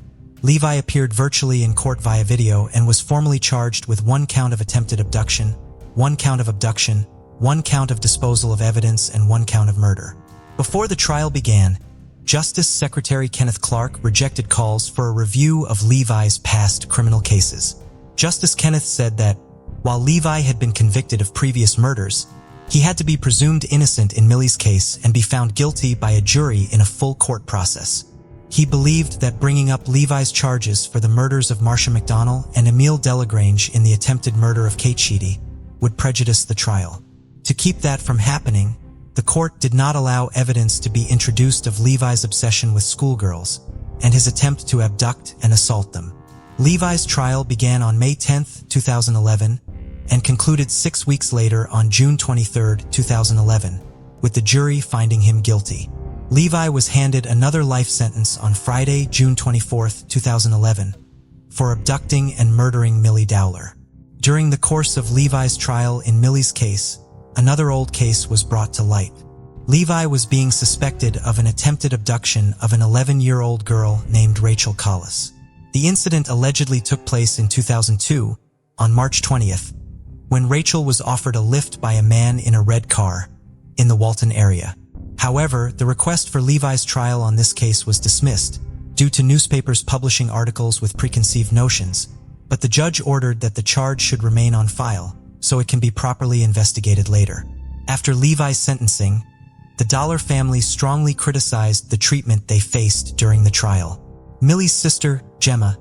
Levi appeared virtually in court via video and was formally charged with 1 count of attempted abduction, 1 count of abduction, 1 count of disposal of evidence, and 1 count of murder. Before the trial began, Justice Secretary Kenneth Clark rejected calls for a review of Levi's past criminal cases. Justice Kenneth said that, while Levi had been convicted of previous murders, he had to be presumed innocent in Millie's case and be found guilty by a jury in a full court process. He believed that bringing up Levi's charges for the murders of Marcia McDonnell and Emile Delagrange in the attempted murder of Kate Sheedy would prejudice the trial. To keep that from happening, the court did not allow evidence to be introduced of Levi's obsession with schoolgirls and his attempt to abduct and assault them. Levi's trial began on May 10, 2011, and concluded 6 weeks later on June 23, 2011, with the jury finding him guilty. Levi was handed another life sentence on Friday, June 24, 2011, for abducting and murdering Millie Dowler. During the course of Levi's trial in Millie's case, another old case was brought to light. Levi was being suspected of an attempted abduction of an 11-year-old girl named Rachel Collis. The incident allegedly took place in 2002, on March 20th, when Rachel was offered a lift by a man in a red car in the Walton area. However, the request for Levi's trial on this case was dismissed due to newspapers publishing articles with preconceived notions, but the judge ordered that the charge should remain on file so it can be properly investigated later. After Levi's sentencing, the Dollar family strongly criticized the treatment they faced during the trial. Millie's sister, Gemma,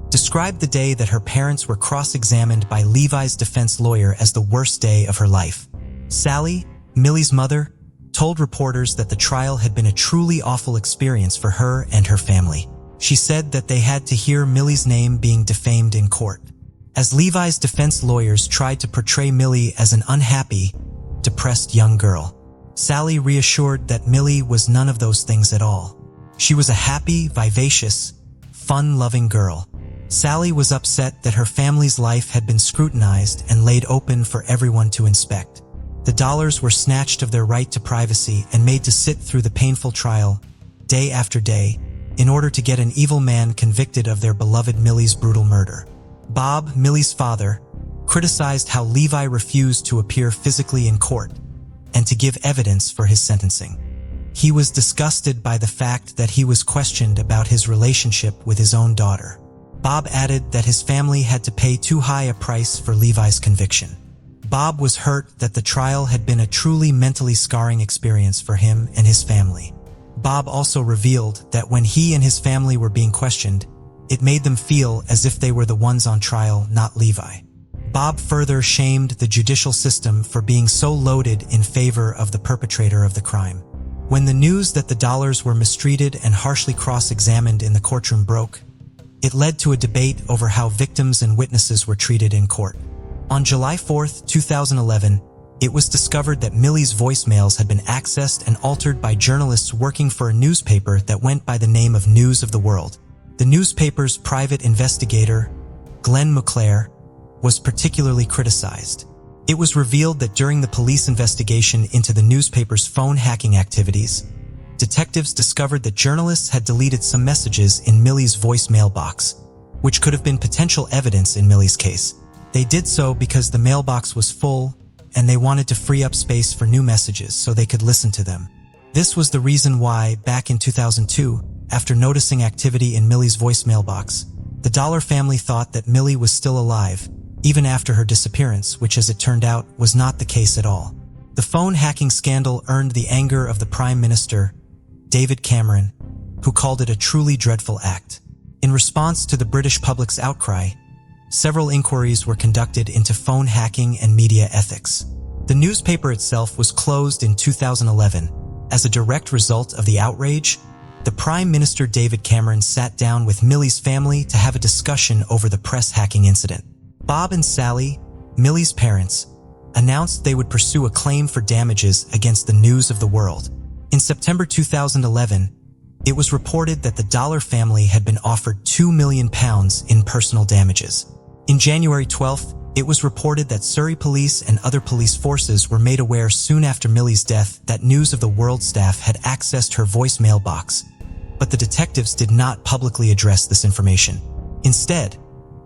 described the day that her parents were cross-examined by Levi's defense lawyer as the worst day of her life. Sally, Millie's mother, told reporters that the trial had been a truly awful experience for her and her family. She said that they had to hear Millie's name being defamed in court. As Levi's defense lawyers tried to portray Millie as an unhappy, depressed young girl, Sally reassured that Millie was none of those things at all. She was a happy, vivacious, fun-loving girl. Sally was upset that her family's life had been scrutinized and laid open for everyone to inspect. The Dollars were snatched of their right to privacy and made to sit through the painful trial, day after day, in order to get an evil man convicted of their beloved Millie's brutal murder. Bob, Millie's father, criticized how Levi refused to appear physically in court and to give evidence for his sentencing. He was disgusted by the fact that he was questioned about his relationship with his own daughter. Bob added that his family had to pay too high a price for Levi's conviction. Bob was hurt that the trial had been a truly mentally scarring experience for him and his family. Bob also revealed that when he and his family were being questioned, it made them feel as if they were the ones on trial, not Levi. Bob further shamed the judicial system for being so loaded in favor of the perpetrator of the crime. When the news that the Dollars were mistreated and harshly cross-examined in the courtroom broke, it led to a debate over how victims and witnesses were treated in court. On July 4, 2011, it was discovered that Millie's voicemails had been accessed and altered by journalists working for a newspaper that went by the name of News of the World. The newspaper's private investigator, Glenn McClare, was particularly criticized. It was revealed that during the police investigation into the newspaper's phone hacking activities, detectives discovered that journalists had deleted some messages in Millie's voicemail box, which could have been potential evidence in Millie's case. They did so because the mailbox was full and they wanted to free up space for new messages so they could listen to them. This was the reason why, back in 2002, after noticing activity in Millie's voicemail box, the Dollar family thought that Millie was still alive, even after her disappearance, which, as it turned out, was not the case at all. The phone hacking scandal earned the anger of the Prime Minister, David Cameron, who called it a truly dreadful act. In response to the British public's outcry, several inquiries were conducted into phone hacking and media ethics. The newspaper itself was closed in 2011. As a direct result of the outrage, the Prime Minister David Cameron sat down with Millie's family to have a discussion over the press hacking incident. Bob and Sally, Millie's parents, announced they would pursue a claim for damages against the News of the World. In September 2011, it was reported that the Dollar family had been offered £2 million in personal damages. In January 12th, it was reported that Surrey police and other police forces were made aware soon after Millie's death that News of the World staff had accessed her voicemail box, but the detectives did not publicly address this information. Instead,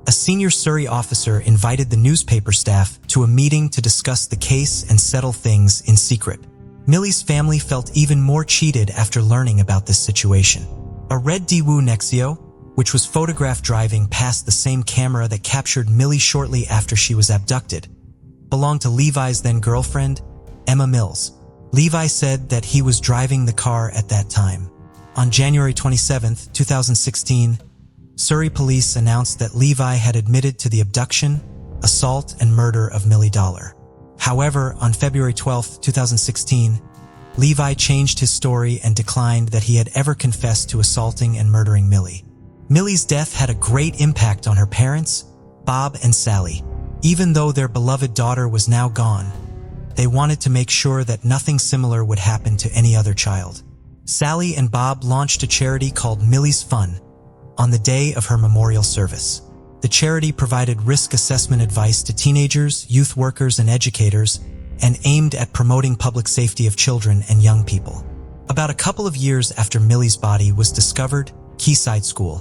a senior Surrey officer invited the newspaper staff to a meeting to discuss the case and settle things in secret. Millie's family felt even more cheated after learning about this situation. A red Daewoo Nexio, which was photographed driving past the same camera that captured Millie shortly after she was abducted, belonged to Levi's then-girlfriend, Emma Mills. Levi said that he was driving the car at that time. On January 27, 2016, Surrey police announced that Levi had admitted to the abduction, assault, and murder of Millie Dollar. However, on February 12, 2016, Levi changed his story and declined that he had ever confessed to assaulting and murdering Millie. Millie's death had a great impact on her parents, Bob and Sally. Even though their beloved daughter was now gone, they wanted to make sure that nothing similar would happen to any other child. Sally and Bob launched a charity called Millie's Fun on the day of her memorial service. The charity provided risk assessment advice to teenagers, youth workers, and educators, and aimed at promoting public safety of children and young people. About a couple of years after Millie's body was discovered, Quayside School,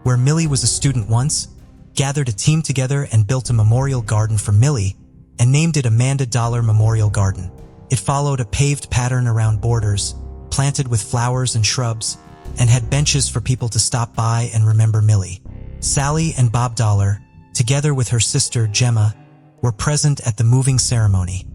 where Millie was a student once, gathered a team together and built a memorial garden for Millie and named it Amanda Dollar Memorial Garden. It followed a paved pattern around borders, planted with flowers and shrubs, and had benches for people to stop by and remember Millie. Sally and Bob Dollar, together with her sister Gemma, were present at the moving ceremony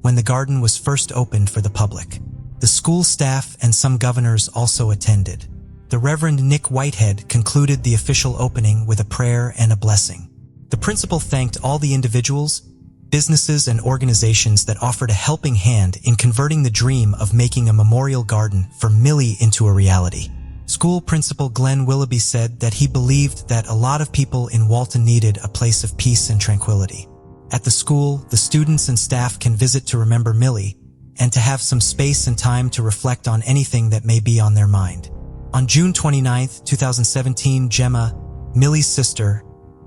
when the garden was first opened for the public. The school staff and some governors also attended. The Reverend Nick Whitehead concluded the official opening with a prayer and a blessing. The principal thanked all the individuals, businesses, and organizations that offered a helping hand in converting the dream of making a memorial garden for Millie into a reality. School principal Glenn Willoughby said that he believed that a lot of people in Walton needed a place of peace and tranquility. At the school, the students and staff can visit to remember Millie and to have some space and time to reflect on anything that may be on their mind. On June 29, 2017, Gemma, Millie's sister,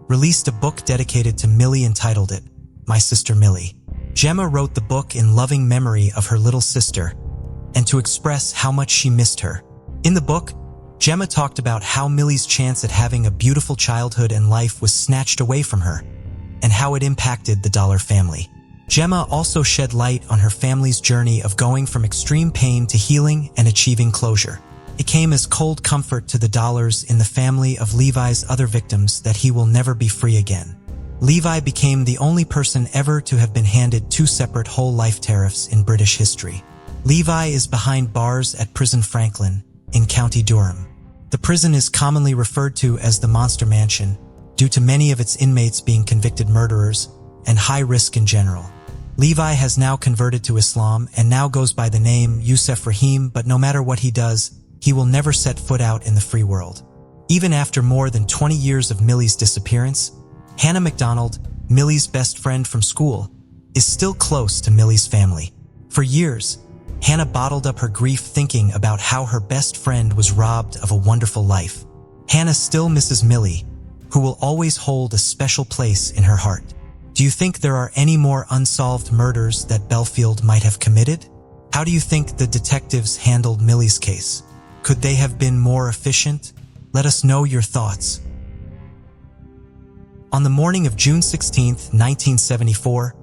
released a book dedicated to Millie entitled it, My Sister Millie. Gemma wrote the book in loving memory of her little sister and to express how much she missed her. In the book, Gemma talked about how Millie's chance at having a beautiful childhood and life was snatched away from her, and how it impacted the Dollar family. Gemma also shed light on her family's journey of going from extreme pain to healing and achieving closure. It came as cold comfort to the Dollars in the family of Levi's other victims that he will never be free again. Levi became the only person ever to have been handed 2 separate whole life tariffs in British history. Levi is behind bars at Prison Franklin in County Durham. The prison is commonly referred to as the Monster Mansion due to many of its inmates being convicted murderers and high risk in general. Levi has now converted to Islam and now goes by the name Yusuf Rahim, but no matter what he does, he will never set foot out in the free world. Even after more than 20 years of Millie's disappearance, Hannah MacDonald, Millie's best friend from school, is still close to Millie's family. For years, Hannah bottled up her grief thinking about how her best friend was robbed of a wonderful life. Hannah still misses Millie, who will always hold a special place in her heart. Do you think there are any more unsolved murders that Belfield might have committed? How do you think the detectives handled Millie's case? Could they have been more efficient? Let us know your thoughts. On the morning of June 16, 1974,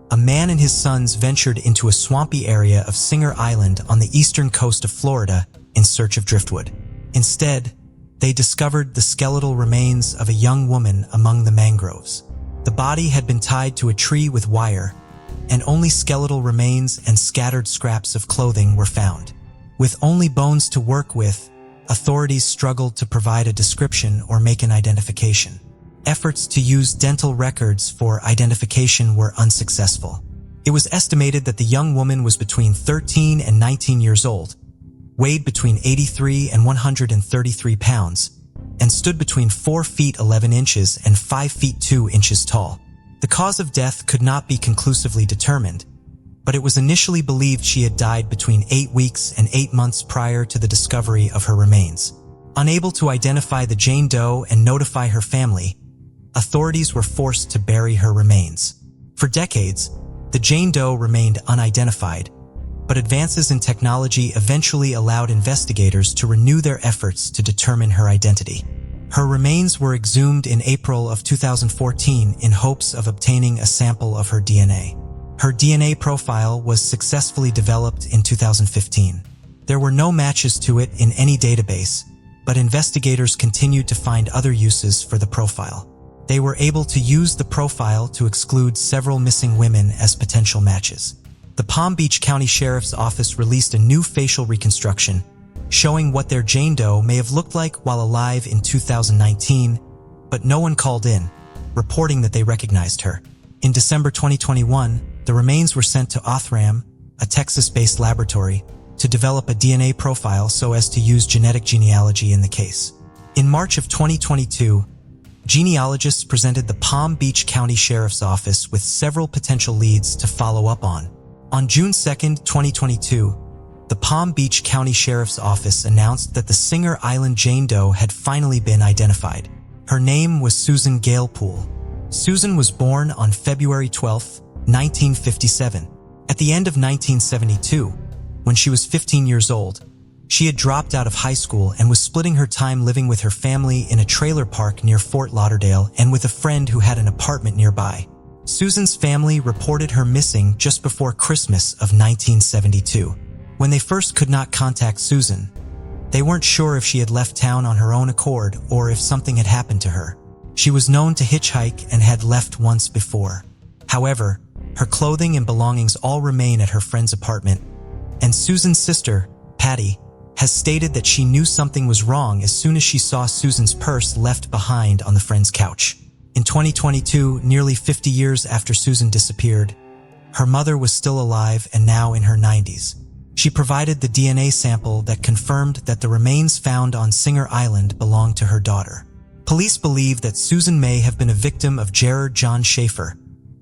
a man and his sons ventured into a swampy area of Singer Island on the eastern coast of Florida in search of driftwood. Instead, they discovered the skeletal remains of a young woman among the mangroves. The body had been tied to a tree with wire, and only skeletal remains and scattered scraps of clothing were found. With only bones to work with, authorities struggled to provide a description or make an identification. Efforts to use dental records for identification were unsuccessful. It was estimated that the young woman was between 13 and 19 years old, weighed between 83 and 133 pounds, and stood between 4 feet 11 inches and 5 feet 2 inches tall. The cause of death could not be conclusively determined, but it was initially believed she had died between 8 weeks and 8 months prior to the discovery of her remains. Unable to identify the Jane Doe and notify her family, authorities were forced to bury her remains. For decades, the Jane Doe remained unidentified, but advances in technology eventually allowed investigators to renew their efforts to determine her identity. Her remains were exhumed in April of 2014 in hopes of obtaining a sample of her DNA. Her DNA profile was successfully developed in 2015. There were no matches to it in any database, but investigators continued to find other uses for the profile. They were able to use the profile to exclude several missing women as potential matches. The Palm Beach County Sheriff's Office released a new facial reconstruction, showing what their Jane Doe may have looked like while alive in 2019, but no one called in, reporting that they recognized her. In December 2021, the remains were sent to Othram, a Texas-based laboratory, to develop a DNA profile so as to use genetic genealogy in the case. In March of 2022, genealogists presented the Palm Beach County Sheriff's Office with several potential leads to follow up on. On June 2, 2022, the Palm Beach County Sheriff's Office announced that the Singer Island Jane Doe had finally been identified. Her name was Susan Galepool. Susan was born on February 12, 1957. At the end of 1972, when she was 15 years old, she had dropped out of high school and was splitting her time living with her family in a trailer park near Fort Lauderdale and with a friend who had an apartment nearby. Susan's family reported her missing just before Christmas of 1972. When they first could not contact Susan, they weren't sure if she had left town on her own accord or if something had happened to her. She was known to hitchhike and had left once before. However, her clothing and belongings all remain at her friend's apartment, and Susan's sister, Patty, has stated that she knew something was wrong as soon as she saw Susan's purse left behind on the friend's couch. In 2022, nearly 50 years after Susan disappeared, her mother was still alive and now in her 90s. She provided the DNA sample that confirmed that the remains found on Singer Island belonged to her daughter. Police believe that Susan may have been a victim of Gerard John Schaefer,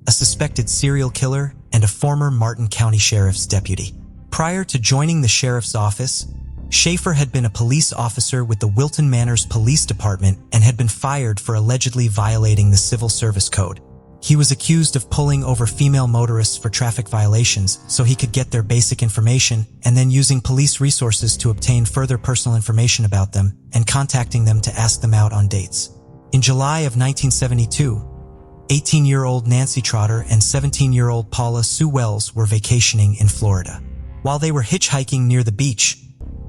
a suspected serial killer and a former Martin County Sheriff's deputy. Prior to joining the sheriff's office, Schaefer had been a police officer with the Wilton Manors Police Department and had been fired for allegedly violating the Civil Service Code. He was accused of pulling over female motorists for traffic violations so he could get their basic information and then using police resources to obtain further personal information about them and contacting them to ask them out on dates. In July of 1972, 18-year-old Nancy Trotter and 17-year-old Paula Sue Wells were vacationing in Florida. While they were hitchhiking near the beach,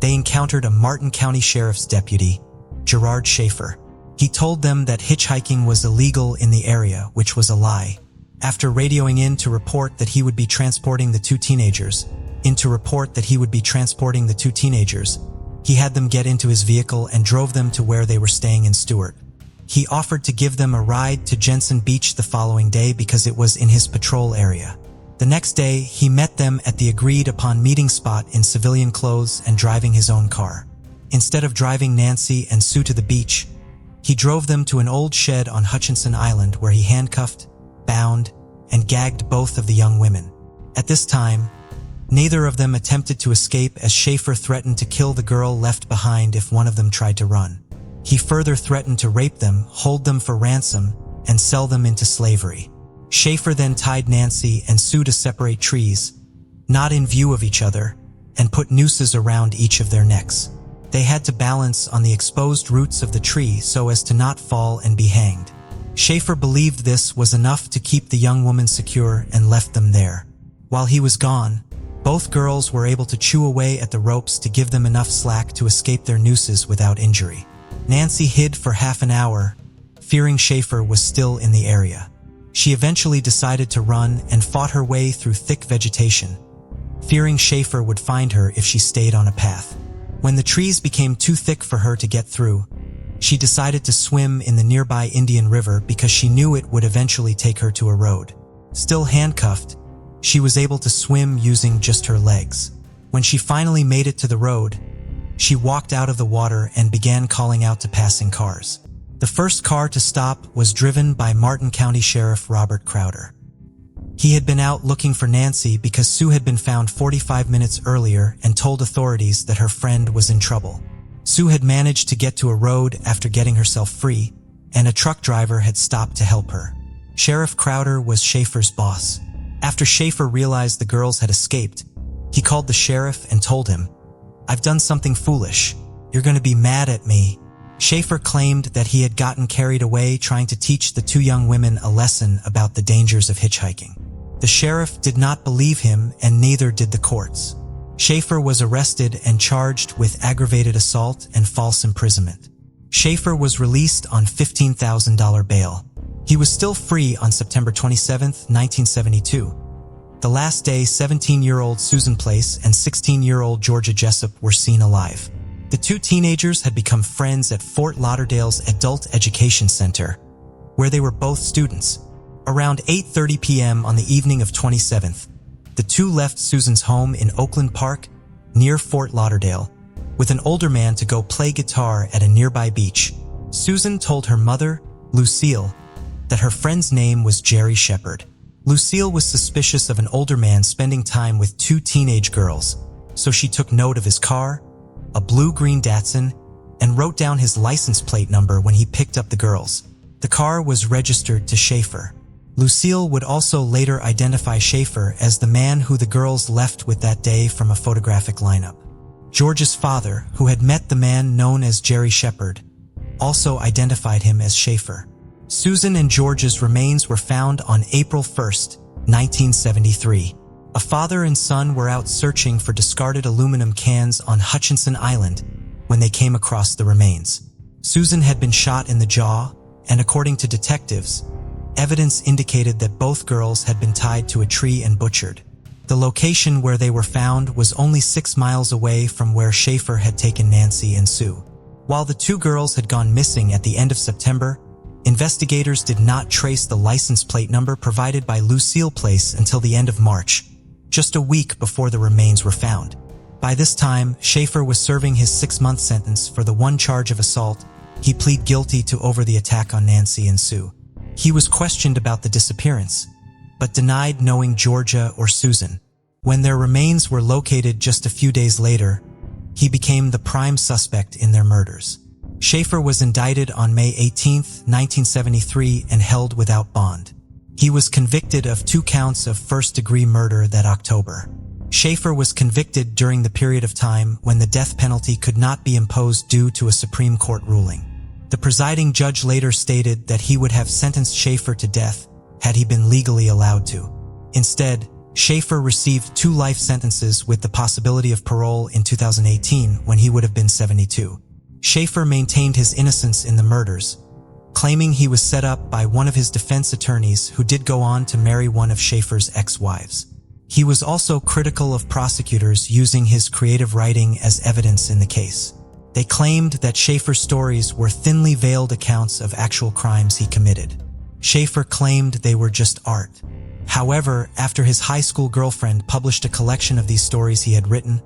they encountered a Martin County Sheriff's deputy, Gerard Schaefer. He told them that hitchhiking was illegal in the area, which was a lie. After radioing in to report that he would be transporting the two teenagers, he had them get into his vehicle and drove them to where they were staying in Stewart. He offered to give them a ride to Jensen Beach the following day because it was in his patrol area. The next day, he met them at the agreed-upon meeting spot in civilian clothes and driving his own car. Instead of driving Nancy and Sue to the beach, he drove them to an old shed on Hutchinson Island where he handcuffed, bound, and gagged both of the young women. At this time, neither of them attempted to escape as Schaefer threatened to kill the girl left behind if one of them tried to run. He further threatened to rape them, hold them for ransom, and sell them into slavery. Schaefer then tied Nancy and Sue to separate trees, not in view of each other, and put nooses around each of their necks. They had to balance on the exposed roots of the tree so as to not fall and be hanged. Schaefer believed this was enough to keep the young woman secure and left them there. While he was gone, both girls were able to chew away at the ropes to give them enough slack to escape their nooses without injury. Nancy hid for half an hour, fearing Schaefer was still in the area. She eventually decided to run and fought her way through thick vegetation, fearing Schaefer would find her if she stayed on a path. When the trees became too thick for her to get through, she decided to swim in the nearby Indian River because she knew it would eventually take her to a road. Still handcuffed, she was able to swim using just her legs. When she finally made it to the road, she walked out of the water and began calling out to passing cars. The first car to stop was driven by Martin County Sheriff Robert Crowder. He had been out looking for Nancy because Sue had been found 45 minutes earlier and told authorities that her friend was in trouble. Sue had managed to get to a road after getting herself free, and a truck driver had stopped to help her. Sheriff Crowder was Schaefer's boss. After Schaefer realized the girls had escaped, he called the sheriff and told him, "I've done something foolish. You're going to be mad at me." Schaefer claimed that he had gotten carried away trying to teach the two young women a lesson about the dangers of hitchhiking. The sheriff did not believe him, and neither did the courts. Schaefer was arrested and charged with aggravated assault and false imprisonment. Schaefer was released on $15,000 bail. He was still free on September 27, 1972. The last day, 17-year-old Susan Place and 16-year-old Georgia Jessup were seen alive. The two teenagers had become friends at Fort Lauderdale's Adult Education Center, where they were both students. Around 8:30 p.m. on the evening of 27th, the two left Susan's home in Oakland Park, near Fort Lauderdale, with an older man to go play guitar at a nearby beach. Susan told her mother, Lucille, that her friend's name was Jerry Shepard. Lucille was suspicious of an older man spending time with two teenage girls, so she took note of his car, a blue-green Datsun, and wrote down his license plate number when he picked up the girls. The car was registered to Schaefer. Lucille would also later identify Schaefer as the man who the girls left with that day from a photographic lineup. George's father, who had met the man known as Jerry Shepard, also identified him as Schaefer. Susan and George's remains were found on April 1, 1973. A father and son were out searching for discarded aluminum cans on Hutchinson Island when they came across the remains. Susan had been shot in the jaw, and according to detectives, evidence indicated that both girls had been tied to a tree and butchered. The location where they were found was only 6 miles away from where Schaefer had taken Nancy and Sue. While the two girls had gone missing at the end of September, investigators did not trace the license plate number provided by Lucille Place until the end of March, just a week before the remains were found. By this time, Schaefer was serving his 6-month sentence for the one charge of assault. He pleaded guilty to over the attack on Nancy and Sue. He was questioned about the disappearance, but denied knowing Georgia or Susan. When their remains were located just a few days later, he became the prime suspect in their murders. Schaefer was indicted on May 18, 1973 and held without bond. He was convicted of 2 counts of first-degree murder that October. Schaefer was convicted during the period of time when the death penalty could not be imposed due to a Supreme Court ruling. The presiding judge later stated that he would have sentenced Schaefer to death had he been legally allowed to. Instead, Schaefer received 2 life sentences with the possibility of parole in 2018 when he would have been 72. Schaefer maintained his innocence in the murders, claiming he was set up by one of his defense attorneys who did go on to marry one of Schaefer's ex-wives. He was also critical of prosecutors using his creative writing as evidence in the case. They claimed that Schaefer's stories were thinly veiled accounts of actual crimes he committed. Schaefer claimed they were just art. However, after his high school girlfriend published a collection of these stories he had written,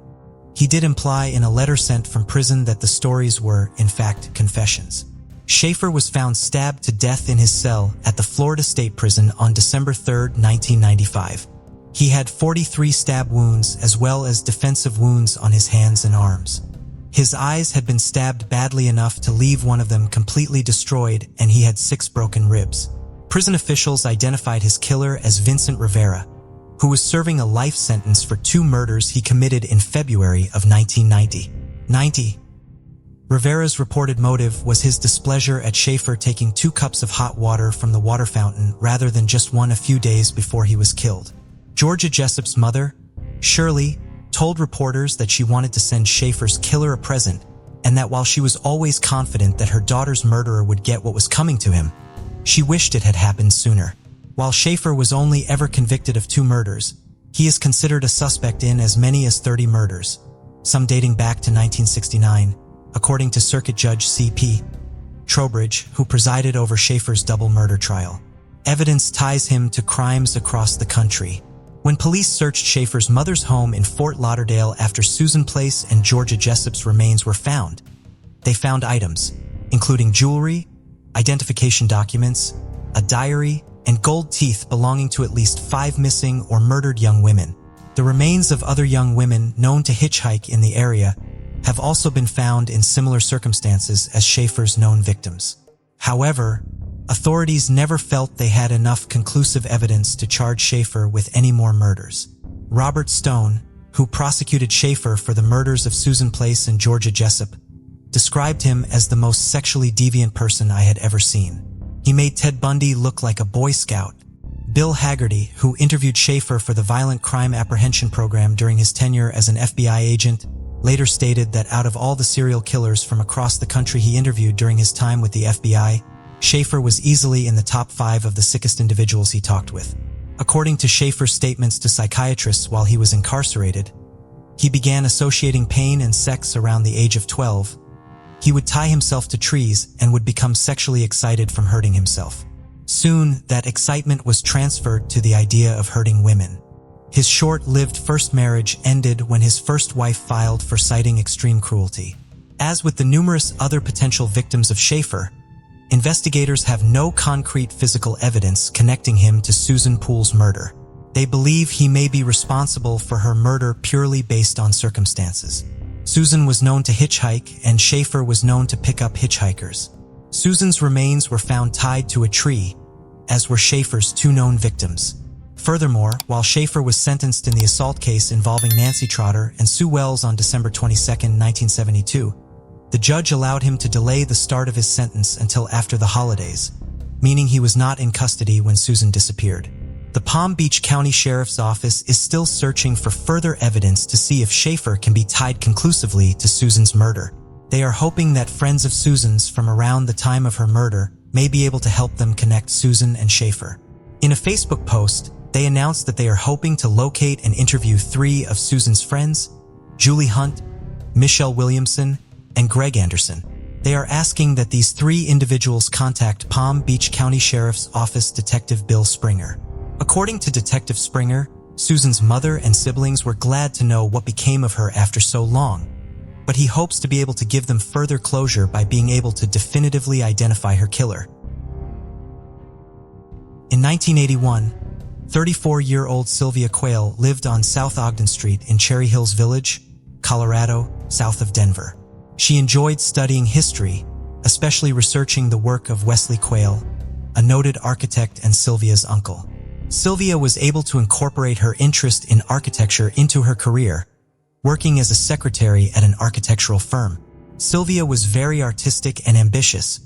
he did imply in a letter sent from prison that the stories were, in fact, confessions. Schaefer was found stabbed to death in his cell at the Florida State Prison on December 3, 1995. He had 43 stab wounds as well as defensive wounds on his hands and arms. His eyes had been stabbed badly enough to leave one of them completely destroyed, and he had 6 broken ribs. Prison officials identified his killer as Vincent Rivera, who was serving a life sentence for 2 murders he committed in February of 1990. Rivera's reported motive was his displeasure at Schaefer taking 2 cups of hot water from the water fountain rather than just one a few days before he was killed. Georgia Jessup's mother, Shirley, told reporters that she wanted to send Schaefer's killer a present, and that while she was always confident that her daughter's murderer would get what was coming to him, she wished it had happened sooner. While Schaefer was only ever convicted of 2 murders, he is considered a suspect in as many as 30 murders. some dating back to 1969, according to Circuit Judge C.P. Trowbridge, who presided over Schaefer's double murder trial. Evidence ties him to crimes across the country. When police searched Schaefer's mother's home in Fort Lauderdale after Susan Place and Georgia Jessup's remains were found, they found items, including jewelry, identification documents, a diary, and gold teeth belonging to at least 5 missing or murdered young women. The remains of other young women known to hitchhike in the area have also been found in similar circumstances as Schaefer's known victims. However, authorities never felt they had enough conclusive evidence to charge Schaefer with any more murders. Robert Stone, who prosecuted Schaefer for the murders of Susan Place and Georgia Jessup, described him as the most sexually deviant person I had ever seen. He made Ted Bundy look like a Boy Scout. Bill Haggerty, who interviewed Schaefer for the Violent Crime Apprehension Program during his tenure as an FBI agent, later stated that out of all the serial killers from across the country he interviewed during his time with the FBI, Schaefer was easily in the top 5 of the sickest individuals he talked with. According to Schaefer's statements to psychiatrists while he was incarcerated, he began associating pain and sex around the age of 12. He would tie himself to trees and would become sexually excited from hurting himself. Soon, that excitement was transferred to the idea of hurting women. His short-lived first marriage ended when his first wife filed for citing extreme cruelty. As with the numerous other potential victims of Schaefer, investigators have no concrete physical evidence connecting him to Susan Poole's murder. They believe he may be responsible for her murder purely based on circumstances. Susan was known to hitchhike, and Schaefer was known to pick up hitchhikers. Susan's remains were found tied to a tree, as were Schaefer's 2 known victims. Furthermore, while Schaefer was sentenced in the assault case involving Nancy Trotter and Sue Wells on December 22, 1972, the judge allowed him to delay the start of his sentence until after the holidays, meaning he was not in custody when Susan disappeared. The Palm Beach County Sheriff's Office is still searching for further evidence to see if Schaefer can be tied conclusively to Susan's murder. They are hoping that friends of Susan's from around the time of her murder may be able to help them connect Susan and Schaefer. In a Facebook post, they announced that they are hoping to locate and interview 3 of Susan's friends, Julie Hunt, Michelle Williamson, and Greg Anderson. They are asking that these 3 individuals contact Palm Beach County Sheriff's Office Detective Bill Springer. According to Detective Springer, Susan's mother and siblings were glad to know what became of her after so long, but he hopes to be able to give them further closure by being able to definitively identify her killer. In 1981, 34-year-old Sylvia Quayle lived on South Ogden Street in Cherry Hills Village, Colorado, south of Denver. She enjoyed studying history, especially researching the work of Wesley Quayle, a noted architect and Sylvia's uncle. Sylvia was able to incorporate her interest in architecture into her career, working as a secretary at an architectural firm. Sylvia was very artistic and ambitious,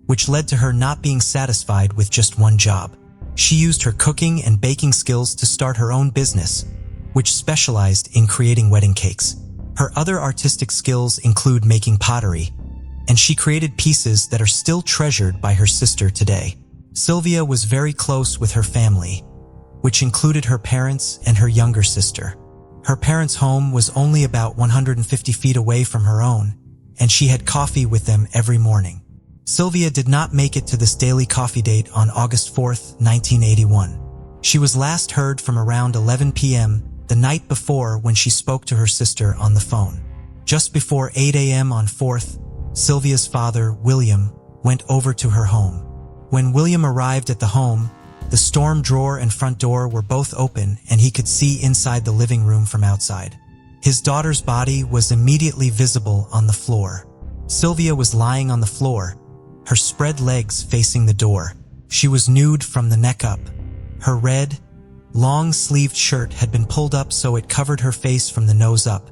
which led to her not being satisfied with just one job. She used her cooking and baking skills to start her own business, which specialized in creating wedding cakes. Her other artistic skills include making pottery, and she created pieces that are still treasured by her sister today. Sylvia was very close with her family, which included her parents and her younger sister. Her parents' home was only about 150 feet away from her own, and she had coffee with them every morning. Sylvia did not make it to this daily coffee date on August 4, 1981. She was last heard from around 11 p.m. the night before when she spoke to her sister on the phone. Just before 8 a.m. on 4th, Sylvia's father, William, went over to her home. When William arrived at the home, the storm drawer and front door were both open and he could see inside the living room from outside. His daughter's body was immediately visible on the floor. Sylvia was lying on the floor, her spread legs facing the door. She was nude from the neck up. Her red, long-sleeved shirt had been pulled up so it covered her face from the nose up,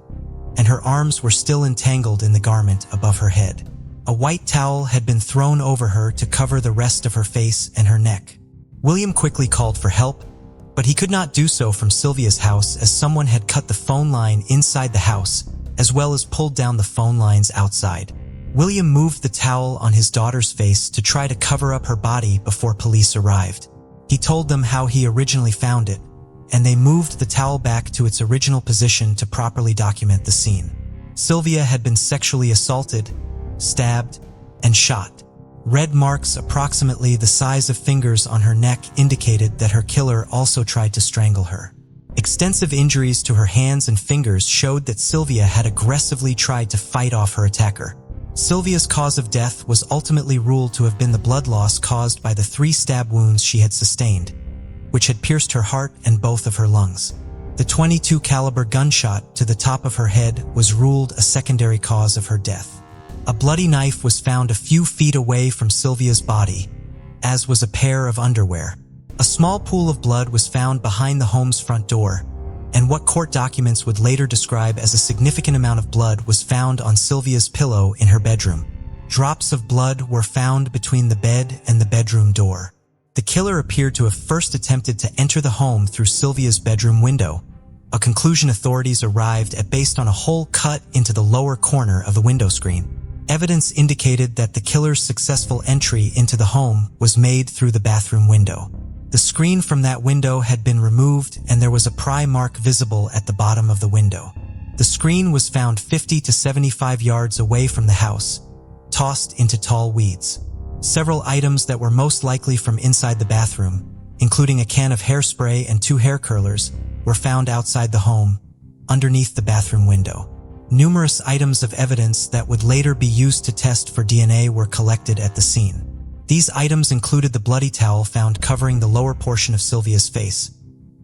and her arms were still entangled in the garment above her head. A white towel had been thrown over her to cover the rest of her face and her neck. William quickly called for help, but he could not do so from Sylvia's house as someone had cut the phone line inside the house, as well as pulled down the phone lines outside. William moved the towel on his daughter's face to try to cover up her body before police arrived. He told them how he originally found it, and they moved the towel back to its original position to properly document the scene. Sylvia had been sexually assaulted, stabbed, and shot. Red marks approximately the size of fingers on her neck indicated that her killer also tried to strangle her. Extensive injuries to her hands and fingers showed that Sylvia had aggressively tried to fight off her attacker. Sylvia's cause of death was ultimately ruled to have been the blood loss caused by the 3 stab wounds she had sustained, which had pierced her heart and both of her lungs. The .22 caliber gunshot to the top of her head was ruled a secondary cause of her death. A bloody knife was found a few feet away from Sylvia's body, as was a pair of underwear. A small pool of blood was found behind the home's front door, and what court documents would later describe as a significant amount of blood was found on Sylvia's pillow in her bedroom. Drops of blood were found between the bed and the bedroom door. The killer appeared to have first attempted to enter the home through Sylvia's bedroom window, a conclusion authorities arrived at based on a hole cut into the lower corner of the window screen. Evidence indicated that the killer's successful entry into the home was made through the bathroom window. The screen from that window had been removed and there was a pry mark visible at the bottom of the window. The screen was found 50 to 75 yards away from the house, tossed into tall weeds. Several items that were most likely from inside the bathroom, including a can of hairspray and 2 hair curlers, were found outside the home, underneath the bathroom window. Numerous items of evidence that would later be used to test for DNA were collected at the scene. These items included the bloody towel found covering the lower portion of Sylvia's face,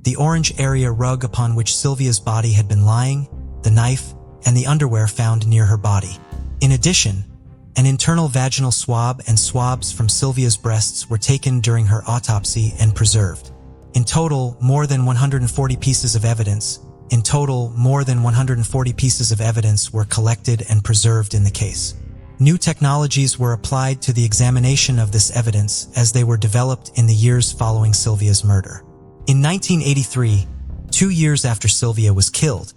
the orange area rug upon which Sylvia's body had been lying, the knife, and the underwear found near her body. In addition, an internal vaginal swab and swabs from Sylvia's breasts were taken during her autopsy and preserved. In total, more than 140 pieces of evidence were collected and preserved in the case. New technologies were applied to the examination of this evidence as they were developed in the years following Sylvia's murder. In 1983, 2 years after Sylvia was killed,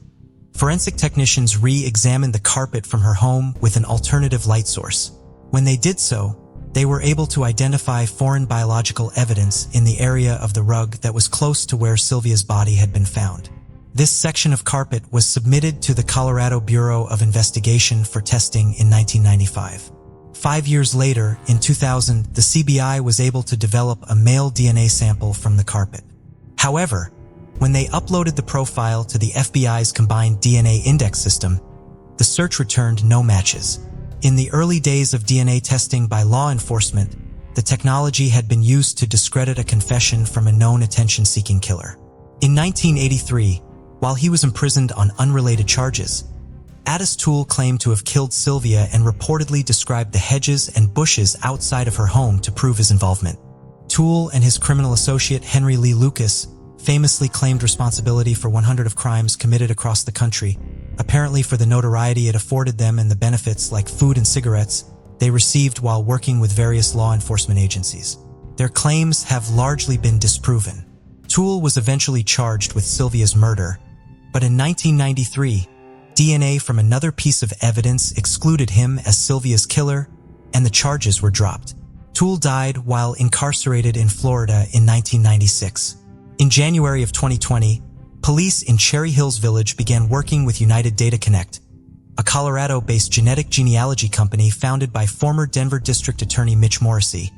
forensic technicians re-examined the carpet from her home with an alternative light source. When they did so, they were able to identify foreign biological evidence in the area of the rug that was close to where Sylvia's body had been found. This section of carpet was submitted to the Colorado Bureau of Investigation for testing in 1995. 5 years later, in 2000, the CBI was able to develop a male DNA sample from the carpet. However, when they uploaded the profile to the FBI's combined DNA index system, the search returned no matches. In the early days of DNA testing by law enforcement, the technology had been used to discredit a confession from a known attention-seeking killer. In 1983, while he was imprisoned on unrelated charges, Addis Toole claimed to have killed Sylvia and reportedly described the hedges and bushes outside of her home to prove his involvement. Toole and his criminal associate Henry Lee Lucas famously claimed responsibility for 100 of crimes committed across the country, apparently for the notoriety it afforded them and the benefits like food and cigarettes they received while working with various law enforcement agencies. Their claims have largely been disproven. Toole was eventually charged with Sylvia's murder, but in 1993, DNA from another piece of evidence excluded him as Sylvia's killer, and the charges were dropped. Toole died while incarcerated in Florida in 1996. In January of 2020, police in Cherry Hills Village began working with United Data Connect, a Colorado-based genetic genealogy company founded by former Denver District Attorney Mitch Morrissey.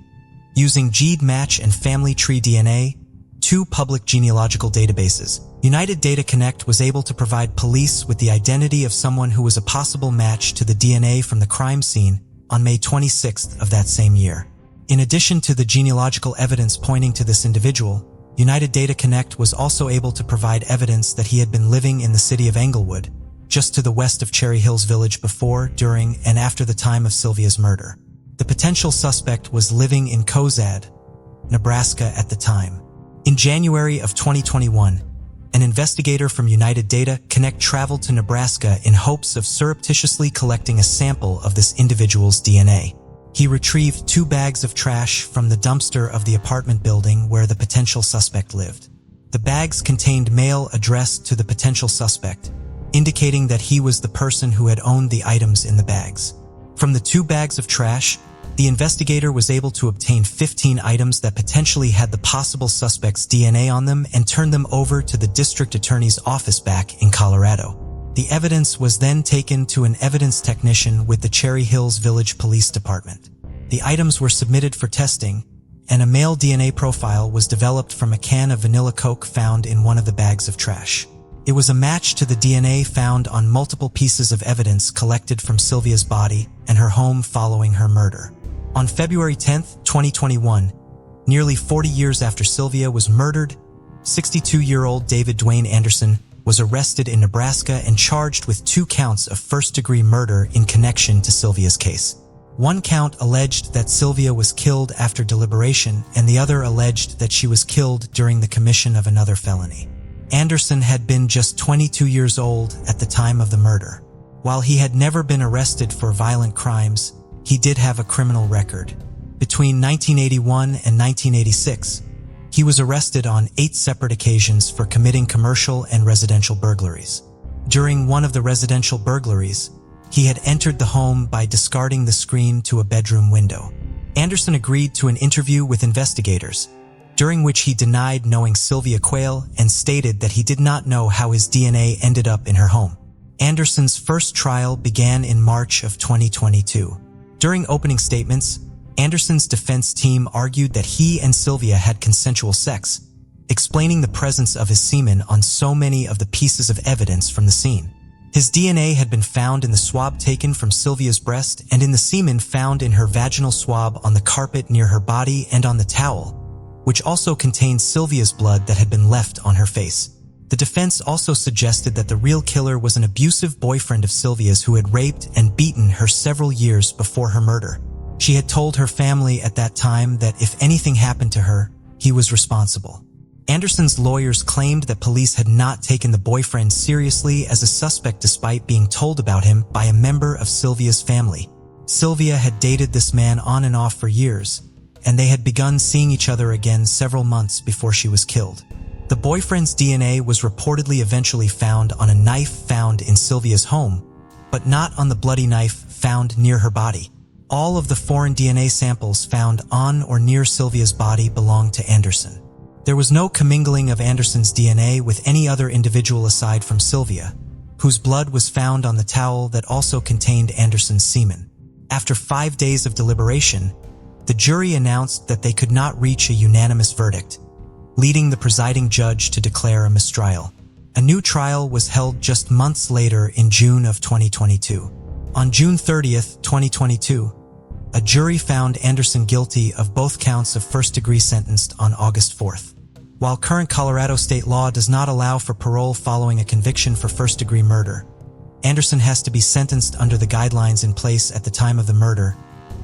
Using GED Match and Family Tree DNA, 2 public genealogical databases, United Data Connect was able to provide police with the identity of someone who was a possible match to the DNA from the crime scene on May 26th of that same year. In addition to the genealogical evidence pointing to this individual, United Data Connect was also able to provide evidence that he had been living in the city of Englewood, just to the west of Cherry Hills Village before, during, and after the time of Sylvia's murder. The potential suspect was living in Cozad, Nebraska at the time. In January of 2021, an investigator from United Data Connect traveled to Nebraska in hopes of surreptitiously collecting a sample of this individual's DNA. He retrieved 2 bags of trash from the dumpster of the apartment building where the potential suspect lived. The bags contained mail addressed to the potential suspect, indicating that he was the person who had owned the items in the bags. From the 2 bags of trash, the investigator was able to obtain 15 items that potentially had the possible suspect's DNA on them and turn them over to the district attorney's office back in Colorado. The The evidence was then taken to an evidence technician with the Cherry Hills Village Police Department. The items were submitted for testing, and a male DNA profile was developed from a can of vanilla Coke found in one of the bags of trash. It was a match to the DNA found on multiple pieces of evidence collected from Sylvia's body and her home following her murder. On February 10, 2021, nearly 40 years after Sylvia was murdered, 62-year-old David Dwayne Anderson was arrested in Nebraska and charged with 2 counts of first-degree murder in connection to Sylvia's case. One count alleged that Sylvia was killed after deliberation, and the other alleged that she was killed during the commission of another felony. Anderson had been just 22 years old at the time of the murder. While he had never been arrested for violent crimes, he did have a criminal record. Between 1981 and 1986, he was arrested on 8 separate occasions for committing commercial and residential burglaries. During one of the residential burglaries, he had entered the home by discarding the screen to a bedroom window. Anderson agreed to an interview with investigators, during which he denied knowing Sylvia Quayle and stated that he did not know how his DNA ended up in her home. Anderson's first trial began in March of 2022. During opening statements, Anderson's defense team argued that he and Sylvia had consensual sex, explaining the presence of his semen on so many of the pieces of evidence from the scene. His DNA had been found in the swab taken from Sylvia's breast and in the semen found in her vaginal swab on the carpet near her body and on the towel, which also contained Sylvia's blood that had been left on her face. The defense also suggested that the real killer was an abusive boyfriend of Sylvia's who had raped and beaten her several years before her murder. She had told her family at that time that if anything happened to her, he was responsible. Anderson's lawyers claimed that police had not taken the boyfriend seriously as a suspect despite being told about him by a member of Sylvia's family. Sylvia had dated this man on and off for years, and they had begun seeing each other again several months before she was killed. The boyfriend's DNA was reportedly eventually found on a knife found in Sylvia's home, but not on the bloody knife found near her body. All of the foreign DNA samples found on or near Sylvia's body belonged to Anderson. There was no commingling of Anderson's DNA with any other individual aside from Sylvia, whose blood was found on the towel that also contained Anderson's semen. After 5 days of deliberation, the jury announced that they could not reach a unanimous verdict, leading the presiding judge to declare a mistrial. A new trial was held just months later in June of 2022. On June 30th, 2022, a jury found Anderson guilty of both counts of first-degree sentenced on August 4th. While current Colorado state law does not allow for parole following a conviction for first-degree murder, Anderson has to be sentenced under the guidelines in place at the time of the murder,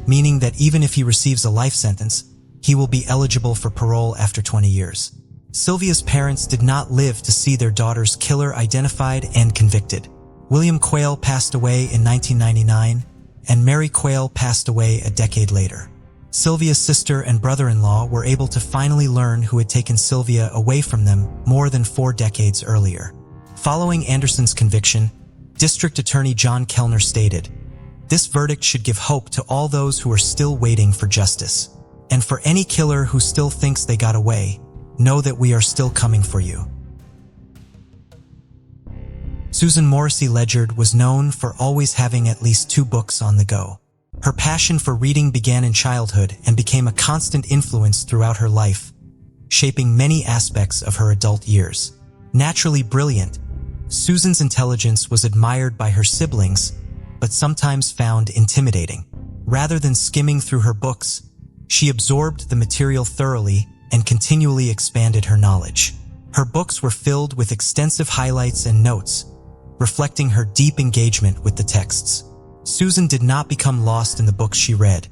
meaning that even if he receives a life sentence, he will be eligible for parole after 20 years. Sylvia's parents did not live to see their daughter's killer identified and convicted. William Quayle passed away in 1999, and Mary Quayle passed away a decade later. Sylvia's sister and brother-in-law were able to finally learn who had taken Sylvia away from them more than 4 decades earlier. Following Anderson's conviction, District Attorney John Kellner stated, "This verdict should give hope to all those who are still waiting for justice. And for any killer who still thinks they got away, know that we are still coming for you." Susan Morrissey Ledyard was known for always having at least 2 books on the go. Her passion for reading began in childhood and became a constant influence throughout her life, shaping many aspects of her adult years. Naturally brilliant, Susan's intelligence was admired by her siblings, but sometimes found intimidating. Rather than skimming through her books, she absorbed the material thoroughly and continually expanded her knowledge. Her books were filled with extensive highlights and notes, reflecting her deep engagement with the texts. Susan did not become lost in the books she read,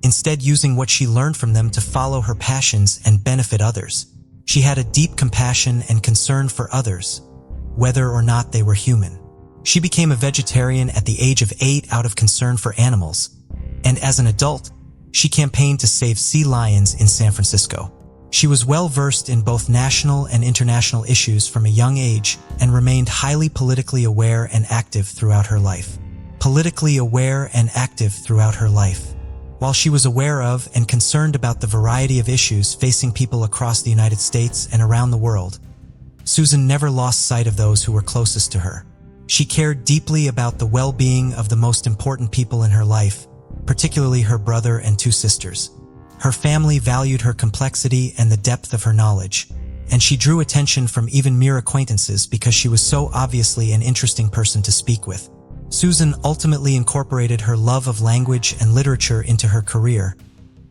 instead using what she learned from them to follow her passions and benefit others. She had a deep compassion and concern for others, whether or not they were human. She became a vegetarian at the age of 8 out of concern for animals, and as an adult, she campaigned to save sea lions in San Francisco. She was well-versed in both national and international issues from a young age and remained highly politically aware and active throughout her life. While she was aware of and concerned about the variety of issues facing people across the United States and around the world, Susan never lost sight of those who were closest to her. She cared deeply about the well-being of the most important people in her life, particularly her brother and 2 sisters. Her family valued her complexity and the depth of her knowledge, and she drew attention from even mere acquaintances because she was so obviously an interesting person to speak with. Susan ultimately incorporated her love of language and literature into her career,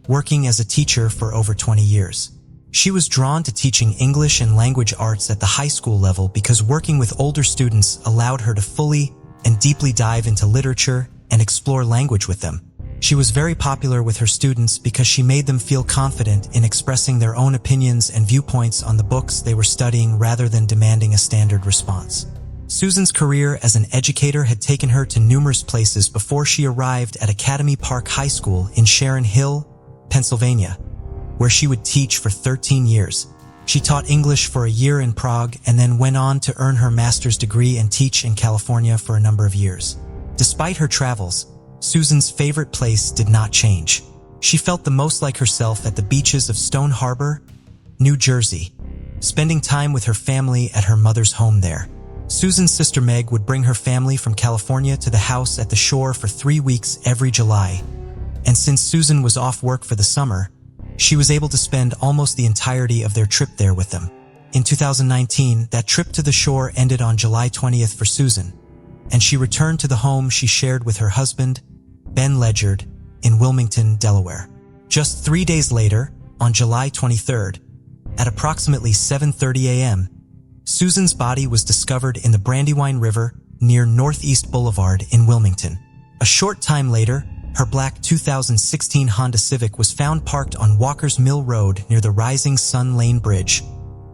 working as a teacher for over 20 years. She was drawn to teaching English and language arts at the high school level because working with older students allowed her to fully and deeply dive into literature and explore language with them. She was very popular with her students because she made them feel confident in expressing their own opinions and viewpoints on the books they were studying rather than demanding a standard response. Susan's career as an educator had taken her to numerous places before she arrived at Academy Park High School in Sharon Hill, Pennsylvania, where she would teach for 13 years. She taught English for a year in Prague and then went on to earn her master's degree and teach in California for a number of years. Despite her travels, Susan's favorite place did not change. She felt the most like herself at the beaches of Stone Harbor, New Jersey, spending time with her family at her mother's home there. Susan's sister Meg would bring her family from California to the house at the shore for 3 weeks every July, and since Susan was off work for the summer, she was able to spend almost the entirety of their trip there with them. In 2019, that trip to the shore ended on July 20th for Susan, and she returned to the home she shared with her husband, Ben Ledyard, in Wilmington, Delaware. Just 3 days later, on July 23rd, at approximately 7:30 a.m., Susan's body was discovered in the Brandywine River near Northeast Boulevard in Wilmington. A short time later, her black 2016 Honda Civic was found parked on Walker's Mill Road near the Rising Sun Lane Bridge,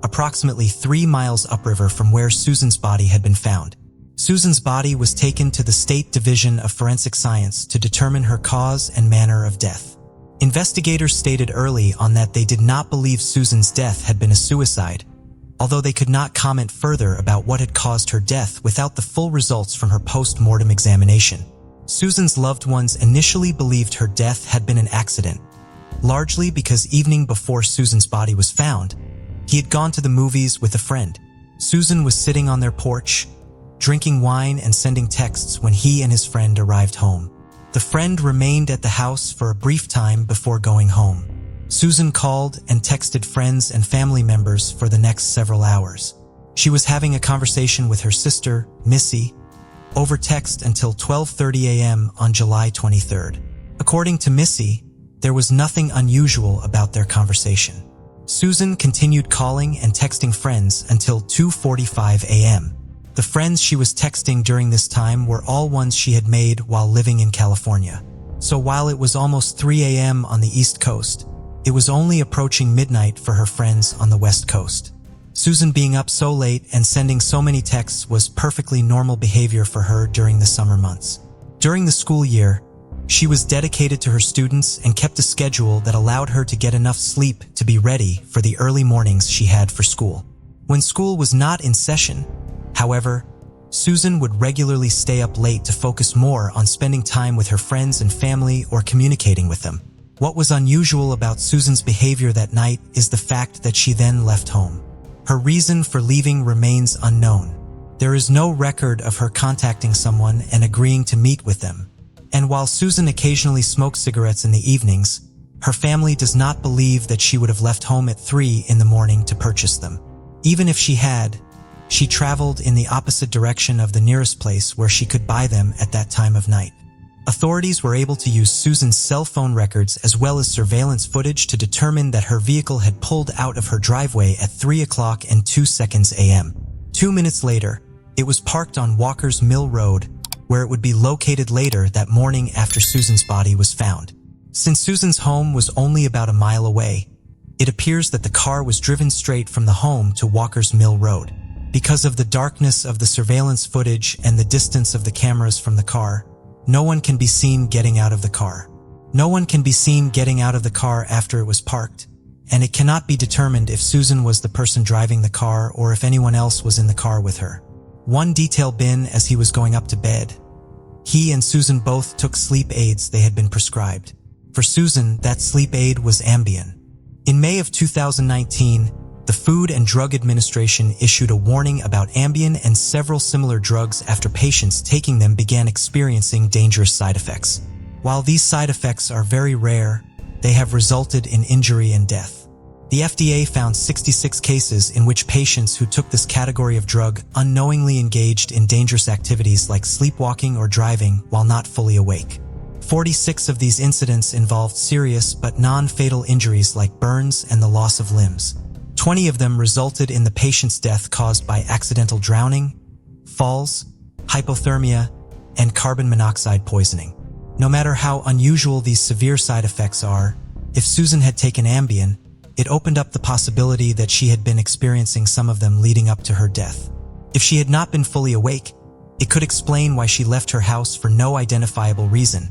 approximately 3 miles upriver from where Susan's body had been found. Susan's body was taken to the State Division of Forensic Science to determine her cause and manner of death. Investigators stated early on that they did not believe Susan's death had been a suicide, although they could not comment further about what had caused her death without the full results from her post-mortem examination. Susan's loved ones initially believed her death had been an accident, largely because evening before Susan's body was found, he had gone to the movies with a friend. Susan was sitting on their porch, drinking wine and sending texts when he and his friend arrived home. The friend remained at the house for a brief time before going home. Susan called and texted friends and family members for the next several hours. She was having a conversation with her sister, Missy, over text until 12:30 a.m. on July 23rd. According to Missy, there was nothing unusual about their conversation. Susan continued calling and texting friends until 2:45 a.m. The friends she was texting during this time were all ones she had made while living in California. So while it was almost 3 a.m. on the East Coast, it was only approaching midnight for her friends on the West Coast. Susan being up so late and sending so many texts was perfectly normal behavior for her during the summer months. During the school year, she was dedicated to her students and kept a schedule that allowed her to get enough sleep to be ready for the early mornings she had for school. When school was not in session, however, Susan would regularly stay up late to focus more on spending time with her friends and family or communicating with them. What was unusual about Susan's behavior that night is the fact that she then left home. Her reason for leaving remains unknown. There is no record of her contacting someone and agreeing to meet with them. And while Susan occasionally smoked cigarettes in the evenings, her family does not believe that she would have left home at 3 in the morning to purchase them. Even if she had, she traveled in the opposite direction of the nearest place where she could buy them at that time of night. Authorities were able to use Susan's cell phone records as well as surveillance footage to determine that her vehicle had pulled out of her driveway at 3:02 a.m. 2 minutes later, it was parked on Walker's Mill Road, where it would be located later that morning after Susan's body was found. Since Susan's home was only about a mile away, it appears that the car was driven straight from the home to Walker's Mill Road. Because of the darkness of the surveillance footage and the distance of the cameras from the car, no one can be seen getting out of the car. No one can be seen getting out of the car after it was parked, and it cannot be determined if Susan was the person driving the car or if anyone else was in the car with her. One detail been as he was going up to bed. He and Susan both took sleep aids they had been prescribed. For Susan, that sleep aid was Ambien. In May of 2019, the Food and Drug Administration issued a warning about Ambien and several similar drugs after patients taking them began experiencing dangerous side effects. While these side effects are very rare, they have resulted in injury and death. The FDA found 66 cases in which patients who took this category of drug unknowingly engaged in dangerous activities like sleepwalking or driving while not fully awake. 46 of these incidents involved serious but non-fatal injuries like burns and the loss of limbs. 20 of them resulted in the patient's death caused by accidental drowning, falls, hypothermia, and carbon monoxide poisoning. No matter how unusual these severe side effects are, if Susan had taken Ambien, it opened up the possibility that she had been experiencing some of them leading up to her death. If she had not been fully awake, it could explain why she left her house for no identifiable reason,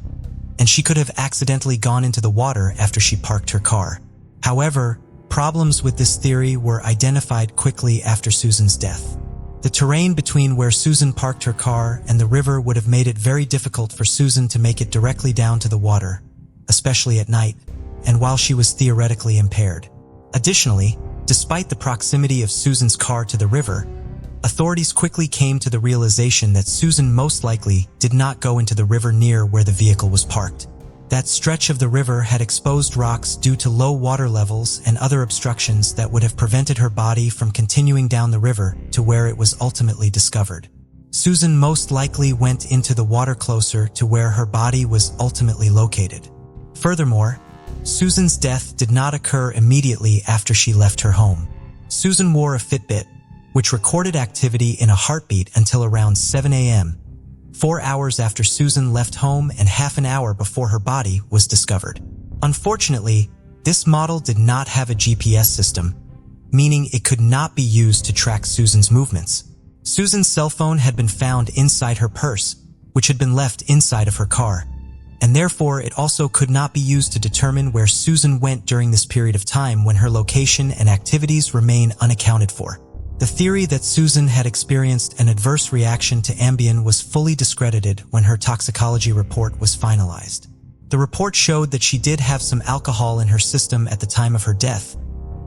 and she could have accidentally gone into the water after she parked her car. However, problems with this theory were identified quickly after Susan's death. The terrain between where Susan parked her car and the river would have made it very difficult for Susan to make it directly down to the water, especially at night, and while she was theoretically impaired. Additionally, despite the proximity of Susan's car to the river, authorities quickly came to the realization that Susan most likely did not go into the river near where the vehicle was parked. That stretch of the river had exposed rocks due to low water levels and other obstructions that would have prevented her body from continuing down the river to where it was ultimately discovered. Susan most likely went into the water closer to where her body was ultimately located. Furthermore, Susan's death did not occur immediately after she left her home. Susan wore a Fitbit, which recorded activity in a heartbeat until around 7 a.m., 4 hours after Susan left home and half an hour before her body was discovered. Unfortunately, this model did not have a GPS system, meaning it could not be used to track Susan's movements. Susan's cell phone had been found inside her purse, which had been left inside of her car, and therefore it also could not be used to determine where Susan went during this period of time when her location and activities remain unaccounted for. The theory that Susan had experienced an adverse reaction to Ambien was fully discredited when her toxicology report was finalized. The report showed that she did have some alcohol in her system at the time of her death,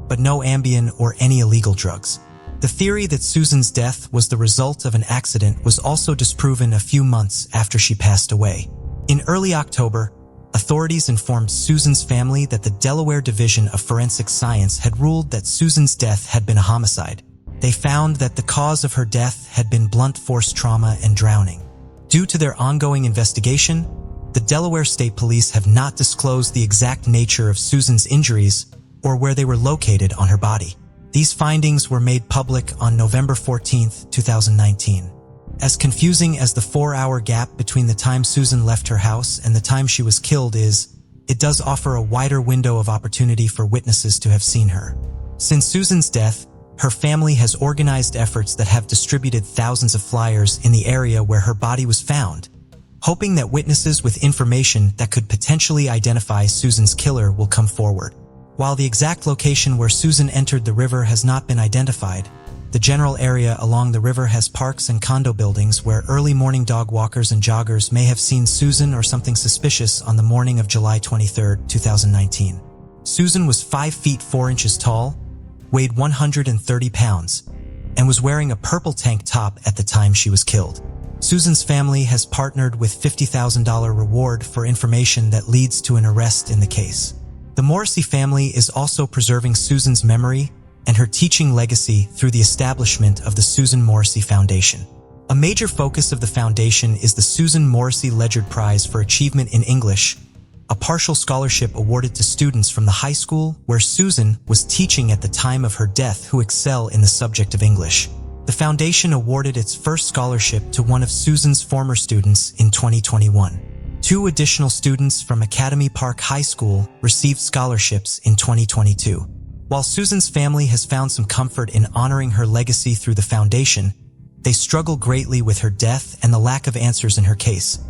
but no Ambien or any illegal drugs. The theory that Susan's death was the result of an accident was also disproven a few months after she passed away. In early October, authorities informed Susan's family that the Delaware Division of Forensic Science had ruled that Susan's death had been a homicide. They found that the cause of her death had been blunt force trauma and drowning. Due to their ongoing investigation, the Delaware State Police have not disclosed the exact nature of Susan's injuries or where they were located on her body. These findings were made public on November 14, 2019. As confusing as the 4-hour gap between the time Susan left her house and the time she was killed is, it does offer a wider window of opportunity for witnesses to have seen her. Since Susan's death, her family has organized efforts that have distributed thousands of flyers in the area where her body was found, hoping that witnesses with information that could potentially identify Susan's killer will come forward. While the exact location where Susan entered the river has not been identified, the general area along the river has parks and condo buildings where early morning dog walkers and joggers may have seen Susan or something suspicious on the morning of July 23, 2019. Susan was 5 feet 4 inches tall, weighed 130 pounds, and was wearing a purple tank top at the time she was killed. Susan's family has partnered with $50,000 reward for information that leads to an arrest in the case. The Morrissey family is also preserving Susan's memory and her teaching legacy through the establishment of the Susan Morrissey Foundation. A major focus of the foundation is the Susan Morrissey Ledyard Prize for Achievement in English, a partial scholarship awarded to students from the high school where Susan was teaching at the time of her death who excel in the subject of English. The foundation awarded its first scholarship to one of Susan's former students in 2021. 2 additional students from Academy Park High School received scholarships in 2022. While Susan's family has found some comfort in honoring her legacy through the foundation, they struggle greatly with her death and the lack of answers in her case.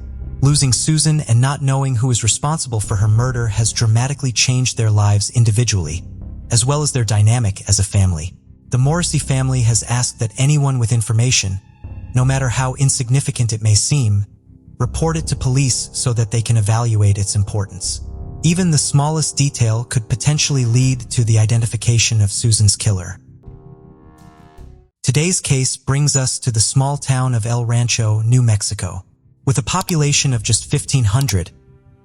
Losing Susan and not knowing who is responsible for her murder has dramatically changed their lives individually, as well as their dynamic as a family. The Morrissey family has asked that anyone with information, no matter how insignificant it may seem, report it to police so that they can evaluate its importance. Even the smallest detail could potentially lead to the identification of Susan's killer. Today's case brings us to the small town of El Rancho, New Mexico. With a population of just 1,500,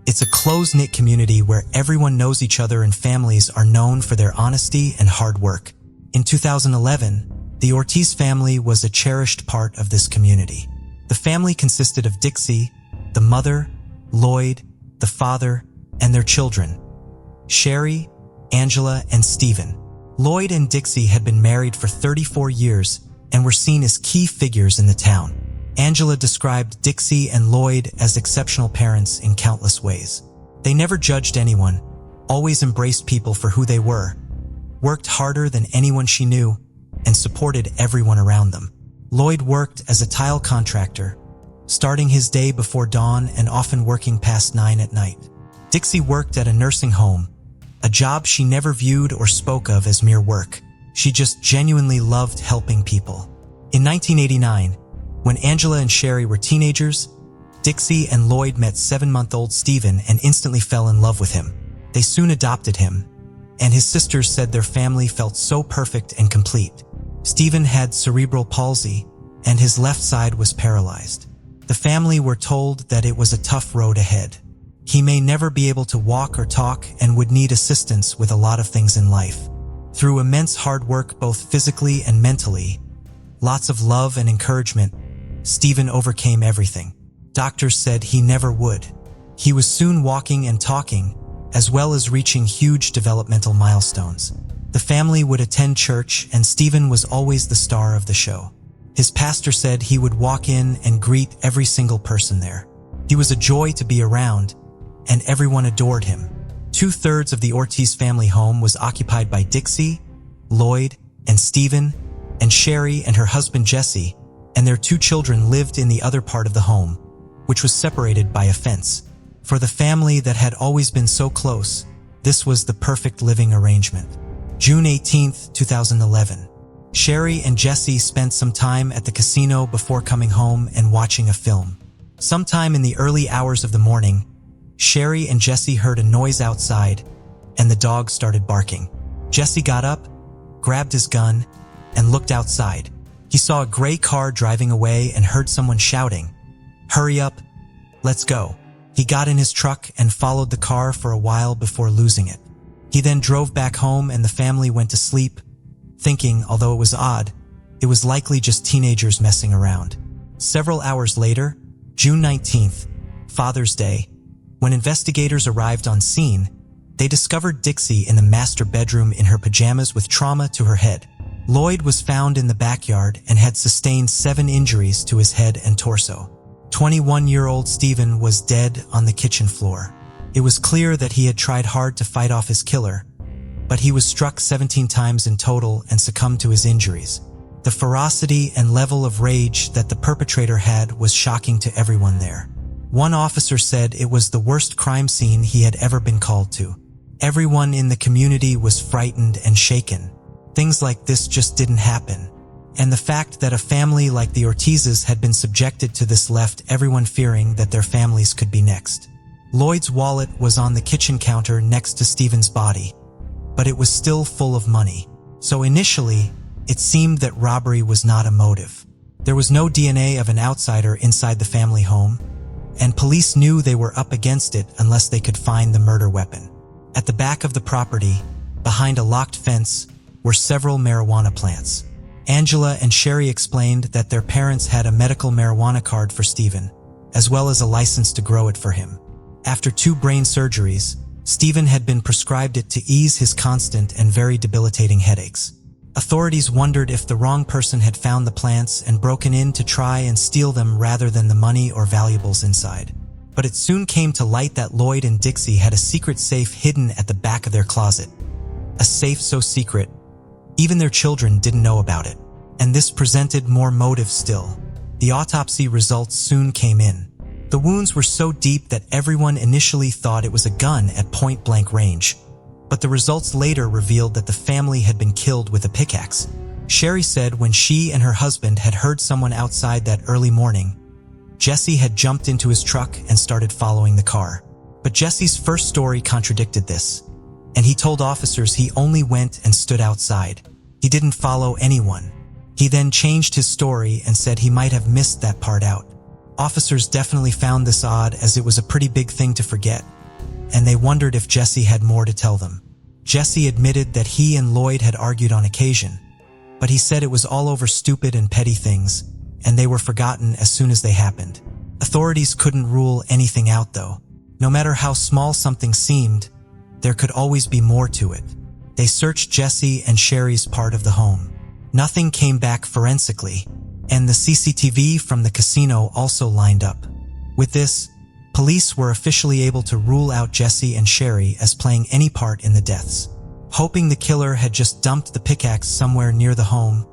it's a close-knit community where everyone knows each other and families are known for their honesty and hard work. In 2011, the Ortiz family was a cherished part of this community. The family consisted of Dixie, the mother, Lloyd, the father, and their children, Sherry, Angela, and Stephen. Lloyd and Dixie had been married for 34 years and were seen as key figures in the town. Angela described Dixie and Lloyd as exceptional parents in countless ways. They never judged anyone, always embraced people for who they were, worked harder than anyone she knew, and supported everyone around them. Lloyd worked as a tile contractor, starting his day before dawn and often working past 9 at night. Dixie worked at a nursing home, a job she never viewed or spoke of as mere work. She just genuinely loved helping people. In 1989, when Angela and Sherry were teenagers, Dixie and Lloyd met 7-month-old Stephen and instantly fell in love with him. They soon adopted him, and his sisters said their family felt so perfect and complete. Stephen had cerebral palsy, and his left side was paralyzed. The family were told that it was a tough road ahead. He may never be able to walk or talk and would need assistance with a lot of things in life. Through immense hard work both physically and mentally, lots of love and encouragement, Stephen overcame everything. Doctors said he never would. He was soon walking and talking, as well as reaching huge developmental milestones. The family would attend church, and Stephen was always the star of the show. His pastor said he would walk in and greet every single person there. He was a joy to be around, and everyone adored him. 2/3 of the Ortiz family home was occupied by Dixie, Lloyd, and Stephen, and Sherry and her husband Jesse, and their 2 children lived in the other part of the home, which was separated by a fence. For the family that had always been so close, this was the perfect living arrangement. June 18, 2011. Sherry and Jesse spent some time at the casino before coming home and watching a film. Sometime in the early hours of the morning, Sherry and Jesse heard a noise outside, and the dog started barking. Jesse got up, grabbed his gun, and looked outside. He saw a gray car driving away and heard someone shouting, "Hurry up, let's go." He got in his truck and followed the car for a while before losing it. He then drove back home and the family went to sleep, thinking, although it was odd, it was likely just teenagers messing around. Several hours later, June 19th, Father's Day, when investigators arrived on scene, they discovered Dixie in the master bedroom in her pajamas with trauma to her head. Lloyd was found in the backyard and had sustained 7 injuries to his head and torso. 21-year-old Stephen was dead on the kitchen floor. It was clear that he had tried hard to fight off his killer, but he was struck 17 times in total and succumbed to his injuries. The ferocity and level of rage that the perpetrator had was shocking to everyone there. One officer said it was the worst crime scene he had ever been called to. Everyone in the community was frightened and shaken. Things like this just didn't happen. And the fact that a family like the Ortizes had been subjected to this left everyone fearing that their families could be next. Lloyd's wallet was on the kitchen counter next to Stephen's body, but it was still full of money. So initially, it seemed that robbery was not a motive. There was no DNA of an outsider inside the family home, and police knew they were up against it unless they could find the murder weapon. At the back of the property, behind a locked fence, were several marijuana plants. Angela and Sherry explained that their parents had a medical marijuana card for Stephen, as well as a license to grow it for him. After 2 brain surgeries, Stephen had been prescribed it to ease his constant and very debilitating headaches. Authorities wondered if the wrong person had found the plants and broken in to try and steal them rather than the money or valuables inside. But it soon came to light that Lloyd and Dixie had a secret safe hidden at the back of their closet. A safe so secret, even their children didn't know about it. And this presented more motive still. The autopsy results soon came in. The wounds were so deep that everyone initially thought it was a gun at point-blank range. But the results later revealed that the family had been killed with a pickaxe. Sherry said when she and her husband had heard someone outside that early morning, Jesse had jumped into his truck and started following the car. But Jesse's first story contradicted this, and he told officers he only went and stood outside. He didn't follow anyone. He then changed his story and said he might have missed that part out. Officers definitely found this odd, as it was a pretty big thing to forget, and they wondered if Jesse had more to tell them. Jesse admitted that he and Lloyd had argued on occasion, but he said it was all over stupid and petty things, and they were forgotten as soon as they happened. Authorities couldn't rule anything out though. No matter how small something seemed, there could always be more to it. They searched Jesse and Sherry's part of the home. Nothing came back forensically, and the CCTV from the casino also lined up. With this, police were officially able to rule out Jesse and Sherry as playing any part in the deaths. Hoping the killer had just dumped the pickaxe somewhere near the home,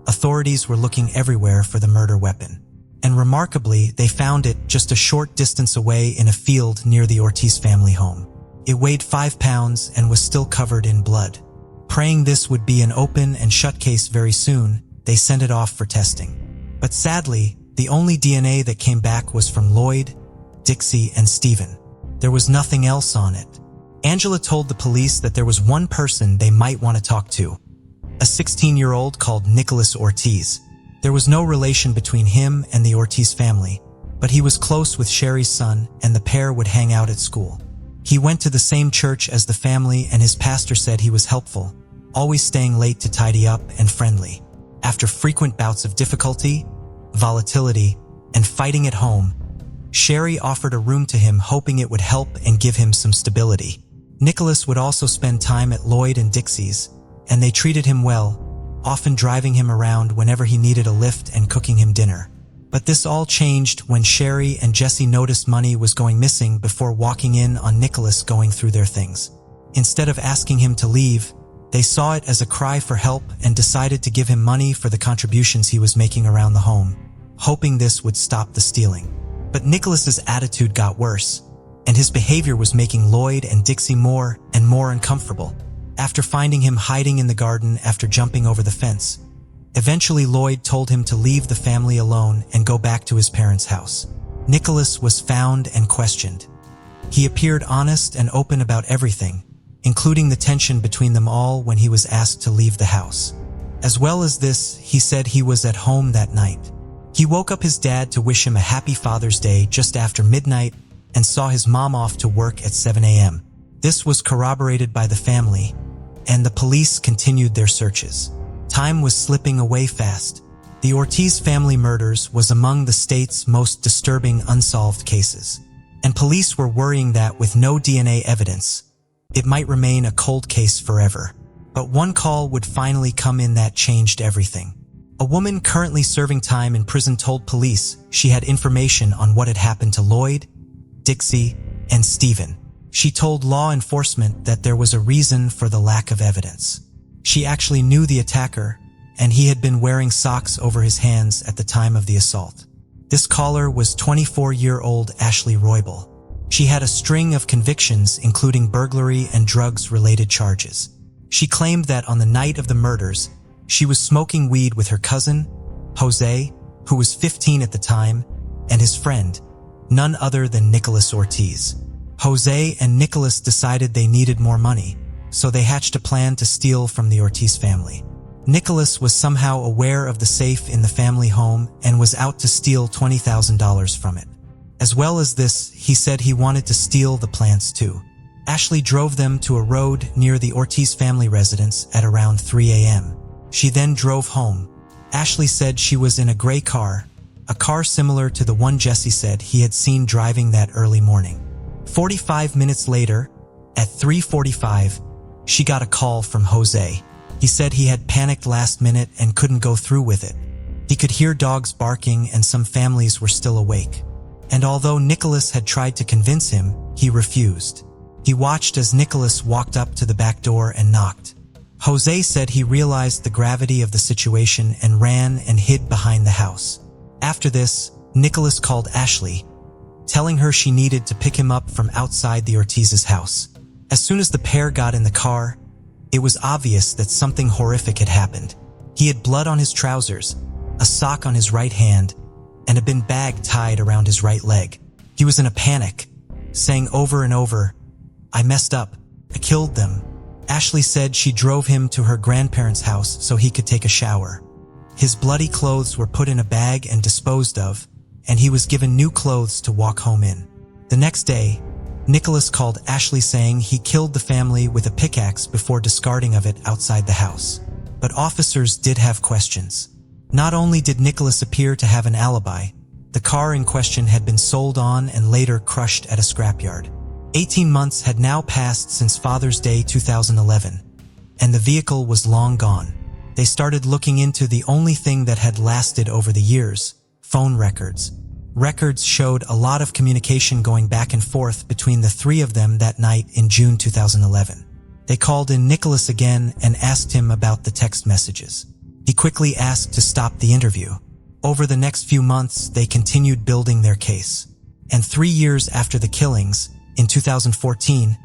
authorities were looking everywhere for the murder weapon. And remarkably, they found it just a short distance away in a field near the Ortiz family home. It weighed 5 pounds and was still covered in blood. Praying this would be an open and shut case very soon, they sent it off for testing. But sadly, the only DNA that came back was from Lloyd, Dixie, and Stephen. There was nothing else on it. Angela told the police that there was one person they might want to talk to, a 16-year-old called Nicholas Ortiz. There was no relation between him and the Ortiz family, but he was close with Sherry's son and the pair would hang out at school. He went to the same church as the family and his pastor said he was helpful, always staying late to tidy up and friendly. After frequent bouts of difficulty, volatility, and fighting at home, Sherry offered a room to him hoping it would help and give him some stability. Nicholas would also spend time at Lloyd and Dixie's, and they treated him well, often driving him around whenever he needed a lift and cooking him dinner. But this all changed when Sherry and Jesse noticed money was going missing before walking in on Nicholas going through their things. Instead of asking him to leave, they saw it as a cry for help and decided to give him money for the contributions he was making around the home, hoping this would stop the stealing. But Nicholas's attitude got worse, and his behavior was making Lloyd and Dixie more and more uncomfortable. After finding him hiding in the garden after jumping over the fence, eventually Lloyd told him to leave the family alone and go back to his parents' house. Nicholas was found and questioned. He appeared honest and open about everything, including the tension between them all when he was asked to leave the house. As well as this, he said he was at home that night. He woke up his dad to wish him a happy Father's Day just after midnight and saw his mom off to work at 7 a.m. This was corroborated by the family, and the police continued their searches. Time was slipping away fast. The Ortiz family murders was among the state's most disturbing unsolved cases, and police were worrying that with no DNA evidence, it might remain a cold case forever. But one call would finally come in that changed everything. A woman currently serving time in prison told police she had information on what had happened to Lloyd, Dixie, and Stephen. She told law enforcement that there was a reason for the lack of evidence. She actually knew the attacker, and he had been wearing socks over his hands at the time of the assault. This caller was 24-year-old Ashley Roybal. She had a string of convictions including burglary and drugs-related charges. She claimed that on the night of the murders, she was smoking weed with her cousin, Jose, who was 15 at the time, and his friend, none other than Nicholas Ortiz. Jose and Nicholas decided they needed more money, so they hatched a plan to steal from the Ortiz family. Nicholas was somehow aware of the safe in the family home and was out to steal $20,000 from it. As well as this, he said he wanted to steal the plants too. Ashley drove them to a road near the Ortiz family residence at around 3 a.m. She then drove home. Ashley said she was in a gray car, a car similar to the one Jesse said he had seen driving that early morning. 45 minutes later, at 3:45, she got a call from Jose. He said he had panicked last minute and couldn't go through with it. He could hear dogs barking and some families were still awake. And although Nicholas had tried to convince him, he refused. He watched as Nicholas walked up to the back door and knocked. Jose said he realized the gravity of the situation and ran and hid behind the house. After this, Nicholas called Ashley, telling her she needed to pick him up from outside the Ortiz's house. As soon as the pair got in the car, it was obvious that something horrific had happened. He had blood on his trousers, a sock on his right hand, and a bin bag tied around his right leg. He was in a panic, saying over and over, "I messed up. I killed them." Ashley said she drove him to her grandparents' house so he could take a shower. His bloody clothes were put in a bag and disposed of, and he was given new clothes to walk home in. The next day, Nicholas called Ashley saying he killed the family with a pickaxe before discarding of it outside the house. But officers did have questions. Not only did Nicholas appear to have an alibi, the car in question had been sold on and later crushed at a scrapyard. 18 months had now passed since Father's Day 2011, and the vehicle was long gone. They started looking into the only thing that had lasted over the years: phone records. Records showed a lot of communication going back and forth between the three of them that night in June 2011. They called in Nicholas again and asked him about the text messages. He quickly asked to stop the interview. Over the next few months, they continued building their case. And 3 years after the killings, in 2014,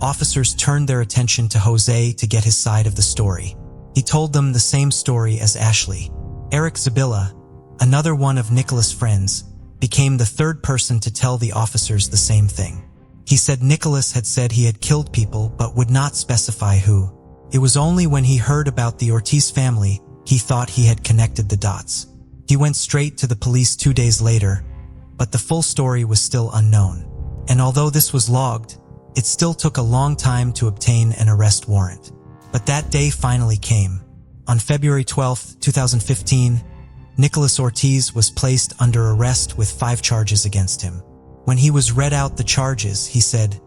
officers turned their attention to Jose to get his side of the story. He told them the same story as Ashley. Eric Zabilla, another one of Nicholas' friends, became the third person to tell the officers the same thing. He said Nicholas had said he had killed people but would not specify who. It was only when he heard about the Ortiz family he thought he had connected the dots. He went straight to the police 2 days later, but the full story was still unknown. And although this was logged, it still took a long time to obtain an arrest warrant. But that day finally came. On February 12, 2015, Nicholas Ortiz was placed under arrest with 5 charges against him. When he was read out the charges, he said,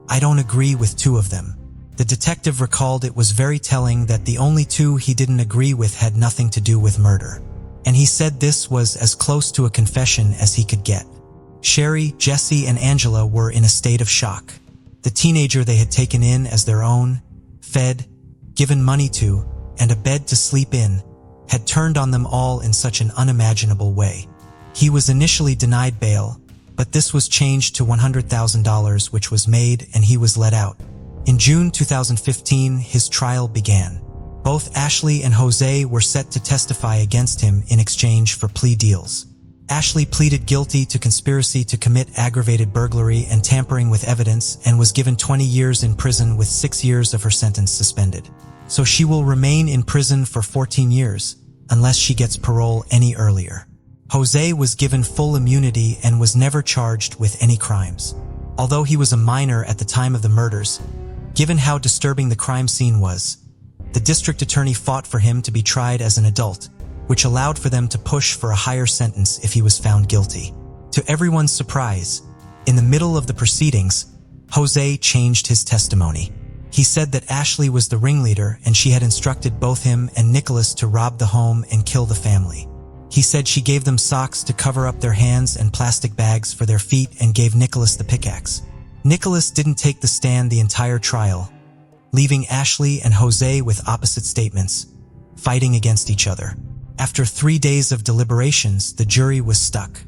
"I don't agree with 2 of them." The detective recalled it was very telling that the only 2 he didn't agree with had nothing to do with murder. And he said this was as close to a confession as he could get. Sherry, Jesse, and Angela were in a state of shock. The teenager they had taken in as their own, fed, given money to, and a bed to sleep in, had turned on them all in such an unimaginable way. He was initially denied bail, but this was changed to $100,000, which was made, and he was let out. In June 2015, his trial began. Both Ashley and Jose were set to testify against him in exchange for plea deals. Ashley pleaded guilty to conspiracy to commit aggravated burglary and tampering with evidence and was given 20 years in prison with 6 years of her sentence suspended. So she will remain in prison for 14 years, unless she gets parole any earlier. Jose was given full immunity and was never charged with any crimes. Although he was a minor at the time of the murders, given how disturbing the crime scene was, the district attorney fought for him to be tried as an adult, which allowed for them to push for a higher sentence if he was found guilty. To everyone's surprise, in the middle of the proceedings, Jose changed his testimony. He said that Ashley was the ringleader and she had instructed both him and Nicholas to rob the home and kill the family. He said she gave them socks to cover up their hands and plastic bags for their feet and gave Nicholas the pickaxe. Nicholas didn't take the stand the entire trial, leaving Ashley and Jose with opposite statements, fighting against each other. After 3 days of deliberations, the jury was stuck.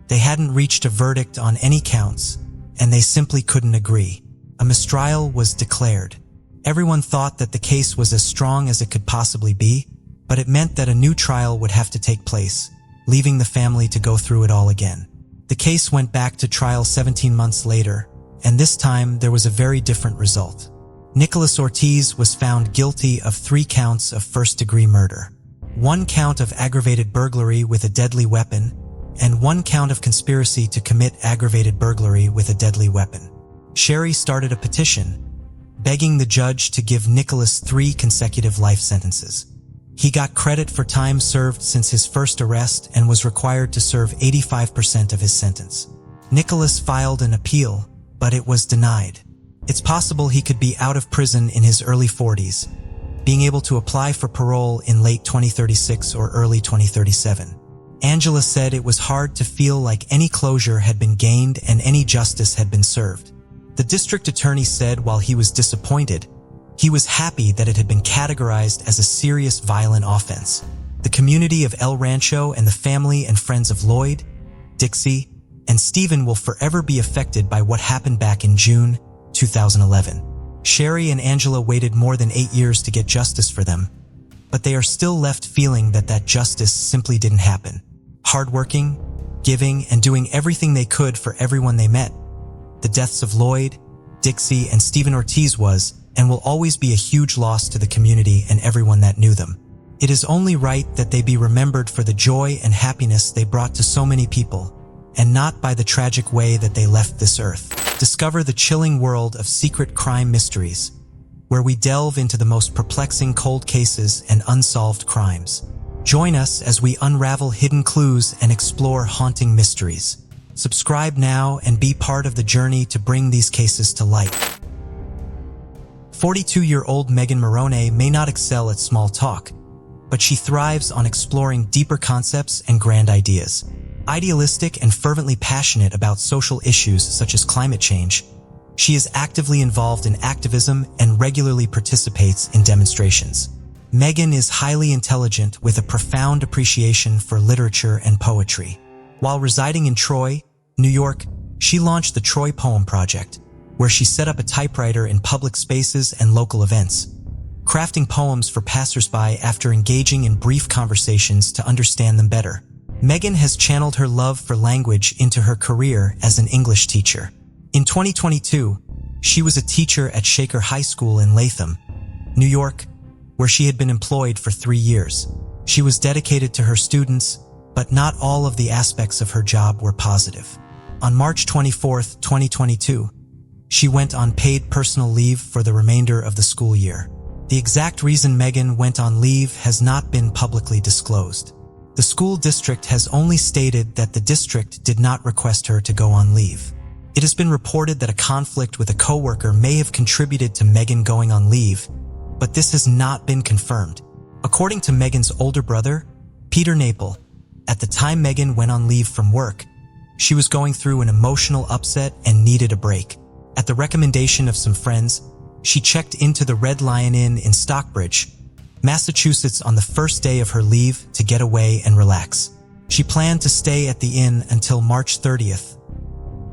They hadn't reached a verdict on any counts, and they simply couldn't agree. A mistrial was declared. Everyone thought that the case was as strong as it could possibly be, but it meant that a new trial would have to take place, leaving the family to go through it all again. The case went back to trial 17 months later, and this time there was a very different result. Nicholas Ortiz was found guilty of 3 counts of first-degree murder, 1 count of aggravated burglary with a deadly weapon, and 1 count of conspiracy to commit aggravated burglary with a deadly weapon. Sherry started a petition, begging the judge to give Nicholas 3 consecutive life sentences. He got credit for time served since his first arrest and was required to serve 85% of his sentence. Nicholas filed an appeal, but it was denied. It's possible he could be out of prison in his early 40s, being able to apply for parole in late 2036 or early 2037. Angela said it was hard to feel like any closure had been gained and any justice had been served. The district attorney said while he was disappointed, he was happy that it had been categorized as a serious violent offense. The community of El Rancho and the family and friends of Lloyd, Dixie, and Stephen will forever be affected by what happened back in June 2011. Sherry and Angela waited more than 8 years to get justice for them, but they are still left feeling that justice simply didn't happen. Hardworking, giving, and doing everything they could for everyone they met. The deaths of Lloyd, Dixie, and Stephen Ortiz was and will always be a huge loss to the community and everyone that knew them. It is only right that they be remembered for the joy and happiness they brought to so many people, and not by the tragic way that they left this earth. Discover the chilling world of secret crime mysteries, where we delve into the most perplexing cold cases and unsolved crimes. Join us as we unravel hidden clues and explore haunting mysteries. Subscribe now and be part of the journey to bring these cases to light. 42-year-old Megan Morrone may not excel at small talk, but she thrives on exploring deeper concepts and grand ideas. Idealistic and fervently passionate about social issues such as climate change, she is actively involved in activism and regularly participates in demonstrations. Megan is highly intelligent with a profound appreciation for literature and poetry. While residing in Troy, New York, she launched the Troy Poem Project, where she set up a typewriter in public spaces and local events, crafting poems for passersby after engaging in brief conversations to understand them better. Megan has channeled her love for language into her career as an English teacher. In 2022, she was a teacher at Shaker High School in Latham, New York, where she had been employed for 3 years. She was dedicated to her students, but not all of the aspects of her job were positive. On March 24, 2022, she went on paid personal leave for the remainder of the school year. The exact reason Megan went on leave has not been publicly disclosed. The school district has only stated that the district did not request her to go on leave. It has been reported that a conflict with a coworker may have contributed to Megan going on leave, but this has not been confirmed. According to Megan's older brother, Peter Naple, at the time Megan went on leave from work, she was going through an emotional upset and needed a break. At the recommendation of some friends, she checked into the Red Lion Inn in Stockbridge, Massachusetts on the first day of her leave to get away and relax. She planned to stay at the inn until March 30th.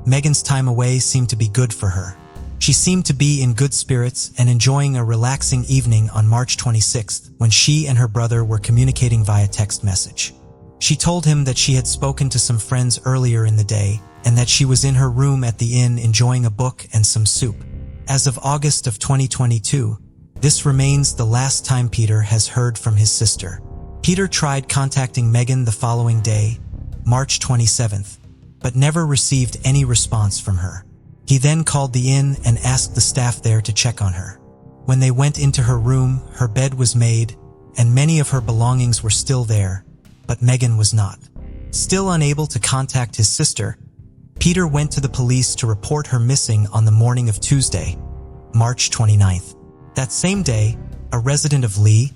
Megan's time away seemed to be good for her. She seemed to be in good spirits and enjoying a relaxing evening on March 26th when she and her brother were communicating via text message. She told him that she had spoken to some friends earlier in the day and that she was in her room at the inn enjoying a book and some soup. As of August of 2022, this remains the last time Peter has heard from his sister. Peter tried contacting Megan the following day, March 27th, but never received any response from her. He then called the inn and asked the staff there to check on her. When they went into her room, her bed was made, and many of her belongings were still there, but Megan was not. Still unable to contact his sister, Peter went to the police to report her missing on the morning of Tuesday, March 29th. That same day, a resident of Lee,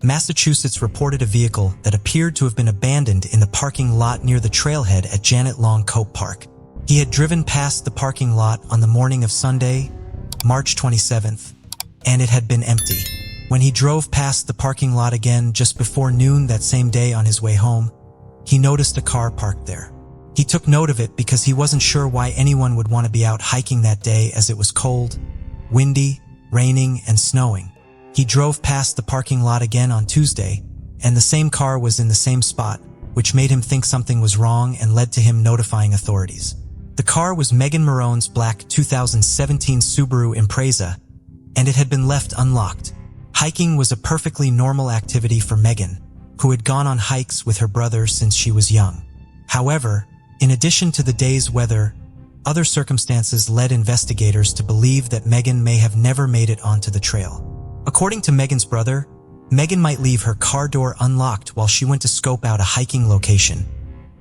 Massachusetts reported a vehicle that appeared to have been abandoned in the parking lot near the trailhead at Janet Long Cope Park. He had driven past the parking lot on the morning of Sunday, March 27th, and it had been empty. When he drove past the parking lot again just before noon that same day on his way home, he noticed a car parked there. He took note of it because he wasn't sure why anyone would want to be out hiking that day as it was cold, windy, raining, and snowing. He drove past the parking lot again on Tuesday, and the same car was in the same spot, which made him think something was wrong and led to him notifying authorities. The car was Megan Morrone's black 2017 Subaru Impreza, and it had been left unlocked. Hiking was a perfectly normal activity for Megan, who had gone on hikes with her brother since she was young. However, in addition to the day's weather, other circumstances led investigators to believe that Megan may have never made it onto the trail. According to Megan's brother, Megan might leave her car door unlocked while she went to scope out a hiking location,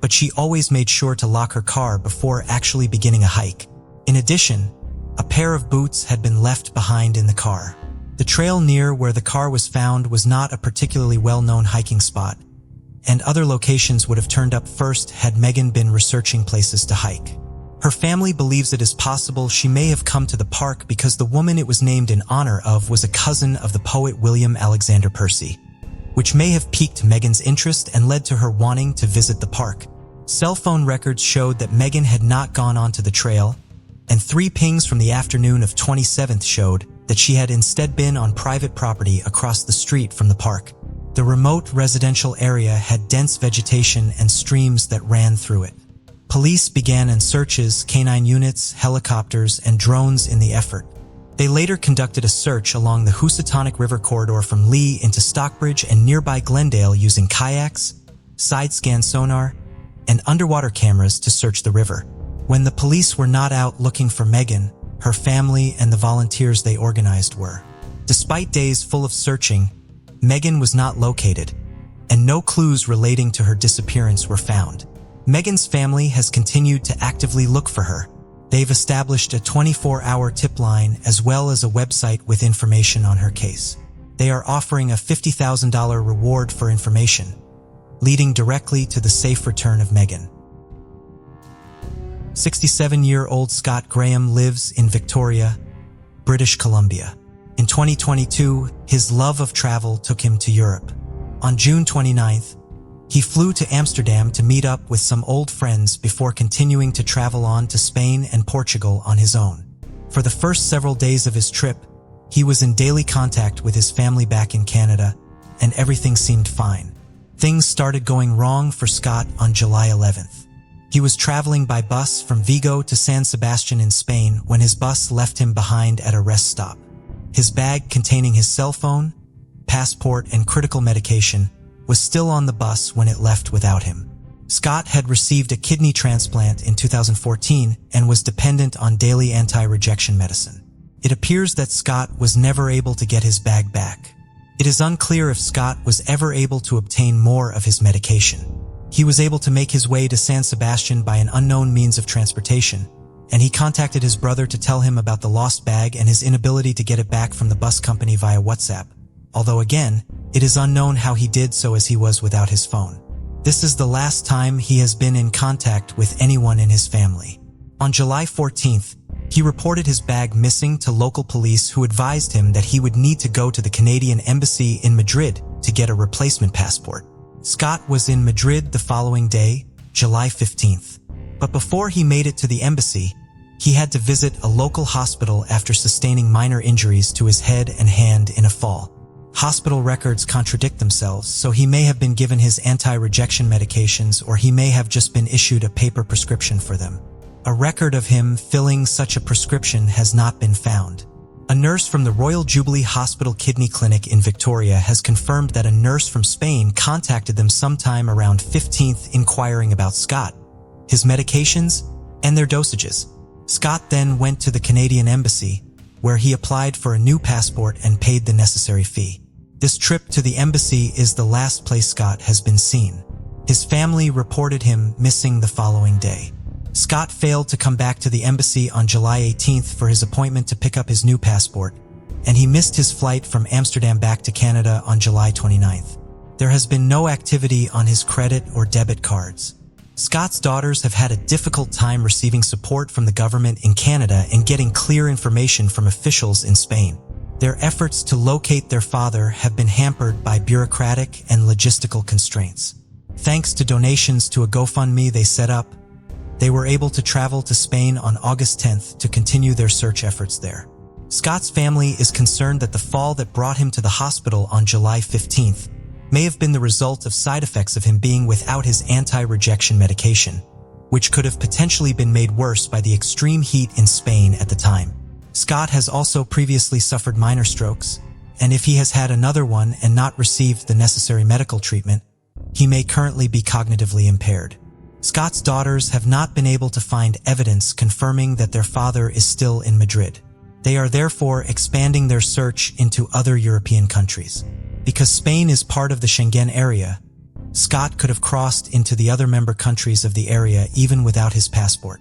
but she always made sure to lock her car before actually beginning a hike. In addition, a pair of boots had been left behind in the car. The trail near where the car was found was not a particularly well-known hiking spot, and other locations would have turned up first had Megan been researching places to hike. Her family believes it is possible she may have come to the park because the woman it was named in honor of was a cousin of the poet William Alexander Percy, which may have piqued Megan's interest and led to her wanting to visit the park. Cell phone records showed that Megan had not gone onto the trail, and 3 pings from the afternoon of 27th showed that she had instead been on private property across the street from the park. The remote residential area had dense vegetation and streams that ran through it. Police began in searches, canine units, helicopters, and drones in the effort, They later conducted a search along the Housatonic River corridor from Lee into Stockbridge and nearby Glendale using kayaks, side-scan sonar, and underwater cameras to search the river. When the police were not out looking for Megan, her family and the volunteers they organized were. Despite days full of searching, Megan was not located, and no clues relating to her disappearance were found. Megan's family has continued to actively look for her. They've established a 24-hour tip line as well as a website with information on her case. They are offering a $50,000 reward for information, leading directly to the safe return of Megan. 67-year-old Scott Graham lives in Victoria, British Columbia. In 2022, his love of travel took him to Europe. On June 29th, he flew to Amsterdam to meet up with some old friends before continuing to travel on to Spain and Portugal on his own. For the first several days of his trip, he was in daily contact with his family back in Canada, and everything seemed fine. Things started going wrong for Scott on July 11th. He was traveling by bus from Vigo to San Sebastian in Spain when his bus left him behind at a rest stop. His bag containing his cell phone, passport, and critical medication was still on the bus when it left without him. Scott had received a kidney transplant in 2014 and was dependent on daily anti-rejection medicine. It appears that Scott was never able to get his bag back. It is unclear if Scott was ever able to obtain more of his medication. He was able to make his way to San Sebastian by an unknown means of transportation, and he contacted his brother to tell him about the lost bag and his inability to get it back from the bus company via WhatsApp, although again, it is unknown how he did so as he was without his phone. This is the last time he has been in contact with anyone in his family. On July 14th, he reported his bag missing to local police who advised him that he would need to go to the Canadian Embassy in Madrid to get a replacement passport. Scott was in Madrid the following day, July 15th. But before he made it to the embassy, he had to visit a local hospital after sustaining minor injuries to his head and hand in a fall. Hospital records contradict themselves, so he may have been given his anti-rejection medications or he may have just been issued a paper prescription for them. A record of him filling such a prescription has not been found. A nurse from the Royal Jubilee Hospital Kidney Clinic in Victoria has confirmed that a nurse from Spain contacted them sometime around 15th inquiring about Scott, his medications, and their dosages. Scott then went to the Canadian Embassy, where he applied for a new passport and paid the necessary fee. This trip to the embassy is the last place Scott has been seen. His family reported him missing the following day. Scott failed to come back to the embassy on July 18th for his appointment to pick up his new passport, and he missed his flight from Amsterdam back to Canada on July 29th. There has been no activity on his credit or debit cards. Scott's daughters have had a difficult time receiving support from the government in Canada and getting clear information from officials in Spain. Their efforts to locate their father have been hampered by bureaucratic and logistical constraints. Thanks to donations to a GoFundMe they set up, they were able to travel to Spain on August 10th to continue their search efforts there. Scott's family is concerned that the fall that brought him to the hospital on July 15th may have been the result of side effects of him being without his anti-rejection medication, which could have potentially been made worse by the extreme heat in Spain at the time. Scott has also previously suffered minor strokes, and if he has had another one and not received the necessary medical treatment, he may currently be cognitively impaired. Scott's daughters have not been able to find evidence confirming that their father is still in Madrid. They are therefore expanding their search into other European countries. Because Spain is part of the Schengen area, Scott could have crossed into the other member countries of the area even without his passport.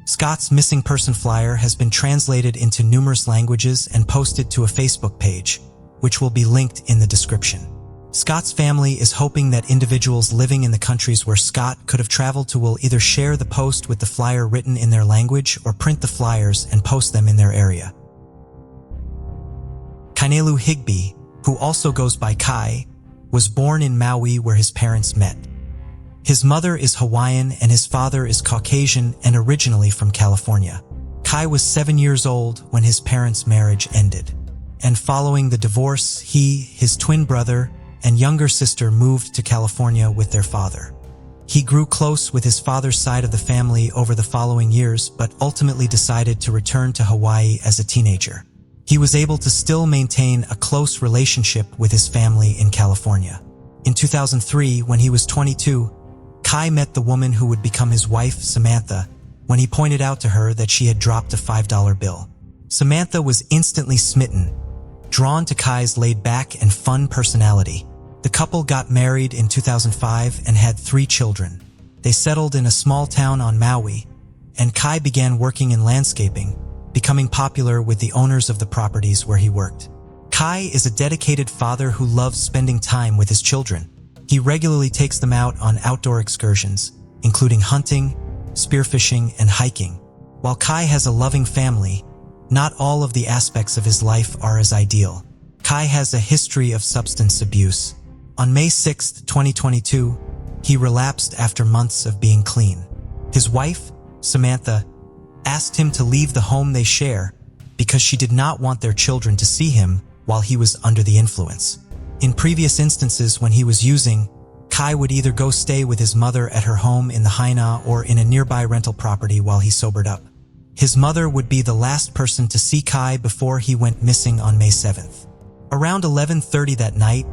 Scott's missing person flyer has been translated into numerous languages and posted to a Facebook page, which will be linked in the description. Scott's family is hoping that individuals living in the countries where Scott could have traveled to will either share the post with the flyer written in their language or print the flyers and post them in their area. Kainelu Higby, who also goes by Kai, was born in Maui where his parents met. His mother is Hawaiian and his father is Caucasian and originally from California. Kai was 7 years old when his parents' marriage ended. And following the divorce, he, his twin brother, and younger sister moved to California with their father. He grew close with his father's side of the family over the following years, but ultimately decided to return to Hawaii as a teenager. he was able to still maintain a close relationship with his family in California. In 2003, when he was 22, Kai met the woman who would become his wife, Samantha, when he pointed out to her that she had dropped a $5 bill. Samantha was instantly smitten, drawn to Kai's laid-back and fun personality. The couple got married in 2005 and had 3 children. They settled in a small town on Maui, and Kai began working in landscaping, becoming popular with the owners of the properties where he worked. Kai is a dedicated father who loves spending time with his children. He regularly takes them out on outdoor excursions, including hunting, spearfishing, and hiking. While Kai has a loving family, not all of the aspects of his life are as ideal. Kai has a history of substance abuse. On May 6, 2022, he relapsed after months of being clean. His wife, Samantha, asked him to leave the home they share because she did not want their children to see him while he was under the influence. In previous instances when he was using, Kai would either go stay with his mother at her home in the Haina or in a nearby rental property while he sobered up. His mother would be the last person to see Kai before he went missing on May 7th. Around 11:30 that night,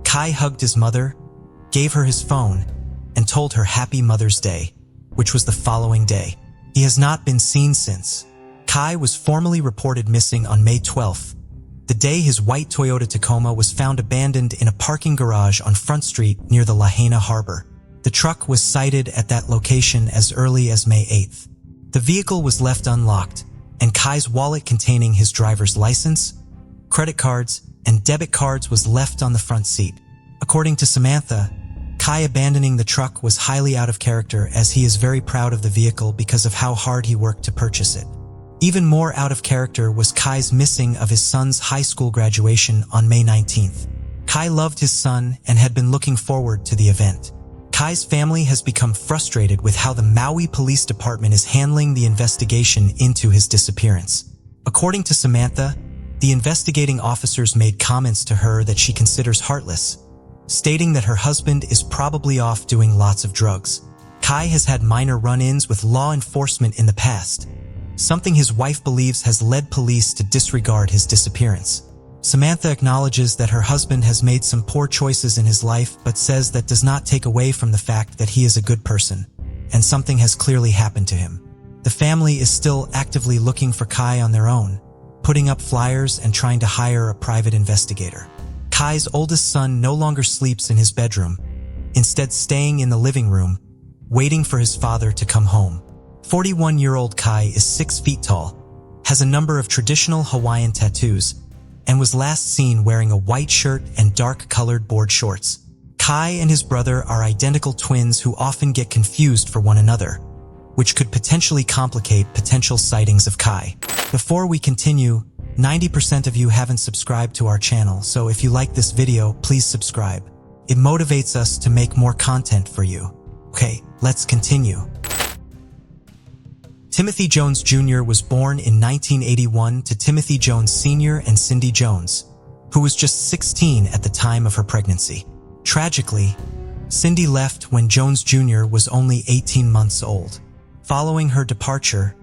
Kai hugged his mother, gave her his phone, and told her Happy Mother's Day, which was the following day. He has not been seen since. Kai was formally reported missing on May 12th, the day his white Toyota Tacoma was found abandoned in a parking garage on Front Street near the Lahaina Harbor. The truck was sighted at that location as early as May 8th. The vehicle was left unlocked, and Kai's wallet containing his driver's license, credit cards, and debit cards was left on the front seat. According to Samantha, Kai abandoning the truck was highly out of character as he is very proud of the vehicle because of how hard he worked to purchase it. Even more out of character was Kai's missing of his son's high school graduation on May 19th. Kai loved his son and had been looking forward to the event. Kai's family has become frustrated with how the Maui Police Department is handling the investigation into his disappearance. According to Samantha, the investigating officers made comments to her that she considers heartless, stating that her husband is probably off doing lots of drugs. Kai has had minor run-ins with law enforcement in the past, something his wife believes has led police to disregard his disappearance. Samantha acknowledges that her husband has made some poor choices in his life but says that does not take away from the fact that he is a good person, and something has clearly happened to him. The family is still actively looking for Kai on their own, putting up flyers and trying to hire a private investigator. Kai's oldest son no longer sleeps in his bedroom, instead staying in the living room, waiting for his father to come home. 41-year-old Kai is 6 feet tall, has a number of traditional Hawaiian tattoos, and was last seen wearing a white shirt and dark-colored board shorts. Kai and his brother are identical twins who often get confused for one another, which could potentially complicate potential sightings of Kai. Before we continue, 90% of you haven't subscribed to our channel, so if you like this video, please subscribe. It motivates us to make more content for you. Okay, let's continue. Timothy Jones Jr. was born in 1981 to Timothy Jones Sr. and Cindy Jones, who was just 16 at the time of her pregnancy. Tragically, Cindy left when Jones Jr. was only 18 months old. Following her departure,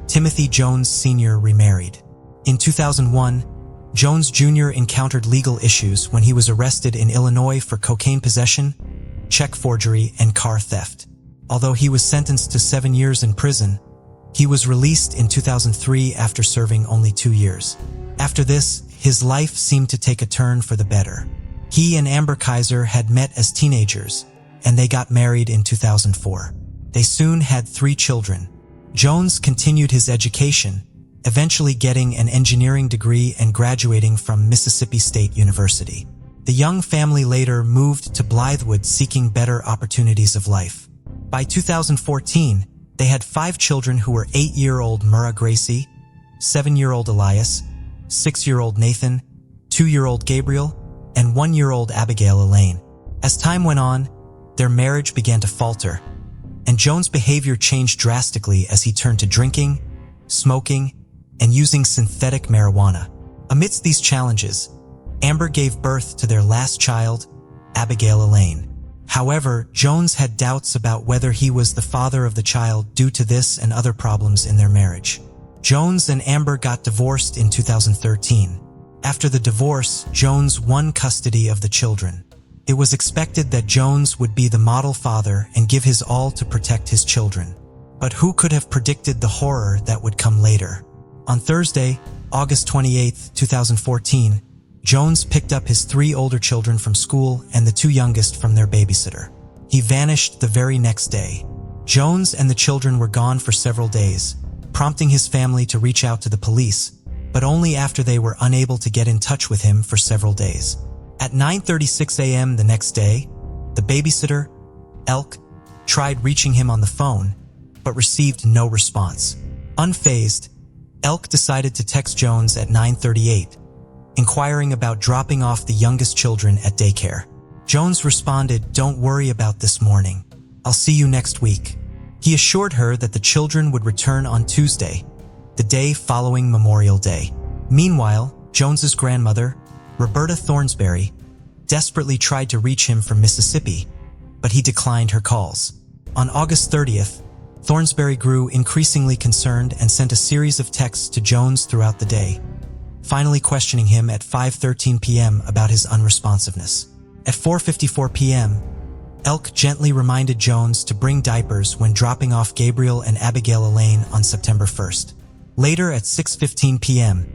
Timothy Jones Sr. remarried. In 2001, Jones Jr. encountered legal issues when he was arrested in Illinois for cocaine possession, check forgery, and car theft. Although he was sentenced to 7 years in prison, he was released in 2003 after serving only 2 years. After this, his life seemed to take a turn for the better. He and Amber Kaiser had met as teenagers, and they got married in 2004. They soon had 3 children. Jones continued his education, eventually getting an engineering degree and graduating from Mississippi State University. The young family later moved to Blythewood seeking better opportunities of life. By 2014, they had 5 children who were 8-year-old Murrah Gracie, 7-year-old Elias, 6-year-old Nathan, 2-year-old Gabriel, and 1-year-old Abigail Elaine. As time went on, their marriage began to falter, and Jones' behavior changed drastically as he turned to drinking, smoking, and using synthetic marijuana. Amidst these challenges, Amber gave birth to their last child, Abigail Elaine. However, Jones had doubts about whether he was the father of the child due to this and other problems in their marriage. Jones and Amber got divorced in 2013. After the divorce, Jones won custody of the children. It was expected that Jones would be the model father and give his all to protect his children. But who could have predicted the horror that would come later? On Thursday, August 28, 2014, Jones picked up his 3 older children from school and the 2 youngest from their babysitter. He vanished the very next day. Jones and the children were gone for several days, prompting his family to reach out to the police, but only after they were unable to get in touch with him for several days. At 9:36 a.m. the next day, the babysitter, Elk, tried reaching him on the phone, but received no response. Unfazed, Elk decided to text Jones at 9:38, inquiring about dropping off the youngest children at daycare. Jones responded, "Don't worry about this morning. I'll see you next week." He assured her that the children would return on Tuesday, the day following Memorial Day. Meanwhile, Jones's grandmother, Roberta Thornsberry, desperately tried to reach him from Mississippi, but he declined her calls. On August 30th, Thornsberry grew increasingly concerned and sent a series of texts to Jones throughout the day, finally questioning him at 5:13 p.m. about his unresponsiveness. At 4:54 p.m., Elk gently reminded Jones to bring diapers when dropping off Gabriel and Abigail Elaine on September 1st. Later at 6:15 p.m.,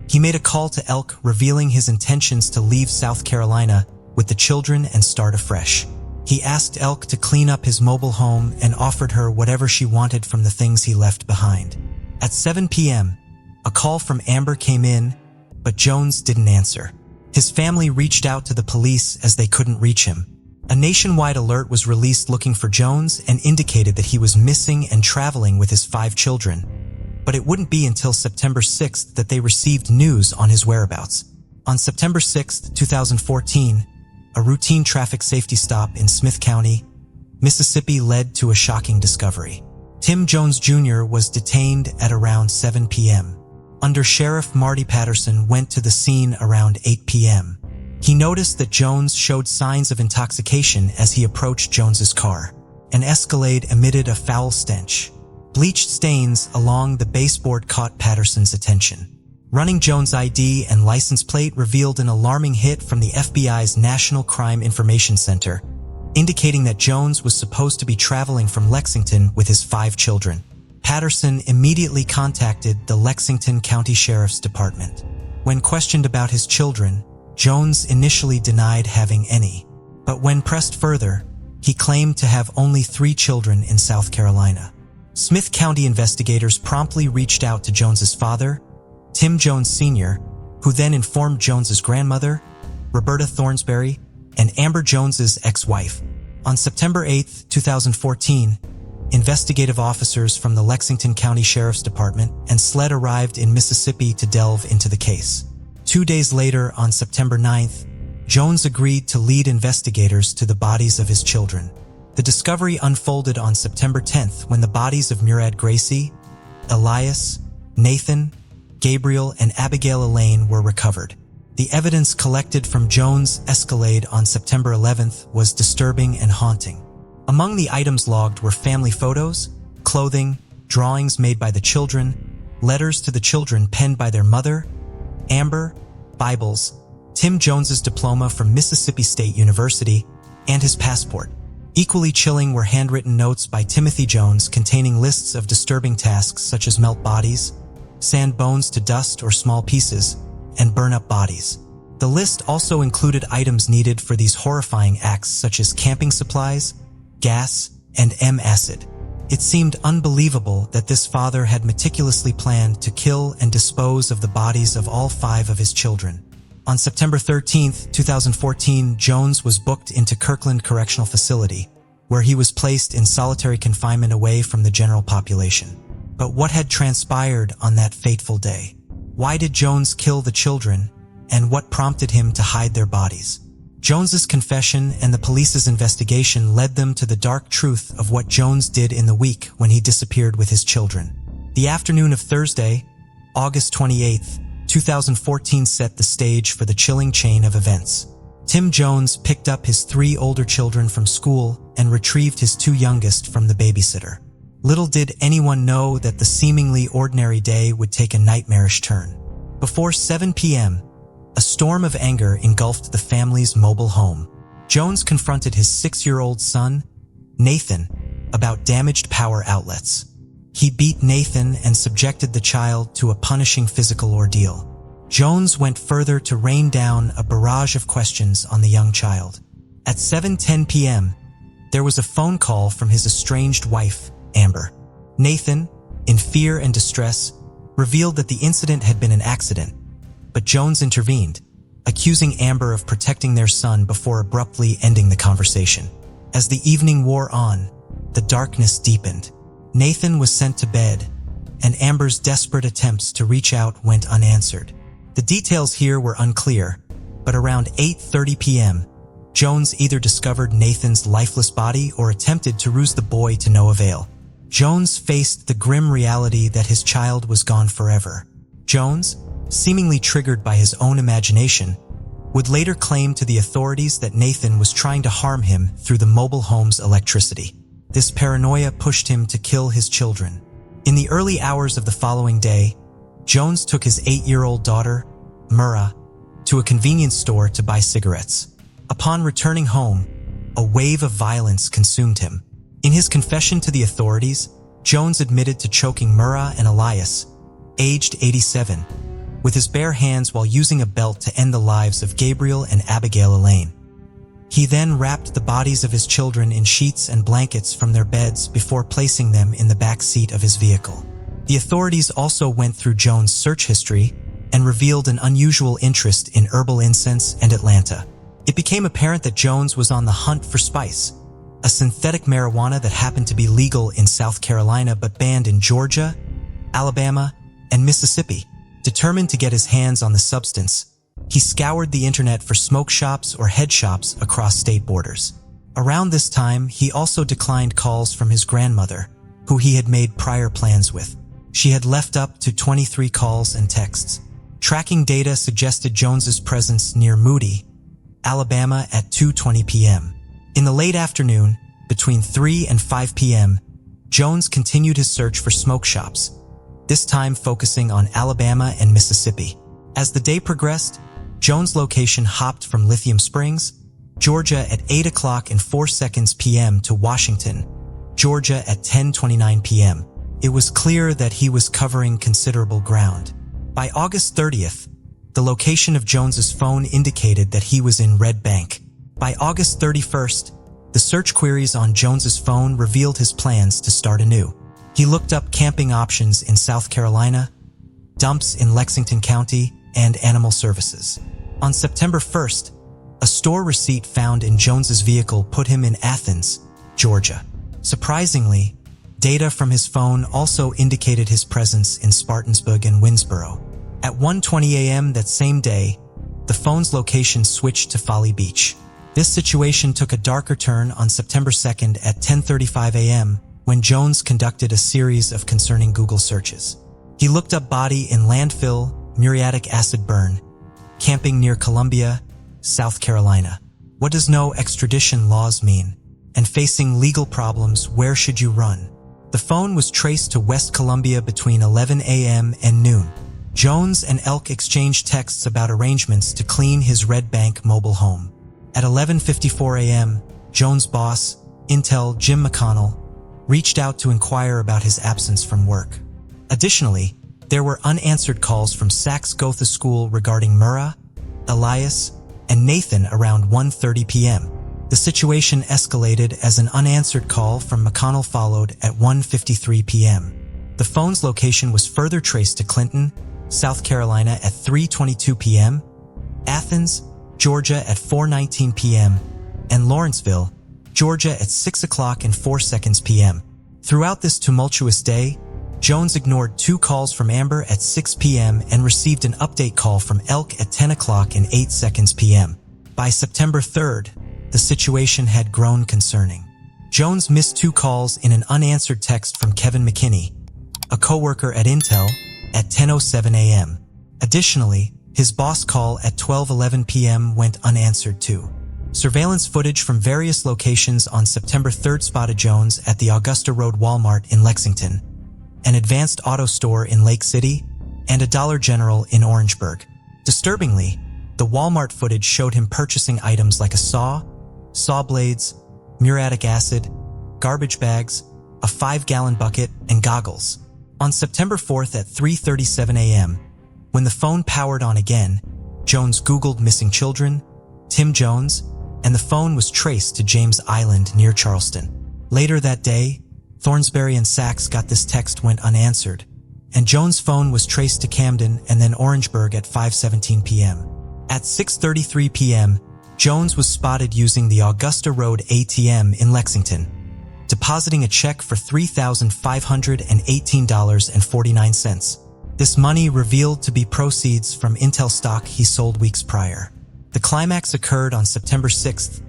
he made a call to Elk revealing his intentions to leave South Carolina with the children and start afresh. He asked Elk to clean up his mobile home and offered her whatever she wanted from the things he left behind. At 7 p.m., a call from Amber came in, but Jones didn't answer. His family reached out to the police as they couldn't reach him. A nationwide alert was released looking for Jones and indicated that he was missing and traveling with his 5 children. But it wouldn't be until September 6th that they received news on his whereabouts. On September 6th, 2014, a routine traffic safety stop in Smith County, Mississippi led to a shocking discovery. Tim Jones Jr. was detained at around 7 p.m. Under Sheriff Marty Patterson went to the scene around 8 p.m. He noticed that Jones showed signs of intoxication as he approached Jones's car. An Escalade emitted a foul stench. Bleached stains along the baseboard caught Patterson's attention. Running Jones' ID and license plate revealed an alarming hit from the FBI's National Crime Information Center, indicating that Jones was supposed to be traveling from Lexington with his 5 children. Patterson immediately contacted the Lexington County Sheriff's Department. When questioned about his children, Jones initially denied having any, but when pressed further, he claimed to have only 3 children in South Carolina. Smith County investigators promptly reached out to Jones's father, Tim Jones Sr., who then informed Jones's grandmother, Roberta Thornsberry, and Amber Jones's ex-wife. On September 8, 2014, investigative officers from the Lexington County Sheriff's Department and SLED arrived in Mississippi to delve into the case. 2 days later, on September 9th, Jones agreed to lead investigators to the bodies of his children. The discovery unfolded on September 10th when the bodies of Murad Gracie, Elias, Nathan, Gabriel, and Abigail Elaine were recovered. The evidence collected from Jones' Escalade on September 11th was disturbing and haunting. Among the items logged were family photos, clothing, drawings made by the children, letters to the children penned by their mother, Amber, Bibles, Tim Jones's diploma from Mississippi State University, and his passport. Equally chilling were handwritten notes by Timothy Jones containing lists of disturbing tasks such as melt bodies, sand bones to dust or small pieces, and burn up bodies. The list also included items needed for these horrifying acts such as camping supplies, gas, and acid. It seemed unbelievable that this father had meticulously planned to kill and dispose of the bodies of all 5 of his children. On September 13, 2014, Jones was booked into Kirkland Correctional Facility, where he was placed in solitary confinement away from the general population. But what had transpired on that fateful day? Why did Jones kill the children, and what prompted him to hide their bodies? Jones's confession and the police's investigation led them to the dark truth of what Jones did in the week when he disappeared with his children. The afternoon of Thursday, August 28, 2014 set the stage for the chilling chain of events. Tim Jones picked up his 3 older children from school and retrieved his 2 youngest from the babysitter. Little did anyone know that the seemingly ordinary day would take a nightmarish turn. Before 7 p.m., a storm of anger engulfed the family's mobile home. Jones confronted his 6-year-old son, Nathan, about damaged power outlets. He beat Nathan and subjected the child to a punishing physical ordeal. Jones went further to rain down a barrage of questions on the young child. At 7:10 p.m., there was a phone call from his estranged wife, Amber. Nathan, in fear and distress, revealed that the incident had been an accident, but Jones intervened, accusing Amber of protecting their son before abruptly ending the conversation. As the evening wore on, the darkness deepened. Nathan was sent to bed, and Amber's desperate attempts to reach out went unanswered. The details here were unclear, but around 8:30 p.m., Jones either discovered Nathan's lifeless body or attempted to ruse the boy to no avail. Jones faced the grim reality that his child was gone forever. Jones, seemingly triggered by his own imagination, would later claim to the authorities that Nathan was trying to harm him through the mobile home's electricity. This paranoia pushed him to kill his children. In the early hours of the following day, Jones took his 8-year-old daughter, Murrah, to a convenience store to buy cigarettes. Upon returning home, a wave of violence consumed him. In his confession to the authorities, Jones admitted to choking Murrah and Elias, aged 87, with his bare hands while using a belt to end the lives of Gabriel and Abigail Elaine. He then wrapped the bodies of his children in sheets and blankets from their beds before placing them in the back seat of his vehicle. The authorities also went through Jones' search history and revealed an unusual interest in herbal incense and Atlanta. It became apparent that Jones was on the hunt for spice, a synthetic marijuana that happened to be legal in South Carolina but banned in Georgia, Alabama, and Mississippi. Determined to get his hands on the substance, he scoured the internet for smoke shops or head shops across state borders. Around this time, he also declined calls from his grandmother, who he had made prior plans with. She had left up to 23 calls and texts. Tracking data suggested Jones's presence near Moody, Alabama at 2:20 p.m. In the late afternoon, between 3 and 5 p.m., Jones continued his search for smoke shops, this time focusing on Alabama and Mississippi. As the day progressed, Jones' location hopped from Lithium Springs, Georgia at 8:04 p.m. to Washington, Georgia at 10:29 p.m. It was clear that he was covering considerable ground. By August 30th, the location of Jones's phone indicated that he was in Red Bank. By August 31st, the search queries on Jones's phone revealed his plans to start anew. He looked up camping options in South Carolina, dumps in Lexington County, and animal services. On September 1st, a store receipt found in Jones's vehicle put him in Athens, Georgia. Surprisingly, data from his phone also indicated his presence in Spartansburg and Winsboro. At 1:20 a.m. that same day, the phone's location switched to Folly Beach. This situation took a darker turn on September 2nd at 10:35 a.m. when Jones conducted a series of concerning Google searches. He looked up body in landfill, muriatic acid burn, camping near Columbia, South Carolina. What does no extradition laws mean? And facing legal problems, where should you run? The phone was traced to West Columbia between 11 a.m. and noon. Jones and Elk exchanged texts about arrangements to clean his Red Bank mobile home. At 11:54 a.m., Jones' boss, Intel Jim McConnell, reached out to inquire about his absence from work. Additionally, there were unanswered calls from Sachs Gotha School regarding Murrah, Elias, and Nathan around 1:30 p.m. The situation escalated as an unanswered call from McConnell followed at 1:53 p.m. The phone's location was further traced to Clinton, South Carolina at 3:22 p.m., Athens, Georgia at 4:19 p.m., and Lawrenceville, Georgia at 6:04 p.m. Throughout this tumultuous day, Jones ignored 2 calls from Amber at 6 p.m. and received an update call from Elk at 10:08 p.m. By September 3rd, the situation had grown concerning. Jones missed 2 calls in an unanswered text from Kevin McKinney, a coworker at Intel, at 10:07 a.m. Additionally, his boss call at 12:11 p.m. went unanswered too. Surveillance footage from various locations on September 3rd spotted Jones at the Augusta Road Walmart in Lexington, an Advanced Auto Store in Lake City, and a Dollar General in Orangeburg. Disturbingly, the Walmart footage showed him purchasing items like a saw blades, muriatic acid, garbage bags, a 5-gallon bucket, and goggles. On September 4th at 3:37 a.m., when the phone powered on again, Jones Googled missing children, Tim Jones, and the phone was traced to James Island near Charleston. Later that day, Thornsberry and Sachs got this text went unanswered, and Jones' phone was traced to Camden and then Orangeburg at 5:17 p.m. At 6:33 p.m., Jones was spotted using the Augusta Road ATM in Lexington, depositing a check for $3,518.49. This money revealed to be proceeds from Intel stock he sold weeks prior. The climax occurred on September 6th.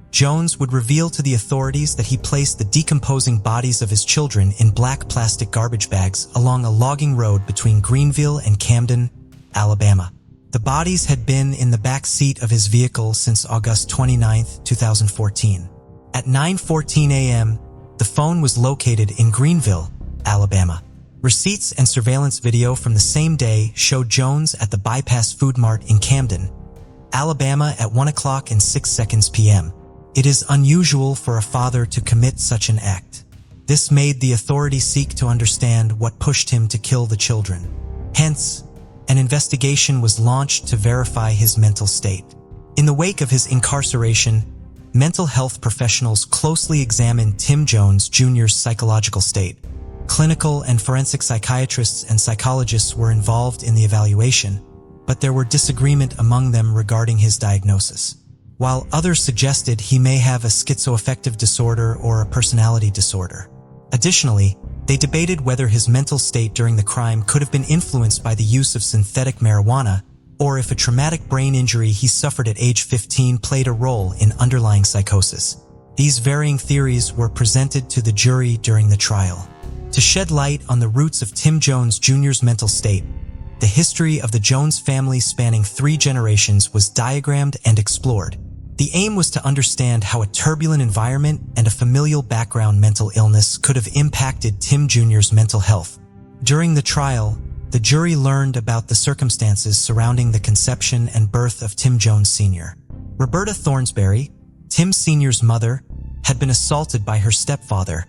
Jones would reveal to the authorities that he placed the decomposing bodies of his children in black plastic garbage bags along a logging road between Greenville and Camden, Alabama. The bodies had been in the back seat of his vehicle since August 29, 2014. At 9:14 a.m., the phone was located in Greenville, Alabama. Receipts and surveillance video from the same day showed Jones at the Bypass Food Mart in Camden, Alabama at 1:06 p.m. It is unusual for a father to commit such an act. This made the authorities seek to understand what pushed him to kill the children. Hence, an investigation was launched to verify his mental state. In the wake of his incarceration, mental health professionals closely examined Tim Jones Jr.'s psychological state. Clinical and forensic psychiatrists and psychologists were involved in the evaluation, but there were disagreement among them regarding his diagnosis. While others suggested he may have a schizoaffective disorder or a personality disorder. Additionally, they debated whether his mental state during the crime could have been influenced by the use of synthetic marijuana, or if a traumatic brain injury he suffered at age 15 played a role in underlying psychosis. These varying theories were presented to the jury during the trial. To shed light on the roots of Tim Jones Jr.'s mental state, the history of the Jones family spanning 3 generations was diagrammed and explored. The aim was to understand how a turbulent environment and a familial background mental illness could have impacted Tim Jr.'s mental health. During the trial, the jury learned about the circumstances surrounding the conception and birth of Tim Jones Sr. Roberta Thornsberry, Tim Sr.'s mother, had been assaulted by her stepfather,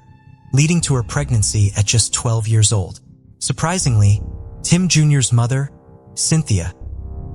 leading to her pregnancy at just 12 years old. Surprisingly, Tim Jr.'s mother, Cynthia,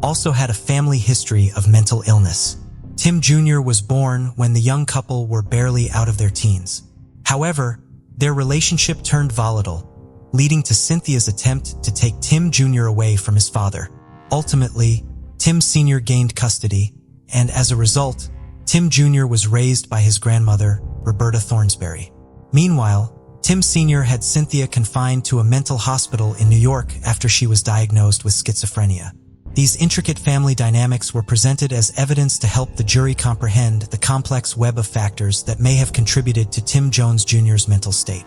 also had a family history of mental illness. Tim Jr. was born when the young couple were barely out of their teens. However, their relationship turned volatile, leading to Cynthia's attempt to take Tim Jr. away from his father. Ultimately, Tim Sr. gained custody, and as a result, Tim Jr. was raised by his grandmother, Roberta Thornsberry. Meanwhile, Tim Sr. had Cynthia confined to a mental hospital in New York after she was diagnosed with schizophrenia. These intricate family dynamics were presented as evidence to help the jury comprehend the complex web of factors that may have contributed to Tim Jones Jr.'s mental state.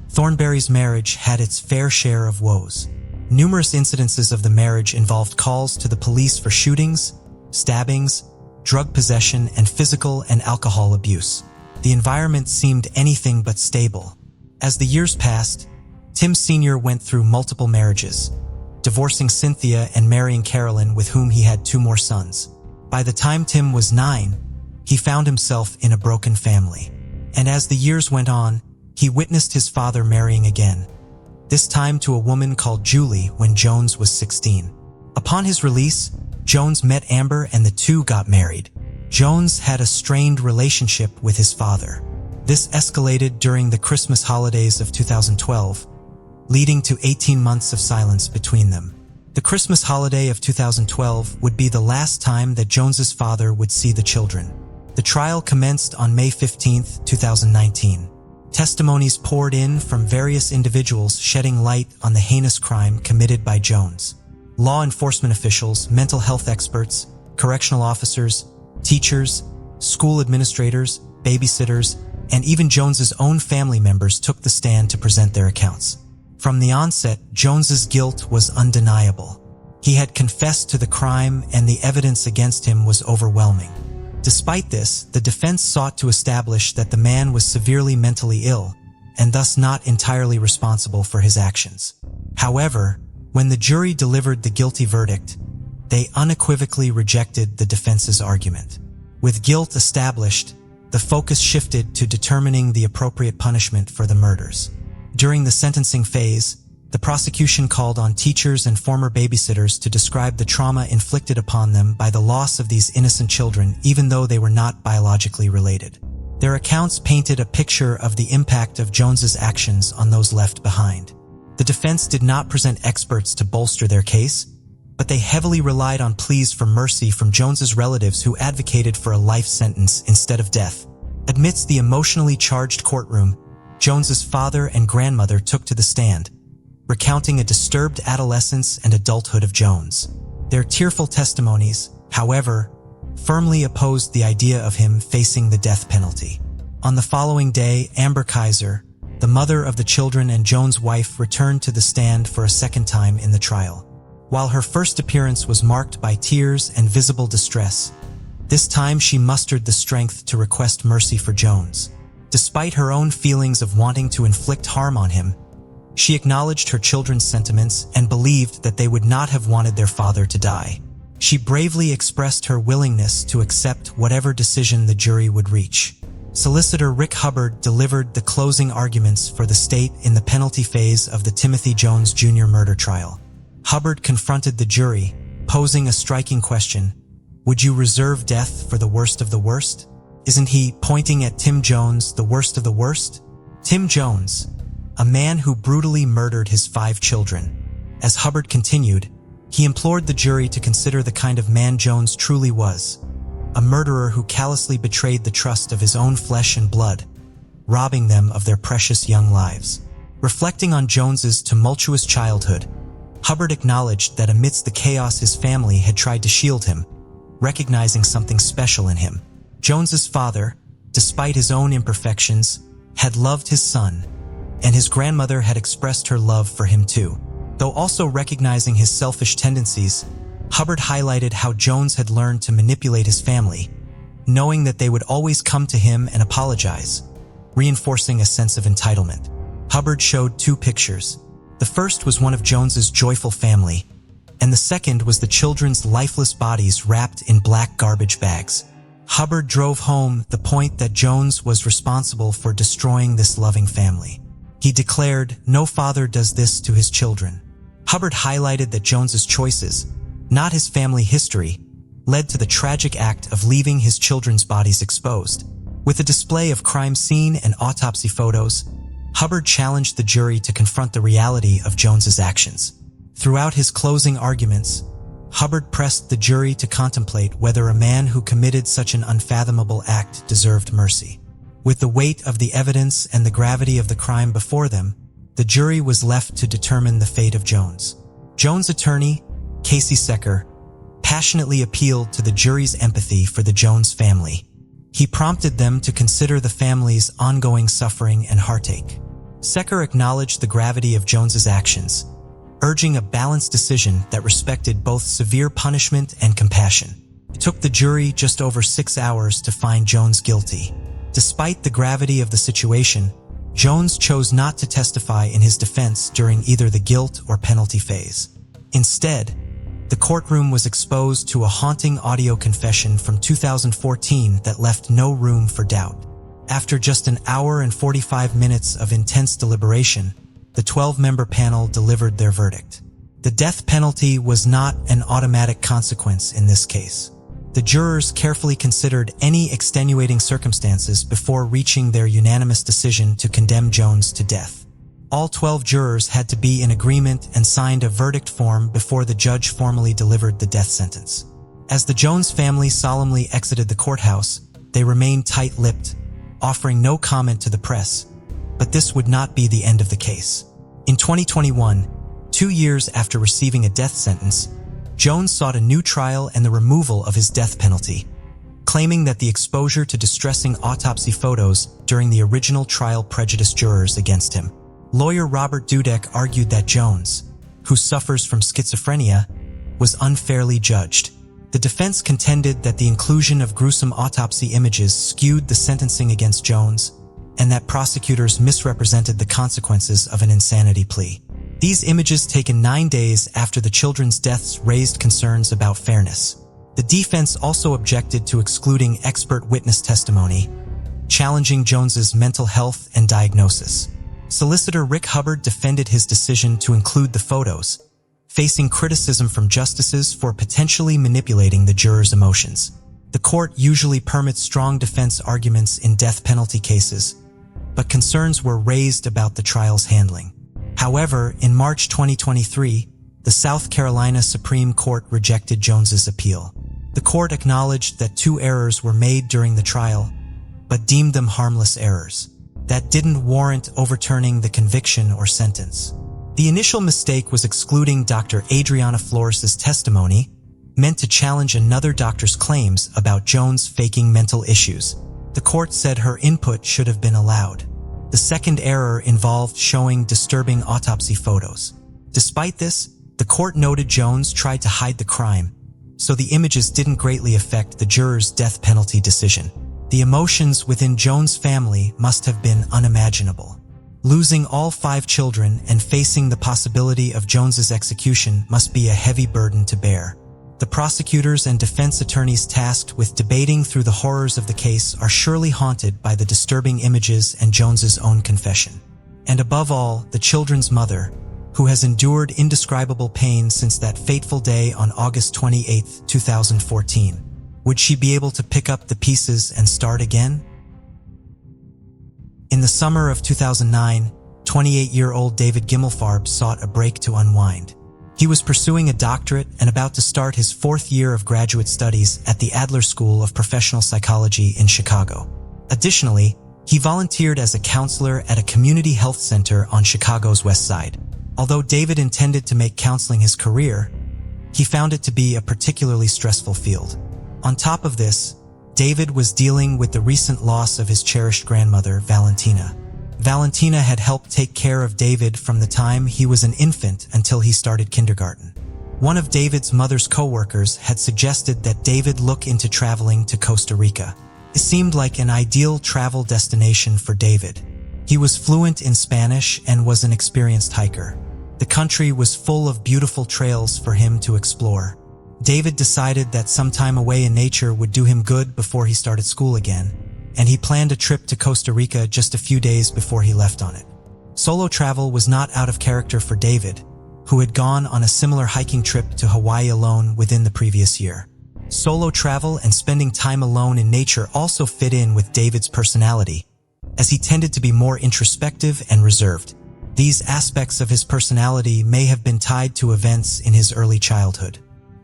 Thornberry's marriage had its fair share of woes. Numerous incidences of the marriage involved calls to the police for shootings, stabbings, drug possession, and physical and alcohol abuse. The environment seemed anything but stable. As the years passed, Tim Sr. went through multiple marriages, divorcing Cynthia and marrying Carolyn, with whom he had 2 more sons. By the time Tim was 9, he found himself in a broken family. And as the years went on, he witnessed his father marrying again, this time to a woman called Julie when Jones was 16. Upon his release, Jones met Amber and the 2 got married. Jones had a strained relationship with his father. This escalated during the Christmas holidays of 2012, leading to 18 months of silence between them. The Christmas holiday of 2012 would be the last time that Jones's father would see the children. The trial commenced on May 15, 2019. Testimonies poured in from various individuals shedding light on the heinous crime committed by Jones. Law enforcement officials, mental health experts, correctional officers, teachers, school administrators, babysitters, and even Jones's own family members took the stand to present their accounts. From the onset, Jones's guilt was undeniable. He had confessed to the crime and the evidence against him was overwhelming. Despite this, the defense sought to establish that the man was severely mentally ill and thus not entirely responsible for his actions. However, when the jury delivered the guilty verdict, they unequivocally rejected the defense's argument. With guilt established, the focus shifted to determining the appropriate punishment for the murders. During the sentencing phase, the prosecution called on teachers and former babysitters to describe the trauma inflicted upon them by the loss of these innocent children, even though they were not biologically related. Their accounts painted a picture of the impact of Jones's actions on those left behind. The defense did not present experts to bolster their case, but they heavily relied on pleas for mercy from Jones's relatives who advocated for a life sentence instead of death. Amidst the emotionally charged courtroom, Jones's father and grandmother took to the stand, recounting a disturbed adolescence and adulthood of Jones. Their tearful testimonies, however, firmly opposed the idea of him facing the death penalty. On the following day, Amber Kaiser, the mother of the children and Jones' wife, returned to the stand for a second time in the trial. While her first appearance was marked by tears and visible distress, this time she mustered the strength to request mercy for Jones. Despite her own feelings of wanting to inflict harm on him, she acknowledged her children's sentiments and believed that they would not have wanted their father to die. She bravely expressed her willingness to accept whatever decision the jury would reach. Solicitor Rick Hubbard delivered the closing arguments for the state in the penalty phase of the Timothy Jones Jr. murder trial. Hubbard confronted the jury, posing a striking question: would you reserve death for the worst of the worst? Isn't he, pointing at Tim Jones, the worst of the worst? Tim Jones, a man who brutally murdered his 5 children. As Hubbard continued, he implored the jury to consider the kind of man Jones truly was, a murderer who callously betrayed the trust of his own flesh and blood, robbing them of their precious young lives. Reflecting on Jones's tumultuous childhood, Hubbard acknowledged that amidst the chaos his family had tried to shield him, recognizing something special in him. Jones's father, despite his own imperfections, had loved his son, and his grandmother had expressed her love for him too. Though also recognizing his selfish tendencies, Hubbard highlighted how Jones had learned to manipulate his family, knowing that they would always come to him and apologize, reinforcing a sense of entitlement. Hubbard showed 2 pictures. The first was one of Jones's joyful family, and the second was the children's lifeless bodies wrapped in black garbage bags. Hubbard drove home the point that Jones was responsible for destroying this loving family. He declared, "No father does this to his children." Hubbard highlighted that Jones's choices, not his family history, led to the tragic act of leaving his children's bodies exposed. With a display of crime scene and autopsy photos, Hubbard challenged the jury to confront the reality of Jones's actions. Throughout his closing arguments, Hubbard pressed the jury to contemplate whether a man who committed such an unfathomable act deserved mercy. With the weight of the evidence and the gravity of the crime before them, the jury was left to determine the fate of Jones. Jones' attorney, Casey Secker, passionately appealed to the jury's empathy for the Jones family. He prompted them to consider the family's ongoing suffering and heartache. Secker acknowledged the gravity of Jones's actions, urging a balanced decision that respected both severe punishment and compassion. It took the jury just over 6 hours to find Jones guilty. Despite the gravity of the situation, Jones chose not to testify in his defense during either the guilt or penalty phase. Instead, the courtroom was exposed to a haunting audio confession from 2014 that left no room for doubt. After just an hour and 45 minutes of intense deliberation, the 12-member panel delivered their verdict. The death penalty was not an automatic consequence in this case. The jurors carefully considered any extenuating circumstances before reaching their unanimous decision to condemn Jones to death. All 12 jurors had to be in agreement and signed a verdict form before the judge formally delivered the death sentence. As the Jones family solemnly exited the courthouse, they remained tight-lipped, offering no comment to the press. But this would not be the end of the case. In 2021, 2 years after receiving a death sentence, Jones sought a new trial and the removal of his death penalty, claiming that the exposure to distressing autopsy photos during the original trial prejudiced jurors against him. Lawyer Robert Dudek argued that Jones, who suffers from schizophrenia, was unfairly judged. The defense contended that the inclusion of gruesome autopsy images skewed the sentencing against Jones, and that prosecutors misrepresented the consequences of an insanity plea. These images taken 9 days after the children's deaths raised concerns about fairness. The defense also objected to excluding expert witness testimony, challenging Jones's mental health and diagnosis. Solicitor Rick Hubbard defended his decision to include the photos, facing criticism from justices for potentially manipulating the jurors' emotions. The court usually permits strong defense arguments in death penalty cases, but concerns were raised about the trial's handling. However, in March 2023, the South Carolina Supreme Court rejected Jones's appeal. The court acknowledged that 2 errors were made during the trial, but deemed them harmless errors that didn't warrant overturning the conviction or sentence. The initial mistake was excluding Dr. Adriana Flores' testimony, meant to challenge another doctor's claims about Jones faking mental issues. The court said her input should have been allowed. The second error involved showing disturbing autopsy photos. Despite this, the court noted Jones tried to hide the crime, so the images didn't greatly affect the jurors' death penalty decision. The emotions within Jones' family must have been unimaginable. Losing all 5 children and facing the possibility of Jones's execution must be a heavy burden to bear. The prosecutors and defense attorneys tasked with debating through the horrors of the case are surely haunted by the disturbing images and Jones's own confession. And above all, the children's mother, who has endured indescribable pain since that fateful day on August 28, 2014. Would she be able to pick up the pieces and start again? In the summer of 2009, 28-year-old David Gimmelfarb sought a break to unwind. He was pursuing a doctorate and about to start his 4th year of graduate studies at the Adler School of Professional Psychology in Chicago. Additionally, he volunteered as a counselor at a community health center on Chicago's West Side. Although David intended to make counseling his career, he found it to be a particularly stressful field. On top of this, David was dealing with the recent loss of his cherished grandmother, Valentina. Valentina had helped take care of David from the time he was an infant until he started kindergarten. One of David's mother's co-workers had suggested that David look into traveling to Costa Rica. It seemed like an ideal travel destination for David. He was fluent in Spanish and was an experienced hiker. The country was full of beautiful trails for him to explore. David decided that some time away in nature would do him good before he started school again, and he planned a trip to Costa Rica just a few days before he left on it. Solo travel was not out of character for David, who had gone on a similar hiking trip to Hawaii alone within the previous year. Solo travel and spending time alone in nature also fit in with David's personality, as he tended to be more introspective and reserved. These aspects of his personality may have been tied to events in his early childhood.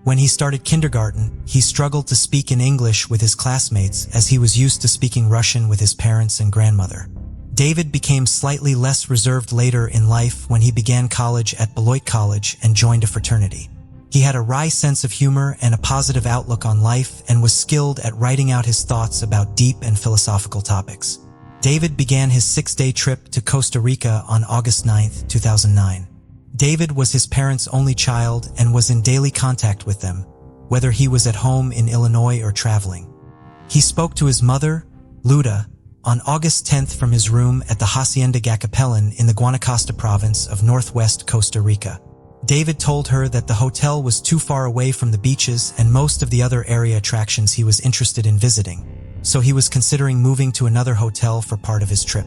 When he started kindergarten, he struggled to speak in English with his classmates as he was used to speaking Russian with his parents and grandmother. David became slightly less reserved later in life when he began college at Beloit College and joined a fraternity. He had a wry sense of humor and a positive outlook on life and was skilled at writing out his thoughts about deep and philosophical topics. David began his 6-day trip to Costa Rica on August 9, 2009. David was his parents' only child and was in daily contact with them, whether he was at home in Illinois or traveling. He spoke to his mother, Luda, on August 10th from his room at the Hacienda Gacapelan in the Guanacaste province of northwest Costa Rica. David told her that the hotel was too far away from the beaches and most of the other area attractions he was interested in visiting, so he was considering moving to another hotel for part of his trip.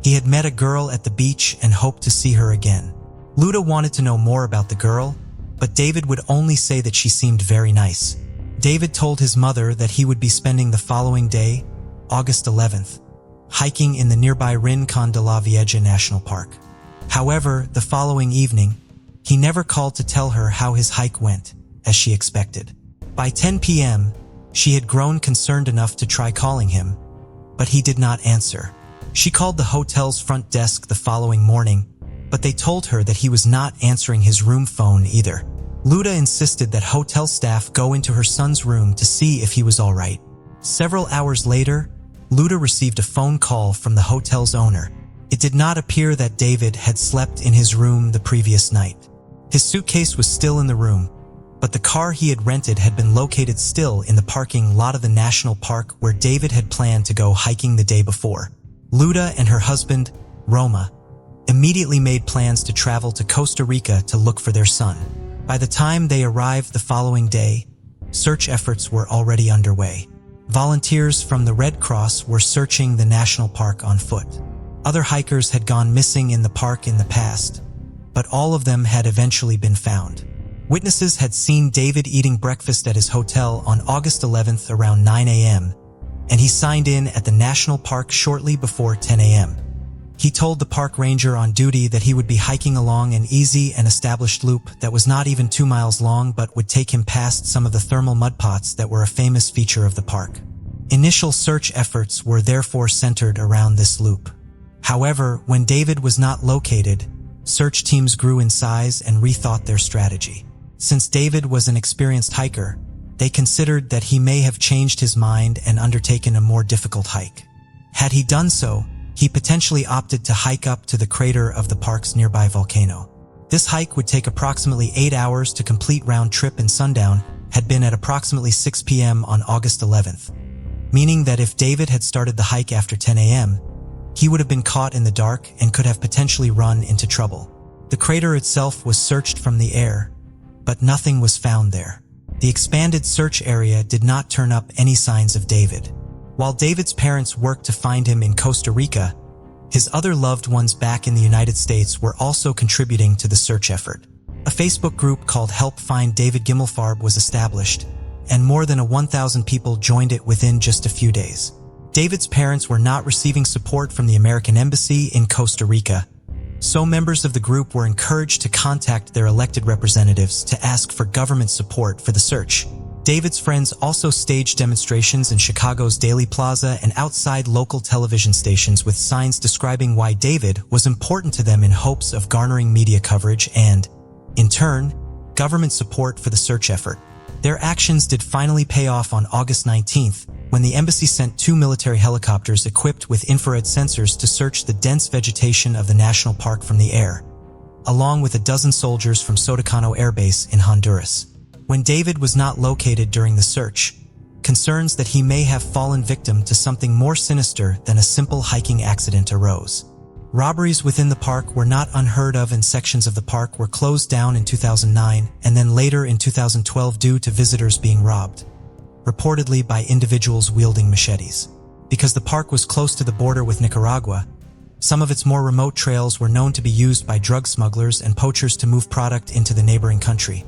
He had met a girl at the beach and hoped to see her again. Luda wanted to know more about the girl, but David would only say that she seemed very nice. David told his mother that he would be spending the following day, August 11th, hiking in the nearby Rincon de la Vieja National Park. However, the following evening, he never called to tell her how his hike went, as she expected. By 10 p.m., she had grown concerned enough to try calling him, but he did not answer. She called the hotel's front desk the following morning, but they told her that he was not answering his room phone either. Luda insisted that hotel staff go into her son's room to see if he was all right. Several hours later, Luda received a phone call from the hotel's owner. It did not appear that David had slept in his room the previous night. His suitcase was still in the room, but the car he had rented had been located still in the parking lot of the national park where David had planned to go hiking the day before. Luda and her husband, Roma, immediately made plans to travel to Costa Rica to look for their son. By the time they arrived the following day, search efforts were already underway. Volunteers from the Red Cross were searching the national park on foot. Other hikers had gone missing in the park in the past, but all of them had eventually been found. Witnesses had seen David eating breakfast at his hotel on August 11th around 9 a.m., and he signed in at the national park shortly before 10 a.m. He told the park ranger on duty that he would be hiking along an easy and established loop that was not even 2 miles long but would take him past some of the thermal mud pots that were a famous feature of the park. Initial search efforts were therefore centered around this loop. However, when David was not located, search teams grew in size and rethought their strategy. Since David was an experienced hiker, they considered that he may have changed his mind and undertaken a more difficult hike. Had he done so, he potentially opted to hike up to the crater of the park's nearby volcano. This hike would take approximately 8 hours to complete round trip, and sundown had been at approximately 6 p.m. on August 11th, meaning that if David had started the hike after 10 a.m., he would have been caught in the dark and could have potentially run into trouble. The crater itself was searched from the air, but nothing was found there. The expanded search area did not turn up any signs of David. While David's parents worked to find him in Costa Rica, his other loved ones back in the United States were also contributing to the search effort. A Facebook group called Help Find David Gimmelfarb was established, and more than 1,000 people joined it within just a few days. David's parents were not receiving support from the American Embassy in Costa Rica, so members of the group were encouraged to contact their elected representatives to ask for government support for the search. David's friends also staged demonstrations in Chicago's Daily Plaza and outside local television stations with signs describing why David was important to them in hopes of garnering media coverage and, in turn, government support for the search effort. Their actions did finally pay off on August 19th, when the embassy sent 2 military helicopters equipped with infrared sensors to search the dense vegetation of the national park from the air, along with a dozen soldiers from Sotacano Air Base in Honduras. When David was not located during the search, concerns that he may have fallen victim to something more sinister than a simple hiking accident arose. Robberies within the park were not unheard of, and sections of the park were closed down in 2009 and then later in 2012 due to visitors being robbed, reportedly by individuals wielding machetes. Because the park was close to the border with Nicaragua, some of its more remote trails were known to be used by drug smugglers and poachers to move product into the neighboring country,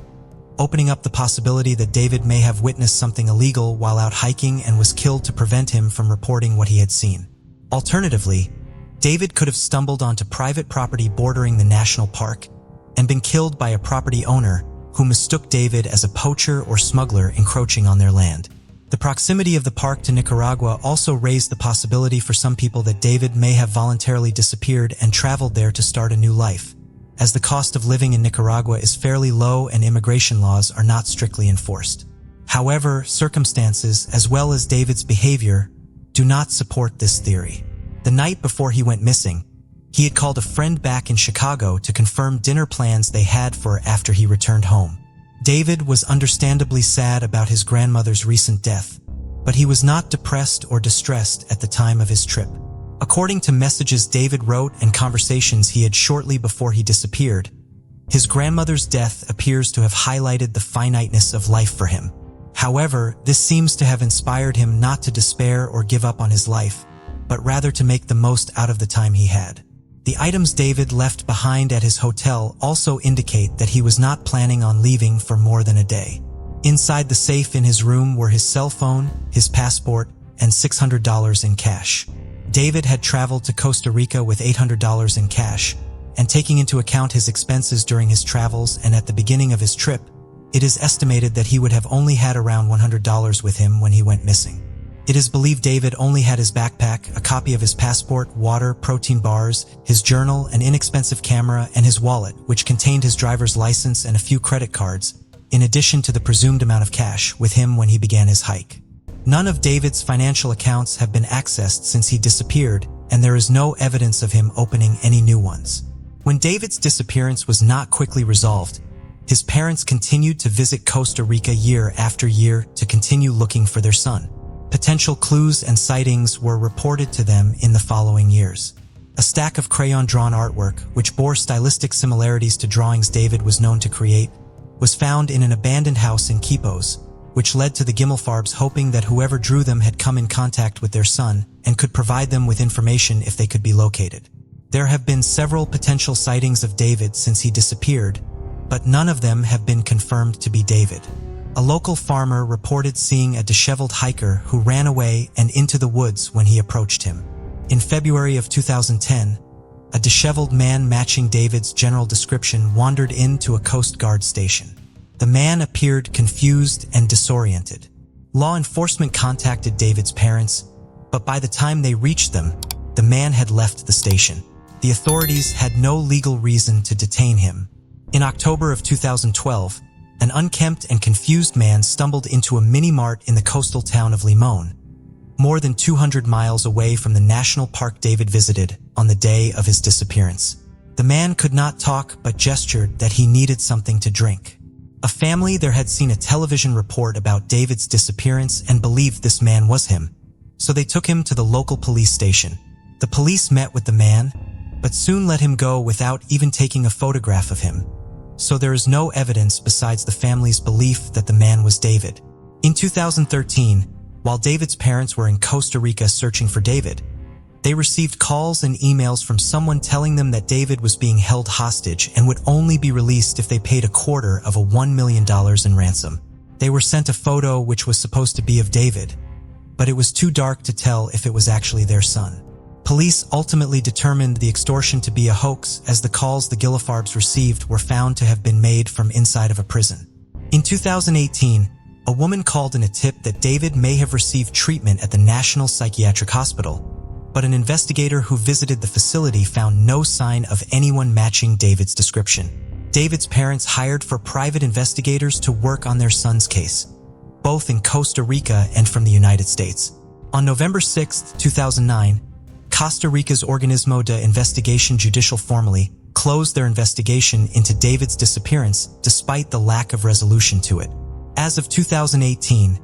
opening up the possibility that David may have witnessed something illegal while out hiking and was killed to prevent him from reporting what he had seen. Alternatively, David could have stumbled onto private property bordering the national park and been killed by a property owner who mistook David as a poacher or smuggler encroaching on their land. The proximity of the park to Nicaragua also raised the possibility for some people that David may have voluntarily disappeared and traveled there to start a new life, as the cost of living in Nicaragua is fairly low and immigration laws are not strictly enforced. However, circumstances, as well as David's behavior, do not support this theory. The night before he went missing, he had called a friend back in Chicago to confirm dinner plans they had for after he returned home. David was understandably sad about his grandmother's recent death, but he was not depressed or distressed at the time of his trip. According to messages David wrote and conversations he had shortly before he disappeared, his grandmother's death appears to have highlighted the finiteness of life for him. However, this seems to have inspired him not to despair or give up on his life, but rather to make the most out of the time he had. The items David left behind at his hotel also indicate that he was not planning on leaving for more than a day. Inside the safe in his room were his cell phone, his passport, and $600 in cash. David had traveled to Costa Rica with $800 in cash, and taking into account his expenses during his travels and at the beginning of his trip, it is estimated that he would have only had around $100 with him when he went missing. It is believed David only had his backpack, a copy of his passport, water, protein bars, his journal, an inexpensive camera, and his wallet, which contained his driver's license and a few credit cards, in addition to the presumed amount of cash with him when he began his hike. None of David's financial accounts have been accessed since he disappeared, and there is no evidence of him opening any new ones. When David's disappearance was not quickly resolved, His parents continued to visit Costa Rica year after year to continue looking for their son. Potential clues and sightings were reported to them in the following years. A stack of crayon-drawn artwork, which bore stylistic similarities to drawings David was known to create, was found in an abandoned house in Quipos, which led to the Gimmelfarbs hoping that whoever drew them had come in contact with their son and could provide them with information if they could be located. There have been several potential sightings of David since he disappeared, but none of them have been confirmed to be David. A local farmer reported seeing a disheveled hiker who ran away and into the woods when he approached him. In February of 2010, a disheveled man matching David's general description wandered into a Coast Guard station. The man appeared confused and disoriented. Law enforcement contacted David's parents, but by the time they reached them, the man had left the station. The authorities had no legal reason to detain him. In October of 2012, an unkempt and confused man stumbled into a mini-mart in the coastal town of Limon, more than 200 miles away from the national park David visited on the day of his disappearance. The man could not talk but gestured that he needed something to drink. A family there had seen a television report about David's disappearance and believed this man was him, so they took him to the local police station. The police met with the man, but soon let him go without even taking a photograph of him, so there is no evidence besides the family's belief that the man was David. In 2013, while David's parents were in Costa Rica searching for David, they received calls and emails from someone telling them that David was being held hostage and would only be released if they paid $250,000 in ransom. They were sent a photo which was supposed to be of David, but it was too dark to tell if it was actually their son. Police ultimately determined the extortion to be a hoax, as the calls the Gillifarbs received were found to have been made from inside of a prison. In 2018, a woman called in a tip that David may have received treatment at the National Psychiatric Hospital, but an investigator who visited the facility found no sign of anyone matching David's description. David's parents hired for private investigators to work on their son's case, both in Costa Rica and from the United States. On November 6, 2009, Costa Rica's Organismo de Investigación Judicial formally closed their investigation into David's disappearance despite the lack of resolution to it. As of 2018,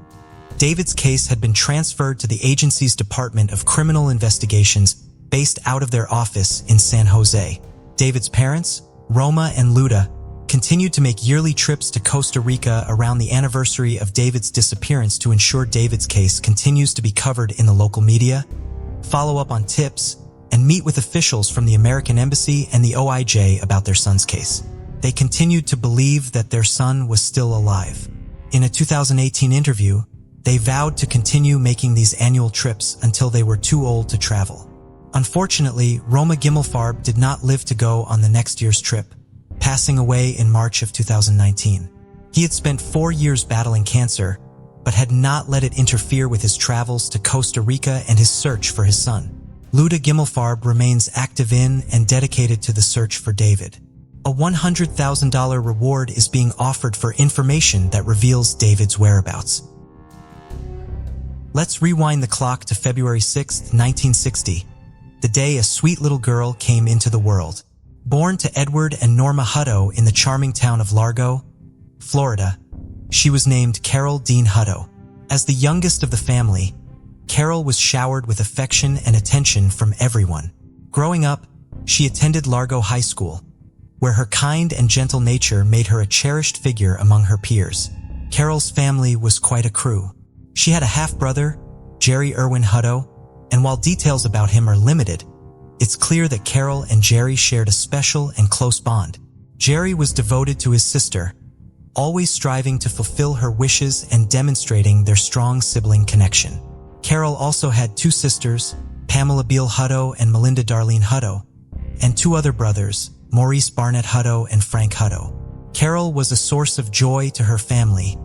David's case had been transferred to the agency's Department of Criminal Investigations based out of their office in San Jose. David's parents, Roma and Luda, continued to make yearly trips to Costa Rica around the anniversary of David's disappearance to ensure David's case continues to be covered in the local media, follow up on tips, and meet with officials from the American Embassy and the OIJ about their son's case. They continued to believe that their son was still alive. In a 2018 interview, they vowed to continue making these annual trips until they were too old to travel. Unfortunately, Roma Gimmelfarb did not live to go on the next year's trip, passing away in March of 2019. He had spent 4 years battling cancer, but had not let it interfere with his travels to Costa Rica and his search for his son. Luda Gimmelfarb remains active in and dedicated to the search for David. A $100,000 reward is being offered for information that reveals David's whereabouts. Let's rewind the clock to February 6, 1960, the day a sweet little girl came into the world. Born to Edward and Norma Hutto in the charming town of Largo, Florida, she was named Carol Dean Hutto. As the youngest of the family, Carol was showered with affection and attention from everyone. Growing up, she attended Largo High School, where her kind and gentle nature made her a cherished figure among her peers. Carol's family was quite a crew. She had a half-brother, Jerry Irwin Hutto, and while details about him are limited, it's clear that Carol and Jerry shared a special and close bond. Jerry was devoted to his sister, always striving to fulfill her wishes and demonstrating their strong sibling connection. Carol also had 2 sisters, Pamela Beale Hutto and Melinda Darlene Hutto, and 2 other brothers, Maurice Barnett Hutto and Frank Hutto. Carol was a source of joy to her family,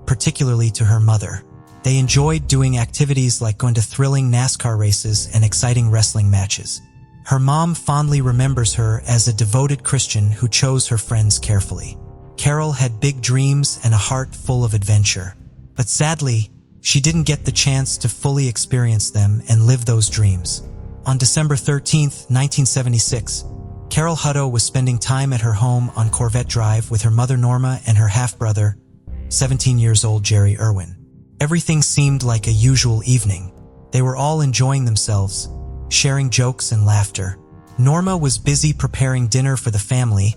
particularly to her mother. They enjoyed doing activities like going to thrilling NASCAR races and exciting wrestling matches. Her mom fondly remembers her as a devoted Christian who chose her friends carefully. Carol had big dreams and a heart full of adventure, but sadly, she didn't get the chance to fully experience them and live those dreams. On December 13, 1976, Carol Hutto was spending time at her home on Corvette Drive with her mother Norma and her half-brother, 17-year-old Jerry Irwin. Everything seemed like a usual evening. They were all enjoying themselves, sharing jokes and laughter. Norma was busy preparing dinner for the family,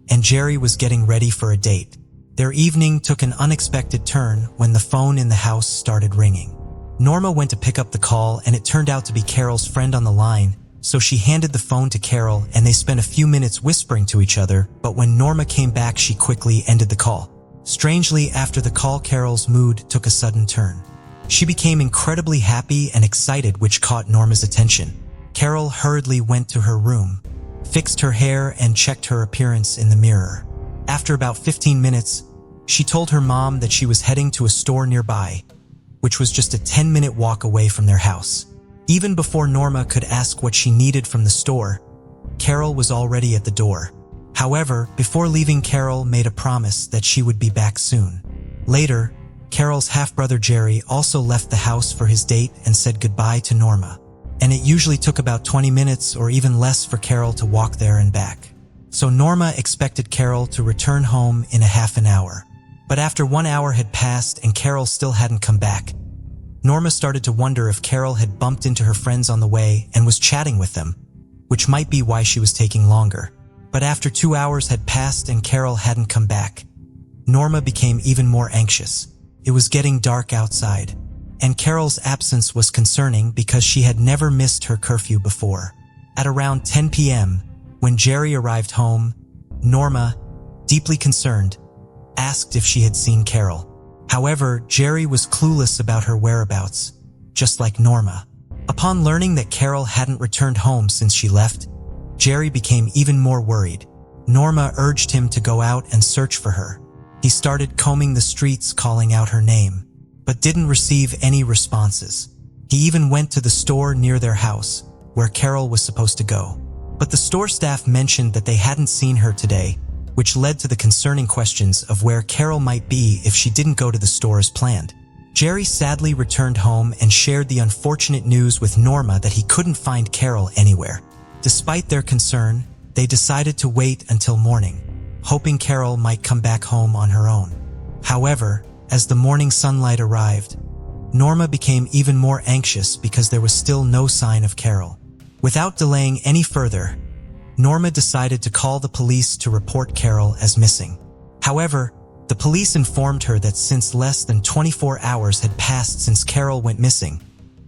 and Jerry was getting ready for a date. Their evening took an unexpected turn when the phone in the house started ringing. Norma went to pick up the call, and it turned out to be Carol's friend on the line, so she handed the phone to Carol and they spent a few minutes whispering to each other, but when Norma came back she quickly ended the call. Strangely, after the call, Carol's mood took a sudden turn. She became incredibly happy and excited, which caught Norma's attention. Carol hurriedly went to her room, fixed her hair, and checked her appearance in the mirror. After about 15 minutes, she told her mom that she was heading to a store nearby, which was just a 10-minute walk away from their house. Even before Norma could ask what she needed from the store, Carol was already at the door. However, before leaving, Carol made a promise that she would be back soon. Later, Carol's half-brother Jerry also left the house for his date and said goodbye to Norma. And it usually took about 20 minutes or even less for Carol to walk there and back. So Norma expected Carol to return home in a half an hour. But after 1 hour had passed and Carol still hadn't come back, Norma started to wonder if Carol had bumped into her friends on the way and was chatting with them, which might be why she was taking longer. But after 2 hours had passed and Carol hadn't come back, Norma became even more anxious. It was getting dark outside, and Carol's absence was concerning because she had never missed her curfew before. At around 10 p.m., when Jerry arrived home, Norma, deeply concerned, asked if she had seen Carol. However, Jerry was clueless about her whereabouts, just like Norma. Upon learning that Carol hadn't returned home since she left, Jerry became even more worried. Norma urged him to go out and search for her. He started combing the streets, calling out her name, but didn't receive any responses. He even went to the store near their house, where Carol was supposed to go. But the store staff mentioned that they hadn't seen her today, which led to the concerning questions of where Carol might be if she didn't go to the store as planned. Jerry sadly returned home and shared the unfortunate news with Norma that he couldn't find Carol anywhere. Despite their concern, they decided to wait until morning, hoping Carol might come back home on her own. However, as the morning sunlight arrived, Norma became even more anxious because there was still no sign of Carol. Without delaying any further, Norma decided to call the police to report Carol as missing. However, the police informed her that since less than 24 hours had passed since Carol went missing,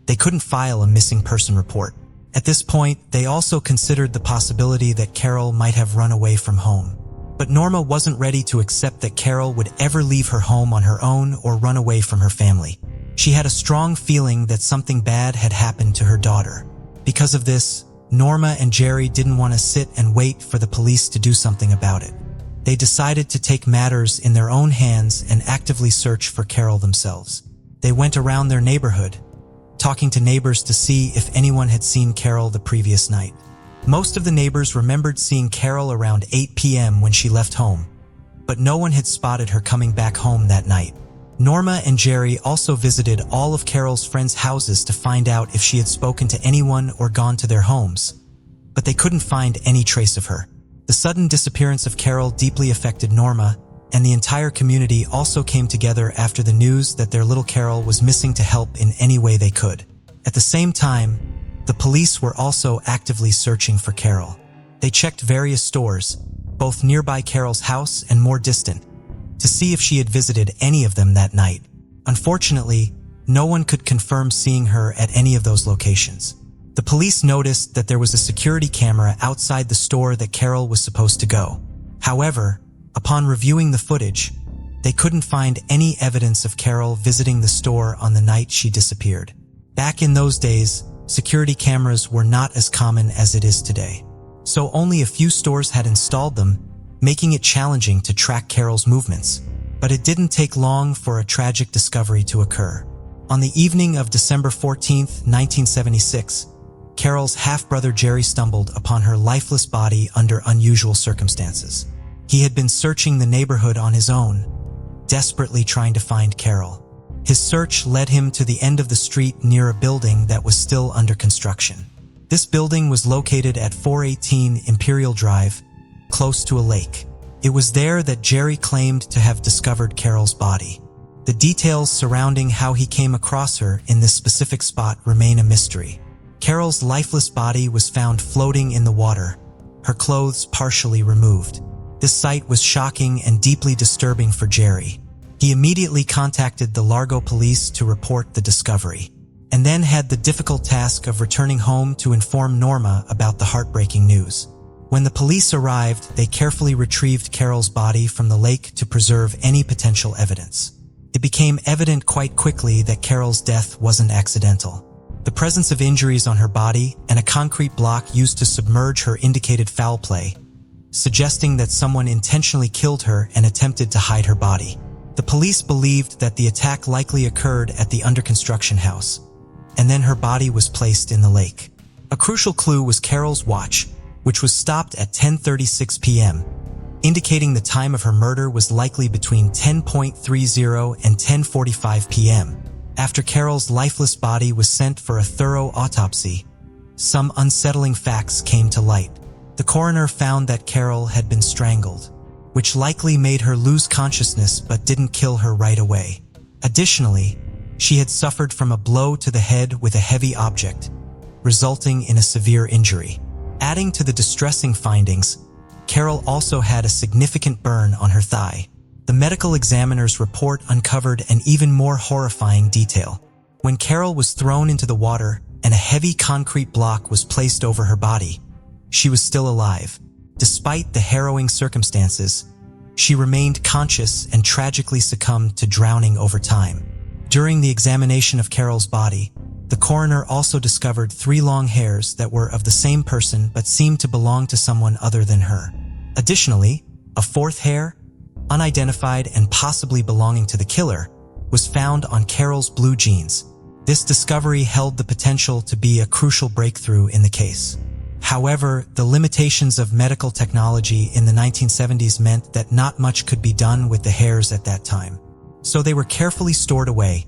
they couldn't file a missing person report. At this point, they also considered the possibility that Carol might have run away from home. But Norma wasn't ready to accept that Carol would ever leave her home on her own or run away from her family. She had a strong feeling that something bad had happened to her daughter. Because of this, Norma and Jerry didn't want to sit and wait for the police to do something about it. They decided to take matters in their own hands and actively search for Carol themselves. They went around their neighborhood, talking to neighbors to see if anyone had seen Carol the previous night. Most of the neighbors remembered seeing Carol around 8 p.m. when she left home, but no one had spotted her coming back home that night. Norma and Jerry also visited all of Carol's friends' houses to find out if she had spoken to anyone or gone to their homes, but they couldn't find any trace of her. The sudden disappearance of Carol deeply affected Norma, and the entire community also came together after the news that their little Carol was missing to help in any way they could. At the same time, the police were also actively searching for Carol. They checked various stores, both nearby Carol's house and more distant, to see if she had visited any of them that night. Unfortunately, no one could confirm seeing her at any of those locations. The police noticed that there was a security camera outside the store that Carol was supposed to go. However, upon reviewing the footage, they couldn't find any evidence of Carol visiting the store on the night she disappeared. Back in those days, security cameras were not as common as it is today, so only a few stores had installed them, making it challenging to track Carol's movements. But it didn't take long for a tragic discovery to occur. On the evening of December 14, 1976, Carol's half-brother Jerry stumbled upon her lifeless body under unusual circumstances. He had been searching the neighborhood on his own, desperately trying to find Carol. His search led him to the end of the street near a building that was still under construction. This building was located at 418 Imperial Drive, close to a lake. It was there that Jerry claimed to have discovered Carol's body. The details surrounding how he came across her in this specific spot remain a mystery. Carol's lifeless body was found floating in the water, her clothes partially removed. This sight was shocking and deeply disturbing for Jerry. He immediately contacted the Largo police to report the discovery, and then had the difficult task of returning home to inform Norma about the heartbreaking news. When the police arrived, they carefully retrieved Carol's body from the lake to preserve any potential evidence. It became evident quite quickly that Carol's death wasn't accidental. The presence of injuries on her body and a concrete block used to submerge her indicated foul play, suggesting that someone intentionally killed her and attempted to hide her body. The police believed that the attack likely occurred at the under-construction house, and then her body was placed in the lake. A crucial clue was Carol's watch, which was stopped at 10:36 p.m., indicating the time of her murder was likely between 10:30 and 10:45 p.m. After Carol's lifeless body was sent for a thorough autopsy, some unsettling facts came to light. The coroner found that Carol had been strangled, which likely made her lose consciousness but didn't kill her right away. Additionally, she had suffered from a blow to the head with a heavy object, resulting in a severe injury. Adding to the distressing findings, Carol also had a significant burn on her thigh. The medical examiner's report uncovered an even more horrifying detail. When Carol was thrown into the water and a heavy concrete block was placed over her body, she was still alive. Despite the harrowing circumstances, she remained conscious and tragically succumbed to drowning over time. During the examination of Carol's body, the coroner also discovered 3 long hairs that were of the same person but seemed to belong to someone other than her. Additionally, a 4th hair, unidentified and possibly belonging to the killer, was found on Carol's blue jeans. This discovery held the potential to be a crucial breakthrough in the case. However, the limitations of medical technology in the 1970s meant that not much could be done with the hairs at that time. So they were carefully stored away,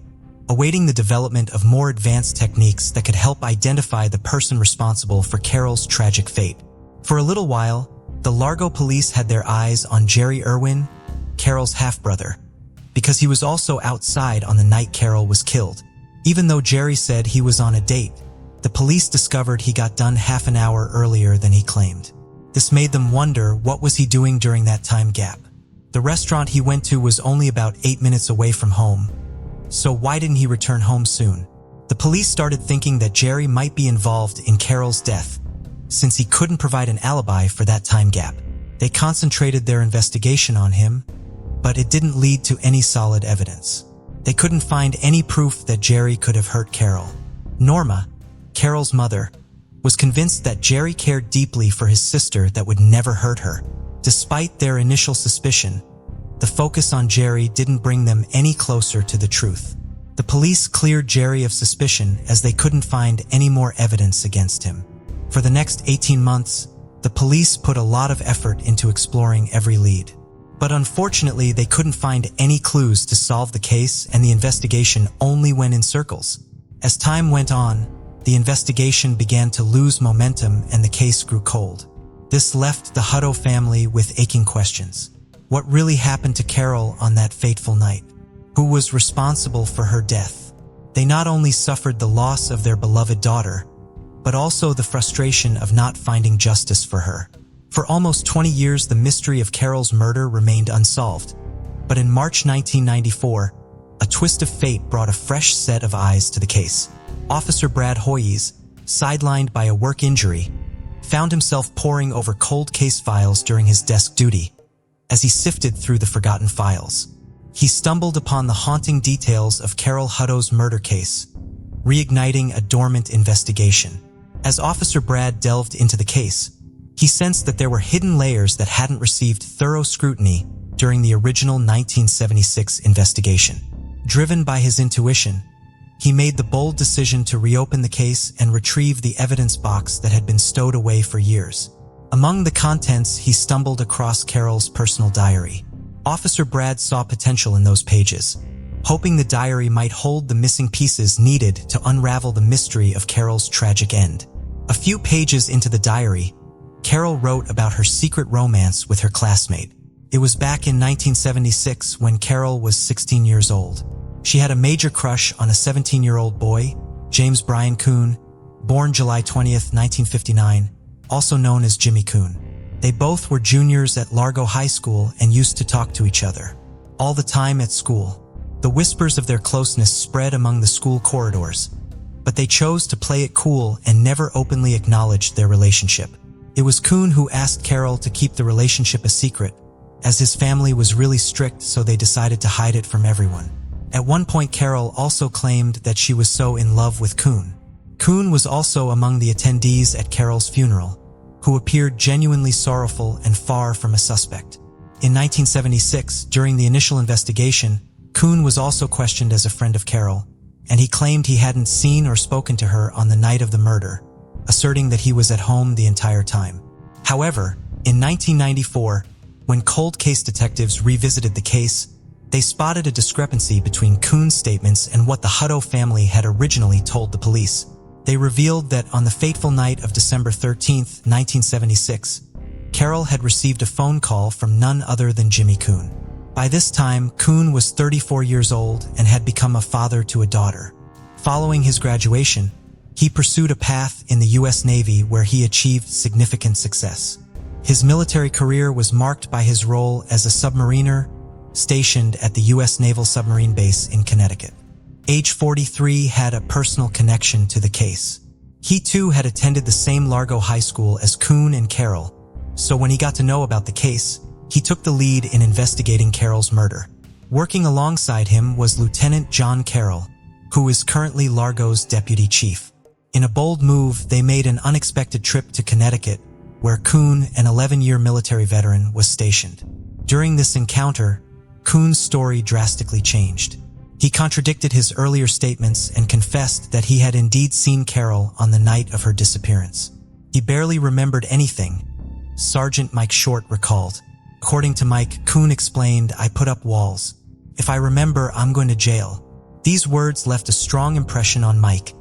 awaiting the development of more advanced techniques that could help identify the person responsible for Carol's tragic fate. For a little while, the Largo police had their eyes on Jerry Irwin, Carol's half-brother, because he was also outside on the night Carol was killed. Even though Jerry said he was on a date, the police discovered he got done half an hour earlier than he claimed. This made them wonder what was he doing during that time gap. The restaurant he went to was only about 8 minutes away from home, so why didn't he return home soon? The police started thinking that Jerry might be involved in Carol's death, since he couldn't provide an alibi for that time gap. They concentrated their investigation on him, but it didn't lead to any solid evidence. They couldn't find any proof that Jerry could have hurt Carol. Norma, Carol's mother, was convinced that Jerry cared deeply for his sister that would never hurt her. Despite their initial suspicion, the focus on Jerry didn't bring them any closer to the truth. The police cleared Jerry of suspicion as they couldn't find any more evidence against him. For the next 18 months, the police put a lot of effort into exploring every lead. But unfortunately, they couldn't find any clues to solve the case, and the investigation only went in circles. As time went on, the investigation began to lose momentum and the case grew cold. This left the Hutto family with aching questions. What really happened to Carol on that fateful night? Who was responsible for her death? They not only suffered the loss of their beloved daughter, but also the frustration of not finding justice for her. For almost 20 years, the mystery of Carol's murder remained unsolved. But in March 1994, a twist of fate brought a fresh set of eyes to the case. Officer Brad Hoyes, sidelined by a work injury, found himself poring over cold case files during his desk duty. As he sifted through the forgotten files, he stumbled upon the haunting details of Carol Hutto's murder case, reigniting a dormant investigation. As Officer Brad delved into the case, he sensed that there were hidden layers that hadn't received thorough scrutiny during the original 1976 investigation. Driven by his intuition, he made the bold decision to reopen the case and retrieve the evidence box that had been stowed away for years. Among the contents, he stumbled across Carol's personal diary. Officer Brad saw potential in those pages, hoping the diary might hold the missing pieces needed to unravel the mystery of Carol's tragic end. A few pages into the diary, Carol wrote about her secret romance with her classmate. It was back in 1976 when Carol was 16 years old. She had a major crush on a 17-year-old boy, James Brian Kuhn, born July 20th, 1959, also known as Jimmy Kuhn. They both were juniors at Largo High School and used to talk to each other all the time at school. The whispers of their closeness spread among the school corridors, but they chose to play it cool and never openly acknowledged their relationship. It was Kuhn who asked Carol to keep the relationship a secret, as his family was really strict, so they decided to hide it from everyone. At one point, Carol also claimed that she was so in love with Kuhn. Kuhn was also among the attendees at Carol's funeral, who appeared genuinely sorrowful and far from a suspect. In 1976, during the initial investigation, Kuhn was also questioned as a friend of Carol, and he claimed he hadn't seen or spoken to her on the night of the murder, asserting that he was at home the entire time. However, in 1994, when cold case detectives revisited the case, they spotted a discrepancy between Kuhn's statements and what the Hutto family had originally told the police. They revealed that on the fateful night of December 13, 1976, Carol had received a phone call from none other than Jimmy Kuhn. By this time, Kuhn was 34 years old and had become a father to a daughter. Following his graduation, he pursued a path in the U.S. Navy where he achieved significant success. His military career was marked by his role as a submariner stationed at the U.S. Naval Submarine Base in Connecticut. Age 43 had a personal connection to the case. He too had attended the same Largo High School as Kuhn and Carol, so when he got to know about the case, he took the lead in investigating Carol's murder. Working alongside him was Lieutenant John Carroll, who is currently Largo's deputy chief. In a bold move, they made an unexpected trip to Connecticut, where Kuhn, an 11-year military veteran, was stationed. During this encounter, Kuhn's story drastically changed. He contradicted his earlier statements and confessed that he had indeed seen Carol on the night of her disappearance. He barely remembered anything, Sergeant Mike Short recalled. According to Mike, Kuhn explained, "I put up walls. If I remember, I'm going to jail." These words left a strong impression on Mike,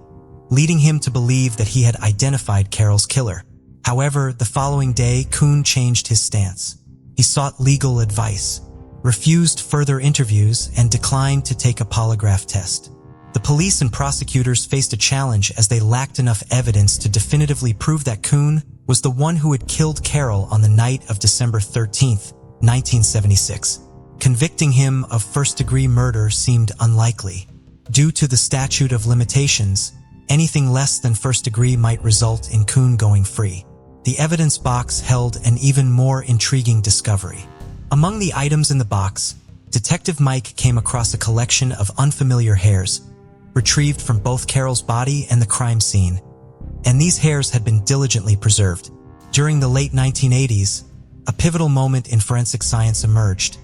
leading him to believe that he had identified Carol's killer. However, the following day, Kuhn changed his stance. He sought legal advice, refused further interviews, and declined to take a polygraph test. The police and prosecutors faced a challenge as they lacked enough evidence to definitively prove that Kuhn was the one who had killed Carol on the night of December 13, 1976. Convicting him of first-degree murder seemed unlikely. Due to the statute of limitations, anything less than first degree might result in Kuhn going free. The evidence box held an even more intriguing discovery. Among the items in the box, Detective Mike came across a collection of unfamiliar hairs, retrieved from both Carol's body and the crime scene, and these hairs had been diligently preserved. During the late 1980s, a pivotal moment in forensic science emerged,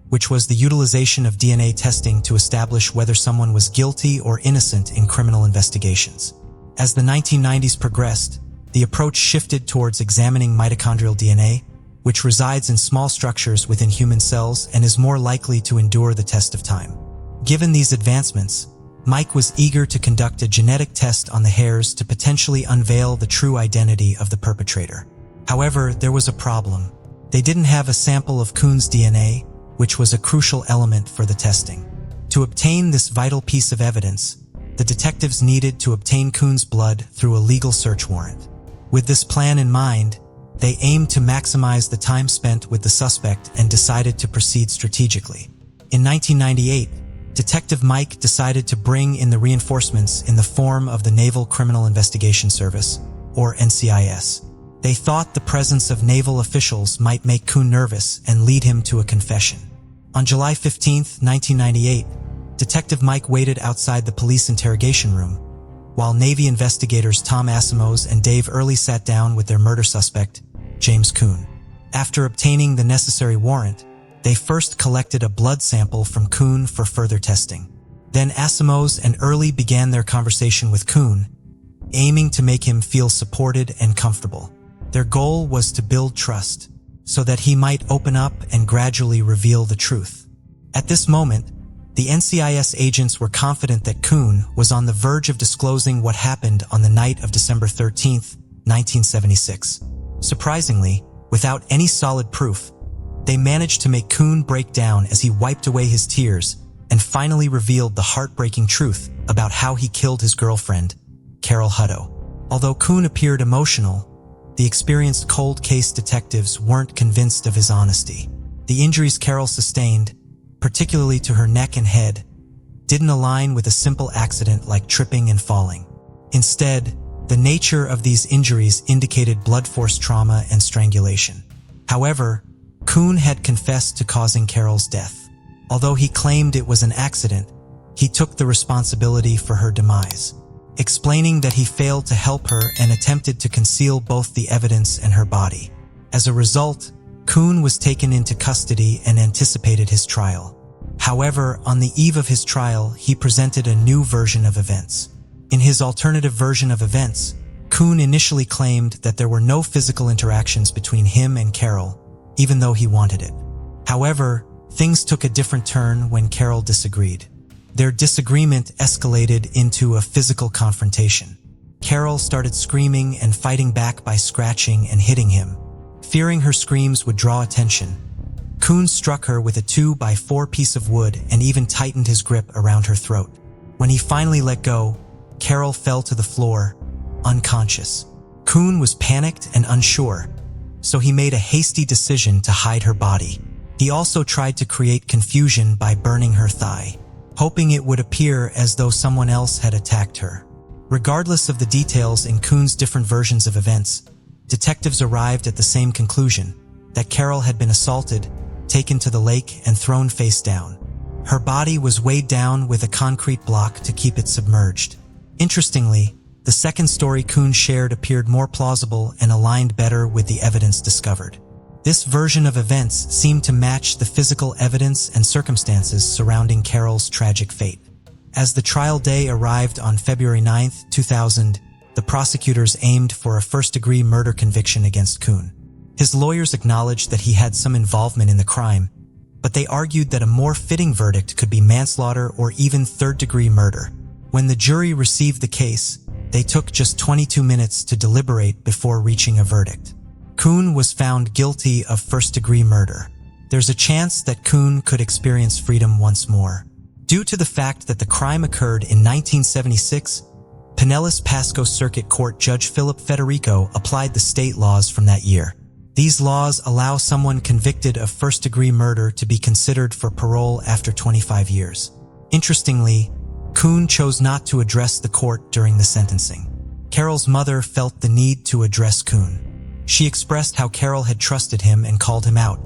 which was the utilization of DNA testing to establish whether someone was guilty or innocent in criminal investigations. As the 1990s progressed, the approach shifted towards examining mitochondrial DNA, which resides in small structures within human cells and is more likely to endure the test of time. Given these advancements, Mike was eager to conduct a genetic test on the hairs to potentially unveil the true identity of the perpetrator. However, there was a problem. They didn't have a sample of Kuhn's DNA, which was a crucial element for the testing. To obtain this vital piece of evidence, the detectives needed to obtain Kuhn's blood through a legal search warrant. With this plan in mind, they aimed to maximize the time spent with the suspect and decided to proceed strategically. In 1998, Detective Mike decided to bring in the reinforcements in the form of the Naval Criminal Investigation Service, or NCIS. They thought the presence of naval officials might make Kuhn nervous and lead him to a confession. On July 15, 1998, Detective Mike waited outside the police interrogation room, while Navy investigators Tom Asimos and Dave Early sat down with their murder suspect, James Kuhn. After obtaining the necessary warrant, they first collected a blood sample from Kuhn for further testing. Then Asimos and Early began their conversation with Kuhn, aiming to make him feel supported and comfortable. Their goal was to build trust, so that he might open up and gradually reveal the truth. At this moment, the NCIS agents were confident that Kuhn was on the verge of disclosing what happened on the night of December 13, 1976. Surprisingly, without any solid proof, they managed to make Kuhn break down as he wiped away his tears and finally revealed the heartbreaking truth about how he killed his girlfriend, Carol Hutto. Although Kuhn appeared emotional, the experienced cold case detectives weren't convinced of his honesty. The injuries Carol sustained, particularly to her neck and head, didn't align with a simple accident like tripping and falling. Instead, the nature of these injuries indicated blunt force trauma and strangulation. However, Kuhn had confessed to causing Carol's death. Although he claimed it was an accident, he took the responsibility for her demise, explaining that he failed to help her and attempted to conceal both the evidence and her body. As a result, Kuhn was taken into custody and anticipated his trial. However, on the eve of his trial, he presented a new version of events. In his alternative version of events, Kuhn initially claimed that there were no physical interactions between him and Carol, even though he wanted it. However, things took a different turn when Carol disagreed. Their disagreement escalated into a physical confrontation. Carol started screaming and fighting back by scratching and hitting him. Fearing her screams would draw attention, Kuhn struck her with a 2x4 piece of wood and even tightened his grip around her throat. When he finally let go, Carol fell to the floor, unconscious. Kuhn was panicked and unsure, so he made a hasty decision to hide her body. He also tried to create confusion by burning her thigh, hoping it would appear as though someone else had attacked her. Regardless of the details in Kuhn's different versions of events, detectives arrived at the same conclusion, that Carol had been assaulted, taken to the lake, and thrown face down. Her body was weighed down with a concrete block to keep it submerged. Interestingly, the second story Kuhn shared appeared more plausible and aligned better with the evidence discovered. This version of events seemed to match the physical evidence and circumstances surrounding Carol's tragic fate. As the trial day arrived on February 9, 2000, the prosecutors aimed for a first-degree murder conviction against Kuhn. His lawyers acknowledged that he had some involvement in the crime, but they argued that a more fitting verdict could be manslaughter or even third-degree murder. When the jury received the case, they took just 22 minutes to deliberate before reaching a verdict. Kuhn was found guilty of first-degree murder. There's a chance that Kuhn could experience freedom once more. Due to the fact that the crime occurred in 1976, Pinellas Pasco Circuit Court Judge Philip Federico applied the state laws from that year. These laws allow someone convicted of first-degree murder to be considered for parole after 25 years. Interestingly, Kuhn chose not to address the court during the sentencing. Carol's mother felt the need to address Kuhn. She expressed how Carol had trusted him and called him out,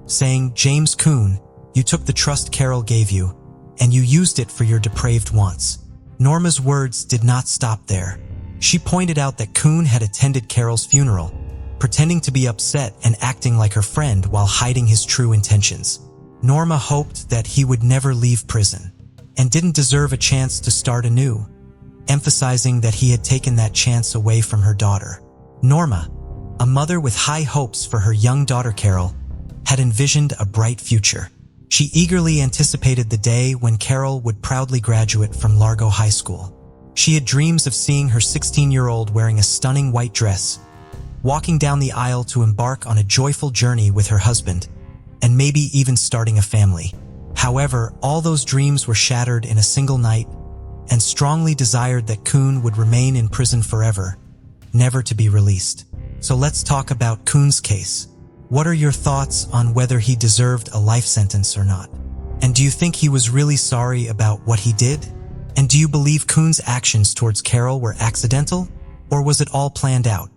saying, "James Kuhn, you took the trust Carol gave you, and you used it for your depraved wants." Norma's words did not stop there. She pointed out that Kuhn had attended Carol's funeral, pretending to be upset and acting like her friend while hiding his true intentions. Norma hoped that he would never leave prison and didn't deserve a chance to start anew, emphasizing that he had taken that chance away from her daughter. Norma, a mother with high hopes for her young daughter Carol, had envisioned a bright future. She eagerly anticipated the day when Carol would proudly graduate from Largo High School. She had dreams of seeing her 16-year-old wearing a stunning white dress, walking down the aisle to embark on a joyful journey with her husband, and maybe even starting a family. However, all those dreams were shattered in a single night, and strongly desired that Kuhn would remain in prison forever, never to be released. So let's talk about Kuhn's case. What are your thoughts on whether he deserved a life sentence or not? And do you think he was really sorry about what he did? And do you believe Kuhn's actions towards Carol were accidental, or was it all planned out?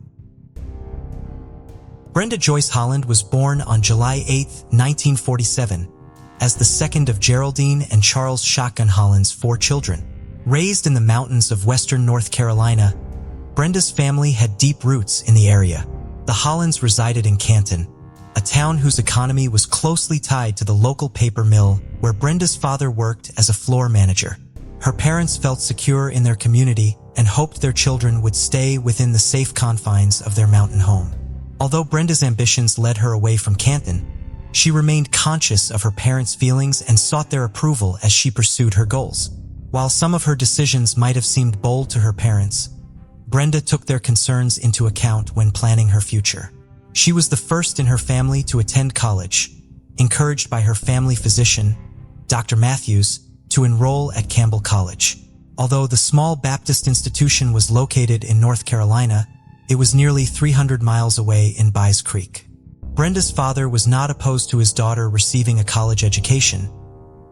Brenda Joyce Holland was born on July 8, 1947, as the second of Geraldine and Charles "Shotgun" Holland's 4 children. Raised in the mountains of western North Carolina, Brenda's family had deep roots in the area. The Hollands resided in Canton, a town whose economy was closely tied to the local paper mill where Brenda's father worked as a floor manager. Her parents felt secure in their community and hoped their children would stay within the safe confines of their mountain home. Although Brenda's ambitions led her away from Canton, she remained conscious of her parents' feelings and sought their approval as she pursued her goals. While some of her decisions might have seemed bold to her parents, Brenda took their concerns into account when planning her future. She was the first in her family to attend college, encouraged by her family physician, Dr. Matthews, to enroll at Campbell College. Although the small Baptist institution was located in North Carolina, it was nearly 300 miles away in Buys Creek. Brenda's father was not opposed to his daughter receiving a college education,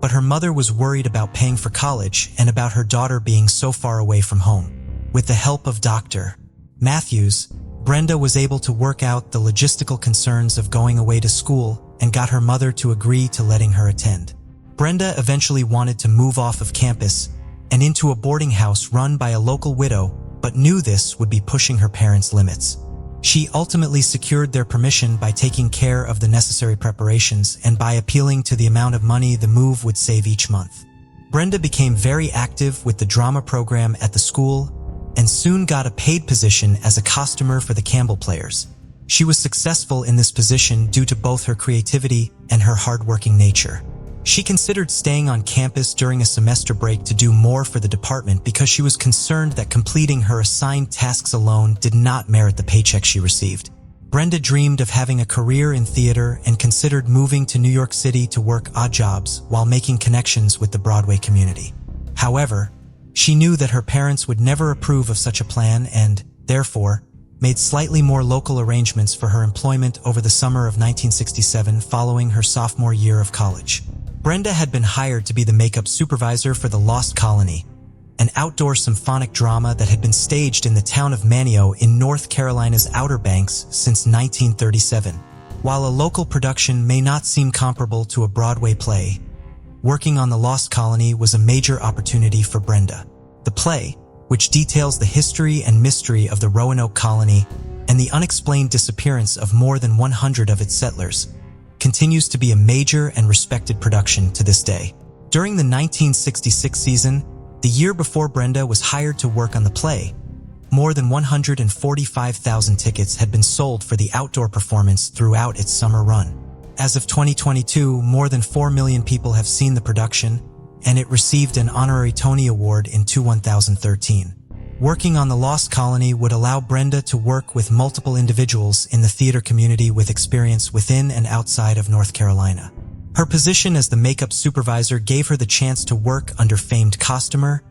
but her mother was worried about paying for college and about her daughter being so far away from home. With the help of Dr. Matthews, Brenda was able to work out the logistical concerns of going away to school and got her mother to agree to letting her attend. Brenda eventually wanted to move off of campus and into a boarding house run by a local widow, but knew this would be pushing her parents' limits. She ultimately secured their permission by taking care of the necessary preparations and by appealing to the amount of money the move would save each month. Brenda became very active with the drama program at the school and soon got a paid position as a costumer for the Campbell players. She was successful in this position due to both her creativity and her hardworking nature. She considered staying on campus during a semester break to do more for the department because she was concerned that completing her assigned tasks alone did not merit the paycheck she received. Brenda dreamed of having a career in theater and considered moving to New York City to work odd jobs while making connections with the Broadway community. However, she knew that her parents would never approve of such a plan and, therefore, made slightly more local arrangements for her employment over the summer of 1967 following her sophomore year of college. Brenda had been hired to be the makeup supervisor for The Lost Colony, an outdoor symphonic drama that had been staged in the town of Manteo in North Carolina's Outer Banks since 1937. While a local production may not seem comparable to a Broadway play, working on The Lost Colony was a major opportunity for Brenda. The play, which details the history and mystery of the Roanoke colony and the unexplained disappearance of more than 100 of its settlers, continues to be a major and respected production to this day. During the 1966 season, the year before Brenda was hired to work on the play, more than 145,000 tickets had been sold for the outdoor performance throughout its summer run. As of 2022, more than 4 million people have seen the production, and it received an honorary Tony Award in 2013. Working on The Lost Colony would allow Brenda to work with multiple individuals in the theater community with experience within and outside of North Carolina. Her position as the makeup supervisor gave her the chance to work under famed costumer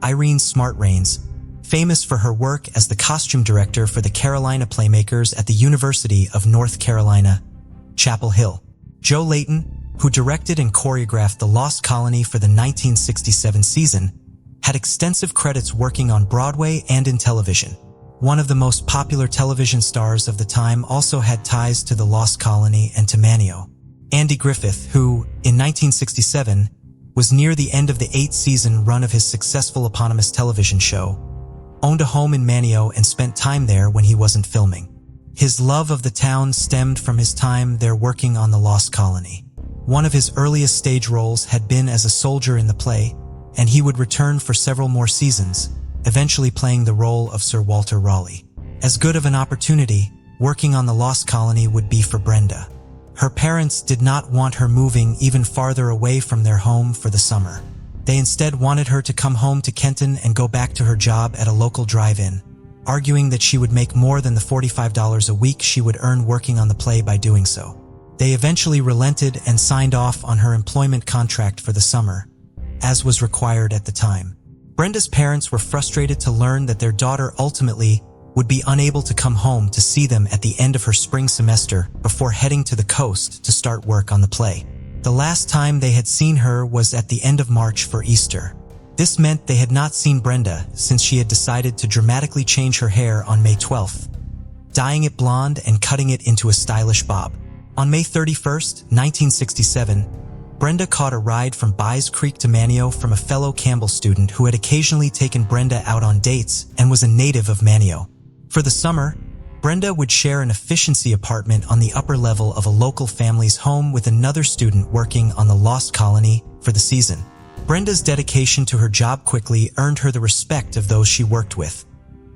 Irene Smartrains, famous for her work as the costume director for the Carolina Playmakers at the University of North Carolina, Chapel Hill. Joe Layton, who directed and choreographed The Lost Colony for the 1967 season, had extensive credits working on Broadway and in television. One of the most popular television stars of the time also had ties to The Lost Colony and to Manteo. Andy Griffith, who, in 1967, was near the end of the 8-season run of his successful eponymous television show, owned a home in Manteo and spent time there when he wasn't filming. His love of the town stemmed from his time there working on The Lost Colony. One of his earliest stage roles had been as a soldier in the play, and he would return for several more seasons, eventually playing the role of Sir Walter Raleigh. As good of an opportunity, working on The Lost Colony would be for Brenda. Her parents did not want her moving even farther away from their home for the summer. They instead wanted her to come home to Kenton and go back to her job at a local drive-in, arguing that she would make more than the $45 a week she would earn working on the play by doing so. They eventually relented and signed off on her employment contract for the summer, as was required at the time. Brenda's parents were frustrated to learn that their daughter ultimately would be unable to come home to see them at the end of her spring semester before heading to the coast to start work on the play. The last time they had seen her was at the end of March for Easter. This meant they had not seen Brenda since she had decided to dramatically change her hair on May 12th, dyeing it blonde and cutting it into a stylish bob. On May 31st, 1967, Brenda caught a ride from Buys Creek to Manteo from a fellow Campbell student who had occasionally taken Brenda out on dates and was a native of Manteo. For the summer, Brenda would share an efficiency apartment on the upper level of a local family's home with another student working on The Lost Colony for the season. Brenda's dedication to her job quickly earned her the respect of those she worked with,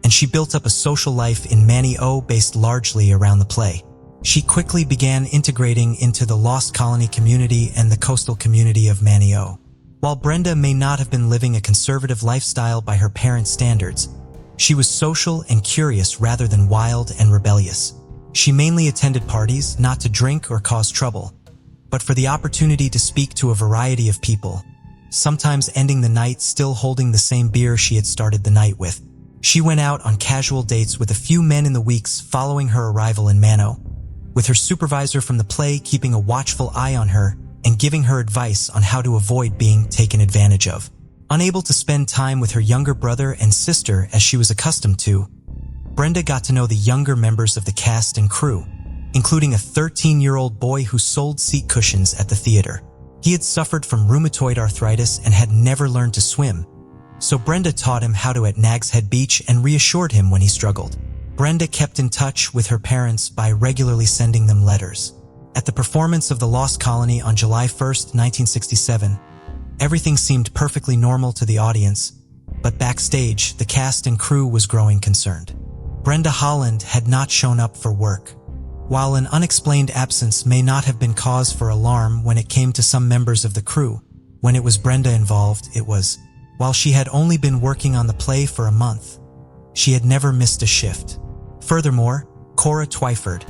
and she built up a social life in Manteo based largely around the play. She quickly began integrating into the Lost Colony community and the coastal community of Manteo. While Brenda may not have been living a conservative lifestyle by her parents' standards, She was social and curious rather than wild and rebellious. She mainly attended parties, not to drink or cause trouble, but for the opportunity to speak to a variety of people, sometimes ending the night still holding the same beer she had started the night with. She went out on casual dates with a few men in the weeks following her arrival in Mano, with her supervisor from the play keeping a watchful eye on her and giving her advice on how to avoid being taken advantage of. Unable to spend time with her younger brother and sister as she was accustomed to, Brenda got to know the younger members of the cast and crew, including a 13-year-old boy who sold seat cushions at the theater. He had suffered from rheumatoid arthritis and had never learned to swim, so Brenda taught him how to at Nags Head Beach and reassured him when he struggled. Brenda kept in touch with her parents by regularly sending them letters. At the performance of The Lost Colony on July 1st, 1967, everything seemed perfectly normal to the audience, but backstage, the cast and crew was growing concerned. Brenda Holland had not shown up for work. While an unexplained absence may not have been cause for alarm when it came to some members of the crew, when it was Brenda involved, it was. While she had only been working on the play for a month, she had never missed a shift. Furthermore, Cora Twyford,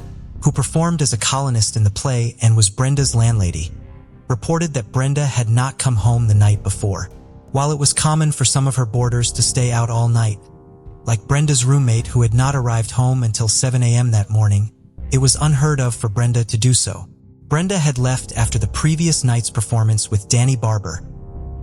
who performed as a colonist in the play and was Brenda's landlady, reported that Brenda had not come home the night before. While it was common for some of her boarders to stay out all night, like Brenda's roommate who had not arrived home until 7 a.m. that morning, it was unheard of for Brenda to do so. Brenda had left after the previous night's performance with Danny Barber,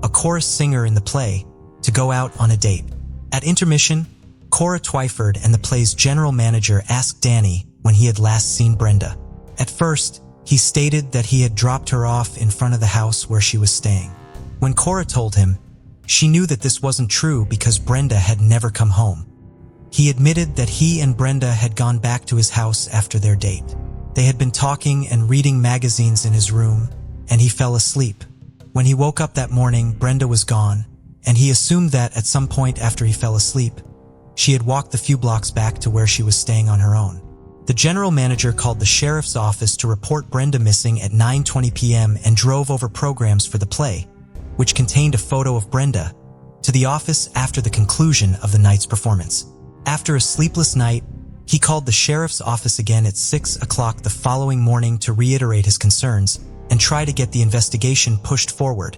a chorus singer in the play, to go out on a date. At intermission, Cora Twyford and the play's general manager asked Danny when he had last seen Brenda. At first, he stated that he had dropped her off in front of the house where she was staying. When Cora told him, she knew that this wasn't true because Brenda had never come home. He admitted that he and Brenda had gone back to his house after their date. They had been talking and reading magazines in his room, and he fell asleep. When he woke up that morning, Brenda was gone, and he assumed that at some point after he fell asleep, she had walked the few blocks back to where she was staying on her own. The general manager called the sheriff's office to report Brenda missing at 9:20 p.m. and drove over programs for the play, which contained a photo of Brenda, to the office after the conclusion of the night's performance. After a sleepless night, he called the sheriff's office again at 6 o'clock the following morning to reiterate his concerns and try to get the investigation pushed forward,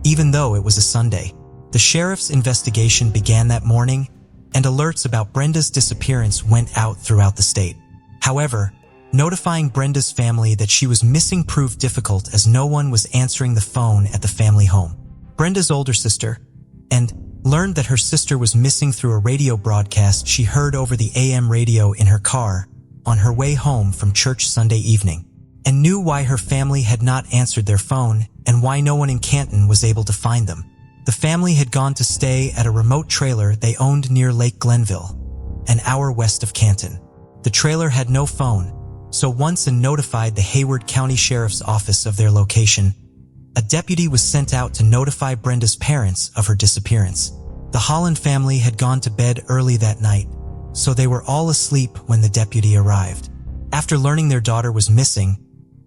even though it was a Sunday. The sheriff's investigation began that morning, and alerts about Brenda's disappearance went out throughout the state. However, notifying Brenda's family that she was missing proved difficult as no one was answering the phone at the family home. Brenda's older sister, and learned that her sister was missing through a radio broadcast she heard over the AM radio in her car on her way home from church Sunday evening, and knew why her family had not answered their phone and why no one in Canton was able to find them. The family had gone to stay at a remote trailer they owned near Lake Glenville, an hour west of Canton. The trailer had no phone, so once and notified the Hayward County Sheriff's Office of their location, a deputy was sent out to notify Brenda's parents of her disappearance. The Holland family had gone to bed early that night, so they were all asleep when the deputy arrived. After learning their daughter was missing,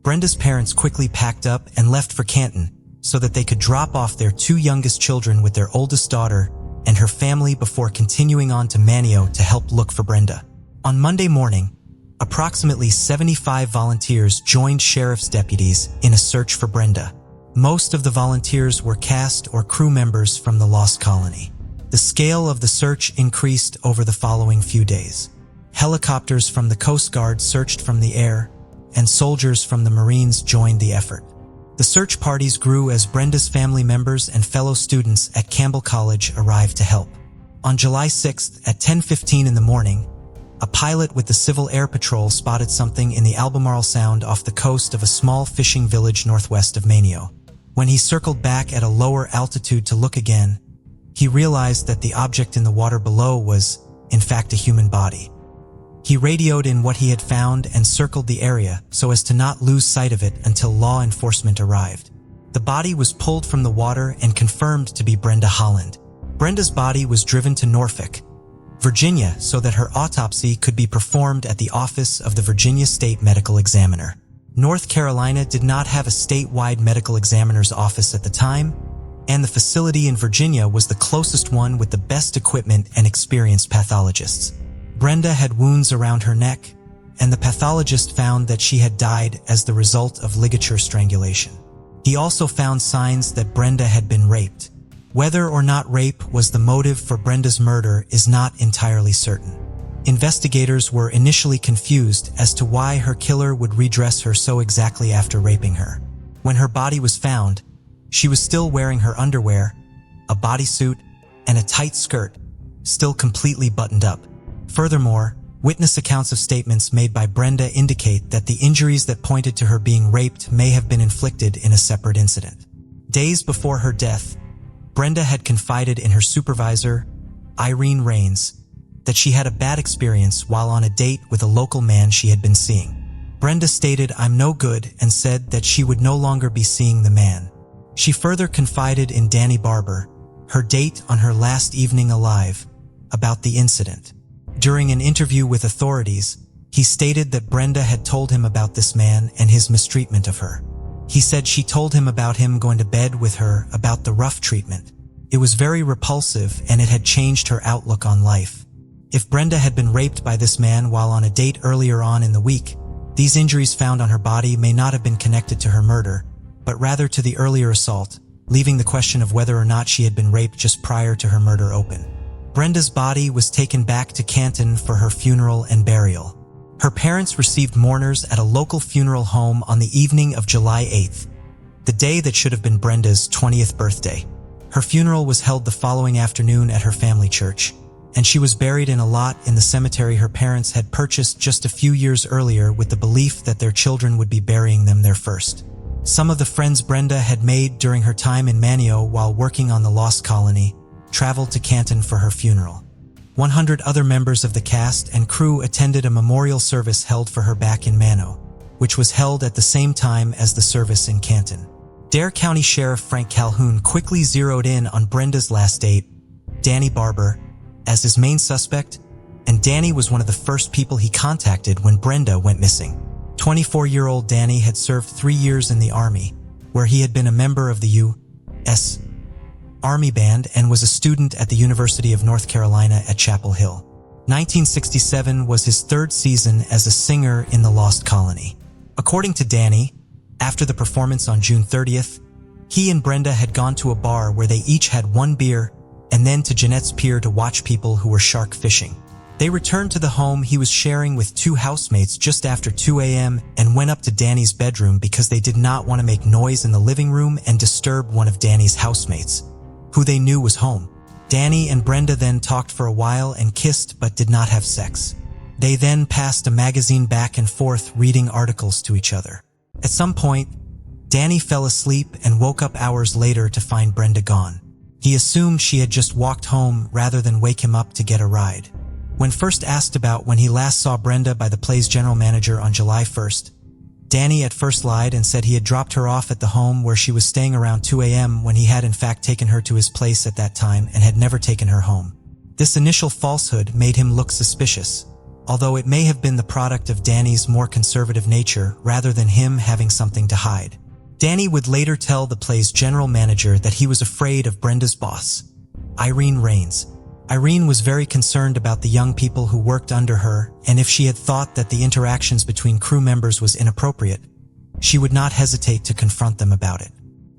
Brenda's parents quickly packed up and left for Canton so that they could drop off their two youngest children with their oldest daughter and her family before continuing on to Manio to help look for Brenda. On Monday morning, approximately 75 volunteers joined sheriff's deputies in a search for Brenda. Most of the volunteers were cast or crew members from the Lost Colony. The scale of the search increased over the following few days. Helicopters from the Coast Guard searched from the air, and soldiers from the Marines joined the effort. The search parties grew as Brenda's family members and fellow students at Campbell College arrived to help. On July 6th at 10:15 in the morning, a pilot with the Civil Air Patrol spotted something in the Albemarle Sound off the coast of a small fishing village northwest of Manio. When he circled back at a lower altitude to look again, he realized that the object in the water below was, in fact, a human body. He radioed in what he had found and circled the area so as to not lose sight of it until law enforcement arrived. The body was pulled from the water and confirmed to be Brenda Holland. Brenda's body was driven to Norfolk, Virginia, so that her autopsy could be performed at the office of the Virginia State Medical Examiner. North Carolina did not have a statewide medical examiner's office at the time, and the facility in Virginia was the closest one with the best equipment and experienced pathologists. Brenda had wounds around her neck, and the pathologist found that she had died as the result of ligature strangulation. He also found signs that Brenda had been raped. Whether or not rape was the motive for Brenda's murder is not entirely certain. Investigators were initially confused as to why her killer would redress her so exactly after raping her. When her body was found, she was still wearing her underwear, a bodysuit, and a tight skirt, still completely buttoned up. Furthermore, witness accounts of statements made by Brenda indicate that the injuries that pointed to her being raped may have been inflicted in a separate incident. Days before her death, Brenda had confided in her supervisor, Irene Raines, that she had a bad experience while on a date with a local man she had been seeing. Brenda stated, "I'm no good," and said that she would no longer be seeing the man. She further confided in Danny Barber, her date on her last evening alive, about the incident. During an interview with authorities, he stated that Brenda had told him about this man and his mistreatment of her. He said she told him about him going to bed with her, about the rough treatment. It was very repulsive and it had changed her outlook on life. If Brenda had been raped by this man while on a date earlier on in the week, these injuries found on her body may not have been connected to her murder, but rather to the earlier assault, leaving the question of whether or not she had been raped just prior to her murder open. Brenda's body was taken back to Canton for her funeral and burial. Her parents received mourners at a local funeral home on the evening of July 8th, the day that should have been Brenda's 20th birthday. Her funeral was held the following afternoon at her family church, and she was buried in a lot in the cemetery her parents had purchased just a few years earlier with the belief that their children would be burying them there first. Some of the friends Brenda had made during her time in Mano while working on the Lost Colony traveled to Canton for her funeral. 100 other members of the cast and crew attended a memorial service held for her back in Mano, which was held at the same time as the service in Canton. Dare County Sheriff Frank Calhoun quickly zeroed in on Brenda's last date, Danny Barber, as his main suspect, and Danny was one of the first people he contacted when Brenda went missing. 24-year-old Danny had served 3 years in the Army, where he had been a member of the U.S. Army Band and was a student at the University of North Carolina at Chapel Hill. 1967 was his third season as a singer in the Lost Colony. According to Danny, after the performance on June 30th, he and Brenda had gone to a bar where they each had one beer and then to Jeanette's Pier to watch people who were shark fishing. They returned to the home he was sharing with 2 housemates just after 2 a.m. and went up to Danny's bedroom because they did not want to make noise in the living room and disturb one of Danny's housemates, who they knew was home. Danny and Brenda then talked for a while and kissed but did not have sex. They then passed a magazine back and forth reading articles to each other. At some point, Danny fell asleep and woke up hours later to find Brenda gone. He assumed she had just walked home rather than wake him up to get a ride. When first asked about when he last saw Brenda by the play's general manager on July 1st, Danny at first lied and said he had dropped her off at the home where she was staying around 2 a.m. when he had in fact taken her to his place at that time and had never taken her home. This initial falsehood made him look suspicious, although it may have been the product of Danny's more conservative nature rather than him having something to hide. Danny would later tell the play's general manager that he was afraid of Brenda's boss, Irene Raines. Irene was very concerned about the young people who worked under her, and if she had thought that the interactions between crew members was inappropriate, she would not hesitate to confront them about it.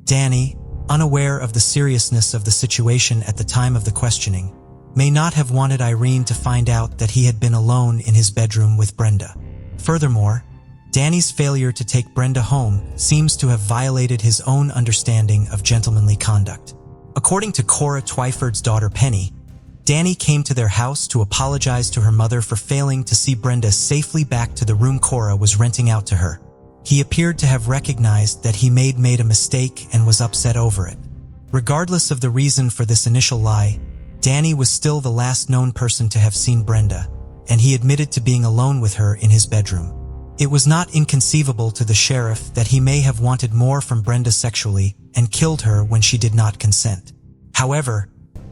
Danny, unaware of the seriousness of the situation at the time of the questioning, may not have wanted Irene to find out that he had been alone in his bedroom with Brenda. Furthermore, Danny's failure to take Brenda home seems to have violated his own understanding of gentlemanly conduct. According to Cora Twyford's daughter Penny, Danny came to their house to apologize to her mother for failing to see Brenda safely back to the room Cora was renting out to her. He appeared to have recognized that he made a mistake and was upset over it. Regardless of the reason for this initial lie, Danny was still the last known person to have seen Brenda, and he admitted to being alone with her in his bedroom. It was not inconceivable to the sheriff that he may have wanted more from Brenda sexually and killed her when she did not consent. However,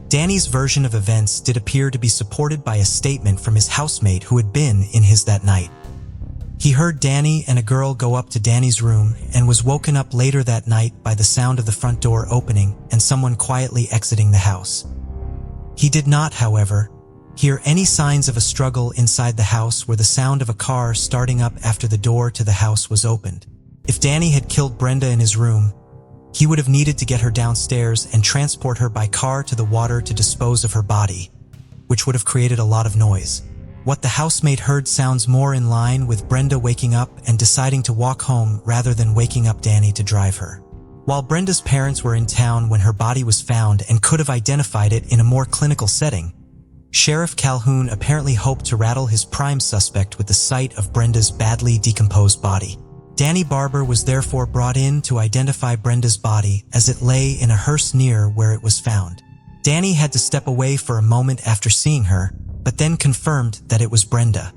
Danny's version of events did appear to be supported by a statement from his housemate who had been in his that night. He heard Danny and a girl go up to Danny's room and was woken up later that night by the sound of the front door opening and someone quietly exiting the house. He did not, however, hear any signs of a struggle inside the house or the sound of a car starting up after the door to the house was opened. If Danny had killed Brenda in his room, he would have needed to get her downstairs and transport her by car to the water to dispose of her body, which would have created a lot of noise. What the housemaid heard sounds more in line with Brenda waking up and deciding to walk home rather than waking up Danny to drive her. While Brenda's parents were in town when her body was found and could have identified it in a more clinical setting, Sheriff Calhoun apparently hoped to rattle his prime suspect with the sight of Brenda's badly decomposed body. Danny Barber was therefore brought in to identify Brenda's body as it lay in a hearse near where it was found. Danny had to step away for a moment after seeing her, but then confirmed that it was Brenda.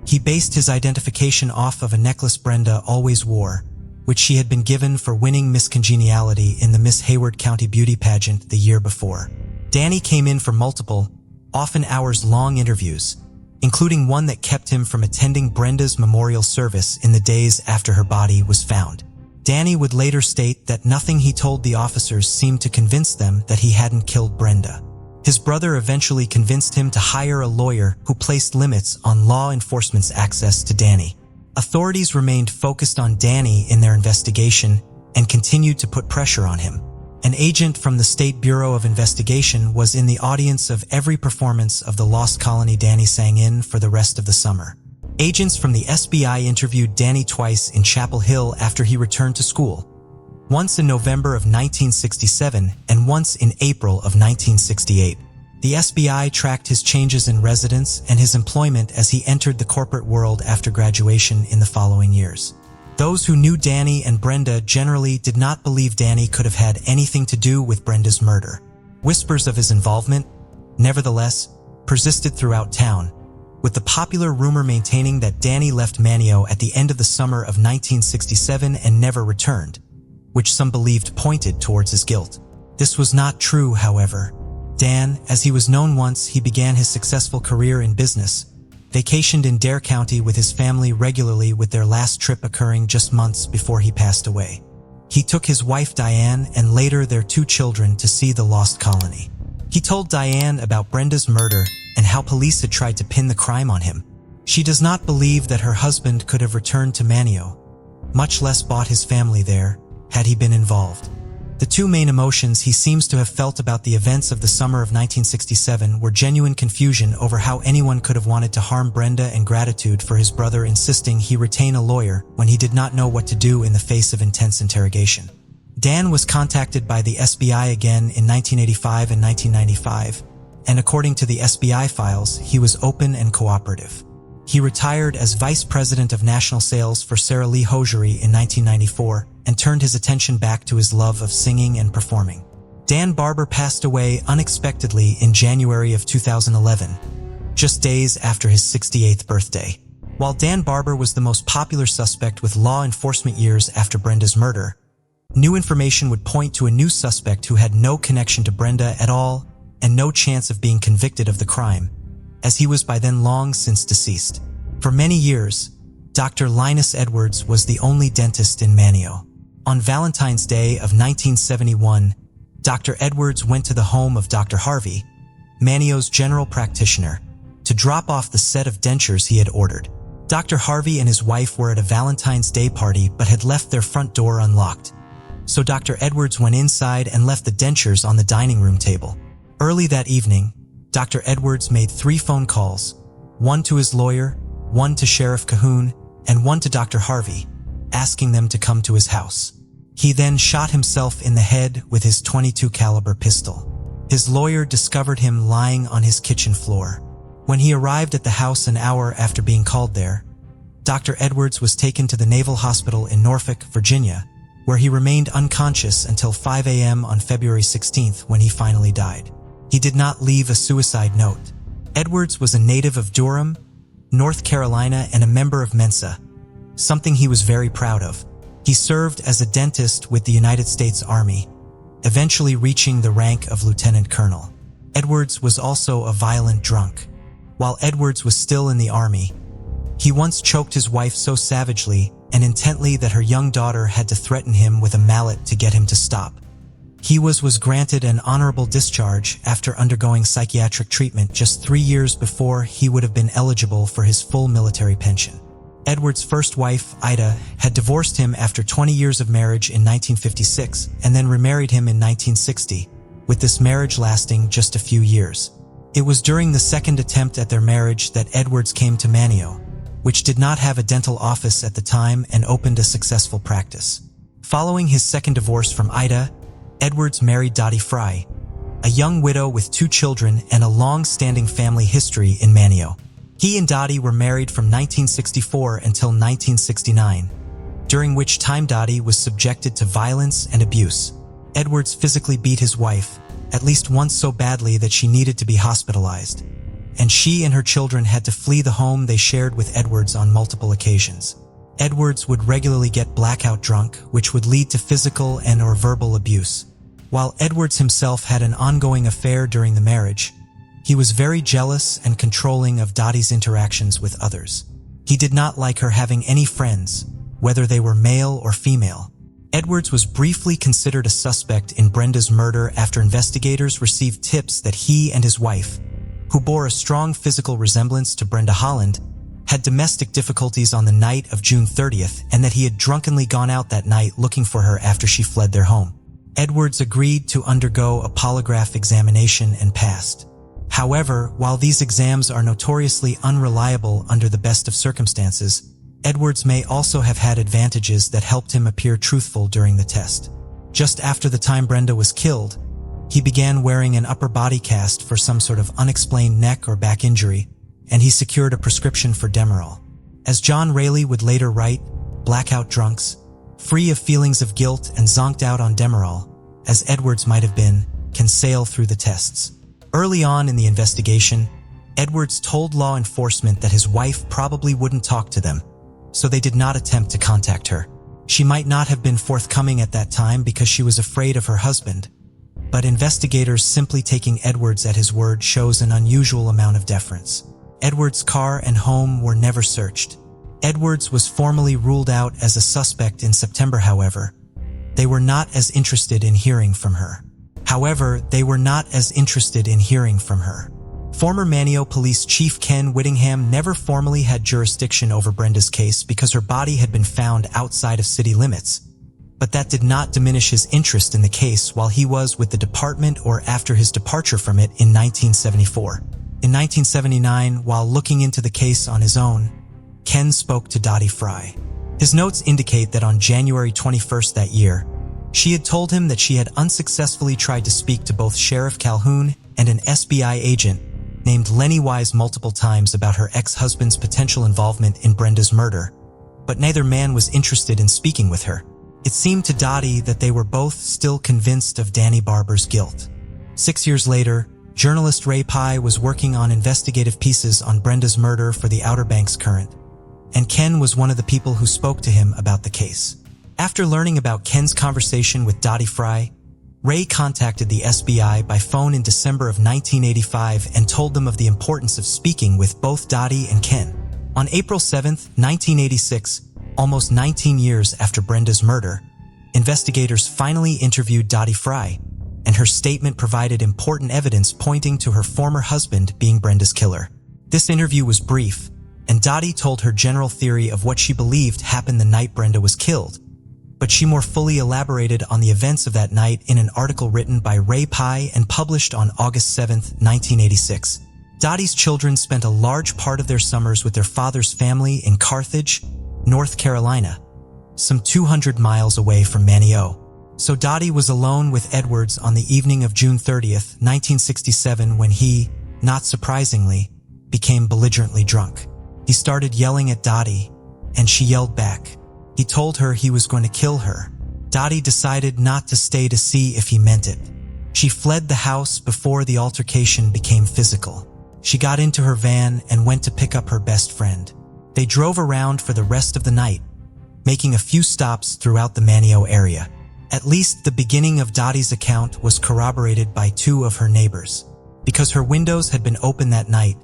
He based his identification off of a necklace Brenda always wore, which she had been given for winning Miss Congeniality in the Miss Hayward County Beauty Pageant the year before. Danny came in for multiple, often hours-long interviews, including one that kept him from attending Brenda's memorial service in the days after her body was found. Danny would later state that nothing he told the officers seemed to convince them that he hadn't killed Brenda. His brother eventually convinced him to hire a lawyer who placed limits on law enforcement's access to Danny. Authorities remained focused on Danny in their investigation and continued to put pressure on him. An agent from the State Bureau of Investigation was in the audience of every performance of the Lost Colony Danny sang in for the rest of the summer. Agents from the SBI interviewed Danny twice in Chapel Hill after he returned to school, once in November of 1967 and once in April of 1968. The SBI tracked his changes in residence and his employment as he entered the corporate world after graduation in the following years. Those who knew Danny and Brenda generally did not believe Danny could have had anything to do with Brenda's murder. Whispers of his involvement, nevertheless, persisted throughout town, with the popular rumor maintaining that Danny left Manio at the end of the summer of 1967 and never returned, which some believed pointed towards his guilt. This was not true, however. Dan, as he was known once he began his successful career in business, vacationed in Dare County with his family regularly, with their last trip occurring just months before he passed away. He took his wife Diane and later their 2 children to see the Lost Colony. He told Diane about Brenda's murder and how police had tried to pin the crime on him. She does not believe that her husband could have returned to Manio, much less brought his family there, had he been involved. The 2 main emotions he seems to have felt about the events of the summer of 1967 were genuine confusion over how anyone could have wanted to harm Brenda and gratitude for his brother insisting he retain a lawyer when he did not know what to do in the face of intense interrogation. Dan was contacted by the SBI again in 1985 and 1995, and according to the SBI files, he was open and cooperative. He retired as Vice President of National Sales for Sara Lee Hosiery in 1994 and turned his attention back to his love of singing and performing. Dan Barber passed away unexpectedly in January of 2011, just days after his 68th birthday. While Dan Barber was the most popular suspect with law enforcement years after Brenda's murder, new information would point to a new suspect who had no connection to Brenda at all and no chance of being convicted of the crime, as he was by then long since deceased. For many years, Dr. Linus Edwards was the only dentist in Manio. On Valentine's Day of 1971, Dr. Edwards went to the home of Dr. Harvey, Manio's general practitioner, to drop off the set of dentures he had ordered. Dr. Harvey and his wife were at a Valentine's Day party but had left their front door unlocked. So Dr. Edwards went inside and left the dentures on the dining room table. Early that evening, Dr. Edwards made 3 phone calls, one to his lawyer, one to Sheriff Calhoun, and one to Dr. Harvey, asking them to come to his house. He then shot himself in the head with his .22 caliber pistol. His lawyer discovered him lying on his kitchen floor. When he arrived at the house an hour after being called there, Dr. Edwards was taken to the Naval Hospital in Norfolk, Virginia, where he remained unconscious until 5 a.m. on February 16th when he finally died. He did not leave a suicide note. Edwards was a native of Durham, North Carolina, and a member of Mensa, something he was very proud of. He served as a dentist with the United States Army, eventually reaching the rank of lieutenant colonel. Edwards was also a violent drunk. While Edwards was still in the Army, He once choked his wife so savagely and intently that her young daughter had to threaten him with a mallet to get him to stop. He was granted an honorable discharge after undergoing psychiatric treatment just 3 years before he would have been eligible for his full military pension. Edward's first wife, Ida, had divorced him after 20 years of marriage in 1956 and then remarried him in 1960, with this marriage lasting just a few years. It was during the second attempt at their marriage that Edwards came to Manio, which did not have a dental office at the time and opened a successful practice. Following his second divorce from Ida, Edwards married Dottie Fry, a young widow with 2 children and a long-standing family history in Manio. He and Dottie were married from 1964 until 1969, during which time Dottie was subjected to violence and abuse. Edwards physically beat his wife, at least once so badly that she needed to be hospitalized, and she and her children had to flee the home they shared with Edwards on multiple occasions. Edwards would regularly get blackout drunk, which would lead to physical and/or verbal abuse. While Edwards himself had an ongoing affair during the marriage, he was very jealous and controlling of Dottie's interactions with others. He did not like her having any friends, whether they were male or female. Edwards was briefly considered a suspect in Brenda's murder after investigators received tips that he and his wife, who bore a strong physical resemblance to Brenda Holland, had domestic difficulties on the night of June 30th and that he had drunkenly gone out that night looking for her after she fled their home. Edwards agreed to undergo a polygraph examination and passed. However, while these exams are notoriously unreliable under the best of circumstances, Edwards may also have had advantages that helped him appear truthful during the test. Just after the time Brenda was killed, he began wearing an upper body cast for some sort of unexplained neck or back injury, and he secured a prescription for Demerol. As John Rayleigh would later write, blackout drunks, free of feelings of guilt and zonked out on Demerol, as Edwards might have been, can sail through the tests. Early on in the investigation, Edwards told law enforcement that his wife probably wouldn't talk to them, so they did not attempt to contact her. She might not have been forthcoming at that time because she was afraid of her husband, but investigators simply taking Edwards at his word shows an unusual amount of deference. Edwards' car and home were never searched. Edwards was formally ruled out as a suspect in September, however. They were not as interested in hearing from her. Former Manio Police Chief Ken Whittingham never formally had jurisdiction over Brenda's case because her body had been found outside of city limits, but that did not diminish his interest in the case while he was with the department or after his departure from it in 1974. In 1979, while looking into the case on his own, Ken spoke to Dottie Fry. His notes indicate that on January 21st that year, she had told him that she had unsuccessfully tried to speak to both Sheriff Calhoun and an SBI agent named Lenny Wise multiple times about her ex-husband's potential involvement in Brenda's murder, but neither man was interested in speaking with her. It seemed to Dottie that they were both still convinced of Danny Barber's guilt. 6 years later, journalist Ray Pye was working on investigative pieces on Brenda's murder for the Outer Banks Current, and Ken was one of the people who spoke to him about the case. After learning about Ken's conversation with Dottie Fry, Ray contacted the SBI by phone in December of 1985 and told them of the importance of speaking with both Dottie and Ken. On April 7, 1986, almost 19 years after Brenda's murder, investigators finally interviewed Dottie Fry, and her statement provided important evidence pointing to her former husband being Brenda's killer. This interview was brief, and Dottie told her general theory of what she believed happened the night Brenda was killed, but she more fully elaborated on the events of that night in an article written by Ray Pye and published on August 7, 1986. Dottie's children spent a large part of their summers with their father's family in Carthage, North Carolina, some 200 miles away from Manio. So Dottie was alone with Edwards on the evening of June 30, 1967, when he, not surprisingly, became belligerently drunk. He started yelling at Dottie, and she yelled back. He told her he was going to kill her. Dottie decided not to stay to see if he meant it. She fled the house before the altercation became physical. She got into her van and went to pick up her best friend. They drove around for the rest of the night, making a few stops throughout the Manio area. At least the beginning of Dottie's account was corroborated by 2 of her neighbors. Because her windows had been open that night,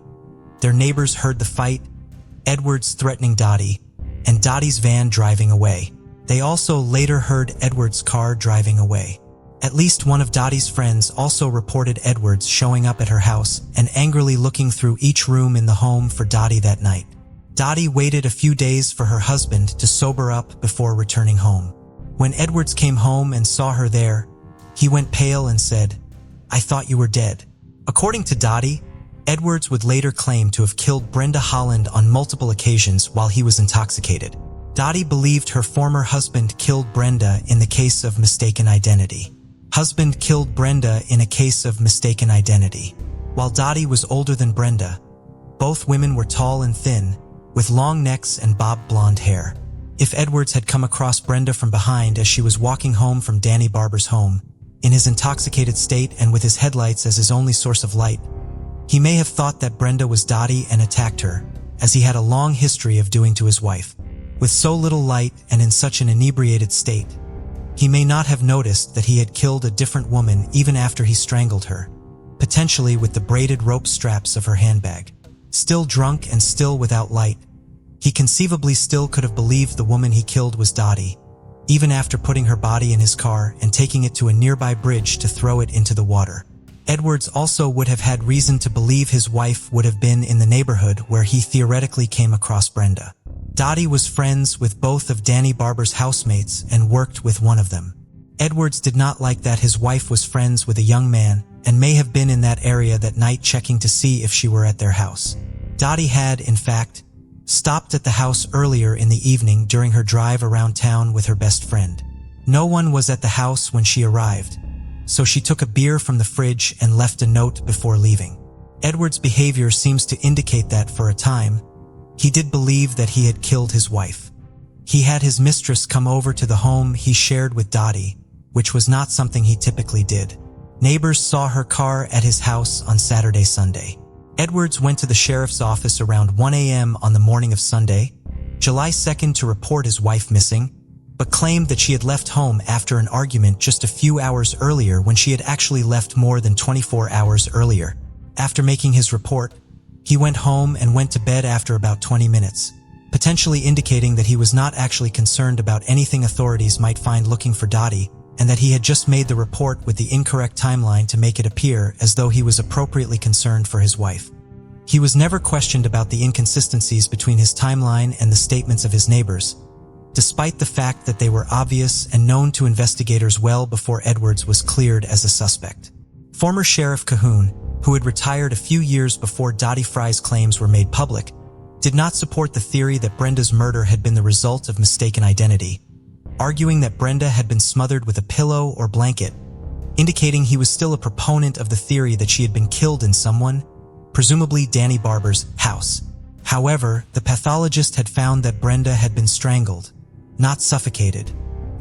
their neighbors heard the fight Edwards threatening Dottie, and Dottie's van driving away. They also later heard Edwards' car driving away. At least one of Dottie's friends also reported Edwards showing up at her house and angrily looking through each room in the home for Dottie that night. Dottie waited a few days for her husband to sober up before returning home. When Edwards came home and saw her there, he went pale and said, "I thought you were dead." According to Dottie, Edwards would later claim to have killed Brenda Holland on multiple occasions while he was intoxicated. Dottie believed her former husband killed Brenda in the case of mistaken identity. Husband killed Brenda in a case of mistaken identity. While Dottie was older than Brenda, both women were tall and thin, with long necks and bobbed blonde hair. If Edwards had come across Brenda from behind as she was walking home from Danny Barber's home, in his intoxicated state and with his headlights as his only source of light, he may have thought that Brenda was Dottie and attacked her, as he had a long history of doing to his wife. With so little light and in such an inebriated state, he may not have noticed that he had killed a different woman even after he strangled her, potentially with the braided rope straps of her handbag. Still drunk and still without light, he conceivably still could have believed the woman he killed was Dottie, even after putting her body in his car and taking it to a nearby bridge to throw it into the water. Edwards also would have had reason to believe his wife would have been in the neighborhood where he theoretically came across Brenda. Dottie was friends with both of Danny Barber's housemates and worked with one of them. Edwards did not like that his wife was friends with a young man and may have been in that area that night checking to see if she were at their house. Dottie had, in fact, stopped at the house earlier in the evening during her drive around town with her best friend. No one was at the house when she arrived, so she took a beer from the fridge and left a note before leaving. Edwards' behavior seems to indicate that for a time, he did believe that he had killed his wife. He had his mistress come over to the home he shared with Dottie, which was not something he typically did. Neighbors saw her car at his house on Sunday. Edwards went to the sheriff's office around 1 a.m. on the morning of Sunday, July 2nd, to report his wife missing, but claimed that she had left home after an argument just a few hours earlier when she had actually left more than 24 hours earlier. After making his report, he went home and went to bed after about 20 minutes, potentially indicating that he was not actually concerned about anything authorities might find looking for Dottie, and that he had just made the report with the incorrect timeline to make it appear as though he was appropriately concerned for his wife. He was never questioned about the inconsistencies between his timeline and the statements of his neighbors, despite the fact that they were obvious and known to investigators well before Edwards was cleared as a suspect. Former Sheriff Cahoon, who had retired a few years before Dottie Fry's claims were made public, did not support the theory that Brenda's murder had been the result of mistaken identity, arguing that Brenda had been smothered with a pillow or blanket, indicating he was still a proponent of the theory that she had been killed in someone, presumably Danny Barber's, house. However, the pathologist had found that Brenda had been strangled, not suffocated,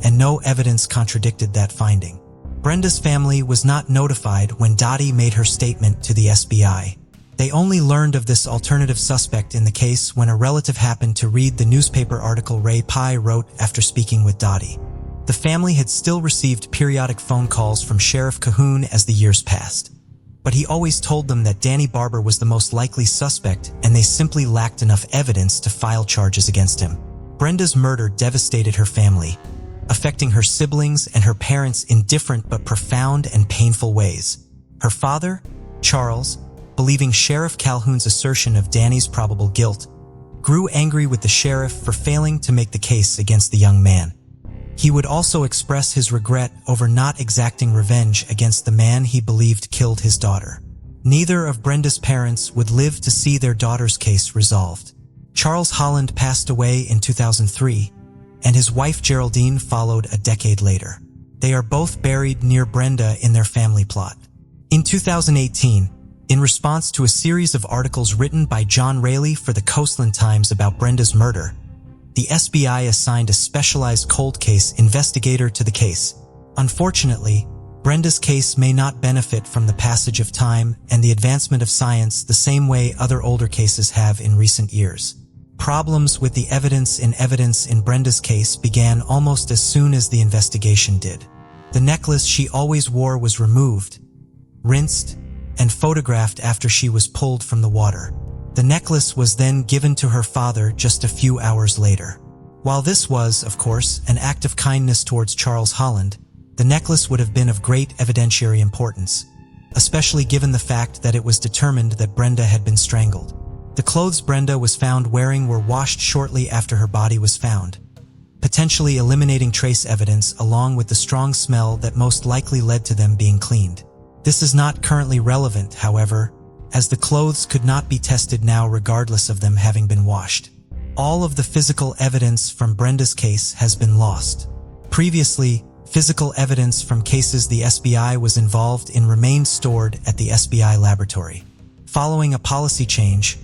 and no evidence contradicted that finding. Brenda's family was not notified when Dottie made her statement to the SBI. They only learned of this alternative suspect in the case when a relative happened to read the newspaper article Ray Pye wrote after speaking with Dottie. The family had still received periodic phone calls from Sheriff Cahoon as the years passed, but he always told them that Danny Barber was the most likely suspect and they simply lacked enough evidence to file charges against him. Brenda's murder devastated her family, affecting her siblings and her parents in different but profound and painful ways. Her father, Charles, believing Sheriff Calhoun's assertion of Danny's probable guilt, grew angry with the sheriff for failing to make the case against the young man. He would also express his regret over not exacting revenge against the man he believed killed his daughter. Neither of Brenda's parents would live to see their daughter's case resolved. Charles Holland passed away in 2003, and his wife Geraldine followed a decade later. They are both buried near Brenda in their family plot. In 2018, in response to a series of articles written by John Rayleigh for the Coastland Times about Brenda's murder, the SBI assigned a specialized cold case investigator to the case. Unfortunately, Brenda's case may not benefit from the passage of time and the advancement of science the same way other older cases have in recent years. Problems with the evidence in Brenda's case began almost as soon as the investigation did. The necklace she always wore was removed, rinsed, and photographed after she was pulled from the water. The necklace was then given to her father just a few hours later. While this was, of course, an act of kindness towards Charles Holland, the necklace would have been of great evidentiary importance, especially given the fact that it was determined that Brenda had been strangled. The clothes Brenda was found wearing were washed shortly after her body was found, potentially eliminating trace evidence along with the strong smell that most likely led to them being cleaned. This is not currently relevant, however, as the clothes could not be tested now regardless of them having been washed. All of the physical evidence from Brenda's case has been lost. Previously, physical evidence from cases the SBI was involved in remained stored at the SBI laboratory. Following a policy change,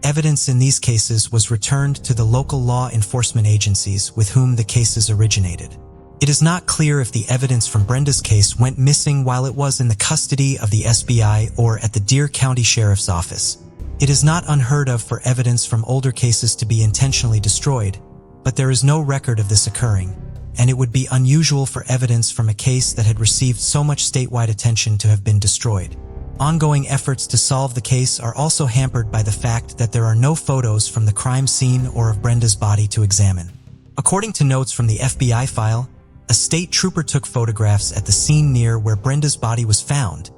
evidence in these cases was returned to the local law enforcement agencies with whom the cases originated. It is not clear if the evidence from Brenda's case went missing while it was in the custody of the SBI or at the Deer County Sheriff's Office. It is not unheard of for evidence from older cases to be intentionally destroyed, but there is no record of this occurring, and it would be unusual for evidence from a case that had received so much statewide attention to have been destroyed. Ongoing efforts to solve the case are also hampered by the fact that there are no photos from the crime scene or of Brenda's body to examine. According to notes from the FBI file, a state trooper took photographs at the scene near where Brenda's body was found,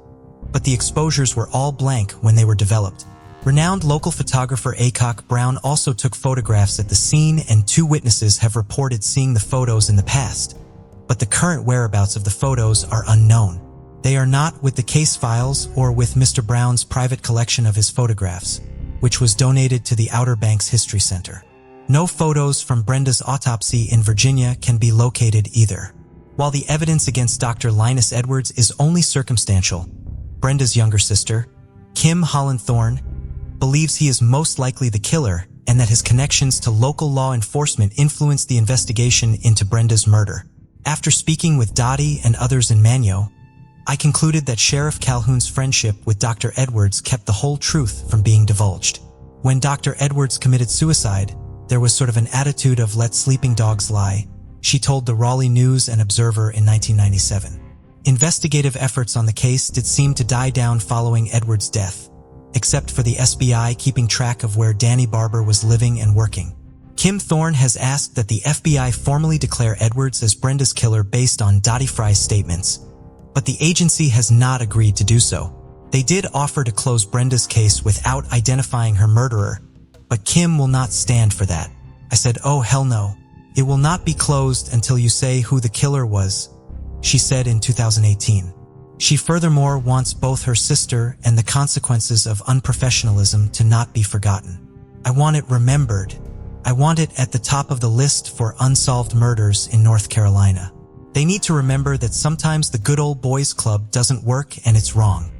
but the exposures were all blank when they were developed. Renowned local photographer Aycock Brown also took photographs at the scene, and 2 witnesses have reported seeing the photos in the past, but the current whereabouts of the photos are unknown. They are not with the case files or with Mr. Brown's private collection of his photographs, which was donated to the Outer Banks History Center. No photos from Brenda's autopsy in Virginia can be located either. While the evidence against Dr. Linus Edwards is only circumstantial, Brenda's younger sister, Kim Holland Thorne, believes he is most likely the killer and that his connections to local law enforcement influenced the investigation into Brenda's murder. After speaking with Dottie and others in Manio, I concluded that Sheriff Calhoun's friendship with Dr. Edwards kept the whole truth from being divulged. When Dr. Edwards committed suicide, there was sort of an attitude of let sleeping dogs lie, she told the Raleigh News and Observer in 1997. Investigative efforts on the case did seem to die down following Edwards' death, except for the SBI keeping track of where Danny Barber was living and working. Kim Thorne has asked that the FBI formally declare Edwards as Brenda's killer based on Dottie Fry's statements, but the agency has not agreed to do so. They did offer to close Brenda's case without identifying her murderer, but Kim will not stand for that. I said, "Oh, hell no. It will not be closed until you say who the killer was," she said in 2018. She furthermore wants both her sister and the consequences of unprofessionalism to not be forgotten. "I want it remembered. I want it at the top of the list for unsolved murders in North Carolina. They need to remember that sometimes the good old boys club doesn't work and it's wrong,"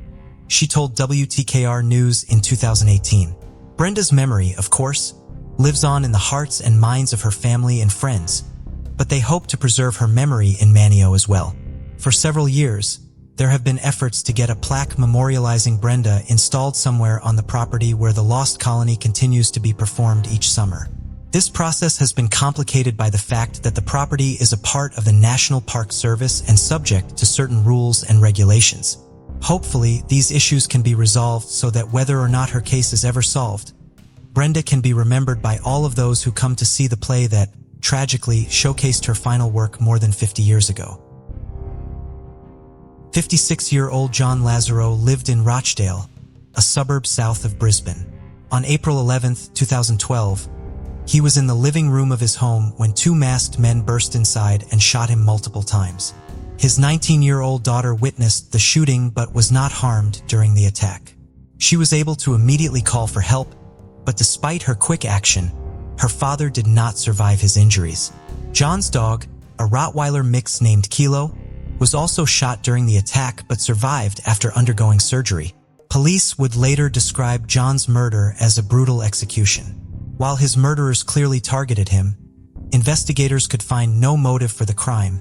she told WTKR News in 2018. Brenda's memory, of course, lives on in the hearts and minds of her family and friends, but they hope to preserve her memory in Manio as well. For several years, there have been efforts to get a plaque memorializing Brenda installed somewhere on the property where the Lost Colony continues to be performed each summer. This process has been complicated by the fact that the property is a part of the National Park Service and subject to certain rules and regulations. Hopefully, these issues can be resolved so that whether or not her case is ever solved, Brenda can be remembered by all of those who come to see the play that, tragically, showcased her final work more than 50 years ago. 56-year-old John Lazaro lived in Rochdale, a suburb south of Brisbane. On April 11, 2012, he was in the living room of his home when 2 masked men burst inside and shot him multiple times. His 19-year-old daughter witnessed the shooting but was not harmed during the attack. She was able to immediately call for help, but despite her quick action, her father did not survive his injuries. John's dog, a Rottweiler mix named Kilo, was also shot during the attack but survived after undergoing surgery. Police would later describe John's murder as a brutal execution. While his murderers clearly targeted him, investigators could find no motive for the crime,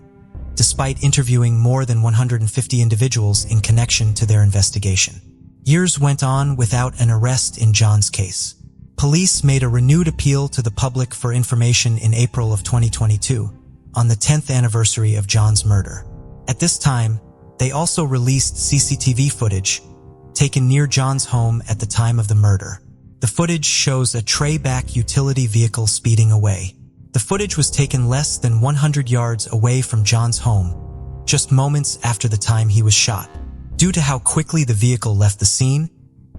despite interviewing more than 150 individuals in connection to their investigation. Years went on without an arrest in John's case. Police made a renewed appeal to the public for information in April of 2022, on the 10th anniversary of John's murder. At this time, they also released CCTV footage taken near John's home at the time of the murder. The footage shows a tray-back utility vehicle speeding away. The footage was taken less than 100 yards away from John's home, just moments after the time he was shot. Due to how quickly the vehicle left the scene,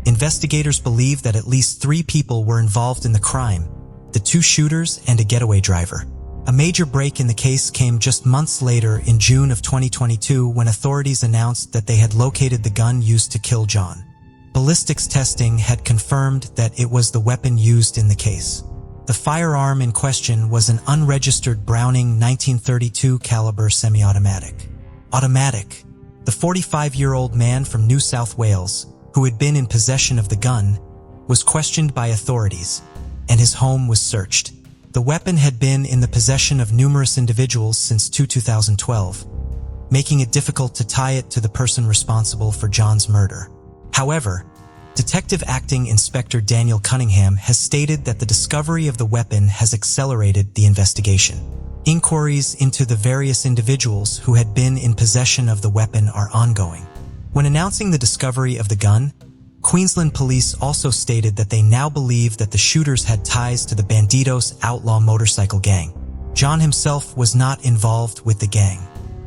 investigators believe that at least 3 people were involved in the crime, the 2 shooters and a getaway driver. A major break in the case came just months later in June of 2022 when authorities announced that they had located the gun used to kill John. Ballistics testing had confirmed that it was the weapon used in the case. The firearm in question was an unregistered Browning 1932 caliber semi-automatic. The 45-year-old man from New South Wales, who had been in possession of the gun, was questioned by authorities, and his home was searched. The weapon had been in the possession of numerous individuals since 2012, making it difficult to tie it to the person responsible for John's murder. However, Detective Acting Inspector Daniel Cunningham has stated that the discovery of the weapon has accelerated the investigation. Inquiries into the various individuals who had been in possession of the weapon are ongoing. When announcing the discovery of the gun, Queensland Police also stated that they now believe that the shooters had ties to the Bandidos outlaw motorcycle gang. John himself was not involved with the gang.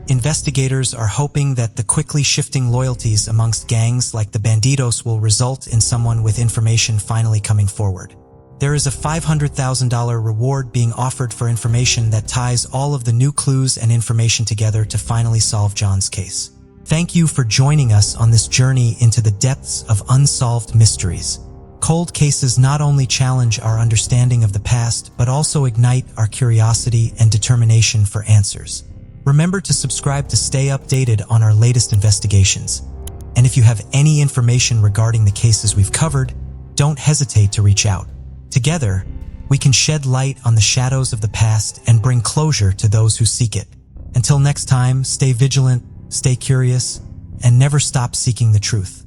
Investigators are hoping that the quickly shifting loyalties amongst gangs like the Bandidos will result in someone with information finally coming forward. There is a $500,000 reward being offered for information that ties all of the new clues and information together to finally solve John's case. Thank you for joining us on this journey into the depths of unsolved mysteries. Cold cases not only challenge our understanding of the past, but also ignite our curiosity and determination for answers. Remember to subscribe to stay updated on our latest investigations. And if you have any information regarding the cases we've covered, don't hesitate to reach out. Together, we can shed light on the shadows of the past and bring closure to those who seek it. Until next time, stay vigilant, stay curious, and never stop seeking the truth.